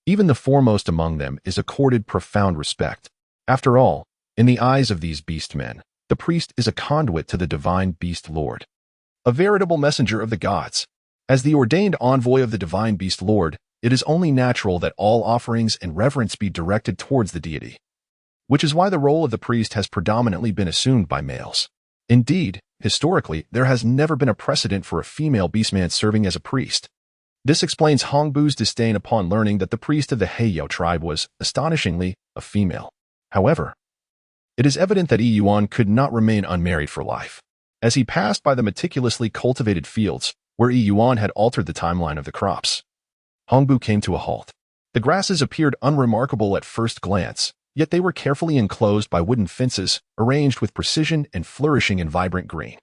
Even the foremost among them is accorded profound respect. After all, in the eyes of these beastmen, the priest is a conduit to the divine beast lord, a veritable messenger of the gods. As the ordained envoy of the divine beast lord, it is only natural that all offerings and reverence be directed towards the deity, which is why the role of the priest has predominantly been assumed by males. Indeed, historically, there has never been a precedent for a female beastman serving as a priest. This explains Hongbu's disdain upon learning that the priest of the Yao tribe was, astonishingly, a female. However, it is evident that Yuan could not remain unmarried for life. As he passed by the meticulously cultivated fields, where Yuan had altered the timeline of the crops, Hongbu came to a halt. The grasses appeared unremarkable at first glance, yet they were carefully enclosed by wooden fences, arranged with precision and flourishing in vibrant green.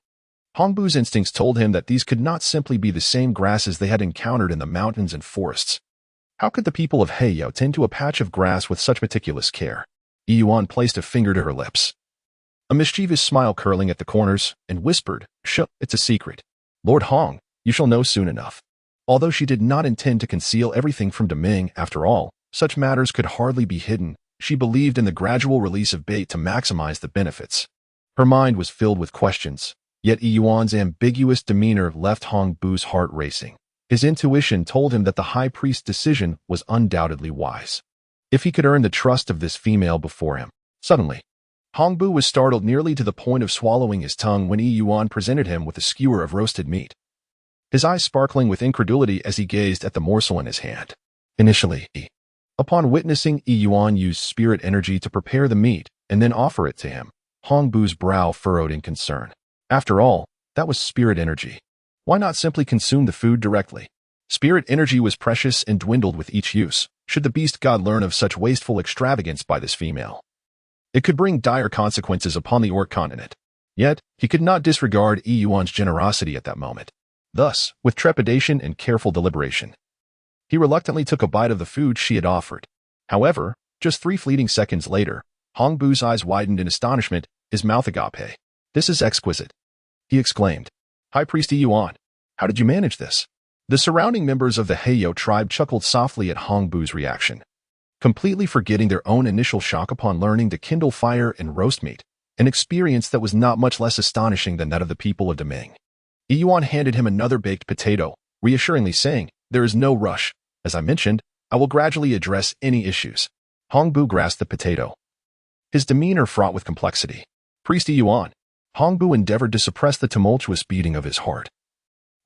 Hongbu's instincts told him that these could not simply be the same grasses they had encountered in the mountains and forests. How could the people of Yao tend to a patch of grass with such meticulous care? Yuan placed a finger to her lips, a mischievous smile curling at the corners, and whispered, "Shh, it's a secret. Lord Hong, you shall know soon enough." Although she did not intend to conceal everything from Deming, after all, such matters could hardly be hidden. She believed in the gradual release of bait to maximize the benefits. Her mind was filled with questions. Yet Yuan's ambiguous demeanor left Hong Bu's heart racing. His intuition told him that the high priest's decision was undoubtedly wise. If he could earn the trust of this female before him. Suddenly, Hong Bu was startled nearly to the point of swallowing his tongue when Yuan presented him with a skewer of roasted meat. His eyes sparkling with incredulity as he gazed at the morsel in his hand. Initially, upon witnessing Yuan use spirit energy to prepare the meat and then offer it to him, Hong Bu's brow furrowed in concern. After all, that was spirit energy. Why not simply consume the food directly? Spirit energy was precious and dwindled with each use. Should the beast god learn of such wasteful extravagance by this female, it could bring dire consequences upon the Orc continent. Yet, he could not disregard Yuan's generosity at that moment. Thus, with trepidation and careful deliberation, he reluctantly took a bite of the food she had offered. However, just 3 fleeting seconds later, Hong Bu's eyes widened in astonishment, his mouth agape. "This is exquisite," he exclaimed. "High Priest Yuan, how did you manage this?" The surrounding members of the Heyo tribe chuckled softly at Hong Bu's reaction, completely forgetting their own initial shock upon learning to kindle fire and roast meat, an experience that was not much less astonishing than that of the people of Deming. Yuan handed him another baked potato, reassuringly saying, "There is no rush. As I mentioned, I will gradually address any issues." Hong Bu grasped the potato, his demeanor fraught with complexity. "Priest Yuan." Hong Bu endeavored to suppress the tumultuous beating of his heart,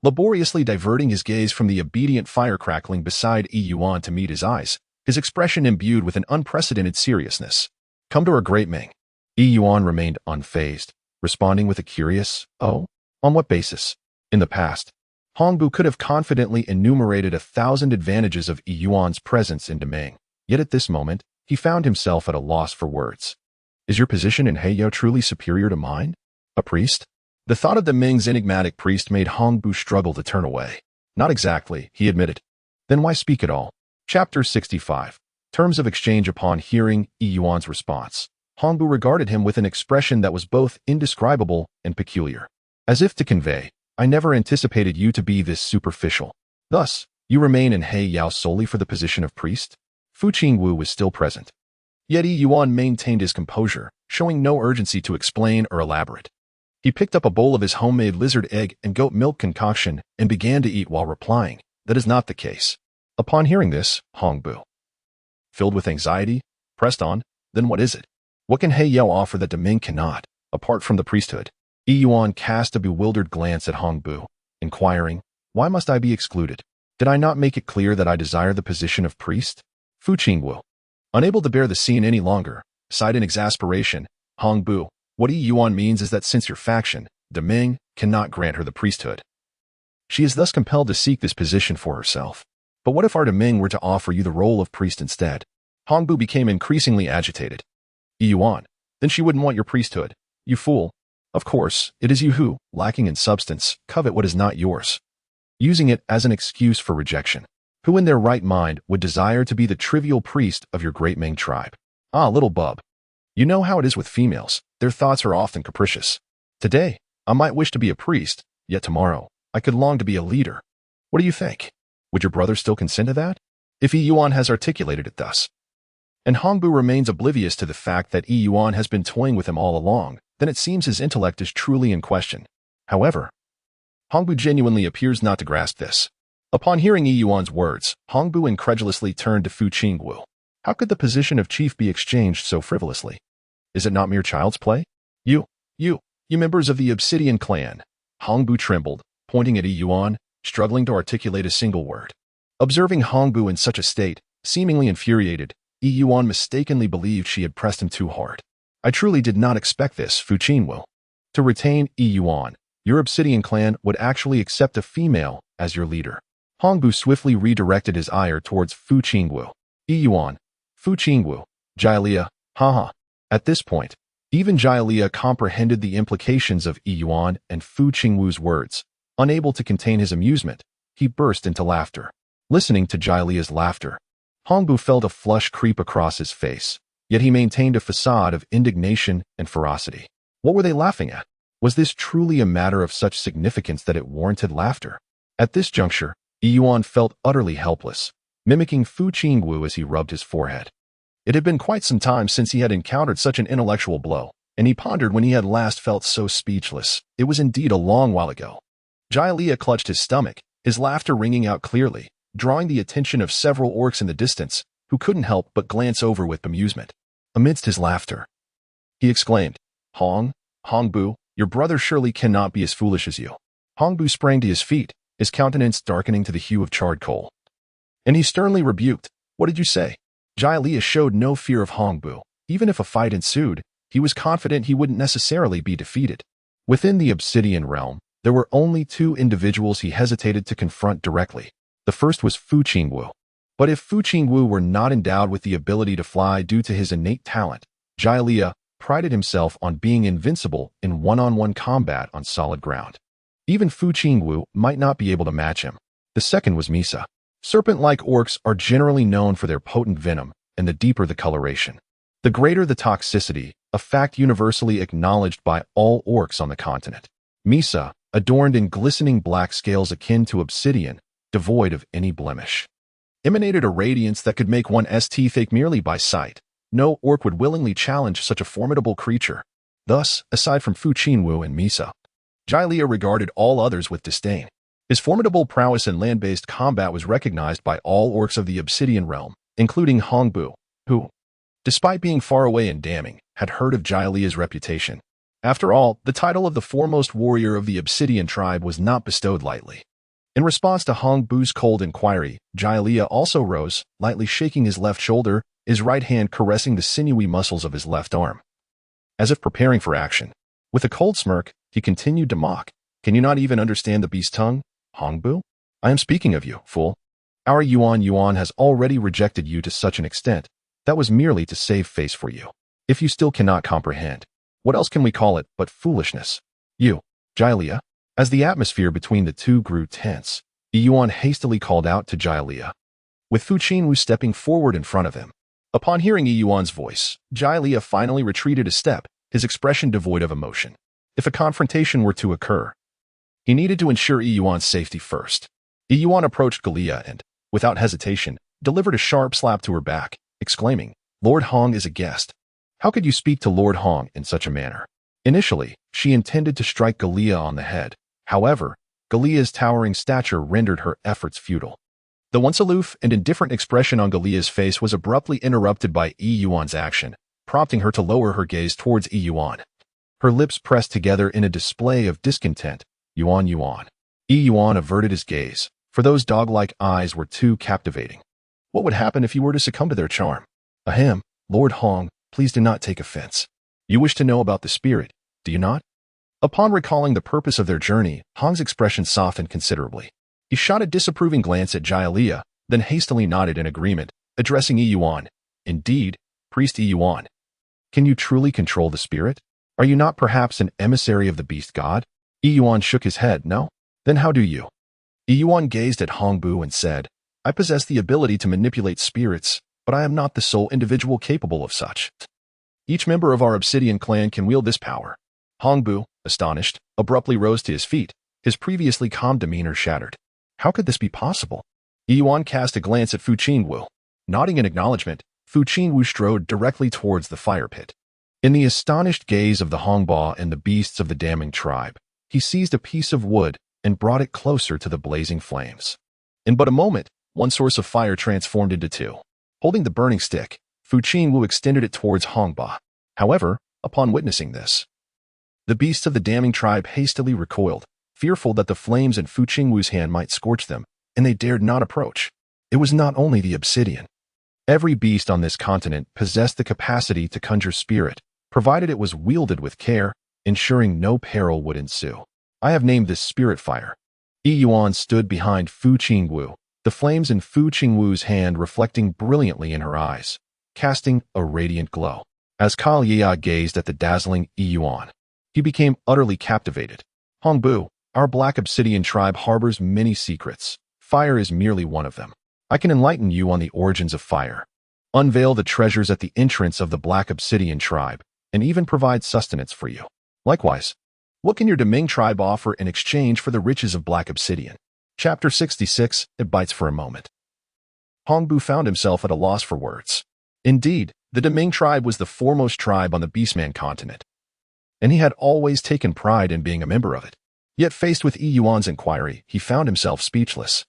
laboriously diverting his gaze from the obedient fire crackling beside Yuan to meet his eyes, his expression imbued with an unprecedented seriousness. "Come to our great Ming." Yuan remained unfazed, responding with a curious, "Oh? On what basis?" In the past, Hong Bu could have confidently enumerated 1,000 advantages of Yuan's presence in Deming, yet at this moment, he found himself at a loss for words. "Is your position in Heyo truly superior to mine? A priest?" The thought of Deming's enigmatic priest made Hong Bu struggle to turn away. "Not exactly," he admitted. "Then why speak at all?" Chapter 65. Terms of exchange. Upon hearing Yuan's response, Hong Bu regarded him with an expression that was both indescribable and peculiar, as if to convey, "I never anticipated you to be this superficial. Thus, you remain in Heyo solely for the position of priest?" Fu Qingwu was still present. Yet Yuan maintained his composure, showing no urgency to explain or elaborate. He picked up a bowl of his homemade lizard egg and goat milk concoction and began to eat while replying, "That is not the case." Upon hearing this, Hong Bu, filled with anxiety, pressed on, "Then what is it? What can Heyo offer that Deming cannot, apart from the priesthood?" Yuan cast a bewildered glance at Hong Bu, inquiring, "Why must I be excluded? Did I not make it clear that I desire the position of priest?" Fu Qingwu, unable to bear the scene any longer, sighed in exasperation. "Hong Bu, what Yuan means is that since your faction, Deming, cannot grant her the priesthood, she is thus compelled to seek this position for herself. But what if our Deming were to offer you the role of priest instead?" Hong Bu became increasingly agitated. "Yuan, then she wouldn't want your priesthood. You fool. Of course, it is you who, lacking in substance, covet what is not yours, using it as an excuse for rejection. Who in their right mind would desire to be the trivial priest of your great Ming tribe? Ah, little bub. You know how it is with females. Their thoughts are often capricious. Today, I might wish to be a priest, yet tomorrow, I could long to be a leader. What do you think? Would your brother still consent to that? If Yuan has articulated it thus, and Hong Bu remains oblivious to the fact that Yuan has been toying with him all along, then it seems his intellect is truly in question. However, Hong Bu genuinely appears not to grasp this. Upon hearing Yuan's words, Hong Bu incredulously turned to Fu Qingwu. How could the position of chief be exchanged so frivolously? Is it not mere child's play? You members of the Obsidian clan. Hong Bu trembled, pointing at Yuan, struggling to articulate a single word. Observing Hong Bu in such a state, seemingly infuriated, Yuan mistakenly believed she had pressed him too hard. "I truly did not expect this, Fu Qingwu. To retain Yuan, your Obsidian clan would actually accept a female as your leader." Hong Bu swiftly redirected his ire towards Fu Qingwu. "Yuan, Fu Qingwu, Jialia, haha." At this point, even Jialia comprehended the implications of Yuan and Fu Qingwu's words. Unable to contain his amusement, he burst into laughter. Listening to Jialia's laughter, Hong Bu felt a flush creep across his face, yet he maintained a facade of indignation and ferocity. What were they laughing at? Was this truly a matter of such significance that it warranted laughter? At this juncture, Yuan felt utterly helpless, mimicking Fu Qingwu as he rubbed his forehead. It had been quite some time since he had encountered such an intellectual blow, and he pondered when he had last felt so speechless. It was indeed a long while ago. Jailia clutched his stomach, his laughter ringing out clearly, drawing the attention of several orcs in the distance, who couldn't help but glance over with bemusement. Amidst his laughter, he exclaimed, Hongbu, your brother surely cannot be as foolish as you. Hongbu sprang to his feet, his countenance darkening to the hue of charred coal. And he sternly rebuked, what did you say? Jailia showed no fear of Hongbu. Even if a fight ensued, he was confident he wouldn't necessarily be defeated. Within the obsidian realm, there were only two individuals he hesitated to confront directly. The first was Fu Qingwu. But if Fu Qingwu were not endowed with the ability to fly due to his innate talent, Jailia prided himself on being invincible in one-on-one combat on solid ground. Even Fu Qingwu might not be able to match him. The second was Misa. Serpent-like orcs are generally known for their potent venom, and the deeper the coloration, the greater the toxicity, a fact universally acknowledged by all orcs on the continent. Misa, adorned in glistening black scales akin to obsidian, devoid of any blemish, emanated a radiance that could make one's teeth ache merely by sight. No orc would willingly challenge such a formidable creature. Thus, aside from Fu Qingwu and Misa, Jailia regarded all others with disdain. His formidable prowess in land-based combat was recognized by all orcs of the Obsidian realm, including Hongbu, who, despite being far away and damning, had heard of Jailia's reputation. After all, the title of the foremost warrior of the Obsidian tribe was not bestowed lightly. In response to Hongbu's cold inquiry, Jailia also rose, lightly shaking his left shoulder, his right hand caressing the sinewy muscles of his left arm. As if preparing for action, with a cold smirk, he continued to mock. Can you not even understand the beast tongue, Hongbu? I am speaking of you, fool. Our Yuan has already rejected you to such an extent. That was merely to save face for you. If you still cannot comprehend, what else can we call it but foolishness? You, Jailia. As the atmosphere between the two grew tense, Yuan hastily called out to Jailia, with Fu Qingwu stepping forward in front of him. Upon hearing Yuan's voice, Jailia finally retreated a step, his expression devoid of emotion. If a confrontation were to occur, he needed to ensure Yuan's safety first. Yuan approached Galia and, without hesitation, delivered a sharp slap to her back, exclaiming, Lord Hong is a guest. How could you speak to Lord Hong in such a manner? Initially, she intended to strike Galia on the head. However, Galia's towering stature rendered her efforts futile. The once aloof and indifferent expression on Galia's face was abruptly interrupted by Yuan's action, prompting her to lower her gaze towards Yuan. Her lips pressed together in a display of discontent. Yuan. Yuan averted his gaze, for those dog-like eyes were too captivating. What would happen if you were to succumb to their charm? Ahem, Lord Hong, please do not take offense. You wish to know about the spirit, do you not? Upon recalling the purpose of their journey, Hong's expression softened considerably. He shot a disapproving glance at Jailia, then hastily nodded in agreement, addressing Yuan. Indeed, Priest Yuan. Can you truly control the spirit? Are you not perhaps an emissary of the beast god? Yuan shook his head. No? Then how do you? Yuan gazed at Hongbu and said, I possess the ability to manipulate spirits, but I am not the sole individual capable of such. Each member of our Obsidian clan can wield this power. Hongbu, astonished, abruptly rose to his feet, his previously calm demeanor shattered. How could this be possible? Yuan cast a glance at Fu Qingwu. Nodding in acknowledgement, Fu Qingwu strode directly towards the fire pit. In the astonished gaze of the Hongba and the beasts of the damning tribe, he seized a piece of wood and brought it closer to the blazing flames. In but a moment, one source of fire transformed into two. Holding the burning stick, Fu Qingwu extended it towards Hongba. However, upon witnessing this, the beasts of the damning tribe hastily recoiled, fearful that the flames in Fu Qingwu's hand might scorch them, and they dared not approach. It was not only the obsidian. Every beast on this continent possessed the capacity to conjure spirit, provided it was wielded with care, ensuring no peril would ensue. I have named this spirit fire. Yuan stood behind Fu Qingwu, the flames in Fu Qingwu's hand reflecting brilliantly in her eyes, casting a radiant glow. As Kalia gazed at the dazzling Yuan, he became utterly captivated. Hongbu, our black obsidian tribe harbors many secrets. Fire is merely one of them. I can enlighten you on the origins of fire, unveil the treasures at the entrance of the black obsidian tribe, and even provide sustenance for you. Likewise, what can your Deming tribe offer in exchange for the riches of black obsidian? Chapter 66, It Bites for a Moment. Hongbu found himself at a loss for words. Indeed, the Deming tribe was the foremost tribe on the Beastman continent. and he had always taken pride in being a member of it. Yet faced with Yuan's inquiry, he found himself speechless.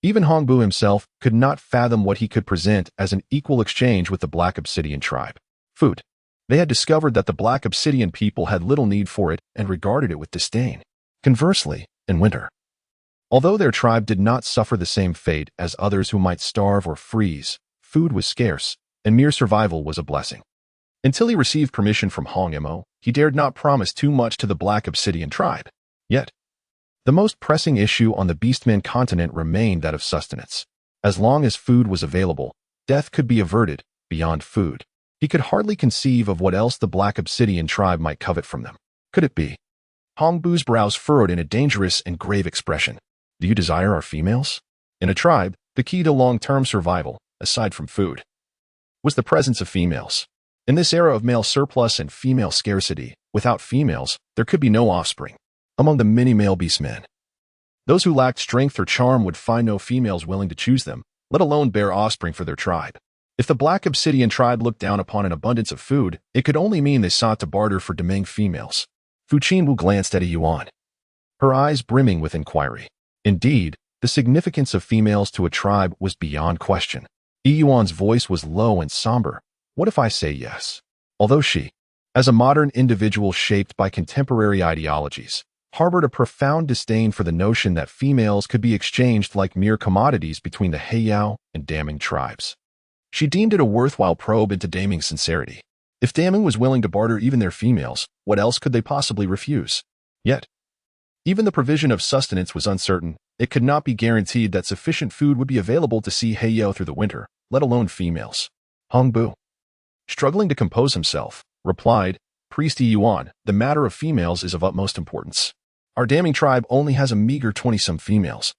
Even Hongbu himself could not fathom what he could present as an equal exchange with the Black Obsidian tribe. Food. They had discovered that the Black Obsidian people had little need for it and regarded it with disdain. Conversely, in winter, although their tribe did not suffer the same fate as others who might starve or freeze, food was scarce, and mere survival was a blessing. Until he received permission from Hong Mo, he dared not promise too much to the Black Obsidian tribe. Yet, the most pressing issue on the beastman continent remained that of sustenance. As long as food was available, death could be averted. Beyond food, he could hardly conceive of what else the Black Obsidian tribe might covet from them. Could it be? Hongbu's brows furrowed in a dangerous and grave expression. Do you desire our females? In a tribe, the key to long-term survival, aside from food, was the presence of females. In this era of male surplus and female scarcity, without females, there could be no offspring. Among the many male beastmen, those who lacked strength or charm would find no females willing to choose them, let alone bear offspring for their tribe. If the Black Obsidian tribe looked down upon an abundance of food, it could only mean they sought to barter for demanding females. Fu Qingwu glanced at Yuan, her eyes brimming with inquiry. Indeed, the significance of females to a tribe was beyond question. Yuan's voice was low and somber. What if I say yes? Although she, as a modern individual shaped by contemporary ideologies, harbored a profound disdain for the notion that females could be exchanged like mere commodities between the Heiyao and Daming tribes. She deemed it a worthwhile probe into Daming's sincerity. If Daming was willing to barter even their females, what else could they possibly refuse? Yet, even the provision of sustenance was uncertain. It could not be guaranteed that sufficient food would be available to see Heiyao through the winter, let alone females. Hongbu, struggling to compose himself, replied, Priest Yuan, the matter of females is of utmost importance. Our Daming tribe only has a meager 20-some females,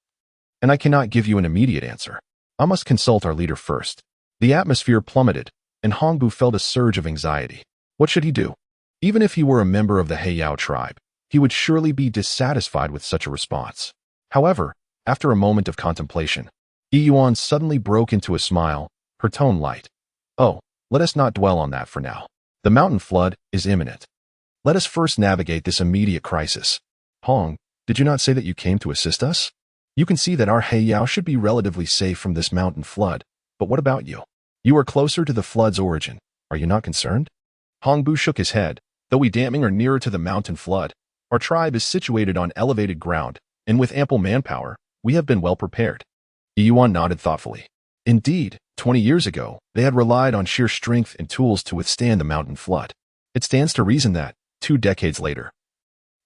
and I cannot give you an immediate answer. I must consult our leader first. The atmosphere plummeted, and Hongbu felt a surge of anxiety. What should he do? Even if he were a member of the Heiyao tribe, he would surely be dissatisfied with such a response. However, after a moment of contemplation, Yuan suddenly broke into a smile, her tone light. Oh, let us not dwell on that for now. The mountain flood is imminent. Let us first navigate this immediate crisis. Hong, did you not say that you came to assist us? You can see that our Heiyao should be relatively safe from this mountain flood, but what about you? You are closer to the flood's origin. Are you not concerned? Hongbu shook his head. Though we Daming are nearer to the mountain flood, our tribe is situated on elevated ground, and with ample manpower, we have been well prepared. Yuan nodded thoughtfully. Indeed, 20 years ago, they had relied on sheer strength and tools to withstand the mountain flood. It stands to reason that, 2 decades later,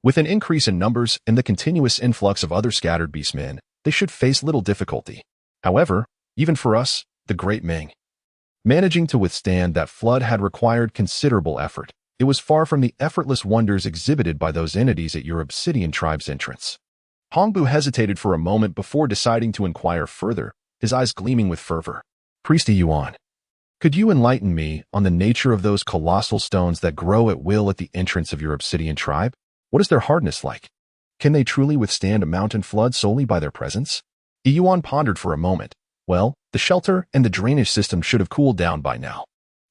with an increase in numbers and the continuous influx of other scattered beastmen, they should face little difficulty. However, even for us, the Great Ming, managing to withstand that flood had required considerable effort. It was far from the effortless wonders exhibited by those entities at your Obsidian tribe's entrance. Hongbu hesitated for a moment before deciding to inquire further, his eyes gleaming with fervor. Priest Yuan, could you enlighten me on the nature of those colossal stones that grow at will at the entrance of your Obsidian tribe? What is their hardness like? Can they truly withstand a mountain flood solely by their presence? Yuan pondered for a moment. Well, the shelter and the drainage system should have cooled down by now.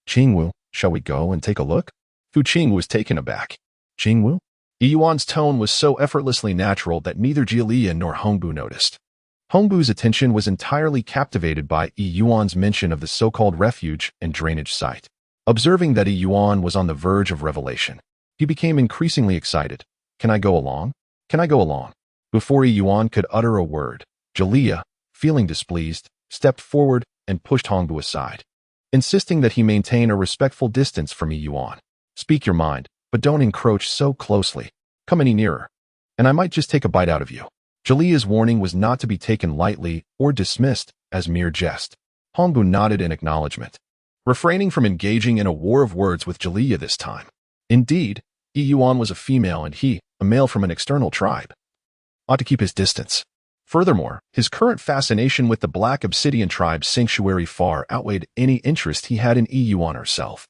Qingwu, shall we go and take a look? Fu Qing was taken aback. Qingwu? Yuan's tone was so effortlessly natural that neither Jia nor Hongbu noticed. Hongbu's attention was entirely captivated by Yuan's mention of the so-called refuge and drainage site. Observing that Yuan was on the verge of revelation, he became increasingly excited. Can I go along? Can I go along? Before Yuan could utter a word, Jia, feeling displeased, stepped forward and pushed Hongbu aside, insisting that he maintain a respectful distance from Yuan. Speak your mind, but don't encroach so closely. Come any nearer, and I might just take a bite out of you. Jalia's warning was not to be taken lightly or dismissed as mere jest. Hongbu nodded in acknowledgement, refraining from engaging in a war of words with Jalia this time. Indeed, Yuan was a female and he, a male from an external tribe, ought to keep his distance. Furthermore, his current fascination with the Black Obsidian tribe's sanctuary far outweighed any interest he had in Yuan herself.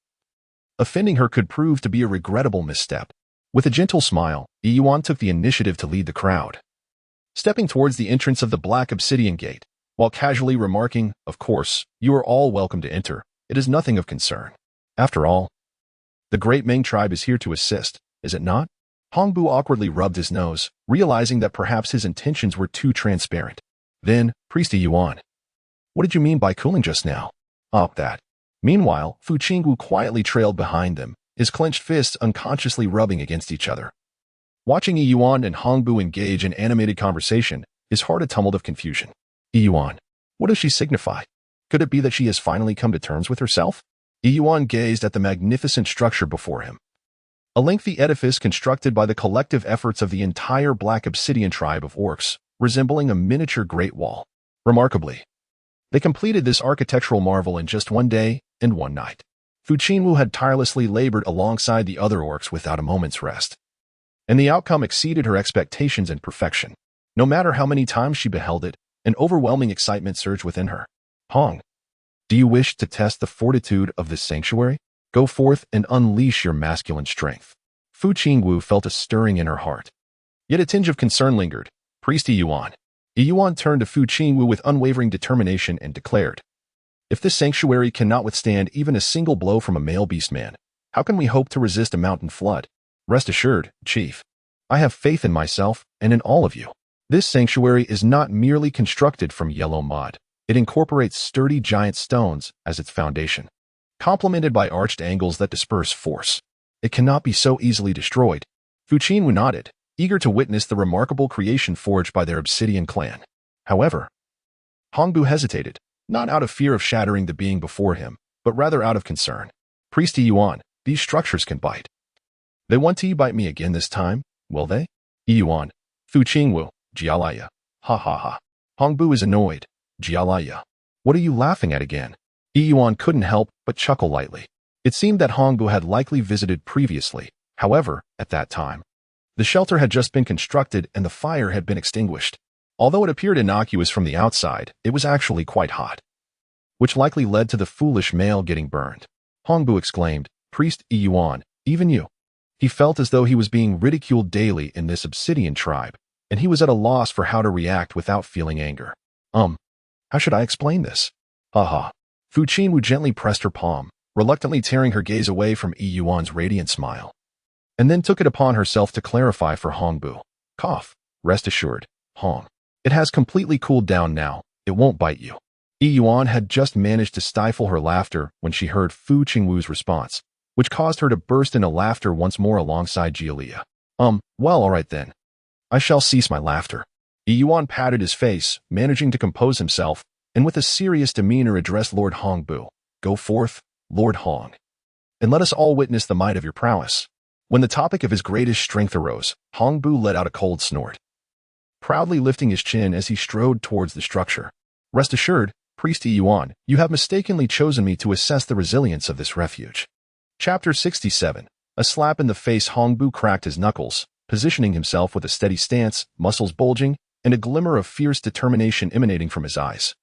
Offending her could prove to be a regrettable misstep. With a gentle smile, Yuan took the initiative to lead the crowd, stepping towards the entrance of the Black Obsidian gate, while casually remarking, "Of course, you are all welcome to enter. It is nothing of concern. After all, the Great Ming tribe is here to assist. is it not? Hongbu awkwardly rubbed his nose, realizing that perhaps his intentions were too transparent. Then, Priest Yuan. What did you mean by cooling just now? That. Meanwhile, Fu Qingwu quietly trailed behind them, his clenched fists unconsciously rubbing against each other. Watching Yuan and Hongbu engage in animated conversation, his heart a tumult of confusion. Yuan. What does she signify? Could it be that she has finally come to terms with herself? Yuan gazed at the magnificent structure before him. A lengthy edifice constructed by the collective efforts of the entire black obsidian tribe of orcs, resembling a miniature Great Wall. Remarkably, they completed this architectural marvel in just one day and one night. Fu Qingwu had tirelessly labored alongside the other orcs without a moment's rest. And the outcome exceeded her expectations in perfection. No matter how many times she beheld it, an overwhelming excitement surged within her. Hong, do you wish to test the fortitude of this sanctuary? Go forth and unleash your masculine strength. Fu Qingwu felt a stirring in her heart. Yet a tinge of concern lingered. Priest Yuan. Yuan turned to Fu Qingwu with unwavering determination and declared, if this sanctuary cannot withstand even a single blow from a male beastman, how can we hope to resist a mountain flood? Rest assured, Chief. I have faith in myself and in all of you. This sanctuary is not merely constructed from yellow mud. It incorporates sturdy giant stones as its foundation, complemented by arched angles that disperse force. It cannot be so easily destroyed. Fu Qingwu nodded, eager to witness the remarkable creation forged by their obsidian clan. However, Hongbu hesitated, not out of fear of shattering the being before him, but rather out of concern. Priest Yuan, these structures can bite. They want to bite me again this time, will they? Yuan. Fu Qingwu, Jialaya. Ha ha ha. Hongbu is annoyed. Jialaya. What are you laughing at again? Yuan couldn't help but chuckle lightly. It seemed that Hongbu had likely visited previously. However, at that time, the shelter had just been constructed and the fire had been extinguished. Although it appeared innocuous from the outside, it was actually quite hot, which likely led to the foolish male getting burned. Hongbu exclaimed, Priest Yuan, even you. He felt as though he was being ridiculed daily in this obsidian tribe, and he was at a loss for how to react without feeling anger. How should I explain this? Ha. Fu Qingwu gently pressed her palm, reluctantly tearing her gaze away from Yuan's radiant smile, and then took it upon herself to clarify for Hongbu. Cough. Rest assured, Hong. It has completely cooled down now. It won't bite you. Yuan had just managed to stifle her laughter when she heard Fu Qingwu's response, which caused her to burst into laughter once more alongside Jialia. Well, all right then. I shall cease my laughter. Yuan patted his face, managing to compose himself, and with a serious demeanor addressed Lord Hongbu. Go forth, Lord Hong, and let us all witness the might of your prowess. When the topic of his greatest strength arose, Hongbu let out a cold snort, proudly lifting his chin as he strode towards the structure. Rest assured, Priest Yuan, you have mistakenly chosen me to assess the resilience of this refuge. Chapter 67. A slap in the face. Hongbu cracked his knuckles, positioning himself with a steady stance, muscles bulging, and a glimmer of fierce determination emanating from his eyes,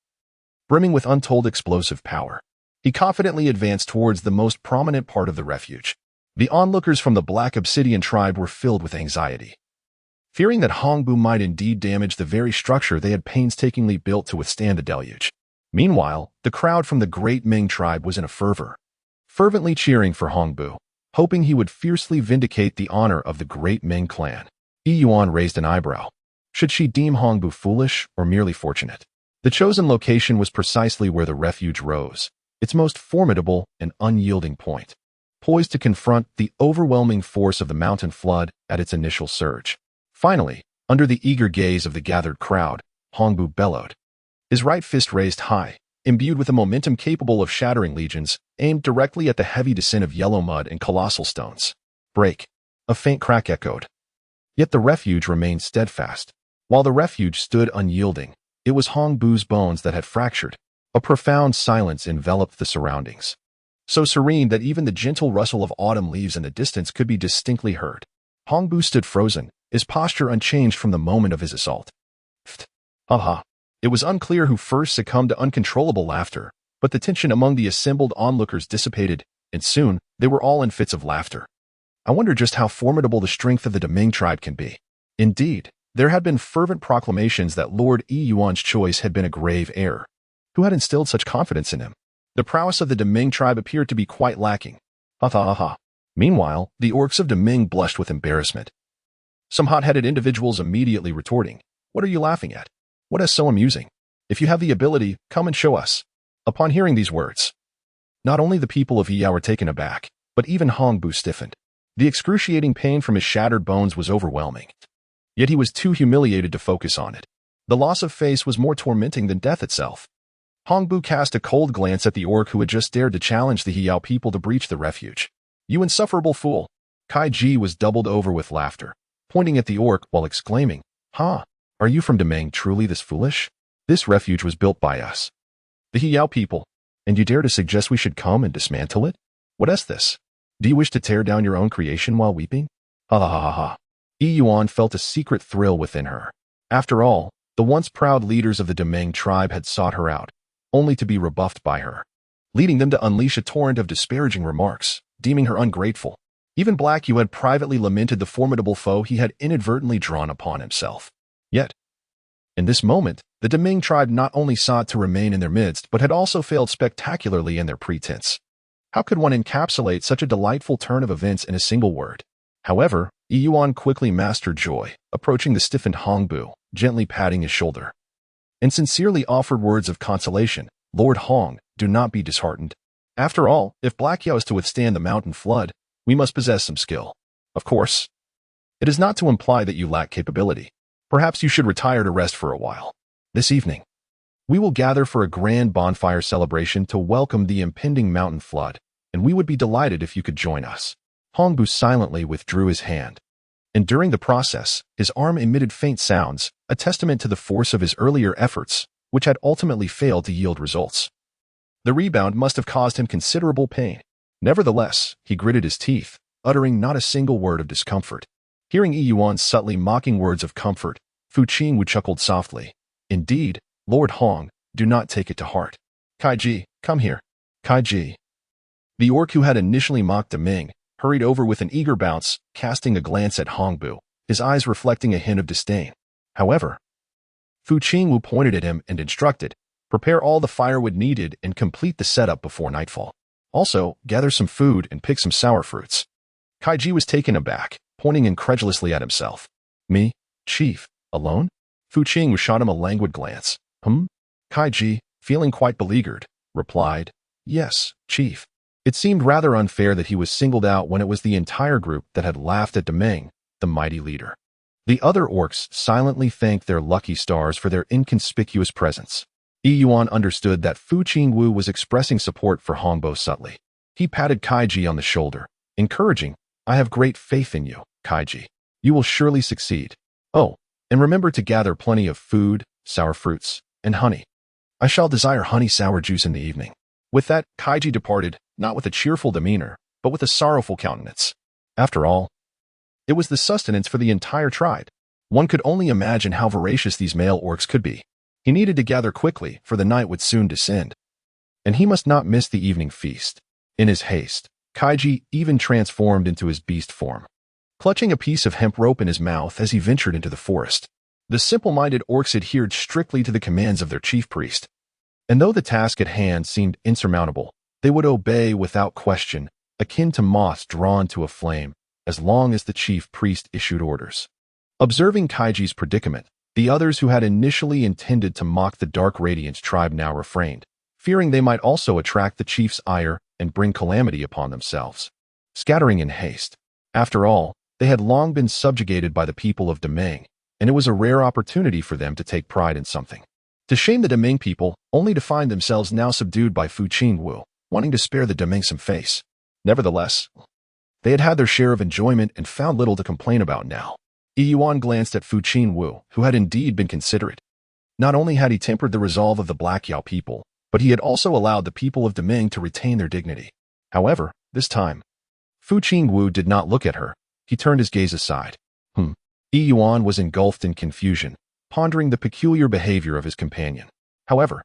brimming with untold explosive power. He confidently advanced towards the most prominent part of the refuge. The onlookers from the Black Obsidian tribe were filled with anxiety, fearing that Hongbu might indeed damage the very structure they had painstakingly built to withstand the deluge. Meanwhile, the crowd from the Great Ming tribe was in a fervor, fervently cheering for Hongbu, hoping he would fiercely vindicate the honor of the Great Ming clan. Yuan raised an eyebrow. Should she deem Hongbu foolish or merely fortunate? The chosen location was precisely where the refuge rose, its most formidable and unyielding point, poised to confront the overwhelming force of the mountain flood at its initial surge. Finally, under the eager gaze of the gathered crowd, Hongbu bellowed, his right fist raised high, imbued with a momentum capable of shattering legions, aimed directly at the heavy descent of yellow mud and colossal stones. Break. A faint crack echoed. Yet the refuge remained steadfast. While the refuge stood unyielding, it was Hongbu's bones that had fractured. A profound silence enveloped the surroundings, so serene that even the gentle rustle of autumn leaves in the distance could be distinctly heard. Hongbu stood frozen, his posture unchanged from the moment of his assault. Ha. It was unclear who first succumbed to uncontrollable laughter, but the tension among the assembled onlookers dissipated, and soon they were all in fits of laughter. I wonder just how formidable the strength of the Deming tribe can be. Indeed, there had been fervent proclamations that Lord Yuan's choice had been a grave error. Who had instilled such confidence in him? The prowess of the Deming tribe appeared to be quite lacking. Ha. Meanwhile, the orcs of Deming blushed with embarrassment. Some hot-headed individuals immediately retorting, "What are you laughing at? What is so amusing? If you have the ability, come and show us." Upon hearing these words, not only the people of Yao were taken aback, but even Hongbu stiffened. The excruciating pain from his shattered bones was overwhelming. Yet he was too humiliated to focus on it. The loss of face was more tormenting than death itself. Hongbu cast a cold glance at the orc who had just dared to challenge the Yao people to breach the refuge. "You insufferable fool!" Kai Ji was doubled over with laughter, pointing at the orc while exclaiming, "Ha! Are you from Deming truly this foolish? This refuge was built by us, the Yao people, and you dare to suggest we should come and dismantle it? What is this? Do you wish to tear down your own creation while weeping?" Ha ha ha ha. Yuan felt a secret thrill within her. After all, the once proud leaders of the Deming tribe had sought her out, only to be rebuffed by her, leading them to unleash a torrent of disparaging remarks, deeming her ungrateful. Even Black Yu had privately lamented the formidable foe he had inadvertently drawn upon himself. Yet, in this moment, the Deming tribe not only sought to remain in their midst, but had also failed spectacularly in their pretense. How could one encapsulate such a delightful turn of events in a single word? However, Yuan quickly mastered joy, approaching the stiffened Hongbu, gently patting his shoulder, and sincerely offered words of consolation. "Lord Hong, do not be disheartened. After all, if Black Yao is to withstand the mountain flood, we must possess some skill. Of course, it is not to imply that you lack capability. Perhaps you should retire to rest for a while. This evening, we will gather for a grand bonfire celebration to welcome the impending mountain flood, and we would be delighted if you could join us." Hongbu silently withdrew his hand, and during the process, his arm emitted faint sounds, a testament to the force of his earlier efforts, which had ultimately failed to yield results. The rebound must have caused him considerable pain. Nevertheless, he gritted his teeth, uttering not a single word of discomfort. Hearing Yuan's subtly mocking words of comfort, Fu Qingwu chuckled softly. "Indeed, Lord Hong, do not take it to heart. Kai Ji, come here." Kai Ji. The orc who had initially mocked Deming hurried over with an eager bounce, casting a glance at Hongbu, his eyes reflecting a hint of disdain. However, Fu Qingwu pointed at him and instructed, "Prepare all the firewood needed and complete the setup before nightfall. Also, gather some food and pick some sour fruits." Kai Ji was taken aback, pointing incredulously at himself. "Me? Chief? Alone?" Fu Qingwu shot him a languid glance. Kai Ji, feeling quite beleaguered, replied, "Yes, Chief." It seemed rather unfair that he was singled out when it was the entire group that had laughed at Deming, the mighty leader. The other orcs silently thanked their lucky stars for their inconspicuous presence. Yuan understood that Fu Qingwu was expressing support for Hongbo subtly. He patted Kaiji on the shoulder, encouraging, "I have great faith in you, Kaiji. You will surely succeed. Oh, and remember to gather plenty of food, sour fruits, and honey. I shall desire honey sour juice in the evening." With that, Kaiji departed, not with a cheerful demeanor, but with a sorrowful countenance. After all, it was the sustenance for the entire tribe. One could only imagine how voracious these male orcs could be. He needed to gather quickly, for the night would soon descend, and he must not miss the evening feast. In his haste, Kaiji even transformed into his beast form, clutching a piece of hemp rope in his mouth as he ventured into the forest. The simple-minded orcs adhered strictly to the commands of their chief priest, and though the task at hand seemed insurmountable, they would obey without question, akin to moths drawn to a flame, as long as the chief priest issued orders. Observing Kaiji's predicament, the others who had initially intended to mock the Dark Radiance tribe now refrained, fearing they might also attract the chief's ire and bring calamity upon themselves, scattering in haste. After all, they had long been subjugated by the people of Deming, and it was a rare opportunity for them to take pride in something. To shame the Deming people, only to find themselves now subdued by Fu Qingwu, wanting to spare the Deming some face. Nevertheless, they had had their share of enjoyment and found little to complain about now. Yuan glanced at Fu Qingwu, who had indeed been considerate. Not only had he tempered the resolve of the Black Yao people, but he had also allowed the people of Deming to retain their dignity. However, this time, Fu Qingwu did not look at her. He turned his gaze aside. Yuan was engulfed in confusion, pondering the peculiar behavior of his companion. However,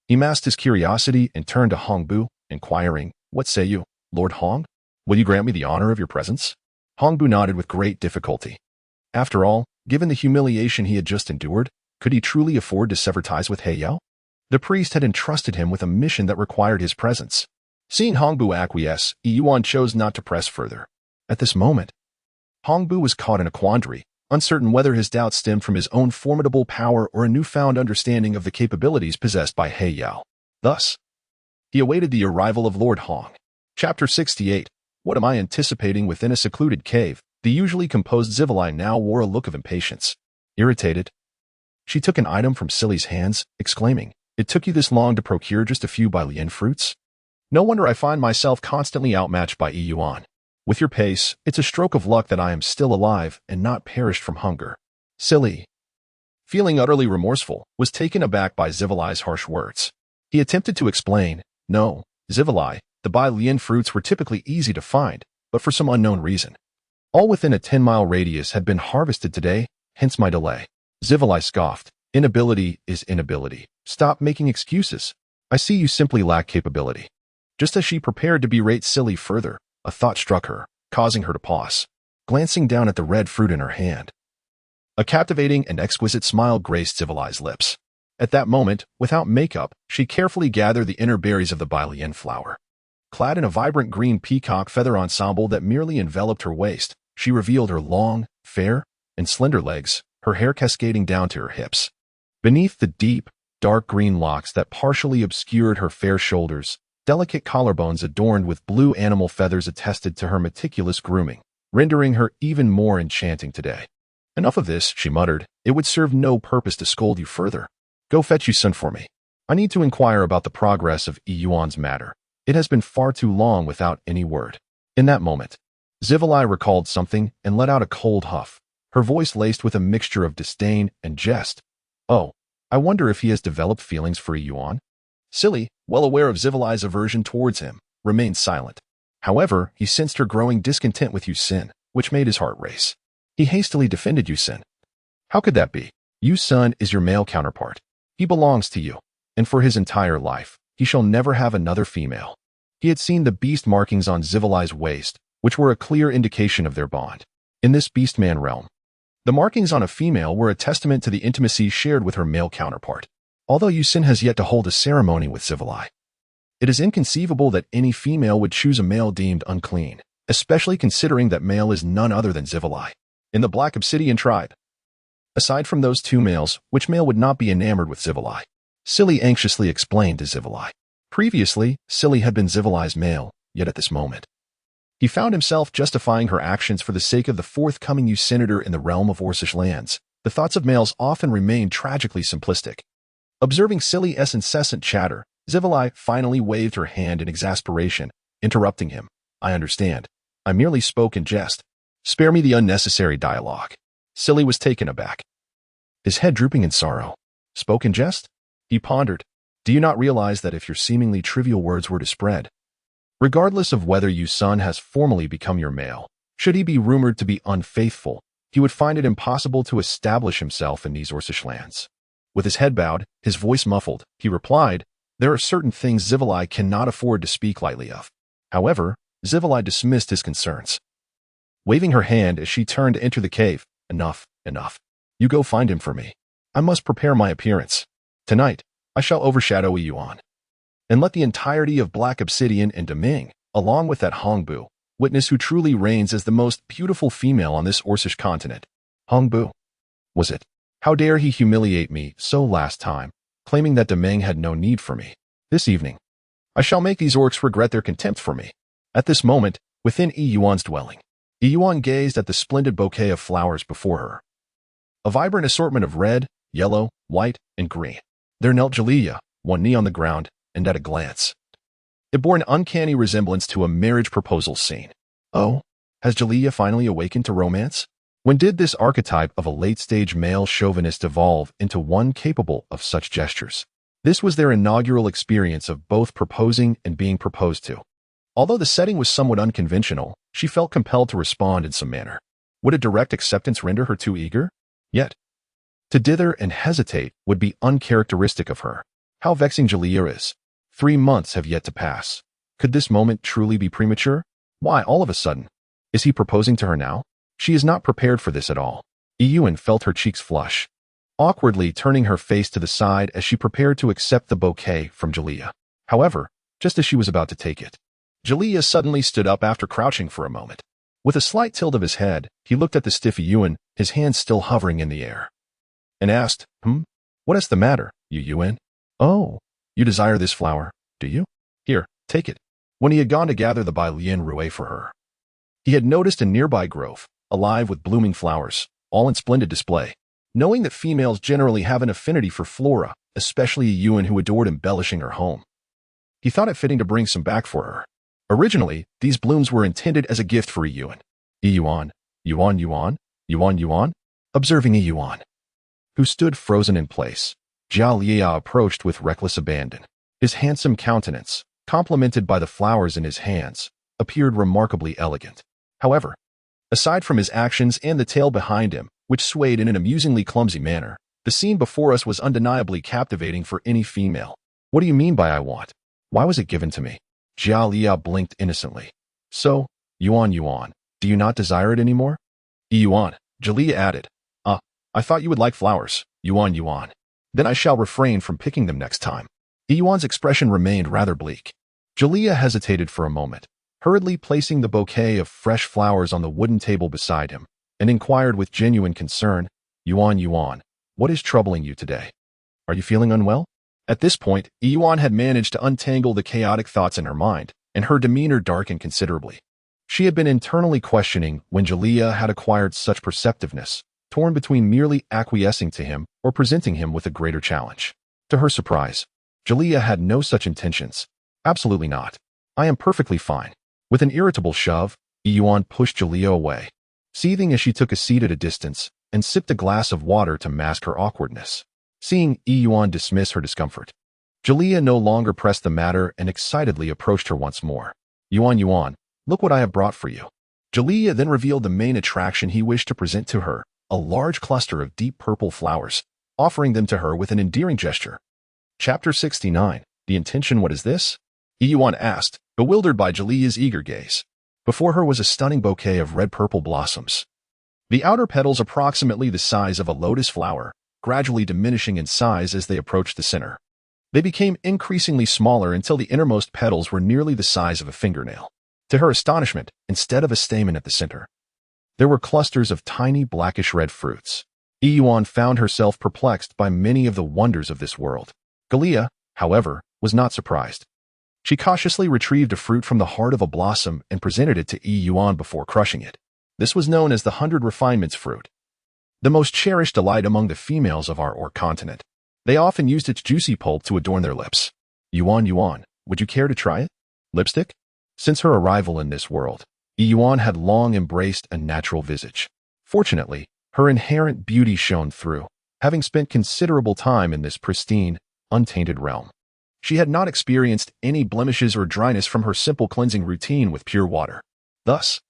he masked his curiosity and turned to Hongbu, inquiring, "What say you, Lord Hong? Will you grant me the honor of your presence?" Hongbu nodded with great difficulty. After all, given the humiliation he had just endured, could he truly afford to sever ties with Heiyao? The priest had entrusted him with a mission that required his presence. Seeing Hongbu acquiesce, Yuan chose not to press further, At this moment, Hongbu was caught in a quandary, uncertain whether his doubts stemmed from his own formidable power or a newfound understanding of the capabilities possessed by He Yao. Thus, he awaited the arrival of Lord Hong. Chapter 68. What am I anticipating within a secluded cave? The usually composed Zivalai now wore a look of impatience. Irritated, she took an item from Silly's hands, exclaiming, "It took you this long to procure just a few Bailian fruits? No wonder I find myself constantly outmatched by Yuan. With your pace, it's a stroke of luck that I am still alive and not perished from hunger." Silly, feeling utterly remorseful, was taken aback by Zivalai's harsh words. He attempted to explain, "No, Zivalai, the Bailian fruits were typically easy to find, but for some unknown reason, all within a 10-mile radius had been harvested today, hence my delay." Zivalai scoffed. "Inability is inability. Stop making excuses. I see you simply lack capability." Just as she prepared to berate Silly further, a thought struck her, causing her to pause, glancing down at the red fruit in her hand. A captivating and exquisite smile graced Zivalai's lips. At that moment, without makeup, she carefully gathered the inner berries of the Bailian flower. Clad in a vibrant green peacock feather ensemble that merely enveloped her waist, she revealed her long, fair, and slender legs, her hair cascading down to her hips. Beneath the deep, dark green locks that partially obscured her fair shoulders, delicate collarbones adorned with blue animal feathers attested to her meticulous grooming, rendering her even more enchanting today. "Enough of this," she muttered. "It would serve no purpose to scold you further. Go fetch Yuan for me. I need to inquire about the progress of Yuan's matter. It has been far too long without any word." In that moment, Zivalai recalled something and let out a cold huff, her voice laced with a mixture of disdain and jest. "Oh, I wonder if he has developed feelings for Yuan?" Silly, well aware of Zivalai's aversion towards him, remained silent. However, he sensed her growing discontent with Yuan, which made his heart race. He hastily defended Yuan. "How could that be? Yuan is your male counterpart. He belongs to you, and for his entire life, he shall never have another female." He had seen the beast markings on Zivalai's waist, which were a clear indication of their bond. In this beastman realm, the markings on a female were a testament to the intimacy shared with her male counterpart. Although Yuan has yet to hold a ceremony with Zivalai, it is inconceivable that any female would choose a male deemed unclean, especially considering that male is none other than Zivalai. In the Black Obsidian tribe, aside from those two males, which male would not be enamored with Zivalai? Silly anxiously explained to Zivalai. Previously, Silly had been Zivalai's male, yet at this moment, he found himself justifying her actions for the sake of the forthcoming senator in the realm of Orcish lands. The thoughts of males often remain tragically simplistic. Observing Silly's incessant chatter, Zivalai finally waved her hand in exasperation, interrupting him. "I understand. I merely spoke in jest. Spare me the unnecessary dialogue." Silly was taken aback, his head drooping in sorrow. "Spoke in jest?" He pondered. "Do you not realize that if your seemingly trivial words were to spread, regardless of whether Yuan has formally become your male, should he be rumored to be unfaithful, he would find it impossible to establish himself in these Orcish lands?" With his head bowed, his voice muffled, he replied, "There are certain things Zivalai cannot afford to speak lightly of." However, Zivalai dismissed his concerns, waving her hand as she turned to enter the cave. "Enough, enough. You go find him for me. I must prepare my appearance. Tonight, I shall overshadow Yuan, and let the entirety of Black Obsidian and Deming, along with that Hongbu, witness who truly reigns as the most beautiful female on this Orcish continent." Hongbu, was it? How dare he humiliate me so last time, claiming that Deming had no need for me? This evening, I shall make these orcs regret their contempt for me. At this moment, within Yuan's dwelling, Yuan gazed at the splendid bouquet of flowers before her. A vibrant assortment of red, yellow, white, and green. There knelt Jaliyah, one knee on the ground, and at a glance, it bore an uncanny resemblance to a marriage proposal scene. Oh, has Jaliyah finally awakened to romance? When did this archetype of a late-stage male chauvinist evolve into one capable of such gestures? This was their inaugural experience of both proposing and being proposed to. Although the setting was somewhat unconventional, she felt compelled to respond in some manner. Would a direct acceptance render her too eager? Yet, to dither and hesitate would be uncharacteristic of her. How vexing Jaliyah is. 3 months have yet to pass. Could this moment truly be premature? Why, all of a sudden? Is he proposing to her now? She is not prepared for this at all. Yuan felt her cheeks flush, awkwardly turning her face to the side as she prepared to accept the bouquet from Jaliyah. However, just as she was about to take it, Jaliyah suddenly stood up after crouching for a moment. With a slight tilt of his head, he looked at the stiff Yuan, his hands still hovering in the air, and asked, What is the matter, Yuan? Oh, you desire this flower, do you? Here, take it. When he had gone to gather the Bailian Rue for her, he had noticed a nearby grove, alive with blooming flowers, all in splendid display. Knowing that females generally have an affinity for flora, especially a Yuan who adored embellishing her home, he thought it fitting to bring some back for her. Originally, these blooms were intended as a gift for Yuan. Yuan, observing Yuan, who stood frozen in place, Jia Liya approached with reckless abandon. His handsome countenance, complemented by the flowers in his hands, appeared remarkably elegant. However, aside from his actions and the tale behind him, which swayed in an amusingly clumsy manner, the scene before us was undeniably captivating for any female. What do you mean by I want? Why was it given to me? Jia Liya blinked innocently. So, Yuan, do you not desire it anymore? Yuan, Jalia added. I thought you would like flowers, Yuan. Then I shall refrain from picking them next time. Yuan's expression remained rather bleak. Jalia hesitated for a moment, hurriedly placing the bouquet of fresh flowers on the wooden table beside him, and inquired with genuine concern, Yuan, what is troubling you today? Are you feeling unwell? At this point, Yuan had managed to untangle the chaotic thoughts in her mind, and her demeanor darkened considerably. She had been internally questioning when Jalia had acquired such perceptiveness, torn between merely acquiescing to him or presenting him with a greater challenge. To her surprise, Jalia had no such intentions. Absolutely not. I am perfectly fine. With an irritable shove, Yuan pushed Jalia away, seething as she took a seat at a distance and sipped a glass of water to mask her awkwardness. Seeing Yuan dismiss her discomfort, Jalia no longer pressed the matter and excitedly approached her once more. Yuan, look what I have brought for you. Jalia then revealed the main attraction he wished to present to her, a large cluster of deep purple flowers, offering them to her with an endearing gesture. Chapter 69. The intention, what is this? Yuan asked, bewildered by Jalia's eager gaze. Before her was a stunning bouquet of red-purple blossoms. The outer petals approximately the size of a lotus flower, gradually diminishing in size as they approached the center. They became increasingly smaller until the innermost petals were nearly the size of a fingernail. To her astonishment, instead of a stamen at the center, there were clusters of tiny blackish-red fruits. Yuan found herself perplexed by many of the wonders of this world. Jalia, however, was not surprised. She cautiously retrieved a fruit from the heart of a blossom and presented it to Yuan before crushing it. This was known as the 100 Refinements fruit, the most cherished delight among the females of our continent. They often used its juicy pulp to adorn their lips. Yuan, would you care to try it? Lipstick? Since her arrival in this world, Yuan had long embraced a natural visage. Fortunately, her inherent beauty shone through, having spent considerable time in this pristine, untainted realm. She had not experienced any blemishes or dryness from her simple cleansing routine with pure water. Thus,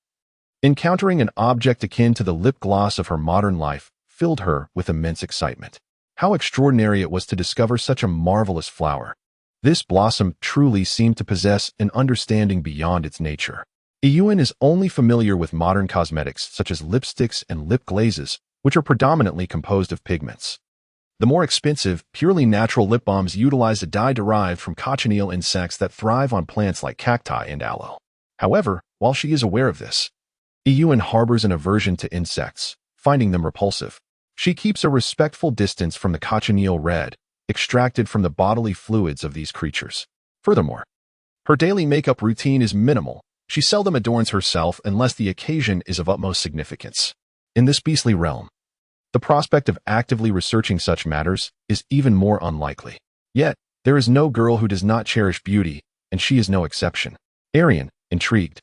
encountering an object akin to the lip gloss of her modern life filled her with immense excitement. How extraordinary it was to discover such a marvelous flower. This blossom truly seemed to possess an understanding beyond its nature. Yuan is only familiar with modern cosmetics such as lipsticks and lip glazes, which are predominantly composed of pigments. The more expensive, purely natural lip balms utilize a dye derived from cochineal insects that thrive on plants like cacti and aloe. However, while she is aware of this, Yuan harbors an aversion to insects, finding them repulsive. She keeps a respectful distance from the cochineal red, extracted from the bodily fluids of these creatures. Furthermore, her daily makeup routine is minimal. She seldom adorns herself unless the occasion is of utmost significance. In this beastly realm, the prospect of actively researching such matters is even more unlikely. Yet, there is no girl who does not cherish beauty, and she is no exception. Arian, intrigued,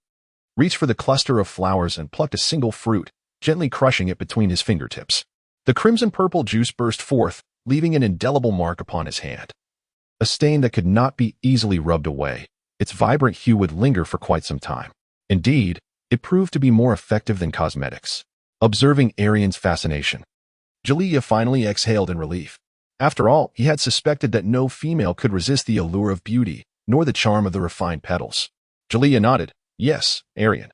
reached for the cluster of flowers and plucked a single fruit, gently crushing it between his fingertips. The crimson-purple juice burst forth, leaving an indelible mark upon his hand. A stain that could not be easily rubbed away. Its vibrant hue would linger for quite some time. Indeed, it proved to be more effective than cosmetics. Observing Arian's fascination, Jalia finally exhaled in relief. After all, he had suspected that no female could resist the allure of beauty, nor the charm of the refined petals. Jalia nodded. Yes, Arian.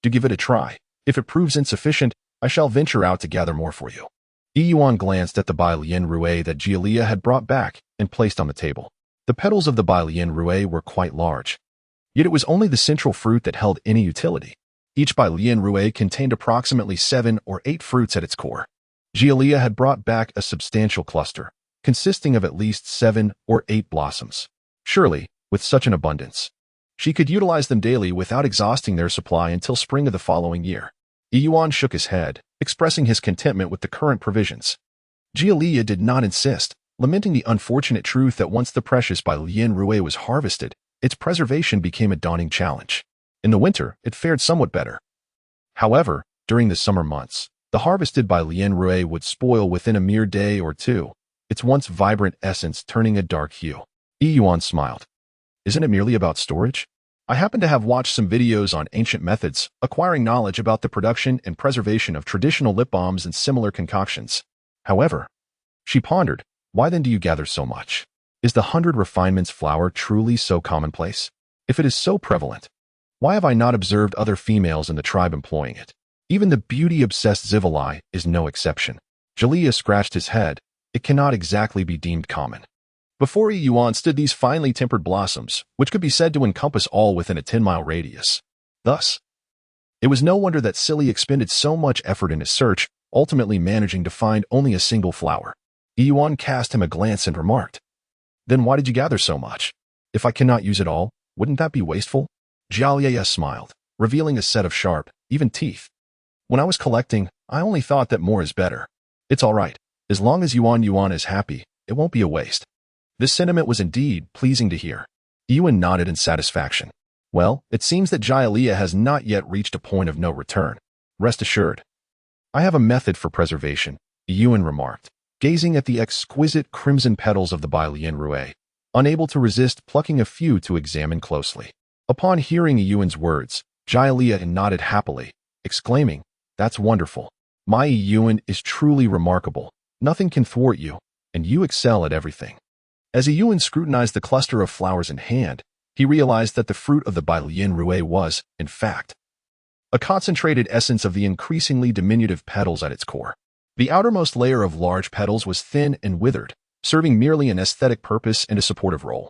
Do give it a try. If it proves insufficient, I shall venture out to gather more for you. Yuan glanced at the Bailian Rue that Jalia had brought back and placed on the table. The petals of the Bailian Rue were quite large. Yet it was only the central fruit that held any utility. Each by Lian Rue contained approximately 7 or 8 fruits at its core. Jialia had brought back a substantial cluster, consisting of at least 7 or 8 blossoms. Surely, with such an abundance, she could utilize them daily without exhausting their supply until spring of the following year. Yuan shook his head, expressing his contentment with the current provisions. Jialia did not insist, lamenting the unfortunate truth that once the precious by Lian Rue was harvested, its preservation became a daunting challenge. In the winter, it fared somewhat better. However, during the summer months, the harvested by Lian Rue would spoil within a mere day or two, its once vibrant essence turning a dark hue. Yuan smiled. Isn't it merely about storage? I happen to have watched some videos on ancient methods, acquiring knowledge about the production and preservation of traditional lip balms and similar concoctions. However, she pondered, why then do you gather so much? Is the 100 refinements flower truly so commonplace? If it is so prevalent, why have I not observed other females in the tribe employing it? Even the beauty-obsessed Zivalai is no exception. Jialia scratched his head. It cannot exactly be deemed common. Before Yuan stood these finely tempered blossoms, which could be said to encompass all within a 10-mile radius. Thus, it was no wonder that Silly expended so much effort in his search, ultimately managing to find only a single flower. Yuan cast him a glance and remarked, "Then why did you gather so much? If I cannot use it all, wouldn't that be wasteful?" Jialia smiled, revealing a set of sharp, even teeth. "When I was collecting, I only thought that more is better. It's all right. As long as Yuan is happy, it won't be a waste." This sentiment was indeed pleasing to hear. Yuan nodded in satisfaction. "Well, it seems that Jialia has not yet reached a point of no return. Rest assured. I have a method for preservation," Yuan remarked, gazing at the exquisite crimson petals of the Bai Lian Rue, unable to resist plucking a few to examine closely. Upon hearing Yuan's words, Jialia nodded happily, exclaiming, "That's wonderful. My Yuan is truly remarkable. Nothing can thwart you, and you excel at everything." As Yuan scrutinized the cluster of flowers in hand, he realized that the fruit of the Bai Lian Rue was, in fact, a concentrated essence of the increasingly diminutive petals at its core. The outermost layer of large petals was thin and withered, serving merely an aesthetic purpose and a supportive role,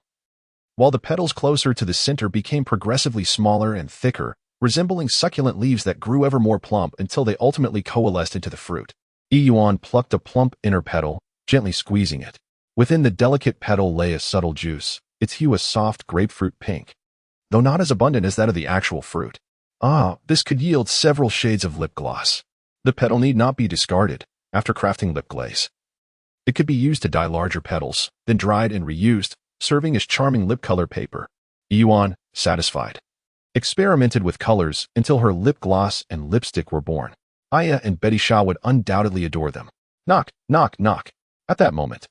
while the petals closer to the center became progressively smaller and thicker, resembling succulent leaves that grew ever more plump until they ultimately coalesced into the fruit. Yuan plucked a plump inner petal, gently squeezing it. Within the delicate petal lay a subtle juice, its hue a soft grapefruit pink, though not as abundant as that of the actual fruit. This could yield several shades of lip gloss. The petal need not be discarded after crafting lip glaze. It could be used to dye larger petals, then dried and reused, serving as charming lip color paper. Yuan, satisfied, experimented with colors until her lip gloss and lipstick were born. Aya and Betty Shaw would undoubtedly adore them. Knock, knock, knock. At that moment,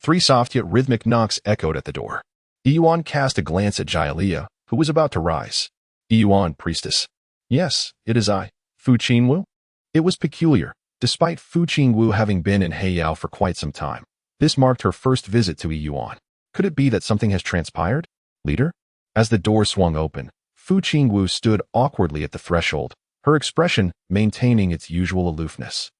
3 soft yet rhythmic knocks echoed at the door. Yuan cast a glance at Jialia, who was about to rise. "Yuan, priestess." "Yes, it is I. Fu Qingwu?" It was peculiar, despite Fu Qingwu having been in Heiyao for quite some time. This marked her first visit to Yuan. Could it be that something has transpired? "Leader?" As the door swung open, Fu Qingwu stood awkwardly at the threshold, her expression maintaining its usual aloofness.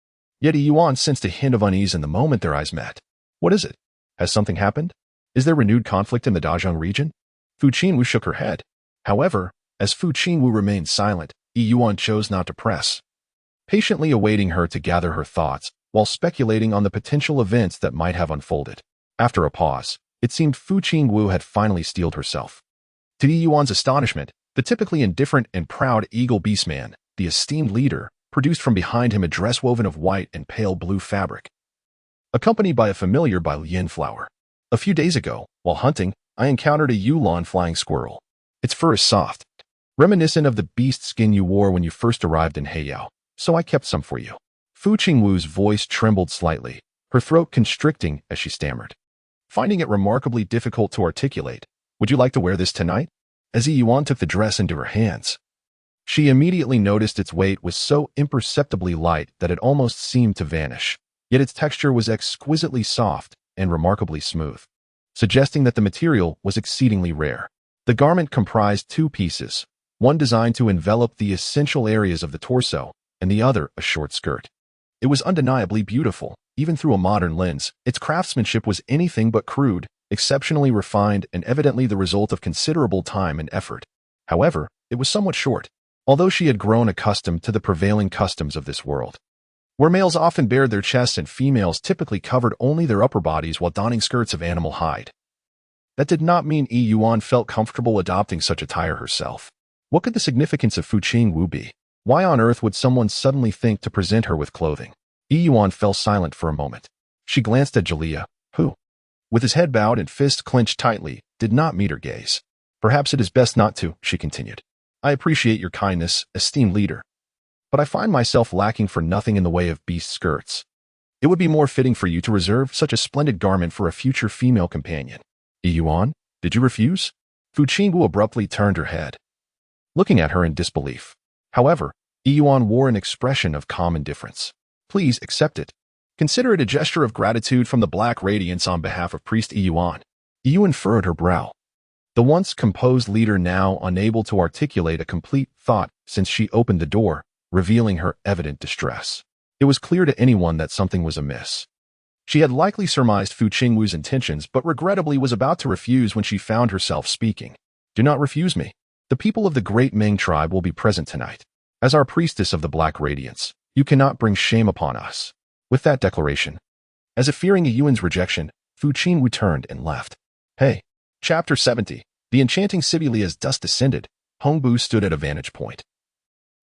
Yet Yuan sensed a hint of unease in the moment their eyes met. "What is it? Has something happened? Is there renewed conflict in the Dazhong region?" Fu Qingwu shook her head. However, as Fu Qingwu remained silent, Yuan chose not to press, patiently awaiting her to gather her thoughts while speculating on the potential events that might have unfolded. After a pause, it seemed Fu Qingwu had finally steeled herself. To Yuan's astonishment, the typically indifferent and proud eagle beastman, the esteemed leader, produced from behind him a dress woven of white and pale blue fabric, accompanied by a familiar Bai Lian flower. "A few days ago, while hunting, I encountered a Yuan flying squirrel. Its fur is soft, reminiscent of the beast skin you wore when you first arrived in Heiyao, so I kept some for you." Fu Qingwu's voice trembled slightly, her throat constricting as she stammered, finding it remarkably difficult to articulate. "Would you like to wear this tonight?" As Yuan took the dress into her hands, she immediately noticed its weight was so imperceptibly light that it almost seemed to vanish. Yet its texture was exquisitely soft and remarkably smooth, suggesting that the material was exceedingly rare. The garment comprised 2 pieces, one designed to envelop the essential areas of the torso, and the other a short skirt. It was undeniably beautiful, even through a modern lens. Its craftsmanship was anything but crude, exceptionally refined, and evidently the result of considerable time and effort. However, it was somewhat short, although she had grown accustomed to the prevailing customs of this world, where males often bared their chests and females typically covered only their upper bodies while donning skirts of animal hide. That did not mean Yuan felt comfortable adopting such attire herself. What could the significance of Fu Qingwu be? Why on earth would someone suddenly think to present her with clothing? Yuan fell silent for a moment. She glanced at Jalea, who, with his head bowed and fist clenched tightly, did not meet her gaze. Perhaps it is best not to, she continued. I appreciate your kindness, esteemed leader, but I find myself lacking for nothing in the way of beast skirts. It would be more fitting for you to reserve such a splendid garment for a future female companion. Yuan, did you refuse? Fu Qingwu abruptly turned her head, looking at her in disbelief. However, Yuan wore an expression of calm indifference. Please accept it. Consider it a gesture of gratitude from the Black Radiance on behalf of Priest Yuan. Yuan furrowed her brow. The once composed leader now unable to articulate a complete thought since she opened the door, revealing her evident distress. It was clear to anyone that something was amiss. She had likely surmised Fu Qingwu's intentions, but regrettably was about to refuse when she found herself speaking. Do not refuse me. The people of the Great Ming tribe will be present tonight. As our priestess of the Black Radiance, you cannot bring shame upon us. With that declaration, as if fearing Yuan's rejection, Fu Qingwu turned and left. Hey. Chapter 70. The enchanting Sibylle. As dusk descended, Hongbu stood at a vantage point,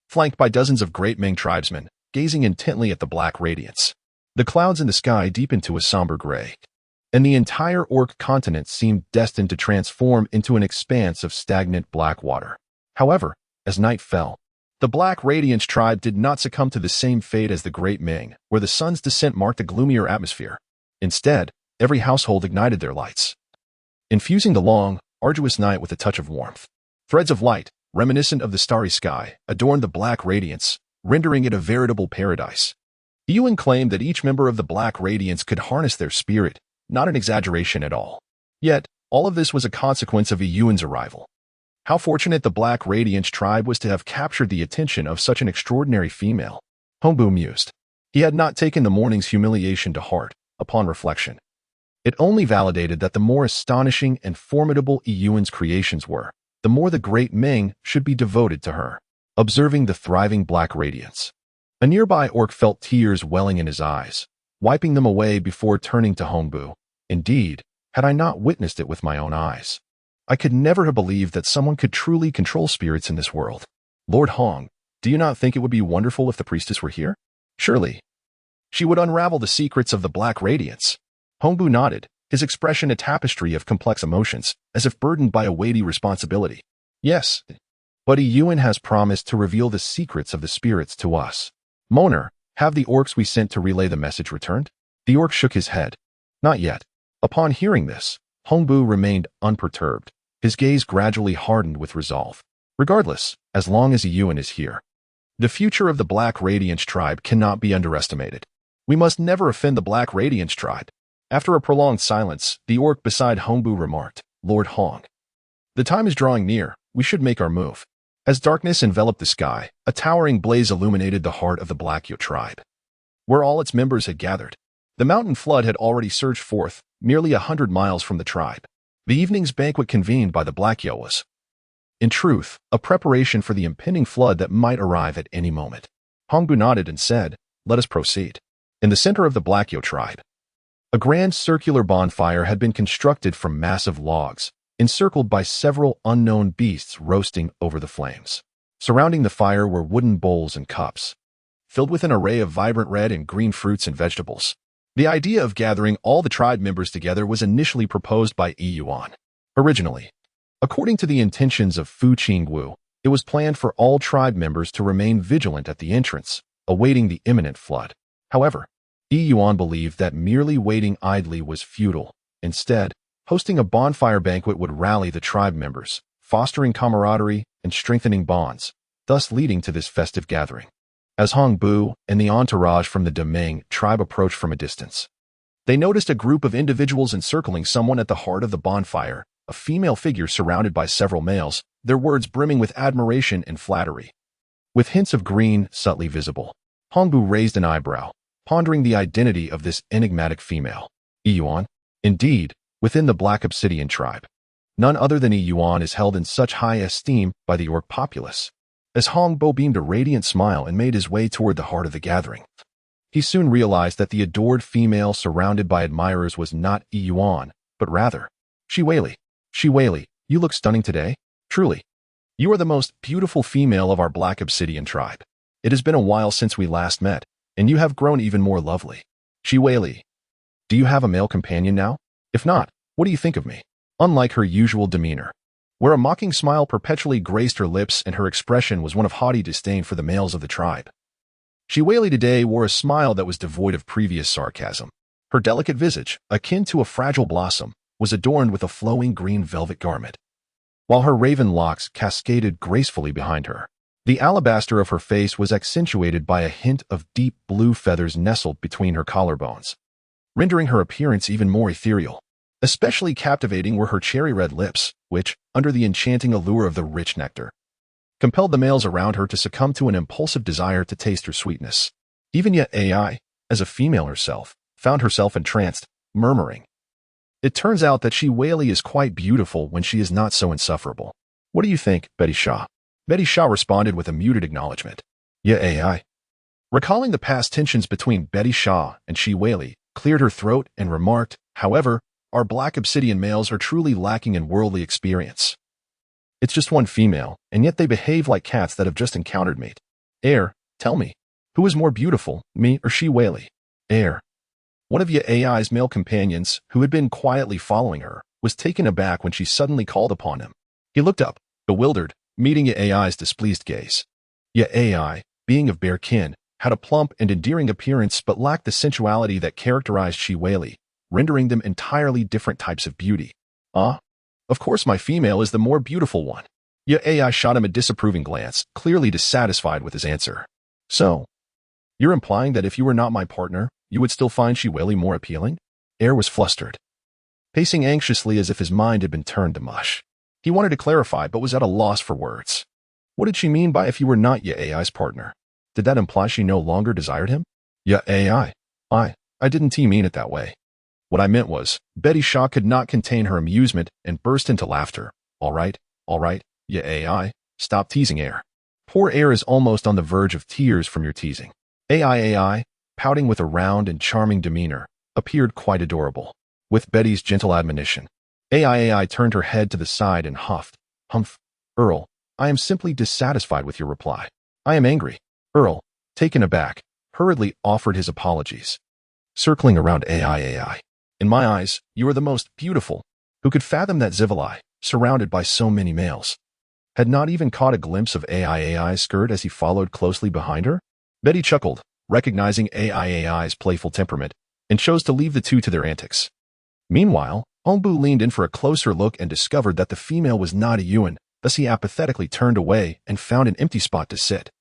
flanked by dozens of Great Ming tribesmen, gazing intently at the Black Radiance. The clouds in the sky deepened to a somber gray, and the entire Orc continent seemed destined to transform into an expanse of stagnant black water. However, as night fell, the Black Radiance tribe did not succumb to the same fate as the Great Ming, where the sun's descent marked a gloomier atmosphere. Instead, every household ignited their lights, infusing the long, arduous night with a touch of warmth. Threads of light, reminiscent of the starry sky, adorned the Black Radiance, rendering it a veritable paradise. Yuan claimed that each member of the Black Radiance could harness their spirit, not an exaggeration at all. Yet, all of this was a consequence of Yuan's arrival. How fortunate the Black Radiance tribe was to have captured the attention of such an extraordinary female. Hongbu mused. He had not taken the morning's humiliation to heart. Upon reflection, it only validated that the more astonishing and formidable Yuan's creations were, the more the Great Ming should be devoted to her. Observing the thriving Black Radiance, a nearby orc felt tears welling in his eyes, wiping them away before turning to Hongbu. Indeed, had I not witnessed it with my own eyes, I could never have believed that someone could truly control spirits in this world. Lord Hong, do you not think it would be wonderful if the priestess were here? Surely, she would unravel the secrets of the Black Radiance. Hongbu nodded, his expression a tapestry of complex emotions, as if burdened by a weighty responsibility. Yes, but Yuan has promised to reveal the secrets of the spirits to us. Moner, have the orcs we sent to relay the message returned? The orc shook his head. Not yet. Upon hearing this, Hongbu remained unperturbed. His gaze gradually hardened with resolve. Regardless, as long as Yuan is here, the future of the Black Radiance tribe cannot be underestimated. We must never offend the Black Radiance tribe. After a prolonged silence, the orc beside Hongbu remarked, Lord Hong, the time is drawing near. We should make our move. As darkness enveloped the sky, a towering blaze illuminated the heart of the Black Yo tribe, where all its members had gathered. The mountain flood had already surged forth, nearly 100 miles from the tribe. The evening's banquet convened by the Black Yo was, in truth, a preparation for the impending flood that might arrive at any moment. Hongbu nodded and said, let us proceed. In the center of the Black Yo tribe, a grand circular bonfire had been constructed from massive logs, encircled by several unknown beasts roasting over the flames. Surrounding the fire were wooden bowls and cups, filled with an array of vibrant red and green fruits and vegetables. The idea of gathering all the tribe members together was initially proposed by Yuan. Originally, according to the intentions of Fu Qingwu, it was planned for all tribe members to remain vigilant at the entrance, awaiting the imminent flood. However, Yuan believed that merely waiting idly was futile. Instead, hosting a bonfire banquet would rally the tribe members, fostering camaraderie and strengthening bonds, thus leading to this festive gathering. As Hongbu and the entourage from the Deming tribe approached from a distance, they noticed a group of individuals encircling someone at the heart of the bonfire, a female figure surrounded by several males, their words brimming with admiration and flattery. With hints of green subtly visible, Hongbu raised an eyebrow, pondering the identity of this enigmatic female. Yuan, indeed, within the Black Obsidian tribe, none other than Yuan is held in such high esteem by the orc populace. as Hongbo beamed a radiant smile and made his way toward the heart of the gathering. He soon realized that the adored female surrounded by admirers was not Yuan, but rather Shiwei. Shiwei, you look stunning today. Truly. You are the most beautiful female of our Black Obsidian tribe. It has been a while since we last met, and you have grown even more lovely. Shiwei, do you have a male companion now? If not, what do you think of me? Unlike her usual demeanor, where a mocking smile perpetually graced her lips and her expression was one of haughty disdain for the males of the tribe. Shiwei today wore a smile that was devoid of previous sarcasm. Her delicate visage, akin to a fragile blossom, was adorned with a flowing green velvet garment, while her raven locks cascaded gracefully behind her. The alabaster of her face was accentuated by a hint of deep blue feathers nestled between her collarbones, rendering her appearance even more ethereal. Especially captivating were her cherry-red lips, which, under the enchanting allure of the rich nectar, compelled the males around her to succumb to an impulsive desire to taste her sweetness. Even yet AI, as a female herself, found herself entranced, murmuring, "It turns out that Shiwei is quite beautiful when she is not so insufferable. What do you think, Betty Shaw?" Betty Shaw responded with a muted acknowledgement. "Yeah, AI." Recalling the past tensions between Betty Shaw and Shiwei, cleared her throat and remarked, "However, our Black Obsidian males are truly lacking in worldly experience. It's just one female, and yet they behave like cats that have just encountered mate. Tell me, who is more beautiful, me or Shiwei?" One of AI's male companions, who had been quietly following her, was taken aback when she suddenly called upon him. He looked up, bewildered, meeting AI's displeased gaze. AI, being of bare kin, had a plump and endearing appearance but lacked the sensuality that characterized Shiwei, rendering them entirely different types of beauty. Of course my female is the more beautiful one." AI shot him a disapproving glance, clearly dissatisfied with his answer. "So, you're implying that if you were not my partner, you would still find Shiwei more appealing?" Was flustered, pacing anxiously as if his mind had been turned to mush. He wanted to clarify, but was at a loss for words. What did she mean by if you were not AI's partner? Did that imply she no longer desired him? AI. I didn't mean it that way. What I meant was, Betty Shaw could not contain her amusement and burst into laughter. All right, AI, stop teasing Air. Poor Air is almost on the verge of tears from your teasing. AI, pouting with a round and charming demeanor, appeared quite adorable. With Betty's gentle admonition, AI turned her head to the side and huffed, "Humph, Earl, I am simply dissatisfied with your reply. I am angry." Earl, taken aback, hurriedly offered his apologies, circling around AI. "In my eyes, you are the most beautiful. Who could fathom that Zivilai, surrounded by so many males, had not even caught a glimpse of AI's skirt as he followed closely behind her?" Betty chuckled, recognizing AI's playful temperament, and chose to leave the two to their antics. Meanwhile, Hongbu leaned in for a closer look and discovered that the female was not a Yuan, thus he apathetically turned away and found an empty spot to sit,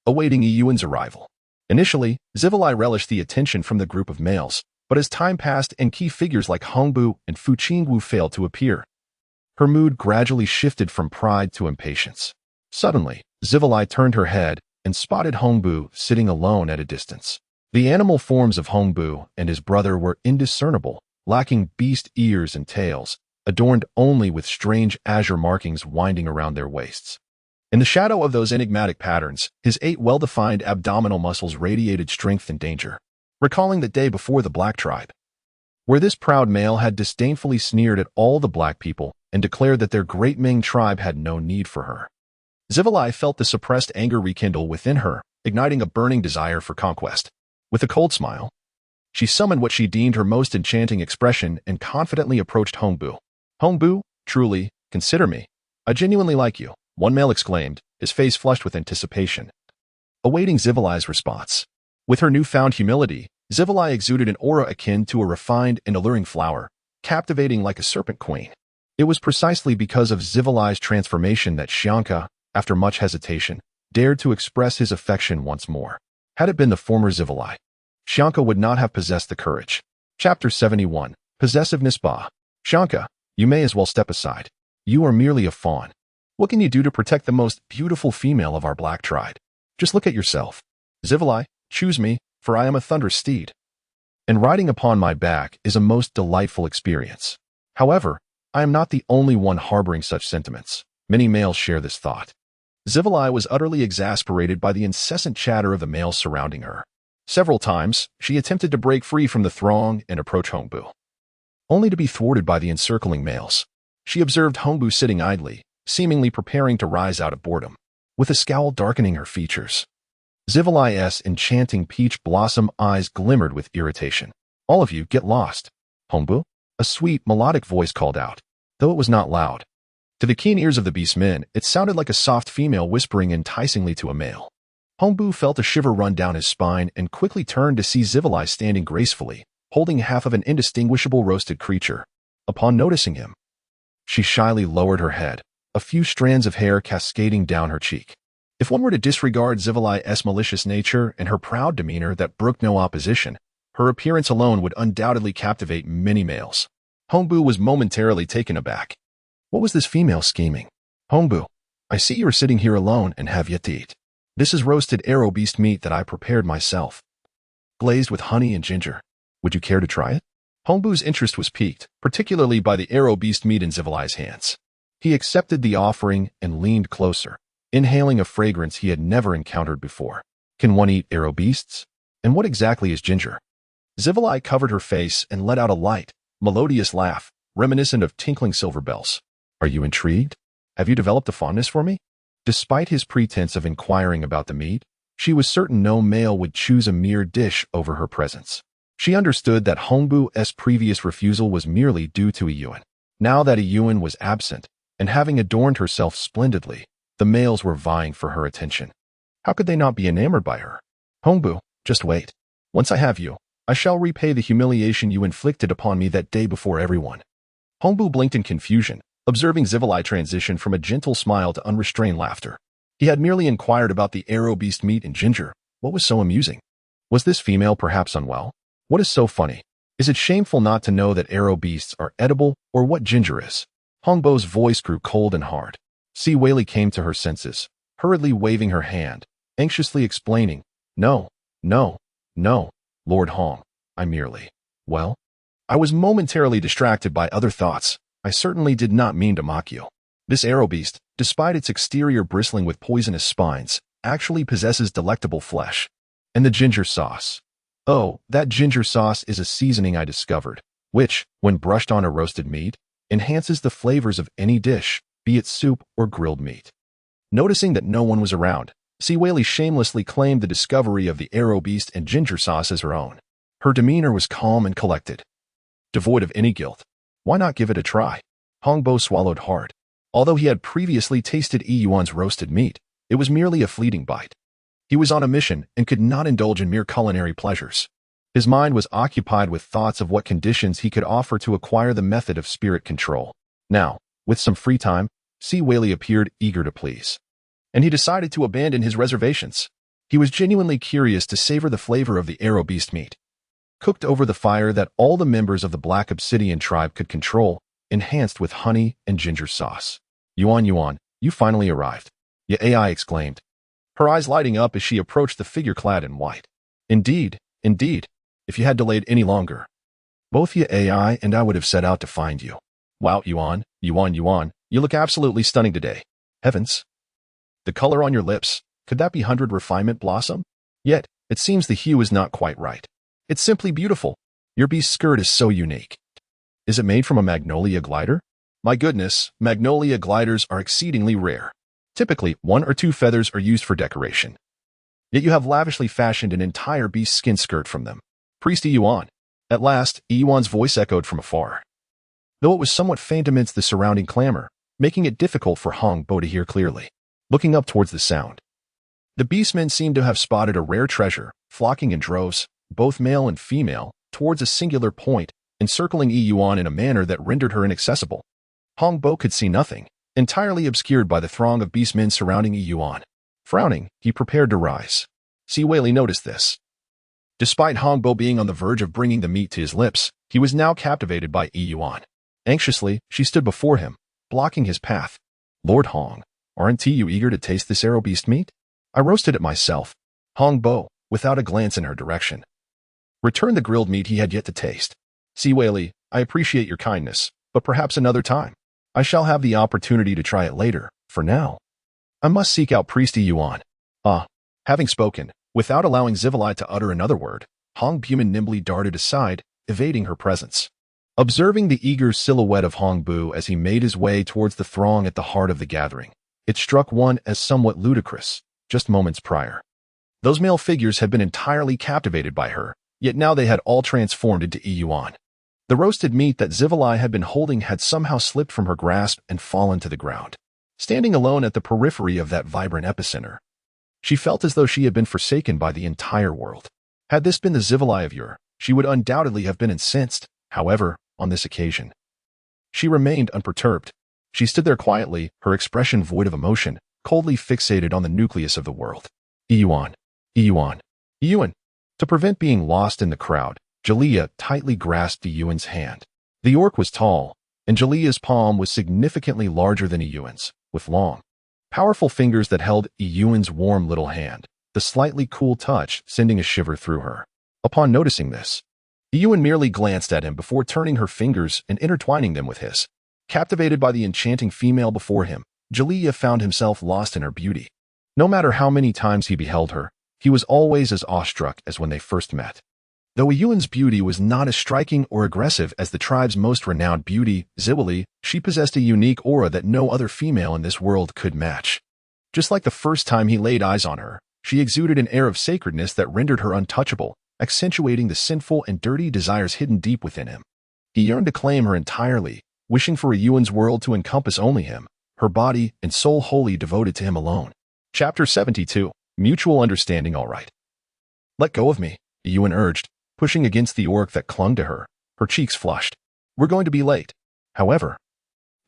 awaiting Yuan's arrival. Initially, Zivilai relished the attention from the group of males, but as time passed and key figures like Hongbu and Fu Qingwu failed to appear, her mood gradually shifted from pride to impatience. Suddenly, Zivilai turned her head and spotted Hongbu sitting alone at a distance. The animal forms of Hongbu and his brother were indiscernible, lacking beast ears and tails, adorned only with strange azure markings winding around their waists. In the shadow of those enigmatic patterns, his 8 well-defined abdominal muscles radiated strength and danger, recalling the day before the Black tribe, where this proud male had disdainfully sneered at all the Black people and declared that their great Ming tribe had no need for her. Zivilai felt the suppressed anger rekindle within her, igniting a burning desire for conquest. With a cold smile, she summoned what she deemed her most enchanting expression and confidently approached Hongbu. "Hongbu, truly, consider me. I genuinely like you," one male exclaimed, his face flushed with anticipation, awaiting Zivilai's response. With her newfound humility, Zivilai exuded an aura akin to a refined and alluring flower, captivating like a serpent queen. It was precisely because of Zivilai's transformation that Xianka, after much hesitation, dared to express his affection once more. Had it been the former Zivilai, Xianka would not have possessed the courage. Chapter 71. Possessiveness. Xianka, you may as well step aside. You are merely a fawn. What can you do to protect the most beautiful female of our Black tribe? Just look at yourself. Zivilai, choose me, for I am a thunderous steed, and riding upon my back is a most delightful experience. However, I am not the only one harboring such sentiments. Many males share this thought. Zivalai was utterly exasperated by the incessant chatter of the males surrounding her. Several times, she attempted to break free from the throng and approach Hongbu, only to be thwarted by the encircling males. She observed Hongbu sitting idly, seemingly preparing to rise out of boredom, with a scowl darkening her features. Zivalai's enchanting peach blossom eyes glimmered with irritation. "All of you, get lost." "Hongbu?" A sweet, melodic voice called out, though it was not loud. To the keen ears of the beastmen, it sounded like a soft female whispering enticingly to a male. Hongbu felt a shiver run down his spine and quickly turned to see Zivalai standing gracefully, holding half of an indistinguishable roasted creature. Upon noticing him, she shyly lowered her head, a few strands of hair cascading down her cheek. If one were to disregard Zivalai's malicious nature and her proud demeanor that brooked no opposition, her appearance alone would undoubtedly captivate many males. Hongbu was momentarily taken aback. What was this female scheming? "Hongbu, I see you are sitting here alone and have yet to eat. This is roasted arrow beast meat that I prepared myself, glazed with honey and ginger. Would you care to try it?" Hongbu's interest was piqued, particularly by the arrow beast meat in Zivalai's hands. He accepted the offering and leaned closer, inhaling a fragrance he had never encountered before. "Can one eat arrow beasts? And what exactly is ginger?" Zivalai covered her face and let out a light, melodious laugh, reminiscent of tinkling silver bells. "Are you intrigued? Have you developed a fondness for me?" Despite his pretense of inquiring about the meat, she was certain no male would choose a mere dish over her presence. She understood that Hongbu's previous refusal was merely due to a Yuan. Now that a Yuan was absent, and having adorned herself splendidly, the males were vying for her attention. How could they not be enamored by her? "Hongbu, just wait. Once I have you, I shall repay the humiliation you inflicted upon me that day before everyone." Hongbu blinked in confusion, observing Zivalai transition from a gentle smile to unrestrained laughter. He had merely inquired about the arrow beast meat and ginger. What was so amusing? Was this female perhaps unwell? What is so funny? Is it shameful not to know that arrow beasts are edible, or what ginger is? Hongbu's voice grew cold and hard. Si Weili came to her senses, hurriedly waving her hand, anxiously explaining, "No, no, no, Lord Hong, I merely, well, I was momentarily distracted by other thoughts. I certainly did not mean to mock you. This arrow beast, despite its exterior bristling with poisonous spines, actually possesses delectable flesh. And the ginger sauce. Oh, that ginger sauce is a seasoning I discovered, which, when brushed on a roasted meat, enhances the flavors of any dish, be it soup or grilled meat." Noticing that no one was around, Si Weili shamelessly claimed the discovery of the arrow beast and ginger sauce as her own. Her demeanor was calm and collected, devoid of any guilt. Why not give it a try? Hongbo swallowed hard. Although he had previously tasted Yuan's roasted meat, it was merely a fleeting bite. He was on a mission and could not indulge in mere culinary pleasures. His mind was occupied with thoughts of what conditions he could offer to acquire the method of spirit control. Now, with some free time, Si Weili appeared eager to please, and he decided to abandon his reservations. He was genuinely curious to savor the flavor of the arrow beast meat, cooked over the fire that all the members of the Black Obsidian tribe could control, enhanced with honey and ginger sauce. Yuan, you finally arrived," Ye Ai exclaimed, her eyes lighting up as she approached the figure clad in white. Indeed, if you had delayed any longer, both Ye Ai and I would have set out to find you." "Wow, Yuan, you look absolutely stunning today. Heavens. The color on your lips, could that be 100 refinement blossom? Yet, it seems the hue is not quite right. It's simply beautiful. Your beast skirt is so unique. Is it made from a magnolia glider? My goodness, magnolia gliders are exceedingly rare. Typically, 1 or 2 feathers are used for decoration. Yet you have lavishly fashioned an entire beast skin skirt from them. Priest Yuan." At last, Yuan's voice echoed from afar, though it was somewhat faint amidst the surrounding clamor, making it difficult for Hongbo to hear clearly. Looking up towards the sound, the beastmen seemed to have spotted a rare treasure, flocking in droves, both male and female, towards a singular point, encircling Yuan in a manner that rendered her inaccessible. Hongbo could see nothing, entirely obscured by the throng of beastmen surrounding Yuan. Frowning, he prepared to rise. Si Weili noticed this. Despite Hongbo being on the verge of bringing the meat to his lips, he was now captivated by Yuan. Anxiously, she stood before him, blocking his path. "Lord Hong, aren't you eager to taste this arrow beast meat? I roasted it myself." Hongbo, without a glance in her direction, returned the grilled meat he had yet to taste. "Si Weili, I appreciate your kindness, but perhaps another time. I shall have the opportunity to try it later. For now." I must seek out priest Yuan. Ah. Having spoken, without allowing Zivalai to utter another word, Hong Bu nimbly darted aside, evading her presence. Observing the eager silhouette of Hong Bu as he made his way towards the throng at the heart of the gathering, it struck one as somewhat ludicrous, just moments prior. Those male figures had been entirely captivated by her, yet now they had all transformed into Yuan. The roasted meat that Zivalai had been holding had somehow slipped from her grasp and fallen to the ground. Standing alone at the periphery of that vibrant epicenter, she felt as though she had been forsaken by the entire world. Had this been the Zivalai of yore, she would undoubtedly have been incensed. However, on this occasion, she remained unperturbed. She stood there quietly, her expression void of emotion, coldly fixated on the nucleus of the world. Yuan. Yuan. Yuan. To prevent being lost in the crowd, Jaliyah tightly grasped Yuan's hand. The orc was tall, and Jaliyah's palm was significantly larger than Yuan's, with long, powerful fingers that held Yuan's warm little hand, the slightly cool touch sending a shiver through her. Upon noticing this, Yuan merely glanced at him before turning her fingers and intertwining them with his. Captivated by the enchanting female before him, Jaliyah found himself lost in her beauty. No matter how many times he beheld her, he was always as awestruck as when they first met. Though Yuan's beauty was not as striking or aggressive as the tribe's most renowned beauty, Ziwali, she possessed a unique aura that no other female in this world could match. Just like the first time he laid eyes on her, she exuded an air of sacredness that rendered her untouchable, accentuating the sinful and dirty desires hidden deep within him. He yearned to claim her entirely, wishing for Yuan's world to encompass only him, her body and soul wholly devoted to him alone. Chapter 72. Mutual Understanding. All right. Let go of me, Yuan urged, pushing against the orc that clung to her, her cheeks flushed. We're going to be late. However,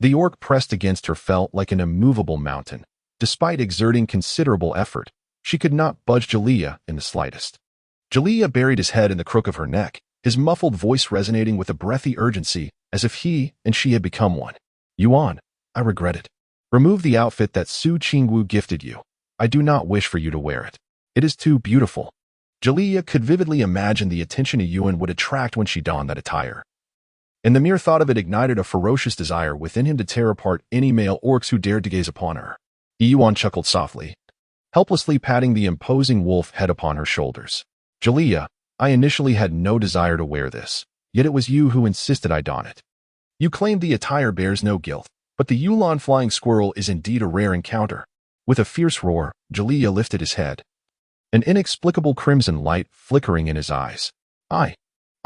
the orc pressed against her felt like an immovable mountain. Despite exerting considerable effort, she could not budge Jaliyah in the slightest. Jaliyah buried his head in the crook of her neck, his muffled voice resonating with a breathy urgency, as if he and she had become one. Yuan, I regret it. Remove the outfit that Su Qingwu gifted you. I do not wish for you to wear it. It is too beautiful. Jaliyah could vividly imagine the attention Yuan would attract when she donned that attire. And the mere thought of it ignited a ferocious desire within him to tear apart any male orcs who dared to gaze upon her. Yuan chuckled softly, helplessly patting the imposing wolf head upon her shoulders. Jaliyah, I initially had no desire to wear this, yet it was you who insisted I don it. You claimed the attire bears no guilt, but the Yuan flying squirrel is indeed a rare encounter. With a fierce roar, Jaliyah lifted his head, an inexplicable crimson light flickering in his eyes. I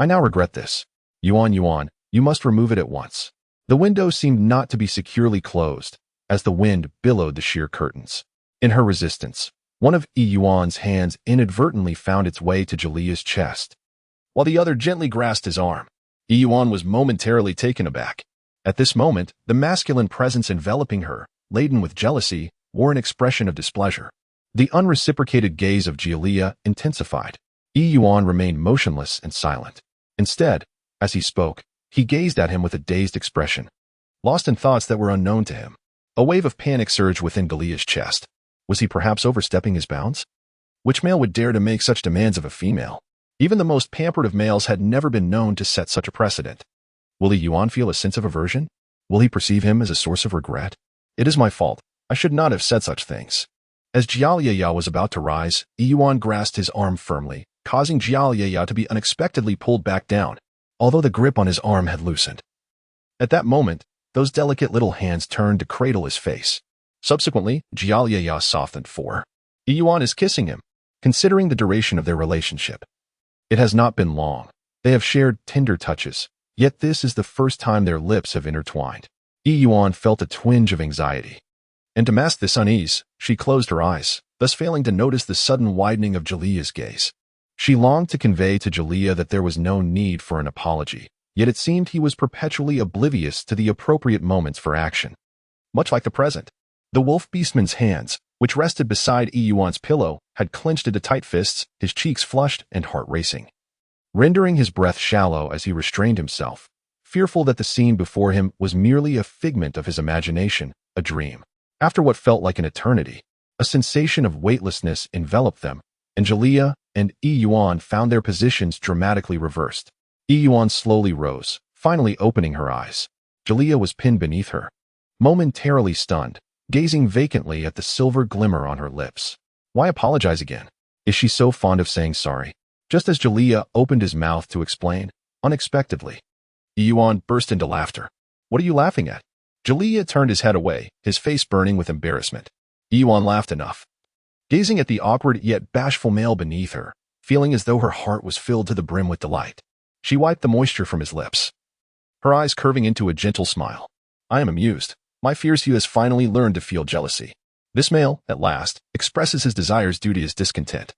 now regret this. Yuan, you must remove it at once. The window seemed not to be securely closed, as the wind billowed the sheer curtains. In her resistance, one of Yuan's hands inadvertently found its way to Jaliyah's chest, while the other gently grasped his arm. Yuan was momentarily taken aback. At this moment, the masculine presence enveloping her, laden with jealousy, wore an expression of displeasure. The unreciprocated gaze of Jaliyah intensified. Yuan remained motionless and silent. Instead, as he spoke, he gazed at him with a dazed expression, lost in thoughts that were unknown to him. A wave of panic surged within Jaliyah's chest. Was he perhaps overstepping his bounds? Which male would dare to make such demands of a female? Even the most pampered of males had never been known to set such a precedent. Will Yuan feel a sense of aversion? Will he perceive him as a source of regret? It is my fault. I should not have said such things. As Jaliyah was about to rise, Yuan grasped his arm firmly, causing Jaliyah to be unexpectedly pulled back down, although the grip on his arm had loosened. At that moment, those delicate little hands turned to cradle his face. Subsequently, Jaliyah softened for Yuan is kissing him, considering the duration of their relationship. It has not been long. They have shared tender touches, yet this is the first time their lips have intertwined. Yuan felt a twinge of anxiety. And to mask this unease, she closed her eyes, thus failing to notice the sudden widening of Jaliyah's gaze. She longed to convey to Jaliyah that there was no need for an apology, yet it seemed he was perpetually oblivious to the appropriate moments for action. Much like the present, the wolf beastman's hands, which rested beside Yuan's pillow, had clenched into tight fists, his cheeks flushed and heart racing, rendering his breath shallow as he restrained himself, fearful that the scene before him was merely a figment of his imagination, a dream. After what felt like an eternity, a sensation of weightlessness enveloped them, and Jaliyah and Yuan found their positions dramatically reversed. Yuan slowly rose, finally opening her eyes. Jaliyah was pinned beneath her. Momentarily stunned, gazing vacantly at the silver glimmer on her lips. Why apologize again? Is she so fond of saying sorry? Just as Jalea opened his mouth to explain, unexpectedly, Yuan burst into laughter. What are you laughing at? Jalea turned his head away, his face burning with embarrassment. Yuan laughed enough, gazing at the awkward yet bashful male beneath her, feeling as though her heart was filled to the brim with delight. She wiped the moisture from his lips, her eyes curving into a gentle smile. I am amused. My fears he has finally learned to feel jealousy. This male, at last, expresses his desires due to his discontent.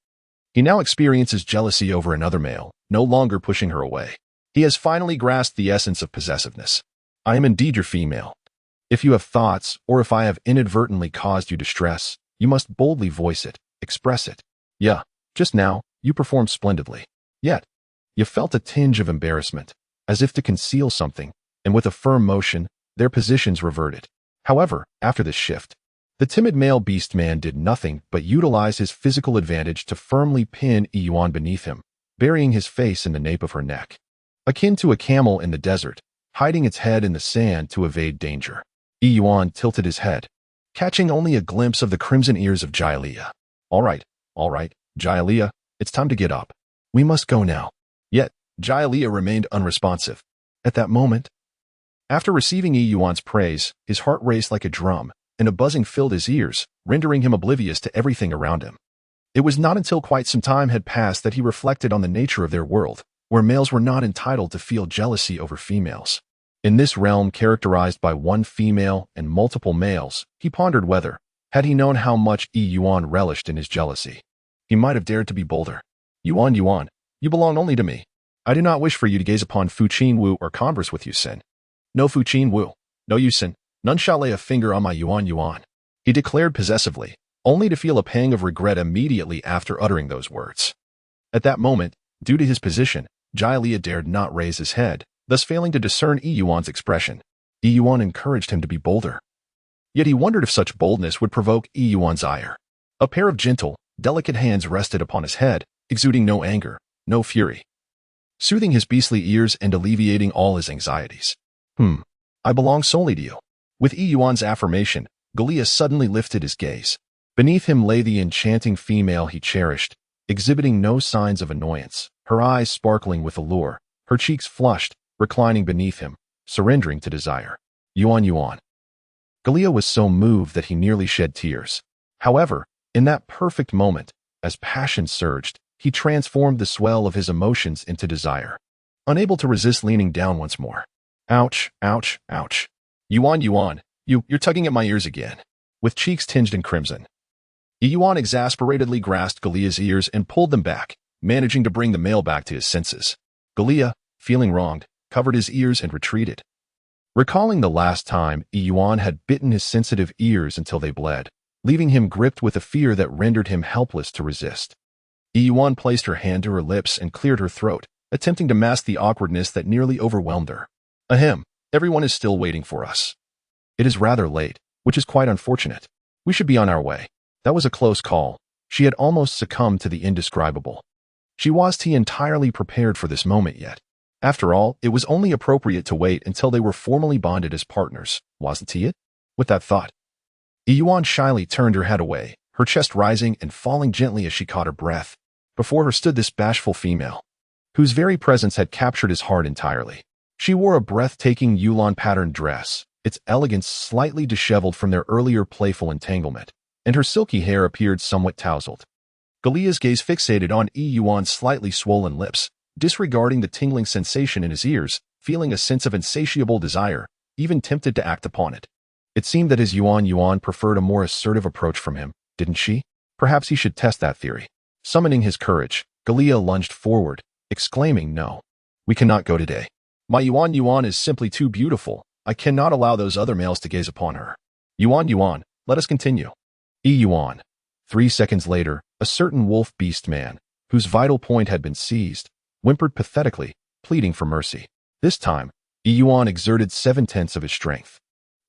He now experiences jealousy over another male, no longer pushing her away. He has finally grasped the essence of possessiveness. I am indeed your female. If you have thoughts, or if I have inadvertently caused you distress, you must boldly voice it, express it. Yeah, just now, you performed splendidly. Yet, you felt a tinge of embarrassment, as if to conceal something, and with a firm motion, their positions reverted. However, after this shift, the timid male beastman did nothing but utilize his physical advantage to firmly pin Yuan beneath him, burying his face in the nape of her neck. Akin to a camel in the desert, hiding its head in the sand to evade danger. Yuan tilted his head, catching only a glimpse of the crimson ears of Jalea. All right, Jalea, it's time to get up. We must go now. Yet, Jalea remained unresponsive. At that moment, after receiving Yuan's praise, his heart raced like a drum, and a buzzing filled his ears, rendering him oblivious to everything around him. It was not until quite some time had passed that he reflected on the nature of their world, where males were not entitled to feel jealousy over females. In this realm characterized by one female and multiple males, he pondered whether, had he known how much Yuan relished in his jealousy, he might have dared to be bolder. Yuan, you belong only to me. I do not wish for you to gaze upon Fu Qin Wu or converse with you, Sin. No Fu Qin Wu, no you, Sin. None shall lay a finger on my Yuan, he declared possessively, only to feel a pang of regret immediately after uttering those words. At that moment, due to his position, Jalea dared not raise his head, thus failing to discern Yuan's expression. Yuan encouraged him to be bolder. Yet he wondered if such boldness would provoke Yuan's ire. A pair of gentle, delicate hands rested upon his head, exuding no anger, no fury, soothing his beastly ears and alleviating all his anxieties. I belong solely to you. With Yuan's affirmation, Jalea suddenly lifted his gaze. Beneath him lay the enchanting female he cherished, exhibiting no signs of annoyance, her eyes sparkling with allure, her cheeks flushed, reclining beneath him, surrendering to desire. Yuan. Jalea was so moved that he nearly shed tears. However, in that perfect moment, as passion surged, he transformed the swell of his emotions into desire. Unable to resist leaning down once more. Ouch. Yuan, you're tugging at my ears again. With cheeks tinged in crimson, Yuan exasperatedly grasped Jalea's ears and pulled them back, managing to bring the male back to his senses. Jalea, feeling wronged, covered his ears and retreated. Recalling the last time Yuan had bitten his sensitive ears until they bled, leaving him gripped with a fear that rendered him helpless to resist. Yuan placed her hand to her lips and cleared her throat, attempting to mask the awkwardness that nearly overwhelmed her. Ahem, everyone is still waiting for us. It is rather late, which is quite unfortunate. We should be on our way. That was a close call. She had almost succumbed to the indescribable. Was he entirely prepared for this moment yet? After all, it was only appropriate to wait until they were formally bonded as partners, wasn't he it? With that thought, Yuan shyly turned her head away, her chest rising and falling gently as she caught her breath. Before her stood this bashful female, whose very presence had captured his heart entirely. She wore a breathtaking Yuan-patterned dress, its elegance slightly disheveled from their earlier playful entanglement, and her silky hair appeared somewhat tousled. Jalea's gaze fixated on Yuan's slightly swollen lips, disregarding the tingling sensation in his ears, feeling a sense of insatiable desire, even tempted to act upon it. It seemed that his Yuan preferred a more assertive approach from him, didn't she? Perhaps he should test that theory. Summoning his courage, Jalea lunged forward, exclaiming, "No, we cannot go today. My Yuan is simply too beautiful. I cannot allow those other males to gaze upon her. Yuan, let us continue." Yuan. 3 seconds later, a certain wolf beast man, whose vital point had been seized, whimpered pathetically, pleading for mercy. This time, Yuan exerted 7/10 of his strength.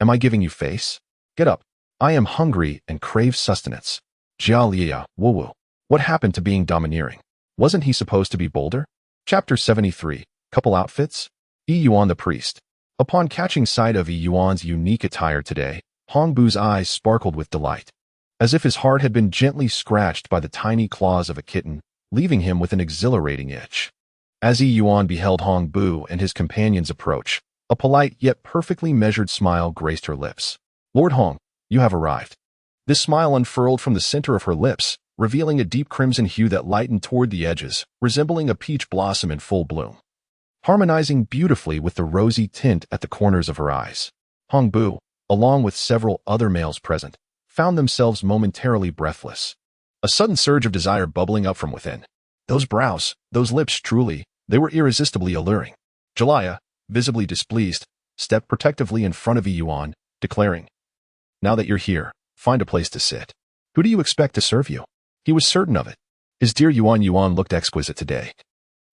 Am I giving you face? Get up. I am hungry and crave sustenance. Jalea, woo. What happened to being domineering? Wasn't he supposed to be bolder? Chapter 73, Couple Outfits? Yuan the priest. Upon catching sight of Yuan's unique attire today, Hongbu's eyes sparkled with delight, as if his heart had been gently scratched by the tiny claws of a kitten, leaving him with an exhilarating itch. As Yuan beheld Hongbu and his companions approach, a polite yet perfectly measured smile graced her lips. "Lord Hong, you have arrived." This smile unfurled from the center of her lips, revealing a deep crimson hue that lightened toward the edges, resembling a peach blossom in full bloom, harmonizing beautifully with the rosy tint at the corners of her eyes. Hongbu, along with several other males present, found themselves momentarily breathless, a sudden surge of desire bubbling up from within. Those brows, those lips, truly, they were irresistibly alluring. Jalaya, visibly displeased, stepped protectively in front of Yuan, declaring, "Now that you're here, find a place to sit. Who do you expect to serve you?" He was certain of it. His dear Yuan looked exquisite today,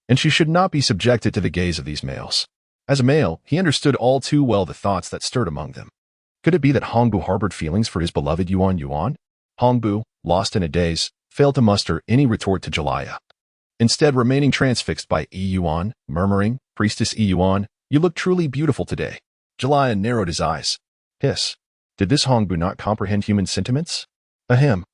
and she should not be subjected to the gaze of these males. As a male, he understood all too well the thoughts that stirred among them. Could it be that Hongbu harbored feelings for his beloved Yuan? Hongbu, lost in a daze, failed to muster any retort to Jalaya, instead remaining transfixed by Yuan, murmuring, "Priestess Yuan, you look truly beautiful today." Jalaya narrowed his eyes. Hiss. Did this Hongbu not comprehend human sentiments? Ahem.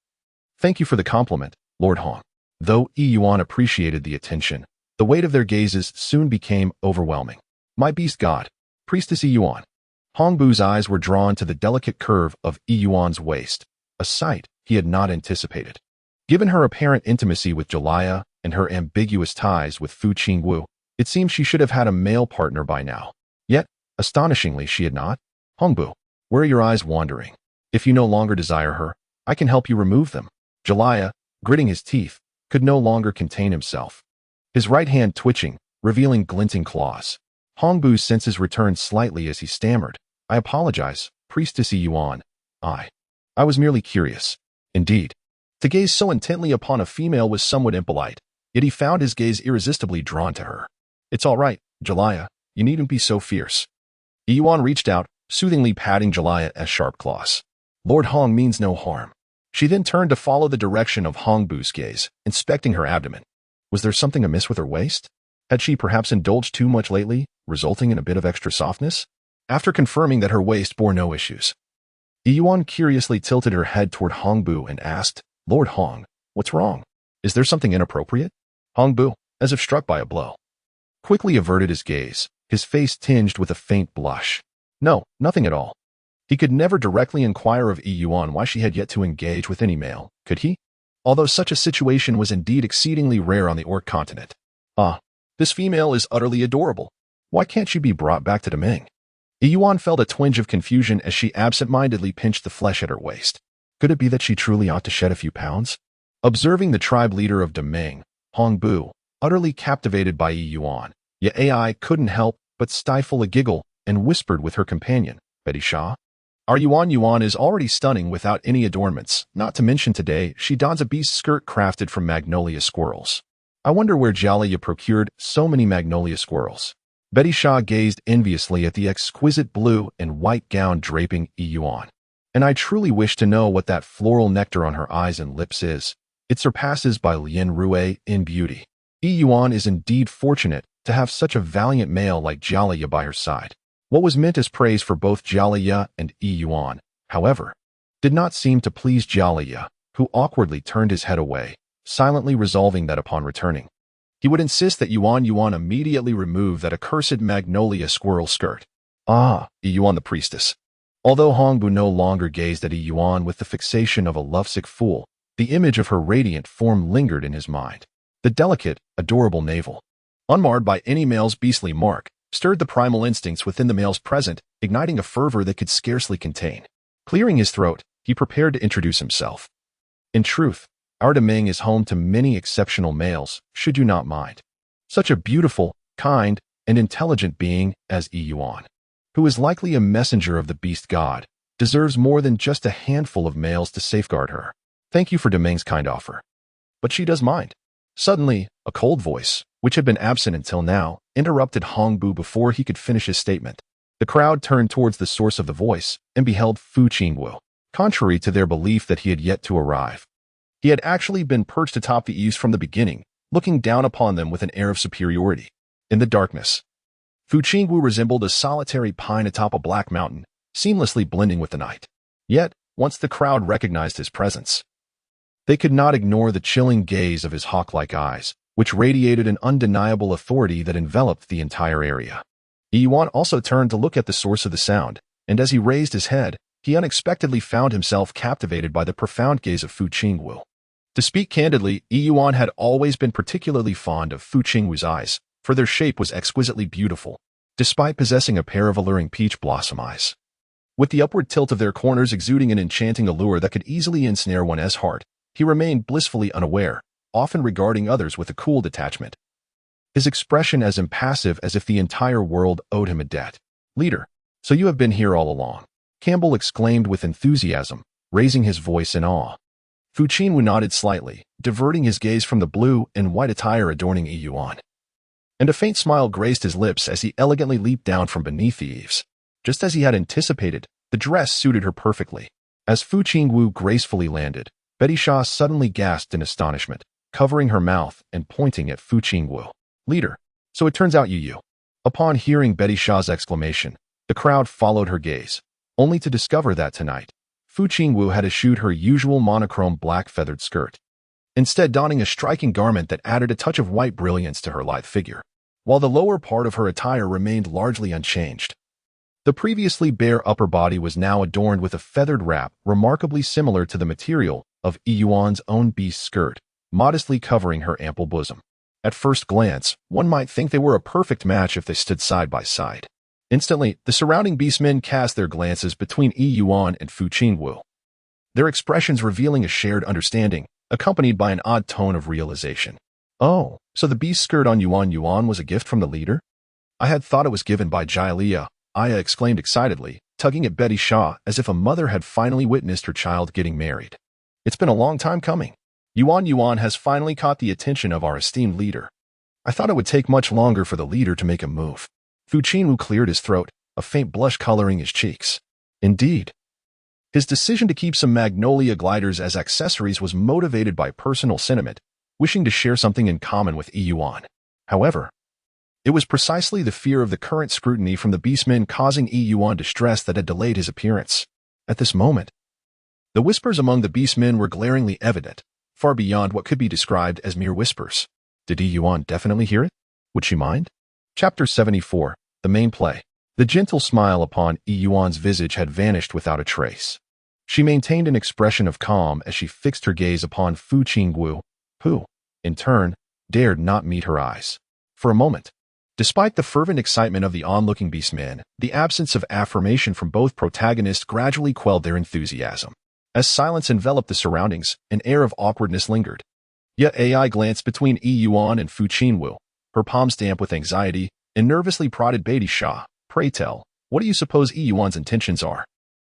Thank you for the compliment, Lord Hong. Though Yuan appreciated the attention, the weight of their gazes soon became overwhelming. My beast god, Priestess Yuan. Hongbu's eyes were drawn to the delicate curve of Yuan's waist, a sight he had not anticipated. Given her apparent intimacy with Jalaya and her ambiguous ties with Fu Qingwu, it seemed she should have had a male partner by now. Yet, astonishingly, she had not. Hongbu, where are your eyes wandering? If you no longer desire her, I can help you remove them. Jalaya, gritting his teeth, could no longer contain himself, his right hand twitching, revealing glinting claws. Hongbu's senses returned slightly as he stammered, "I apologize, Priestess Yuan. I was merely curious." Indeed, to gaze so intently upon a female was somewhat impolite, yet he found his gaze irresistibly drawn to her. "It's all right, Jalaya, you needn't be so fierce." Yuan reached out, soothingly patting Jalaya's sharp claws. "Lord Hong means no harm." She then turned to follow the direction of Hongbu's gaze, inspecting her abdomen. Was there something amiss with her waist? Had she perhaps indulged too much lately, resulting in a bit of extra softness? After confirming that her waist bore no issues, Yuan curiously tilted her head toward Hongbu and asked, "Lord Hong, what's wrong? Is there something inappropriate?" Hongbu, as if struck by a blow, quickly averted his gaze, his face tinged with a faint blush. No, nothing at all. He could never directly inquire of Yuan why she had yet to engage with any male, could he? Although such a situation was indeed exceedingly rare on the Orc continent. This female is utterly adorable. Why can't she be brought back to Deming? Yuan felt a twinge of confusion as she absent-mindedly pinched the flesh at her waist. Could it be that she truly ought to shed a few pounds? Observing the tribe leader of Deming, Hongbu, utterly captivated by Yuan, yet Ai couldn't help but stifle a giggle and whispered with her companion, Betty Shaw. Our Yuan is already stunning without any adornments, not to mention today she dons a beast skirt crafted from magnolia squirrels. I wonder where Jalaya procured so many magnolia squirrels. Betty Shaw gazed enviously at the exquisite blue and white gown draping Yuan. And I truly wish to know what that floral nectar on her eyes and lips is. It surpasses by Lien Rue in beauty. Yuan is indeed fortunate to have such a valiant male like Jalaya by her side. What was meant as praise for both Jalaya and Yuan, however, did not seem to please Jalaya, who awkwardly turned his head away, silently resolving that upon returning, he would insist that Yuan immediately remove that accursed magnolia squirrel skirt. Yuan the priestess. Although Hongbu no longer gazed at Yuan with the fixation of a lovesick fool, the image of her radiant form lingered in his mind. The delicate, adorable navel, unmarred by any male's beastly mark, stirred the primal instincts within the males present, igniting a fervor they could scarcely contain. Clearing his throat, he prepared to introduce himself. In truth, our Deming is home to many exceptional males, should you not mind. Such a beautiful, kind, and intelligent being as Yuan, who is likely a messenger of the beast god, deserves more than just a handful of males to safeguard her. Thank you for Deming's kind offer. But she does mind. Suddenly, a cold voice, which had been absent until now, interrupted Hongbu before he could finish his statement. The crowd turned towards the source of the voice and beheld Fu Qingwu, contrary to their belief that he had yet to arrive. He had actually been perched atop the eaves from the beginning, looking down upon them with an air of superiority. In the darkness, Fu Qingwu resembled a solitary pine atop a black mountain, seamlessly blending with the night. Yet, once the crowd recognized his presence, they could not ignore the chilling gaze of his hawk-like eyes, which radiated an undeniable authority that enveloped the entire area. Yuan also turned to look at the source of the sound, and as he raised his head, he unexpectedly found himself captivated by the profound gaze of Fu Qingwu. To speak candidly, Yuan had always been particularly fond of Fu Qingwu's eyes, for their shape was exquisitely beautiful, despite possessing a pair of alluring peach blossom eyes. With the upward tilt of their corners exuding an enchanting allure that could easily ensnare one's heart, he remained blissfully unaware, often regarding others with a cool detachment. His expression as impassive as if the entire world owed him a debt. "Leader, so you have been here all along," Campbell exclaimed with enthusiasm, raising his voice in awe. Fu Qingwu nodded slightly, diverting his gaze from the blue and white attire adorning Yuan. And a faint smile graced his lips as he elegantly leaped down from beneath the eaves. Just as he had anticipated, the dress suited her perfectly. As Fu Qingwu gracefully landed, Betty Shaw suddenly gasped in astonishment, covering her mouth and pointing at Fu Qingwu. "Leader, so it turns out you." Upon hearing Betty Shaw's exclamation, the crowd followed her gaze, only to discover that tonight, Fu Qingwu had eschewed her usual monochrome black feathered skirt, instead donning a striking garment that added a touch of white brilliance to her lithe figure, while the lower part of her attire remained largely unchanged. The previously bare upper body was now adorned with a feathered wrap remarkably similar to the material of Yuan's own beast skirt, modestly covering her ample bosom. At first glance, one might think they were a perfect match if they stood side by side. Instantly, the surrounding beastmen cast their glances between Yuan and Fu Qingwu, their expressions revealing a shared understanding, accompanied by an odd tone of realization. "Oh, so the beast skirt on Yuan was a gift from the leader? I had thought it was given by Jailia," Aya exclaimed excitedly, tugging at Betty Shaw as if a mother had finally witnessed her child getting married. "It's been a long time coming. Yuan has finally caught the attention of our esteemed leader. I thought it would take much longer for the leader to make a move." Fu Qingwu cleared his throat, a faint blush coloring his cheeks. Indeed, his decision to keep some magnolia gliders as accessories was motivated by personal sentiment, wishing to share something in common with Yuan. However, it was precisely the fear of the current scrutiny from the beastmen causing Yuan distress that had delayed his appearance. At this moment, the whispers among the beastmen were glaringly evident, far beyond what could be described as mere whispers. Did Yuan definitely hear it? Would she mind? Chapter 74, The Main Play. The gentle smile upon Yuan's visage had vanished without a trace. She maintained an expression of calm as she fixed her gaze upon Fu Qingwu, who, in turn, dared not meet her eyes. For a moment, despite the fervent excitement of the onlooking beastmen, the absence of affirmation from both protagonists gradually quelled their enthusiasm. As silence enveloped the surroundings, an air of awkwardness lingered. Yet AI glanced between Yuan and Fu Qingwu, her palms damp with anxiety, and nervously prodded Betty Shaw. "Pray tell, what do you suppose Yuan's intentions are?"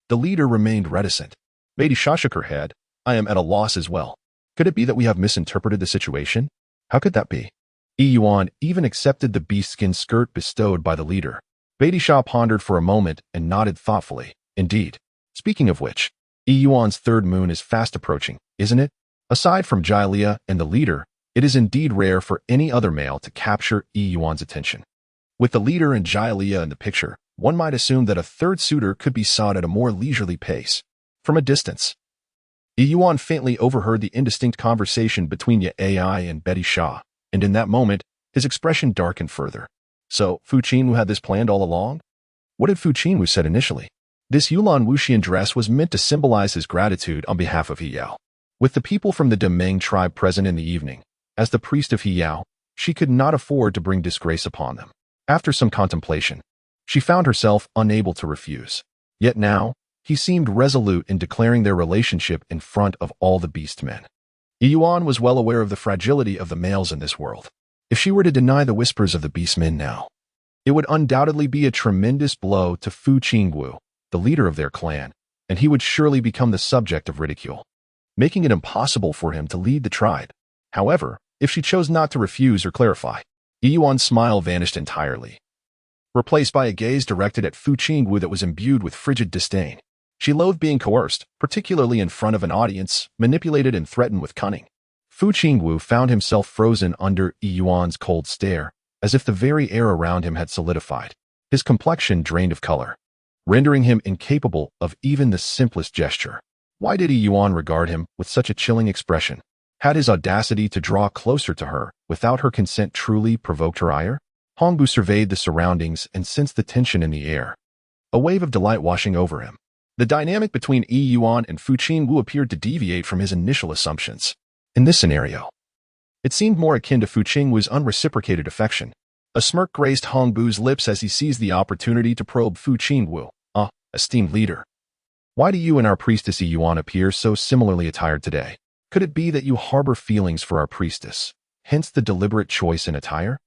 The leader remained reticent. Betty Shaw shook her head. "I am at a loss as well. Could it be that we have misinterpreted the situation? How could that be?" Yuan even accepted the beast-skin skirt bestowed by the leader. Betty Shaw pondered for a moment and nodded thoughtfully. "Indeed. Speaking of which, Yuan's third moon is fast approaching, isn't it? Aside from Jailia and the leader, it is indeed rare for any other male to capture Yuan's attention. With the leader and Jailia in the picture, one might assume that a third suitor could be sought at a more leisurely pace. From a distance, Yuan faintly overheard the indistinct conversation between AI and Betty Shaw, and in that moment, his expression darkened further. So, Fu Qingwu had this planned all along? What had Fu Qingwu said initially? This Yulan Wuxian dress was meant to symbolize his gratitude on behalf of Hiyao. With the people from the Demeng tribe present in the evening, as the priest of Hiyao, she could not afford to bring disgrace upon them. After some contemplation, she found herself unable to refuse. Yet now, he seemed resolute in declaring their relationship in front of all the beastmen. Yuan was well aware of the fragility of the males in this world. If she were to deny the whispers of the beastmen now, it would undoubtedly be a tremendous blow to Fu Qingwu, the leader of their clan, and he would surely become the subject of ridicule, making it impossible for him to lead the tribe. However, if she chose not to refuse or clarify, Yuan's smile vanished entirely, replaced by a gaze directed at Fu Qingwu that was imbued with frigid disdain. She loathed being coerced, particularly in front of an audience, manipulated and threatened with cunning. Fu Qingwu found himself frozen under Yuan's cold stare, as if the very air around him had solidified. His complexion drained of color, rendering him incapable of even the simplest gesture. Why did Yuan regard him with such a chilling expression? Had his audacity to draw closer to her without her consent truly provoked her ire? Hongbu surveyed the surroundings and sensed the tension in the air, a wave of delight washing over him. The dynamic between Yuan and Fu Qingwu appeared to deviate from his initial assumptions. In this scenario, it seemed more akin to Fu Qingwu's unreciprocated affection. A smirk graced Hongbu's lips as he seized the opportunity to probe Fu Qingwu, esteemed leader. Why do you and our priestess Yuan appear so similarly attired today? Could it be that you harbor feelings for our priestess, hence the deliberate choice in attire?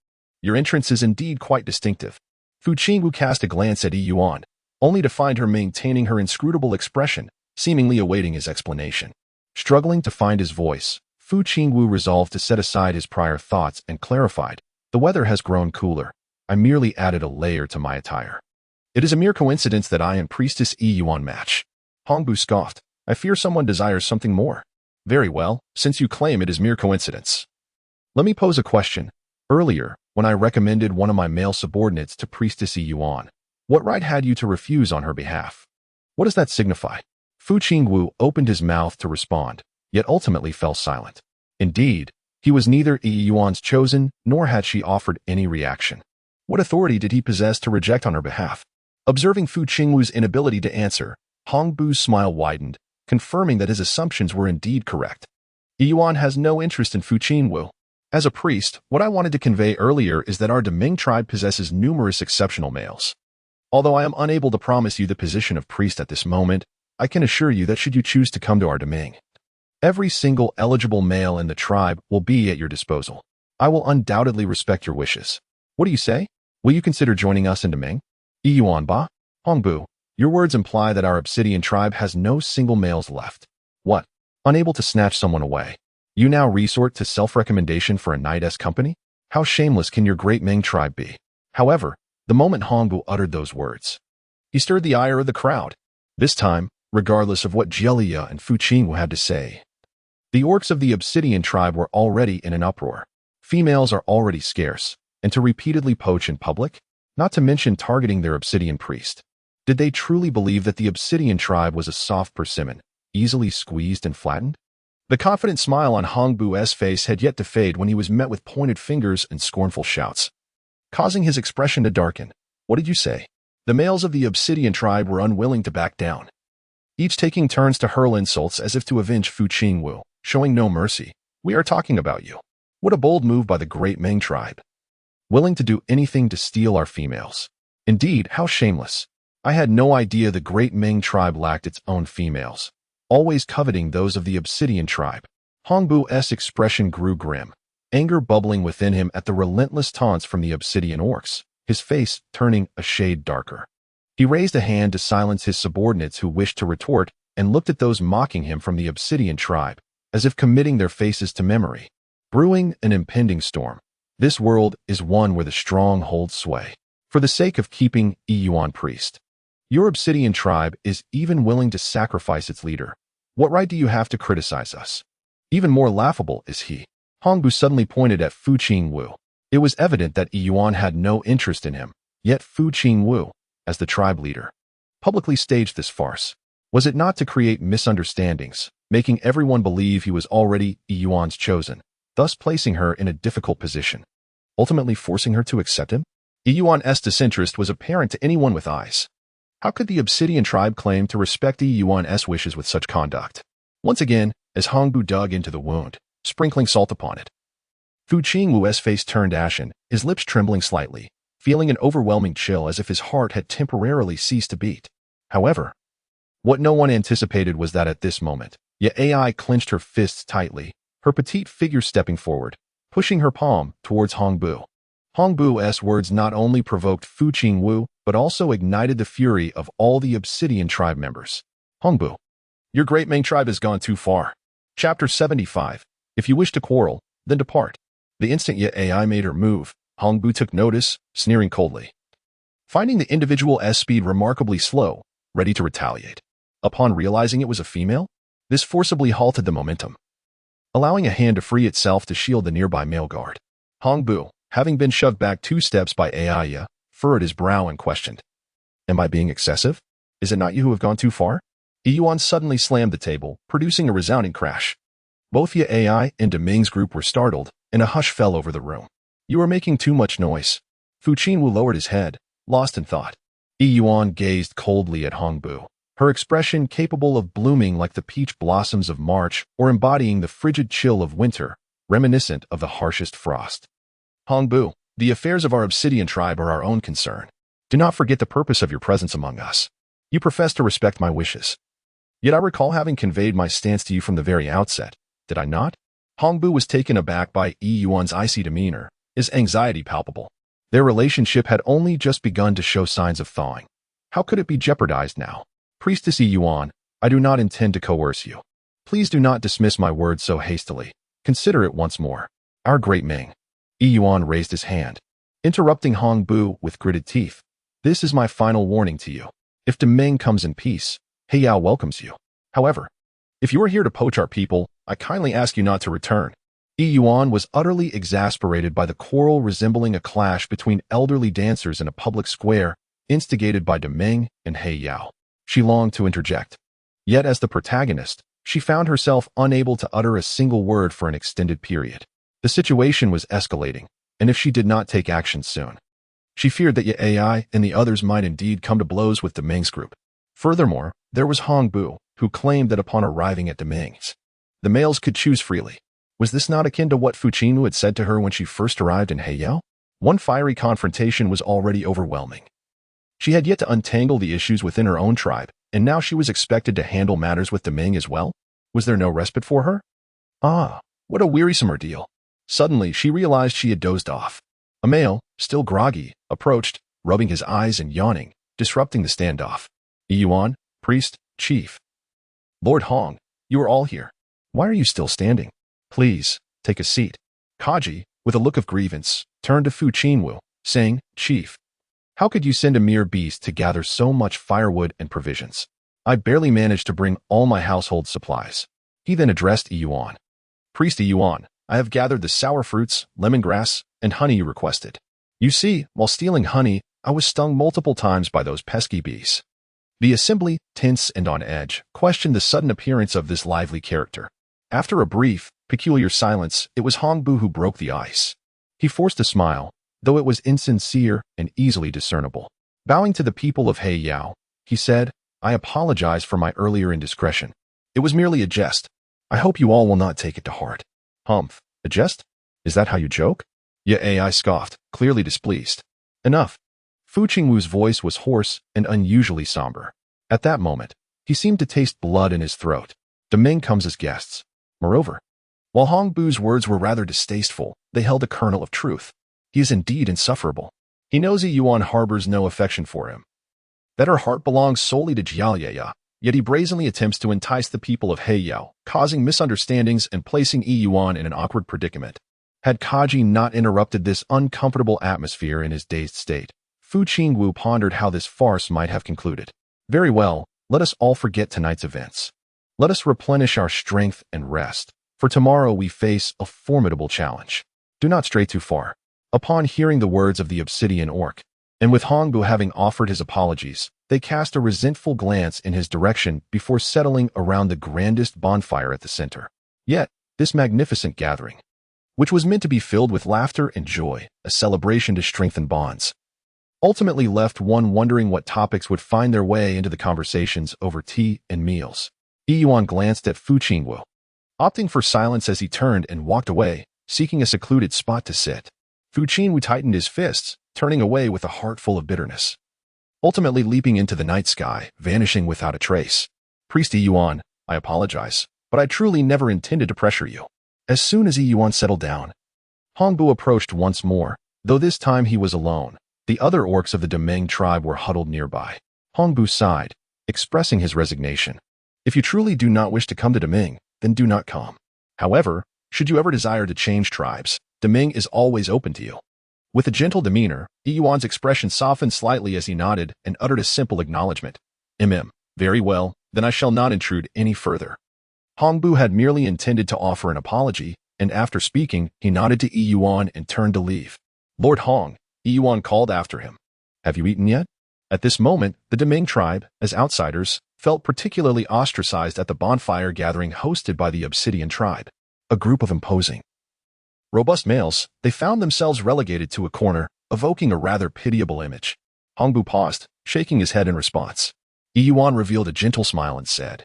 Your entrance is indeed quite distinctive. Fu Qingwu cast a glance at Yuan, only to find her maintaining her inscrutable expression, seemingly awaiting his explanation. Struggling to find his voice, Fu Qingwu resolved to set aside his prior thoughts and clarified, "The weather has grown cooler. I merely added a layer to my attire. It is a mere coincidence that I and Priestess Yuan match." Hongbu scoffed. "I fear someone desires something more." "Very well, since you claim it is mere coincidence. Let me pose a question. Earlier, when I recommended one of my male subordinates to Priestess Yuan, what right had you to refuse on her behalf? What does that signify?" Fu Qingwu opened his mouth to respond, yet ultimately fell silent. Indeed, he was neither Yuan's chosen, nor had she offered any reaction. What authority did he possess to reject on her behalf? Observing Fu Qingwu's inability to answer, Hongbu's smile widened, confirming that his assumptions were indeed correct. Yuan has no interest in Fu Qingwu. As a priest, what I wanted to convey earlier is that our Deming tribe possesses numerous exceptional males. Although I am unable to promise you the position of priest at this moment, I can assure you that should you choose to come to our Deming, every single eligible male in the tribe will be at your disposal. I will undoubtedly respect your wishes. What do you say? Will you consider joining us in Deming? Yuan ba? Hongbu, your words imply that our obsidian tribe has no single males left. What? Unable to snatch someone away, you now resort to self-recommendation for a knight's company? How shameless can your great Ming tribe be? However, the moment Hongbu uttered those words, he stirred the ire of the crowd. This time, regardless of what Jielia and Fu Qingwu had to say, the orcs of the obsidian tribe were already in an uproar. Females are already scarce, and to repeatedly poach in public, not to mention targeting their obsidian priest. Did they truly believe that the obsidian tribe was a soft persimmon, easily squeezed and flattened? The confident smile on Hongbu's face had yet to fade when he was met with pointed fingers and scornful shouts, causing his expression to darken. What did you say? The males of the obsidian tribe were unwilling to back down, each taking turns to hurl insults as if to avenge Fu Qingwu, showing no mercy. We are talking about you. What a bold move by the great Ming tribe. Willing to do anything to steal our females. Indeed, how shameless. I had no idea the great Ming tribe lacked its own females, always coveting those of the obsidian tribe. Hongbu's expression grew grim, anger bubbling within him at the relentless taunts from the obsidian orcs, his face turning a shade darker. He raised a hand to silence his subordinates who wished to retort and looked at those mocking him from the obsidian tribe, as if committing their faces to memory. Brewing an impending storm. This world is one where the strong hold sway. For the sake of keeping Yuan priest, your obsidian tribe is even willing to sacrifice its leader. What right do you have to criticize us? Even more laughable is he. Hongbu suddenly pointed at Fu Qingwu. It was evident that Yuan had no interest in him, yet Fu Qingwu, as the tribe leader, publicly staged this farce. Was it not to create misunderstandings, making everyone believe he was already Yuan's chosen, thus placing her in a difficult position, ultimately forcing her to accept him? Yuan's disinterest was apparent to anyone with eyes. How could the obsidian tribe claim to respect Yuan's wishes with such conduct? Once again, as Hongbu dug into the wound, sprinkling salt upon it, Fu Qingwu's face turned ashen, his lips trembling slightly, feeling an overwhelming chill as if his heart had temporarily ceased to beat. However, what no one anticipated was that at this moment, Ai clenched her fists tightly, her petite figure stepping forward, pushing her palm towards Hongbu. Hongbu's words not only provoked Fu Qingwu, but also ignited the fury of all the obsidian tribe members. Hongbu, your great Ming tribe has gone too far. Chapter 75. If you wish to quarrel, then depart. The instant Ai made her move, Hongbu took notice, sneering coldly, finding the individual's speed remarkably slow, ready to retaliate. Upon realizing it was a female, this forcibly halted the momentum, allowing a hand to free itself to shield the nearby male guard. Hongbu, having been shoved back 2 steps by Ai, furrowed his brow and questioned, "Am I being excessive?" Is it not you who have gone too far? Yuan suddenly slammed the table, producing a resounding crash. Both the AI and Deming's group were startled, and a hush fell over the room. You are making too much noise. Fu Qingwu lowered his head, lost in thought. Yuan gazed coldly at Hongbu, her expression capable of blooming like the peach blossoms of March or embodying the frigid chill of winter, reminiscent of the harshest frost. Hongbu, the affairs of our obsidian tribe are our own concern. Do not forget the purpose of your presence among us. You profess to respect my wishes. Yet I recall having conveyed my stance to you from the very outset, did I not? Hongbu was taken aback by Yuan's icy demeanor, his anxiety palpable. Their relationship had only just begun to show signs of thawing. How could it be jeopardized now? Priestess Yuan, I do not intend to coerce you. Please do not dismiss my words so hastily. Consider it once more. Our great Ming. Yuan raised his hand, interrupting Hongbu with gritted teeth. This is my final warning to you. If Deming comes in peace, Heiyao welcomes you. However, if you are here to poach our people, I kindly ask you not to return. Yuan was utterly exasperated by the quarrel resembling a clash between elderly dancers in a public square, instigated by Deming and Heiyao. She longed to interject. Yet as the protagonist, she found herself unable to utter a single word for an extended period. The situation was escalating, and if she did not take action soon, she feared that Ye Ai and the others might indeed come to blows with Deming's group. Furthermore, there was Hongbu, who claimed that upon arriving at Deming's, the males could choose freely. Was this not akin to what Fu Qingwu had said to her when she first arrived in Heiyao? One fiery confrontation was already overwhelming. She had yet to untangle the issues within her own tribe, and now she was expected to handle matters with Deming as well? Was there no respite for her? Ah, what a wearisome ordeal. Suddenly, she realized she had dozed off. A male, still groggy, approached, rubbing his eyes and yawning, disrupting the standoff. Yuan, priest, chief. Lord Hong, you are all here. Why are you still standing? Please, take a seat. Kaji, with a look of grievance, turned to Fu Qingwu, saying, Chief, how could you send a mere beast to gather so much firewood and provisions? I barely managed to bring all my household supplies. He then addressed Yuan. Priest Yuan, I have gathered the sour fruits, lemongrass, and honey you requested. You see, while stealing honey, I was stung multiple times by those pesky bees. The assembly, tense and on edge, questioned the sudden appearance of this lively character. After a brief, peculiar silence, it was Hongbu who broke the ice. He forced a smile, though it was insincere and easily discernible. Bowing to the people of Heiyao, he said, I apologize for my earlier indiscretion. It was merely a jest. I hope you all will not take it to heart. Humph, a jest? Is that how you joke? Ye Ai scoffed, clearly displeased. Enough. Fu Qingwu's voice was hoarse and unusually somber. At that moment, he seemed to taste blood in his throat. Deming comes as guests. Moreover, while Hongbu's words were rather distasteful, they held a kernel of truth. He is indeed insufferable. He knows Yuan harbors no affection for him, that her heart belongs solely to Jiaoyaya, yet he brazenly attempts to entice the people of Heiyao, causing misunderstandings and placing Yuan in an awkward predicament. Had Kaji not interrupted this uncomfortable atmosphere in his dazed state, Fu Qingwu pondered how this farce might have concluded. Very well, let us all forget tonight's events. Let us replenish our strength and rest, for tomorrow we face a formidable challenge. Do not stray too far. Upon hearing the words of the obsidian orc, and with Hongbu having offered his apologies, they cast a resentful glance in his direction before settling around the grandest bonfire at the center. Yet, this magnificent gathering, which was meant to be filled with laughter and joy, a celebration to strengthen bonds, ultimately left one wondering what topics would find their way into the conversations over tea and meals. Yuan glanced at Fu Qingwu, opting for silence as he turned and walked away, seeking a secluded spot to sit. Fu Qingwu tightened his fists, turning away with a heart full of bitterness, ultimately leaping into the night sky, vanishing without a trace. Priest Yuan, I apologize, but I truly never intended to pressure you. As soon as Yuan settled down, Hongbu approached once more, though this time he was alone. The other orcs of the Deming tribe were huddled nearby. Hongbu sighed, expressing his resignation. If you truly do not wish to come to Deming, then do not come. However, should you ever desire to change tribes, Deming is always open to you. With a gentle demeanor, Yuan's expression softened slightly as he nodded and uttered a simple acknowledgement. Very well, then I shall not intrude any further. Hongbu had merely intended to offer an apology, and after speaking, he nodded to Yuan and turned to leave. Lord Hong, Yuan called after him. Have you eaten yet? At this moment, the Deming tribe, as outsiders, felt particularly ostracized at the bonfire gathering hosted by the Obsidian tribe. A group of imposing, robust males, they found themselves relegated to a corner, evoking a rather pitiable image. Hongbu paused, shaking his head in response. Yuan revealed a gentle smile and said,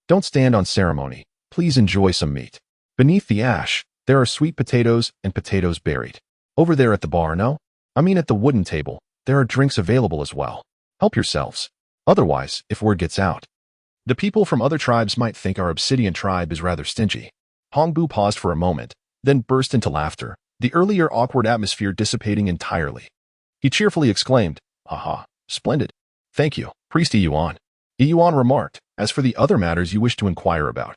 "Don't stand on ceremony. Please enjoy some meat. Beneath the ash, there are sweet potatoes and potatoes buried. Over there at the bar, no? I mean at the wooden table, there are drinks available as well. Help yourselves. Otherwise, if word gets out, the people from other tribes might think our Obsidian tribe is rather stingy." Hongbu paused for a moment, then burst into laughter, the earlier awkward atmosphere dissipating entirely. He cheerfully exclaimed, "Aha, splendid. Thank you, Priest Yuan." Yuan remarked, "As for the other matters you wish to inquire about,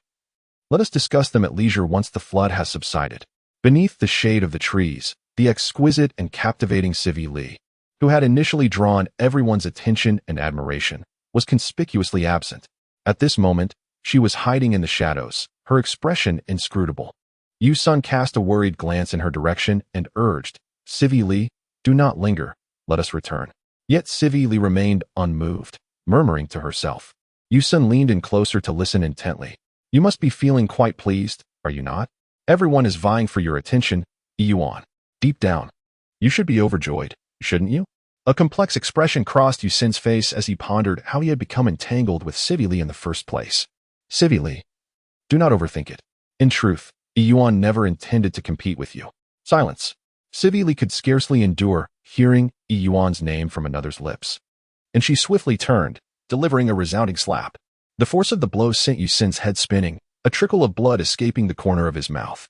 let us discuss them at leisure once the flood has subsided." Beneath the shade of the trees, the exquisite and captivating Sivi Li, who had initially drawn everyone's attention and admiration, was conspicuously absent. At this moment, she was hiding in the shadows, her expression inscrutable. Yuan cast a worried glance in her direction and urged, "Sivi Li, do not linger, let us return." Yet Sivi Li remained unmoved, murmuring to herself. Yuan leaned in closer to listen intently. "You must be feeling quite pleased, are you not? Everyone is vying for your attention, Yuan. Deep down, you should be overjoyed, shouldn't you?" A complex expression crossed Yuan's face as he pondered how he had become entangled with Sivi Li in the first place. "Sivi Li, do not overthink it. In truth, Yuan never intended to compete with you." Silence. Sivi Li could scarcely endure hearing Yuan's name from another's lips, and she swiftly turned, delivering a resounding slap. The force of the blow sent Yuan's head spinning, a trickle of blood escaping the corner of his mouth.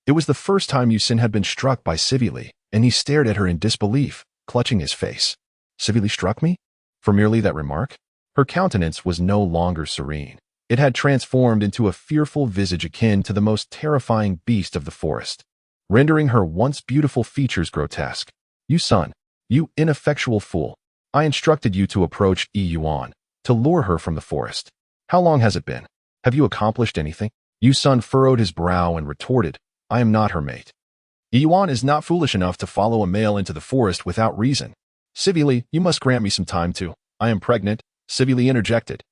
It was the first time Yuan had been struck by Sivi Li, and he stared at her in disbelief, clutching his face. "Sivi Li struck me? For merely that remark?" Her countenance was no longer serene. It had transformed into a fearful visage akin to the most terrifying beast of the forest, rendering her once beautiful features grotesque. "Yuan, you ineffectual fool. I instructed you to approach Yuan, to lure her from the forest. How long has it been? Have you accomplished anything?" Yuan furrowed his brow and retorted, "I am not her mate. Yuan is not foolish enough to follow a male into the forest without reason. Sivi Li, you must grant me some time too. I am pregnant," Sivi Li interjected,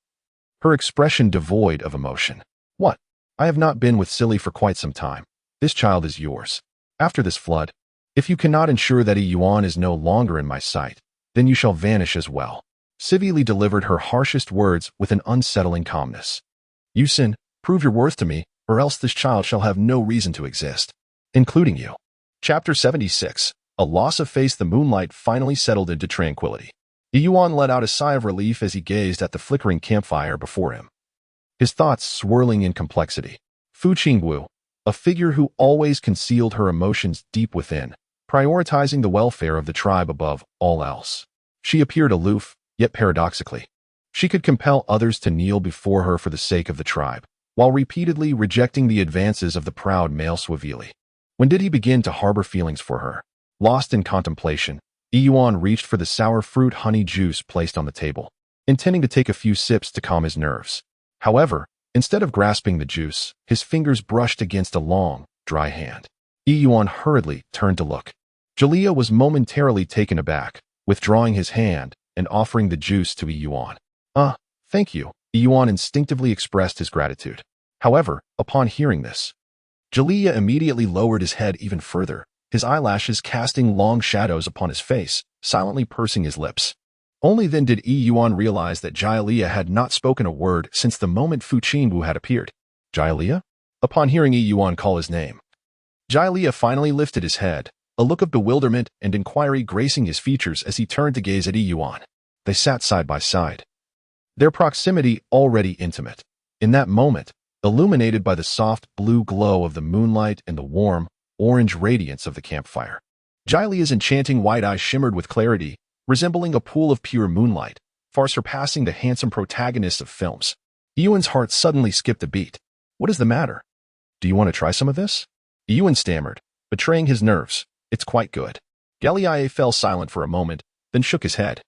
her expression devoid of emotion. "What? I have not been with Silly for quite some time. This child is yours. After this flood, if you cannot ensure that Yuan is no longer in my sight, then you shall vanish as well." Sivi Li delivered her harshest words with an unsettling calmness. "Yuan, prove your worth to me, or else this child shall have no reason to exist, including you." Chapter 76. A loss of face. The moonlight finally settled into tranquility. Yuan let out a sigh of relief as he gazed at the flickering campfire before him, his thoughts swirling in complexity. Fu Qingwu, a figure who always concealed her emotions deep within, prioritizing the welfare of the tribe above all else. She appeared aloof, yet paradoxically, she could compel others to kneel before her for the sake of the tribe, while repeatedly rejecting the advances of the proud male Swavili. When did he begin to harbor feelings for her? Lost in contemplation, Yuan reached for the sour fruit honey juice placed on the table, intending to take a few sips to calm his nerves. However, instead of grasping the juice, his fingers brushed against a long, dry hand. Yuan hurriedly turned to look. Jalea was momentarily taken aback, withdrawing his hand and offering the juice to Yuan. Thank you," Yuan instinctively expressed his gratitude. However, upon hearing this, Jalea immediately lowered his head even further, his eyelashes casting long shadows upon his face, silently pursing his lips. Only then did Yuan realize that Jalea had not spoken a word since the moment Fu Qingwu had appeared. "Jalea?" Upon hearing Yuan call his name, Jalea finally lifted his head, a look of bewilderment and inquiry gracing his features as he turned to gaze at Yuan. They sat side by side, their proximity already intimate. In that moment, illuminated by the soft blue glow of the moonlight and the warm, orange radiance of the campfire, Jalea's enchanting white eyes shimmered with clarity, resembling a pool of pure moonlight, far surpassing the handsome protagonists of films. Yuan's heart suddenly skipped a beat. "What is the matter? Do you want to try some of this?" Yuan stammered, betraying his nerves. "It's quite good." Galilei fell silent for a moment, then shook his head.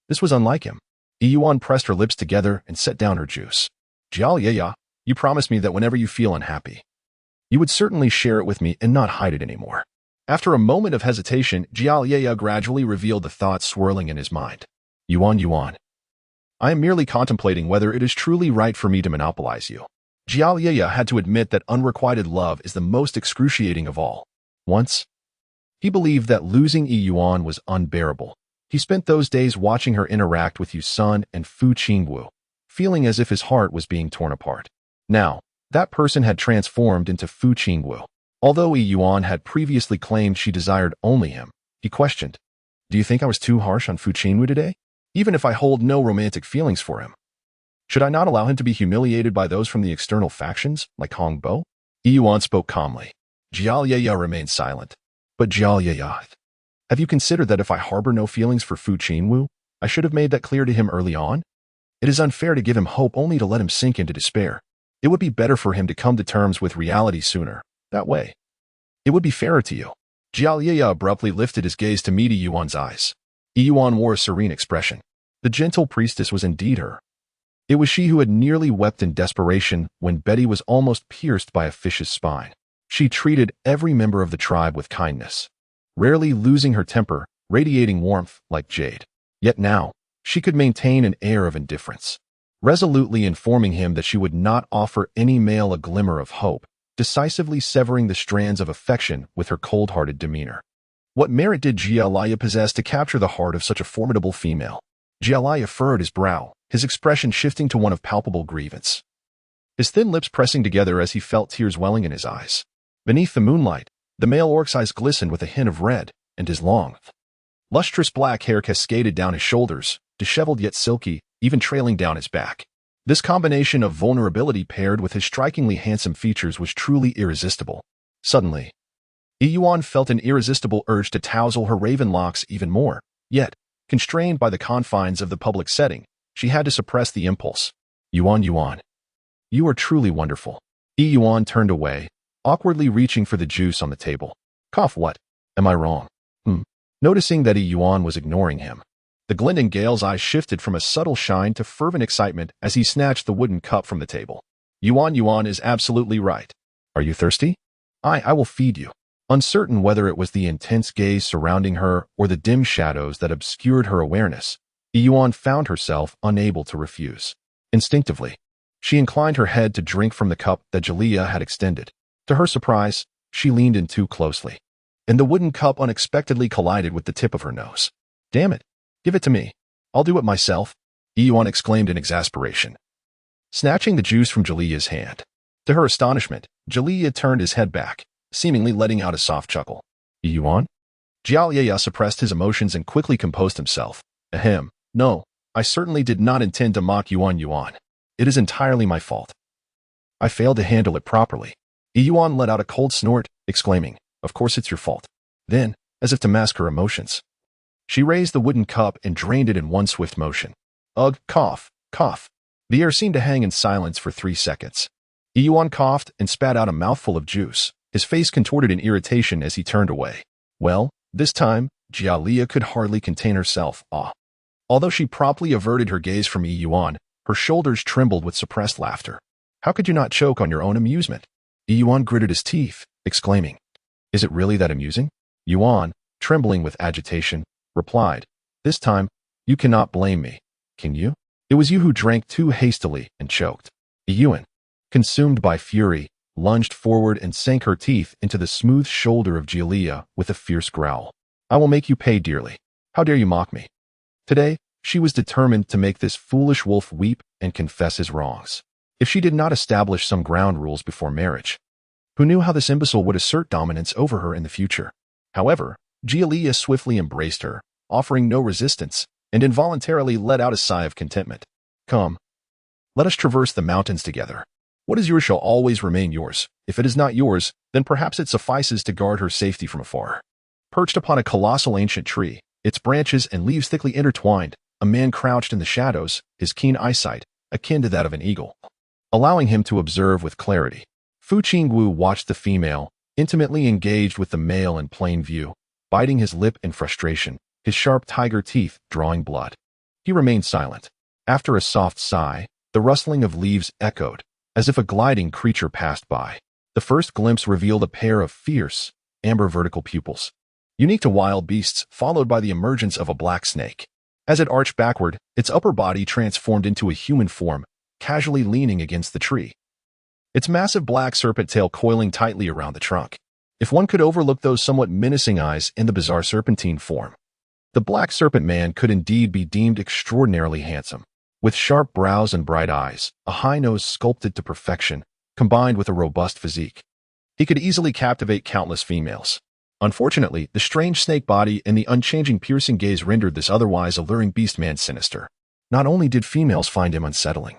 This was unlike him. Yuan pressed her lips together and set down her juice. "Jiao, you promised me that whenever you feel unhappy, you would certainly share it with me and not hide it anymore." After a moment of hesitation, Jiao gradually revealed the thoughts swirling in his mind. Yuan, Yuan. I am merely contemplating whether it is truly right for me to monopolize you. Jiaoye had to admit that unrequited love is the most excruciating of all. Once, he believed that losing Yuan was unbearable. He spent those days watching her interact with Yuan and Fu Qingwu, feeling as if his heart was being torn apart. Now, that person had transformed into Fu Qingwu. Although Yuan had previously claimed she desired only him, he questioned, "Do you think I was too harsh on Fu Qingwu today? Even if I hold no romantic feelings for him, should I not allow him to be humiliated by those from the external factions, like Hong Bo?" Yuan spoke calmly. Jiaoye remained silent. But Jiaoye, have you considered that if I harbor no feelings for Fu Qingwu, I should have made that clear to him early on? It is unfair to give him hope only to let him sink into despair. It would be better for him to come to terms with reality sooner. That way, it would be fairer to you. Jiaoye abruptly lifted his gaze to meet Yuan's eyes. Yuan wore a serene expression. The gentle priestess was indeed her. It was she who had nearly wept in desperation when Betty was almost pierced by a fish's spine. She treated every member of the tribe with kindness, rarely losing her temper, radiating warmth like jade. Yet now, she could maintain an air of indifference, resolutely informing him that she would not offer any male a glimmer of hope, decisively severing the strands of affection with her cold-hearted demeanor. What merit did Jialaya possess to capture the heart of such a formidable female? Jialaya furrowed his brow, his expression shifting to one of palpable grievance. His thin lips pressing together as he felt tears welling in his eyes. Beneath the moonlight, the male orc's eyes glistened with a hint of red, and his long, lustrous black hair cascaded down his shoulders, disheveled yet silky, even trailing down his back. This combination of vulnerability paired with his strikingly handsome features was truly irresistible. Suddenly, Yuan felt an irresistible urge to touzle her raven locks even more, yet, constrained by the confines of the public setting, she had to suppress the impulse. Yuan, you are truly wonderful. Yuan turned away, awkwardly reaching for the juice on the table. Cough, what? Am I wrong? Noticing that Yuan was ignoring him, the Glendon Gale's eyes shifted from a subtle shine to fervent excitement as he snatched the wooden cup from the table. Yuan is absolutely right. Are you thirsty? I will feed you. Uncertain whether it was the intense gaze surrounding her or the dim shadows that obscured her awareness, Yuan found herself unable to refuse. Instinctively, she inclined her head to drink from the cup that Jaliyah had extended. To her surprise, she leaned in too closely, and the wooden cup unexpectedly collided with the tip of her nose. Damn it! Give it to me. I'll do it myself, Yuan exclaimed in exasperation, snatching the juice from Jaliyah's hand. To her astonishment, Jaliyah turned his head back, seemingly letting out a soft chuckle. Yuan? Jiaoye suppressed his emotions and quickly composed himself. Ahem. No, I certainly did not intend to mock Yuan. It is entirely my fault. I failed to handle it properly. Yuan let out a cold snort, exclaiming, Of course it's your fault. Then, as if to mask her emotions, she raised the wooden cup and drained it in one swift motion. Ugh, cough. The air seemed to hang in silence for 3 seconds. Yuan coughed and spat out a mouthful of juice, his face contorted in irritation as he turned away. Well, this time, Jialia could hardly contain herself. Although she promptly averted her gaze from Yuan, her shoulders trembled with suppressed laughter. How could you not choke on your own amusement? Yuan gritted his teeth, exclaiming, Is it really that amusing? Yuan, trembling with agitation, replied, This time, you cannot blame me, can you? It was you who drank too hastily and choked. Yuan, consumed by fury, lunged forward and sank her teeth into the smooth shoulder of Jialia with a fierce growl. I will make you pay dearly. How dare you mock me? Today, she was determined to make this foolish wolf weep and confess his wrongs. If she did not establish some ground rules before marriage, who knew how this imbecile would assert dominance over her in the future? However, Jialia swiftly embraced her, offering no resistance, and involuntarily let out a sigh of contentment. Come, let us traverse the mountains together. What is yours shall always remain yours. If it is not yours, then perhaps it suffices to guard her safety from afar. Perched upon a colossal ancient tree, its branches and leaves thickly intertwined, a man crouched in the shadows, his keen eyesight, akin to that of an eagle, allowing him to observe with clarity. Fu Qingwu watched the female, intimately engaged with the male in plain view, biting his lip in frustration, his sharp tiger teeth drawing blood. He remained silent. After a soft sigh, the rustling of leaves echoed, as if a gliding creature passed by. The first glimpse revealed a pair of fierce, amber vertical pupils, unique to wild beasts, followed by the emergence of a black snake. As it arched backward, its upper body transformed into a human form, casually leaning against the tree, its massive black serpent tail coiling tightly around the trunk. If one could overlook those somewhat menacing eyes in the bizarre serpentine form, the black serpent man could indeed be deemed extraordinarily handsome. With sharp brows and bright eyes, a high nose sculpted to perfection, combined with a robust physique, he could easily captivate countless females. Unfortunately, the strange snake body and the unchanging piercing gaze rendered this otherwise alluring beastman sinister. Not only did females find him unsettling,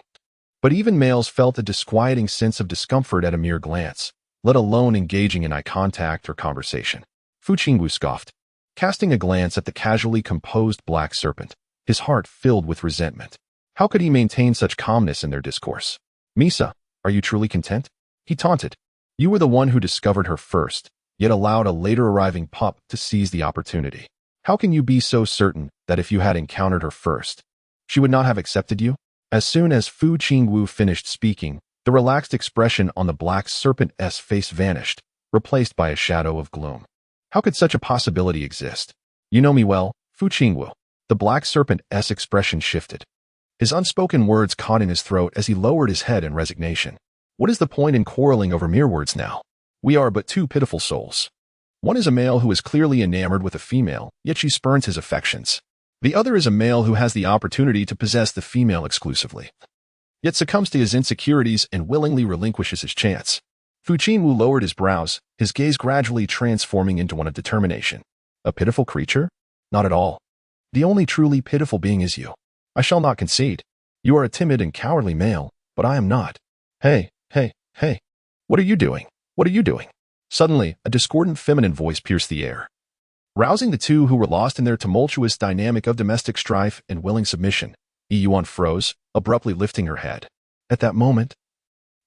but even males felt a disquieting sense of discomfort at a mere glance, let alone engaging in eye contact or conversation. Fu Qingwu scoffed, casting a glance at the casually composed black serpent, his heart filled with resentment. How could he maintain such calmness in their discourse? Misa, are you truly content? He taunted. You were the one who discovered her first, yet allowed a later arriving pup to seize the opportunity. How can you be so certain that if you had encountered her first, she would not have accepted you? As soon as Fu Qingwu finished speaking, the relaxed expression on the black serpent's face vanished, replaced by a shadow of gloom. How could such a possibility exist? You know me well, Fu Qingwu. The black serpent's expression shifted. His unspoken words caught in his throat as he lowered his head in resignation. What is the point in quarreling over mere words now? We are but two pitiful souls. One is a male who is clearly enamored with a female, yet she spurns his affections. The other is a male who has the opportunity to possess the female exclusively, yet succumbs to his insecurities and willingly relinquishes his chance. Fu Qingwu lowered his brows, his gaze gradually transforming into one of determination. A pitiful creature? Not at all. The only truly pitiful being is you. I shall not concede. You are a timid and cowardly male, but I am not. Hey. What are you doing? What are you doing? Suddenly, a discordant feminine voice pierced the air, rousing the two who were lost in their tumultuous dynamic of domestic strife and willing submission. Yuan froze, abruptly lifting her head. At that moment,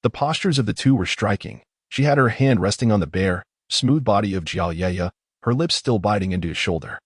the postures of the two were striking. She had her hand resting on the bare, smooth body of Jiaoye, her lips still biting into his shoulder.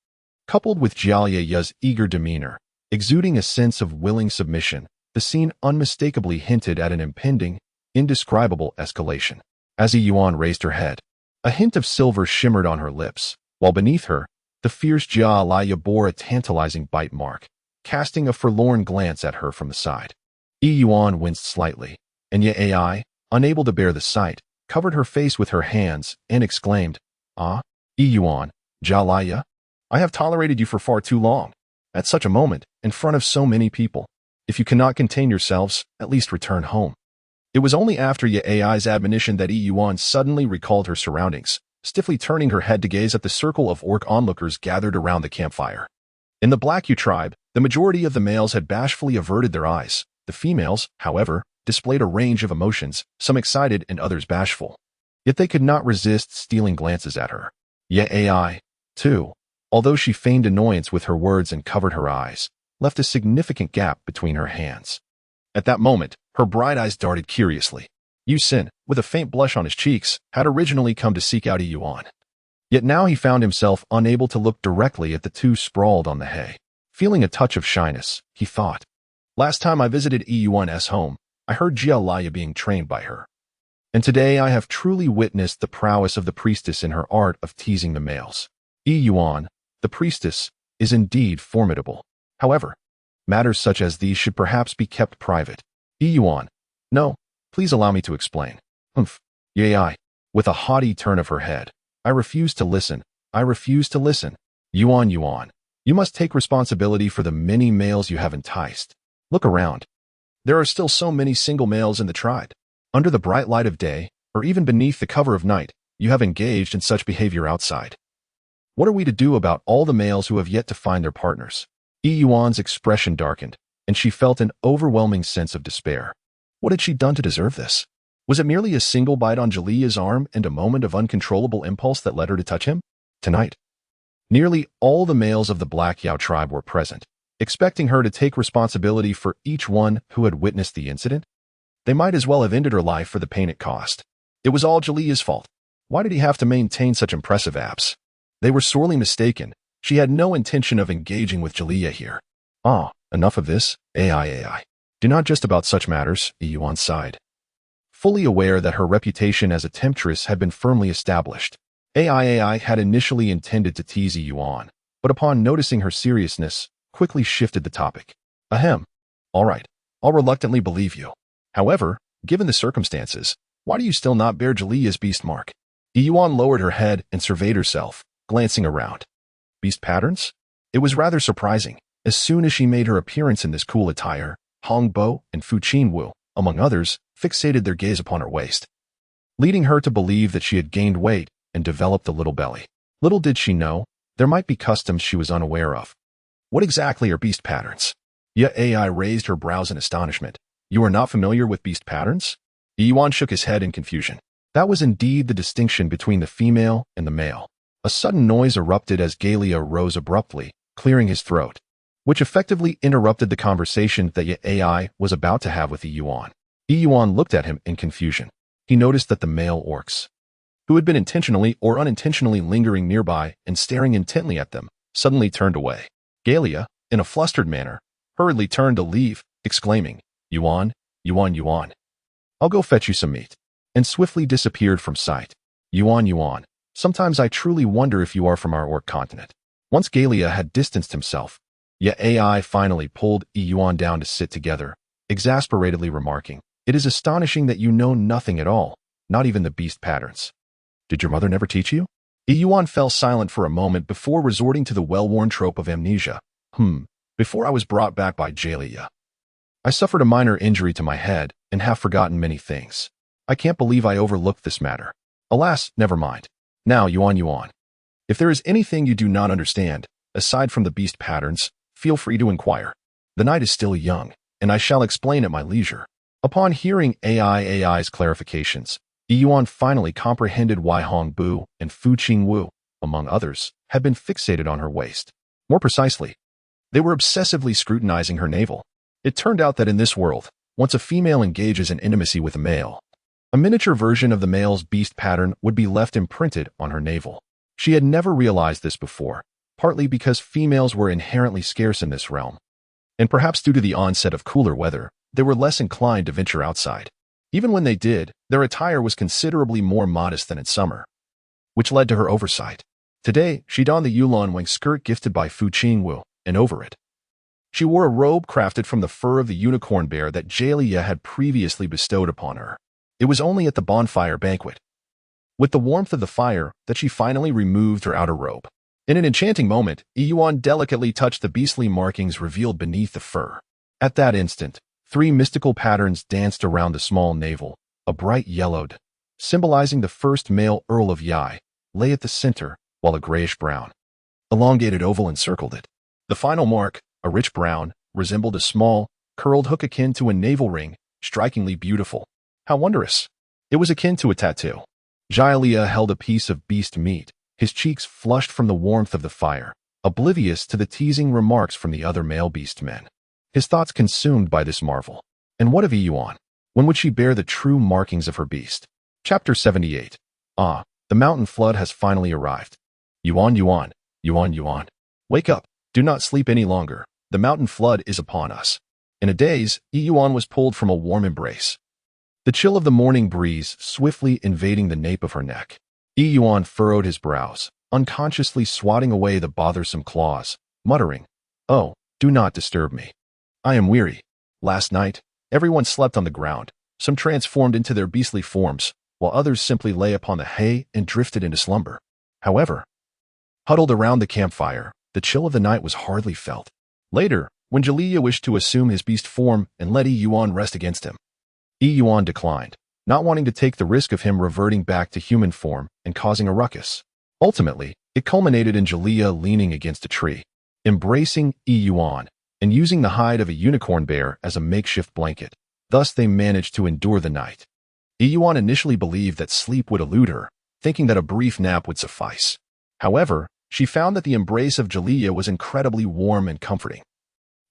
Coupled with Jiaoye's eager demeanor, exuding a sense of willing submission, the scene unmistakably hinted at an impending, indescribable escalation. As Yuan raised her head, a hint of silver shimmered on her lips, while beneath her, the fierce Jiaoye bore a tantalizing bite mark, casting a forlorn glance at her from the side. Yuan winced slightly, and Ai, unable to bear the sight, covered her face with her hands and exclaimed, Ah, Yuan, Jiaoye, I have tolerated you for far too long. At such a moment, in front of so many people, if you cannot contain yourselves, at least return home. It was only after Ai's admonition that Yuan suddenly recalled her surroundings, stiffly turning her head to gaze at the circle of orc onlookers gathered around the campfire. In the Black Yu tribe, the majority of the males had bashfully averted their eyes. The females, however, displayed a range of emotions, some excited and others bashful. Yet they could not resist stealing glances at her. Ai, too, although she feigned annoyance with her words and covered her eyes, left a significant gap between her hands. At that moment, her bright eyes darted curiously. Yu Sin, with a faint blush on his cheeks, had originally come to seek out Yuan. Yet now he found himself unable to look directly at the two sprawled on the hay. Feeling a touch of shyness, he thought. Last time I visited Yuan's home, I heard Jiaoye being trained by her. And today I have truly witnessed the prowess of the priestess in her art of teasing the males. Yuan, the priestess, is indeed formidable. However, matters such as these should perhaps be kept private. Yuan, no, please allow me to explain. Humph. Ai, with a haughty turn of her head. I refuse to listen. I refuse to listen. Yuan, you must take responsibility for the many males you have enticed. Look around. There are still so many single males in the tribe. Under the bright light of day, or even beneath the cover of night, you have engaged in such behavior outside. What are we to do about all the males who have yet to find their partners? Yuan's expression darkened, and she felt an overwhelming sense of despair. What had she done to deserve this? Was it merely a single bite on Jalia's arm and a moment of uncontrollable impulse that led her to touch him? Tonight, nearly all the males of the Black Yao tribe were present, expecting her to take responsibility for each one who had witnessed the incident. They might as well have ended her life for the pain it cost. It was all Jalia's fault. Why did he have to maintain such impressive abs? They were sorely mistaken. She had no intention of engaging with Jalia here. Ah, enough of this, Ai. Do not just about such matters, Yuan sighed. Fully aware that her reputation as a temptress had been firmly established, Ai had initially intended to tease Yuan, but upon noticing her seriousness, quickly shifted the topic. Ahem. All right, I'll reluctantly believe you. However, given the circumstances, why do you still not bear Jalia's beast mark? Yuan lowered her head and surveyed herself, glancing around. Beast patterns? It was rather surprising. As soon as she made her appearance in this cool attire, Hong Bo and Fu Qinwu, among others, fixated their gaze upon her waist, leading her to believe that she had gained weight and developed a little belly. Little did she know, there might be customs she was unaware of. What exactly are beast patterns? AI raised her brows in astonishment. You are not familiar with beast patterns? Yuan shook his head in confusion. That was indeed the distinction between the female and the male. A sudden noise erupted as Galia rose abruptly, clearing his throat, which effectively interrupted the conversation that AI was about to have with Yuan. Yuan looked at him in confusion. He noticed that the male orcs, who had been intentionally or unintentionally lingering nearby and staring intently at them, suddenly turned away. Galia, in a flustered manner, hurriedly turned to leave, exclaiming, Yuan, Yuan, Yuan. I'll go fetch you some meat, and swiftly disappeared from sight. Yuan, Yuan. Sometimes I truly wonder if you are from our orc continent. Once Galia had distanced himself, AI finally pulled Yuan down to sit together, exasperatedly remarking, It is astonishing that you know nothing at all, not even the beast patterns. Did your mother never teach you? Yuan fell silent for a moment before resorting to the well-worn trope of amnesia. Before I was brought back by Galia, I suffered a minor injury to my head and have forgotten many things. I can't believe I overlooked this matter. Alas, never mind. Now, Yuan. If there is anything you do not understand, aside from the beast patterns, feel free to inquire. The night is still young, and I shall explain at my leisure. Upon hearing AI's clarifications, Yuan finally comprehended why Hong Bu and Fu Qingwu, among others, had been fixated on her waist. More precisely, they were obsessively scrutinizing her navel. It turned out that in this world, once a female engages in intimacy with a male, a miniature version of the male's beast pattern would be left imprinted on her navel. She had never realized this before, partly because females were inherently scarce in this realm, and perhaps due to the onset of cooler weather, they were less inclined to venture outside. Even when they did, their attire was considerably more modest than in summer, which led to her oversight. Today, she donned the Yuan wing skirt gifted by Fu Qingwu, and over it, she wore a robe crafted from the fur of the unicorn bear that Galia had previously bestowed upon her. It was only at the bonfire banquet, with the warmth of the fire, that she finally removed her outer robe. In an enchanting moment, Yuan delicately touched the beastly markings revealed beneath the fur. At that instant, 3 mystical patterns danced around the small navel. A bright yellowed, symbolizing the first male Earl of Yai, lay at the center, while a grayish-brown, elongated oval encircled it. The final mark, a rich brown, resembled a small, curled hook akin to a navel ring, strikingly beautiful. How wondrous! It was akin to a tattoo. Galia held a piece of beast meat, his cheeks flushed from the warmth of the fire, oblivious to the teasing remarks from the other male beastmen. His thoughts consumed by this marvel. And what of Yuan? When would she bear the true markings of her beast? Chapter 78. The mountain flood has finally arrived. Yuan. Wake up. Do not sleep any longer. The mountain flood is upon us. In a daze, Yuan was pulled from a warm embrace, the chill of the morning breeze swiftly invading the nape of her neck. Yuan furrowed his brows, unconsciously swatting away the bothersome claws, muttering, Oh, do not disturb me. I am weary. Last night, everyone slept on the ground, some transformed into their beastly forms, while others simply lay upon the hay and drifted into slumber. However, huddled around the campfire, the chill of the night was hardly felt. Later, when Galia wished to assume his beast form and let Yuan rest against him, Yuan declined, not wanting to take the risk of him reverting back to human form and causing a ruckus. Ultimately, it culminated in Galia leaning against a tree, embracing Yuan, and using the hide of a unicorn bear as a makeshift blanket. Thus they managed to endure the night. Yuan initially believed that sleep would elude her, thinking that a brief nap would suffice. However, she found that the embrace of Galia was incredibly warm and comforting.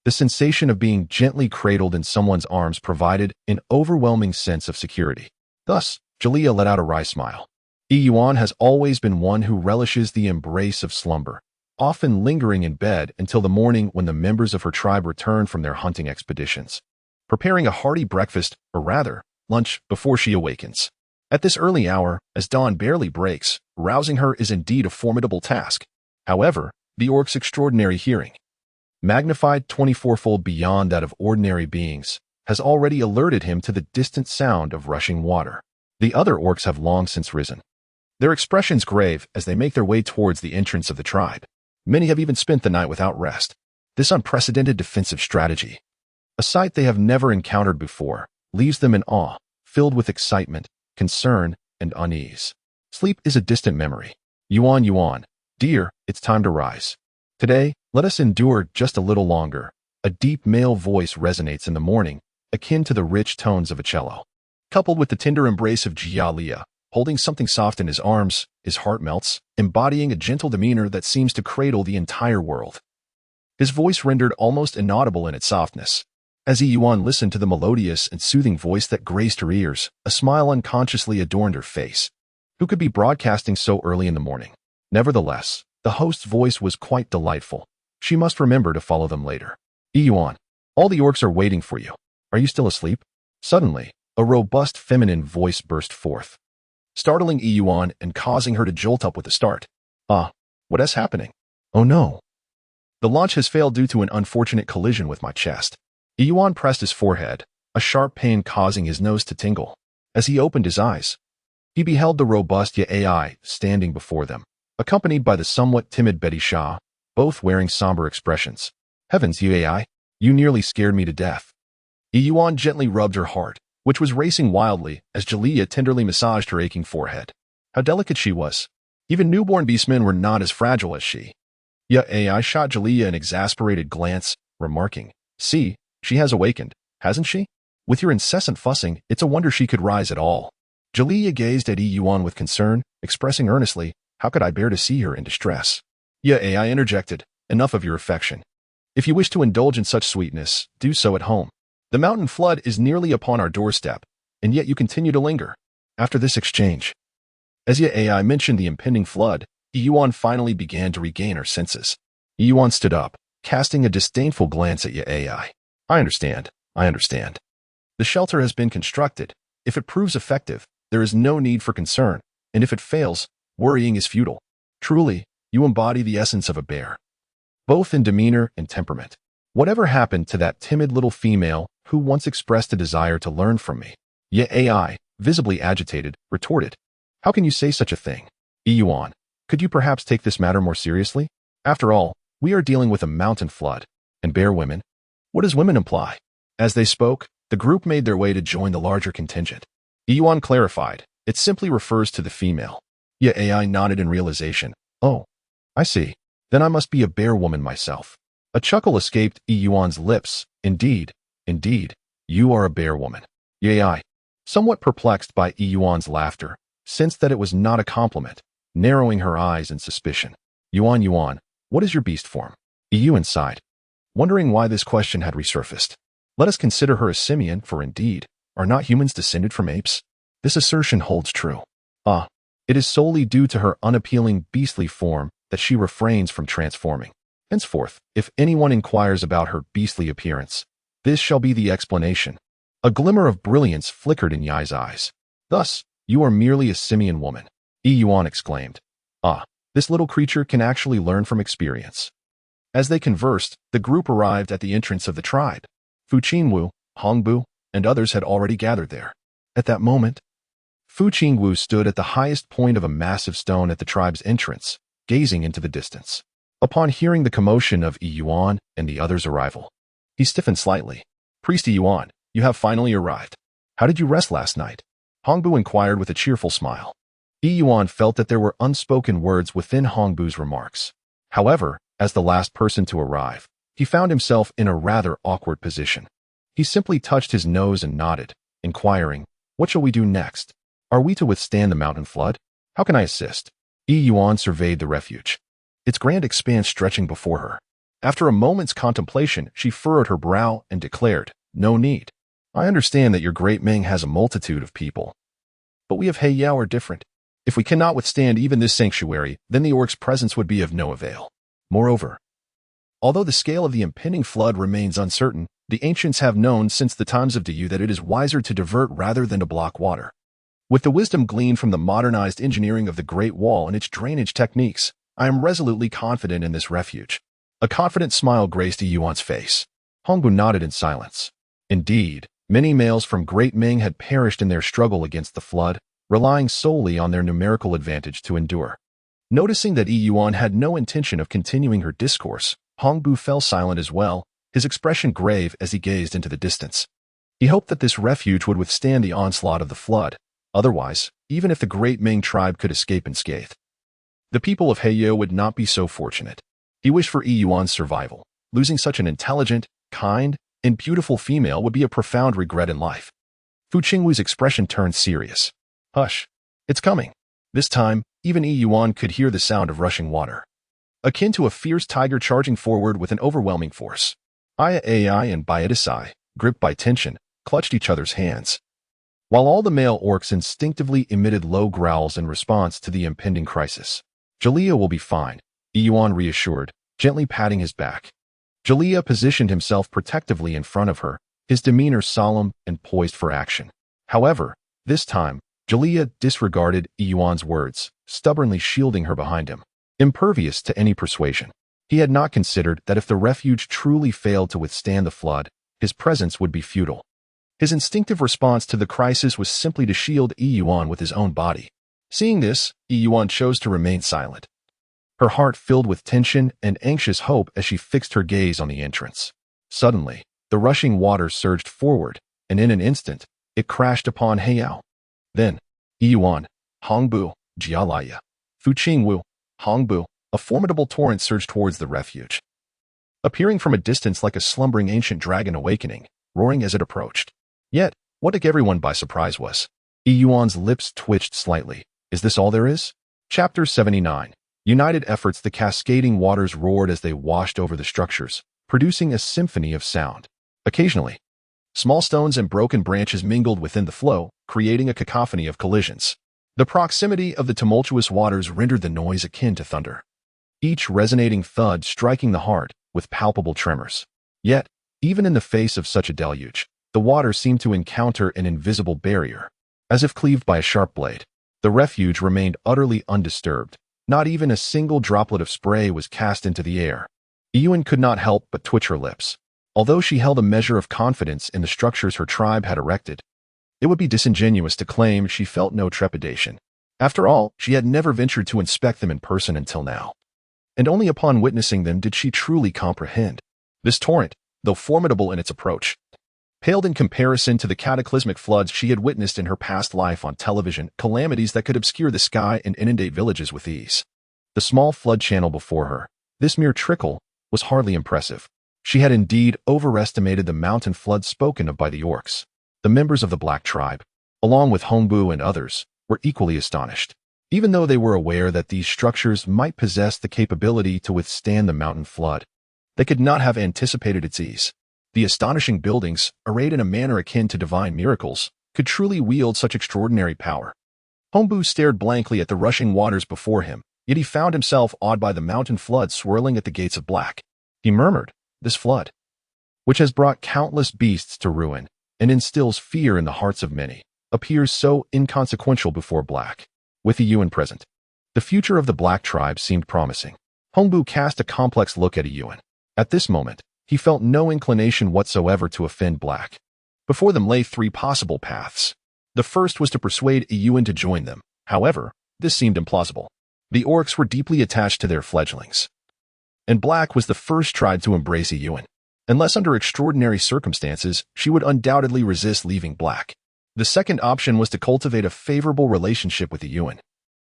The sensation of being gently cradled in someone's arms provided an overwhelming sense of security. Thus, Galia let out a wry smile. Yuan has always been one who relishes the embrace of slumber, often lingering in bed until the morning when the members of her tribe return from their hunting expeditions, preparing a hearty breakfast, or rather, lunch, before she awakens. At this early hour, as dawn barely breaks, rousing her is indeed a formidable task. However, the orc's extraordinary hearing, magnified 24-fold beyond that of ordinary beings, has already alerted him to the distant sound of rushing water. The other orcs have long since risen, their expressions grave as they make their way towards the entrance of the tribe. Many have even spent the night without rest. This unprecedented defensive strategy, a sight they have never encountered before, leaves them in awe, filled with excitement, concern, and unease. Sleep is a distant memory. Yuan, Yuan, dear, it's time to rise. Today, let us endure just a little longer. A deep male voice resonates in the morning, akin to the rich tones of a cello. Coupled with the tender embrace of Jia, holding something soft in his arms, his heart melts, embodying a gentle demeanor that seems to cradle the entire world. His voice rendered almost inaudible in its softness. As Yuan listened to the melodious and soothing voice that graced her ears, a smile unconsciously adorned her face. Who could be broadcasting so early in the morning? Nevertheless, the host's voice was quite delightful. She must remember to follow them later. Yuan, all the orcs are waiting for you. Are you still asleep? Suddenly, a robust feminine voice burst forth, startling Yuan and causing her to jolt up with a start. What is happening? Oh no. The launch has failed due to an unfortunate collision with my chest. Yuan pressed his forehead, a sharp pain causing his nose to tingle. As he opened his eyes, he beheld the robust AI standing before them, accompanied by the somewhat timid Betty Shaw, both wearing somber expressions. Heavens, AI, you nearly scared me to death. Yuan gently rubbed her heart, which was racing wildly as Jalea tenderly massaged her aching forehead. How delicate she was. Even newborn beastmen were not as fragile as she. AI shot Jalea an exasperated glance, remarking, "See, she has awakened, hasn't she? With your incessant fussing, it's a wonder she could rise at all." Jalea gazed at Yuan with concern, expressing earnestly, "How could I bear to see her in distress?" AI interjected, "Enough of your affection. If you wish to indulge in such sweetness, do so at home. The mountain flood is nearly upon our doorstep, and yet you continue to linger." After this exchange, as AI mentioned the impending flood, Yuan finally began to regain her senses. Yuan stood up, casting a disdainful glance at AI. I understand. The shelter has been constructed. If it proves effective, there is no need for concern, and if it fails, worrying is futile. Truly, you embody the essence of a bear, both in demeanor and temperament. Whatever happened to that timid little female who once expressed a desire to learn from me? AI, visibly agitated, retorted. How can you say such a thing? Yuan, could you perhaps take this matter more seriously? After all, we are dealing with a mountain flood, and bear women. What does women imply? As they spoke, the group made their way to join the larger contingent. Yuan clarified, it simply refers to the female. AI nodded in realization. Oh, I see. Then I must be a bear woman myself. A chuckle escaped Yuan's lips. Indeed, you are a bear woman. AI, somewhat perplexed by Yuan's laughter, sensed that it was not a compliment, narrowing her eyes in suspicion. Yuan, what is your beast form? Yuan sighed, wondering why this question had resurfaced. Let us consider her a simian, for indeed, are not humans descended from apes? This assertion holds true. It is solely due to her unappealing beastly form that she refrains from transforming. Henceforth, if anyone inquires about her beastly appearance, this shall be the explanation. A glimmer of brilliance flickered in Yai's eyes. Thus, you are merely a simian woman. Yuan exclaimed. This little creature can actually learn from experience. As they conversed, the group arrived at the entrance of the tribe. Fu Qingwu, Hongbu, and others had already gathered there. At that moment, Fu Qingwu stood at the highest point of a massive stone at the tribe's entrance, gazing into the distance. Upon hearing the commotion of Yuan and the others' arrival, he stiffened slightly. Priest Yuan, you have finally arrived. How did you rest last night? Hongbu inquired with a cheerful smile. Yuan felt that there were unspoken words within Hongbu's remarks. However, as the last person to arrive, he found himself in a rather awkward position. He simply touched his nose and nodded, inquiring, what shall we do next? Are we to withstand the mountain flood? How can I assist? Yuan surveyed the refuge, its grand expanse stretching before her. After a moment's contemplation, she furrowed her brow and declared, no need. I understand that your great Ming has a multitude of people, but we of Heiyao are different. If we cannot withstand even this sanctuary, then the orc's presence would be of no avail. Moreover, although the scale of the impending flood remains uncertain, the ancients have known since the times of Diyu that it is wiser to divert rather than to block water. With the wisdom gleaned from the modernized engineering of the Great Wall and its drainage techniques, I am resolutely confident in this refuge. A confident smile graced Yuan's face. Hongbu nodded in silence. Indeed, many males from Great Ming had perished in their struggle against the flood, relying solely on their numerical advantage to endure. Noticing that Yuan had no intention of continuing her discourse, Hongbu fell silent as well, his expression grave as he gazed into the distance. He hoped that this refuge would withstand the onslaught of the flood. Otherwise, even if the Great Ming tribe could escape unscathed, the people of Heyo would not be so fortunate. He wished for Yuan's survival. Losing such an intelligent, kind, and beautiful female would be a profound regret in life. Fu Qingwu's expression turned serious. Hush. It's coming. This time, even Yuan could hear the sound of rushing water, akin to a fierce tiger charging forward with an overwhelming force. Ai and Baiatisai, gripped by tension, clutched each other's hands, while all the male orcs instinctively emitted low growls in response to the impending crisis. Jalea will be fine, Yuan reassured, gently patting his back. Jalea positioned himself protectively in front of her, his demeanor solemn and poised for action. However, this time, Jalea disregarded Yuan's words, stubbornly shielding her behind him. Impervious to any persuasion, he had not considered that if the refuge truly failed to withstand the flood, his presence would be futile. His instinctive response to the crisis was simply to shield Yuan with his own body. Seeing this, Yuan chose to remain silent. Her heart filled with tension and anxious hope as she fixed her gaze on the entrance. Suddenly, the rushing water surged forward, and in an instant, it crashed upon Heiyao. Then, Yuan, Hongbu, Jialaya, Fu Qingwu, Hongbu, a formidable torrent surged towards the refuge, appearing from a distance like a slumbering ancient dragon awakening, roaring as it approached. Yet, what took everyone by surprise was, Yuan's lips twitched slightly. Is this all there is? Chapter 79. United efforts. The cascading waters roared as they washed over the structures, producing a symphony of sound. Occasionally, small stones and broken branches mingled within the flow, creating a cacophony of collisions. The proximity of the tumultuous waters rendered the noise akin to thunder, each resonating thud striking the heart with palpable tremors. Yet, even in the face of such a deluge, the water seemed to encounter an invisible barrier, as if cleaved by a sharp blade. The refuge remained utterly undisturbed. Not even a single droplet of spray was cast into the air. Yuan could not help but twitch her lips. Although she held a measure of confidence in the structures her tribe had erected, it would be disingenuous to claim she felt no trepidation. After all, she had never ventured to inspect them in person until now. And only upon witnessing them did she truly comprehend. This torrent, though formidable in its approach, paled in comparison to the cataclysmic floods she had witnessed in her past life on television, calamities that could obscure the sky and inundate villages with ease. The small flood channel before her, this mere trickle, was hardly impressive. She had indeed overestimated the mountain flood spoken of by the orcs. The members of the Black Tribe, along with Hongbu and others, were equally astonished. Even though they were aware that these structures might possess the capability to withstand the mountain flood, they could not have anticipated its ease. The astonishing buildings, arrayed in a manner akin to divine miracles, could truly wield such extraordinary power. Hongbu stared blankly at the rushing waters before him, yet he found himself awed by the mountain flood swirling at the gates of Black. He murmured, "This flood, which has brought countless beasts to ruin and instills fear in the hearts of many, appears so inconsequential before Black." With Yuan present, the future of the Black Tribe seemed promising. Hongbu cast a complex look at Yuan. At this moment, he felt no inclination whatsoever to offend Black. Before them lay three possible paths. The first was to persuade Yuan to join them. However, this seemed implausible. The orcs were deeply attached to their fledglings, and Black was the first tribe to embrace Yuan. Unless under extraordinary circumstances, she would undoubtedly resist leaving Black. The second option was to cultivate a favorable relationship with Yuan,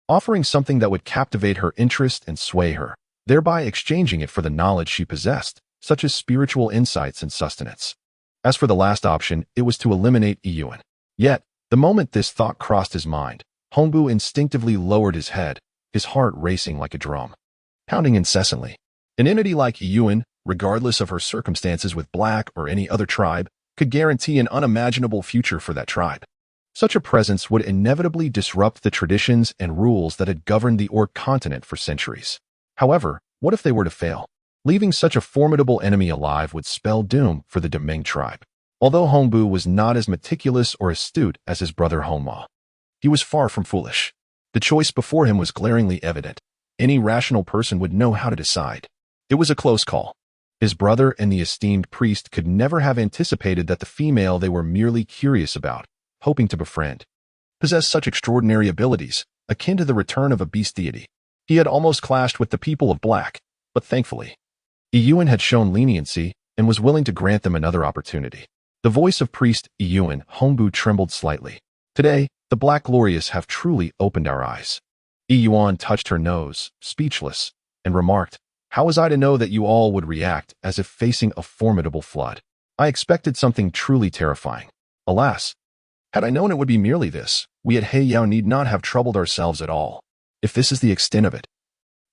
offering something that would captivate her interest and sway her, thereby exchanging it for the knowledge she possessed, such as spiritual insights and sustenance. As for the last option, it was to eliminate Yuan. Yet, the moment this thought crossed his mind, Hongbu instinctively lowered his head, his heart racing like a drum, pounding incessantly. An entity like Yuan, regardless of her circumstances with Black or any other tribe, could guarantee an unimaginable future for that tribe. Such a presence would inevitably disrupt the traditions and rules that had governed the Orc continent for centuries. However, what if they were to fail? Leaving such a formidable enemy alive would spell doom for the Deming tribe. Although Hongbu was not as meticulous or astute as his brother Hongma, he was far from foolish. The choice before him was glaringly evident. Any rational person would know how to decide. It was a close call. His brother and the esteemed priest could never have anticipated that the female they were merely curious about, hoping to befriend, possessed such extraordinary abilities, akin to the return of a beast deity. He had almost clashed with the people of Black, but thankfully, Yuan had shown leniency and was willing to grant them another opportunity. The voice of priest Yuan Hongbu trembled slightly. Today, the Black Glorious have truly opened our eyes. Yuan touched her nose, speechless, and remarked, "How was I to know that you all would react as if facing a formidable flood? I expected something truly terrifying. Alas, had I known it would be merely this, we at Heiyao need not have troubled ourselves at all. If this is the extent of it,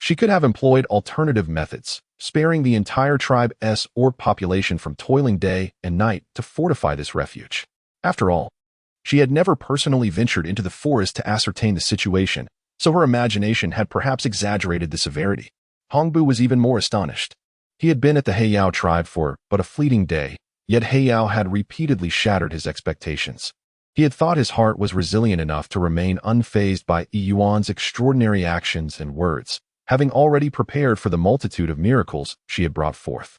she could have employed alternative methods, sparing the entire tribe's or population from toiling day and night to fortify this refuge. After all, she had never personally ventured into the forest to ascertain the situation, so her imagination had perhaps exaggerated the severity." Hongbu was even more astonished. He had been at the Heiyao tribe for but a fleeting day, yet Heiyao had repeatedly shattered his expectations. He had thought his heart was resilient enough to remain unfazed by Yuan's extraordinary actions and words, having already prepared for the multitude of miracles she had brought forth.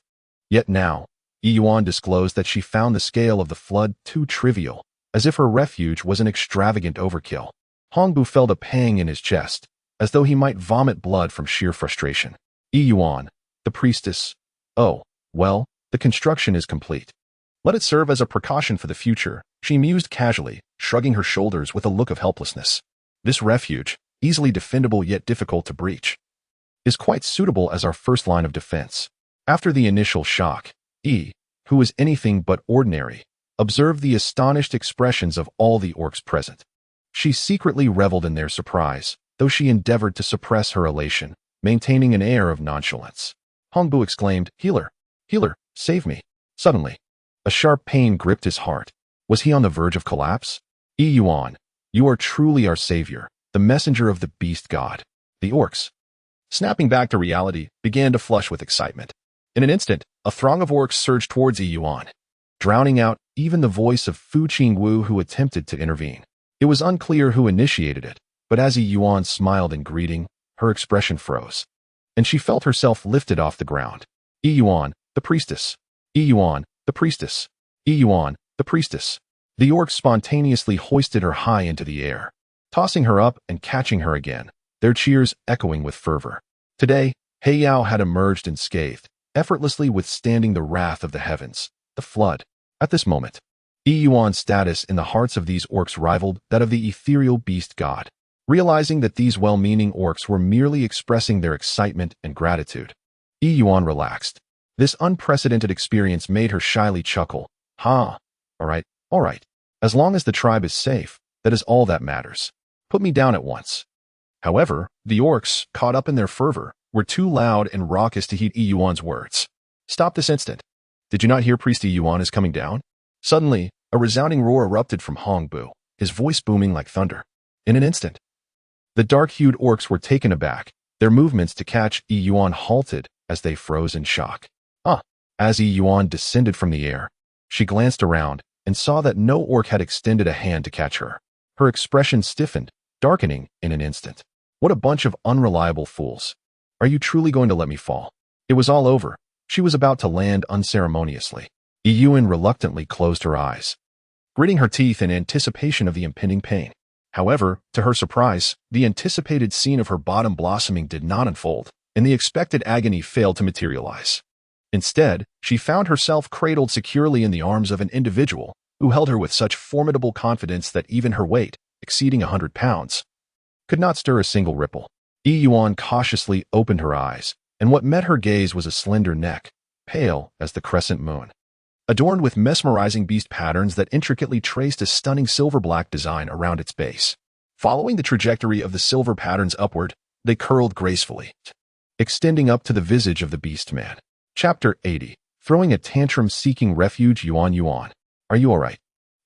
Yet now, Yuan disclosed that she found the scale of the flood too trivial, as if her refuge was an extravagant overkill. Hongbu felt a pang in his chest, as though he might vomit blood from sheer frustration. Yuan, the priestess. Oh, well, the construction is complete. Let it serve as a precaution for the future, she mused casually, shrugging her shoulders with a look of helplessness. This refuge, easily defendable yet difficult to breach, is quite suitable as our first line of defense. After the initial shock, who was anything but ordinary, observed the astonished expressions of all the orcs present. She secretly reveled in their surprise, though she endeavored to suppress her elation, maintaining an air of nonchalance. Hongbu exclaimed, "Healer! Healer, save me!" Suddenly, a sharp pain gripped his heart. Was he on the verge of collapse? Yuan, you are truly our savior, the messenger of the beast god. The orcs, snapping back to reality, began to flush with excitement. In an instant, a throng of orcs surged towards Yuan, drowning out even the voice of Fu Qingwu who attempted to intervene. It was unclear who initiated it, but as Yuan smiled in greeting, her expression froze, and she felt herself lifted off the ground. Yuan, the priestess. Yuan, the priestess. Yuan, the priestess. The orcs spontaneously hoisted her high into the air, tossing her up and catching her again, their cheers echoing with fervor. Today, Heiyao had emerged unscathed, effortlessly withstanding the wrath of the heavens, the flood. At this moment, Yuan's status in the hearts of these orcs rivaled that of the ethereal beast god. Realizing that these well-meaning orcs were merely expressing their excitement and gratitude, Yuan relaxed. This unprecedented experience made her shyly chuckle. "Ha! All right. As long as the tribe is safe, that is all that matters. Put me down at once." However, the orcs, caught up in their fervor, were too loud and raucous to heed Yuan's words. "Stop this instant. Did you not hear Priest Yuan is coming down?" Suddenly, a resounding roar erupted from Hongbu, his voice booming like thunder. In an instant, the dark-hued orcs were taken aback, their movements to catch Yuan halted as they froze in shock. As Yuan descended from the air, she glanced around and saw that no orc had extended a hand to catch her. Her expression stiffened, darkening in an instant. What a bunch of unreliable fools. Are you truly going to let me fall? It was all over. She was about to land unceremoniously. Yuan reluctantly closed her eyes, gritting her teeth in anticipation of the impending pain. However, to her surprise, the anticipated scene of her bottom blossoming did not unfold, and the expected agony failed to materialize. Instead, she found herself cradled securely in the arms of an individual who held her with such formidable confidence that even her weight, exceeding 100 pounds, could not stir a single ripple. Yuan cautiously opened her eyes, and what met her gaze was a slender neck, pale as the crescent moon, adorned with mesmerizing beast patterns that intricately traced a stunning silver-black design around its base. Following the trajectory of the silver patterns upward, they curled gracefully, extending up to the visage of the beastman. Chapter 80. Throwing a tantrum seeking refuge. Yuan. Are you all right?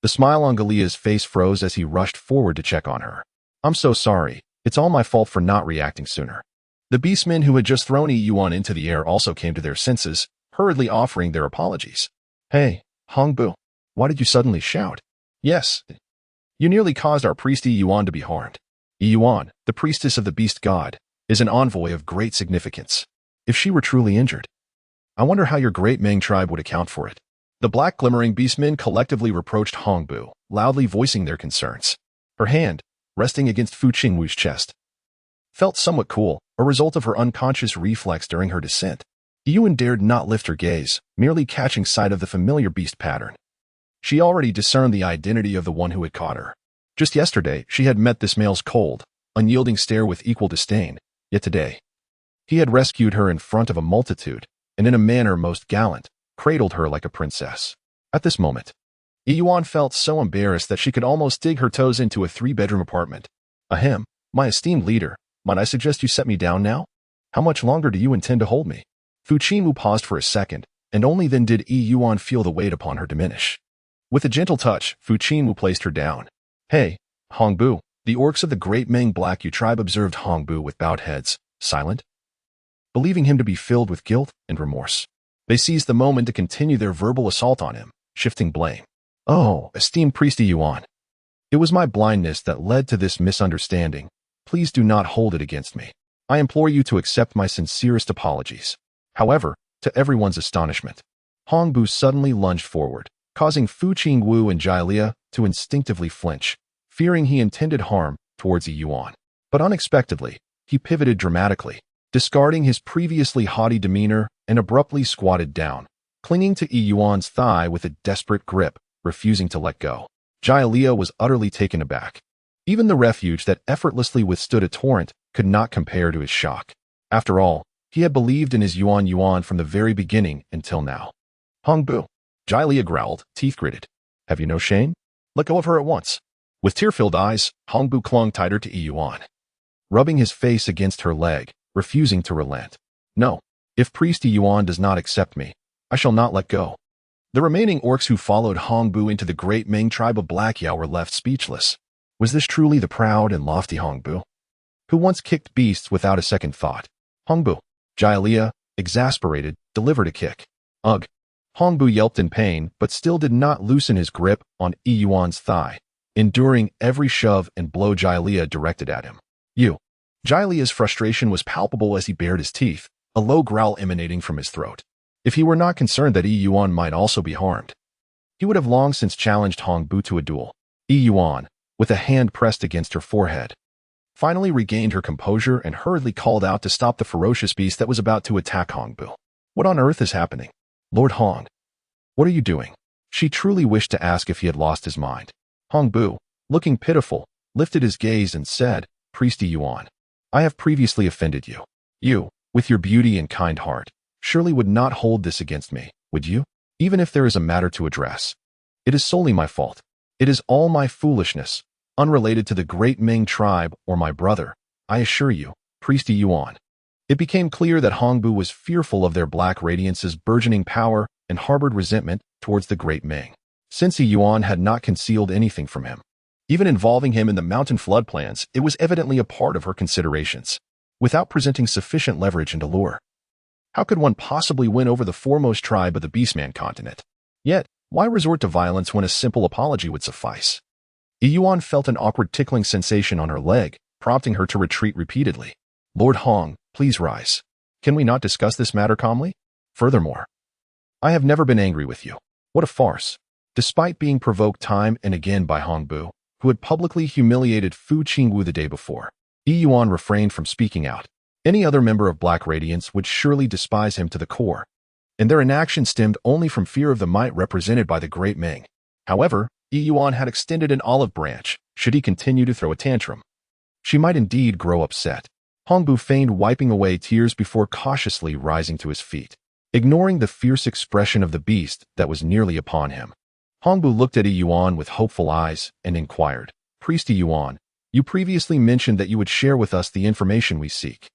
The smile on Galia's face froze as he rushed forward to check on her. I'm so sorry. It's all my fault for not reacting sooner. The beastmen who had just thrown Yuan into the air also came to their senses, hurriedly offering their apologies. Hey, Hongbu, why did you suddenly shout? Yes, you nearly caused our priest Yuan to be harmed. Yuan, the priestess of the beast god, is an envoy of great significance. If she were truly injured, I wonder how your great Ming tribe would account for it. The black glimmering beastmen collectively reproached Hongbu, loudly voicing their concerns. Her hand, resting against Fu Qingwu's chest, felt somewhat cool, a result of her unconscious reflex during her descent. Yuan dared not lift her gaze, merely catching sight of the familiar beast pattern. She already discerned the identity of the one who had caught her. Just yesterday, she had met this male's cold, unyielding stare with equal disdain, yet today, he had rescued her in front of a multitude, and in a manner most gallant, cradled her like a princess. At this moment, Yuan felt so embarrassed that she could almost dig her toes into a 3-bedroom apartment. Ahem, my esteemed leader, might I suggest you set me down now? How much longer do you intend to hold me? Fu Qingwu paused for a second, and only then did Yuan feel the weight upon her diminish. With a gentle touch, Fu Qingwu placed her down. Hey, Hongbu, the orcs of the Great Ming Black Yu tribe observed Hongbu with bowed heads, silent, believing him to be filled with guilt and remorse. They seized the moment to continue their verbal assault on him, shifting blame. Oh, esteemed priest Yuan, it was my blindness that led to this misunderstanding. Please do not hold it against me. I implore you to accept my sincerest apologies. However, to everyone's astonishment, Hongbu suddenly lunged forward, causing Fu Qingwu and Jailia to instinctively flinch, fearing he intended harm towards Yuan. But unexpectedly, he pivoted dramatically, discarding his previously haughty demeanor and abruptly squatted down, clinging to Yuan's thigh with a desperate grip, refusing to let go. Jailia was utterly taken aback. Even the refuge that effortlessly withstood a torrent could not compare to his shock. After all, he had believed in his Yuan from the very beginning until now. Hongbu, Jailia growled, teeth gritted. Have you no shame? Let go of her at once. With tear-filled eyes, Hongbu clung tighter to Yuan, rubbing his face against her leg, refusing to relent. No, if priest Yuan does not accept me, I shall not let go. The remaining orcs who followed Hongbu into the Great Ming tribe of Black Yao were left speechless. Was this truly the proud and lofty Hongbu, who once kicked beasts without a second thought? Hongbu, Jailia, exasperated, delivered a kick. Ugh. Hongbu yelped in pain, but still did not loosen his grip on Yuan's thigh, enduring every shove and blow Jailia directed at him. Jailia's frustration was palpable as he bared his teeth, a low growl emanating from his throat. If he were not concerned that Yuan might also be harmed, he would have long since challenged Hongbu to a duel. Yuan, with a hand pressed against her forehead, finally regained her composure and hurriedly called out to stop the ferocious beast that was about to attack Hongbu. What on earth is happening? Lord Hong, what are you doing? She truly wished to ask if he had lost his mind. Hongbu, looking pitiful, lifted his gaze and said, Priest Yuan, I have previously offended you. You, with your beauty and kind heart, surely would not hold this against me, would you? Even if there is a matter to address. It is solely my fault. It is all my foolishness, unrelated to the Great Ming tribe or my brother, I assure you, Priest Yuan. It became clear that Hongbu was fearful of their Black Radiance's burgeoning power and harbored resentment towards the Great Ming, since Yuan had not concealed anything from him. Even involving him in the mountain flood plans, it was evidently a part of her considerations, without presenting sufficient leverage and allure. How could one possibly win over the foremost tribe of the beastman continent? Yet, why resort to violence when a simple apology would suffice? Yuan felt an awkward tickling sensation on her leg, prompting her to retreat repeatedly. Lord Hong, please rise. Can we not discuss this matter calmly? Furthermore, I have never been angry with you. What a farce. Despite being provoked time and again by Hongbu, who had publicly humiliated Fu Qingwu the day before, Yuan refrained from speaking out. Any other member of Black Radiance would surely despise him to the core, and their inaction stemmed only from fear of the might represented by the Great Ming. However, Yuan had extended an olive branch, should he continue to throw a tantrum. She might indeed grow upset. Hongbu feigned wiping away tears before cautiously rising to his feet, ignoring the fierce expression of the beast that was nearly upon him. Hongbu looked at Yuan with hopeful eyes and inquired, Priest Yuan, you previously mentioned that you would share with us the information we seek.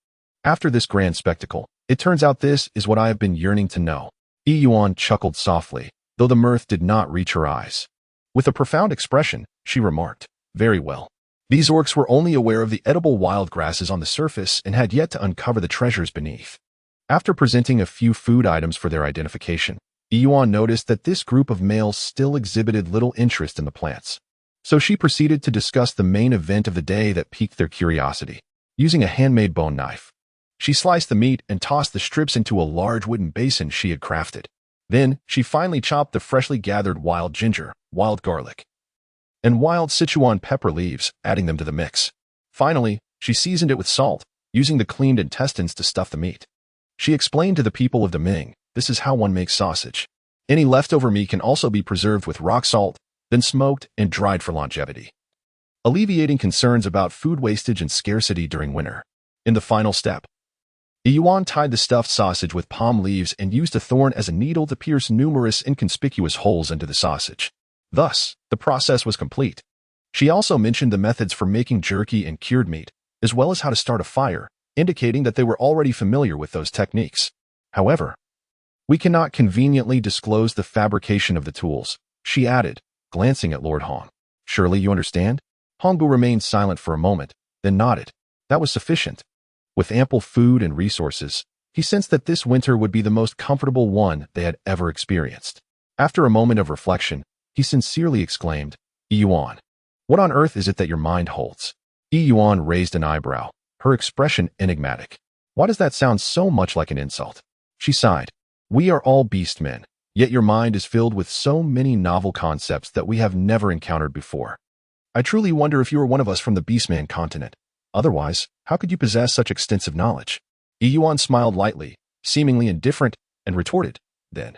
After this grand spectacle, it turns out this is what I have been yearning to know. Yuan chuckled softly, though the mirth did not reach her eyes. With a profound expression, she remarked, very well. These orcs were only aware of the edible wild grasses on the surface and had yet to uncover the treasures beneath. After presenting a few food items for their identification, Yuan noticed that this group of males still exhibited little interest in the plants. So she proceeded to discuss the main event of the day that piqued their curiosity. Using a handmade bone knife, She sliced the meat and tossed the strips into a large wooden basin she had crafted. Then, she finally chopped the freshly gathered wild ginger, wild garlic, and wild Sichuan pepper leaves, adding them to the mix. Finally, she seasoned it with salt, using the cleaned intestines to stuff the meat. She explained to the people of Deming, this is how one makes sausage. Any leftover meat can also be preserved with rock salt, then smoked and dried for longevity, alleviating concerns about food wastage and scarcity during winter. In the final step, Yuan tied the stuffed sausage with palm leaves and used a thorn as a needle to pierce numerous inconspicuous holes into the sausage. Thus, the process was complete. She also mentioned the methods for making jerky and cured meat, as well as how to start a fire, indicating that they were already familiar with those techniques. However, we cannot conveniently disclose the fabrication of the tools, she added, glancing at Lord Hong. Surely you understand? Hongbu remained silent for a moment, then nodded. That was sufficient. With ample food and resources, he sensed that this winter would be the most comfortable one they had ever experienced. After a moment of reflection, he sincerely exclaimed, Yuan, what on earth is it that your mind holds? Yuan raised an eyebrow, her expression enigmatic. Why does that sound so much like an insult? She sighed. We are all beastmen, yet your mind is filled with so many novel concepts that we have never encountered before. I truly wonder if you are one of us from the beastman continent. Otherwise, how could you possess such extensive knowledge? Yuan smiled lightly, seemingly indifferent, and retorted, then,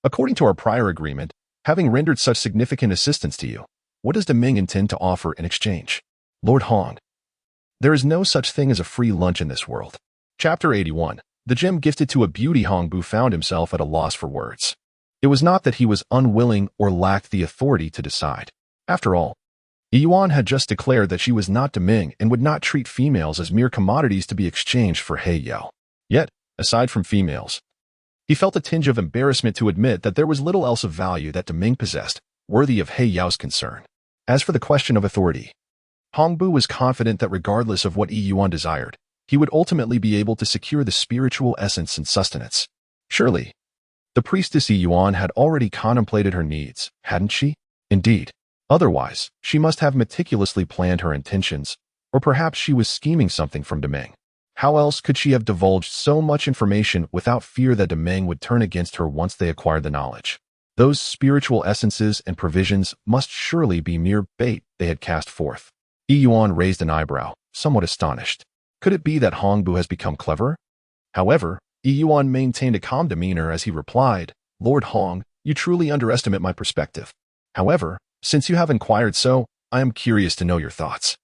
according to our prior agreement, having rendered such significant assistance to you, what does Deming intend to offer in exchange? Lord Hong. There is no such thing as a free lunch in this world. Chapter 81. The gem gifted to a beauty. Hongbu found himself at a loss for words. It was not that he was unwilling or lacked the authority to decide. After all, Yuan had just declared that she was not Deming and would not treat females as mere commodities to be exchanged for He Yao. Yet, aside from females, he felt a tinge of embarrassment to admit that there was little else of value that Deming possessed, worthy of He Yao's concern. As for the question of authority, Hongbu was confident that regardless of what Yuan desired, he would ultimately be able to secure the spiritual essence and sustenance. Surely, the priestess Yuan had already contemplated her needs, hadn't she? Indeed. Otherwise, she must have meticulously planned her intentions, or perhaps she was scheming something from Deming. How else could she have divulged so much information without fear that Deming would turn against her once they acquired the knowledge? Those spiritual essences and provisions must surely be mere bait they had cast forth. Yuan raised an eyebrow, somewhat astonished. Could it be that Hongbu has become clever? However, Yuan maintained a calm demeanor as he replied, Lord Hong, you truly underestimate my perspective. However, since you have inquired so, I am curious to know your thoughts.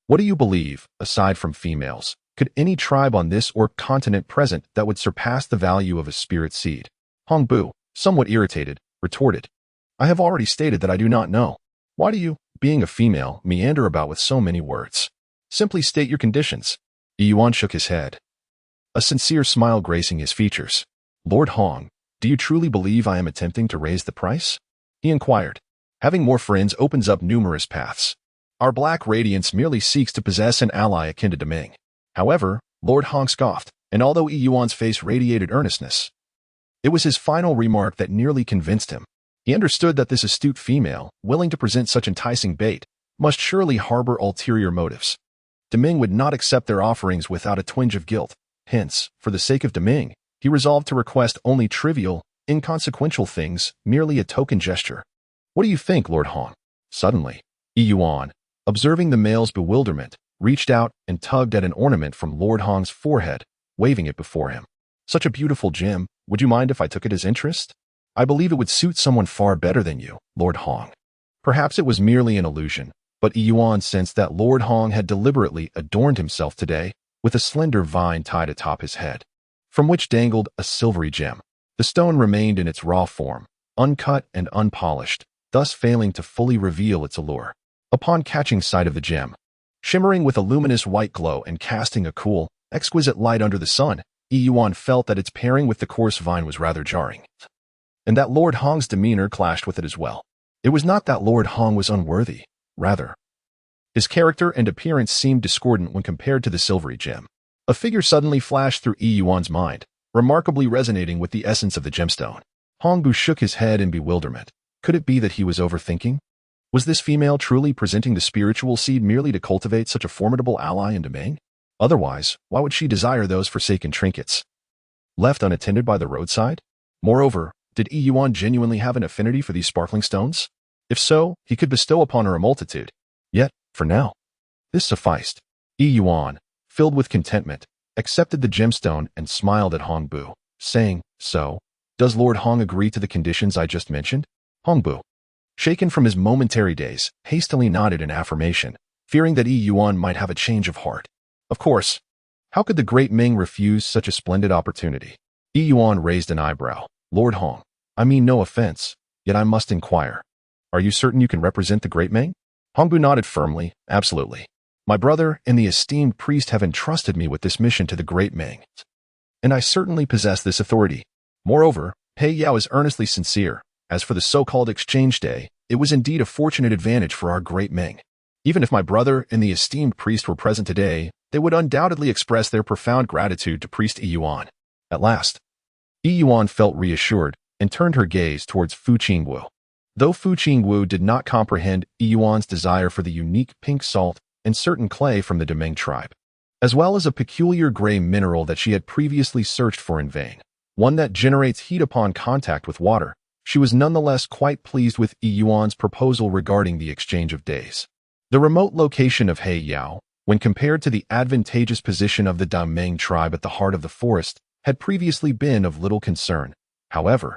What do you believe, aside from females, could any tribe on this or continent present that would surpass the value of a spirit seed? Hongbu, somewhat irritated, retorted. I have already stated that I do not know. Why do you, being a female, meander about with so many words? Simply state your conditions. Yuan shook his head, a sincere smile gracing his features. Lord Hong, do you truly believe I am attempting to raise the price? He inquired. Having more friends opens up numerous paths. Our Black Radiance merely seeks to possess an ally akin to Deming. However, Lord Hong scoffed, and although Yuan's face radiated earnestness, it was his final remark that nearly convinced him. He understood that this astute female, willing to present such enticing bait, must surely harbor ulterior motives. Deming would not accept their offerings without a twinge of guilt. Hence, for the sake of Deming, he resolved to request only trivial, inconsequential things, merely a token gesture. What do you think, Lord Hong? Suddenly, Yuan, observing the male's bewilderment, reached out and tugged at an ornament from Lord Hong's forehead, waving it before him. Such a beautiful gem, would you mind if I took it as interest? I believe it would suit someone far better than you, Lord Hong. Perhaps it was merely an illusion, but Yuan sensed that Lord Hong had deliberately adorned himself today with a slender vine tied atop his head, from which dangled a silvery gem. The stone remained in its raw form, uncut and unpolished, thus failing to fully reveal its allure. Upon catching sight of the gem, shimmering with a luminous white glow and casting a cool, exquisite light under the sun, Yuan felt that its pairing with the coarse vine was rather jarring, and that Lord Hong's demeanor clashed with it as well. It was not that Lord Hong was unworthy, rather, his character and appearance seemed discordant when compared to the silvery gem. A figure suddenly flashed through Yuan's mind, remarkably resonating with the essence of the gemstone. Hongbu shook his head in bewilderment. Could it be that he was overthinking? Was this female truly presenting the spiritual seed merely to cultivate such a formidable ally in Deming? Otherwise, why would she desire those forsaken trinkets left unattended by the roadside? Moreover, did Yuan genuinely have an affinity for these sparkling stones? If so, he could bestow upon her a multitude. Yet, for now, this sufficed. Yuan, filled with contentment, accepted the gemstone and smiled at Hongbu, saying, "So, does Lord Hong agree to the conditions I just mentioned?" Hongbu, shaken from his momentary daze, hastily nodded in affirmation, fearing that Yuan might have a change of heart. Of course, how could the great Ming refuse such a splendid opportunity? Yuan raised an eyebrow. "Lord Hong, I mean no offense, yet I must inquire. Are you certain you can represent the great Ming?" Hongbu nodded firmly. "Absolutely. My brother and the esteemed priest have entrusted me with this mission to the great Ming, and I certainly possess this authority. Moreover, Pei Yao is earnestly sincere. As for the so-called exchange day, it was indeed a fortunate advantage for our great Ming. Even if my brother and the esteemed priest were present today, they would undoubtedly express their profound gratitude to Priest Yuan." At last, Yuan felt reassured and turned her gaze towards Fu Qingwu. Though Fu Qingwu did not comprehend Yuan's desire for the unique pink salt and certain clay from the Deming tribe, as well as a peculiar gray mineral that she had previously searched for in vain, one that generates heat upon contact with water, she was nonetheless quite pleased with Yuan's proposal regarding the exchange of days. The remote location of Heiyao, when compared to the advantageous position of the Deming tribe at the heart of the forest, had previously been of little concern. However,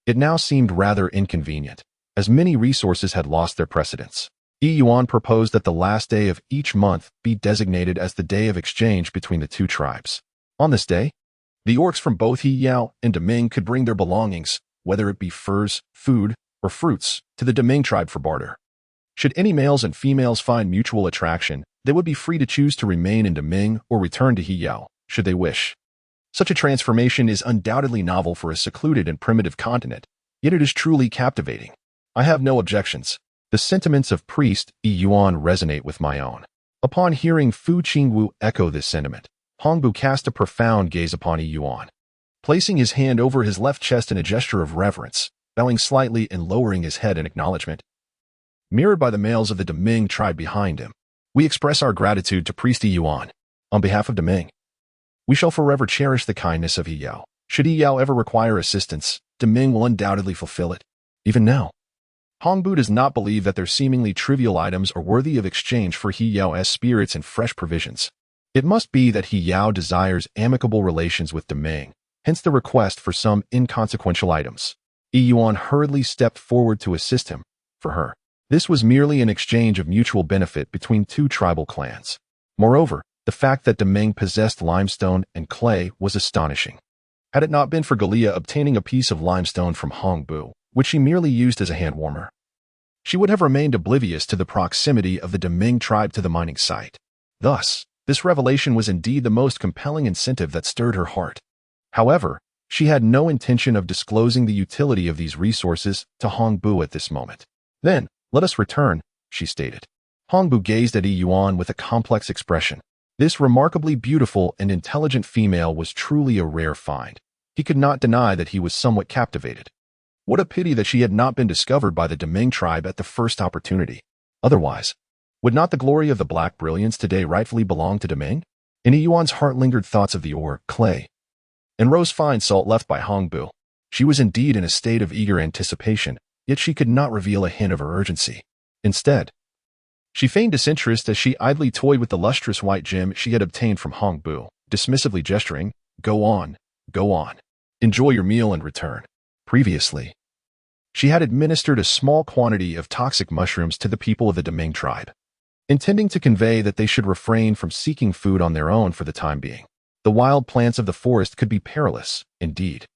it now seemed rather inconvenient, as many resources had lost their precedence. Yuan proposed that the last day of each month be designated as the day of exchange between the two tribes. On this day, the orcs from both Heiyao and Deming could bring their belongings, whether it be furs, food, or fruits, to the Deming tribe for barter. Should any males and females find mutual attraction, they would be free to choose to remain in Deming or return to Heiyao, should they wish. Such a transformation is undoubtedly novel for a secluded and primitive continent, yet it is truly captivating. I have no objections. The sentiments of Priest Yuan resonate with my own. Upon hearing Fu Qingwu echo this sentiment, Hongbu cast a profound gaze upon Yuan, placing his hand over his left chest in a gesture of reverence, bowing slightly and lowering his head in acknowledgement. Mirrored by the males of the Deming tribe behind him, we express our gratitude to Priest Yuan. On behalf of Deming, we shall forever cherish the kindness of Heiyao. Should Heiyao ever require assistance, Deming will undoubtedly fulfill it. Even now, Hongbu does not believe that their seemingly trivial items are worthy of exchange for Heiyao's spirits and fresh provisions. It must be that Heiyao desires amicable relations with Deming, hence the request for some inconsequential items. Yuan hurriedly stepped forward to assist him. For her, this was merely an exchange of mutual benefit between two tribal clans. Moreover, the fact that Deming possessed limestone and clay was astonishing. Had it not been for Galia obtaining a piece of limestone from Hongbu, which she merely used as a hand warmer, she would have remained oblivious to the proximity of the Deming tribe to the mining site. Thus, this revelation was indeed the most compelling incentive that stirred her heart. However, she had no intention of disclosing the utility of these resources to Hongbu at this moment. "Then, let us return," she stated. Hongbu gazed at Yuan with a complex expression. This remarkably beautiful and intelligent female was truly a rare find. He could not deny that he was somewhat captivated. What a pity that she had not been discovered by the Deming tribe at the first opportunity. Otherwise, would not the glory of the black brilliance today rightfully belong to Deming? In Yuan's heart lingered thoughts of the ore, clay, and rose fine salt left by Hongbu. She was indeed in a state of eager anticipation, yet she could not reveal a hint of her urgency. Instead, she feigned disinterest as she idly toyed with the lustrous white gem she had obtained from Hongbu, dismissively gesturing, "Go on, go on. Enjoy your meal and return." Previously, she had administered a small quantity of toxic mushrooms to the people of the Deming tribe, intending to convey that they should refrain from seeking food on their own for the time being. The wild plants of the forest could be perilous, indeed.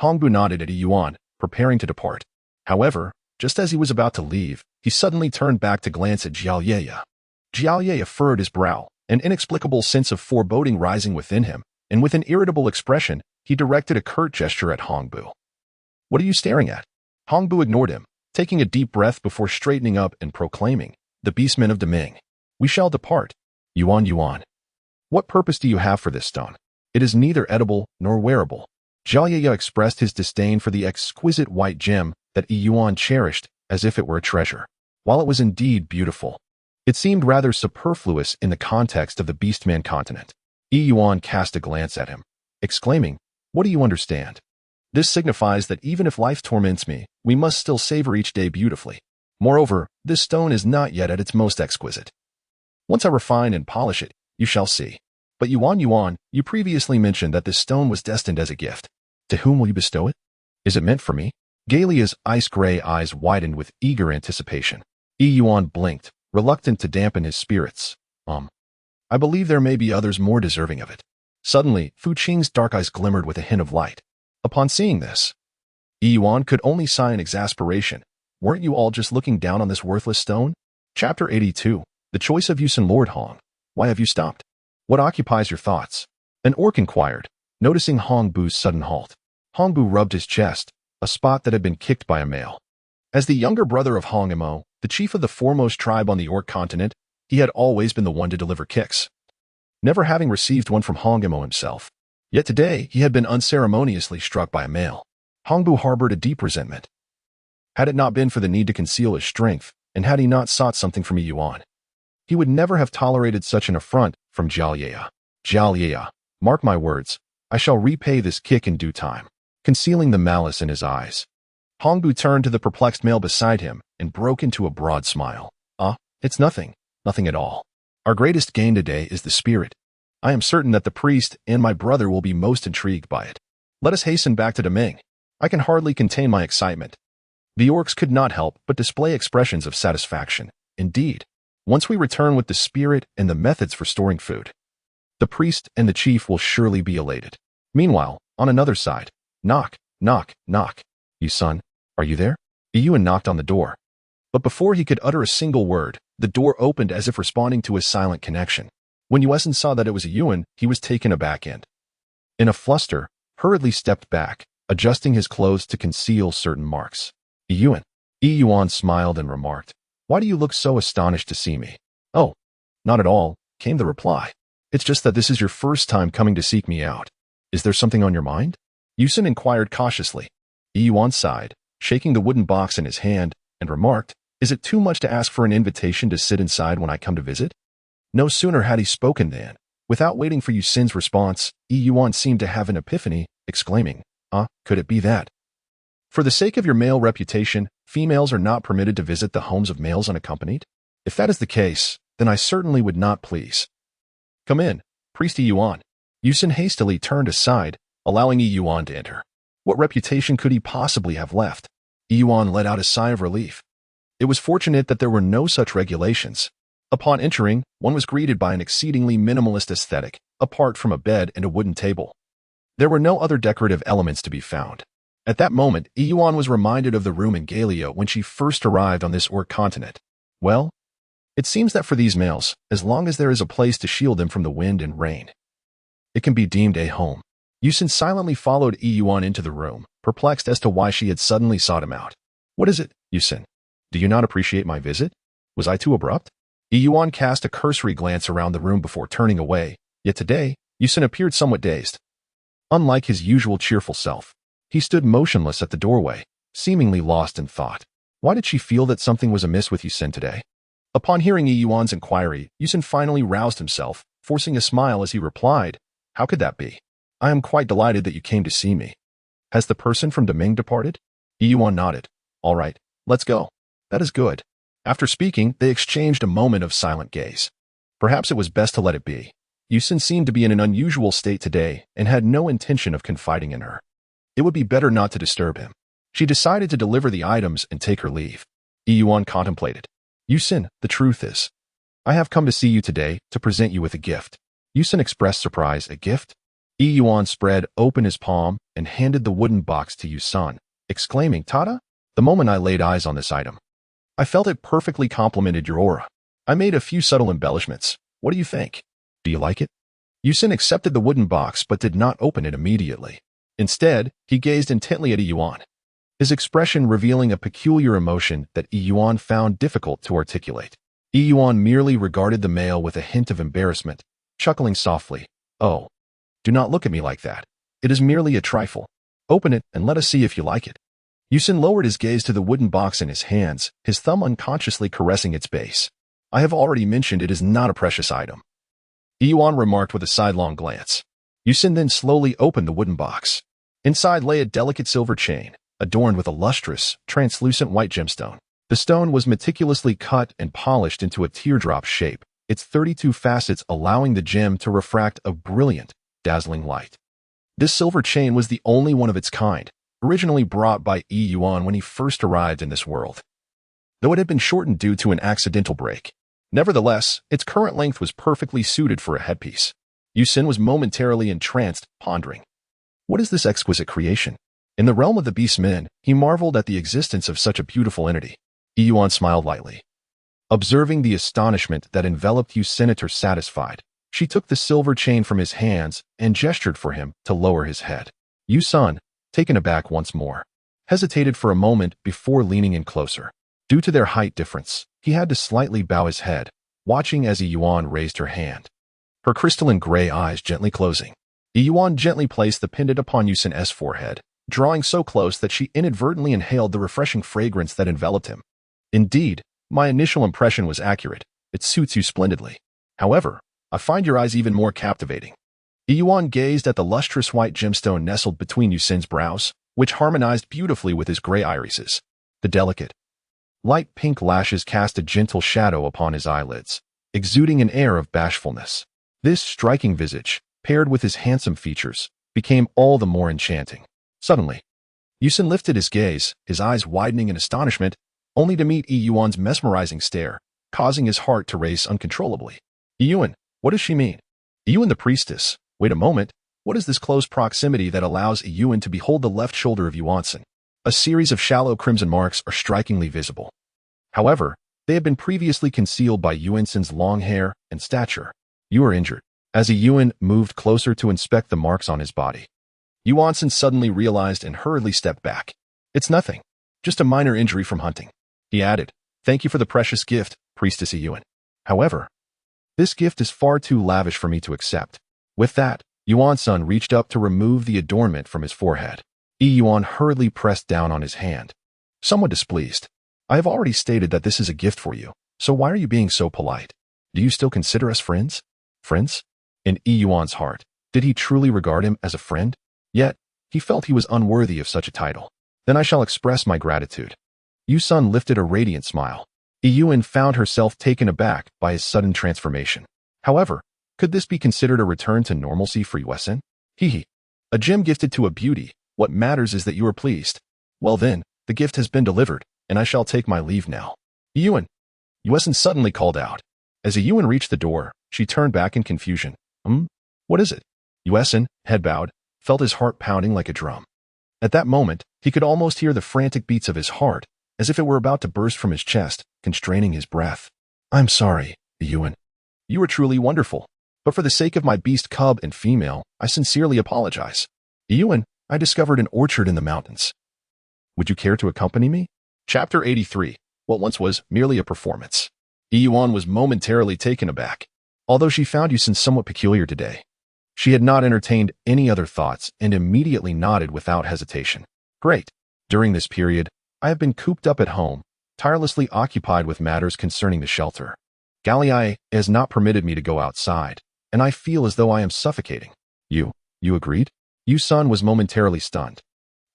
Hongbu nodded at Yuan, preparing to depart. However, just as he was about to leave, he suddenly turned back to glance at Jiaoye. Jiaoye furrowed his brow, an inexplicable sense of foreboding rising within him, and with an irritable expression, he directed a curt gesture at Hongbu. "What are you staring at?" Hongbu ignored him, taking a deep breath before straightening up and proclaiming, "The beastman of Deming. We shall depart. Yuan. What purpose do you have for this stone? It is neither edible nor wearable." Jiaoye expressed his disdain for the exquisite white gem that Yuan cherished as if it were a treasure. While it was indeed beautiful, it seemed rather superfluous in the context of the beastman continent. Yuan cast a glance at him, exclaiming, "What do you understand? This signifies that even if life torments me, we must still savor each day beautifully. Moreover, this stone is not yet at its most exquisite. Once I refine and polish it, you shall see. But Yuan, you previously mentioned that this stone was destined as a gift. To whom will you bestow it? Is it meant for me?" Galia's ice-gray eyes widened with eager anticipation. Yuan blinked, reluctant to dampen his spirits. I believe there may be others more deserving of it." Suddenly, Fu Qing's dark eyes glimmered with a hint of light. Upon seeing this, Yuan could only sigh in exasperation. "Weren't you all just looking down on this worthless stone?" Chapter 82. The Choice of Yuan Lord Hong. Why have you stopped? What occupies your thoughts? An orc inquired, noticing Hong Bu's sudden halt. Hong Bu rubbed his chest, a spot that had been kicked by a male. As the younger brother of Hong Imo, the chief of the foremost tribe on the orc continent, he had always been the one to deliver kicks, never having received one from Hong Imo himself. Yet today, he had been unceremoniously struck by a male. Hong Bu harbored a deep resentment. Had it not been for the need to conceal his strength, and had he not sought something from Yuan, he would never have tolerated such an affront from Jiao Ye. Mark my words, I shall repay this kick in due time. Concealing the malice in his eyes, Hong Bu turned to the perplexed male beside him and broke into a broad smile. It's nothing at all. Our greatest gain today is the spirit. I am certain that the priest and my brother will be most intrigued by it. Let us hasten back to Deming. I can hardly contain my excitement." The orcs could not help but display expressions of satisfaction. Indeed, once we return with the spirit and the methods for storing food, the priest and the chief will surely be elated. Meanwhile, on another side, knock, knock, knock. "Yuan, are you there?" Yuan knocked on the door. But before he could utter a single word, the door opened as if responding to his silent connection. When Yuan saw that it was Yuan, he was taken aback and, in a fluster, hurriedly stepped back, adjusting his clothes to conceal certain marks. Yuan smiled and remarked, "Why do you look so astonished to see me?" "Oh, not at all," came the reply. "It's just that this is your first time coming to seek me out. Is there something on your mind?" Yuan inquired cautiously. Yuan sighed, shaking the wooden box in his hand, and remarked, "Is it too much to ask for an invitation to sit inside when I come to visit?" No sooner had he spoken than, without waiting for Yuan's response, Yuan seemed to have an epiphany, exclaiming, could it be that? For the sake of your male reputation, females are not permitted to visit the homes of males unaccompanied? If that is the case, then I certainly would not please. Come in, priest Yuan." Yuan hastily turned aside, allowing Yuan to enter. What reputation could he possibly have left? Yuan let out a sigh of relief. It was fortunate that there were no such regulations. Upon entering, one was greeted by an exceedingly minimalist aesthetic, apart from a bed and a wooden table. There were no other decorative elements to be found. At that moment, Yuan was reminded of the room in Galia when she first arrived on this orc continent. Well, it seems that for these males, as long as there is a place to shield them from the wind and rain, it can be deemed a home. Yuan silently followed Yuan into the room, perplexed as to why she had suddenly sought him out. "What is it, Yuan? Do you not appreciate my visit? Was I too abrupt?" Yuan cast a cursory glance around the room before turning away, yet today, Yuan appeared somewhat dazed. Unlike his usual cheerful self, he stood motionless at the doorway, seemingly lost in thought. Why did she feel that something was amiss with Yuan today? Upon hearing Yuan's inquiry, Yuan finally roused himself, forcing a smile as he replied, "How could that be? I am quite delighted that you came to see me. Has the person from Deming departed?" Yuan nodded. "All right, let's go." "That is good." After speaking, they exchanged a moment of silent gaze. Perhaps it was best to let it be. Yuan seemed to be in an unusual state today and had no intention of confiding in her. It would be better not to disturb him. She decided to deliver the items and take her leave. Yuan contemplated. "Yuan, the truth is, I have come to see you today to present you with a gift." Yuan expressed surprise. "A gift?" Yuan spread open his palm and handed the wooden box to Yuan, exclaiming, "Tada!" The moment I laid eyes on this item, I felt it perfectly complemented your aura. I made a few subtle embellishments. What do you think? Do you like it? Yuan accepted the wooden box but did not open it immediately. Instead, he gazed intently at Yuan, his expression revealing a peculiar emotion that Yuan found difficult to articulate. Yuan merely regarded the male with a hint of embarrassment, chuckling softly. "Oh, do not look at me like that. It is merely a trifle. Open it and let us see if you like it." Yuan lowered his gaze to the wooden box in his hands, his thumb unconsciously caressing its base. "I have already mentioned it is not a precious item." Yuan remarked with a sidelong glance. Yuan then slowly opened the wooden box. Inside lay a delicate silver chain, adorned with a lustrous, translucent white gemstone. The stone was meticulously cut and polished into a teardrop shape, its 32 facets allowing the gem to refract a brilliant, dazzling light. This silver chain was the only one of its kind, originally brought by Yuan when he first arrived in this world, though it had been shortened due to an accidental break. Nevertheless, its current length was perfectly suited for a headpiece. Yuan was momentarily entranced, pondering. What is this exquisite creation? In the realm of the beastmen, he marveled at the existence of such a beautiful entity. Yuan smiled lightly. Observing the astonishment that enveloped Yuan, satisfied, she took the silver chain from his hands and gestured for him to lower his head. Yuan, taken aback once more, hesitated for a moment before leaning in closer. Due to their height difference, he had to slightly bow his head, watching as Yuan raised her hand, her crystalline gray eyes gently closing. Yuan gently placed the pendant upon Yuan's forehead, drawing so close that she inadvertently inhaled the refreshing fragrance that enveloped him. Indeed, my initial impression was accurate. It suits you splendidly. However, I find your eyes even more captivating. Yuan gazed at the lustrous white gemstone nestled between Yuan's brows, which harmonized beautifully with his gray irises. The delicate, light pink lashes cast a gentle shadow upon his eyelids, exuding an air of bashfulness. This striking visage, paired with his handsome features, became all the more enchanting. Suddenly, Yuan lifted his gaze, his eyes widening in astonishment, only to meet Yuan's mesmerizing stare, causing his heart to race uncontrollably. Yuan, what does she mean? Yuan the priestess. Wait a moment, what is this close proximity that allows Yuan to behold the left shoulder of Yuan? A series of shallow crimson marks are strikingly visible. However, they had been previously concealed by Yuan's long hair and stature. You are injured. As Yuan moved closer to inspect the marks on his body, Yuan suddenly realized and hurriedly stepped back. It's nothing. Just a minor injury from hunting. He added, thank you for the precious gift, Priestess Yuan. However, this gift is far too lavish for me to accept. With that, Yuan's reached up to remove the adornment from his forehead. Yuan hurriedly pressed down on his hand, somewhat displeased. I have already stated that this is a gift for you, so why are you being so polite? Do you still consider us friends? Friends? In Yuan's heart, did he truly regard him as a friend? Yet, he felt he was unworthy of such a title. Then I shall express my gratitude. Yuan lifted a radiant smile. Yuan found herself taken aback by his sudden transformation. However, could this be considered a return to normalcy for Yuan? Hee. A gem gifted to a beauty. What matters is that you are pleased. Well then, the gift has been delivered, and I shall take my leave now. Yuan suddenly called out. As Yuan reached the door, she turned back in confusion. What is it? Yuan, head bowed, felt his heart pounding like a drum. At that moment, he could almost hear the frantic beats of his heart, as if it were about to burst from his chest, constraining his breath. I'm sorry, Yuan. You are truly wonderful. But for the sake of my beast cub and female, I sincerely apologize. Yuan, I discovered an orchard in the mountains. Would you care to accompany me? Chapter 83. What once was merely a performance. Yuan was momentarily taken aback. Although she found Yuan somewhat peculiar today, she had not entertained any other thoughts and immediately nodded without hesitation. Great. During this period, I have been cooped up at home, tirelessly occupied with matters concerning the shelter. Galii has not permitted me to go outside, and I feel as though I am suffocating. You agreed? Yuan was momentarily stunned.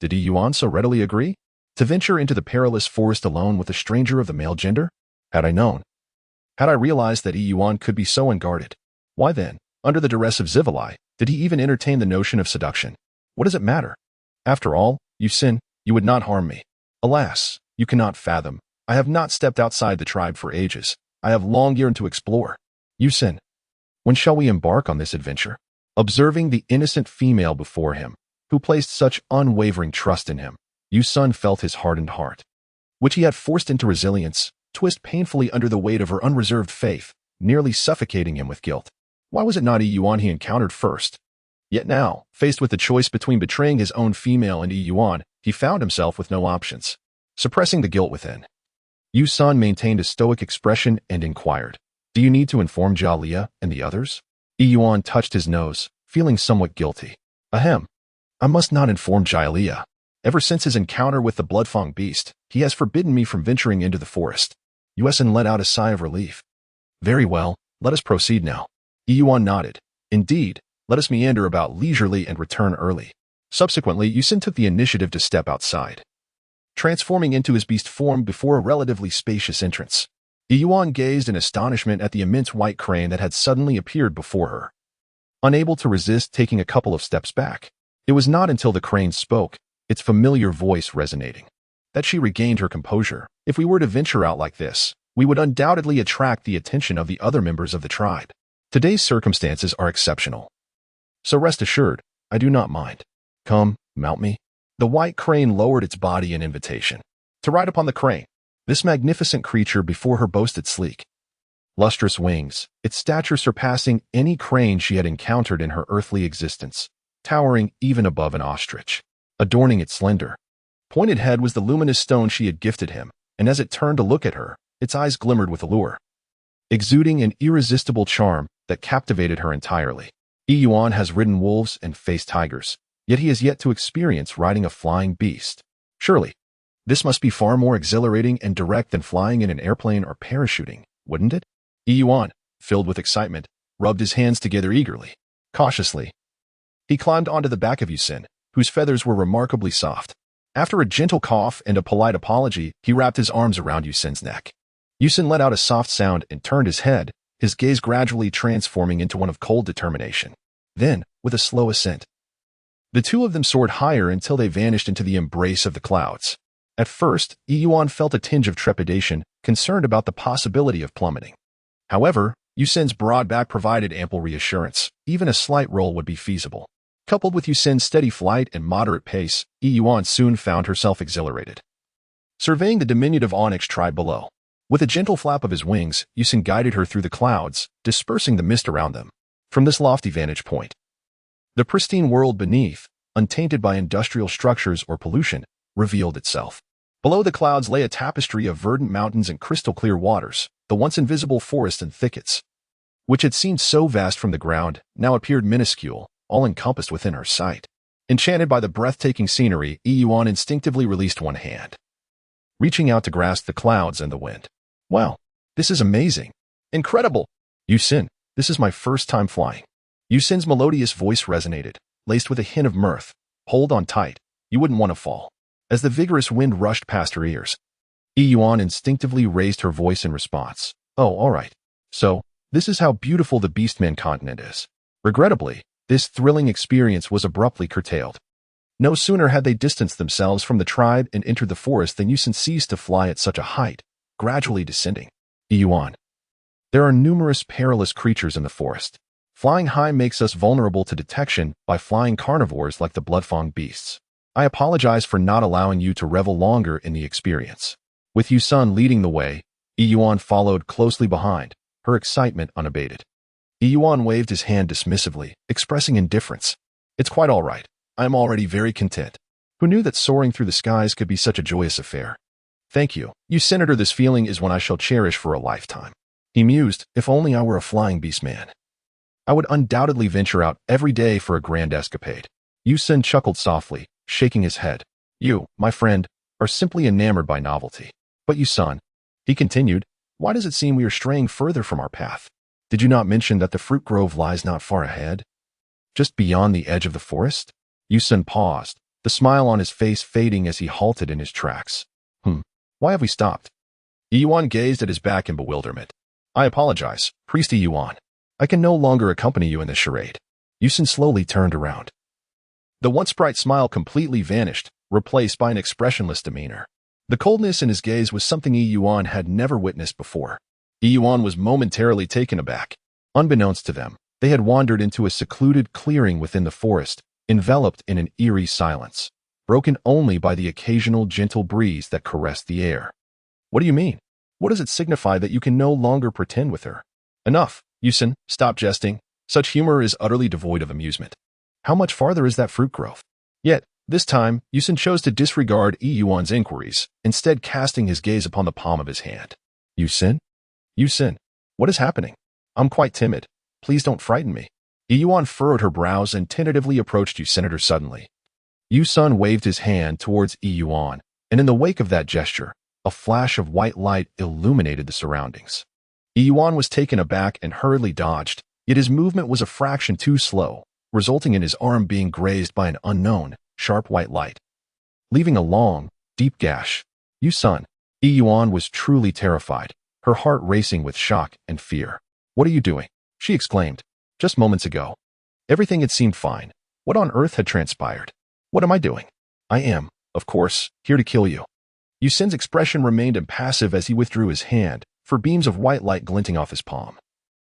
Did Yuan so readily agree? To venture into the perilous forest alone with a stranger of the male gender? Had I known. Had I realized that Yuan could be so unguarded, why then, under the duress of Zivali, did he even entertain the notion of seduction? What does it matter? After all, Yuan, you would not harm me. Alas, you cannot fathom. I have not stepped outside the tribe for ages. I have long yearned to explore. Yuan, when shall we embark on this adventure? Observing the innocent female before him, who placed such unwavering trust in him, Yuan felt his hardened heart, which he had forced into resilience, twist painfully under the weight of her unreserved faith, nearly suffocating him with guilt. Why was it not Yuan he encountered first? Yet now, faced with the choice between betraying his own female and Yuan, he found himself with no options. Suppressing the guilt within, Yuan maintained a stoic expression and inquired, do you need to inform Jaliyah and the others? Yuan touched his nose, feeling somewhat guilty. Ahem. I must not inform Jaliyah. Ever since his encounter with the blood-fang beast, he has forbidden me from venturing into the forest. Yuan let out a sigh of relief. Very well, let us proceed now. Yuan nodded. Indeed, let us meander about leisurely and return early. Subsequently, Yuan took the initiative to step outside, transforming into his beast form before a relatively spacious entrance. Yuan gazed in astonishment at the immense white crane that had suddenly appeared before her, unable to resist taking a couple of steps back. It was not until the crane spoke, its familiar voice resonating, that she regained her composure. If we were to venture out like this, we would undoubtedly attract the attention of the other members of the tribe. Today's circumstances are exceptional, so rest assured, I do not mind. Come, mount me. The white crane lowered its body in invitation to ride upon the crane. This magnificent creature before her boasted sleek, lustrous wings, its stature surpassing any crane she had encountered in her earthly existence, towering even above an ostrich. Adorning its slender, pointed head was the luminous stone she had gifted him, and as it turned to look at her, its eyes glimmered with allure, exuding an irresistible charm that captivated her entirely. Yuan has ridden wolves and faced tigers, yet he has yet to experience riding a flying beast. Surely, this must be far more exhilarating and direct than flying in an airplane or parachuting, wouldn't it? Yuan, filled with excitement, rubbed his hands together eagerly. Cautiously, he climbed onto the back of Yuan, whose feathers were remarkably soft. After a gentle cough and a polite apology, he wrapped his arms around Yuan's neck. Yuan let out a soft sound and turned his head, his gaze gradually transforming into one of cold determination. Then, with a slow ascent, the two of them soared higher until they vanished into the embrace of the clouds. At first, Yuan felt a tinge of trepidation, concerned about the possibility of plummeting. However, Yuan's broad back provided ample reassurance. Even a slight roll would be feasible. Coupled with Yuan's steady flight and moderate pace, Yuan soon found herself exhilarated, surveying the diminutive onyx tribe below. With a gentle flap of his wings, Yuan guided her through the clouds, dispersing the mist around them. From this lofty vantage point, the pristine world beneath, untainted by industrial structures or pollution, revealed itself. Below the clouds lay a tapestry of verdant mountains and crystal-clear waters. The once invisible forests and thickets, which had seemed so vast from the ground, now appeared minuscule, all encompassed within her sight. Enchanted by the breathtaking scenery, Yuan instinctively released one hand, reaching out to grasp the clouds and the wind. Wow, this is amazing. Incredible. Yuan, this is my first time flying. Yuan's melodious voice resonated, laced with a hint of mirth. Hold on tight. You wouldn't want to fall. As the vigorous wind rushed past her ears, Yuan instinctively raised her voice in response. Oh, all right. So, this is how beautiful the beastman continent is. Regrettably, this thrilling experience was abruptly curtailed. No sooner had they distanced themselves from the tribe and entered the forest than Yuan ceased to fly at such a height, gradually descending. Yuan, there are numerous perilous creatures in the forest. Flying high makes us vulnerable to detection by flying carnivores like the blood-fang beasts. I apologize for not allowing you to revel longer in the experience. With Yuan leading the way, Yuan followed closely behind, her excitement unabated. Yuan waved his hand dismissively, expressing indifference. It's quite all right. I am already very content. Who knew that soaring through the skies could be such a joyous affair? Thank you. Senator, this feeling is one I shall cherish for a lifetime. He mused, if only I were a flying beast man, I would undoubtedly venture out every day for a grand escapade. Yuan chuckled softly, shaking his head. You, my friend, are simply enamored by novelty. But Yuan, he continued, why does it seem we are straying further from our path? Did you not mention that the fruit grove lies not far ahead? Just beyond the edge of the forest? Yuan paused, the smile on his face fading as he halted in his tracks. Why have we stopped? Yuan gazed at his back in bewilderment. I apologize, Priest Yuan. I can no longer accompany you in this charade. Yuan slowly turned around. The once bright smile completely vanished, replaced by an expressionless demeanor. The coldness in his gaze was something Yuan had never witnessed before. Yuan was momentarily taken aback. Unbeknownst to them, they had wandered into a secluded clearing within the forest, enveloped in an eerie silence, broken only by the occasional gentle breeze that caressed the air. What do you mean? What does it signify that you can no longer pretend with her? Enough, Yuan, stop jesting. Such humor is utterly devoid of amusement. How much farther is that fruit grove? Yet, this time, Yuan chose to disregard Yuan's inquiries, instead casting his gaze upon the palm of his hand. Yuan? What is happening? I'm quite timid. Please don't frighten me. Yuan furrowed her brows and tentatively approached Senator suddenly. Yuan waved his hand towards Yuan, and in the wake of that gesture, a flash of white light illuminated the surroundings. Yuan was taken aback and hurriedly dodged, Yet his movement was a fraction too slow, resulting in his arm being grazed by an unknown, sharp white light, leaving a long, deep gash. Yuan. Yuan was truly terrified, her heart racing with shock and fear. What are you doing? She exclaimed. Just moments ago. Everything had seemed fine. What on earth had transpired? What am I doing? I am, of course, here to kill you. Yuan's expression remained impassive as he withdrew his hand, for beams of white light glinting off his palm.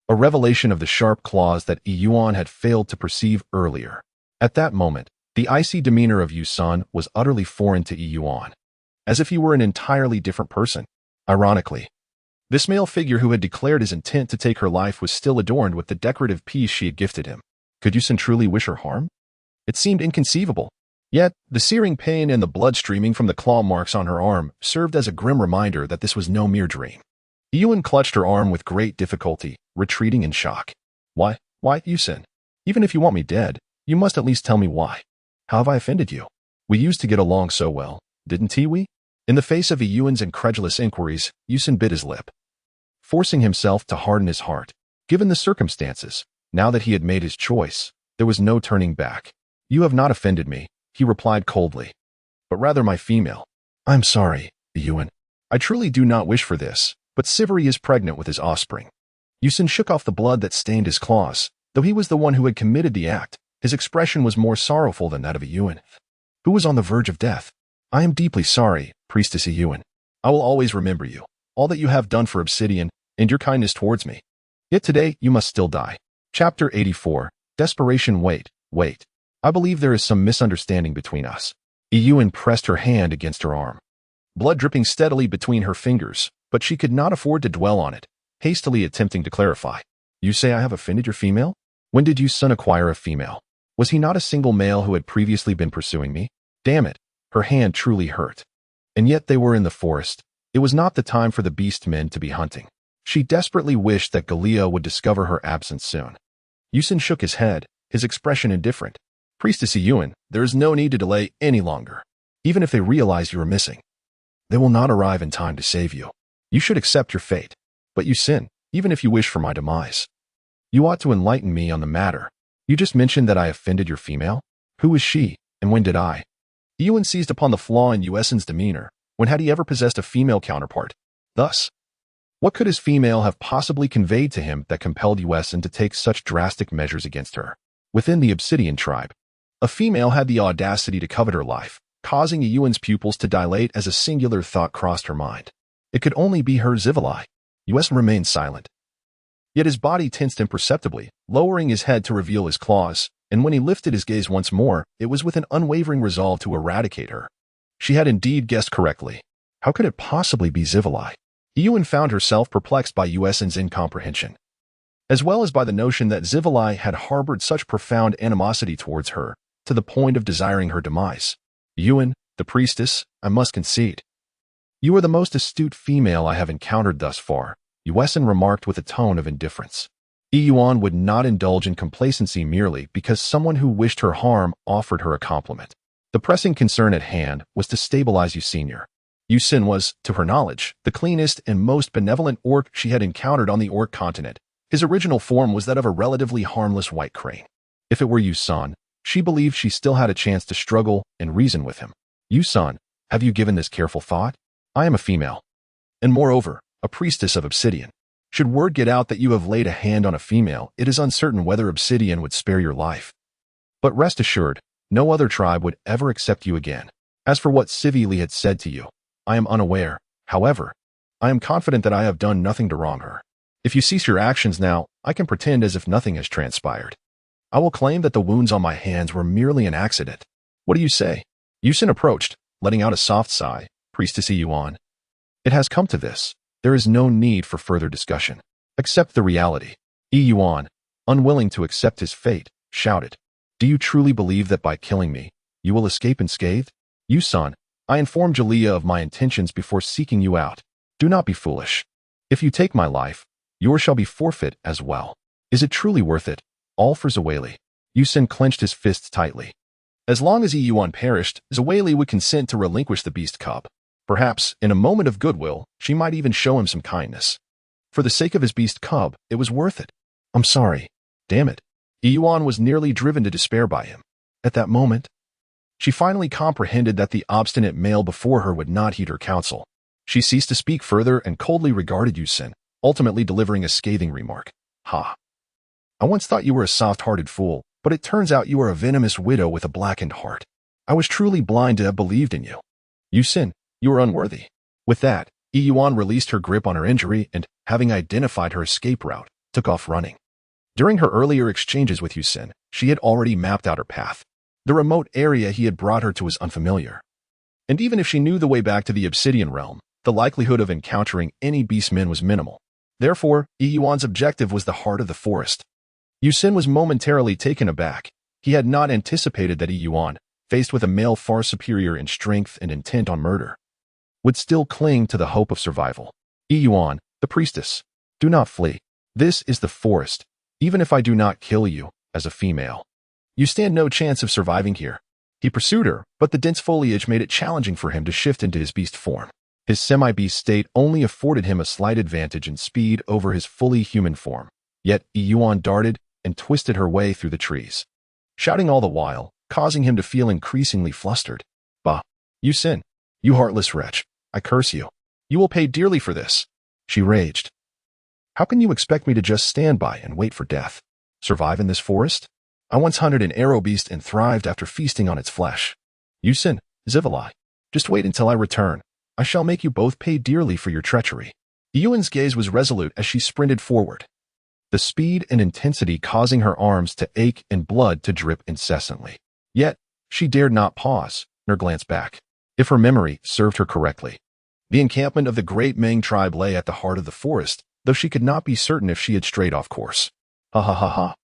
A revelation of the sharp claws that Yuan had failed to perceive earlier. At that moment, the icy demeanor of Yuan was utterly foreign to Yuan, as if he were an entirely different person. Ironically, this male figure who had declared his intent to take her life was still adorned with the decorative piece she had gifted him. Could Yuan truly wish her harm? It seemed inconceivable. Yet, the searing pain and the blood streaming from the claw marks on her arm served as a grim reminder that this was no mere dream. Yuan clutched her arm with great difficulty, retreating in shock. Why, Yuan? Even if you want me dead, you must at least tell me why. How have I offended you? We used to get along so well, didn't we? In the face of Yuan's incredulous inquiries, Yuan bit his lip, forcing himself to harden his heart. Given the circumstances, now that he had made his choice, there was no turning back. You have not offended me, he replied coldly, but rather my female. I'm sorry, Yuan. I truly do not wish for this, but Siveri is pregnant with his offspring. Yuan shook off the blood that stained his claws. Though he was the one who had committed the act, his expression was more sorrowful than that of Yuan, who was on the verge of death. I am deeply sorry, Priestess Yuan. I will always remember you, all that you have done for Obsidian, and your kindness towards me. Yet today you must still die. Chapter 84. Desperation. Wait. I believe there is some misunderstanding between us. Yuan pressed her hand against her arm, blood dripping steadily between her fingers, but she could not afford to dwell on it, hastily attempting to clarify. You say I have offended your female? When did Yuan acquire a female? Was he not a single male who had previously been pursuing me? Damn it, her hand truly hurt. And yet they were in the forest. It was not the time for the beastmen to be hunting. She desperately wished that Galea would discover her absence soon. Yuan shook his head, his expression indifferent. Priestess Yuan, there is no need to delay any longer. Even if they realize you are missing, they will not arrive in time to save you. You should accept your fate. But Yuan, even if you wish for my demise, you ought to enlighten me on the matter. You just mentioned that I offended your female? Who is she, and when did I? Yuan seized upon the flaw in Yuan's demeanor. When had he ever possessed a female counterpart? Thus, what could his female have possibly conveyed to him that compelled Yuan to take such drastic measures against her? Within the Obsidian tribe, a female had the audacity to covet her life, causing Yuan's pupils to dilate as a singular thought crossed her mind. It could only be her Zivali. Yuan remained silent. Yet his body tensed imperceptibly, lowering his head to reveal his claws, and when he lifted his gaze once more, it was with an unwavering resolve to eradicate her. She had indeed guessed correctly. How could it possibly be Zivali? Yuan found herself perplexed by Yuan's incomprehension, as well as by the notion that Zivali had harbored such profound animosity towards her, to the point of desiring her demise. Yuan, the priestess, I must concede. You are the most astute female I have encountered thus far, Yuan remarked with a tone of indifference. Yuan would not indulge in complacency merely because someone who wished her harm offered her a compliment. The pressing concern at hand was to stabilize Yuan. Yuan was, to her knowledge, the cleanest and most benevolent orc she had encountered on the orc continent. His original form was that of a relatively harmless white crane. If it were Yuan, she believed she still had a chance to struggle and reason with him. Yuan, have you given this careful thought? I am a female, and moreover, a priestess of Obsidian. Should word get out that you have laid a hand on a female, it is uncertain whether Obsidian would spare your life. But rest assured, no other tribe would ever accept you again. As for what Siveli had said to you, I am unaware. However, I am confident that I have done nothing to wrong her. If you cease your actions now, I can pretend as if nothing has transpired. I will claim that the wounds on my hands were merely an accident. What do you say? Yuan approached, letting out a soft sigh. Priestess Yuan. It has come to this. There is no need for further discussion. Accept the reality. Yuan, unwilling to accept his fate, shouted. Do you truly believe that by killing me, you will escape unscathed? Yuan, I informed Galea of my intentions before seeking you out. Do not be foolish. If you take my life, yours shall be forfeit as well. Is it truly worth it? All for Zawali. Yuan clenched his fists tightly. As long as Yuan perished, Zawali would consent to relinquish the beast cub. Perhaps, in a moment of goodwill, she might even show him some kindness. For the sake of his beast cub, it was worth it. I'm sorry. Damn it. Yuan was nearly driven to despair by him. At that moment, she finally comprehended that the obstinate male before her would not heed her counsel. She ceased to speak further and coldly regarded Yuan, ultimately delivering a scathing remark. Ha! I once thought you were a soft-hearted fool, but it turns out you are a venomous widow with a blackened heart. I was truly blind to have believed in you. Yuan, you are unworthy. With that, Yuan released her grip on her injury and, having identified her escape route, took off running. During her earlier exchanges with Yuan, she had already mapped out her path. The remote area he had brought her to was unfamiliar. And even if she knew the way back to the Obsidian Realm, the likelihood of encountering any beastmen was minimal. Therefore, Yuan's objective was the heart of the forest. Yuan was momentarily taken aback. He had not anticipated that Yuan, faced with a male far superior in strength and intent on murder, would still cling to the hope of survival. Yuan, the priestess, do not flee. This is the forest. Even if I do not kill you, as a female, you stand no chance of surviving here. He pursued her, but the dense foliage made it challenging for him to shift into his beast form. His semi-beast state only afforded him a slight advantage in speed over his fully human form. Yet Yuan darted and twisted her way through the trees, shouting all the while, causing him to feel increasingly flustered. Bah! Yuan, you heartless wretch, I curse you. You will pay dearly for this, she raged. How can you expect me to just stand by and wait for death? Survive in this forest? I once hunted an arrow beast and thrived after feasting on its flesh. Yuan, Zivalai, just wait until I return. I shall make you both pay dearly for your treachery. Yuan's gaze was resolute as she sprinted forward, the speed and intensity causing her arms to ache and blood to drip incessantly. Yet, she dared not pause, nor glance back. If her memory served her correctly, the encampment of the great Meng tribe lay at the heart of the forest, though she could not be certain if she had strayed off course. Ha ha ha ha.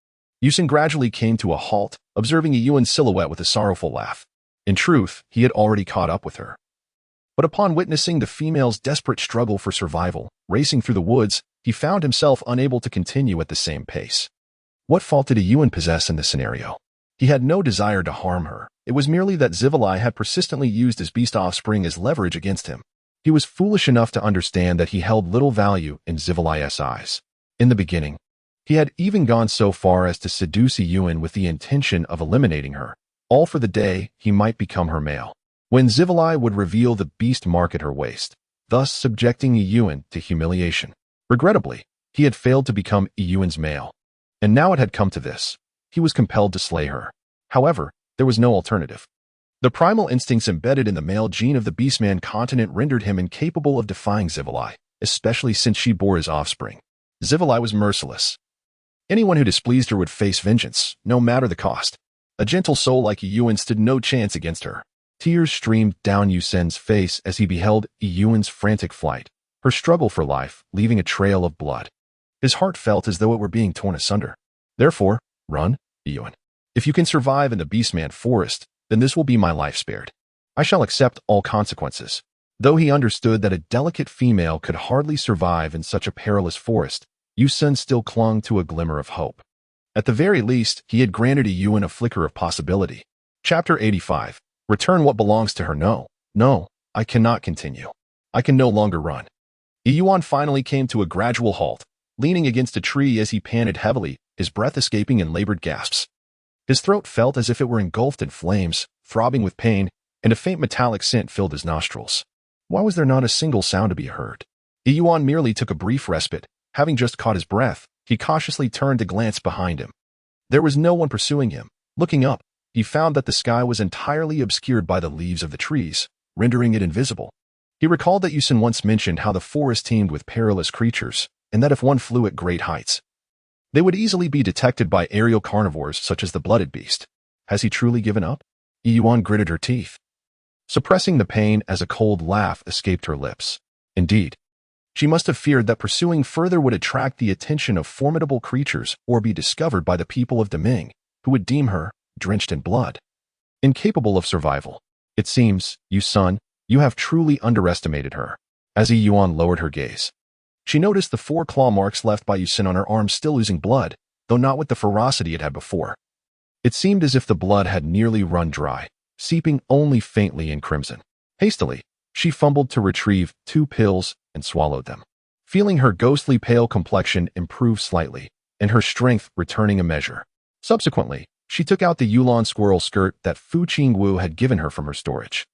Yuan gradually came to a halt, observing Yuan's silhouette with a sorrowful laugh. In truth, he had already caught up with her. But upon witnessing the female's desperate struggle for survival, racing through the woods, he found himself unable to continue at the same pace. What fault did Yuan possess in this scenario? He had no desire to harm her. It was merely that Zivalai had persistently used his beast offspring as leverage against him. He was foolish enough to understand that he held little value in Zivalai's eyes. In the beginning, he had even gone so far as to seduce Yuan with the intention of eliminating her, all for the day he might become her male, when Zivalai would reveal the beast mark at her waist, thus subjecting Yuan to humiliation. Regrettably, he had failed to become Yuan's male, and now it had come to this. He was compelled to slay her. However, there was no alternative. The primal instincts embedded in the male gene of the beastman continent rendered him incapable of defying Zivalai, especially since she bore his offspring. Zivalai was merciless. Anyone who displeased her would face vengeance, no matter the cost. A gentle soul like Yuan stood no chance against her. Tears streamed down Yuan's face as he beheld Yuan's frantic flight, her struggle for life, leaving a trail of blood. His heart felt as though it were being torn asunder. Therefore, run, Yuan. If you can survive in the beastman forest, then this will be my life spared. I shall accept all consequences. Though he understood that a delicate female could hardly survive in such a perilous forest, Yuan still clung to a glimmer of hope. At the very least, he had granted Yuan a flicker of possibility. Chapter 85. Return what belongs to her. No, I cannot continue. I can no longer run. Yuan finally came to a gradual halt, leaning against a tree as he panted heavily, his breath escaping in labored gasps. His throat felt as if it were engulfed in flames, throbbing with pain, and a faint metallic scent filled his nostrils. Why was there not a single sound to be heard? Yuan merely took a brief respite. Having just caught his breath, he cautiously turned to glance behind him. There was no one pursuing him. Looking up, he found that the sky was entirely obscured by the leaves of the trees, rendering it invisible. He recalled that Yuan once mentioned how the forest teemed with perilous creatures, and that if one flew at great heights, they would easily be detected by aerial carnivores such as the blooded beast. Has he truly given up? Yuan gritted her teeth, suppressing the pain as a cold laugh escaped her lips. Indeed, she must have feared that pursuing further would attract the attention of formidable creatures or be discovered by the people of Deming, who would deem her, drenched in blood, incapable of survival. It seems, Yuan, you have truly underestimated her. As Yuan lowered her gaze, she noticed the 4 claw marks left by Yuan on her arms still oozing blood, though not with the ferocity it had before. It seemed as if the blood had nearly run dry, seeping only faintly in crimson. Hastily, she fumbled to retrieve 2 pills and swallowed them. Feeling her ghostly pale complexion improve slightly, and her strength returning a measure. Subsequently, she took out the Yuan squirrel skirt that Fu Qingwu had given her from her storage,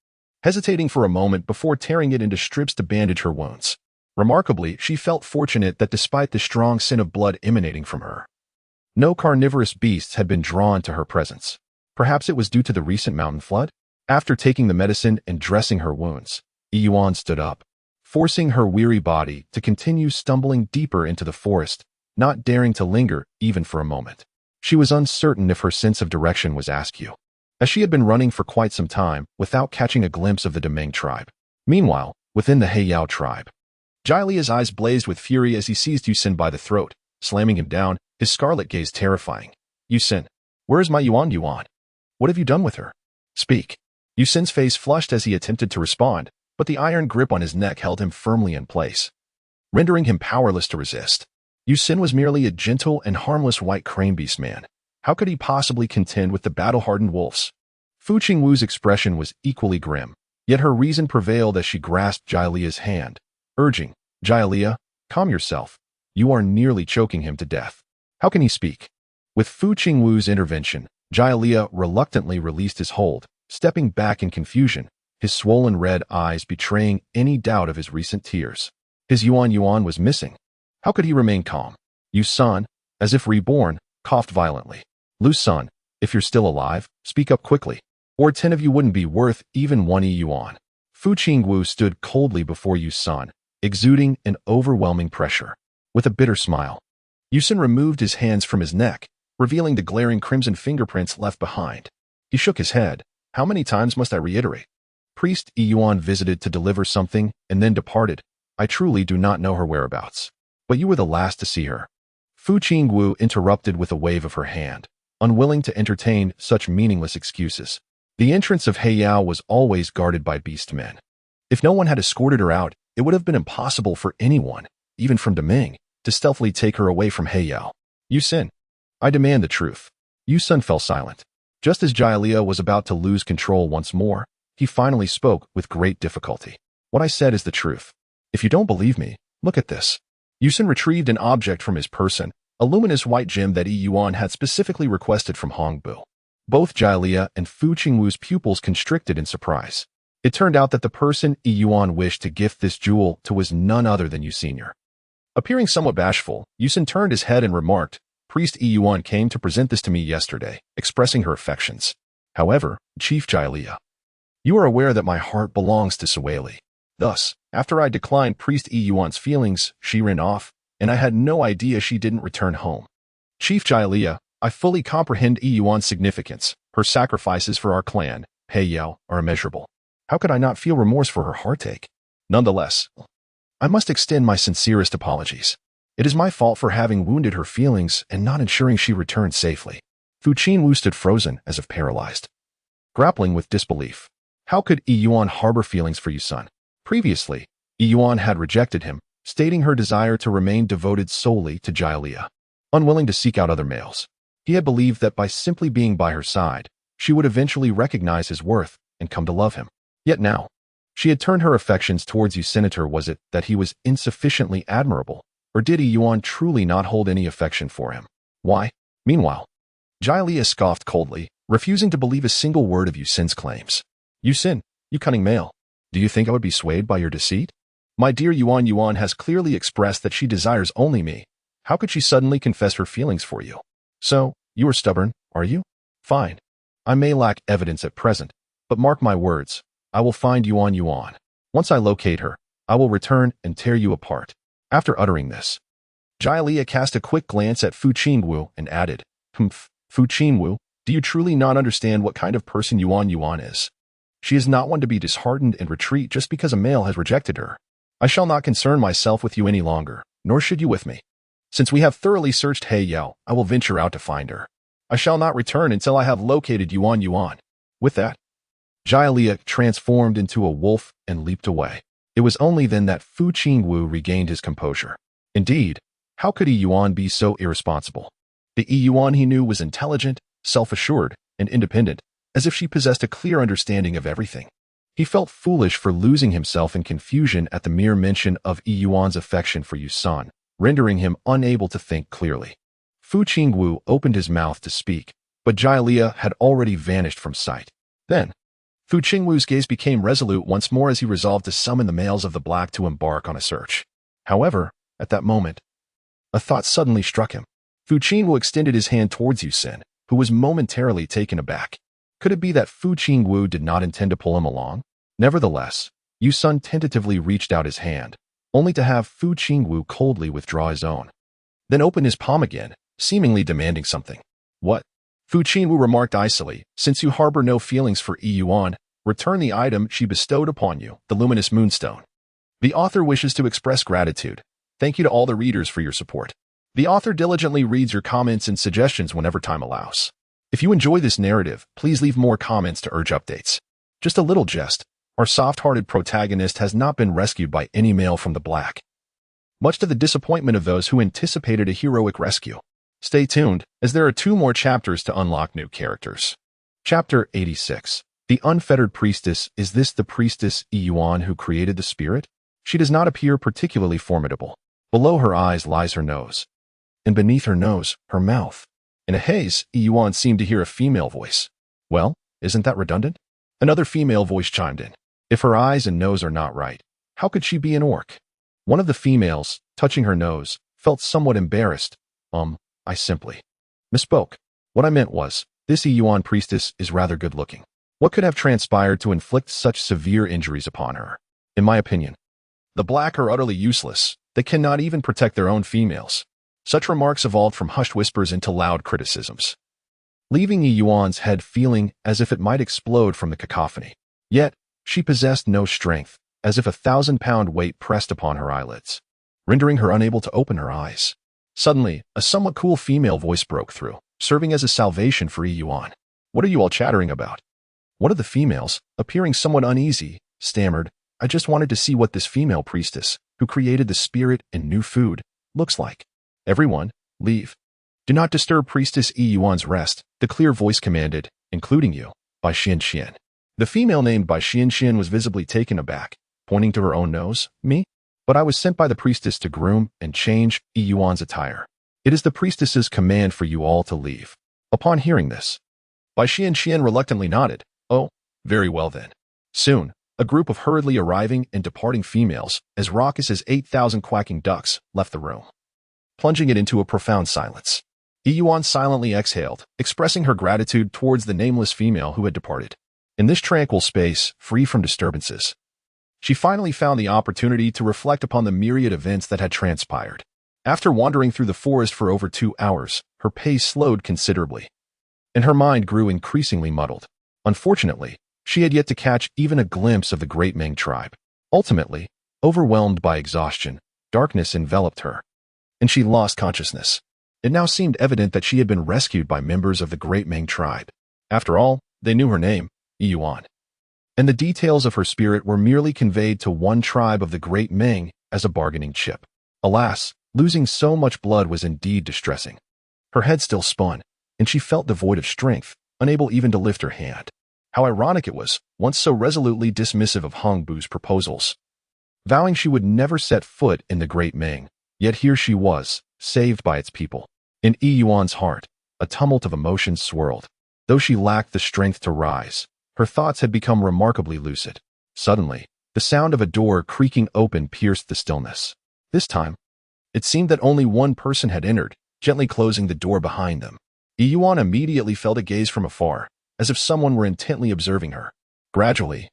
hesitating for a moment before tearing it into strips to bandage her wounds. Remarkably, she felt fortunate that despite the strong scent of blood emanating from her, no carnivorous beasts had been drawn to her presence. Perhaps it was due to the recent mountain flood? After taking the medicine and dressing her wounds, Yuan stood up, forcing her weary body to continue stumbling deeper into the forest, not daring to linger even for a moment. She was uncertain if her sense of direction was askew, as she had been running for quite some time without catching a glimpse of the Demeng tribe. Meanwhile, within the Heiyao tribe, Jialia's eyes blazed with fury as he seized Yusin by the throat, slamming him down, his scarlet gaze terrifying. Yusin, where is my Yuan? What have you done with her? Speak. Yusin's face flushed as he attempted to respond, but the iron grip on his neck held him firmly in place, rendering him powerless to resist. Yusin was merely a gentle and harmless white crane beastman. How could he possibly contend with the battle-hardened wolves? Fu Qingwu's expression was equally grim, yet her reason prevailed as she grasped Jialia's hand, urging, Jialia, calm yourself. You are nearly choking him to death. How can he speak? With Fu Qingwu's intervention, Jialia reluctantly released his hold, stepping back in confusion, his swollen red eyes betraying any doubt of his recent tears. His Yuan was missing. How could he remain calm? Yusan, as if reborn, coughed violently. Lu Sun, if you're still alive, speak up quickly, or 10 of you wouldn't be worth even 1 yuan. Fu Qingwu stood coldly before Yusan, exuding an overwhelming pressure. With a bitter smile, Yusan removed his hands from his neck, revealing the glaring crimson fingerprints left behind. He shook his head. How many times must I reiterate? Priest Yuan visited to deliver something and then departed. I truly do not know her whereabouts. But you were the last to see her. Fu Qingwu interrupted with a wave of her hand, unwilling to entertain such meaningless excuses. The entrance of Heiyao was always guarded by beastmen. If no one had escorted her out, it would have been impossible for anyone, even from Demeng, to stealthily take her away from Heiyao. Yusin, I demand the truth. Yusun fell silent. Just as Jialia was about to lose control once more, he finally spoke with great difficulty. What I said is the truth. If you don't believe me, look at this. Yusun retrieved an object from his person, a luminous white gem that Yuan had specifically requested from Hongbu. Both Jialia and Fu Qingwu's pupils constricted in surprise. It turned out that the person Yuan wished to gift this jewel to was none other than Yu Senior. Appearing somewhat bashful, Yusun turned his head and remarked, Priest Yuan came to present this to me yesterday, expressing her affections. However, Chief Jialia, you are aware that my heart belongs to Sueli. Thus, after I declined Priest Yuan's feelings, she ran off, and I had no idea she didn't return home. Chief Jialia, I fully comprehend Yuan's significance. Her sacrifices for our clan, Heiyao, are immeasurable. How could I not feel remorse for her heartache? Nonetheless, I must extend my sincerest apologies. It is my fault for having wounded her feelings and not ensuring she returned safely. Fu Qingwu stood frozen as if paralyzed, grappling with disbelief. How could Yuan harbor feelings for Yusun? Previously, Yuan had rejected him, stating her desire to remain devoted solely to Jialia, unwilling to seek out other males. He had believed that by simply being by her side, she would eventually recognize his worth and come to love him. Yet now, she had turned her affections towards Senator. Was it that he was insufficiently admirable, or did Yuan truly not hold any affection for him? Why? Meanwhile, Jialia scoffed coldly, refusing to believe a single word of Yusin's claims. Yusin, you cunning male, do you think I would be swayed by your deceit? My dear Yuan has clearly expressed that she desires only me. How could she suddenly confess her feelings for you? So, you are stubborn, are you? Fine. I may lack evidence at present, but mark my words, I will find Yuan. Once I locate her, I will return and tear you apart. After uttering this, Jialia cast a quick glance at Fu Qingwu and added, Humph, Fu Qingwu, do you truly not understand what kind of person Yuan is? She is not one to be disheartened and retreat just because a male has rejected her. I shall not concern myself with you any longer, nor should you with me. Since we have thoroughly searched Heiyao, I will venture out to find her. I shall not return until I have located Yuan. With that, Jialia transformed into a wolf and leaped away. It was only then that Fu Qingwu regained his composure. Indeed, how could Yuan be so irresponsible? The Yuan he knew was intelligent, self-assured, and independent, as if she possessed a clear understanding of everything. He felt foolish for losing himself in confusion at the mere mention of Yuan's affection for Yusan, rendering him unable to think clearly. Fu Qingwu opened his mouth to speak, but Jialia had already vanished from sight. Then, Fu Qingwu's gaze became resolute once more as he resolved to summon the males of the black to embark on a search. However, at that moment, a thought suddenly struck him. Fu Qingwu extended his hand towards Yuan, who was momentarily taken aback. Could it be that Fu Qingwu did not intend to pull him along? Nevertheless, Yuan tentatively reached out his hand, only to have Fu Qingwu coldly withdraw his own. Then open his palm again, seemingly demanding something. What? Fu Qingwu remarked icily, since you harbor no feelings for Yuan, return the item she bestowed upon you, the luminous moonstone. The author wishes to express gratitude. Thank you to all the readers for your support. The author diligently reads your comments and suggestions whenever time allows. If you enjoy this narrative, please leave more comments to urge updates. Just a little jest. Our soft-hearted protagonist has not been rescued by any male from the black, much to the disappointment of those who anticipated a heroic rescue. Stay tuned, as there are 2 more chapters to unlock new characters. Chapter 86. The Unfettered Priestess. Is this the priestess Yuan who created the spirit? She does not appear particularly formidable. Below her eyes lies her nose, and beneath her nose, her mouth. In a haze, Yuan seemed to hear a female voice. Well, isn't that redundant? Another female voice chimed in. If her eyes and nose are not right, how could she be an orc? One of the females, touching her nose, felt somewhat embarrassed. I simply misspoke. What I meant was, this Yuan priestess is rather good-looking. What could have transpired to inflict such severe injuries upon her? In my opinion, the black are utterly useless. They cannot even protect their own females. Such remarks evolved from hushed whispers into loud criticisms, leaving Yuan's head feeling as if it might explode from the cacophony. Yet, she possessed no strength, as if a 1,000-pound weight pressed upon her eyelids, rendering her unable to open her eyes. Suddenly, a somewhat cool female voice broke through, serving as a salvation for Yuan. What are you all chattering about? One of the females, appearing somewhat uneasy, stammered, I just wanted to see what this female priestess, who created the spirit and new food, looks like. Everyone, leave. Do not disturb Priestess Yuan's rest, the clear voice commanded, including you, by Xian. The female named by Xian was visibly taken aback, pointing to her own nose. Me? But I was sent by the priestess to groom and change Yuan's attire. It is the priestess's command for you all to leave. Upon hearing this, Bai Xian reluctantly nodded. Oh, very well then. Soon, a group of hurriedly arriving and departing females, as raucous as 8,000 quacking ducks, left the room, plunging it into a profound silence. Yuan silently exhaled, expressing her gratitude towards the nameless female who had departed. In this tranquil space, free from disturbances, she finally found the opportunity to reflect upon the myriad events that had transpired. After wandering through the forest for over 2 hours, her pace slowed considerably, and her mind grew increasingly muddled. Unfortunately, she had yet to catch even a glimpse of the great Meng tribe. Ultimately, overwhelmed by exhaustion, darkness enveloped her, and she lost consciousness. It now seemed evident that she had been rescued by members of the great Meng tribe. After all, they knew her name, Yuan, and the details of her spirit were merely conveyed to one tribe of the great Meng as a bargaining chip. Alas, losing so much blood was indeed distressing. Her head still spun, and she felt devoid of strength, unable even to lift her hand. How ironic it was, once so resolutely dismissive of Hong Bu's proposals, vowing she would never set foot in the great Meng, yet here she was, saved by its people. In Yuan's heart, a tumult of emotions swirled. Though she lacked the strength to rise, her thoughts had become remarkably lucid. Suddenly, the sound of a door creaking open pierced the stillness. This time, it seemed that only one person had entered, gently closing the door behind them. Yuan immediately felt a gaze from afar, as if someone were intently observing her. Gradually,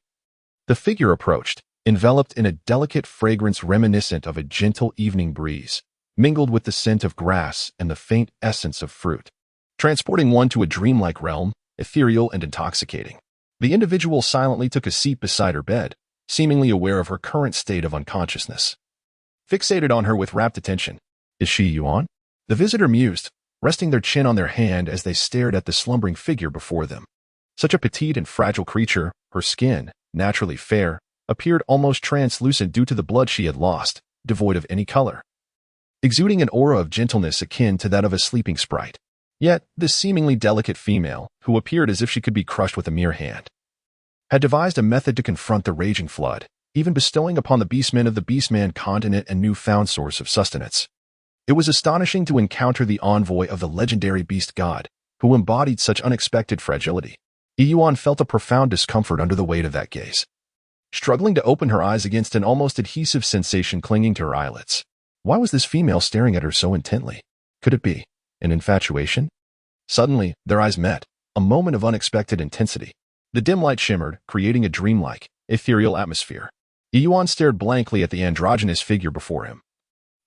the figure approached, enveloped in a delicate fragrance reminiscent of a gentle evening breeze, mingled with the scent of grass and the faint essence of fruit, transporting one to a dreamlike realm, ethereal and intoxicating. The individual silently took a seat beside her bed, seemingly aware of her current state of unconsciousness. Fixated on her with rapt attention. Is she Yuan? The visitor mused, resting their chin on their hand as they stared at the slumbering figure before them. Such a petite and fragile creature, her skin, naturally fair, appeared almost translucent due to the blood she had lost, devoid of any color, exuding an aura of gentleness akin to that of a sleeping sprite. Yet, this seemingly delicate female, who appeared as if she could be crushed with a mere hand, had devised a method to confront the raging flood, even bestowing upon the beastmen of the beastman continent a newfound source of sustenance. It was astonishing to encounter the envoy of the legendary beast god, who embodied such unexpected fragility. Yuan felt a profound discomfort under the weight of that gaze, struggling to open her eyes against an almost adhesive sensation clinging to her eyelids. Why was this female staring at her so intently? Could it be an infatuation? Suddenly, their eyes met, a moment of unexpected intensity. The dim light shimmered, creating a dreamlike, ethereal atmosphere. Yuan stared blankly at the androgynous figure before him.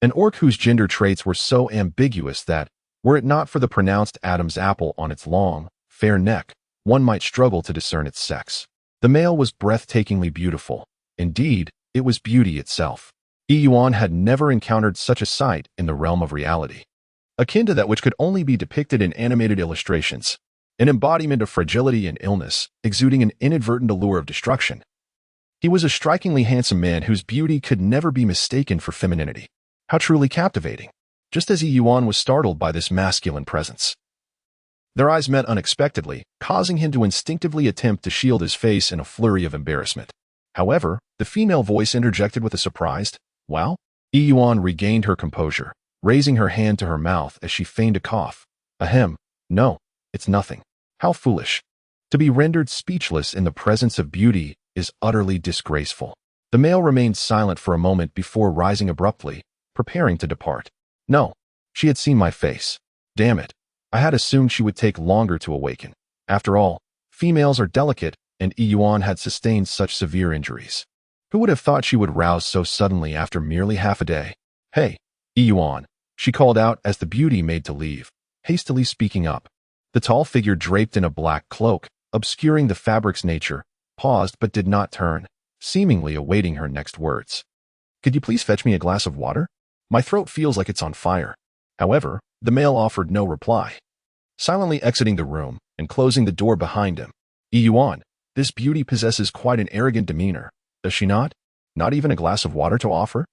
An orc whose gender traits were so ambiguous that, were it not for the pronounced Adam's apple on its long, fair neck, one might struggle to discern its sex. The male was breathtakingly beautiful. Indeed, it was beauty itself. Yuan had never encountered such a sight in the realm of reality, akin to that which could only be depicted in animated illustrations, an embodiment of fragility and illness, exuding an inadvertent allure of destruction. He was a strikingly handsome man whose beauty could never be mistaken for femininity. How truly captivating! Just as Yuan was startled by this masculine presence. Their eyes met unexpectedly, causing him to instinctively attempt to shield his face in a flurry of embarrassment. However, the female voice interjected with a surprised, "Wow?" Yuan regained her composure, raising her hand to her mouth as she feigned a cough. Ahem, no, it's nothing. How foolish. To be rendered speechless in the presence of beauty is utterly disgraceful. The male remained silent for a moment before rising abruptly, preparing to depart. No, she had seen my face. Damn it. I had assumed she would take longer to awaken. After all, females are delicate, and Yuan had sustained such severe injuries. Who would have thought she would rouse so suddenly after merely half a day? Hey, Yuan, she called out as the beauty made to leave, hastily speaking up. The tall figure draped in a black cloak, obscuring the fabric's nature, paused but did not turn, seemingly awaiting her next words. Could you please fetch me a glass of water? My throat feels like it's on fire. However, the male offered no reply. Silently exiting the room and closing the door behind him. Yuan, this beauty possesses quite an arrogant demeanor, does she not? Not even a glass of water to offer?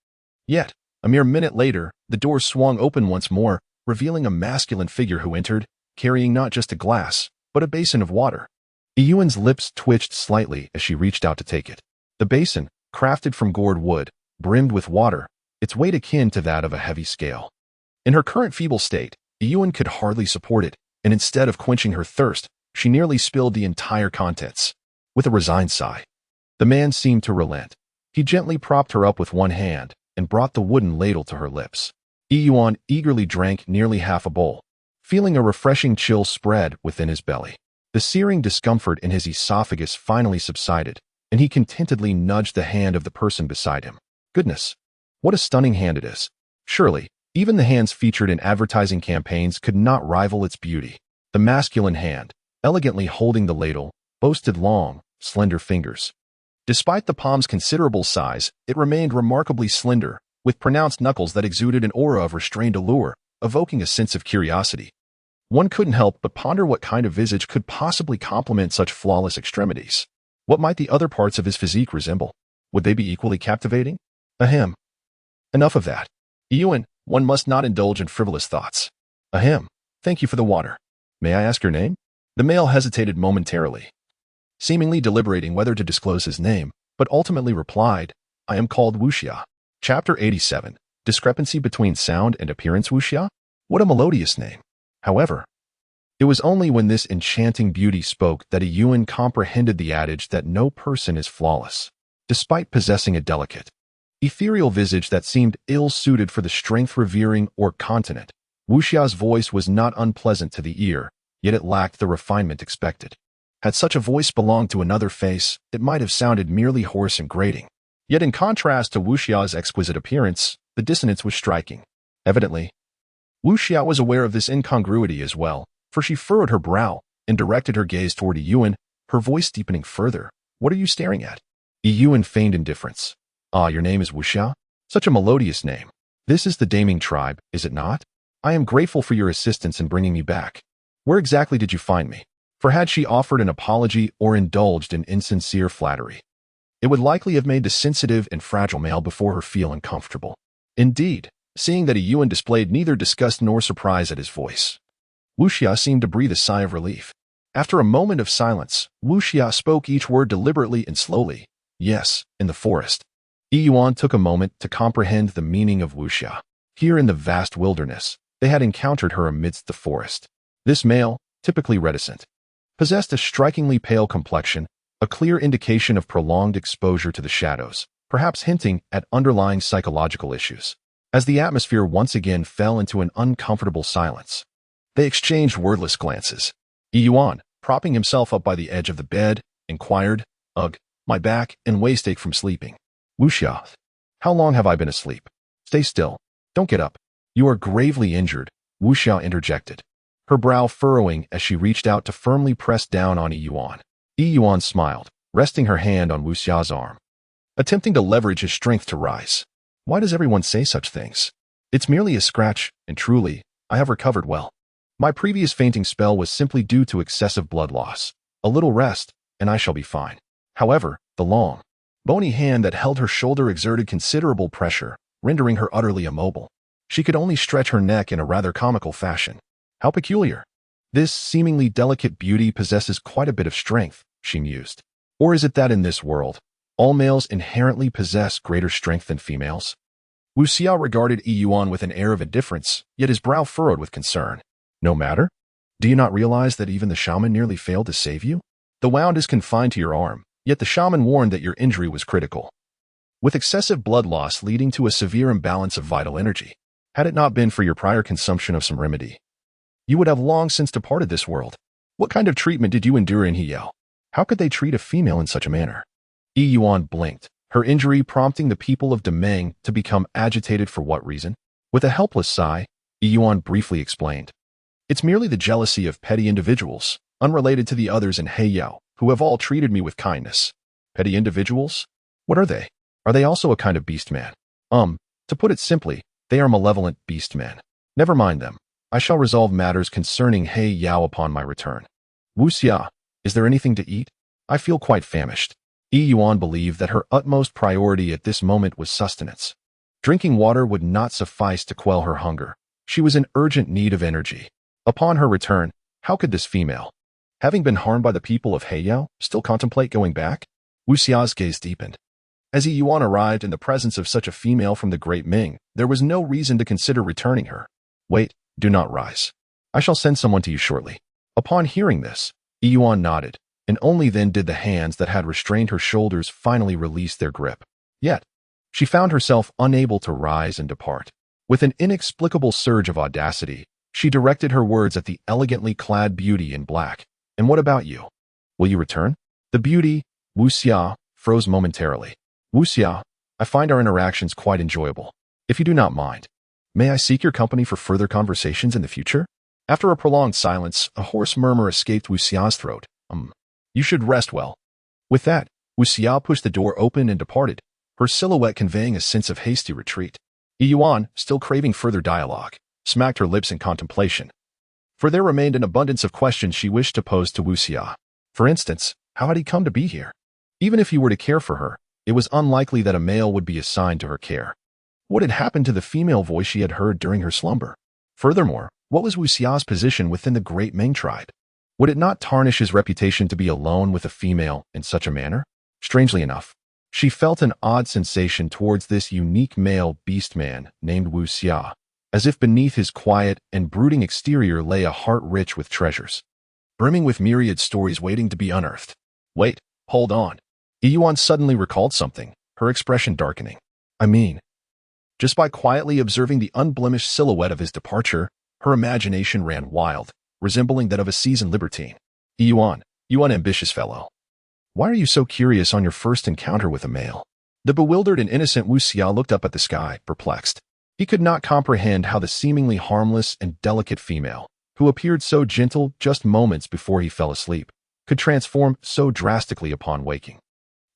Yet, a mere minute later, the door swung open once more, revealing a masculine figure who entered, carrying not just a glass, but a basin of water. Yuan's lips twitched slightly as she reached out to take it. The basin, crafted from gored wood, brimmed with water, its weight akin to that of a heavy scale. In her current feeble state, Yuan could hardly support it, and instead of quenching her thirst, she nearly spilled the entire contents. With a resigned sigh, the man seemed to relent. He gently propped her up with one hand and brought the wooden ladle to her lips. Yuan eagerly drank nearly half a bowl, feeling a refreshing chill spread within his belly. The searing discomfort in his esophagus finally subsided, and he contentedly nudged the hand of the person beside him. Goodness, what a stunning hand it is. Surely, even the hands featured in advertising campaigns could not rival its beauty. The masculine hand, elegantly holding the ladle, boasted long, slender fingers. Despite the palm's considerable size, it remained remarkably slender, with pronounced knuckles that exuded an aura of restrained allure, evoking a sense of curiosity. One couldn't help but ponder what kind of visage could possibly complement such flawless extremities. What might the other parts of his physique resemble? Would they be equally captivating? Ahem. Enough of that. Yuan, one must not indulge in frivolous thoughts. Ahem. Thank you for the water. May I ask your name? The male hesitated momentarily, seemingly deliberating whether to disclose his name, but ultimately replied, I am called Wuxia. Chapter 87. Discrepancy between sound and appearance. Wuxia? What a melodious name. However, it was only when this enchanting beauty spoke that Yuan comprehended the adage that no person is flawless. Despite possessing a delicate, ethereal visage that seemed ill-suited for the strength-revering or continent, Wuxia's voice was not unpleasant to the ear, yet it lacked the refinement expected. Had such a voice belonged to another face, it might have sounded merely hoarse and grating. Yet in contrast to Wuxia's exquisite appearance, the dissonance was striking. Evidently, Wuxia was aware of this incongruity as well, for she furrowed her brow and directed her gaze toward Yuan, her voice deepening further. What are you staring at? Yuan feigned indifference. Ah, your name is Wuxia? Such a melodious name. This is the Daming tribe, is it not? I am grateful for your assistance in bringing me back. Where exactly did you find me? For had she offered an apology or indulged in insincere flattery, it would likely have made the sensitive and fragile male before her feel uncomfortable. Indeed, seeing that Yuan displayed neither disgust nor surprise at his voice, Wuxia seemed to breathe a sigh of relief. After a moment of silence, Wuxia spoke each word deliberately and slowly. Yes, in the forest. Yuan took a moment to comprehend the meaning of Wuxia. Here in the vast wilderness, they had encountered her amidst the forest. This male, typically reticent, possessed a strikingly pale complexion, a clear indication of prolonged exposure to the shadows, perhaps hinting at underlying psychological issues. As the atmosphere once again fell into an uncomfortable silence, they exchanged wordless glances. Yuan, propping himself up by the edge of the bed, inquired, "Ugh, my back and waist ache from sleeping." "Wuxia, how long have I been asleep? Stay still. Don't get up. You are gravely injured," Wuxia interjected, her brow furrowing as she reached out to firmly press down on Yuan. Yuan smiled, resting her hand on Wuxia's arm, attempting to leverage his strength to rise. "Why does everyone say such things? It's merely a scratch, and truly, I have recovered well. My previous fainting spell was simply due to excessive blood loss. A little rest, and I shall be fine." However, the long, bony hand that held her shoulder exerted considerable pressure, rendering her utterly immobile. She could only stretch her neck in a rather comical fashion. How peculiar. This seemingly delicate beauty possesses quite a bit of strength, she mused. Or is it that in this world, all males inherently possess greater strength than females? Wuxia regarded Yuan with an air of indifference, yet his brow furrowed with concern. "No matter? Do you not realize that even the shaman nearly failed to save you? The wound is confined to your arm, yet the shaman warned that your injury was critical, with excessive blood loss leading to a severe imbalance of vital energy. Had it not been for your prior consumption of some remedy, you would have long since departed this world. What kind of treatment did you endure in Heyao? How could they treat a female in such a manner?" Yuan blinked, her injury prompting the people of Demeng to become agitated. For what reason? With a helpless sigh, Yuan briefly explained. "It's merely the jealousy of petty individuals, unrelated to the others in Heyao, who have all treated me with kindness." "Petty individuals? What are they? Are they also a kind of beastman?" To put it simply, they are malevolent beastmen. Never mind them. I shall resolve matters concerning Heyao upon my return. Wuxia, is there anything to eat? I feel quite famished." Yuan believed that her utmost priority at this moment was sustenance. Drinking water would not suffice to quell her hunger. She was in urgent need of energy. Upon her return, how could this female, having been harmed by the people of Heyao, still contemplate going back? Wuxia's gaze deepened. As Yuan arrived in the presence of such a female from the Great Ming, there was no reason to consider returning her. "Wait, do not rise. I shall send someone to you shortly." Upon hearing this, Yuan nodded, and only then did the hands that had restrained her shoulders finally release their grip. Yet, she found herself unable to rise and depart. With an inexplicable surge of audacity, she directed her words at the elegantly clad beauty in black. "And what about you? Will you return?" The beauty, Wuxia, froze momentarily. "Wuxia, I find our interactions quite enjoyable. If you do not mind, may I seek your company for further conversations in the future?" After a prolonged silence, a hoarse murmur escaped Wuxia's throat. You should rest well." With that, Wuxia pushed the door open and departed, her silhouette conveying a sense of hasty retreat. Yuan, still craving further dialogue, smacked her lips in contemplation. For there remained an abundance of questions she wished to pose to Wuxia. For instance, how had he come to be here? Even if he were to care for her, it was unlikely that a male would be assigned to her care. What had happened to the female voice she had heard during her slumber? Furthermore, what was Wuxia's position within the Great Ming tribe? Would it not tarnish his reputation to be alone with a female in such a manner? Strangely enough, she felt an odd sensation towards this unique male beastman named Wuxia, as if beneath his quiet and brooding exterior lay a heart rich with treasures, brimming with myriad stories waiting to be unearthed. "Wait, hold on." Yuan suddenly recalled something, her expression darkening. Just by quietly observing the unblemished silhouette of his departure, her imagination ran wild, resembling that of a seasoned libertine. "Yuan, you unambitious fellow. Why are you so curious on your first encounter with a male?" The bewildered and innocent Wuxia looked up at the sky, perplexed. He could not comprehend how the seemingly harmless and delicate female, who appeared so gentle just moments before he fell asleep, could transform so drastically upon waking.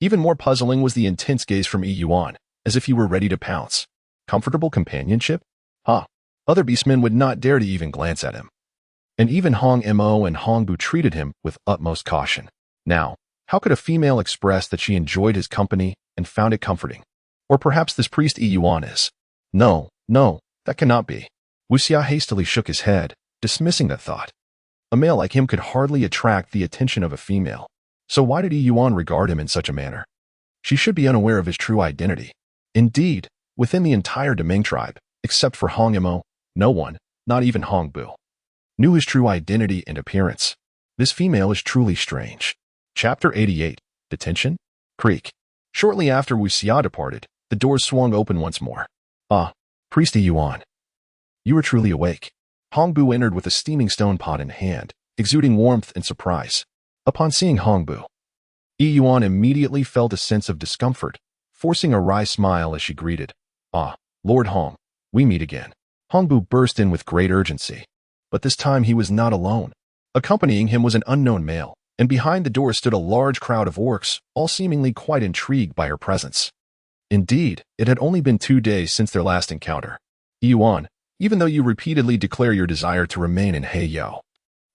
Even more puzzling was the intense gaze from Yuan, as if he were ready to pounce. Comfortable companionship? Other beastmen would not dare to even glance at him. And even Hong Mo and Hong Bu treated him with utmost caution. Now, how could a female express that she enjoyed his company and found it comforting? Or perhaps this priest Yuan is? No, that cannot be. Wuxia hastily shook his head, dismissing that thought. A male like him could hardly attract the attention of a female. So why did Yuan regard him in such a manner? She should be unaware of his true identity. Indeed, within the entire Demeng tribe, Except for Hong Yimou, no one, not even Hong Bu, knew his true identity and appearance. This female is truly strange. Chapter 88. Detention? Creek. Shortly after Wu Xia departed, the doors swung open once more. Ah, Priest Yuan. You are truly awake. Hong Bu entered with a steaming stone pot in hand, exuding warmth and surprise. Upon seeing Hong Bu, Yuan immediately felt a sense of discomfort, forcing a wry smile as she greeted. Ah, Lord Hong, we meet again. Hong Bu burst in with great urgency. But this time he was not alone. Accompanying him was an unknown male, and behind the door stood a large crowd of orcs, all seemingly quite intrigued by her presence. Indeed, it had only been 2 days since their last encounter. Yuan, even though you repeatedly declare your desire to remain in Heiyao,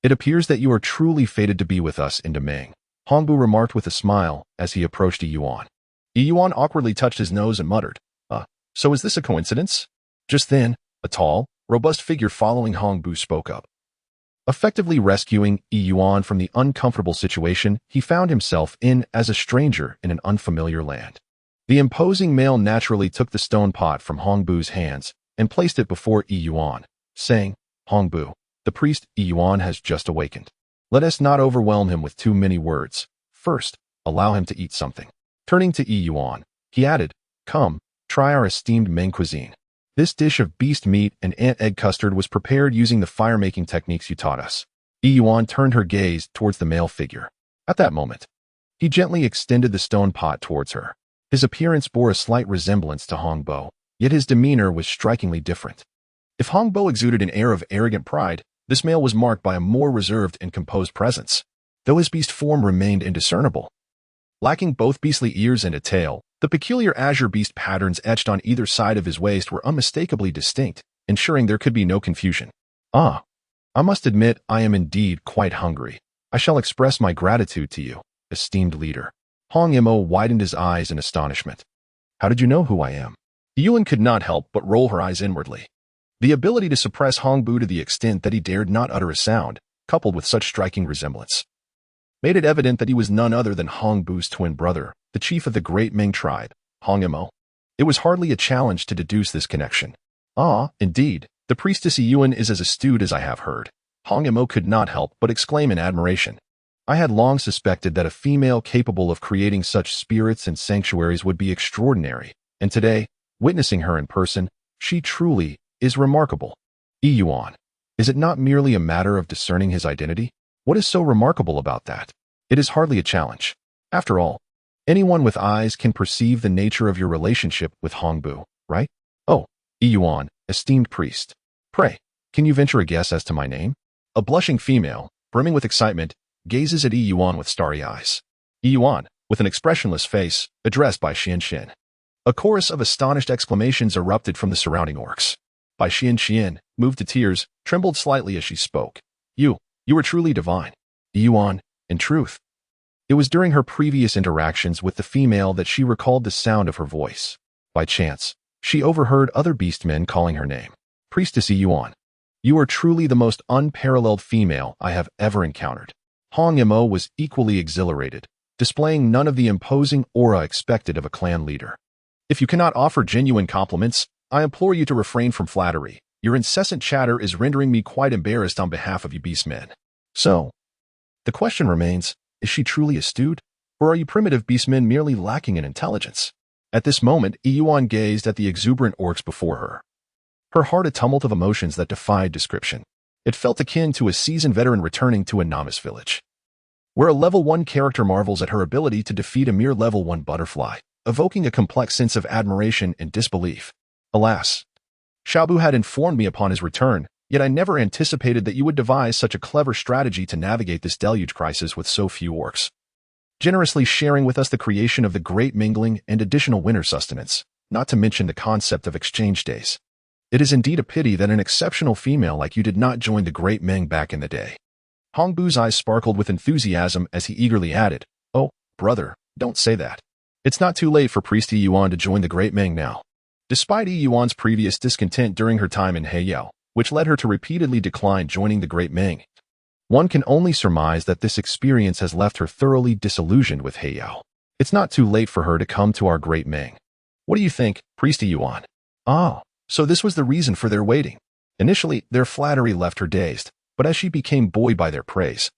it appears that you are truly fated to be with us in Deming, Hong Bu remarked with a smile as he approached Yuan. Yuan awkwardly touched his nose and muttered, so is this a coincidence? Just then, a tall, robust figure following Hong Bu spoke up. Effectively rescuing Yuan from the uncomfortable situation he found himself in as a stranger in an unfamiliar land. The imposing male naturally took the stone pot from Hong Bu's hands and placed it before Yuan, saying, Hong Bu, the priest Yuan has just awakened. Let us not overwhelm him with too many words. First, allow him to eat something. Turning to Yuan, he added, come, try our esteemed Ming cuisine. This dish of beast meat and ant egg custard was prepared using the fire-making techniques you taught us. Yuan turned her gaze towards the male figure. At that moment, he gently extended the stone pot towards her. His appearance bore a slight resemblance to Hong Bu, yet his demeanor was strikingly different. If Hong Bu exuded an air of arrogant pride, this male was marked by a more reserved and composed presence, though his beast form remained indiscernible. Lacking both beastly ears and a tail, the peculiar azure beast patterns etched on either side of his waist were unmistakably distinct, ensuring there could be no confusion. Ah, I must admit I am indeed quite hungry. I shall express my gratitude to you, esteemed leader. Hong Yimou widened his eyes in astonishment. How did you know who I am? Yuan could not help but roll her eyes inwardly. The ability to suppress Hong Bu to the extent that he dared not utter a sound, coupled with such striking resemblance, made it evident that he was none other than Hong Bu's twin brother, the chief of the great Ming tribe, Hong Yimou. It was hardly a challenge to deduce this connection. Ah, indeed, the priestess Yuan is as astute as I have heard. Hong Yimou could not help but exclaim in admiration. I had long suspected that a female capable of creating such spirits and sanctuaries would be extraordinary, and today, witnessing her in person, she truly is remarkable. Yuan, is it not merely a matter of discerning his identity? What is so remarkable about that? It is hardly a challenge. After all, anyone with eyes can perceive the nature of your relationship with Hong Bu, right? Oh, Yuan, esteemed priest. Pray, can you venture a guess as to my name? A blushing female, brimming with excitement, gazes at Yuan with starry eyes. Yuan, with an expressionless face, addressed by Xian Xin. A chorus of astonished exclamations erupted from the surrounding orcs. By Xian Xian, moved to tears, trembled slightly as she spoke. You are truly divine. Yuan, in truth. It was during her previous interactions with the female that she recalled the sound of her voice. By chance, she overheard other beastmen calling her name. Priestess Yuan, you are truly the most unparalleled female I have ever encountered. Hong Yimou was equally exhilarated, displaying none of the imposing aura expected of a clan leader. If you cannot offer genuine compliments, I implore you to refrain from flattery. Your incessant chatter is rendering me quite embarrassed on behalf of you beastmen. So, the question remains, is she truly astute, or are you primitive beastmen merely lacking in intelligence? At this moment, Yuan gazed at the exuberant orcs before her. Her heart a tumult of emotions that defied description. It felt akin to a seasoned veteran returning to a novice village, where a level 1 character marvels at her ability to defeat a mere level 1 butterfly, evoking a complex sense of admiration and disbelief. Alas, Xiaobu had informed me upon his return, yet I never anticipated that you would devise such a clever strategy to navigate this deluge crisis with so few orcs, generously sharing with us the creation of the Great Mingling and additional winter sustenance, not to mention the concept of exchange days. It is indeed a pity that an exceptional female like you did not join the Great Ming back in the day. Hong Bu's eyes sparkled with enthusiasm as he eagerly added, Oh, brother, don't say that. It's not too late for Priest Yuan to join the Great Ming now. Despite Yuan's previous discontent during her time in Heiyao, which led her to repeatedly decline joining the Great Ming, one can only surmise that this experience has left her thoroughly disillusioned with Heiyao. It's not too late for her to come to our Great Ming. What do you think, Priest Yuan? Ah, So this was the reason for their waiting. Initially, their flattery left her dazed, but as she became buoyed by their praise,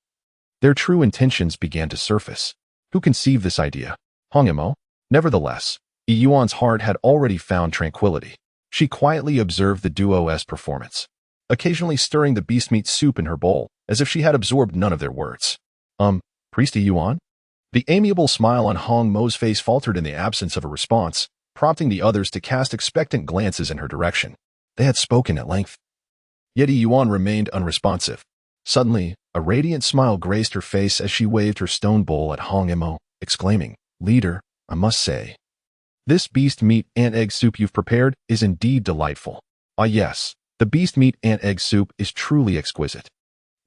their true intentions began to surface. Who conceived this idea? Hong Imo? Nevertheless, Yuan's heart had already found tranquility. She quietly observed the duo's performance, occasionally stirring the beast meat soup in her bowl, as if she had absorbed none of their words. Priest Yuan? The amiable smile on Hong Mo's face faltered in the absence of a response, prompting the others to cast expectant glances in her direction. They had spoken at length. Yet Yuan remained unresponsive. Suddenly, a radiant smile graced her face as she waved her stone bowl at Hong Imo, exclaiming, "Leader, I must say, this beast meat and egg soup you've prepared is indeed delightful. Ah yes, the beast meat and egg soup is truly exquisite."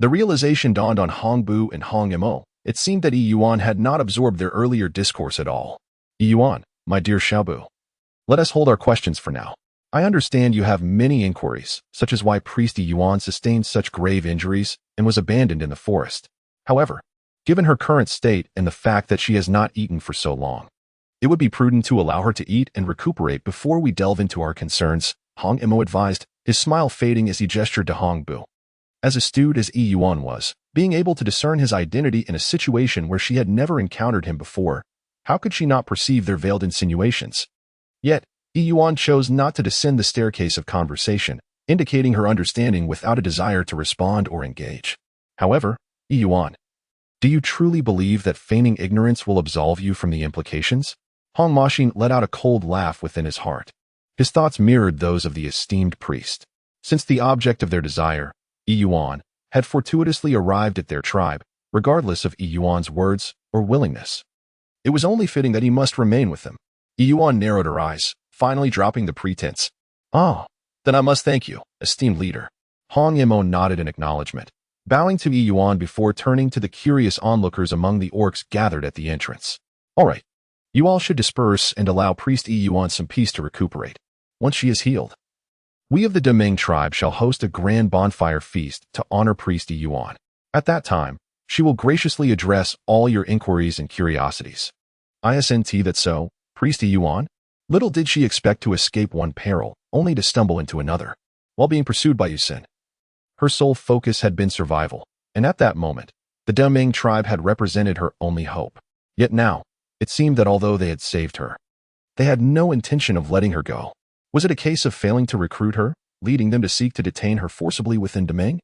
The realization dawned on Hong Bu and Hong Imo. It seemed that Yuan had not absorbed their earlier discourse at all. "Yuan, my dear Xiaobu, let us hold our questions for now. I understand you have many inquiries, such as why Priest Yuan sustained such grave injuries and was abandoned in the forest. However, given her current state and the fact that she has not eaten for so long, it would be prudent to allow her to eat and recuperate before we delve into our concerns," Hong Imo advised, his smile fading as he gestured to Hong Bu. As astute as Yuan was, being able to discern his identity in a situation where she had never encountered him before, how could she not perceive their veiled insinuations? Yet, Yuan chose not to descend the staircase of conversation, indicating her understanding without a desire to respond or engage. However, Yuan, do you truly believe that feigning ignorance will absolve you from the implications? Hong Machine let out a cold laugh within his heart. His thoughts mirrored those of the esteemed priest. Since the object of their desire, Yuan, had fortuitously arrived at their tribe, regardless of Yuan's words or willingness, it was only fitting that he must remain with them. Yuan narrowed her eyes, finally dropping the pretense. "Ah, then I must thank you, esteemed leader." Hong Imo nodded in acknowledgement, bowing to Yuan before turning to the curious onlookers among the orcs gathered at the entrance. "All right, you all should disperse and allow Priest Yuan some peace to recuperate. Once she is healed, we of the Demeng tribe shall host a grand bonfire feast to honor Priest Yuan. At that time, she will graciously address all your inquiries and curiosities." "Isn't that so, Priest Yuan?" Little did she expect to escape one peril, only to stumble into another, while being pursued by Yuan. Her sole focus had been survival, and at that moment, the Demeng tribe had represented her only hope. Yet now, it seemed that although they had saved her, they had no intention of letting her go. Was it a case of failing to recruit her, leading them to seek to detain her forcibly within Demeng?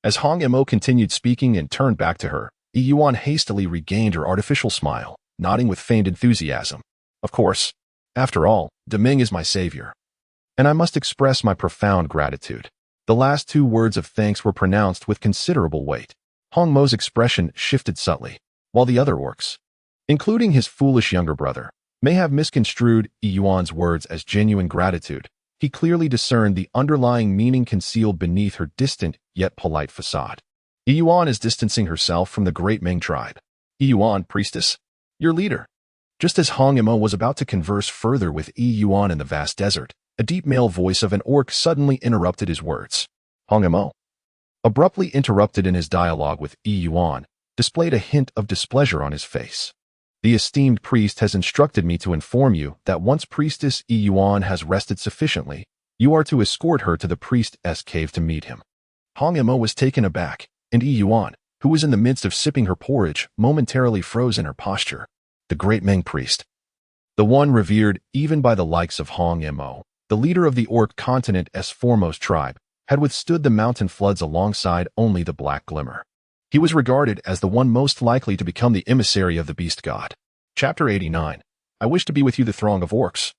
As Hong Imo continued speaking and turned back to her, Yuan hastily regained her artificial smile, nodding with feigned enthusiasm. "Of course. After all, Demeng is my savior, and I must express my profound gratitude." The last two words of thanks were pronounced with considerable weight. Hong Mo's expression shifted subtly, while the other orcs, including his foolish younger brother, may have misconstrued Yuan's words as genuine gratitude. He clearly discerned the underlying meaning concealed beneath her distant yet polite facade. Yuan is distancing herself from the great Meng tribe. "Yuan, priestess, your leader." Just as Hong Imo was about to converse further with Yuan in the vast desert, a deep male voice of an orc suddenly interrupted his words. Hong Imo, abruptly interrupted in his dialogue with Yuan, displayed a hint of displeasure on his face. "The esteemed priest has instructed me to inform you that once Priestess Yuan has rested sufficiently, you are to escort her to the priest's cave to meet him." Hong Imo was taken aback, and Yuan, who was in the midst of sipping her porridge, momentarily froze in her posture. The great Meng priest, the one revered even by the likes of Hong Imo, the leader of the Orc continent's foremost tribe, had withstood the mountain floods alongside only the Black Glimmer. He was regarded as the one most likely to become the emissary of the beast god. Chapter 89. I wish to be with you. The throng of orcs,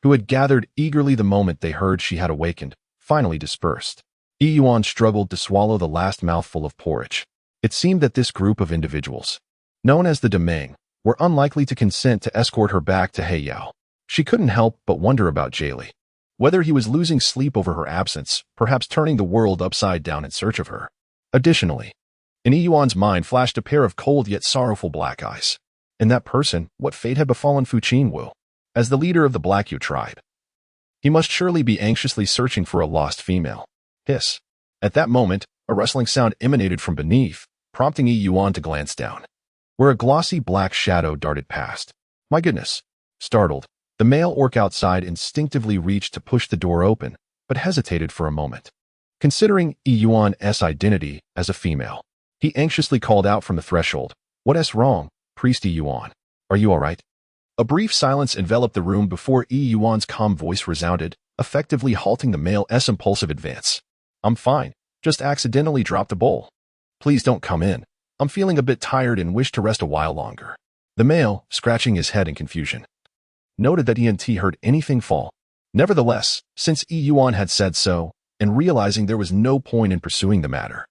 who had gathered eagerly the moment they heard she had awakened, finally dispersed. Yuan struggled to swallow the last mouthful of porridge. It seemed that this group of individuals, known as the Demeng, were unlikely to consent to escort her back to Heiyao. She couldn't help but wonder about Jaylee. Whether he was losing sleep over her absence, perhaps turning the world upside down in search of her. Additionally, in Yuan's mind flashed a pair of cold yet sorrowful black eyes. In that person, what fate had befallen Fu Qinwu? As the leader of the Black Yu tribe, he must surely be anxiously searching for a lost female. Hiss. At that moment, a rustling sound emanated from beneath, prompting Yuan to glance down, where a glossy black shadow darted past. My goodness. Startled, the male orc outside instinctively reached to push the door open, but hesitated for a moment. Considering Yuan's identity as a female, he anxiously called out from the threshold, "What's wrong, Priest Yuan? Are you all right?" A brief silence enveloped the room before Yuan's calm voice resounded, effectively halting the male's impulsive advance. "I'm fine, just accidentally dropped a bowl. Please don't come in. I'm feeling a bit tired and wish to rest a while longer." The male, scratching his head in confusion, noted that he hadn't heard anything fall. Nevertheless, since Yuan had said so, and realizing there was no point in pursuing the matter,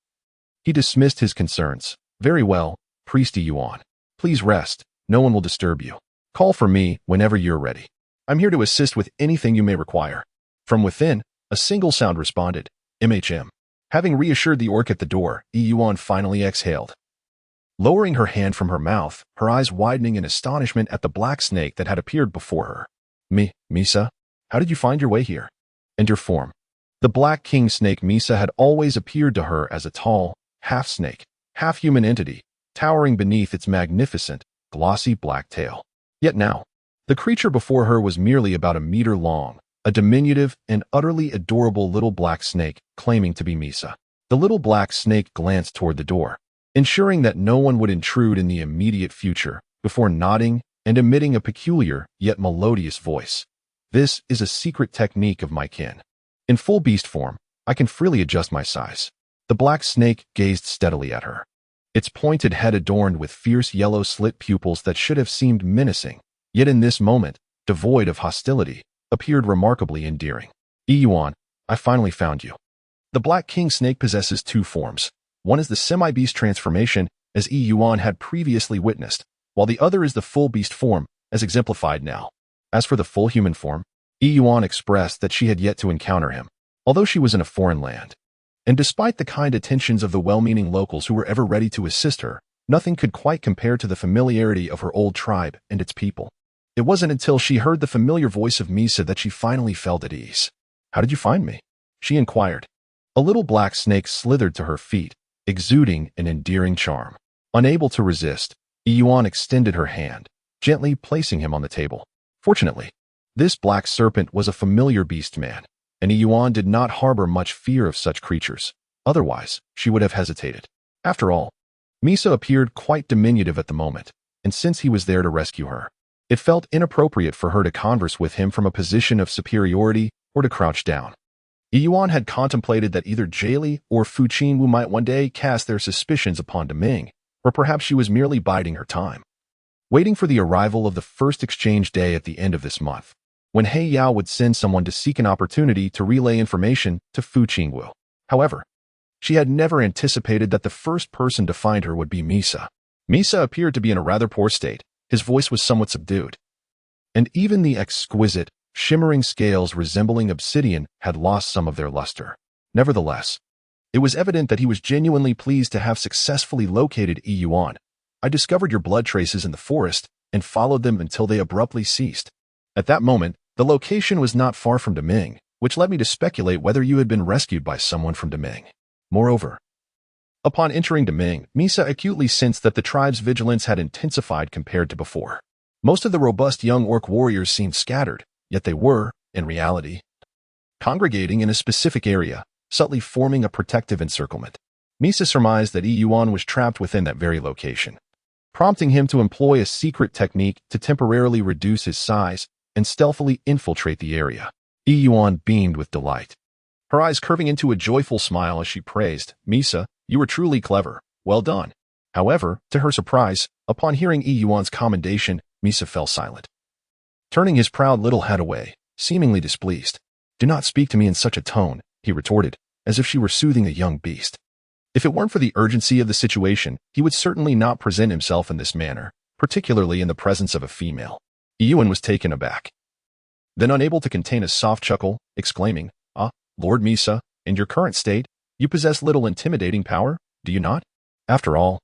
he dismissed his concerns. "Very well, Priest Yuan. Please rest. No one will disturb you. Call for me whenever you're ready. I'm here to assist with anything you may require." From within, a single sound responded, "MHM." Having reassured the orc at the door, Yuan finally exhaled. Lowering her hand from her mouth, her eyes widening in astonishment at the black snake that had appeared before her. Misa, how did you find your way here? And your form?" The black king snake Misa had always appeared to her as a tall, half-snake, half-human entity, towering beneath its magnificent, glossy black tail. Yet now, the creature before her was merely about a meter long, a diminutive and utterly adorable little black snake claiming to be Misa. The little black snake glanced toward the door, ensuring that no one would intrude in the immediate future, before nodding and emitting a peculiar yet melodious voice. "This is a secret technique of my kin. In full beast form, I can freely adjust my size." The black snake gazed steadily at her, its pointed head adorned with fierce yellow slit pupils that should have seemed menacing, yet in this moment, devoid of hostility, appeared remarkably endearing. "Yuan, I finally found you." The black king snake possesses two forms. One is the semi-beast transformation, as Yuan had previously witnessed, while the other is the full beast form, as exemplified now. As for the full human form, Yuan expressed that she had yet to encounter him, although she was in a foreign land. And despite the kind attentions of the well-meaning locals who were ever ready to assist her, nothing could quite compare to the familiarity of her old tribe and its people. It wasn't until she heard the familiar voice of Misa that she finally felt at ease. "How did you find me?" she inquired. A little black snake slithered to her feet, exuding an endearing charm. Unable to resist, Yuan extended her hand, gently placing him on the table. Fortunately, this black serpent was a familiar beastman, and Yuan did not harbor much fear of such creatures. Otherwise, she would have hesitated. After all, Misa appeared quite diminutive at the moment, and since he was there to rescue her, it felt inappropriate for her to converse with him from a position of superiority or to crouch down. Yuan had contemplated that either Jayli or Fu Qingwu might one day cast their suspicions upon Deming, or perhaps she was merely biding her time, waiting for the arrival of the first exchange day at the end of this month, when He Yao would send someone to seek an opportunity to relay information to Fu Qingwu. However, she had never anticipated that the first person to find her would be Misa. Misa appeared to be in a rather poor state. His voice was somewhat subdued, and even the exquisite, shimmering scales resembling obsidian had lost some of their luster. Nevertheless, it was evident that he was genuinely pleased to have successfully located Yuan. "I discovered your blood traces in the forest and followed them until they abruptly ceased. At that moment, the location was not far from Deming, which led me to speculate whether you had been rescued by someone from Deming. Moreover, upon entering Deming, Misa acutely sensed that the tribe's vigilance had intensified compared to before. Most of the robust young orc warriors seemed scattered, yet they were, in reality, congregating in a specific area, subtly forming a protective encirclement. Misa surmised that Yuan was trapped within that very location, prompting him to employ a secret technique to temporarily reduce his size and stealthily infiltrate the area. Yuan beamed with delight, her eyes curving into a joyful smile as she praised, "Misa, you were truly clever. Well done." However, to her surprise, upon hearing Yuan's commendation, Misa fell silent, turning his proud little head away, seemingly displeased. "Do not speak to me in such a tone," he retorted, as if she were soothing a young beast. If it weren't for the urgency of the situation, he would certainly not present himself in this manner, particularly in the presence of a female. Yuan was taken aback, then unable to contain a soft chuckle, exclaiming, "Ah, Lord Misa, in your current state, you possess little intimidating power, do you not?" After all,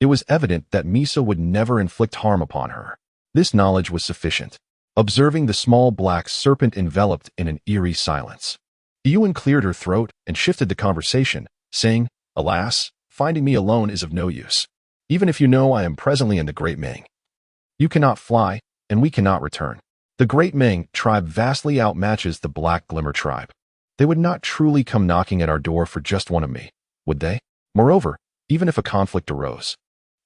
it was evident that Misa would never inflict harm upon her. This knowledge was sufficient. Observing the small black serpent enveloped in an eerie silence, Yuan cleared her throat and shifted the conversation, saying, "Alas, finding me alone is of no use. Even if you know I am presently in the Great Ming, you cannot fly, and we cannot return. The Great Ming tribe vastly outmatches the Black Glimmer tribe. They would not truly come knocking at our door for just one of me, would they? Moreover, even if a conflict arose,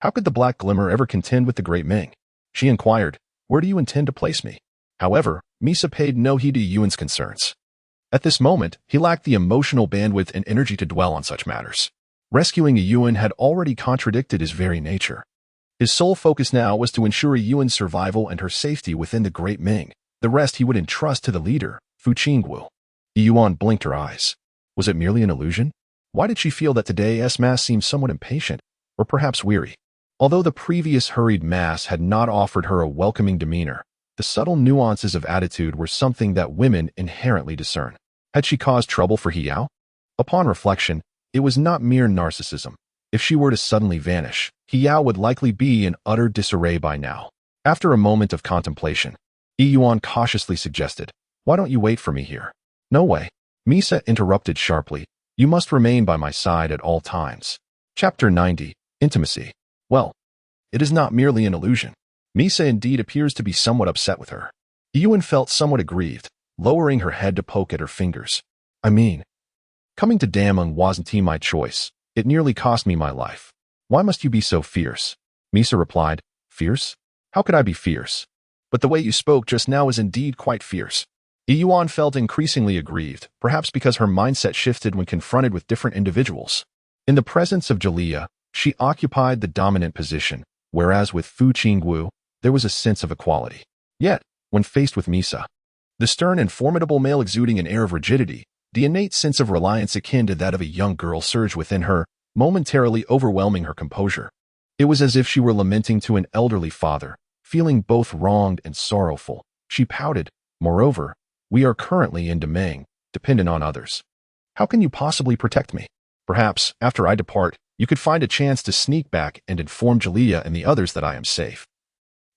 how could the Black Glimmer ever contend with the Great Ming? She inquired, where do you intend to place me? However, Misa paid no heed to Yuan's concerns. At this moment, he lacked the emotional bandwidth and energy to dwell on such matters. Rescuing Yuan had already contradicted his very nature. His sole focus now was to ensure Yuan's survival and her safety within the Great Ming. The rest he would entrust to the leader, Fu Qingwu. Yuan blinked her eyes. Was it merely an illusion? Why did she feel that today's mass seemed somewhat impatient, or perhaps weary? Although the previous hurried mass had not offered her a welcoming demeanor, the subtle nuances of attitude were something that women inherently discern. Had she caused trouble for Hiyao? Upon reflection, it was not mere narcissism. If she were to suddenly vanish, Hiyao would likely be in utter disarray by now. After a moment of contemplation, Yuan cautiously suggested, why don't you wait for me here? No way. Misa interrupted sharply. You must remain by my side at all times. Chapter 90. Intimacy. Well, it is not merely an illusion. Misa indeed appears to be somewhat upset with her. Yuan felt somewhat aggrieved, lowering her head to poke at her fingers. I mean, coming to Dameng wasn't my choice. It nearly cost me my life. Why must you be so fierce? Misa replied, fierce? How could I be fierce? But the way you spoke just now is indeed quite fierce. Yuan felt increasingly aggrieved, perhaps because her mindset shifted when confronted with different individuals. In the presence of Jaliyah, she occupied the dominant position, whereas with Fu Qingwu, there was a sense of equality. Yet, when faced with Misa, the stern and formidable male exuding an air of rigidity, the innate sense of reliance akin to that of a young girl surged within her, momentarily overwhelming her composure. It was as if she were lamenting to an elderly father, feeling both wronged and sorrowful. She pouted, moreover, we are currently in Dameng, dependent on others. How can you possibly protect me? Perhaps, after I depart, you could find a chance to sneak back and inform Jaliyah and the others that I am safe.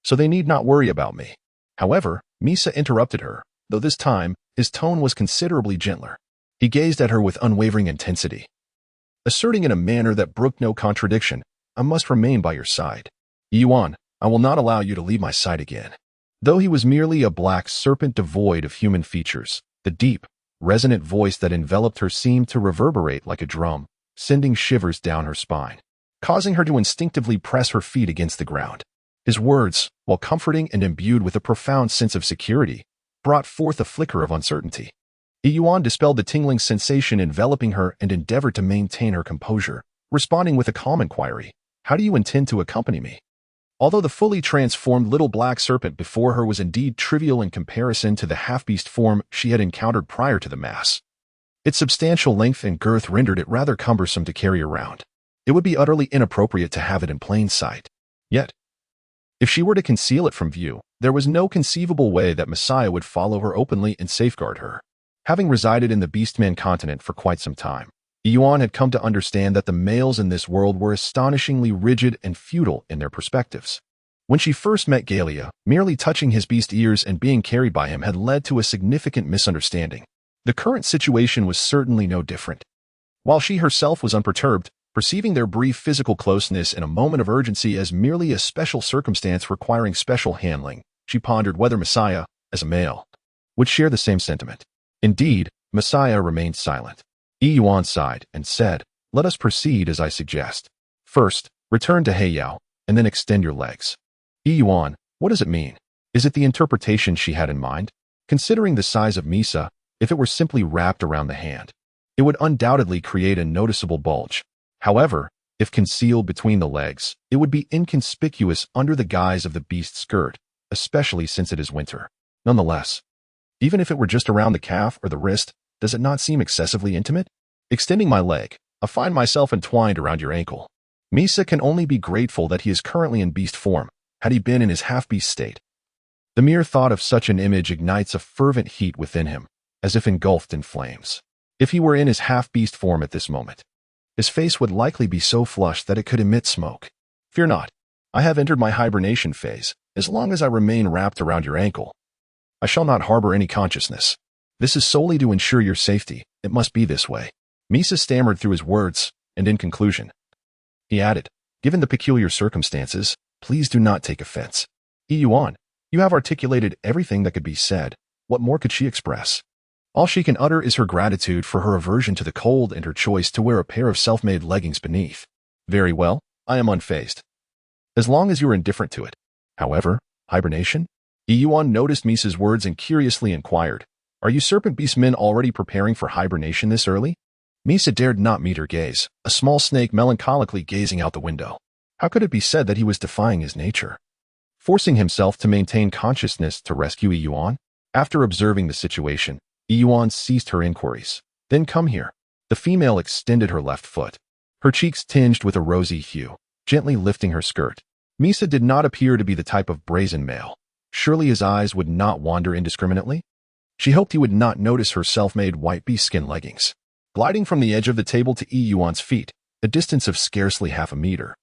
So they need not worry about me. However, Misa interrupted her, though this time, his tone was considerably gentler. He gazed at her with unwavering intensity, asserting in a manner that brooked no contradiction, I must remain by your side. Yuan, I will not allow you to leave my side again. Though he was merely a black serpent devoid of human features, the deep, resonant voice that enveloped her seemed to reverberate like a drum, sending shivers down her spine, causing her to instinctively press her feet against the ground. His words, while comforting and imbued with a profound sense of security, brought forth a flicker of uncertainty. Yuan dispelled the tingling sensation enveloping her and endeavored to maintain her composure, responding with a calm inquiry, how do you intend to accompany me? Although the fully transformed little black serpent before her was indeed trivial in comparison to the half-beast form she had encountered prior to the mass, its substantial length and girth rendered it rather cumbersome to carry around. It would be utterly inappropriate to have it in plain sight. Yet, if she were to conceal it from view, there was no conceivable way that Messiah would follow her openly and safeguard her. Having resided in the beastman continent for quite some time, Yuan had come to understand that the males in this world were astonishingly rigid and feudal in their perspectives. When she first met Galea, merely touching his beast ears and being carried by him had led to a significant misunderstanding. The current situation was certainly no different. While she herself was unperturbed, perceiving their brief physical closeness in a moment of urgency as merely a special circumstance requiring special handling, she pondered whether Messiah, as a male, would share the same sentiment. Indeed, Messiah remained silent. Yuan sighed and said, let us proceed as I suggest. First, return to Heiyao, and then extend your legs. Yuan, what does it mean? Is it the interpretation she had in mind? Considering the size of Misa, if it were simply wrapped around the hand, it would undoubtedly create a noticeable bulge. However, if concealed between the legs, it would be inconspicuous under the guise of the beast skirt, especially since it is winter. Nonetheless, even if it were just around the calf or the wrist, does it not seem excessively intimate? Extending my leg, I find myself entwined around your ankle. Misa can only be grateful that he is currently in beast form. Had he been in his half-beast state, the mere thought of such an image ignites a fervent heat within him, as if engulfed in flames. If he were in his half-beast form at this moment, his face would likely be so flushed that it could emit smoke. Fear not, I have entered my hibernation phase. As long as I remain wrapped around your ankle, I shall not harbor any consciousness. This is solely to ensure your safety. It must be this way. Misa stammered through his words, and in conclusion, he added, given the peculiar circumstances, please do not take offense. Yuan, you have articulated everything that could be said. What more could she express? All she can utter is her gratitude for her aversion to the cold and her choice to wear a pair of self-made leggings beneath. Very well, I am unfazed. As long as you are indifferent to it. However, hibernation? Yuan noticed Misa's words and curiously inquired, are you serpent beastmen already preparing for hibernation this early? Misa dared not meet her gaze, a small snake melancholically gazing out the window. How could it be said that he was defying his nature? Forcing himself to maintain consciousness to rescue Yuan? After observing the situation, Yuan ceased her inquiries. Then come here. The female extended her left foot, her cheeks tinged with a rosy hue, gently lifting her skirt. Misa did not appear to be the type of brazen male. Surely his eyes would not wander indiscriminately? She hoped he would not notice her self-made white beast-skin leggings. Gliding from the edge of the table to Yuan's feet, a distance of scarcely half a meter.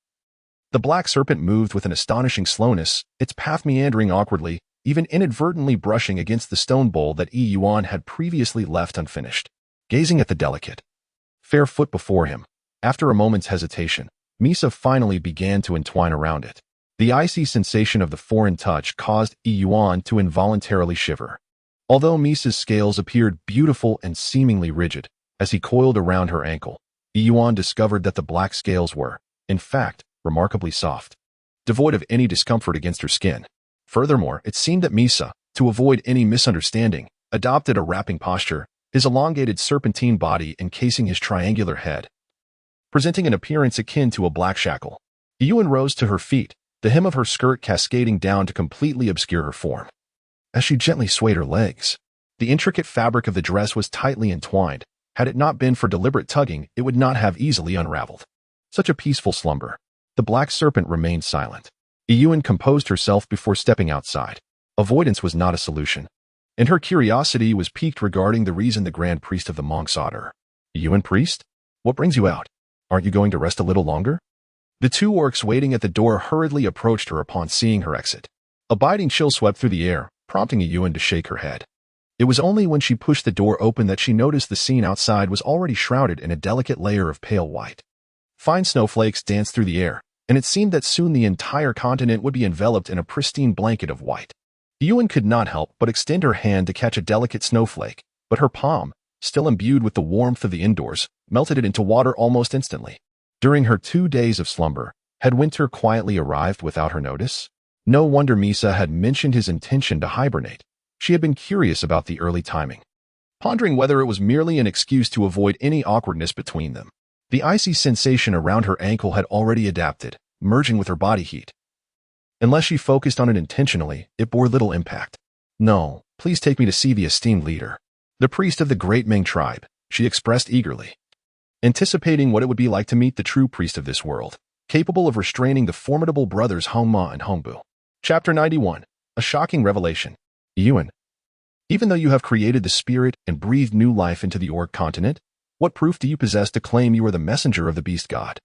The black serpent moved with an astonishing slowness, its path meandering awkwardly, even inadvertently brushing against the stone bowl that Yuan had previously left unfinished. Gazing at the delicate, fair foot before him, after a moment's hesitation, Misa finally began to entwine around it. The icy sensation of the foreign touch caused Yuan to involuntarily shiver. Although Misa's scales appeared beautiful and seemingly rigid, as he coiled around her ankle, Yuan discovered that the black scales were, in fact, remarkably soft, devoid of any discomfort against her skin. Furthermore, it seemed that Misa, to avoid any misunderstanding, adopted a wrapping posture, his elongated serpentine body encasing his triangular head, presenting an appearance akin to a black shackle. Yuan rose to her feet, the hem of her skirt cascading down to completely obscure her form. As she gently swayed her legs, the intricate fabric of the dress was tightly entwined. Had it not been for deliberate tugging, it would not have easily unraveled. Such a peaceful slumber. The black serpent remained silent. Yuan composed herself before stepping outside. Avoidance was not a solution, and her curiosity was piqued regarding the reason the grand priest of the monks sought her. Yuan priest? What brings you out? Aren't you going to rest a little longer? The two orcs waiting at the door hurriedly approached her upon seeing her exit. A biting chill swept through the air, prompting Yuan to shake her head. It was only when she pushed the door open that she noticed the scene outside was already shrouded in a delicate layer of pale white. Fine snowflakes danced through the air, and it seemed that soon the entire continent would be enveloped in a pristine blanket of white. Yuan could not help but extend her hand to catch a delicate snowflake, but her palm, still imbued with the warmth of the indoors, melted it into water almost instantly. During her 2 days of slumber, had winter quietly arrived without her notice? No wonder Misa had mentioned his intention to hibernate. She had been curious about the early timing, pondering whether it was merely an excuse to avoid any awkwardness between them. The icy sensation around her ankle had already adapted, merging with her body heat. Unless she focused on it intentionally, it bore little impact. No, please take me to see the esteemed leader, the priest of the great Ming tribe, she expressed eagerly, anticipating what it would be like to meet the true priest of this world, capable of restraining the formidable brothers Hongma and Hongbu. Chapter 91. A shocking revelation. Yuan, even though you have created the spirit and breathed new life into the orc continent, what proof do you possess to claim you are the messenger of the beast god?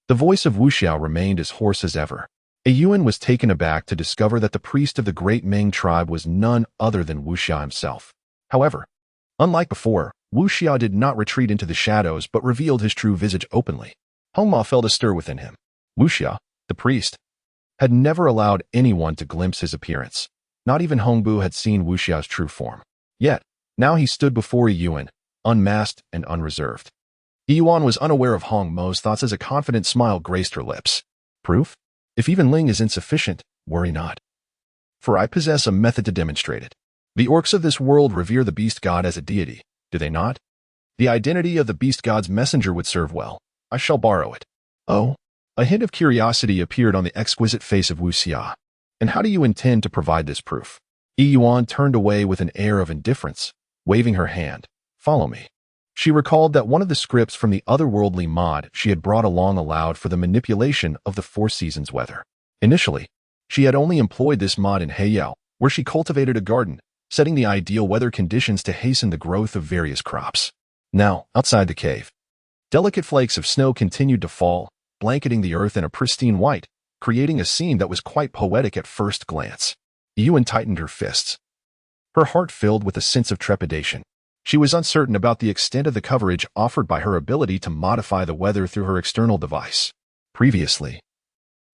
The voice of Wuxiao remained as hoarse as ever. Yuan was taken aback to discover that the priest of the great Ming tribe was none other than Wuxiao himself. However, unlike before, Wuxiao did not retreat into the shadows but revealed his true visage openly. Hongma felt a stir within him. Wuxiao, the priest, had never allowed anyone to glimpse his appearance. Not even Hongbu had seen Wuxiao's true form. Yet, now he stood before Yuan, unmasked and unreserved. Yuan was unaware of Hong Mo's thoughts as a confident smile graced her lips. Proof? If even Ling is insufficient, worry not. For I possess a method to demonstrate it. The orcs of this world revere the beast god as a deity, do they not? The identity of the beast god's messenger would serve well. I shall borrow it. Oh? A hint of curiosity appeared on the exquisite face of Wuxia. And how do you intend to provide this proof? Yuan turned away with an air of indifference, waving her hand. Follow me. She recalled that one of the scripts from the otherworldly mod she had brought along allowed for the manipulation of the 4 seasons weather. Initially, she had only employed this mod in Heiyao, where she cultivated a garden, setting the ideal weather conditions to hasten the growth of various crops. Now, outside the cave, delicate flakes of snow continued to fall, blanketing the earth in a pristine white, creating a scene that was quite poetic at first glance. Yuan tightened her fists, her heart filled with a sense of trepidation. She was uncertain about the extent of the coverage offered by her ability to modify the weather through her external device. Previously,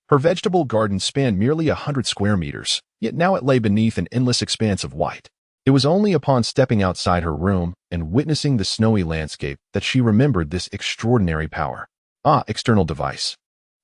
her vegetable garden spanned merely 100 square meters, yet now it lay beneath an endless expanse of white. It was only upon stepping outside her room and witnessing the snowy landscape that she remembered this extraordinary power. External device.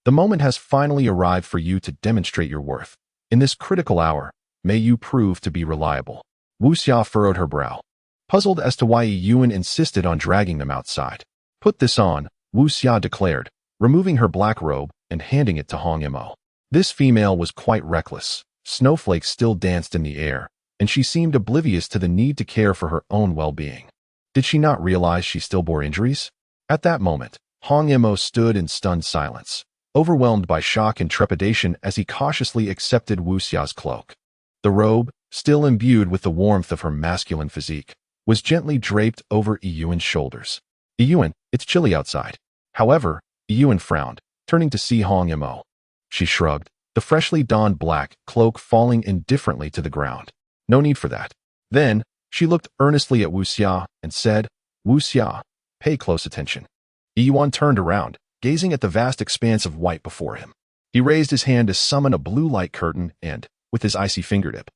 The moment has finally arrived for you to demonstrate your worth. In this critical hour, may you prove to be reliable. Wu Xia furrowed her brow, puzzled as to why Yuan insisted on dragging them outside. Put this on, Wu Xia declared, removing her black robe and handing it to Hong Imo. This female was quite reckless. Snowflakes still danced in the air, and she seemed oblivious to the need to care for her own well-being. Did she not realize she still bore injuries? At that moment, Hong Imo stood in stunned silence, overwhelmed by shock and trepidation as he cautiously accepted Wu Xia's cloak. The robe, still imbued with the warmth of her masculine physique, was gently draped over Yuan's shoulders. Yuan, it's chilly outside. However, Yuan frowned, turning to see Hong Imo. She shrugged, the freshly donned black cloak falling indifferently to the ground. No need for that. Then, she looked earnestly at Wu Xia and said, Wu Xia, pay close attention. Yuan turned around, gazing at the vast expanse of white before him. He raised his hand to summon a blue light curtain and, with his icy fingertip,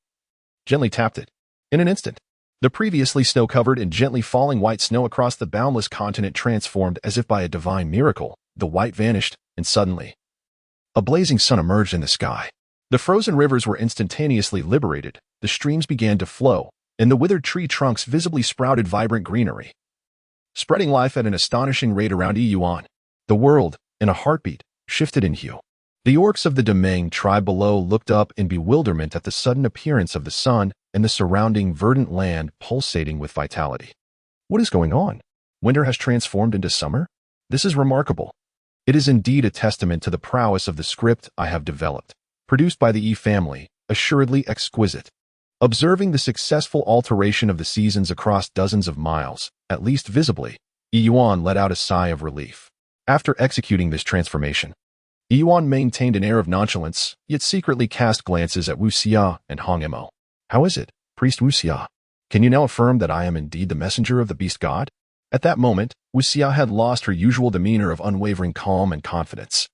gently tapped it. In an instant, the previously snow-covered and gently falling white snow across the boundless continent transformed as if by a divine miracle. The white vanished, and suddenly, a blazing sun emerged in the sky. The frozen rivers were instantaneously liberated, the streams began to flow, and the withered tree trunks visibly sprouted vibrant greenery, spreading life at an astonishing rate around Yuan. The world, in a heartbeat, shifted in hue. The orcs of the Demeng tribe below looked up in bewilderment at the sudden appearance of the sun and the surrounding verdant land pulsating with vitality. What is going on? Winter has transformed into summer? This is remarkable. It is indeed a testament to the prowess of the script I have developed, produced by the Yi family, assuredly exquisite. Observing the successful alteration of the seasons across dozens of miles, at least visibly, Yuan let out a sigh of relief. After executing this transformation, Yuan maintained an air of nonchalance, yet secretly cast glances at Wu Xia and Hong Imo. How is it, Priest Wu Xia? Can you now affirm that I am indeed the messenger of the beast god? At that moment, Wu Xia had lost her usual demeanor of unwavering calm and confidence.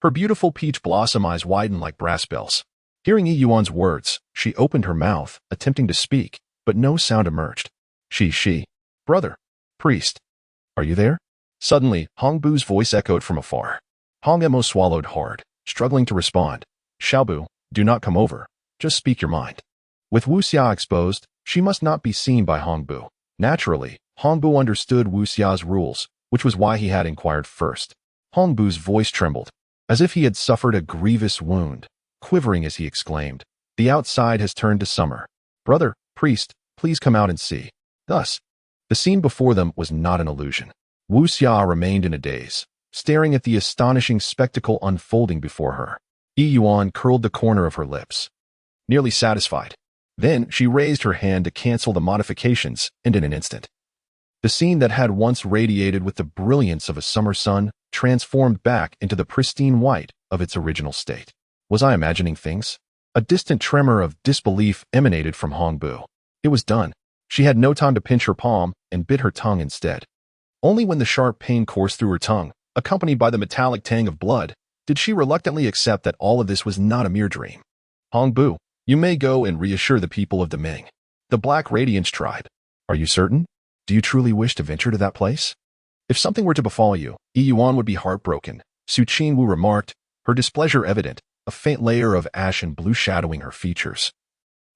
Her beautiful peach blossom eyes widened like brass bells. Hearing Yuan's words, she opened her mouth, attempting to speak, but no sound emerged. Brother, priest, are you there? Suddenly, Hong Bu's voice echoed from afar. Hong Imo swallowed hard, struggling to respond. Xiaobu, do not come over. Just speak your mind. With Wu Xia exposed, she must not be seen by Hong Bu. Naturally, Hong Bu understood Wu Xia's rules, which was why he had inquired first. Hong Bu's voice trembled, as if he had suffered a grievous wound, quivering as he exclaimed, The outside has turned to summer. Brother, priest, please come out and see. Thus, the scene before them was not an illusion. Wu Xia remained in a daze, staring at the astonishing spectacle unfolding before her. Yuan curled the corner of her lips, nearly satisfied. Then she raised her hand to cancel the modifications, and in an instant, the scene that had once radiated with the brilliance of a summer sun transformed back into the pristine white of its original state. Was I imagining things? A distant tremor of disbelief emanated from Hong Bu. It was done. She had no time to pinch her palm and bit her tongue instead. Only when the sharp pain coursed through her tongue, accompanied by the metallic tang of blood, did she reluctantly accept that all of this was not a mere dream. Hong Bu, you may go and reassure the people of Demeng, the Black Radiance tribe. Are you certain? Do you truly wish to venture to that place? If something were to befall you, Yuan would be heartbroken, Su Qinwu remarked, her displeasure evident, a faint layer of ash and blue shadowing her features,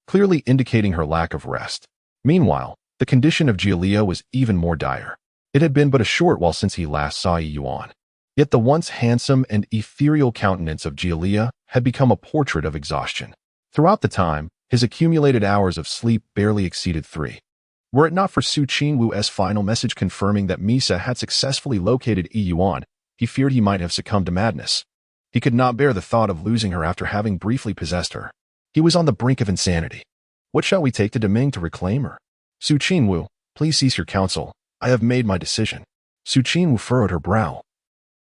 clearly indicating her lack of rest. Meanwhile, the condition of Jialia was even more dire. It had been but a short while since he last saw Yuan. Yet the once handsome and ethereal countenance of Jialia had become a portrait of exhaustion. Throughout the time, his accumulated hours of sleep barely exceeded 3. Were it not for Su Qinwu's final message confirming that Misa had successfully located Yuan, he feared he might have succumbed to madness. He could not bear the thought of losing her after having briefly possessed her. He was on the brink of insanity. What shall we take to Demeng to reclaim her? Su Qinwu, please cease your counsel. I have made my decision. Su Qinwu furrowed her brow.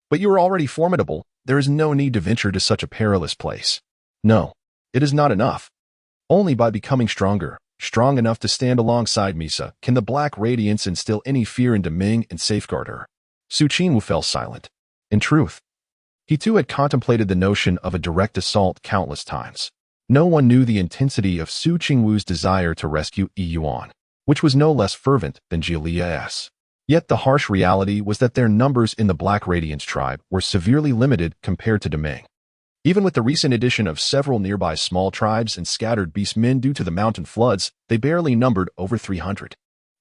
But you are already formidable. There is no need to venture to such a perilous place. No, it is not enough. Only by becoming stronger, strong enough to stand alongside Misa, can the Black Radiance instill any fear in Demeng and safeguard her. Su Qinwu fell silent. In truth, he too had contemplated the notion of a direct assault countless times. No one knew the intensity of Su Qingwu's desire to rescue Yuan, which was no less fervent than Jialia's. Yet the harsh reality was that their numbers in the Black Radiance tribe were severely limited compared to Deming. Even with the recent addition of several nearby small tribes and scattered beastmen due to the mountain floods, they barely numbered over 300.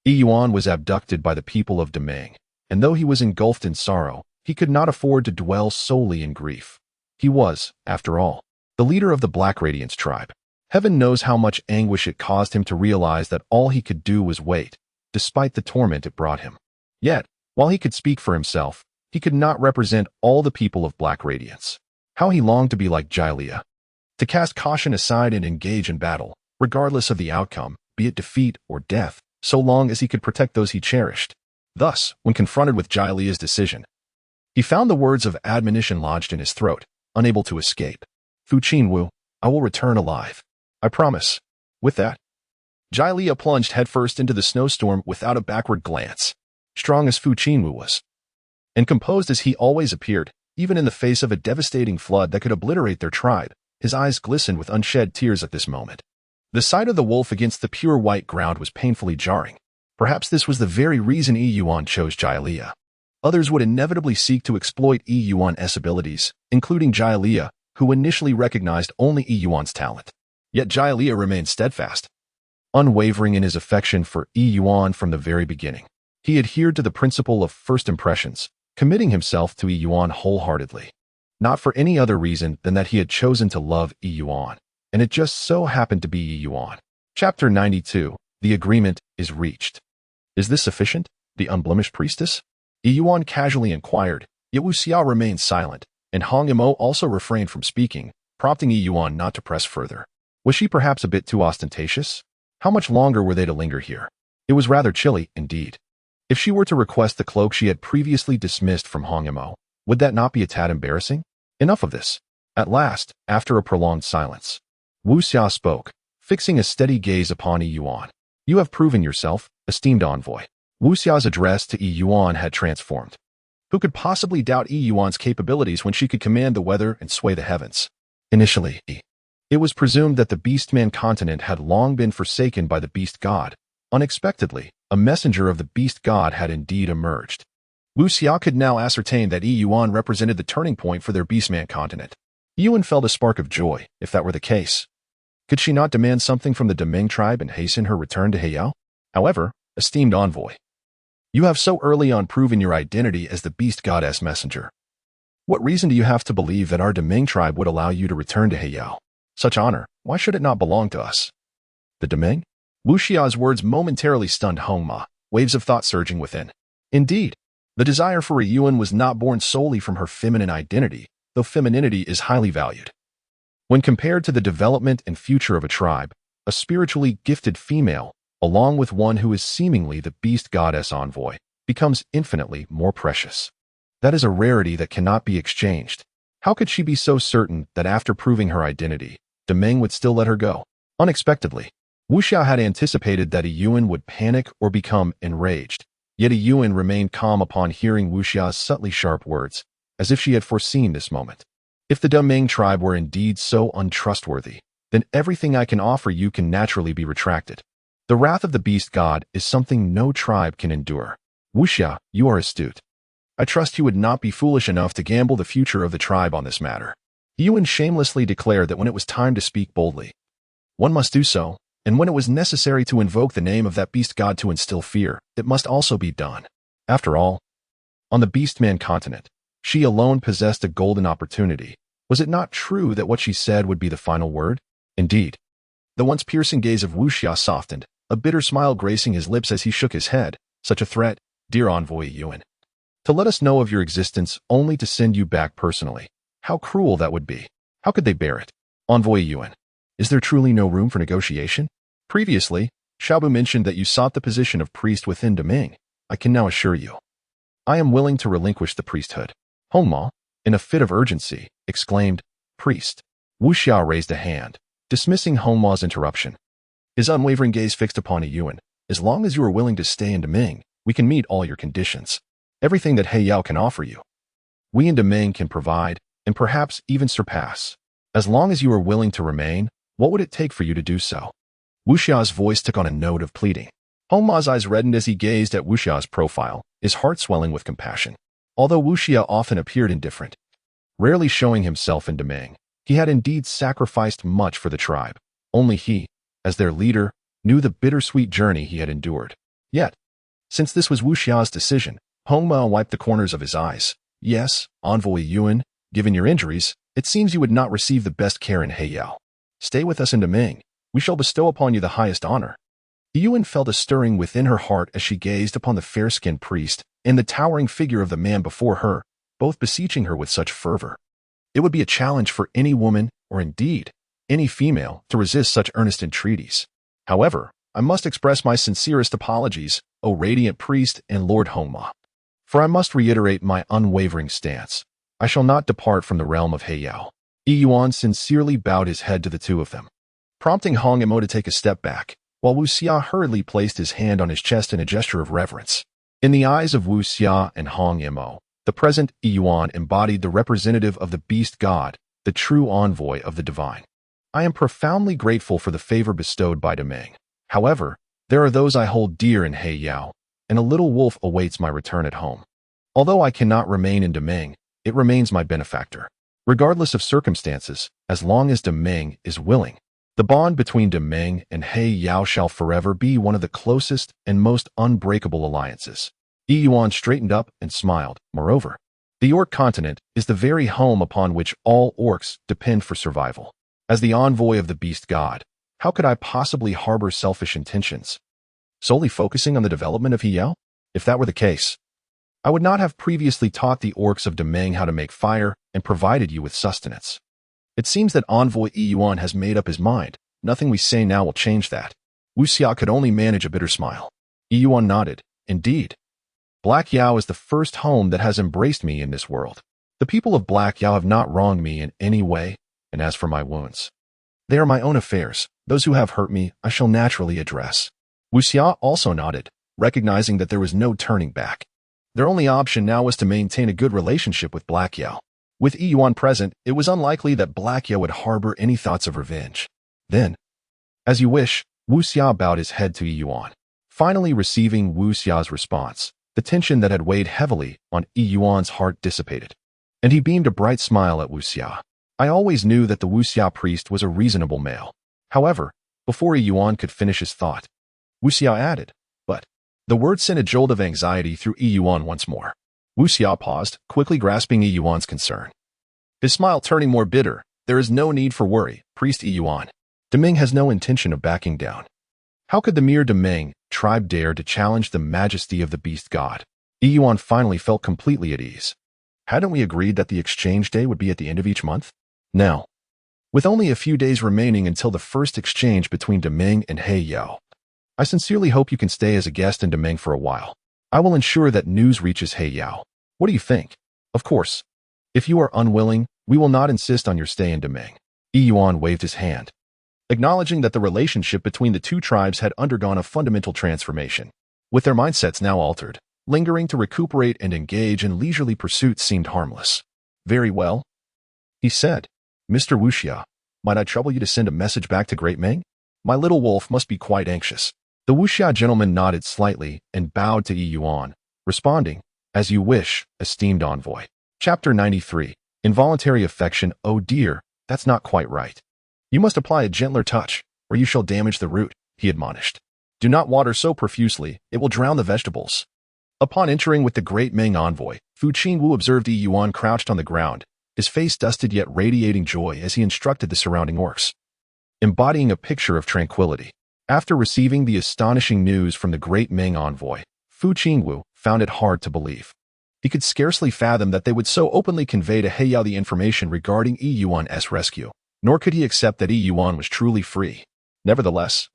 Yuan was abducted by the people of Deming, and though he was engulfed in sorrow, he could not afford to dwell solely in grief. He was, after all, the leader of the Black Radiance tribe. Heaven knows how much anguish it caused him to realize that all he could do was wait, despite the torment it brought him. Yet, while he could speak for himself, he could not represent all the people of Black Radiance. How he longed to be like Jialia, to cast caution aside and engage in battle, regardless of the outcome, be it defeat or death, so long as he could protect those he cherished. Thus, when confronted with Jialia's decision, he found the words of admonition lodged in his throat, unable to escape. Fu Qingwu, I will return alive. I promise. With that, Jialia plunged headfirst into the snowstorm without a backward glance. Strong as Fu Qingwu was, and composed as he always appeared, even in the face of a devastating flood that could obliterate their tribe, his eyes glistened with unshed tears at this moment. The sight of the wolf against the pure white ground was painfully jarring. Perhaps this was the very reason Yuan chose Jialia. Others would inevitably seek to exploit Yuan's abilities, including Jialia, who initially recognized only Yuan's talent. Yet Jialia remained steadfast, unwavering in his affection for Yuan from the very beginning. He adhered to the principle of first impressions, committing himself to Yuan wholeheartedly. Not for any other reason than that he had chosen to love Yuan, and it just so happened to be Yuan. Chapter 92. The agreement is reached. Is this sufficient? The unblemished priestess? Yuan casually inquired, yet Wu Xiao remained silent, and Hong Yimou also refrained from speaking, prompting Yuan not to press further. Was she perhaps a bit too ostentatious? How much longer were they to linger here? It was rather chilly, indeed. If she were to request the cloak she had previously dismissed from Hong Yimou, would that not be a tad embarrassing? Enough of this. At last, after a prolonged silence, Wu Xia spoke, fixing a steady gaze upon Yuan. You have proven yourself, esteemed envoy. Wu Xiao's address to Yuan had transformed. Who could possibly doubt Yuan's capabilities when she could command the weather and sway the heavens? Initially, it was presumed that the beastman continent had long been forsaken by the beast god. Unexpectedly, a messenger of the beast god had indeed emerged. Wu Xiao could now ascertain that Yuan represented the turning point for their beastman continent. Yuan felt a spark of joy, if that were the case. Could she not demand something from the Deming tribe and hasten her return to Heiyao? However, esteemed envoy, you have so early on proven your identity as the beast goddess messenger. What reason do you have to believe that our Deming tribe would allow you to return to Heiyao? Such honor, why should it not belong to us? The Deming? Wu Xiao's words momentarily stunned Hong Ma, waves of thought surging within. Indeed, the desire for Yuan was not born solely from her feminine identity, though femininity is highly valued. When compared to the development and future of a tribe, a spiritually gifted female, along with one who is seemingly the beast goddess envoy, becomes infinitely more precious. That is a rarity that cannot be exchanged. How could she be so certain that after proving her identity, Deming would still let her go? Unexpectedly, Wu Xiao had anticipated that Yuan would panic or become enraged, yet Yuan remained calm upon hearing Wu Xiao's subtly sharp words, as if she had foreseen this moment. If the Deming tribe were indeed so untrustworthy, then everything I can offer you can naturally be retracted. The wrath of the beast god is something no tribe can endure. Wu Xia, you are astute. I trust you would not be foolish enough to gamble the future of the tribe on this matter. Yuan shamelessly declared that when it was time to speak boldly, one must do so, and when it was necessary to invoke the name of that beast god to instill fear, it must also be done. After all, on the beastman continent, she alone possessed a golden opportunity. Was it not true that what she said would be the final word? Indeed. The once piercing gaze of Wu Xia softened, a bitter smile gracing his lips as he shook his head. Such a threat, dear envoy Yuan. To let us know of your existence only to send you back personally. How cruel that would be. How could they bear it? Envoy Yuan, is there truly no room for negotiation? Previously, Xiaobu mentioned that you sought the position of priest within Deming. I can now assure you, I am willing to relinquish the priesthood. Hong Ma, in a fit of urgency, exclaimed, Priest. Wu Xiao raised a hand, dismissing Hong Ma's interruption. His unwavering gaze fixed upon Yuan. As long as you are willing to stay in Deming, we can meet all your conditions. Everything that Heiyao can offer you, we in Deming can provide, and perhaps even surpass. As long as you are willing to remain, What would it take for you to do so? Wuxia's voice took on a note of pleading. Hong Ma's eyes reddened as he gazed at Wuxia's profile, his heart swelling with compassion. Although Wuxia often appeared indifferent, rarely showing himself in Demeng, he had indeed sacrificed much for the tribe. Only he, as their leader, knew the bittersweet journey he had endured. Yet, since this was Wuxia's decision, Hong Ma wiped the corners of his eyes. Yes, Envoy Yuan, given your injuries, it seems you would not receive the best care in Heiyao. Stay with us in Demeng. We shall bestow upon you the highest honor. Yuan felt a stirring within her heart as she gazed upon the fair-skinned priest and the towering figure of the man before her, both beseeching her with such fervor. It would be a challenge for any woman, or indeed, any female, to resist such earnest entreaties. However, I must express my sincerest apologies, O radiant priest and Lord Hongma. For I must reiterate my unwavering stance. I shall not depart from the realm of Heiyao. Yuan sincerely bowed his head to the two of them, prompting Hong Imo to take a step back, while Wuxia hurriedly placed his hand on his chest in a gesture of reverence. In the eyes of Wuxia and Hong Imo, the present Yuan embodied the representative of the beast god, the true envoy of the divine. I am profoundly grateful for the favor bestowed by Demeng. However, there are those I hold dear in Heiyao, and a little wolf awaits my return at home. Although I cannot remain in Demeng, it remains my benefactor. Regardless of circumstances, as long as Demeng is willing, the bond between Demeng and Heiyao shall forever be one of the closest and most unbreakable alliances. Yuan straightened up and smiled. Moreover, the Orc continent is the very home upon which all orcs depend for survival. As the envoy of the beast god, how could I possibly harbor selfish intentions? Solely focusing on the development of Heiyao? If that were the case, I would not have previously taught the orcs of Demeng how to make fire and provided you with sustenance. It seems that Envoy Yuan has made up his mind. Nothing we say now will change that. Wuxia could only manage a bitter smile. Yuan nodded. Indeed. Black Yao is the first home that has embraced me in this world. The people of Black Yao have not wronged me in any way, and as for my wounds, they are my own affairs. Those who have hurt me, I shall naturally address. Wuxia also nodded, recognizing that there was no turning back. Their only option now was to maintain a good relationship with Black Yao. With Yuan present, it was unlikely that Black Yao would harbor any thoughts of revenge. Then, as you wish, Wuxia bowed his head to Yuan. Finally receiving Wuxia's response, the tension that had weighed heavily on Yuan's heart dissipated, and he beamed a bright smile at Wuxia. I always knew that the Wuxia priest was a reasonable male. However, before Yuan could finish his thought, Wuxia added, but the word sent a jolt of anxiety through Yuan once more. Wuxia paused, quickly grasping Yuan's concern. His smile turning more bitter. There is no need for worry, Priest Yuan. Demeng has no intention of backing down. How could the mere Demeng tribe dare to challenge the majesty of the beast god? Yuan finally felt completely at ease. Hadn't we agreed that the exchange day would be at the end of each month? Now, with only a few days remaining until the first exchange between Demeng and Heiyao, I sincerely hope you can stay as a guest in Demeng for a while. I will ensure that news reaches Heiyao. What do you think? Of course, if you are unwilling, we will not insist on your stay in Demeng. Yuan waved his hand, acknowledging that the relationship between the two tribes had undergone a fundamental transformation. With their mindsets now altered, lingering to recuperate and engage in leisurely pursuits seemed harmless. Very well, he said. Mr. Wuxia, might I trouble you to send a message back to Great Meng? My little wolf must be quite anxious. The Wuxia gentleman nodded slightly and bowed to Yuan, responding, as you wish, esteemed envoy. Chapter 93. Involuntary affection. Oh dear, that's not quite right. You must apply a gentler touch, or you shall damage the root, he admonished. Do not water so profusely, it will drown the vegetables. Upon entering with the great Meng envoy, Fu Qingwu observed Yuan crouched on the ground, his face dusted yet radiating joy as he instructed the surrounding orcs, embodying a picture of tranquility. After receiving the astonishing news from the great Meng envoy, Fu Qingwu found it hard to believe. He could scarcely fathom that they would so openly convey to Heiyao the information regarding Yuan's rescue, nor could he accept that Yuan was truly free. Nevertheless,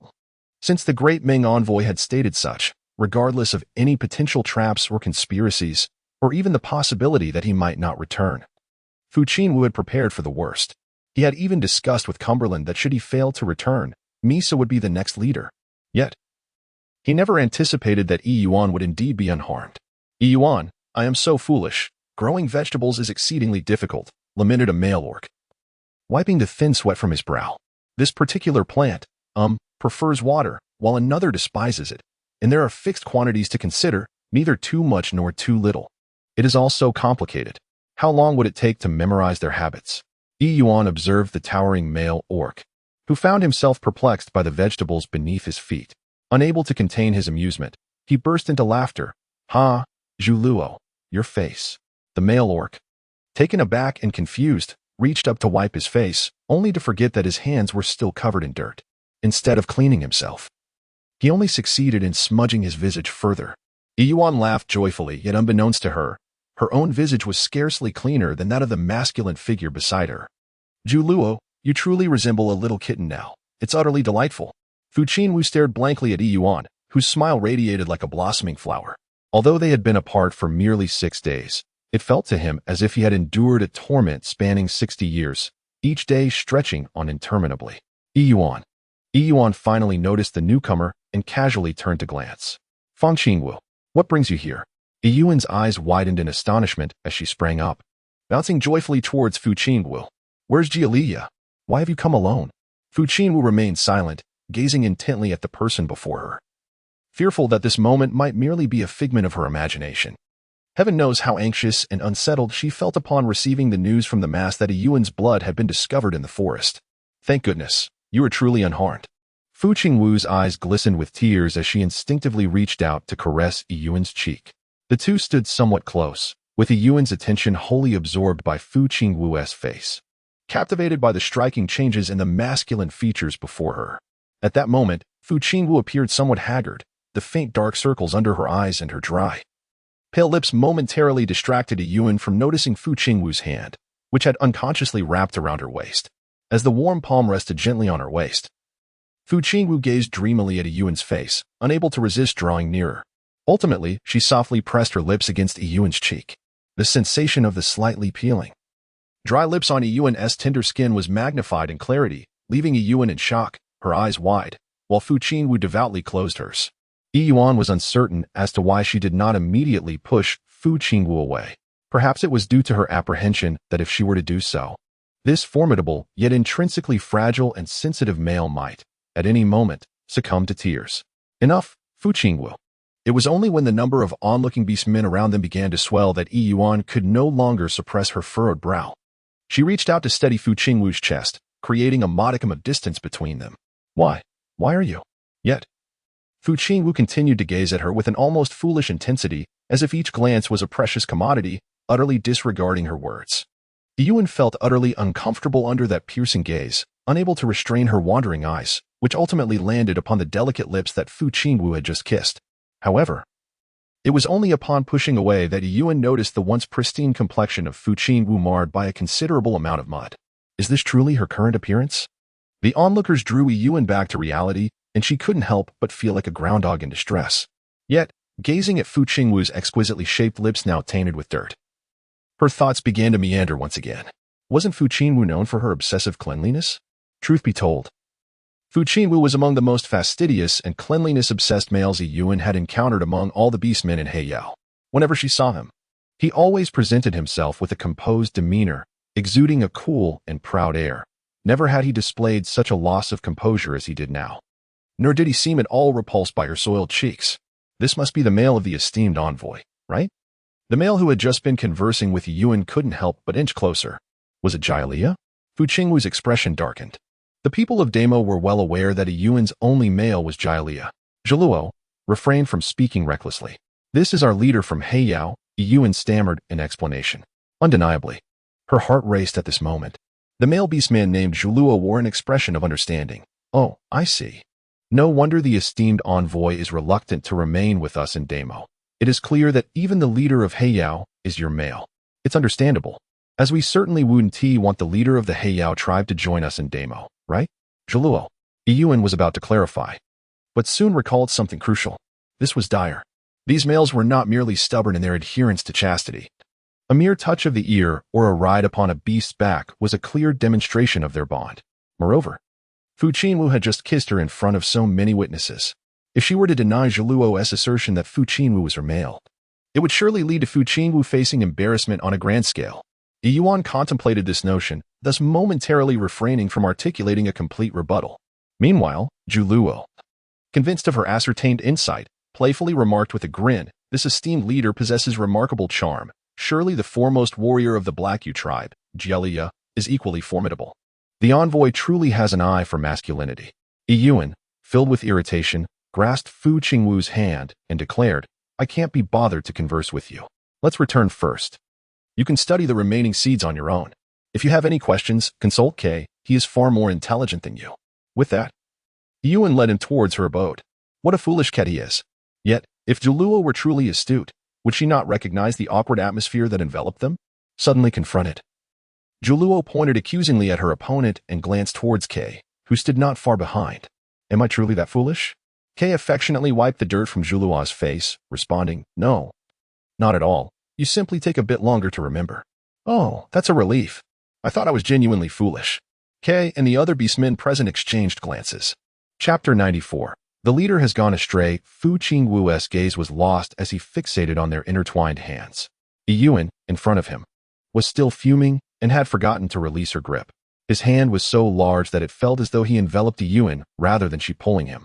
since the great Meng envoy had stated such, regardless of any potential traps or conspiracies, or even the possibility that he might not return, Fu Qingwu had prepared for the worst. He had even discussed with Cumberland that should he fail to return, Misa would be the next leader. Yet, he never anticipated that Yuan would indeed be unharmed. Yuan, I am so foolish. Growing vegetables is exceedingly difficult, lamented a male orc, wiping the thin sweat from his brow. This particular plant, prefers water, while another despises it, and there are fixed quantities to consider, neither too much nor too little. It is all so complicated. How long would it take to memorize their habits? Yuan observed the towering male orc, who found himself perplexed by the vegetables beneath his feet. Unable to contain his amusement, he burst into laughter. Ha, Zhuluo, your face. The male orc, taken aback and confused, reached up to wipe his face, only to forget that his hands were still covered in dirt. Instead of cleaning himself, he only succeeded in smudging his visage further. Yuan laughed joyfully, yet unbeknownst to her, her own visage was scarcely cleaner than that of the masculine figure beside her. Zhuluo, you truly resemble a little kitten now. It's utterly delightful. Fu Qingwu stared blankly at Yuan, whose smile radiated like a blossoming flower. Although they had been apart for merely 6 days, it felt to him as if he had endured a torment spanning 60 years, each day stretching on interminably. Yuan finally noticed the newcomer and casually turned to glance. Fang Qingwu, what brings you here? Yuan's eyes widened in astonishment as she sprang up, bouncing joyfully towards Fu Qingwu. Where's Jialiya? Why have you come alone? Fu Qingwu remained silent, gazing intently at the person before her, fearful that this moment might merely be a figment of her imagination. Heaven knows how anxious and unsettled she felt upon receiving the news from the mass that Yuan's blood had been discovered in the forest. Thank goodness, you are truly unharmed. Fu Qingwu's eyes glistened with tears as she instinctively reached out to caress Yuan's cheek. The two stood somewhat close, with Yuan's attention wholly absorbed by Fu Qingwu's face, captivated by the striking changes in the masculine features before her. At that moment, Fu Qingwu appeared somewhat haggard, the faint dark circles under her eyes and her dry, pale lips momentarily distracted Yuan from noticing Fu Qingwu's hand, which had unconsciously wrapped around her waist. As the warm palm rested gently on her waist, Fu Qingwu gazed dreamily at Yuan's face, unable to resist drawing nearer. Ultimately, she softly pressed her lips against Yuan's cheek. The sensation of the slightly peeling, dry lips on Yuan's tender skin was magnified in clarity, leaving Yuan in shock, her eyes wide, while Fu Qingwu devoutly closed hers. Yuan was uncertain as to why she did not immediately push Fu Qingwu away. Perhaps it was due to her apprehension that if she were to do so, this formidable yet intrinsically fragile and sensitive male might, at any moment, succumb to tears. Enough, Fu Qingwu. It was only when the number of onlooking beastmen around them began to swell that Yuan could no longer suppress her furrowed brow. She reached out to steady Fu Qingwu's chest, creating a modicum of distance between them. Why? Why are you? Yet, Fu Qingwu continued to gaze at her with an almost foolish intensity, as if each glance was a precious commodity, utterly disregarding her words. Yuan felt utterly uncomfortable under that piercing gaze, unable to restrain her wandering eyes, which ultimately landed upon the delicate lips that Fu Qingwu had just kissed. However, it was only upon pushing away that Yuan noticed the once pristine complexion of Fu Qingwu marred by a considerable amount of mud. Is this truly her current appearance? The onlookers drew Yuan back to reality, and she couldn't help but feel like a groundhog in distress. Yet, gazing at Fu Qingwu's exquisitely shaped lips now tainted with dirt, her thoughts began to meander once again. Wasn't Fu Qingwu known for her obsessive cleanliness? Truth be told, Fu Qingwu was among the most fastidious and cleanliness-obsessed males Yuan had encountered among all the beastmen in Heiyao. Whenever she saw him, he always presented himself with a composed demeanor, exuding a cool and proud air. Never had he displayed such a loss of composure as he did now. Nor did he seem at all repulsed by her soiled cheeks. This must be the male of the esteemed envoy, right? The male who had just been conversing with Yuan couldn't help but inch closer. Was it Jialiya? Fu Qingwu's expression darkened. The people of Demo were well aware that Yuan's only male was Jialiya. Zhuluo refrained from speaking recklessly. This is our leader from Heiyao, Yuan stammered in explanation. Undeniably, her heart raced at this moment. The male beastman named Zhuluo wore an expression of understanding. Oh, I see. No wonder the esteemed envoy is reluctant to remain with us in Demo. It is clear that even the leader of Heiyao is your male. It's understandable, as we certainly wouldn't want the leader of the Heiyao tribe to join us in Demo, right? Zhuluo. Yuan was about to clarify, but soon recalled something crucial. This was dire. These males were not merely stubborn in their adherence to chastity. A mere touch of the ear or a ride upon a beast's back was a clear demonstration of their bond. Moreover, Fu Qingwu had just kissed her in front of so many witnesses. If she were to deny Zhuluo's assertion that Fu Qingwu was her male, it would surely lead to Fu Qingwu facing embarrassment on a grand scale. Yuan contemplated this notion, thus momentarily refraining from articulating a complete rebuttal. Meanwhile, Juluo, convinced of her ascertained insight, playfully remarked with a grin, "This esteemed leader possesses remarkable charm. Surely the foremost warrior of the Black Yu tribe, Jielia, is equally formidable. The envoy truly has an eye for masculinity." Yuan, filled with irritation, grasped Fu Qingwu's hand and declared, "I can't be bothered to converse with you. Let's return first. You can study the remaining seeds on your own. If you have any questions, consult K. He is far more intelligent than you." With that, Yuan led him towards her abode. What a foolish cat he is. Yet, if Juluo were truly astute, would she not recognize the awkward atmosphere that enveloped them? Suddenly confronted, Juluo pointed accusingly at her opponent and glanced towards Kay, who stood not far behind. "Am I truly that foolish?" Kay affectionately wiped the dirt from Juluo's face, responding, "No, not at all. You simply take a bit longer to remember." "Oh, that's a relief. I thought I was genuinely foolish." Kay and the other beastmen present exchanged glances. Chapter 94. The leader has gone astray. Fu Qingwu's gaze was lost as he fixated on their intertwined hands. Yuan, in front of him, was still fuming and had forgotten to release her grip. His hand was so large that it felt as though he enveloped Yuan rather than she pulling him.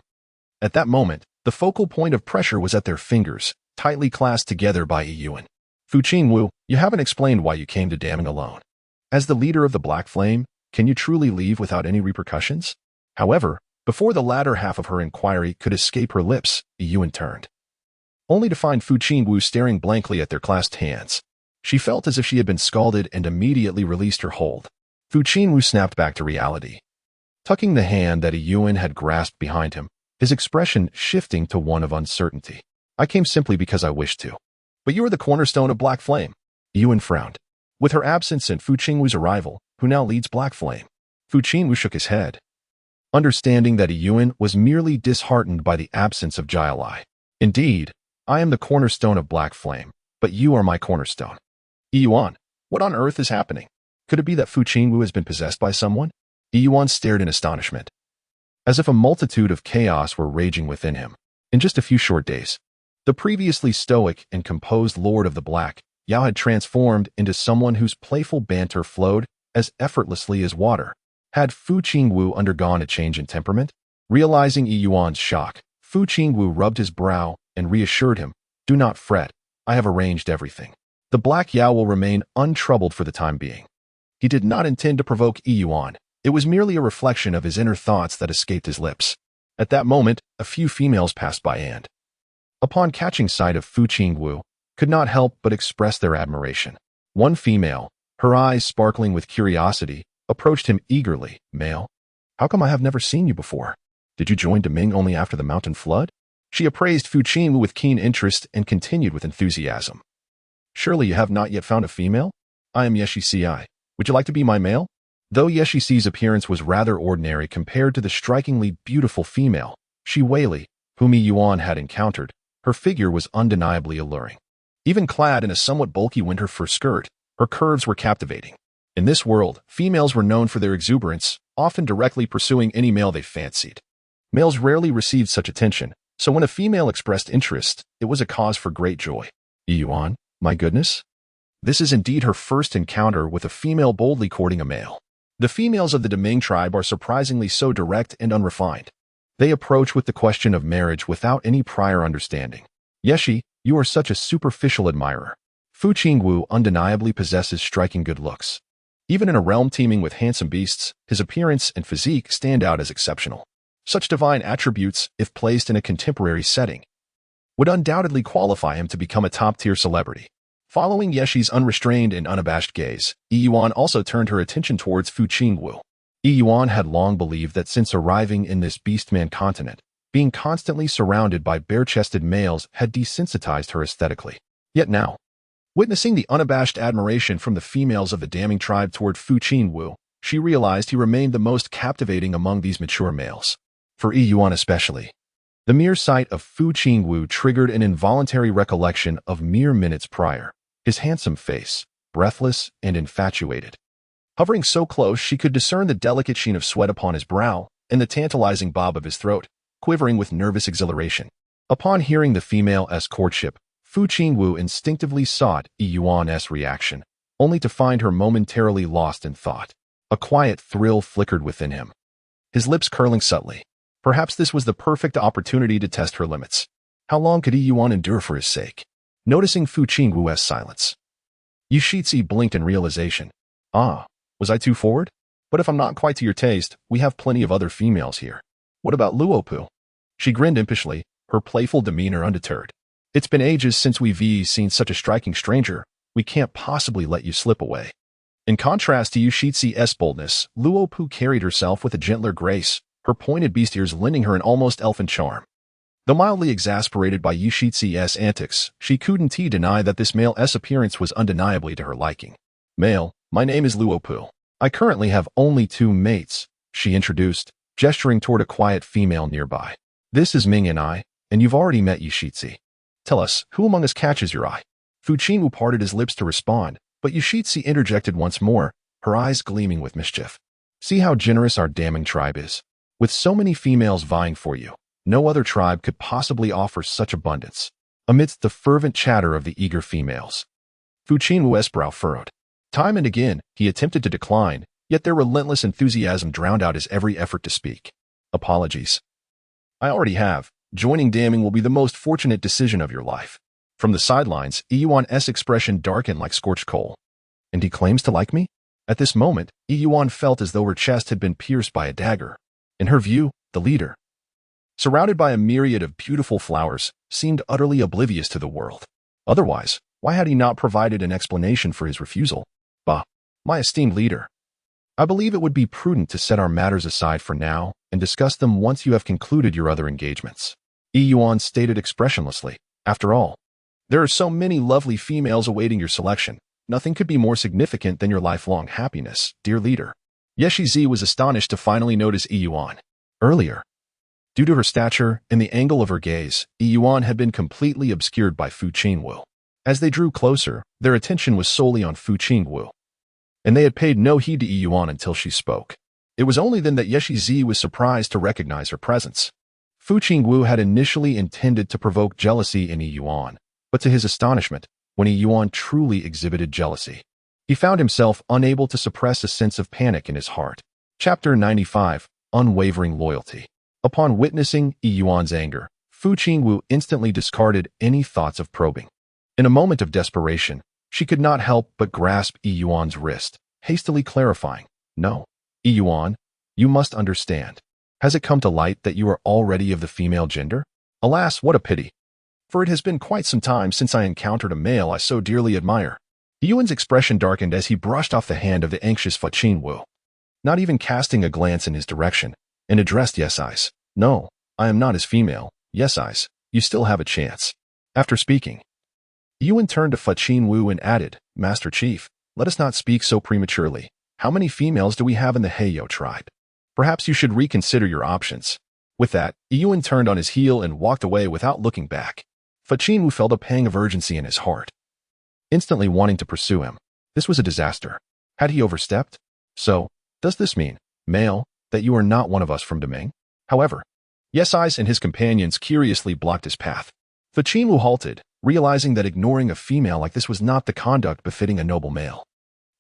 At that moment, the focal point of pressure was at their fingers, tightly clasped together by Yuan. "Fu Qingwu, you haven't explained why you came to damning alone. As the leader of the Black Flame, can you truly leave without any repercussions?" However, before the latter half of her inquiry could escape her lips, Yuan turned, only to find Fu Qingwu staring blankly at their clasped hands. She felt as if she had been scalded and immediately released her hold. Fu Qingwu snapped back to reality, tucking the hand that Yuan had grasped behind him, his expression shifting to one of uncertainty. "I came simply because I wished to. But you are the cornerstone of Black Flame." Yuan frowned. With her absence and Fu Qingwu's arrival, who now leads Black Flame? Fu Qingwu shook his head, understanding that Yuan was merely disheartened by the absence of Jialai. "Indeed, I am the cornerstone of Black Flame, but you are my cornerstone." "Yuan, what on earth is happening? Could it be that Fu Qingwu has been possessed by someone?" Yuan stared in astonishment, as if a multitude of chaos were raging within him. In just a few short days, the previously stoic and composed Lord of the Black Yao had transformed into someone whose playful banter flowed as effortlessly as water. Had Fu Qingwu undergone a change in temperament? Realizing Yuan's shock, Fu Qingwu rubbed his brow and reassured him, "Do not fret, I have arranged everything. The Black Yao will remain untroubled for the time being." He did not intend to provoke Yuan. It was merely a reflection of his inner thoughts that escaped his lips. At that moment, a few females passed by and, upon catching sight of Fu Qingwu, could not help but express their admiration. One female, her eyes sparkling with curiosity, approached him eagerly. "Male, how come I have never seen you before? Did you join Deming only after the mountain flood?" She appraised Fu Qingwu with keen interest and continued with enthusiasm. "Surely you have not yet found a female? I am Yeshi Ci. Would you like to be my male?" Though Yeshi Ci's appearance was rather ordinary compared to the strikingly beautiful female, Shi Weili, whom Yuan had encountered, her figure was undeniably alluring. Even clad in a somewhat bulky winter fur skirt, her curves were captivating. In this world, females were known for their exuberance, often directly pursuing any male they fancied. Males rarely received such attention, so when a female expressed interest, it was a cause for great joy. "Yuan, my goodness? This is indeed her first encounter with a female boldly courting a male." The females of the Deming tribe are surprisingly so direct and unrefined. They approach with the question of marriage without any prior understanding. "Yeshi, you are such a superficial admirer." Fu Qingwu undeniably possesses striking good looks. Even in a realm teeming with handsome beasts, his appearance and physique stand out as exceptional. Such divine attributes, if placed in a contemporary setting, would undoubtedly qualify him to become a top-tier celebrity. Following Yeshi's unrestrained and unabashed gaze, Yuan also turned her attention towards Fu Qingwu. Yuan had long believed that since arriving in this beastman continent, being constantly surrounded by bare-chested males had desensitized her aesthetically. Yet now, witnessing the unabashed admiration from the females of the damning tribe toward Fu Qingwu, she realized he remained the most captivating among these mature males. For Yuan especially, the mere sight of Fu Qingwu triggered an involuntary recollection of mere minutes prior. His handsome face, breathless and infatuated. Hovering so close she could discern the delicate sheen of sweat upon his brow and the tantalizing bob of his throat, quivering with nervous exhilaration. Upon hearing the female's courtship, Fu Qingwu instinctively sought Yuan's reaction, only to find her momentarily lost in thought. A quiet thrill flickered within him, his lips curling subtly. Perhaps this was the perfect opportunity to test her limits. How long could Yuan endure for his sake? Noticing Fu Qingwu's silence, Yushitsi blinked in realization. Ah, was I too forward? But if I'm not quite to your taste, we have plenty of other females here. What about Luopu? She grinned impishly, her playful demeanor undeterred. It's been ages since we've seen such a striking stranger. We can't possibly let you slip away. In contrast to Yushitsi's boldness, Luopu carried herself with a gentler grace, her pointed beast ears lending her an almost elfin charm. Though mildly exasperated by Yushitsi's antics, she couldn't deny that this male's appearance was undeniably to her liking. Male, my name is Luopu. I currently have only 2 mates, she introduced, gesturing toward a quiet female nearby. This is Ming and I, and you've already met Yushitsi. Tell us, who among us catches your eye? Fu Qingwu parted his lips to respond, but Yushitsi interjected once more, her eyes gleaming with mischief. See how generous our damning tribe is. With so many females vying for you, no other tribe could possibly offer such abundance. Amidst the fervent chatter of the eager females, Fu Qingwu's brow furrowed. Time and again, he attempted to decline, yet their relentless enthusiasm drowned out his every effort to speak. Apologies. I already have. Joining damning will be the most fortunate decision of your life. From the sidelines, Yuan's expression darkened like scorched coal. And he claims to like me? At this moment, Yuan felt as though her chest had been pierced by a dagger. In her view, the leader, surrounded by a myriad of beautiful flowers, seemed utterly oblivious to the world. Otherwise, why had he not provided an explanation for his refusal? Bah, my esteemed leader. I believe it would be prudent to set our matters aside for now and discuss them once you have concluded your other engagements. Yuan stated expressionlessly. After all, there are so many lovely females awaiting your selection. Nothing could be more significant than your lifelong happiness, dear leader. Yeshizi was astonished to finally notice Yuan. Earlier, due to her stature and the angle of her gaze, Yuan had been completely obscured by Fu Qingwu. As they drew closer, their attention was solely on Fu Qingwu, and they had paid no heed to Yuan until she spoke. It was only then that Yeshizi was surprised to recognize her presence. Fu Qingwu had initially intended to provoke jealousy in Yuan, but to his astonishment, when Yuan truly exhibited jealousy, he found himself unable to suppress a sense of panic in his heart. Chapter 95, Unwavering Loyalty. Upon witnessing Yuan's anger, Fu Qingwu instantly discarded any thoughts of probing. In a moment of desperation, she could not help but grasp Yuan's wrist, hastily clarifying, No, Yuan, you must understand. Has it come to light that you are already of the female gender? Alas, what a pity. For it has been quite some time since I encountered a male I so dearly admire. Yuan's expression darkened as he brushed off the hand of the anxious Fu Qingwu, not even casting a glance in his direction, and addressed Yes-Eyes. No, I am not his female. Yes-Eyes, you still have a chance. After speaking, Yuan turned to Fu Qingwu and added, Master Chief, let us not speak so prematurely. How many females do we have in the Heyo tribe? Perhaps you should reconsider your options. With that, Yuan turned on his heel and walked away without looking back. Fu Qingwu felt a pang of urgency in his heart, instantly wanting to pursue him. This was a disaster. Had he overstepped? So, does this mean, male, that you are not one of us from Deming? However, Yes-Eyes and his companions curiously blocked his path. Fu Qingwu halted, realizing that ignoring a female like this was not the conduct befitting a noble male.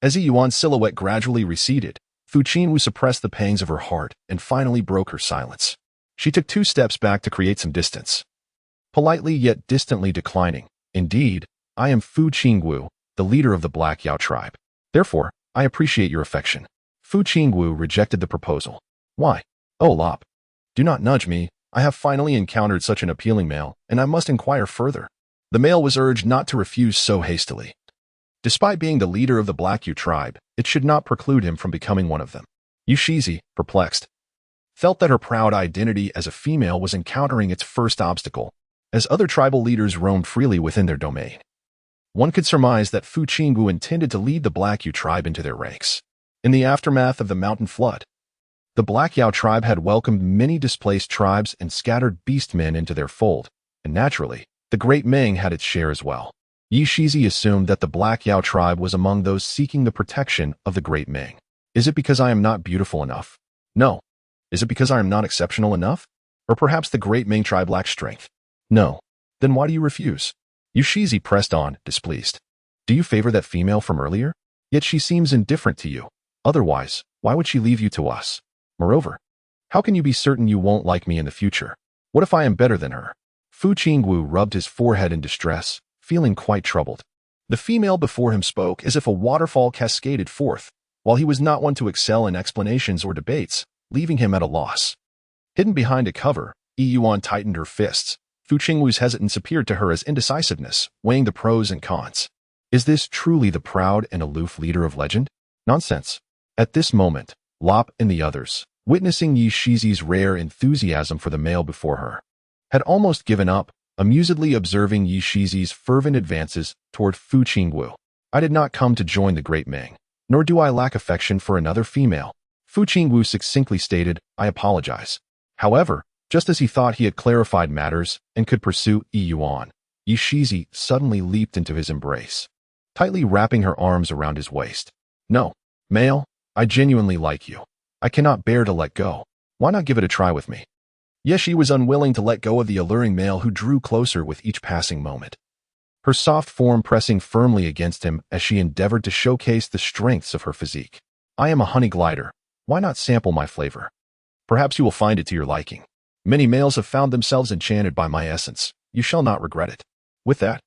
As Yuan's silhouette gradually receded, Fu Qingwu suppressed the pangs of her heart and finally broke her silence. She took 2 steps back to create some distance, politely yet distantly declining. Indeed, I am Fu Qingwu, the leader of the Black Yao tribe. Therefore, I appreciate your affection. Fu Qingwu rejected the proposal. Why? Oh, Lop. Do not nudge me. I have finally encountered such an appealing male, and I must inquire further. The male was urged not to refuse so hastily. Despite being the leader of the Black Yao tribe, it should not preclude him from becoming one of them. Yushizi, perplexed, felt that her proud identity as a female was encountering its first obstacle, as other tribal leaders roamed freely within their domain. One could surmise that Fu Qingwu intended to lead the Black Yao tribe into their ranks. In the aftermath of the mountain flood, the Black Yao tribe had welcomed many displaced tribes and scattered beastmen into their fold, and naturally, the Great Ming had its share as well. Yishizi assumed that the Black Yao tribe was among those seeking the protection of the Great Ming. Is it because I am not beautiful enough? No. Is it because I am not exceptional enough? Or perhaps the Great Ming tribe lacks strength? No. Then why do you refuse? Yushizi pressed on, displeased. Do you favor that female from earlier? Yet she seems indifferent to you. Otherwise, why would she leave you to us? Moreover, how can you be certain you won't like me in the future? What if I am better than her? Fu Qingwu rubbed his forehead in distress, feeling quite troubled. The female before him spoke as if a waterfall cascaded forth, while he was not one to excel in explanations or debates, leaving him at a loss. Hidden behind a cover, Yuan tightened her fists. Fu Qingwu's hesitance appeared to her as indecisiveness, weighing the pros and cons. Is this truly the proud and aloof leader of legend? Nonsense. At this moment, Lop and the others, witnessing Yi Shizi's rare enthusiasm for the male before her, had almost given up, amusedly observing Yi Shizi's fervent advances toward Fu Qingwu. I did not come to join the great Ming, nor do I lack affection for another female. Fu Qingwu succinctly stated, I apologize. However, just as he thought he had clarified matters and could pursue Yuan, Yi Shizi suddenly leaped into his embrace, tightly wrapping her arms around his waist. No, male, I genuinely like you. I cannot bear to let go. Why not give it a try with me? Yeshi was unwilling to let go of the alluring male who drew closer with each passing moment, her soft form pressing firmly against him as she endeavored to showcase the strengths of her physique. I am a honey glider. Why not sample my flavor? Perhaps you will find it to your liking. Many males have found themselves enchanted by my essence. You shall not regret it. With that,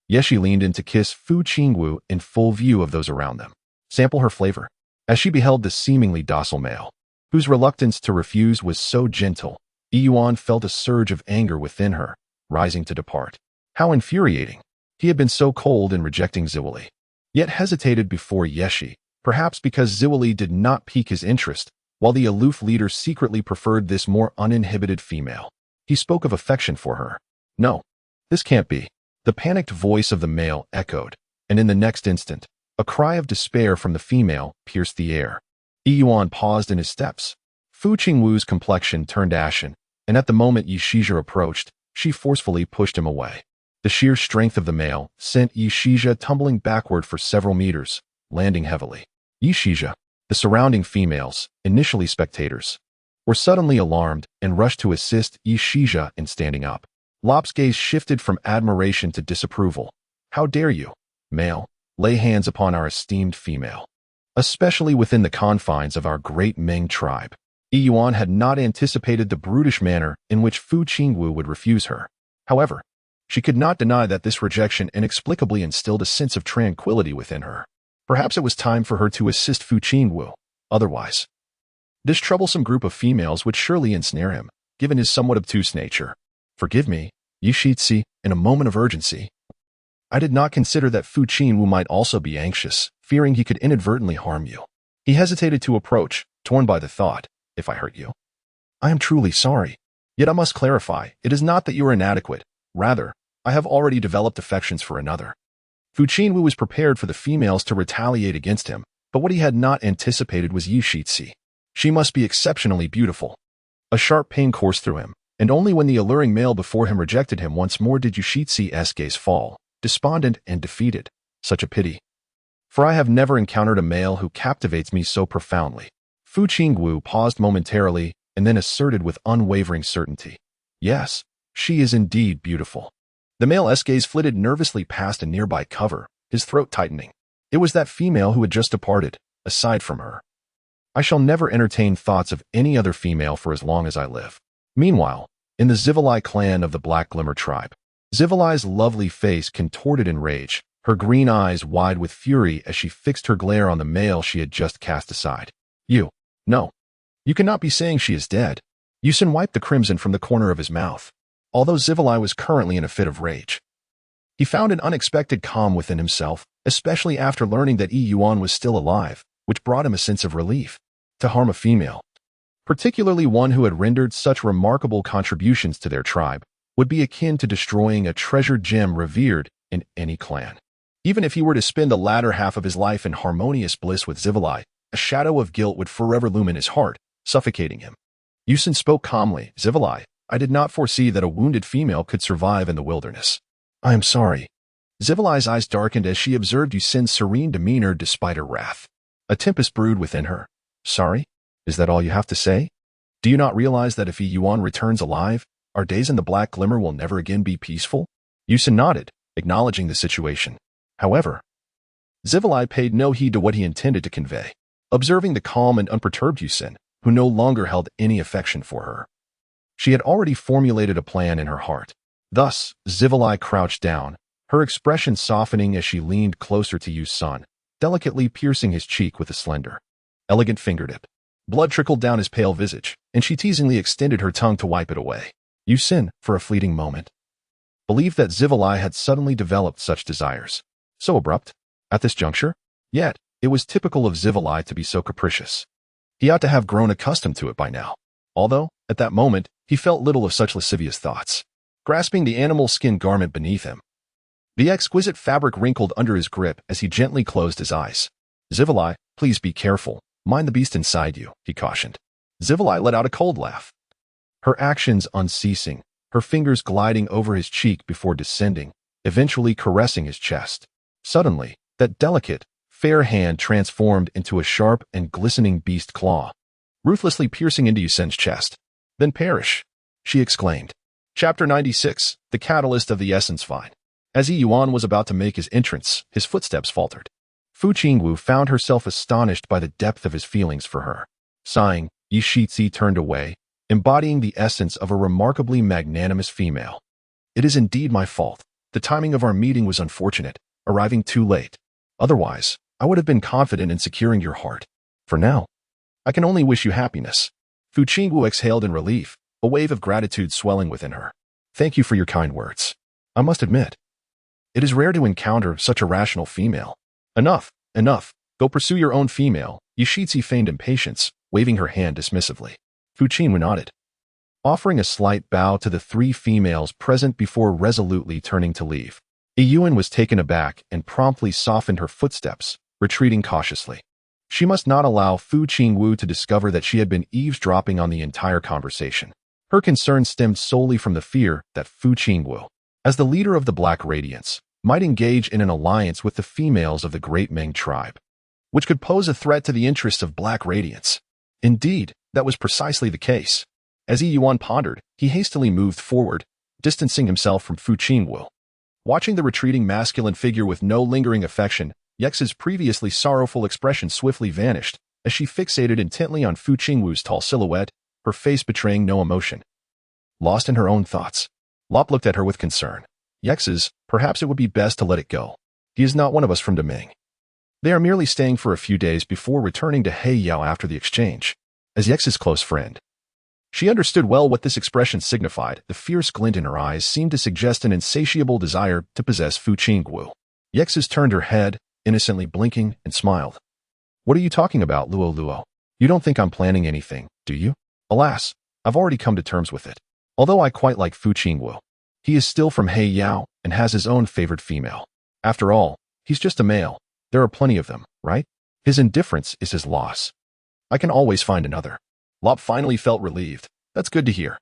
Yeshi leaned in to kiss Fu Qingwu in full view of those around them. Sample her flavor. As she beheld the seemingly docile male, whose reluctance to refuse was so gentle, Yuan felt a surge of anger within her, rising to depart. How infuriating. He had been so cold in rejecting Ziwali, yet hesitated before Yeshi, perhaps because Ziwali did not pique his interest, while the aloof leader secretly preferred this more uninhibited female. He spoke of affection for her. No, this can't be. The panicked voice of the male echoed, and in the next instant, a cry of despair from the female pierced the air. Yuan paused in his steps. Fu Qingwu's complexion turned ashen, and at the moment Yi Shizi approached, she forcefully pushed him away. The sheer strength of the male sent Yi Shizi tumbling backward for several meters, landing heavily. Yi Shizi, the surrounding females, initially spectators, were suddenly alarmed and rushed to assist Yi Shizi in standing up. Lop's gaze shifted from admiration to disapproval. How dare you, male, lay hands upon our esteemed female, especially within the confines of our great Ming tribe. Yuan had not anticipated the brutish manner in which Fu Qingwu would refuse her. However, she could not deny that this rejection inexplicably instilled a sense of tranquility within her. Perhaps it was time for her to assist Fu Qingwu. Otherwise, this troublesome group of females would surely ensnare him, given his somewhat obtuse nature. Forgive me, Yi Shizi, in a moment of urgency. I did not consider that Fu Qingwu might also be anxious, fearing he could inadvertently harm you. He hesitated to approach, torn by the thought, if I hurt you. I am truly sorry. Yet I must clarify, it is not that you are inadequate. Rather, I have already developed affections for another. Fu Qingwu was prepared for the females to retaliate against him, but what he had not anticipated was Yi Shizi. She must be exceptionally beautiful. A sharp pain coursed through him, and only when the alluring male before him rejected him once more did Yi Shizi's gaze fall, despondent and defeated. Such a pity. For I have never encountered a male who captivates me so profoundly. Fu Qingwu paused momentarily and then asserted with unwavering certainty. Yes, she is indeed beautiful. The male's gaze flitted nervously past a nearby cover, his throat tightening. It was that female who had just departed, aside from her. I shall never entertain thoughts of any other female for as long as I live. Meanwhile, in the Zivalai clan of the Black Glimmer tribe, Zivalai's lovely face contorted in rage, her green eyes wide with fury as she fixed her glare on the male she had just cast aside. No. You cannot be saying she is dead. Yuan wiped the crimson from the corner of his mouth. Although Zivalai was currently in a fit of rage, he found an unexpected calm within himself, especially after learning that Yuan was still alive, which brought him a sense of relief. To harm a female, particularly one who had rendered such remarkable contributions to their tribe, would be akin to destroying a treasured gem revered in any clan. Even if he were to spend the latter half of his life in harmonious bliss with Zivalai, a shadow of guilt would forever loom in his heart, suffocating him. Yuan spoke calmly. Zivalai, I did not foresee that a wounded female could survive in the wilderness. I am sorry. Zivalai's eyes darkened as she observed Yuan's serene demeanor despite her wrath. A tempest brewed within her. Sorry? Is that all you have to say? Do you not realize that if Yuan returns alive, our days in the Black Glimmer will never again be peaceful? Yuan nodded, acknowledging the situation. However, Zivalai paid no heed to what he intended to convey. observing the calm and unperturbed Yuan, who no longer held any affection for her. She had already formulated a plan in her heart. Thus, Zivalai crouched down, her expression softening as she leaned closer to Yuan, delicately piercing his cheek with a slender, elegant fingertip. Blood trickled down his pale visage, and she teasingly extended her tongue to wipe it away. Yuan, for a fleeting moment, believed that Zivalai had suddenly developed such desires. So abrupt, at this juncture? Yet, it was typical of Zivalai to be so capricious. He ought to have grown accustomed to it by now. Although, at that moment, he felt little of such lascivious thoughts. Grasping the animal skin garment beneath him, the exquisite fabric wrinkled under his grip as he gently closed his eyes. Zivalai, please be careful. Mind the beast inside you, he cautioned. Zivalai let out a cold laugh. Her actions unceasing, her fingers gliding over his cheek before descending, eventually caressing his chest. Suddenly, that delicate, fair hand transformed into a sharp and glistening beast claw, ruthlessly piercing into Yuan's chest. Then perish, she exclaimed. Chapter 96, The Catalyst of the Essence Vine. As Yuan was about to make his entrance, his footsteps faltered. Fu Qingwu found herself astonished by the depth of his feelings for her. Sighing, Yi Shizhi turned away, embodying the essence of a remarkably magnanimous female. It is indeed my fault. The timing of our meeting was unfortunate, arriving too late. Otherwise, I would have been confident in securing your heart. For now, I can only wish you happiness. Fu Qingwu exhaled in relief, a wave of gratitude swelling within her. Thank you for your kind words. I must admit, it is rare to encounter such a rational female. Enough, enough. Go pursue your own female. Yi Shizhi feigned impatience, waving her hand dismissively. Fu Qingwu nodded, offering a slight bow to the three females present before resolutely turning to leave. Yuan was taken aback and promptly softened her footsteps, retreating cautiously. She must not allow Fu Qingwu to discover that she had been eavesdropping on the entire conversation. Her concern stemmed solely from the fear that Fu Qingwu, as the leader of the Black Radiance, might engage in an alliance with the females of the Great Meng tribe, which could pose a threat to the interests of Black Radiance. Indeed, that was precisely the case. As Yuan pondered, he hastily moved forward, distancing himself from Fu Qingwu. Watching the retreating masculine figure with no lingering affection, Yex's previously sorrowful expression swiftly vanished as she fixated intently on Fu Qingwu's tall silhouette, her face betraying no emotion. Lost in her own thoughts, Lop looked at her with concern. Yex's, perhaps it would be best to let it go. He is not one of us from Deming. They are merely staying for a few days before returning to Heiyao after the exchange. As Yex's close friend, she understood well what this expression signified. The fierce glint in her eyes seemed to suggest an insatiable desire to possess Fu Qingwu. Yex's turned her head, innocently blinking, and smiled. What are you talking about, Luo? You don't think I'm planning anything, do you? Alas, I've already come to terms with it. Although I quite like Fu Qingwu, he is still from Heiyao and has his own favored female. After all, he's just a male. There are plenty of them, right? His indifference is his loss. I can always find another. Lop finally felt relieved. That's good to hear.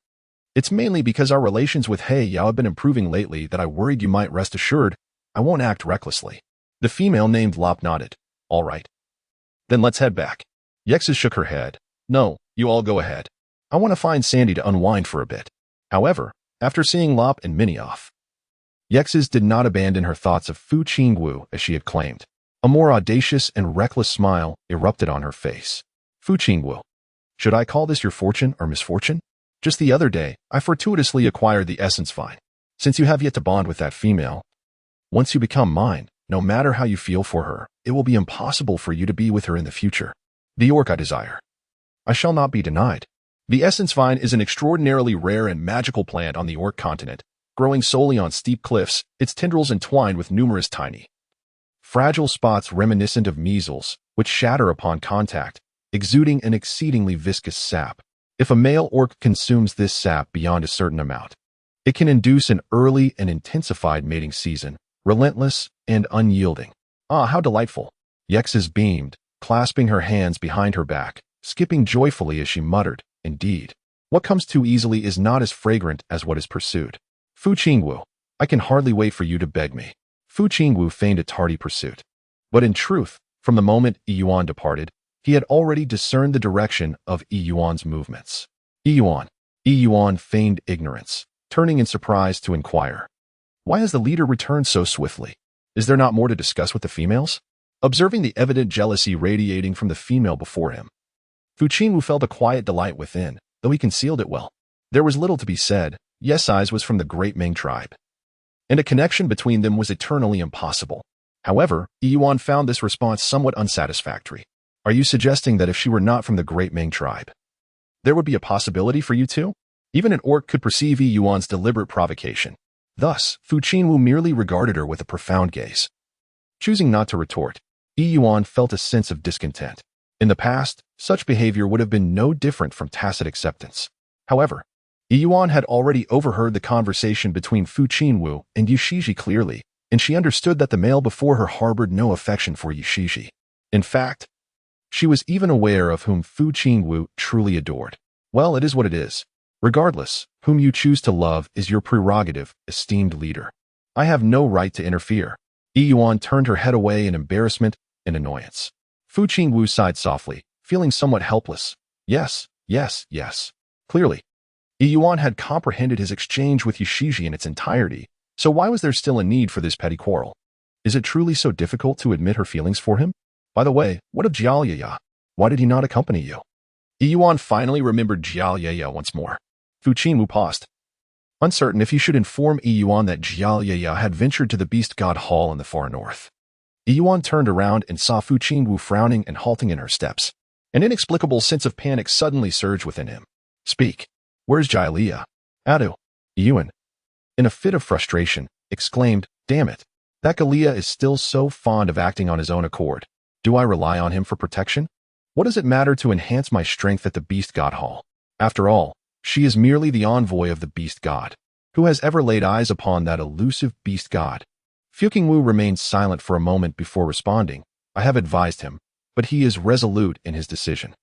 It's mainly because our relations with Heiyao have been improving lately that I worried you might rest assured I won't act recklessly. The female named Lop nodded. All right. Then let's head back. Yexes shook her head. No, you all go ahead. I want to find Sandy to unwind for a bit. However, after seeing Lop and Minnie off, Yexes did not abandon her thoughts of Fu Qingwu as she had claimed. A more audacious and reckless smile erupted on her face. Fu Qingwu, should I call this your fortune or misfortune? Just the other day, I fortuitously acquired the essence vine. Since you have yet to bond with that female, once you become mine, no matter how you feel for her, it will be impossible for you to be with her in the future. The orc I desire, I shall not be denied. The essence vine is an extraordinarily rare and magical plant on the orc continent, growing solely on steep cliffs, its tendrils entwined with numerous tiny, fragile spots reminiscent of measles, which shatter upon contact, exuding an exceedingly viscous sap. If a male orc consumes this sap beyond a certain amount, it can induce an early and intensified mating season, relentless and unyielding. Ah, how delightful! Yexes beamed, clasping her hands behind her back, skipping joyfully as she muttered, indeed, what comes too easily is not as fragrant as what is pursued. Fu Qingwu, I can hardly wait for you to beg me. Fu Qingwu feigned a tardy pursuit. But in truth, from the moment Yuan departed, he had already discerned the direction of Yuan's movements. Yuan feigned ignorance, turning in surprise to inquire. Why has the leader returned so swiftly? Is there not more to discuss with the females? Observing the evident jealousy radiating from the female before him, Fu Qingwu felt a quiet delight within, though he concealed it well. There was little to be said. Yes, Eyes was from the great Ming tribe, and a connection between them was eternally impossible. However, Yuan found this response somewhat unsatisfactory. Are you suggesting that if she were not from the great Ming tribe, there would be a possibility for you two? Even an orc could perceive Yuan's deliberate provocation. Thus, Fu Qingwu merely regarded her with a profound gaze. Choosing not to retort, Yuan felt a sense of discontent. In the past, such behavior would have been no different from tacit acceptance. However, Yuan had already overheard the conversation between Fu Qingwu and Yushiji clearly, and she understood that the male before her harbored no affection for Yushiji. In fact, she was even aware of whom Fu Qingwu truly adored. Well, it is what it is. Regardless, whom you choose to love is your prerogative, esteemed leader. I have no right to interfere. Yuan turned her head away in embarrassment and annoyance. Fu Qingwu sighed softly, feeling somewhat helpless. Yes. Clearly, Yuan had comprehended his exchange with Yushiji in its entirety, so why was there still a need for this petty quarrel? Is it truly so difficult to admit her feelings for him? By the way, what of Jiaoyaya? Why did he not accompany you? Yuan finally remembered Jiaoyaya once more. Fu Qingwu paused, uncertain if he should inform Yuan that Jiaoyaya had ventured to the Beast God Hall in the far north. Yuan turned around and saw Fu Qingwu frowning and halting in her steps. An inexplicable sense of panic suddenly surged within him. Speak. Where's Jiaolia? Adu. Yuan, in a fit of frustration, exclaimed, damn it. That Galia is still so fond of acting on his own accord. Do I rely on him for protection? What does it matter to enhance my strength at the Beast God Hall? After all, she is merely the envoy of the Beast God. Who has ever laid eyes upon that elusive Beast God? Fu Qingwu remained silent for a moment before responding. I have advised him, but he is resolute in his decision.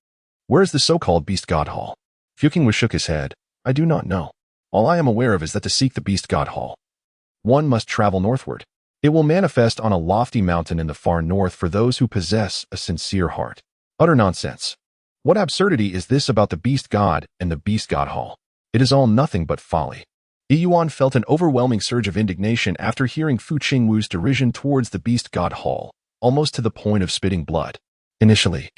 Where is the so-called Beast God Hall? Fu Qingwu shook his head. I do not know. All I am aware of is that to seek the Beast God Hall, one must travel northward. It will manifest on a lofty mountain in the far north for those who possess a sincere heart. Utter nonsense. What absurdity is this about the Beast God and the Beast God Hall? It is all nothing but folly. Yuan felt an overwhelming surge of indignation after hearing Fu Qingwu's derision towards the Beast God Hall, almost to the point of spitting blood. Initially,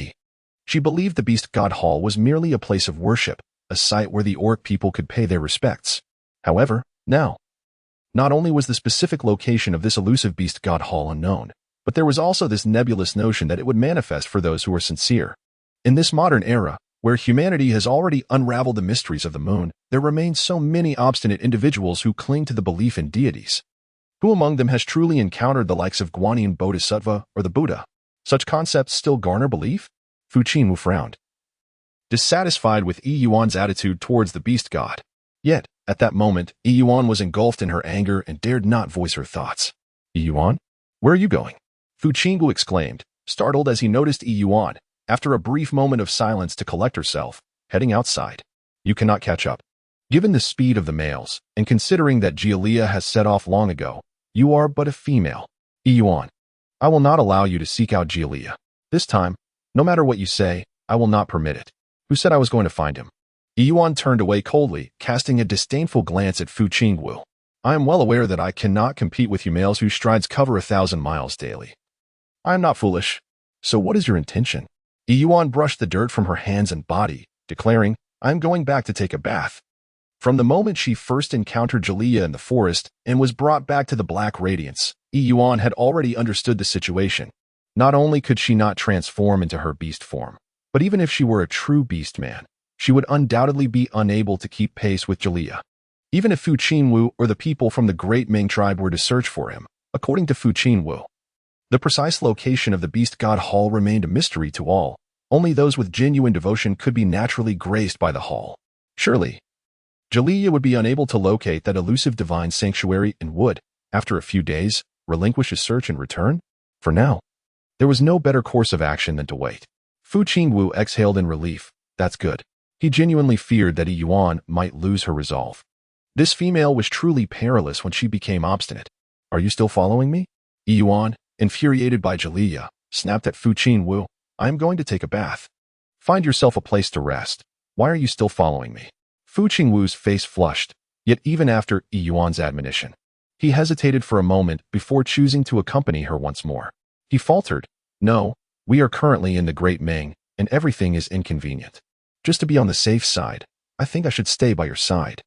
she believed the Beast God Hall was merely a place of worship, a site where the orc people could pay their respects. However, now, not only was the specific location of this elusive Beast God Hall unknown, but there was also this nebulous notion that it would manifest for those who were sincere. In this modern era, where humanity has already unraveled the mysteries of the moon, there remain so many obstinate individuals who cling to the belief in deities. Who among them has truly encountered the likes of Guanyin Bodhisattva or the Buddha? Such concepts still garner belief? Fu Qingwu frowned, dissatisfied with Yuan's attitude towards the Beast God. Yet, at that moment, Yuan was engulfed in her anger and dared not voice her thoughts. Yuan? Where are you going? Fu Qingwu exclaimed, startled as he noticed Yuan, after a brief moment of silence to collect herself, heading outside. You cannot catch up. Given the speed of the males, and considering that Jialia has set off long ago, you are but a female. Yuan, I will not allow you to seek out Jialia. This time, no matter what you say, I will not permit it. Who said I was going to find him? Yuan turned away coldly, casting a disdainful glance at Fu Qingwu. I am well aware that I cannot compete with you males whose strides cover 1,000 miles daily. I am not foolish. So what is your intention? Yuan brushed the dirt from her hands and body, declaring, I am going back to take a bath. From the moment she first encountered Jialia in the forest and was brought back to the Black Radiance, Yuan had already understood the situation. Not only could she not transform into her beast form, but even if she were a true beastman, she would undoubtedly be unable to keep pace with Jialia. Even if Fu Qingwu or the people from the Great Ming tribe were to search for him, according to Fu Qingwu, the precise location of the Beast God Hall remained a mystery to all. Only those with genuine devotion could be naturally graced by the hall. Surely, Jialia would be unable to locate that elusive divine sanctuary and would, after a few days, relinquish his search and return? For now, there was no better course of action than to wait. Fu Qingwu exhaled in relief. That's good. He genuinely feared that Yuan might lose her resolve. This female was truly perilous when she became obstinate. Are you still following me? Yuan, infuriated by Jialia, snapped at Fu Qingwu. I am going to take a bath. Find yourself a place to rest. Why are you still following me? Fu Qingwu's face flushed, yet even after Yuan's admonition, he hesitated for a moment before choosing to accompany her once more. He faltered, No, we are currently in the Great Ming, and everything is inconvenient. Just to be on the safe side, I think I should stay by your side.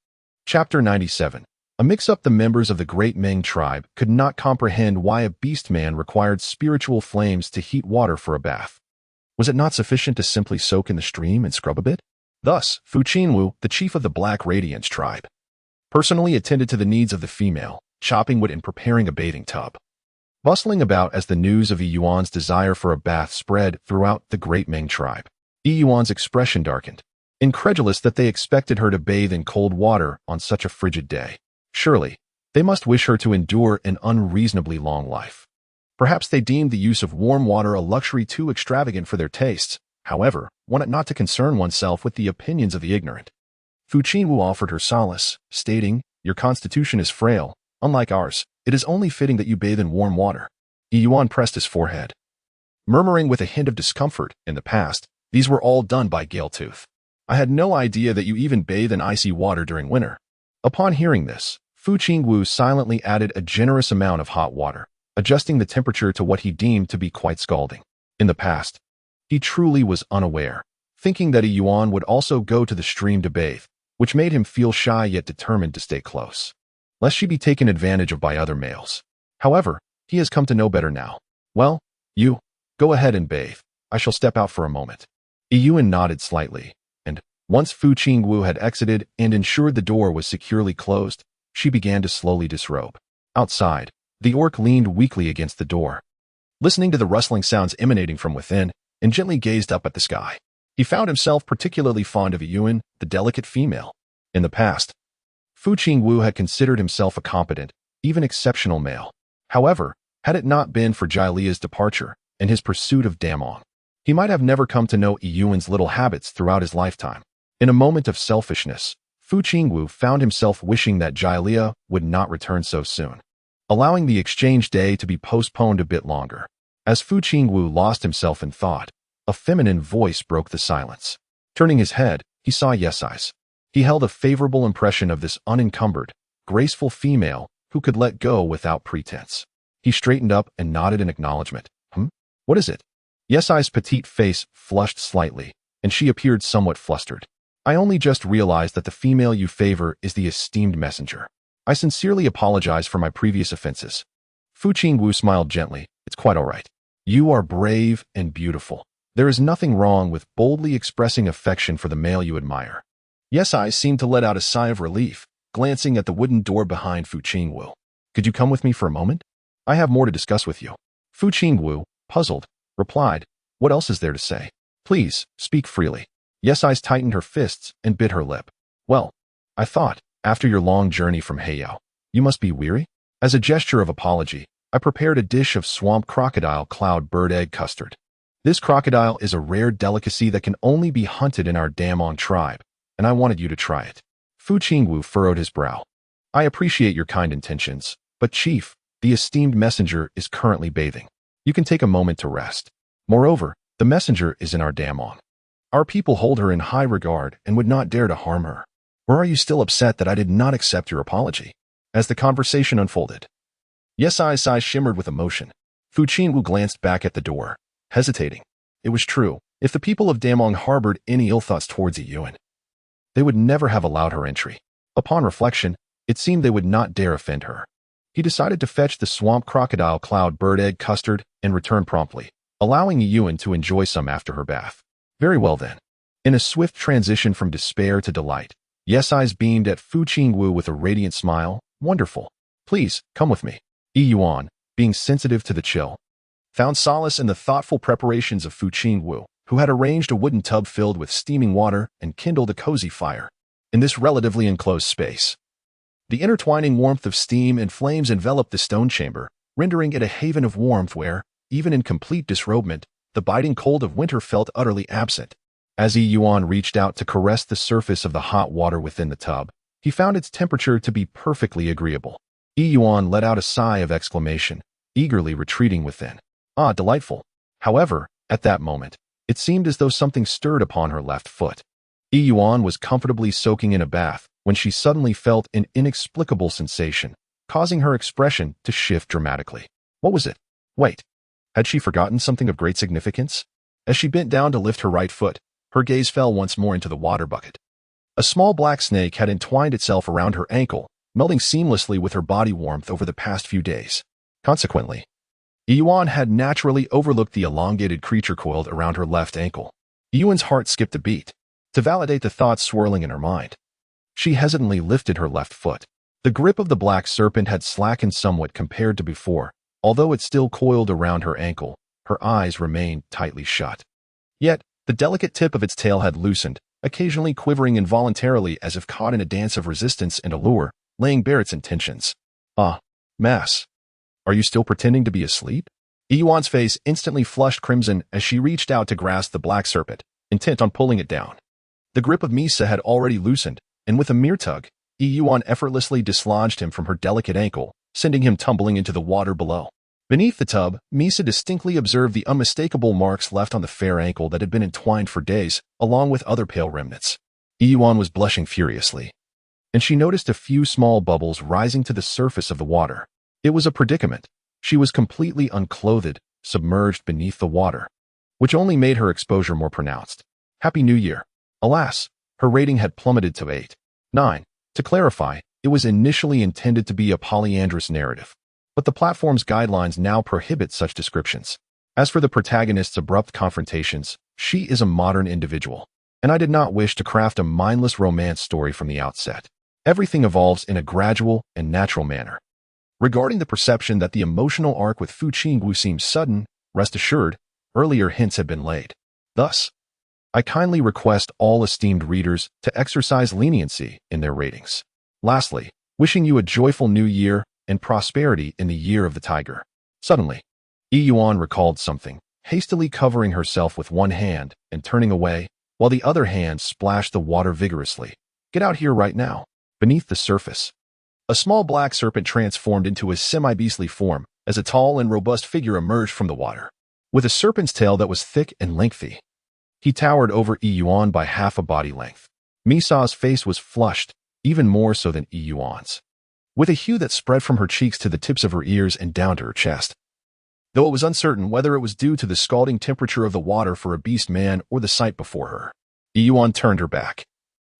Chapter 97. A mix-up. The members of the Great Ming tribe could not comprehend why a beastman required spiritual flames to heat water for a bath. Was it not sufficient to simply soak in the stream and scrub a bit? Thus, Fu Qingwu, the chief of the Black Radiance tribe, personally attended to the needs of the female, chopping wood and preparing a bathing tub. Bustling about as the news of Yuan's desire for a bath spread throughout the Great Ming tribe, Yuan's expression darkened, incredulous that they expected her to bathe in cold water on such a frigid day. Surely, they must wish her to endure an unreasonably long life. Perhaps they deemed the use of warm water a luxury too extravagant for their tastes. However, one ought not to concern oneself with the opinions of the ignorant. Fu Qingwu offered her solace, stating, "Your constitution is frail. Unlike ours, it is only fitting that you bathe in warm water." Yuan pressed his forehead, murmuring with a hint of discomfort. In the past, these were all done by Galetooth. I had no idea that you even bathe in icy water during winter. Upon hearing this, Fu Qingwu silently added a generous amount of hot water, adjusting the temperature to what he deemed to be quite scalding. In the past, he truly was unaware, thinking that Yuan would also go to the stream to bathe, which made him feel shy yet determined to stay close, lest she be taken advantage of by other males. However, he has come to know better now. Well, you, go ahead and bathe. I shall step out for a moment. Yuan nodded slightly, and, once Fu Qingwu had exited and ensured the door was securely closed, she began to slowly disrobe. Outside, the orc leaned weakly against the door, listening to the rustling sounds emanating from within, and gently gazed up at the sky. He found himself particularly fond of Yuan, the delicate female. In the past, Fu Qingwu had considered himself a competent, even exceptional male. However, had it not been for Jialia's departure and his pursuit of Damong, he might have never come to know Yuan's little habits throughout his lifetime. In a moment of selfishness, Fu Qingwu found himself wishing that Jialia would not return so soon, allowing the exchange day to be postponed a bit longer. As Fu Qingwu lost himself in thought, a feminine voice broke the silence. Turning his head, he saw Yesai's. He held a favorable impression of this unencumbered, graceful female who could let go without pretense. He straightened up and nodded in acknowledgement. What is it? Yesai's petite face flushed slightly, and she appeared somewhat flustered. I only just realized that the female you favor is the esteemed messenger. I sincerely apologize for my previous offenses. Fu Qingwu smiled gently. It's quite all right. You are brave and beautiful. There is nothing wrong with boldly expressing affection for the male you admire. Yesai seemed to let out a sigh of relief, glancing at the wooden door behind Fu Qingwu. Could you come with me for a moment? I have more to discuss with you. Fu Qingwu, puzzled, replied, What else is there to say? Please, speak freely. Yesai tightened her fists and bit her lip. Well, I thought, after your long journey from Heiyao, you must be weary? As a gesture of apology, I prepared a dish of swamp crocodile cloud bird egg custard. This crocodile is a rare delicacy that can only be hunted in our Damong tribe, and I wanted you to try it. Fu Qingwu furrowed his brow. I appreciate your kind intentions, but Chief, the esteemed messenger is currently bathing. You can take a moment to rest. Moreover, the messenger is in our Damong. Our people hold her in high regard and would not dare to harm her. Or are you still upset that I did not accept your apology? As the conversation unfolded, Yesai's eyes shimmered with emotion. Fu Qingwu glanced back at the door, hesitating. It was true. If the people of Damong harbored any ill thoughts towards Yuan, they would never have allowed her entry. Upon reflection, it seemed they would not dare offend her. He decided to fetch the swamp crocodile cloud bird egg custard and return promptly, allowing Yuan to enjoy some after her bath. Very well then. In a swift transition from despair to delight, Yesai's beamed at Fu Qingwu with a radiant smile. Wonderful. Please, come with me. Yuan, being sensitive to the chill, found solace in the thoughtful preparations of Fu Qingwu, who had arranged a wooden tub filled with steaming water and kindled a cozy fire. In this relatively enclosed space, the intertwining warmth of steam and flames enveloped the stone chamber, rendering it a haven of warmth where, even in complete disrobement, the biting cold of winter felt utterly absent. As Yuan reached out to caress the surface of the hot water within the tub, he found its temperature to be perfectly agreeable. Yuan let out a sigh of exclamation, eagerly retreating within. Ah, delightful. However, at that moment, it seemed as though something stirred upon her left foot. Yuan was comfortably soaking in a bath when she suddenly felt an inexplicable sensation, causing her expression to shift dramatically. What was it? Wait. Had she forgotten something of great significance? As she bent down to lift her right foot, her gaze fell once more into the water bucket. A small black snake had entwined itself around her ankle, melding seamlessly with her body warmth over the past few days. Consequently, Yuan had naturally overlooked the elongated creature coiled around her left ankle. Yuan's heart skipped a beat to validate the thoughts swirling in her mind. She hesitantly lifted her left foot. The grip of the black serpent had slackened somewhat compared to before. Although it still coiled around her ankle, her eyes remained tightly shut. Yet, the delicate tip of its tail had loosened, occasionally quivering involuntarily as if caught in a dance of resistance and allure, laying bare its intentions. Ah, Mass. Are you still pretending to be asleep? Yuan's face instantly flushed crimson as she reached out to grasp the black serpent, intent on pulling it down. The grip of Misa had already loosened, and with a mere tug, Yuan effortlessly dislodged him from her delicate ankle, sending him tumbling into the water below. Beneath the tub, Misa distinctly observed the unmistakable marks left on the fair ankle that had been entwined for days, along with other pale remnants. Yuan was blushing furiously, and she noticed a few small bubbles rising to the surface of the water. It was a predicament. She was completely unclothed, submerged beneath the water, which only made her exposure more pronounced. Happy New Year. Alas, her rating had plummeted to 8.9. To clarify, it was initially intended to be a polyandrous narrative, but the platform's guidelines now prohibit such descriptions. As for the protagonist's abrupt confrontations, she is a modern individual, and I did not wish to craft a mindless romance story from the outset. Everything evolves in a gradual and natural manner. Regarding the perception that the emotional arc with Fu Qingwu seems sudden, rest assured, earlier hints have been laid. Thus, I kindly request all esteemed readers to exercise leniency in their ratings. Lastly, wishing you a joyful new year and prosperity in the year of the tiger. Suddenly, Yuan recalled something, hastily covering herself with one hand and turning away, while the other hand splashed the water vigorously. Get out here right now. Beneath the surface, a small black serpent transformed into a semi-beastly form as a tall and robust figure emerged from the water. With a serpent's tail that was thick and lengthy, he towered over Yuan by half a body length. Misa's face was flushed, even more so than Yuan's, with a hue that spread from her cheeks to the tips of her ears and down to her chest. Though it was uncertain whether it was due to the scalding temperature of the water for a beastman or the sight before her, Yuan turned her back.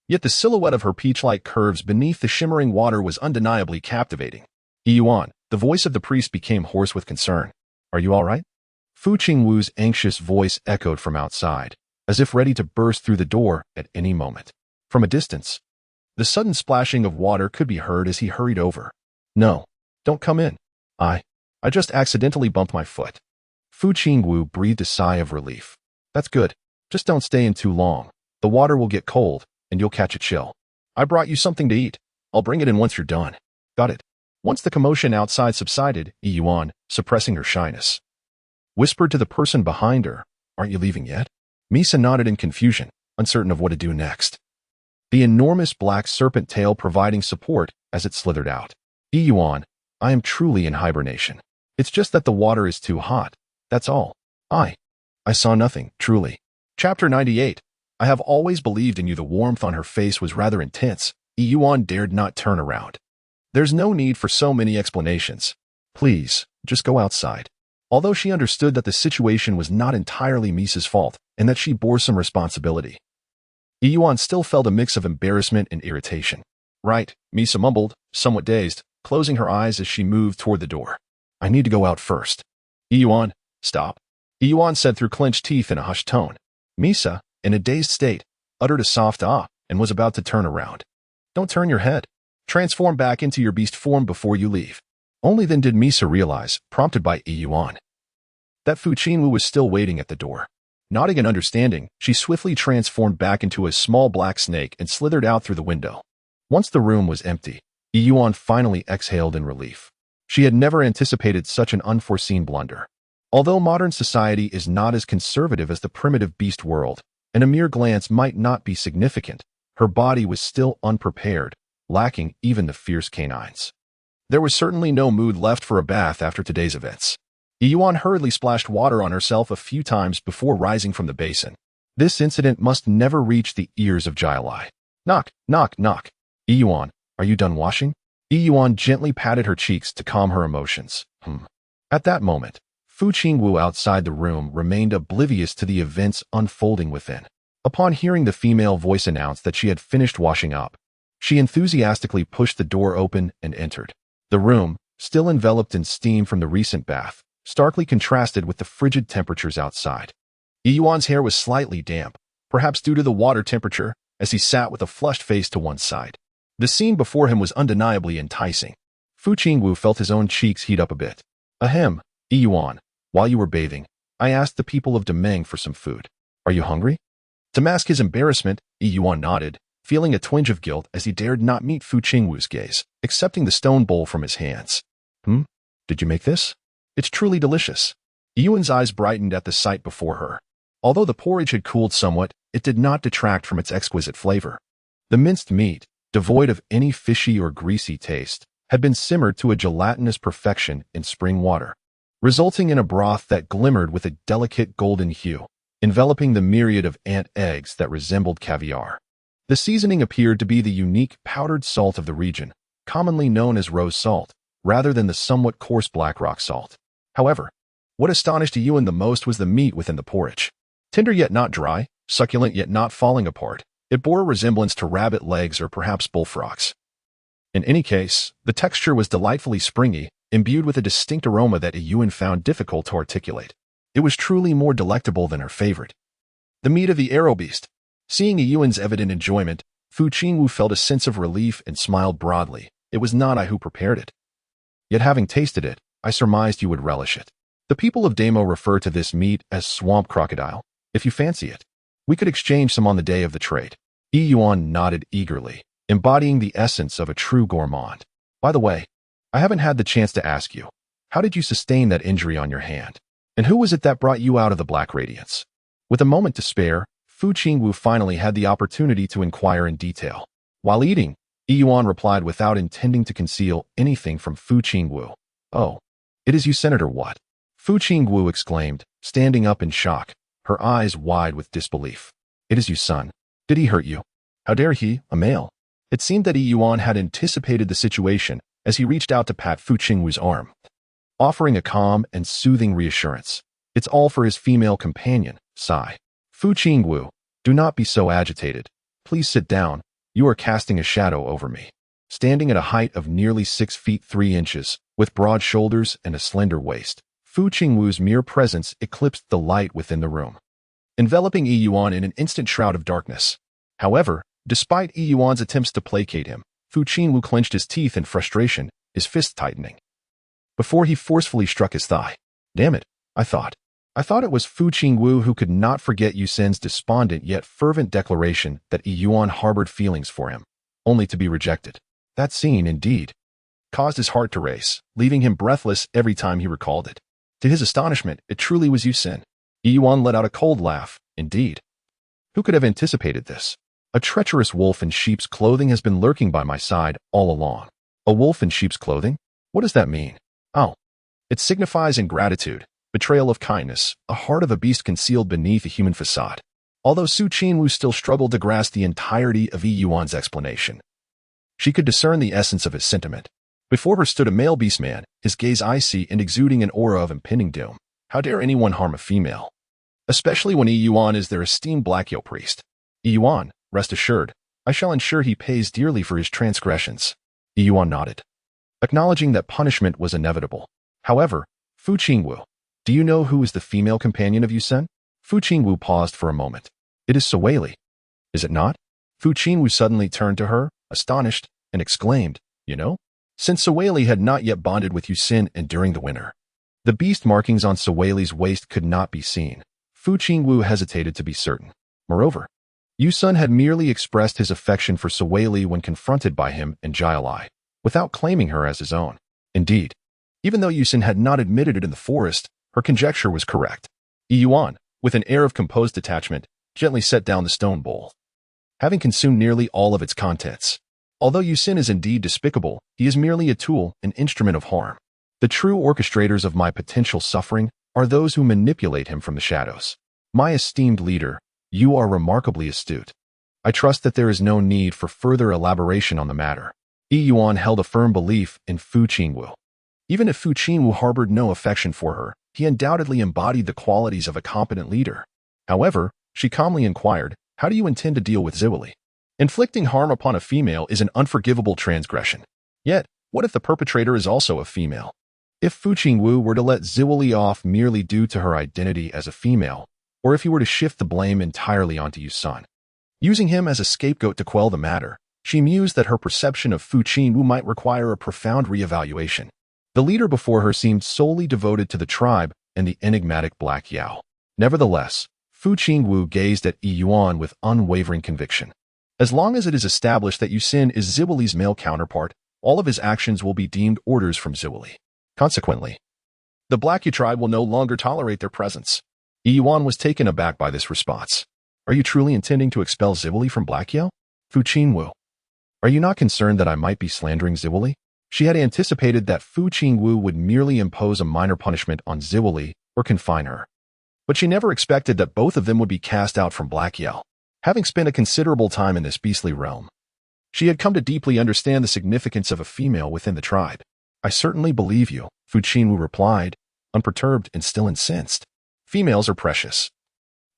Yet the silhouette of her peach-like curves beneath the shimmering water was undeniably captivating. Yuan, the voice of the priest became hoarse with concern. Are you all right? Fu Qingwu's anxious voice echoed from outside, as if ready to burst through the door at any moment. From a distance, the sudden splashing of water could be heard as he hurried over. No, don't come in. I just accidentally bumped my foot. Fu Qingwu breathed a sigh of relief. That's good. Just don't stay in too long. The water will get cold, and you'll catch a chill. I brought you something to eat. I'll bring it in once you're done. Got it. Once the commotion outside subsided, Yuan, suppressing her shyness, whispered to the person behind her, Aren't you leaving yet? Misa nodded in confusion, uncertain of what to do next. The enormous black serpent tail providing support as it slithered out. Yuan, I am truly in hibernation. It's just that the water is too hot. That's all. I saw nothing, truly. Chapter 98. I have always believed in you. The warmth on her face was rather intense. Yuan dared not turn around. There's no need for so many explanations. Please, just go outside. Although she understood that the situation was not entirely Misa's fault and that she bore some responsibility, Yuan still felt a mix of embarrassment and irritation. Right, Misa mumbled, somewhat dazed, closing her eyes as she moved toward the door. I need to go out first. Yuan, stop. Yuan said through clenched teeth in a hushed tone. Misa, in a dazed state, uttered a soft ah and was about to turn around. Don't turn your head. Transform back into your beast form before you leave. Only then did Misa realize, prompted by Yuan, that Fu Qingwu was still waiting at the door. Nodding in understanding, she swiftly transformed back into a small black snake and slithered out through the window. Once the room was empty, Yuan finally exhaled in relief. She had never anticipated such an unforeseen blunder. Although modern society is not as conservative as the primitive beast world, and a mere glance might not be significant, her body was still unprepared, lacking even the fierce canines. There was certainly no mood left for a bath after today's events. Yuan hurriedly splashed water on herself a few times before rising from the basin. This incident must never reach the ears of Jialai. Knock, knock, knock. Yuan, are you done washing? Yuan gently patted her cheeks to calm her emotions. At that moment, Fu Qingwu outside the room remained oblivious to the events unfolding within. Upon hearing the female voice announce that she had finished washing up, she enthusiastically pushed the door open and entered. The room, still enveloped in steam from the recent bath, starkly contrasted with the frigid temperatures outside. Yuan's hair was slightly damp, perhaps due to the water temperature, as he sat with a flushed face to one side. The scene before him was undeniably enticing. Fu Qingwu felt his own cheeks heat up a bit. Ahem, Yuan, while you were bathing, I asked the people of Demeng for some food. Are you hungry? To mask his embarrassment, Yuan nodded, feeling a twinge of guilt as he dared not meet Fu Qingwu's gaze, accepting the stone bowl from his hands. Did you make this? It's truly delicious. Yuan's eyes brightened at the sight before her. Although the porridge had cooled somewhat, it did not detract from its exquisite flavor. The minced meat, devoid of any fishy or greasy taste, had been simmered to a gelatinous perfection in spring water, resulting in a broth that glimmered with a delicate golden hue, enveloping the myriad of ant eggs that resembled caviar. The seasoning appeared to be the unique powdered salt of the region, commonly known as rose salt, rather than the somewhat coarse black rock salt. However, what astonished Yuan the most was the meat within the porridge. Tender yet not dry, succulent yet not falling apart, it bore a resemblance to rabbit legs or perhaps bullfrogs. In any case, the texture was delightfully springy, imbued with a distinct aroma that Yuan found difficult to articulate. It was truly more delectable than her favorite. The meat of the arrow beast. Seeing Yuan's evident enjoyment, Fu Qingwu felt a sense of relief and smiled broadly. It was not I who prepared it. Yet having tasted it, I surmised you would relish it. The people of Damo refer to this meat as swamp crocodile. If you fancy it, we could exchange some on the day of the trade. Yuan nodded eagerly, embodying the essence of a true gourmand. By the way, I haven't had the chance to ask you, how did you sustain that injury on your hand? And who was it that brought you out of the black radiance? With a moment to spare, Fu Qingwu finally had the opportunity to inquire in detail. While eating, Yuan replied without intending to conceal anything from Fu Qingwu. Oh, it is you, Senator, what? Fu Qingwu exclaimed, standing up in shock, her eyes wide with disbelief. It is you, son. Did he hurt you? How dare he, a male? It seemed that Yuan had anticipated the situation as he reached out to pat Fu Qingwu's arm, offering a calm and soothing reassurance. It's all for his female companion, sigh. Fu Qingwu, do not be so agitated. Please sit down. You are casting a shadow over me. Standing at a height of nearly 6 feet 3 inches, with broad shoulders and a slender waist, Fu Qingwu's mere presence eclipsed the light within the room, enveloping Yuan in an instant shroud of darkness. However, despite Yuan's attempts to placate him, Fu Qingwu clenched his teeth in frustration, his fist tightening, before he forcefully struck his thigh. Damn it, I thought it was Fu Qingwu who could not forget Yusin's despondent yet fervent declaration that Yuan harbored feelings for him, only to be rejected. That scene, indeed, caused his heart to race, leaving him breathless every time he recalled it. To his astonishment, it truly was Yusin. Yuan let out a cold laugh. Indeed. Who could have anticipated this? A treacherous wolf in sheep's clothing has been lurking by my side all along. A wolf in sheep's clothing? What does that mean? Oh, it signifies ingratitude, betrayal of kindness, a heart of a beast concealed beneath a human facade. Although Fu Qingwu still struggled to grasp the entirety of Yuan's explanation, she could discern the essence of his sentiment. Before her stood a male beastman, his gaze icy and exuding an aura of impending doom. How dare anyone harm a female? Especially when Yuan is their esteemed Black Hill priest. Yuan, rest assured, I shall ensure he pays dearly for his transgressions. Yuan nodded, acknowledging that punishment was inevitable. However, Fu Qingwu, do you know who is the female companion of Yusen? Fu Qingwu paused for a moment. It is Suitor. Is it not? Fu Qingwu suddenly turned to her, astonished, and exclaimed, you know? Since Suitor had not yet bonded with Yusin and during the winter, the beast markings on Suitor's waist could not be seen. Fu Qingwu hesitated to be certain. Moreover, Yusun had merely expressed his affection for Suitor when confronted by him and Jialai, without claiming her as his own. Indeed, even though Yusun had not admitted it in the forest, her conjecture was correct. Yuan, with an air of composed detachment, gently set down the stone bowl, having consumed nearly all of its contents. Although Yusin is indeed despicable, he is merely a tool, an instrument of harm. The true orchestrators of my potential suffering are those who manipulate him from the shadows. My esteemed leader, you are remarkably astute. I trust that there is no need for further elaboration on the matter. Yuan held a firm belief in Fu Qingwu. Even if Fu Qingwu harbored no affection for her, He undoubtedly embodied the qualities of a competent leader. However, she calmly inquired, how do you intend to deal with Ziwili? Inflicting harm upon a female is an unforgivable transgression. Yet, what if the perpetrator is also a female? If Fu Qingwu were to let Ziwili off merely due to her identity as a female, or if he were to shift the blame entirely onto Yuan, using him as a scapegoat to quell the matter, she mused that her perception of Fu Qingwu might require a profound reevaluation. The leader before her seemed solely devoted to the tribe and the enigmatic Black Yao. Nevertheless, Fu Qingwu gazed at Yuan with unwavering conviction. As long as it is established that Yuan is Ziwili's male counterpart, all of his actions will be deemed orders from Ziwili. Consequently, the Black Yu tribe will no longer tolerate their presence. Yuan was taken aback by this response. Are you truly intending to expel Ziwili from Black Yao? Fu Qingwu, are you not concerned that I might be slandering Ziwili? She had anticipated that Fu Qingwu would merely impose a minor punishment on Ziwili or confine her. But she never expected that both of them would be cast out from Black Yao. Having spent a considerable time in this beastly realm, she had come to deeply understand the significance of a female within the tribe. I certainly believe you, Fu Qingwu replied, unperturbed and still incensed. Females are precious.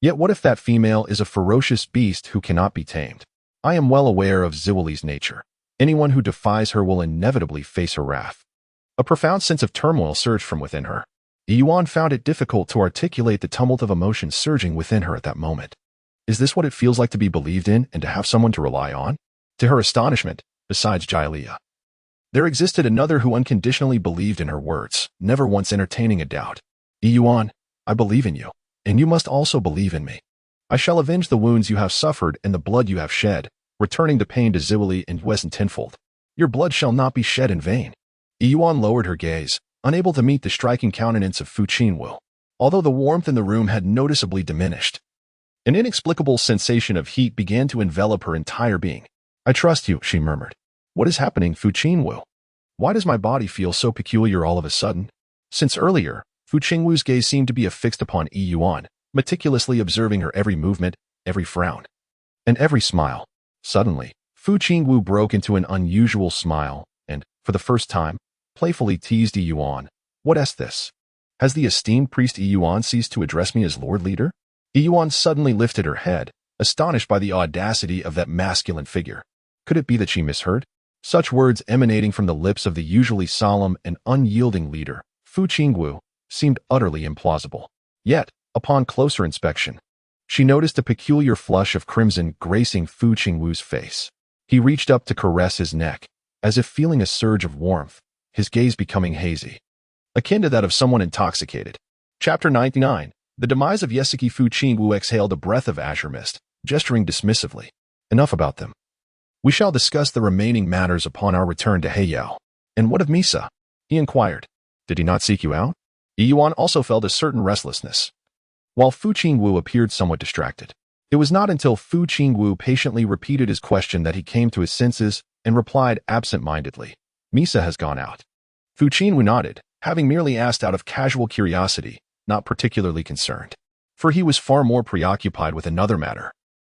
Yet what if that female is a ferocious beast who cannot be tamed? I am well aware of Ziwili's nature. Anyone who defies her will inevitably face her wrath. A profound sense of turmoil surged from within her. Yuan found it difficult to articulate the tumult of emotions surging within her at that moment. Is this what it feels like to be believed in and to have someone to rely on? To her astonishment, besides Jailia, there existed another who unconditionally believed in her words, never once entertaining a doubt. Yuan, I believe in you, and you must also believe in me. I shall avenge the wounds you have suffered and the blood you have shed, returning the pain to Ziwili and Wesen tenfold. Your blood shall not be shed in vain. Yuan lowered her gaze, unable to meet the striking countenance of Fu Qingwu. Although the warmth in the room had noticeably diminished, an inexplicable sensation of heat began to envelop her entire being. I trust you, she murmured. What is happening, Fu Qingwu? Why does my body feel so peculiar all of a sudden? Since earlier, Fu Qingwu's gaze seemed to be affixed upon Yuan, meticulously observing her every movement, every frown, and every smile. Suddenly, Fu Qingwu broke into an unusual smile and, for the first time, playfully teased Yuan. What is this? Has the esteemed priest Yuan ceased to address me as Lord Leader? Yuan suddenly lifted her head, astonished by the audacity of that masculine figure. Could it be that she misheard? Such words emanating from the lips of the usually solemn and unyielding leader, Fu Qingwu, seemed utterly implausible. Yet, upon closer inspection, she noticed a peculiar flush of crimson gracing Fu Qingwu's face. He reached up to caress his neck, as if feeling a surge of warmth, his gaze becoming hazy, akin to that of someone intoxicated. Chapter 99. The demise of Yeseki. Fu Qingwu exhaled a breath of azure mist, gesturing dismissively. Enough about them. We shall discuss the remaining matters upon our return to Heiyao. And what of Misa? He inquired. Did he not seek you out? Yuan also felt a certain restlessness, while Fu Qingwu appeared somewhat distracted. It was not until Fu Qingwu patiently repeated his question that he came to his senses and replied absent-mindedly. Misa has gone out. Fu Qingwu nodded, having merely asked out of casual curiosity, not particularly concerned, for he was far more preoccupied with another matter.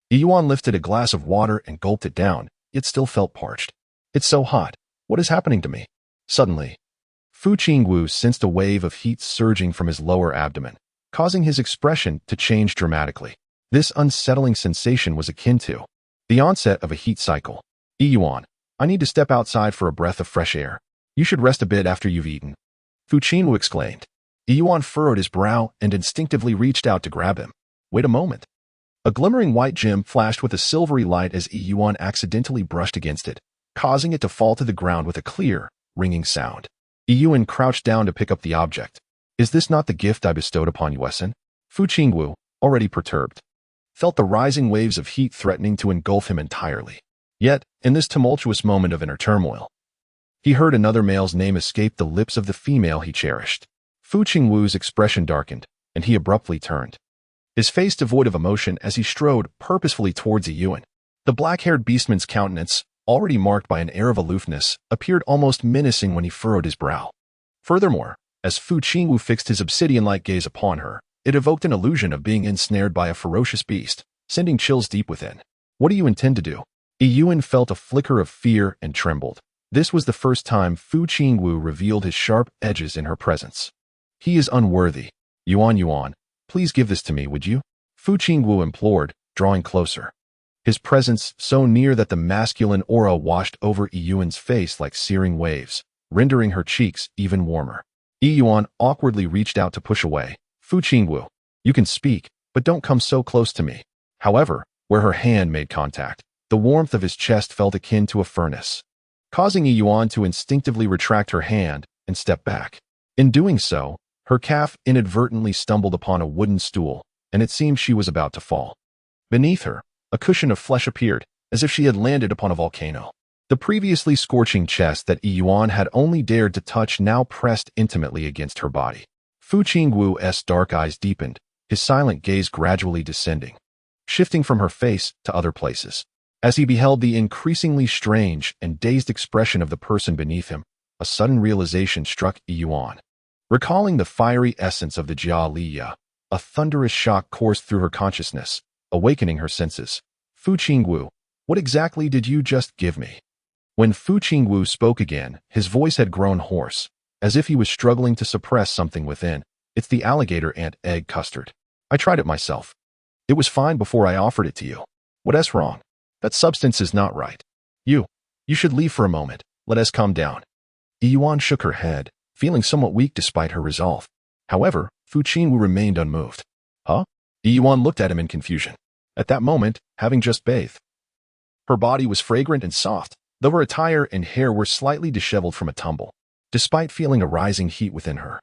Yuan lifted a glass of water and gulped it down, yet still felt parched. It's so hot. What is happening to me? Suddenly, Fu Qingwu sensed a wave of heat surging from his lower abdomen, causing his expression to change dramatically. This unsettling sensation was akin to the onset of a heat cycle. Yuan, I need to step outside for a breath of fresh air. You should rest a bit after you've eaten. Fu Qingwu exclaimed. Yuan furrowed his brow and instinctively reached out to grab him. Wait a moment. A glimmering white gem flashed with a silvery light as Yuan accidentally brushed against it, causing it to fall to the ground with a clear, ringing sound. Yuan crouched down to pick up the object. Is this not the gift I bestowed upon Yuan? Fu Qingwu, already perturbed, felt the rising waves of heat threatening to engulf him entirely. Yet, in this tumultuous moment of inner turmoil, he heard another male's name escape the lips of the female he cherished. Fu Qingwu's expression darkened, and he abruptly turned, his face devoid of emotion as he strode purposefully towards Yuan. The black-haired beastman's countenance, already marked by an air of aloofness, appeared almost menacing when he furrowed his brow. Furthermore, as Fu Qingwu fixed his obsidian-like gaze upon her, it evoked an illusion of being ensnared by a ferocious beast, sending chills deep within. What do you intend to do? Yuan felt a flicker of fear and trembled. This was the first time Fu Qingwu revealed his sharp edges in her presence. He is unworthy. Yuan, please give this to me, would you? Fu Qingwu implored, drawing closer. His presence so near that the masculine aura washed over Yuan's face like searing waves, rendering her cheeks even warmer. Yuan awkwardly reached out to push away. Fu Qingwu, you can speak, but don't come so close to me. However, where her hand made contact, the warmth of his chest felt akin to a furnace, causing Yuan to instinctively retract her hand and step back. In doing so, her calf inadvertently stumbled upon a wooden stool, and it seemed she was about to fall. Beneath her, a cushion of flesh appeared, as if she had landed upon a volcano. The previously scorching chest that Yuan had only dared to touch now pressed intimately against her body. Fu Qingwu's dark eyes deepened, his silent gaze gradually descending, shifting from her face to other places. As he beheld the increasingly strange and dazed expression of the person beneath him, a sudden realization struck Yuan. Recalling the fiery essence of the Jia Liya, a thunderous shock coursed through her consciousness, awakening her senses. Fu Qingwu, what exactly did you just give me? When Fu Qingwu spoke again, his voice had grown hoarse, as if he was struggling to suppress something within. It's the alligator ant egg custard. I tried it myself. It was fine before I offered it to you. What's wrong? That substance is not right. You should leave for a moment. Let us calm down. Yuan shook her head, feeling somewhat weak despite her resolve. However, Fu Qingwu remained unmoved. Huh? Yuan looked at him in confusion. At that moment, having just bathed, her body was fragrant and soft, though her attire and hair were slightly disheveled from a tumble. Despite feeling a rising heat within her,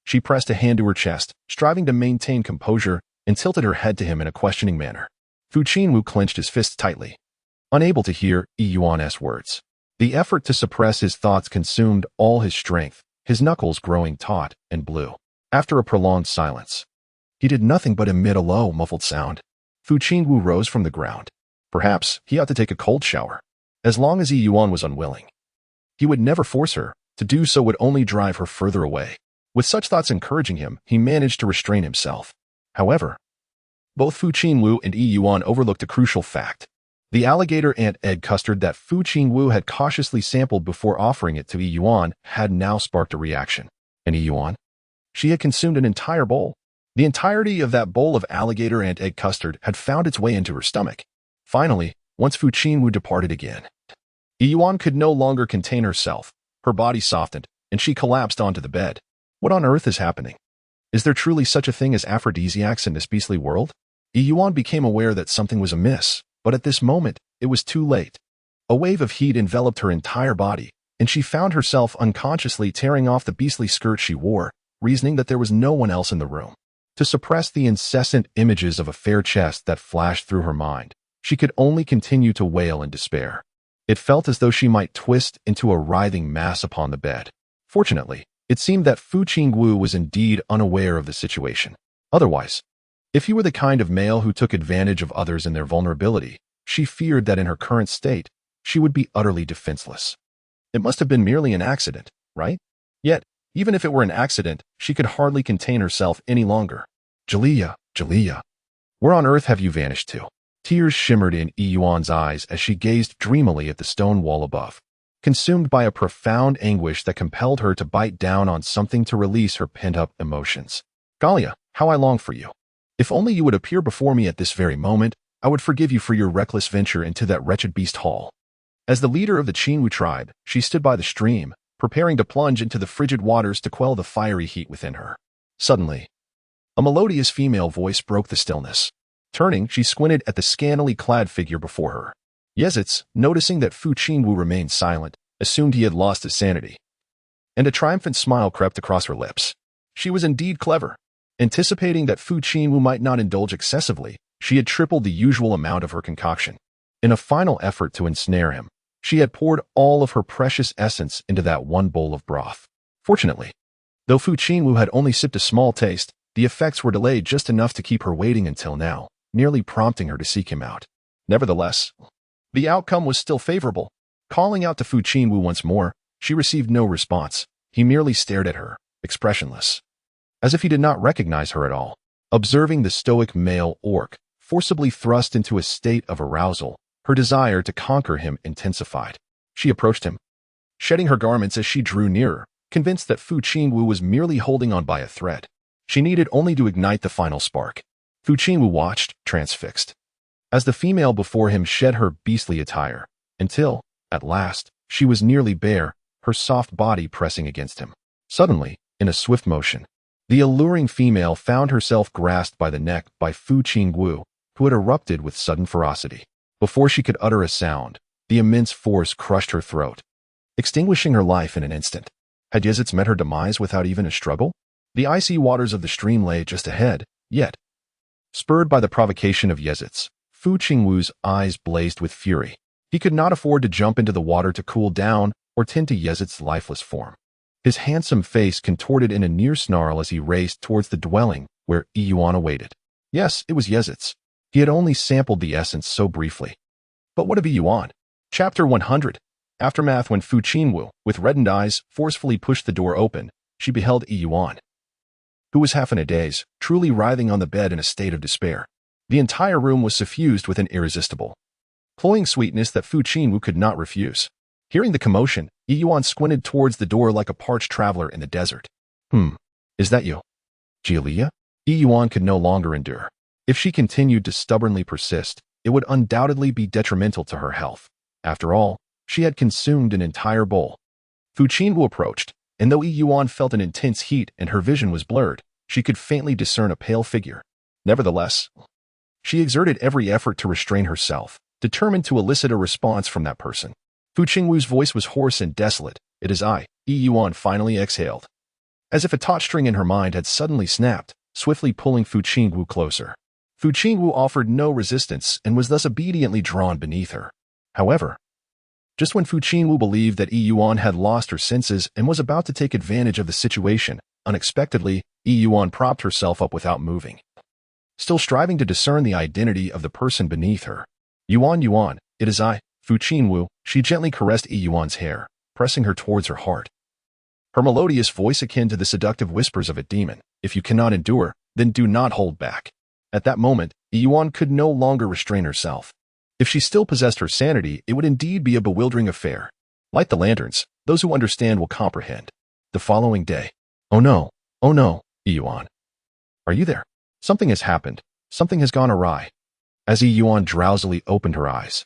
she pressed a hand to her chest, striving to maintain composure, and tilted her head to him in a questioning manner. Fu Qingwu clenched his fists tightly, unable to hear Yuan's words. The effort to suppress his thoughts consumed all his strength, his knuckles growing taut and blue. After a prolonged silence, he did nothing but emit a low, muffled sound. Fu Qingwu rose from the ground. Perhaps he ought to take a cold shower. As long as Yuan was unwilling, he would never force her. To do so would only drive her further away. With such thoughts encouraging him, he managed to restrain himself. However, both Fu Qingwu and Yuan overlooked a crucial fact. The alligator ant egg custard that Fu Qingwu had cautiously sampled before offering it to Yuan had now sparked a reaction. And Yuan? She had consumed an entire bowl. The entirety of that bowl of alligator ant egg custard had found its way into her stomach. Finally, once Fu Qingwu departed again, Yuan could no longer contain herself. Her body softened, and she collapsed onto the bed. What on earth is happening? Is there truly such a thing as aphrodisiacs in this beastly world? Yuan became aware that something was amiss, but at this moment, it was too late. A wave of heat enveloped her entire body, and she found herself unconsciously tearing off the beastly skirt she wore, reasoning that there was no one else in the room. To suppress the incessant images of a fair chest that flashed through her mind, she could only continue to wail in despair. It felt as though she might twist into a writhing mass upon the bed. Fortunately, it seemed that Fu Qingwu was indeed unaware of the situation. Otherwise, if he were the kind of male who took advantage of others in their vulnerability, she feared that in her current state, she would be utterly defenseless. It must have been merely an accident, right? Yet, even if it were an accident, she could hardly contain herself any longer. Jaliyah, where on earth have you vanished to? Tears shimmered in Yuan's eyes as she gazed dreamily at the stone wall above, consumed by a profound anguish that compelled her to bite down on something to release her pent-up emotions. Galia, how I long for you. If only you would appear before me at this very moment, I would forgive you for your reckless venture into that wretched beast hall. As the leader of the Qingwu tribe, she stood by the stream, preparing to plunge into the frigid waters to quell the fiery heat within her. Suddenly, a melodious female voice broke the stillness. Turning, she squinted at the scantily clad figure before her. Yezitz, noticing that Fu Qingwu remained silent, assumed he had lost his sanity, and a triumphant smile crept across her lips. She was indeed clever. Anticipating that Fu Qingwu might not indulge excessively, she had tripled the usual amount of her concoction. In a final effort to ensnare him, she had poured all of her precious essence into that one bowl of broth. Fortunately, though Fu Qingwu had only sipped a small taste, the effects were delayed just enough to keep her waiting until now, nearly prompting her to seek him out. Nevertheless, the outcome was still favorable. Calling out to Fu Qingwu once more, she received no response. He merely stared at her, expressionless, as if he did not recognize her at all. Observing the stoic male orc, forcibly thrust into a state of arousal, her desire to conquer him intensified. She approached him, shedding her garments as she drew nearer, convinced that Fu Qingwu was merely holding on by a thread. She needed only to ignite the final spark. Fu Qingwu watched, transfixed, as the female before him shed her beastly attire, until, at last, she was nearly bare, her soft body pressing against him. Suddenly, in a swift motion, the alluring female found herself grasped by the neck by Fu Qingwu, who had erupted with sudden ferocity. Before she could utter a sound, the immense force crushed her throat, extinguishing her life in an instant. Had Yezitz met her demise without even a struggle? The icy waters of the stream lay just ahead, yet, spurred by the provocation of Yezitz, Fu Qingwu's eyes blazed with fury. He could not afford to jump into the water to cool down or tend to Yezitz's lifeless form. His handsome face contorted in a near snarl as he raced towards the dwelling where Yuan awaited. Yes, it was Yezitz. He had only sampled the essence so briefly. But what of Yuan? Chapter 100. Aftermath. When Fu Qingwu, with reddened eyes, forcefully pushed the door open, she beheld Yuan, who was half in a daze, truly writhing on the bed in a state of despair. The entire room was suffused with an irresistible, cloying sweetness that Fu Qingwu could not refuse. Hearing the commotion, Yuan squinted towards the door like a parched traveler in the desert. Is that you, Jia? Yuan could no longer endure. If she continued to stubbornly persist, it would undoubtedly be detrimental to her health. After all, she had consumed an entire bowl. Fu Qingwu approached, and though Yuan felt an intense heat and her vision was blurred, she could faintly discern a pale figure. Nevertheless, she exerted every effort to restrain herself, determined to elicit a response from that person. Fu Qingwu's voice was hoarse and desolate. It is I, Yuan finally exhaled, as if a taut string in her mind had suddenly snapped, swiftly pulling Fu Qingwu closer. Fu Qingwu offered no resistance and was thus obediently drawn beneath her. However, just when Fu Qingwu believed that Yuan had lost her senses and was about to take advantage of the situation, unexpectedly, Yuan propped herself up without moving, still striving to discern the identity of the person beneath her. Yuan, it is I, Fu Qingwu. She gently caressed Yuan's hair, pressing her towards her heart. Her melodious voice akin to the seductive whispers of a demon. If you cannot endure, then do not hold back. At that moment, Yuan could no longer restrain herself. If she still possessed her sanity, it would indeed be a bewildering affair. Light the lanterns. Those who understand will comprehend. The following day. Oh no, Yuan. Are you there? Something has happened. Something has gone awry. As Yuan drowsily opened her eyes,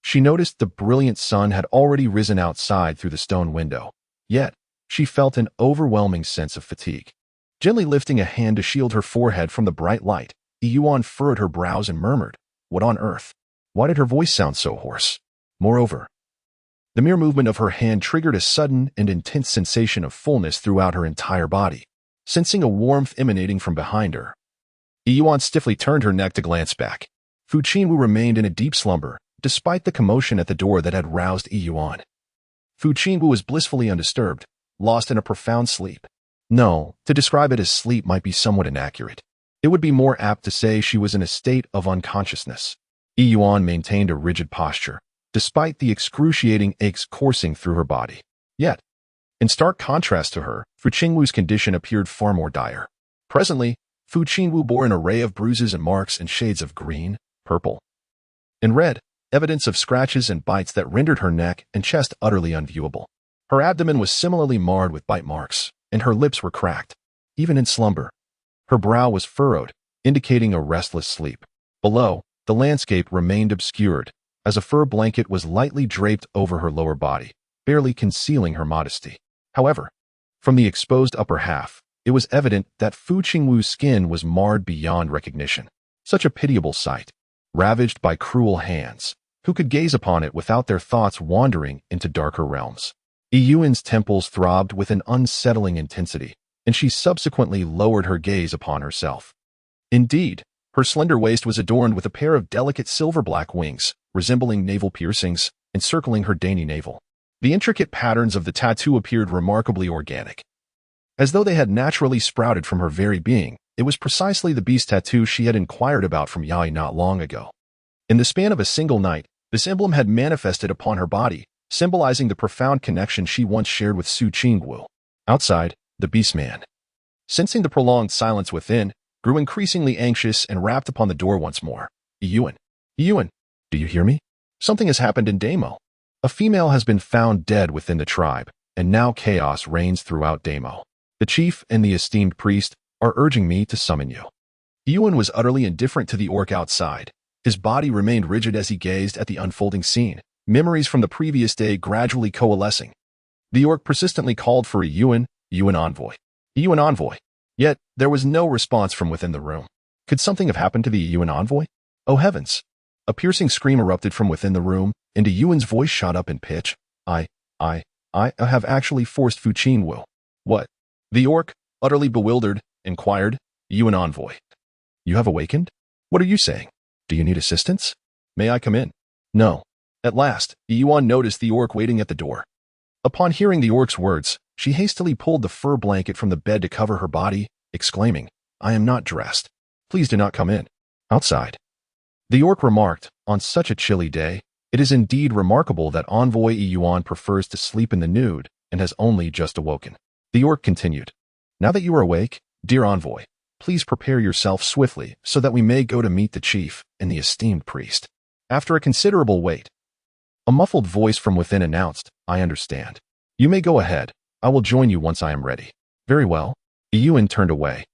she noticed the brilliant sun had already risen outside through the stone window. Yet, she felt an overwhelming sense of fatigue. Gently lifting a hand to shield her forehead from the bright light, Yuan furrowed her brows and murmured, "What on earth?" Why did her voice sound so hoarse? Moreover, the mere movement of her hand triggered a sudden and intense sensation of fullness throughout her entire body. Sensing a warmth emanating from behind her, Yuan stiffly turned her neck to glance back. Fu Qingwu remained in a deep slumber, despite the commotion at the door that had roused Yuan. Fu Qingwu was blissfully undisturbed, lost in a profound sleep. No, to describe it as sleep might be somewhat inaccurate. It would be more apt to say she was in a state of unconsciousness. Yuan maintained a rigid posture, despite the excruciating aches coursing through her body. Yet, in stark contrast to her, Fu Qingwu's condition appeared far more dire. Presently, Fu Qingwu bore an array of bruises and marks in shades of green, purple, and red, evidence of scratches and bites that rendered her neck and chest utterly unviewable. Her abdomen was similarly marred with bite marks, and her lips were cracked. Even in slumber, her brow was furrowed, indicating a restless sleep. Below, the landscape remained obscured, as a fur blanket was lightly draped over her lower body, barely concealing her modesty. However, from the exposed upper half, it was evident that Fu Qingwu's skin was marred beyond recognition. Such a pitiable sight, ravaged by cruel hands. Who could gaze upon it without their thoughts wandering into darker realms? Yuan's temples throbbed with an unsettling intensity, and she subsequently lowered her gaze upon herself. Indeed, her slender waist was adorned with a pair of delicate silver-black wings, resembling navel piercings, encircling her dainty navel. The intricate patterns of the tattoo appeared remarkably organic, as though they had naturally sprouted from her very being. It was precisely the beast tattoo she had inquired about from Yai not long ago. In the span of a single night, this emblem had manifested upon her body, symbolizing the profound connection she once shared with Fu Qingwu. Outside, the beastman, sensing the prolonged silence within, grew increasingly anxious and rapped upon the door once more. Yuan, do you hear me? Something has happened in Damo. A female has been found dead within the tribe, and now chaos reigns throughout Damo. The chief and the esteemed priest are urging me to summon you. Yuan was utterly indifferent to the orc outside. His body remained rigid as he gazed at the unfolding scene, memories from the previous day gradually coalescing. The orc persistently called for a Yuan envoy. Yuan envoy. Yet, there was no response from within the room. Could something have happened to the Yuan envoy? Oh heavens! A piercing scream erupted from within the room, and Yuan's voice shot up in pitch. I have actually forced Fu Qingwu. What? The orc, utterly bewildered, inquired, Yuan envoy. You have awakened? What are you saying? Do you need assistance? May I come in? No. At last, Yuan noticed the orc waiting at the door. Upon hearing the orc's words, she hastily pulled the fur blanket from the bed to cover her body, exclaiming, I am not dressed. Please do not come in. Outside. The orc remarked, on such a chilly day, it is indeed remarkable that envoy Yuan prefers to sleep in the nude and has only just awoken. The orc continued, now that you are awake, dear envoy, please prepare yourself swiftly so that we may go to meet the chief and the esteemed priest. After a considerable wait, a muffled voice from within announced, I understand. You may go ahead. I will join you once I am ready. Very well. Yuan turned away,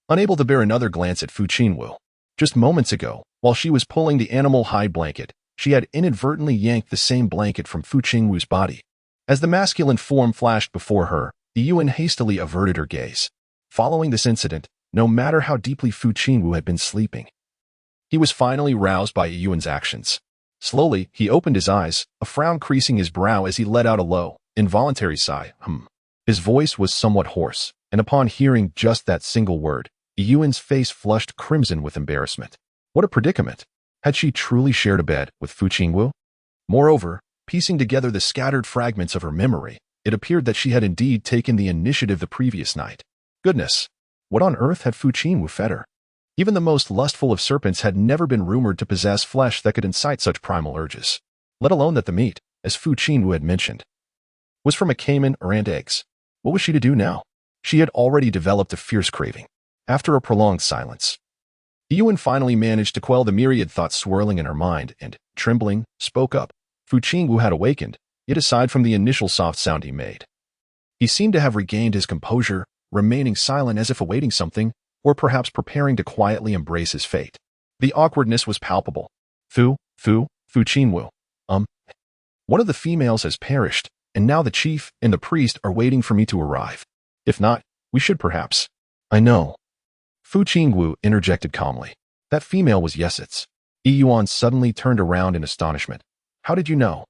unable to bear another glance at Fu Qingwu. Just moments ago, while she was pulling the animal hide blanket, she had inadvertently yanked the same blanket from Fu Qingwu's body. As the masculine form flashed before her, Yuan hastily averted her gaze. Following this incident, no matter how deeply Fu Qingwu had been sleeping, he was finally roused by Yuan's actions. Slowly, he opened his eyes, a frown creasing his brow as he let out a low, involuntary sigh. His voice was somewhat hoarse, and upon hearing just that single word, Yuan's face flushed crimson with embarrassment. What a predicament! Had she truly shared a bed with Fu Qingwu? Moreover, piecing together the scattered fragments of her memory, it appeared that she had indeed taken the initiative the previous night. Goodness! What on earth had Fu Qingwu fed her? Even the most lustful of serpents had never been rumored to possess flesh that could incite such primal urges, let alone that the meat, as Fu Qingwu had mentioned, was from a caiman or ant eggs. What was she to do now? She had already developed a fierce craving. After a prolonged silence, Yuan finally managed to quell the myriad thoughts swirling in her mind and, trembling, spoke up. Fu Qingwu had awakened, yet aside from the initial soft sound he made, he seemed to have regained his composure, remaining silent as if awaiting something, or perhaps preparing to quietly embrace his fate. The awkwardness was palpable. Fu Qingwu. One of the females has perished, and now the chief and the priest are waiting for me to arrive. If not, we should perhaps. I know. Fu Qingwu interjected calmly. That female was Yesit's. Yuan suddenly turned around in astonishment. How did you know?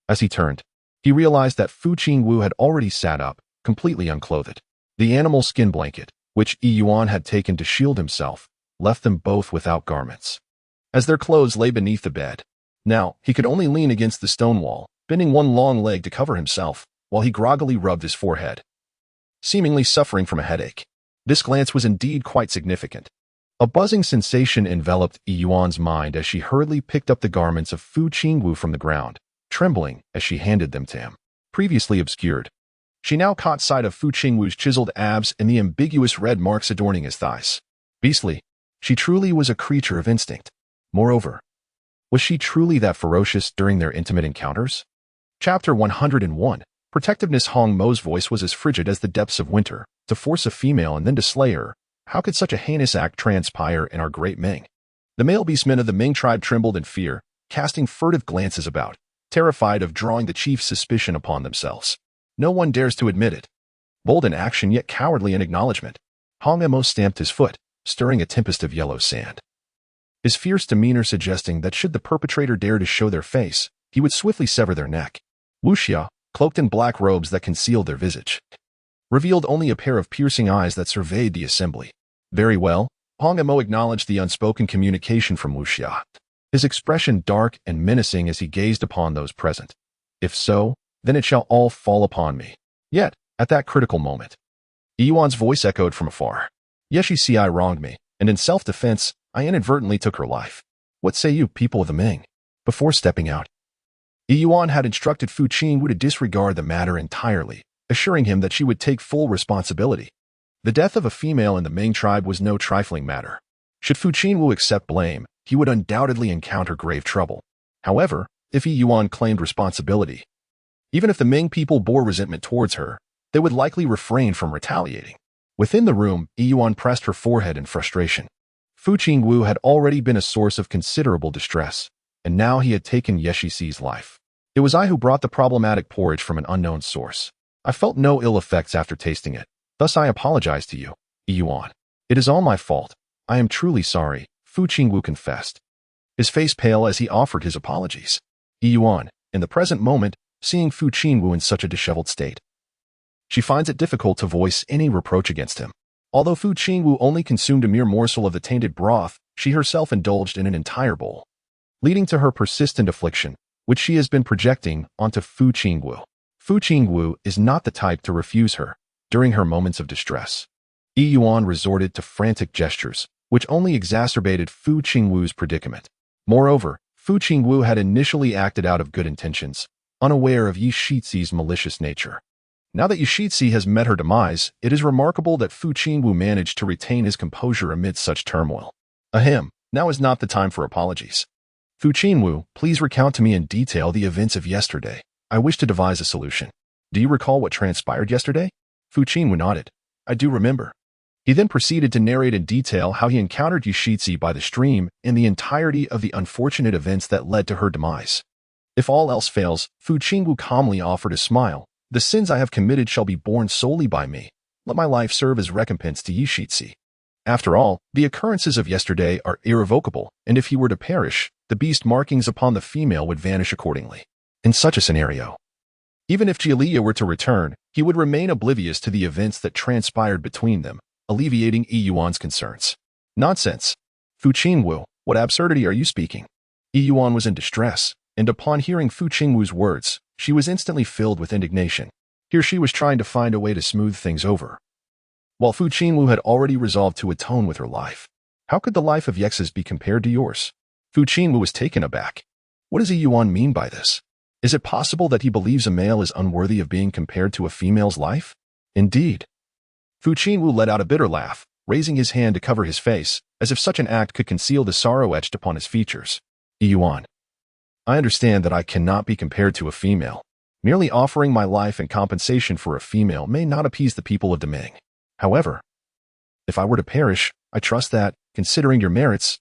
As he turned, he realized that Fu Qingwu had already sat up, completely unclothed. The animal skin blanket, which Yuan had taken to shield himself, left them both without garments, as their clothes lay beneath the bed. Now, he could only lean against the stone wall, bending one long leg to cover himself, while he groggily rubbed his forehead, seemingly suffering from a headache. This glance was indeed quite significant. A buzzing sensation enveloped Yuan's mind as she hurriedly picked up the garments of Fu Qingwu from the ground, trembling as she handed them to him. Previously obscured, she now caught sight of Fu Qingwu's chiseled abs and the ambiguous red marks adorning his thighs. Beastly, she truly was a creature of instinct. Moreover, was she truly that ferocious during their intimate encounters? Chapter 101. Protectiveness. Hong Mo's voice was as frigid as the depths of winter. To force a female and then to slay her, how could such a heinous act transpire in our great Ming? The male beastmen of the Ming tribe trembled in fear, casting furtive glances about, terrified of drawing the chief's suspicion upon themselves. No one dares to admit it. Bold in action yet cowardly in acknowledgement, Hong Mo stamped his foot, stirring a tempest of yellow sand. His fierce demeanor suggesting that should the perpetrator dare to show their face, he would swiftly sever their neck. Wuxia, cloaked in black robes that concealed their visage, revealed only a pair of piercing eyes that surveyed the assembly. Very well, Hong Mo acknowledged the unspoken communication from Wuxia, his expression dark and menacing as he gazed upon those present. If so, then it shall all fall upon me. Yet, at that critical moment, Yuan's voice echoed from afar. Yes, you see, I wronged me, and in self-defense, I inadvertently took her life. What say you, people of the Ming? Before stepping out, Yuan had instructed Fu Qingwu to disregard the matter entirely, assuring him that she would take full responsibility. The death of a female in the Ming tribe was no trifling matter. Should Fu Qingwu accept blame, he would undoubtedly encounter grave trouble. However, if Yuan claimed responsibility, Even if the Ming people bore resentment towards her, they would likely refrain from retaliating. Within the room, Yuan pressed her forehead in frustration. Fu Qingwu had already been a source of considerable distress, and now he had taken Yeshixi's life. It was I who brought the problematic porridge from an unknown source. I felt no ill effects after tasting it, thus I apologize to you, Yuan. It is all my fault. I am truly sorry, Fu Qingwu confessed, his face pale as he offered his apologies. Yuan, in the present moment, seeing Fu Qingwu in such a disheveled state, she finds it difficult to voice any reproach against him. Although Fu Qingwu only consumed a mere morsel of the tainted broth, she herself indulged in an entire bowl, leading to her persistent affliction, which she has been projecting onto Fu Qingwu. Fu Qingwu is not the type to refuse her during her moments of distress. Yuan resorted to frantic gestures, which only exacerbated Fu Qingwu's predicament. Moreover, Fu Qingwu had initially acted out of good intentions, unaware of Yeshixi's malicious nature. Now that Yeshixi has met her demise, it is remarkable that Fu Qingwu managed to retain his composure amid such turmoil. Ahem, now is not the time for apologies. Fu Qingwu, please recount to me in detail the events of yesterday. I wish to devise a solution. Do you recall what transpired yesterday? Fu Qingwu nodded. I do remember. He then proceeded to narrate in detail how he encountered Yeshixi by the stream and the entirety of the unfortunate events that led to her demise. If all else fails, Fu Qingwu calmly offered a smile. The sins I have committed shall be borne solely by me. Let my life serve as recompense to Yeshixi. After all, the occurrences of yesterday are irrevocable, and if he were to perish, the beast markings upon the female would vanish accordingly. In such a scenario, even if Jielia were to return, he would remain oblivious to the events that transpired between them, alleviating Yuan's concerns. Nonsense. Fu Qingwu, what absurdity are you speaking? Yuan was in distress, and upon hearing Fu Qingwu's words, she was instantly filled with indignation. Here she was trying to find a way to smooth things over, while Fu Qingwu had already resolved to atone with her life. How could the life of Yex's be compared to yours? Fu Qingwu was taken aback. What does Yuan mean by this? Is it possible that he believes a male is unworthy of being compared to a female's life? Indeed. Fu Qingwu let out a bitter laugh, raising his hand to cover his face, as if such an act could conceal the sorrow etched upon his features. Yuan, I understand that I cannot be compared to a female. Merely offering my life in compensation for a female may not appease the people of Deming. However, if I were to perish, I trust that, considering your merits,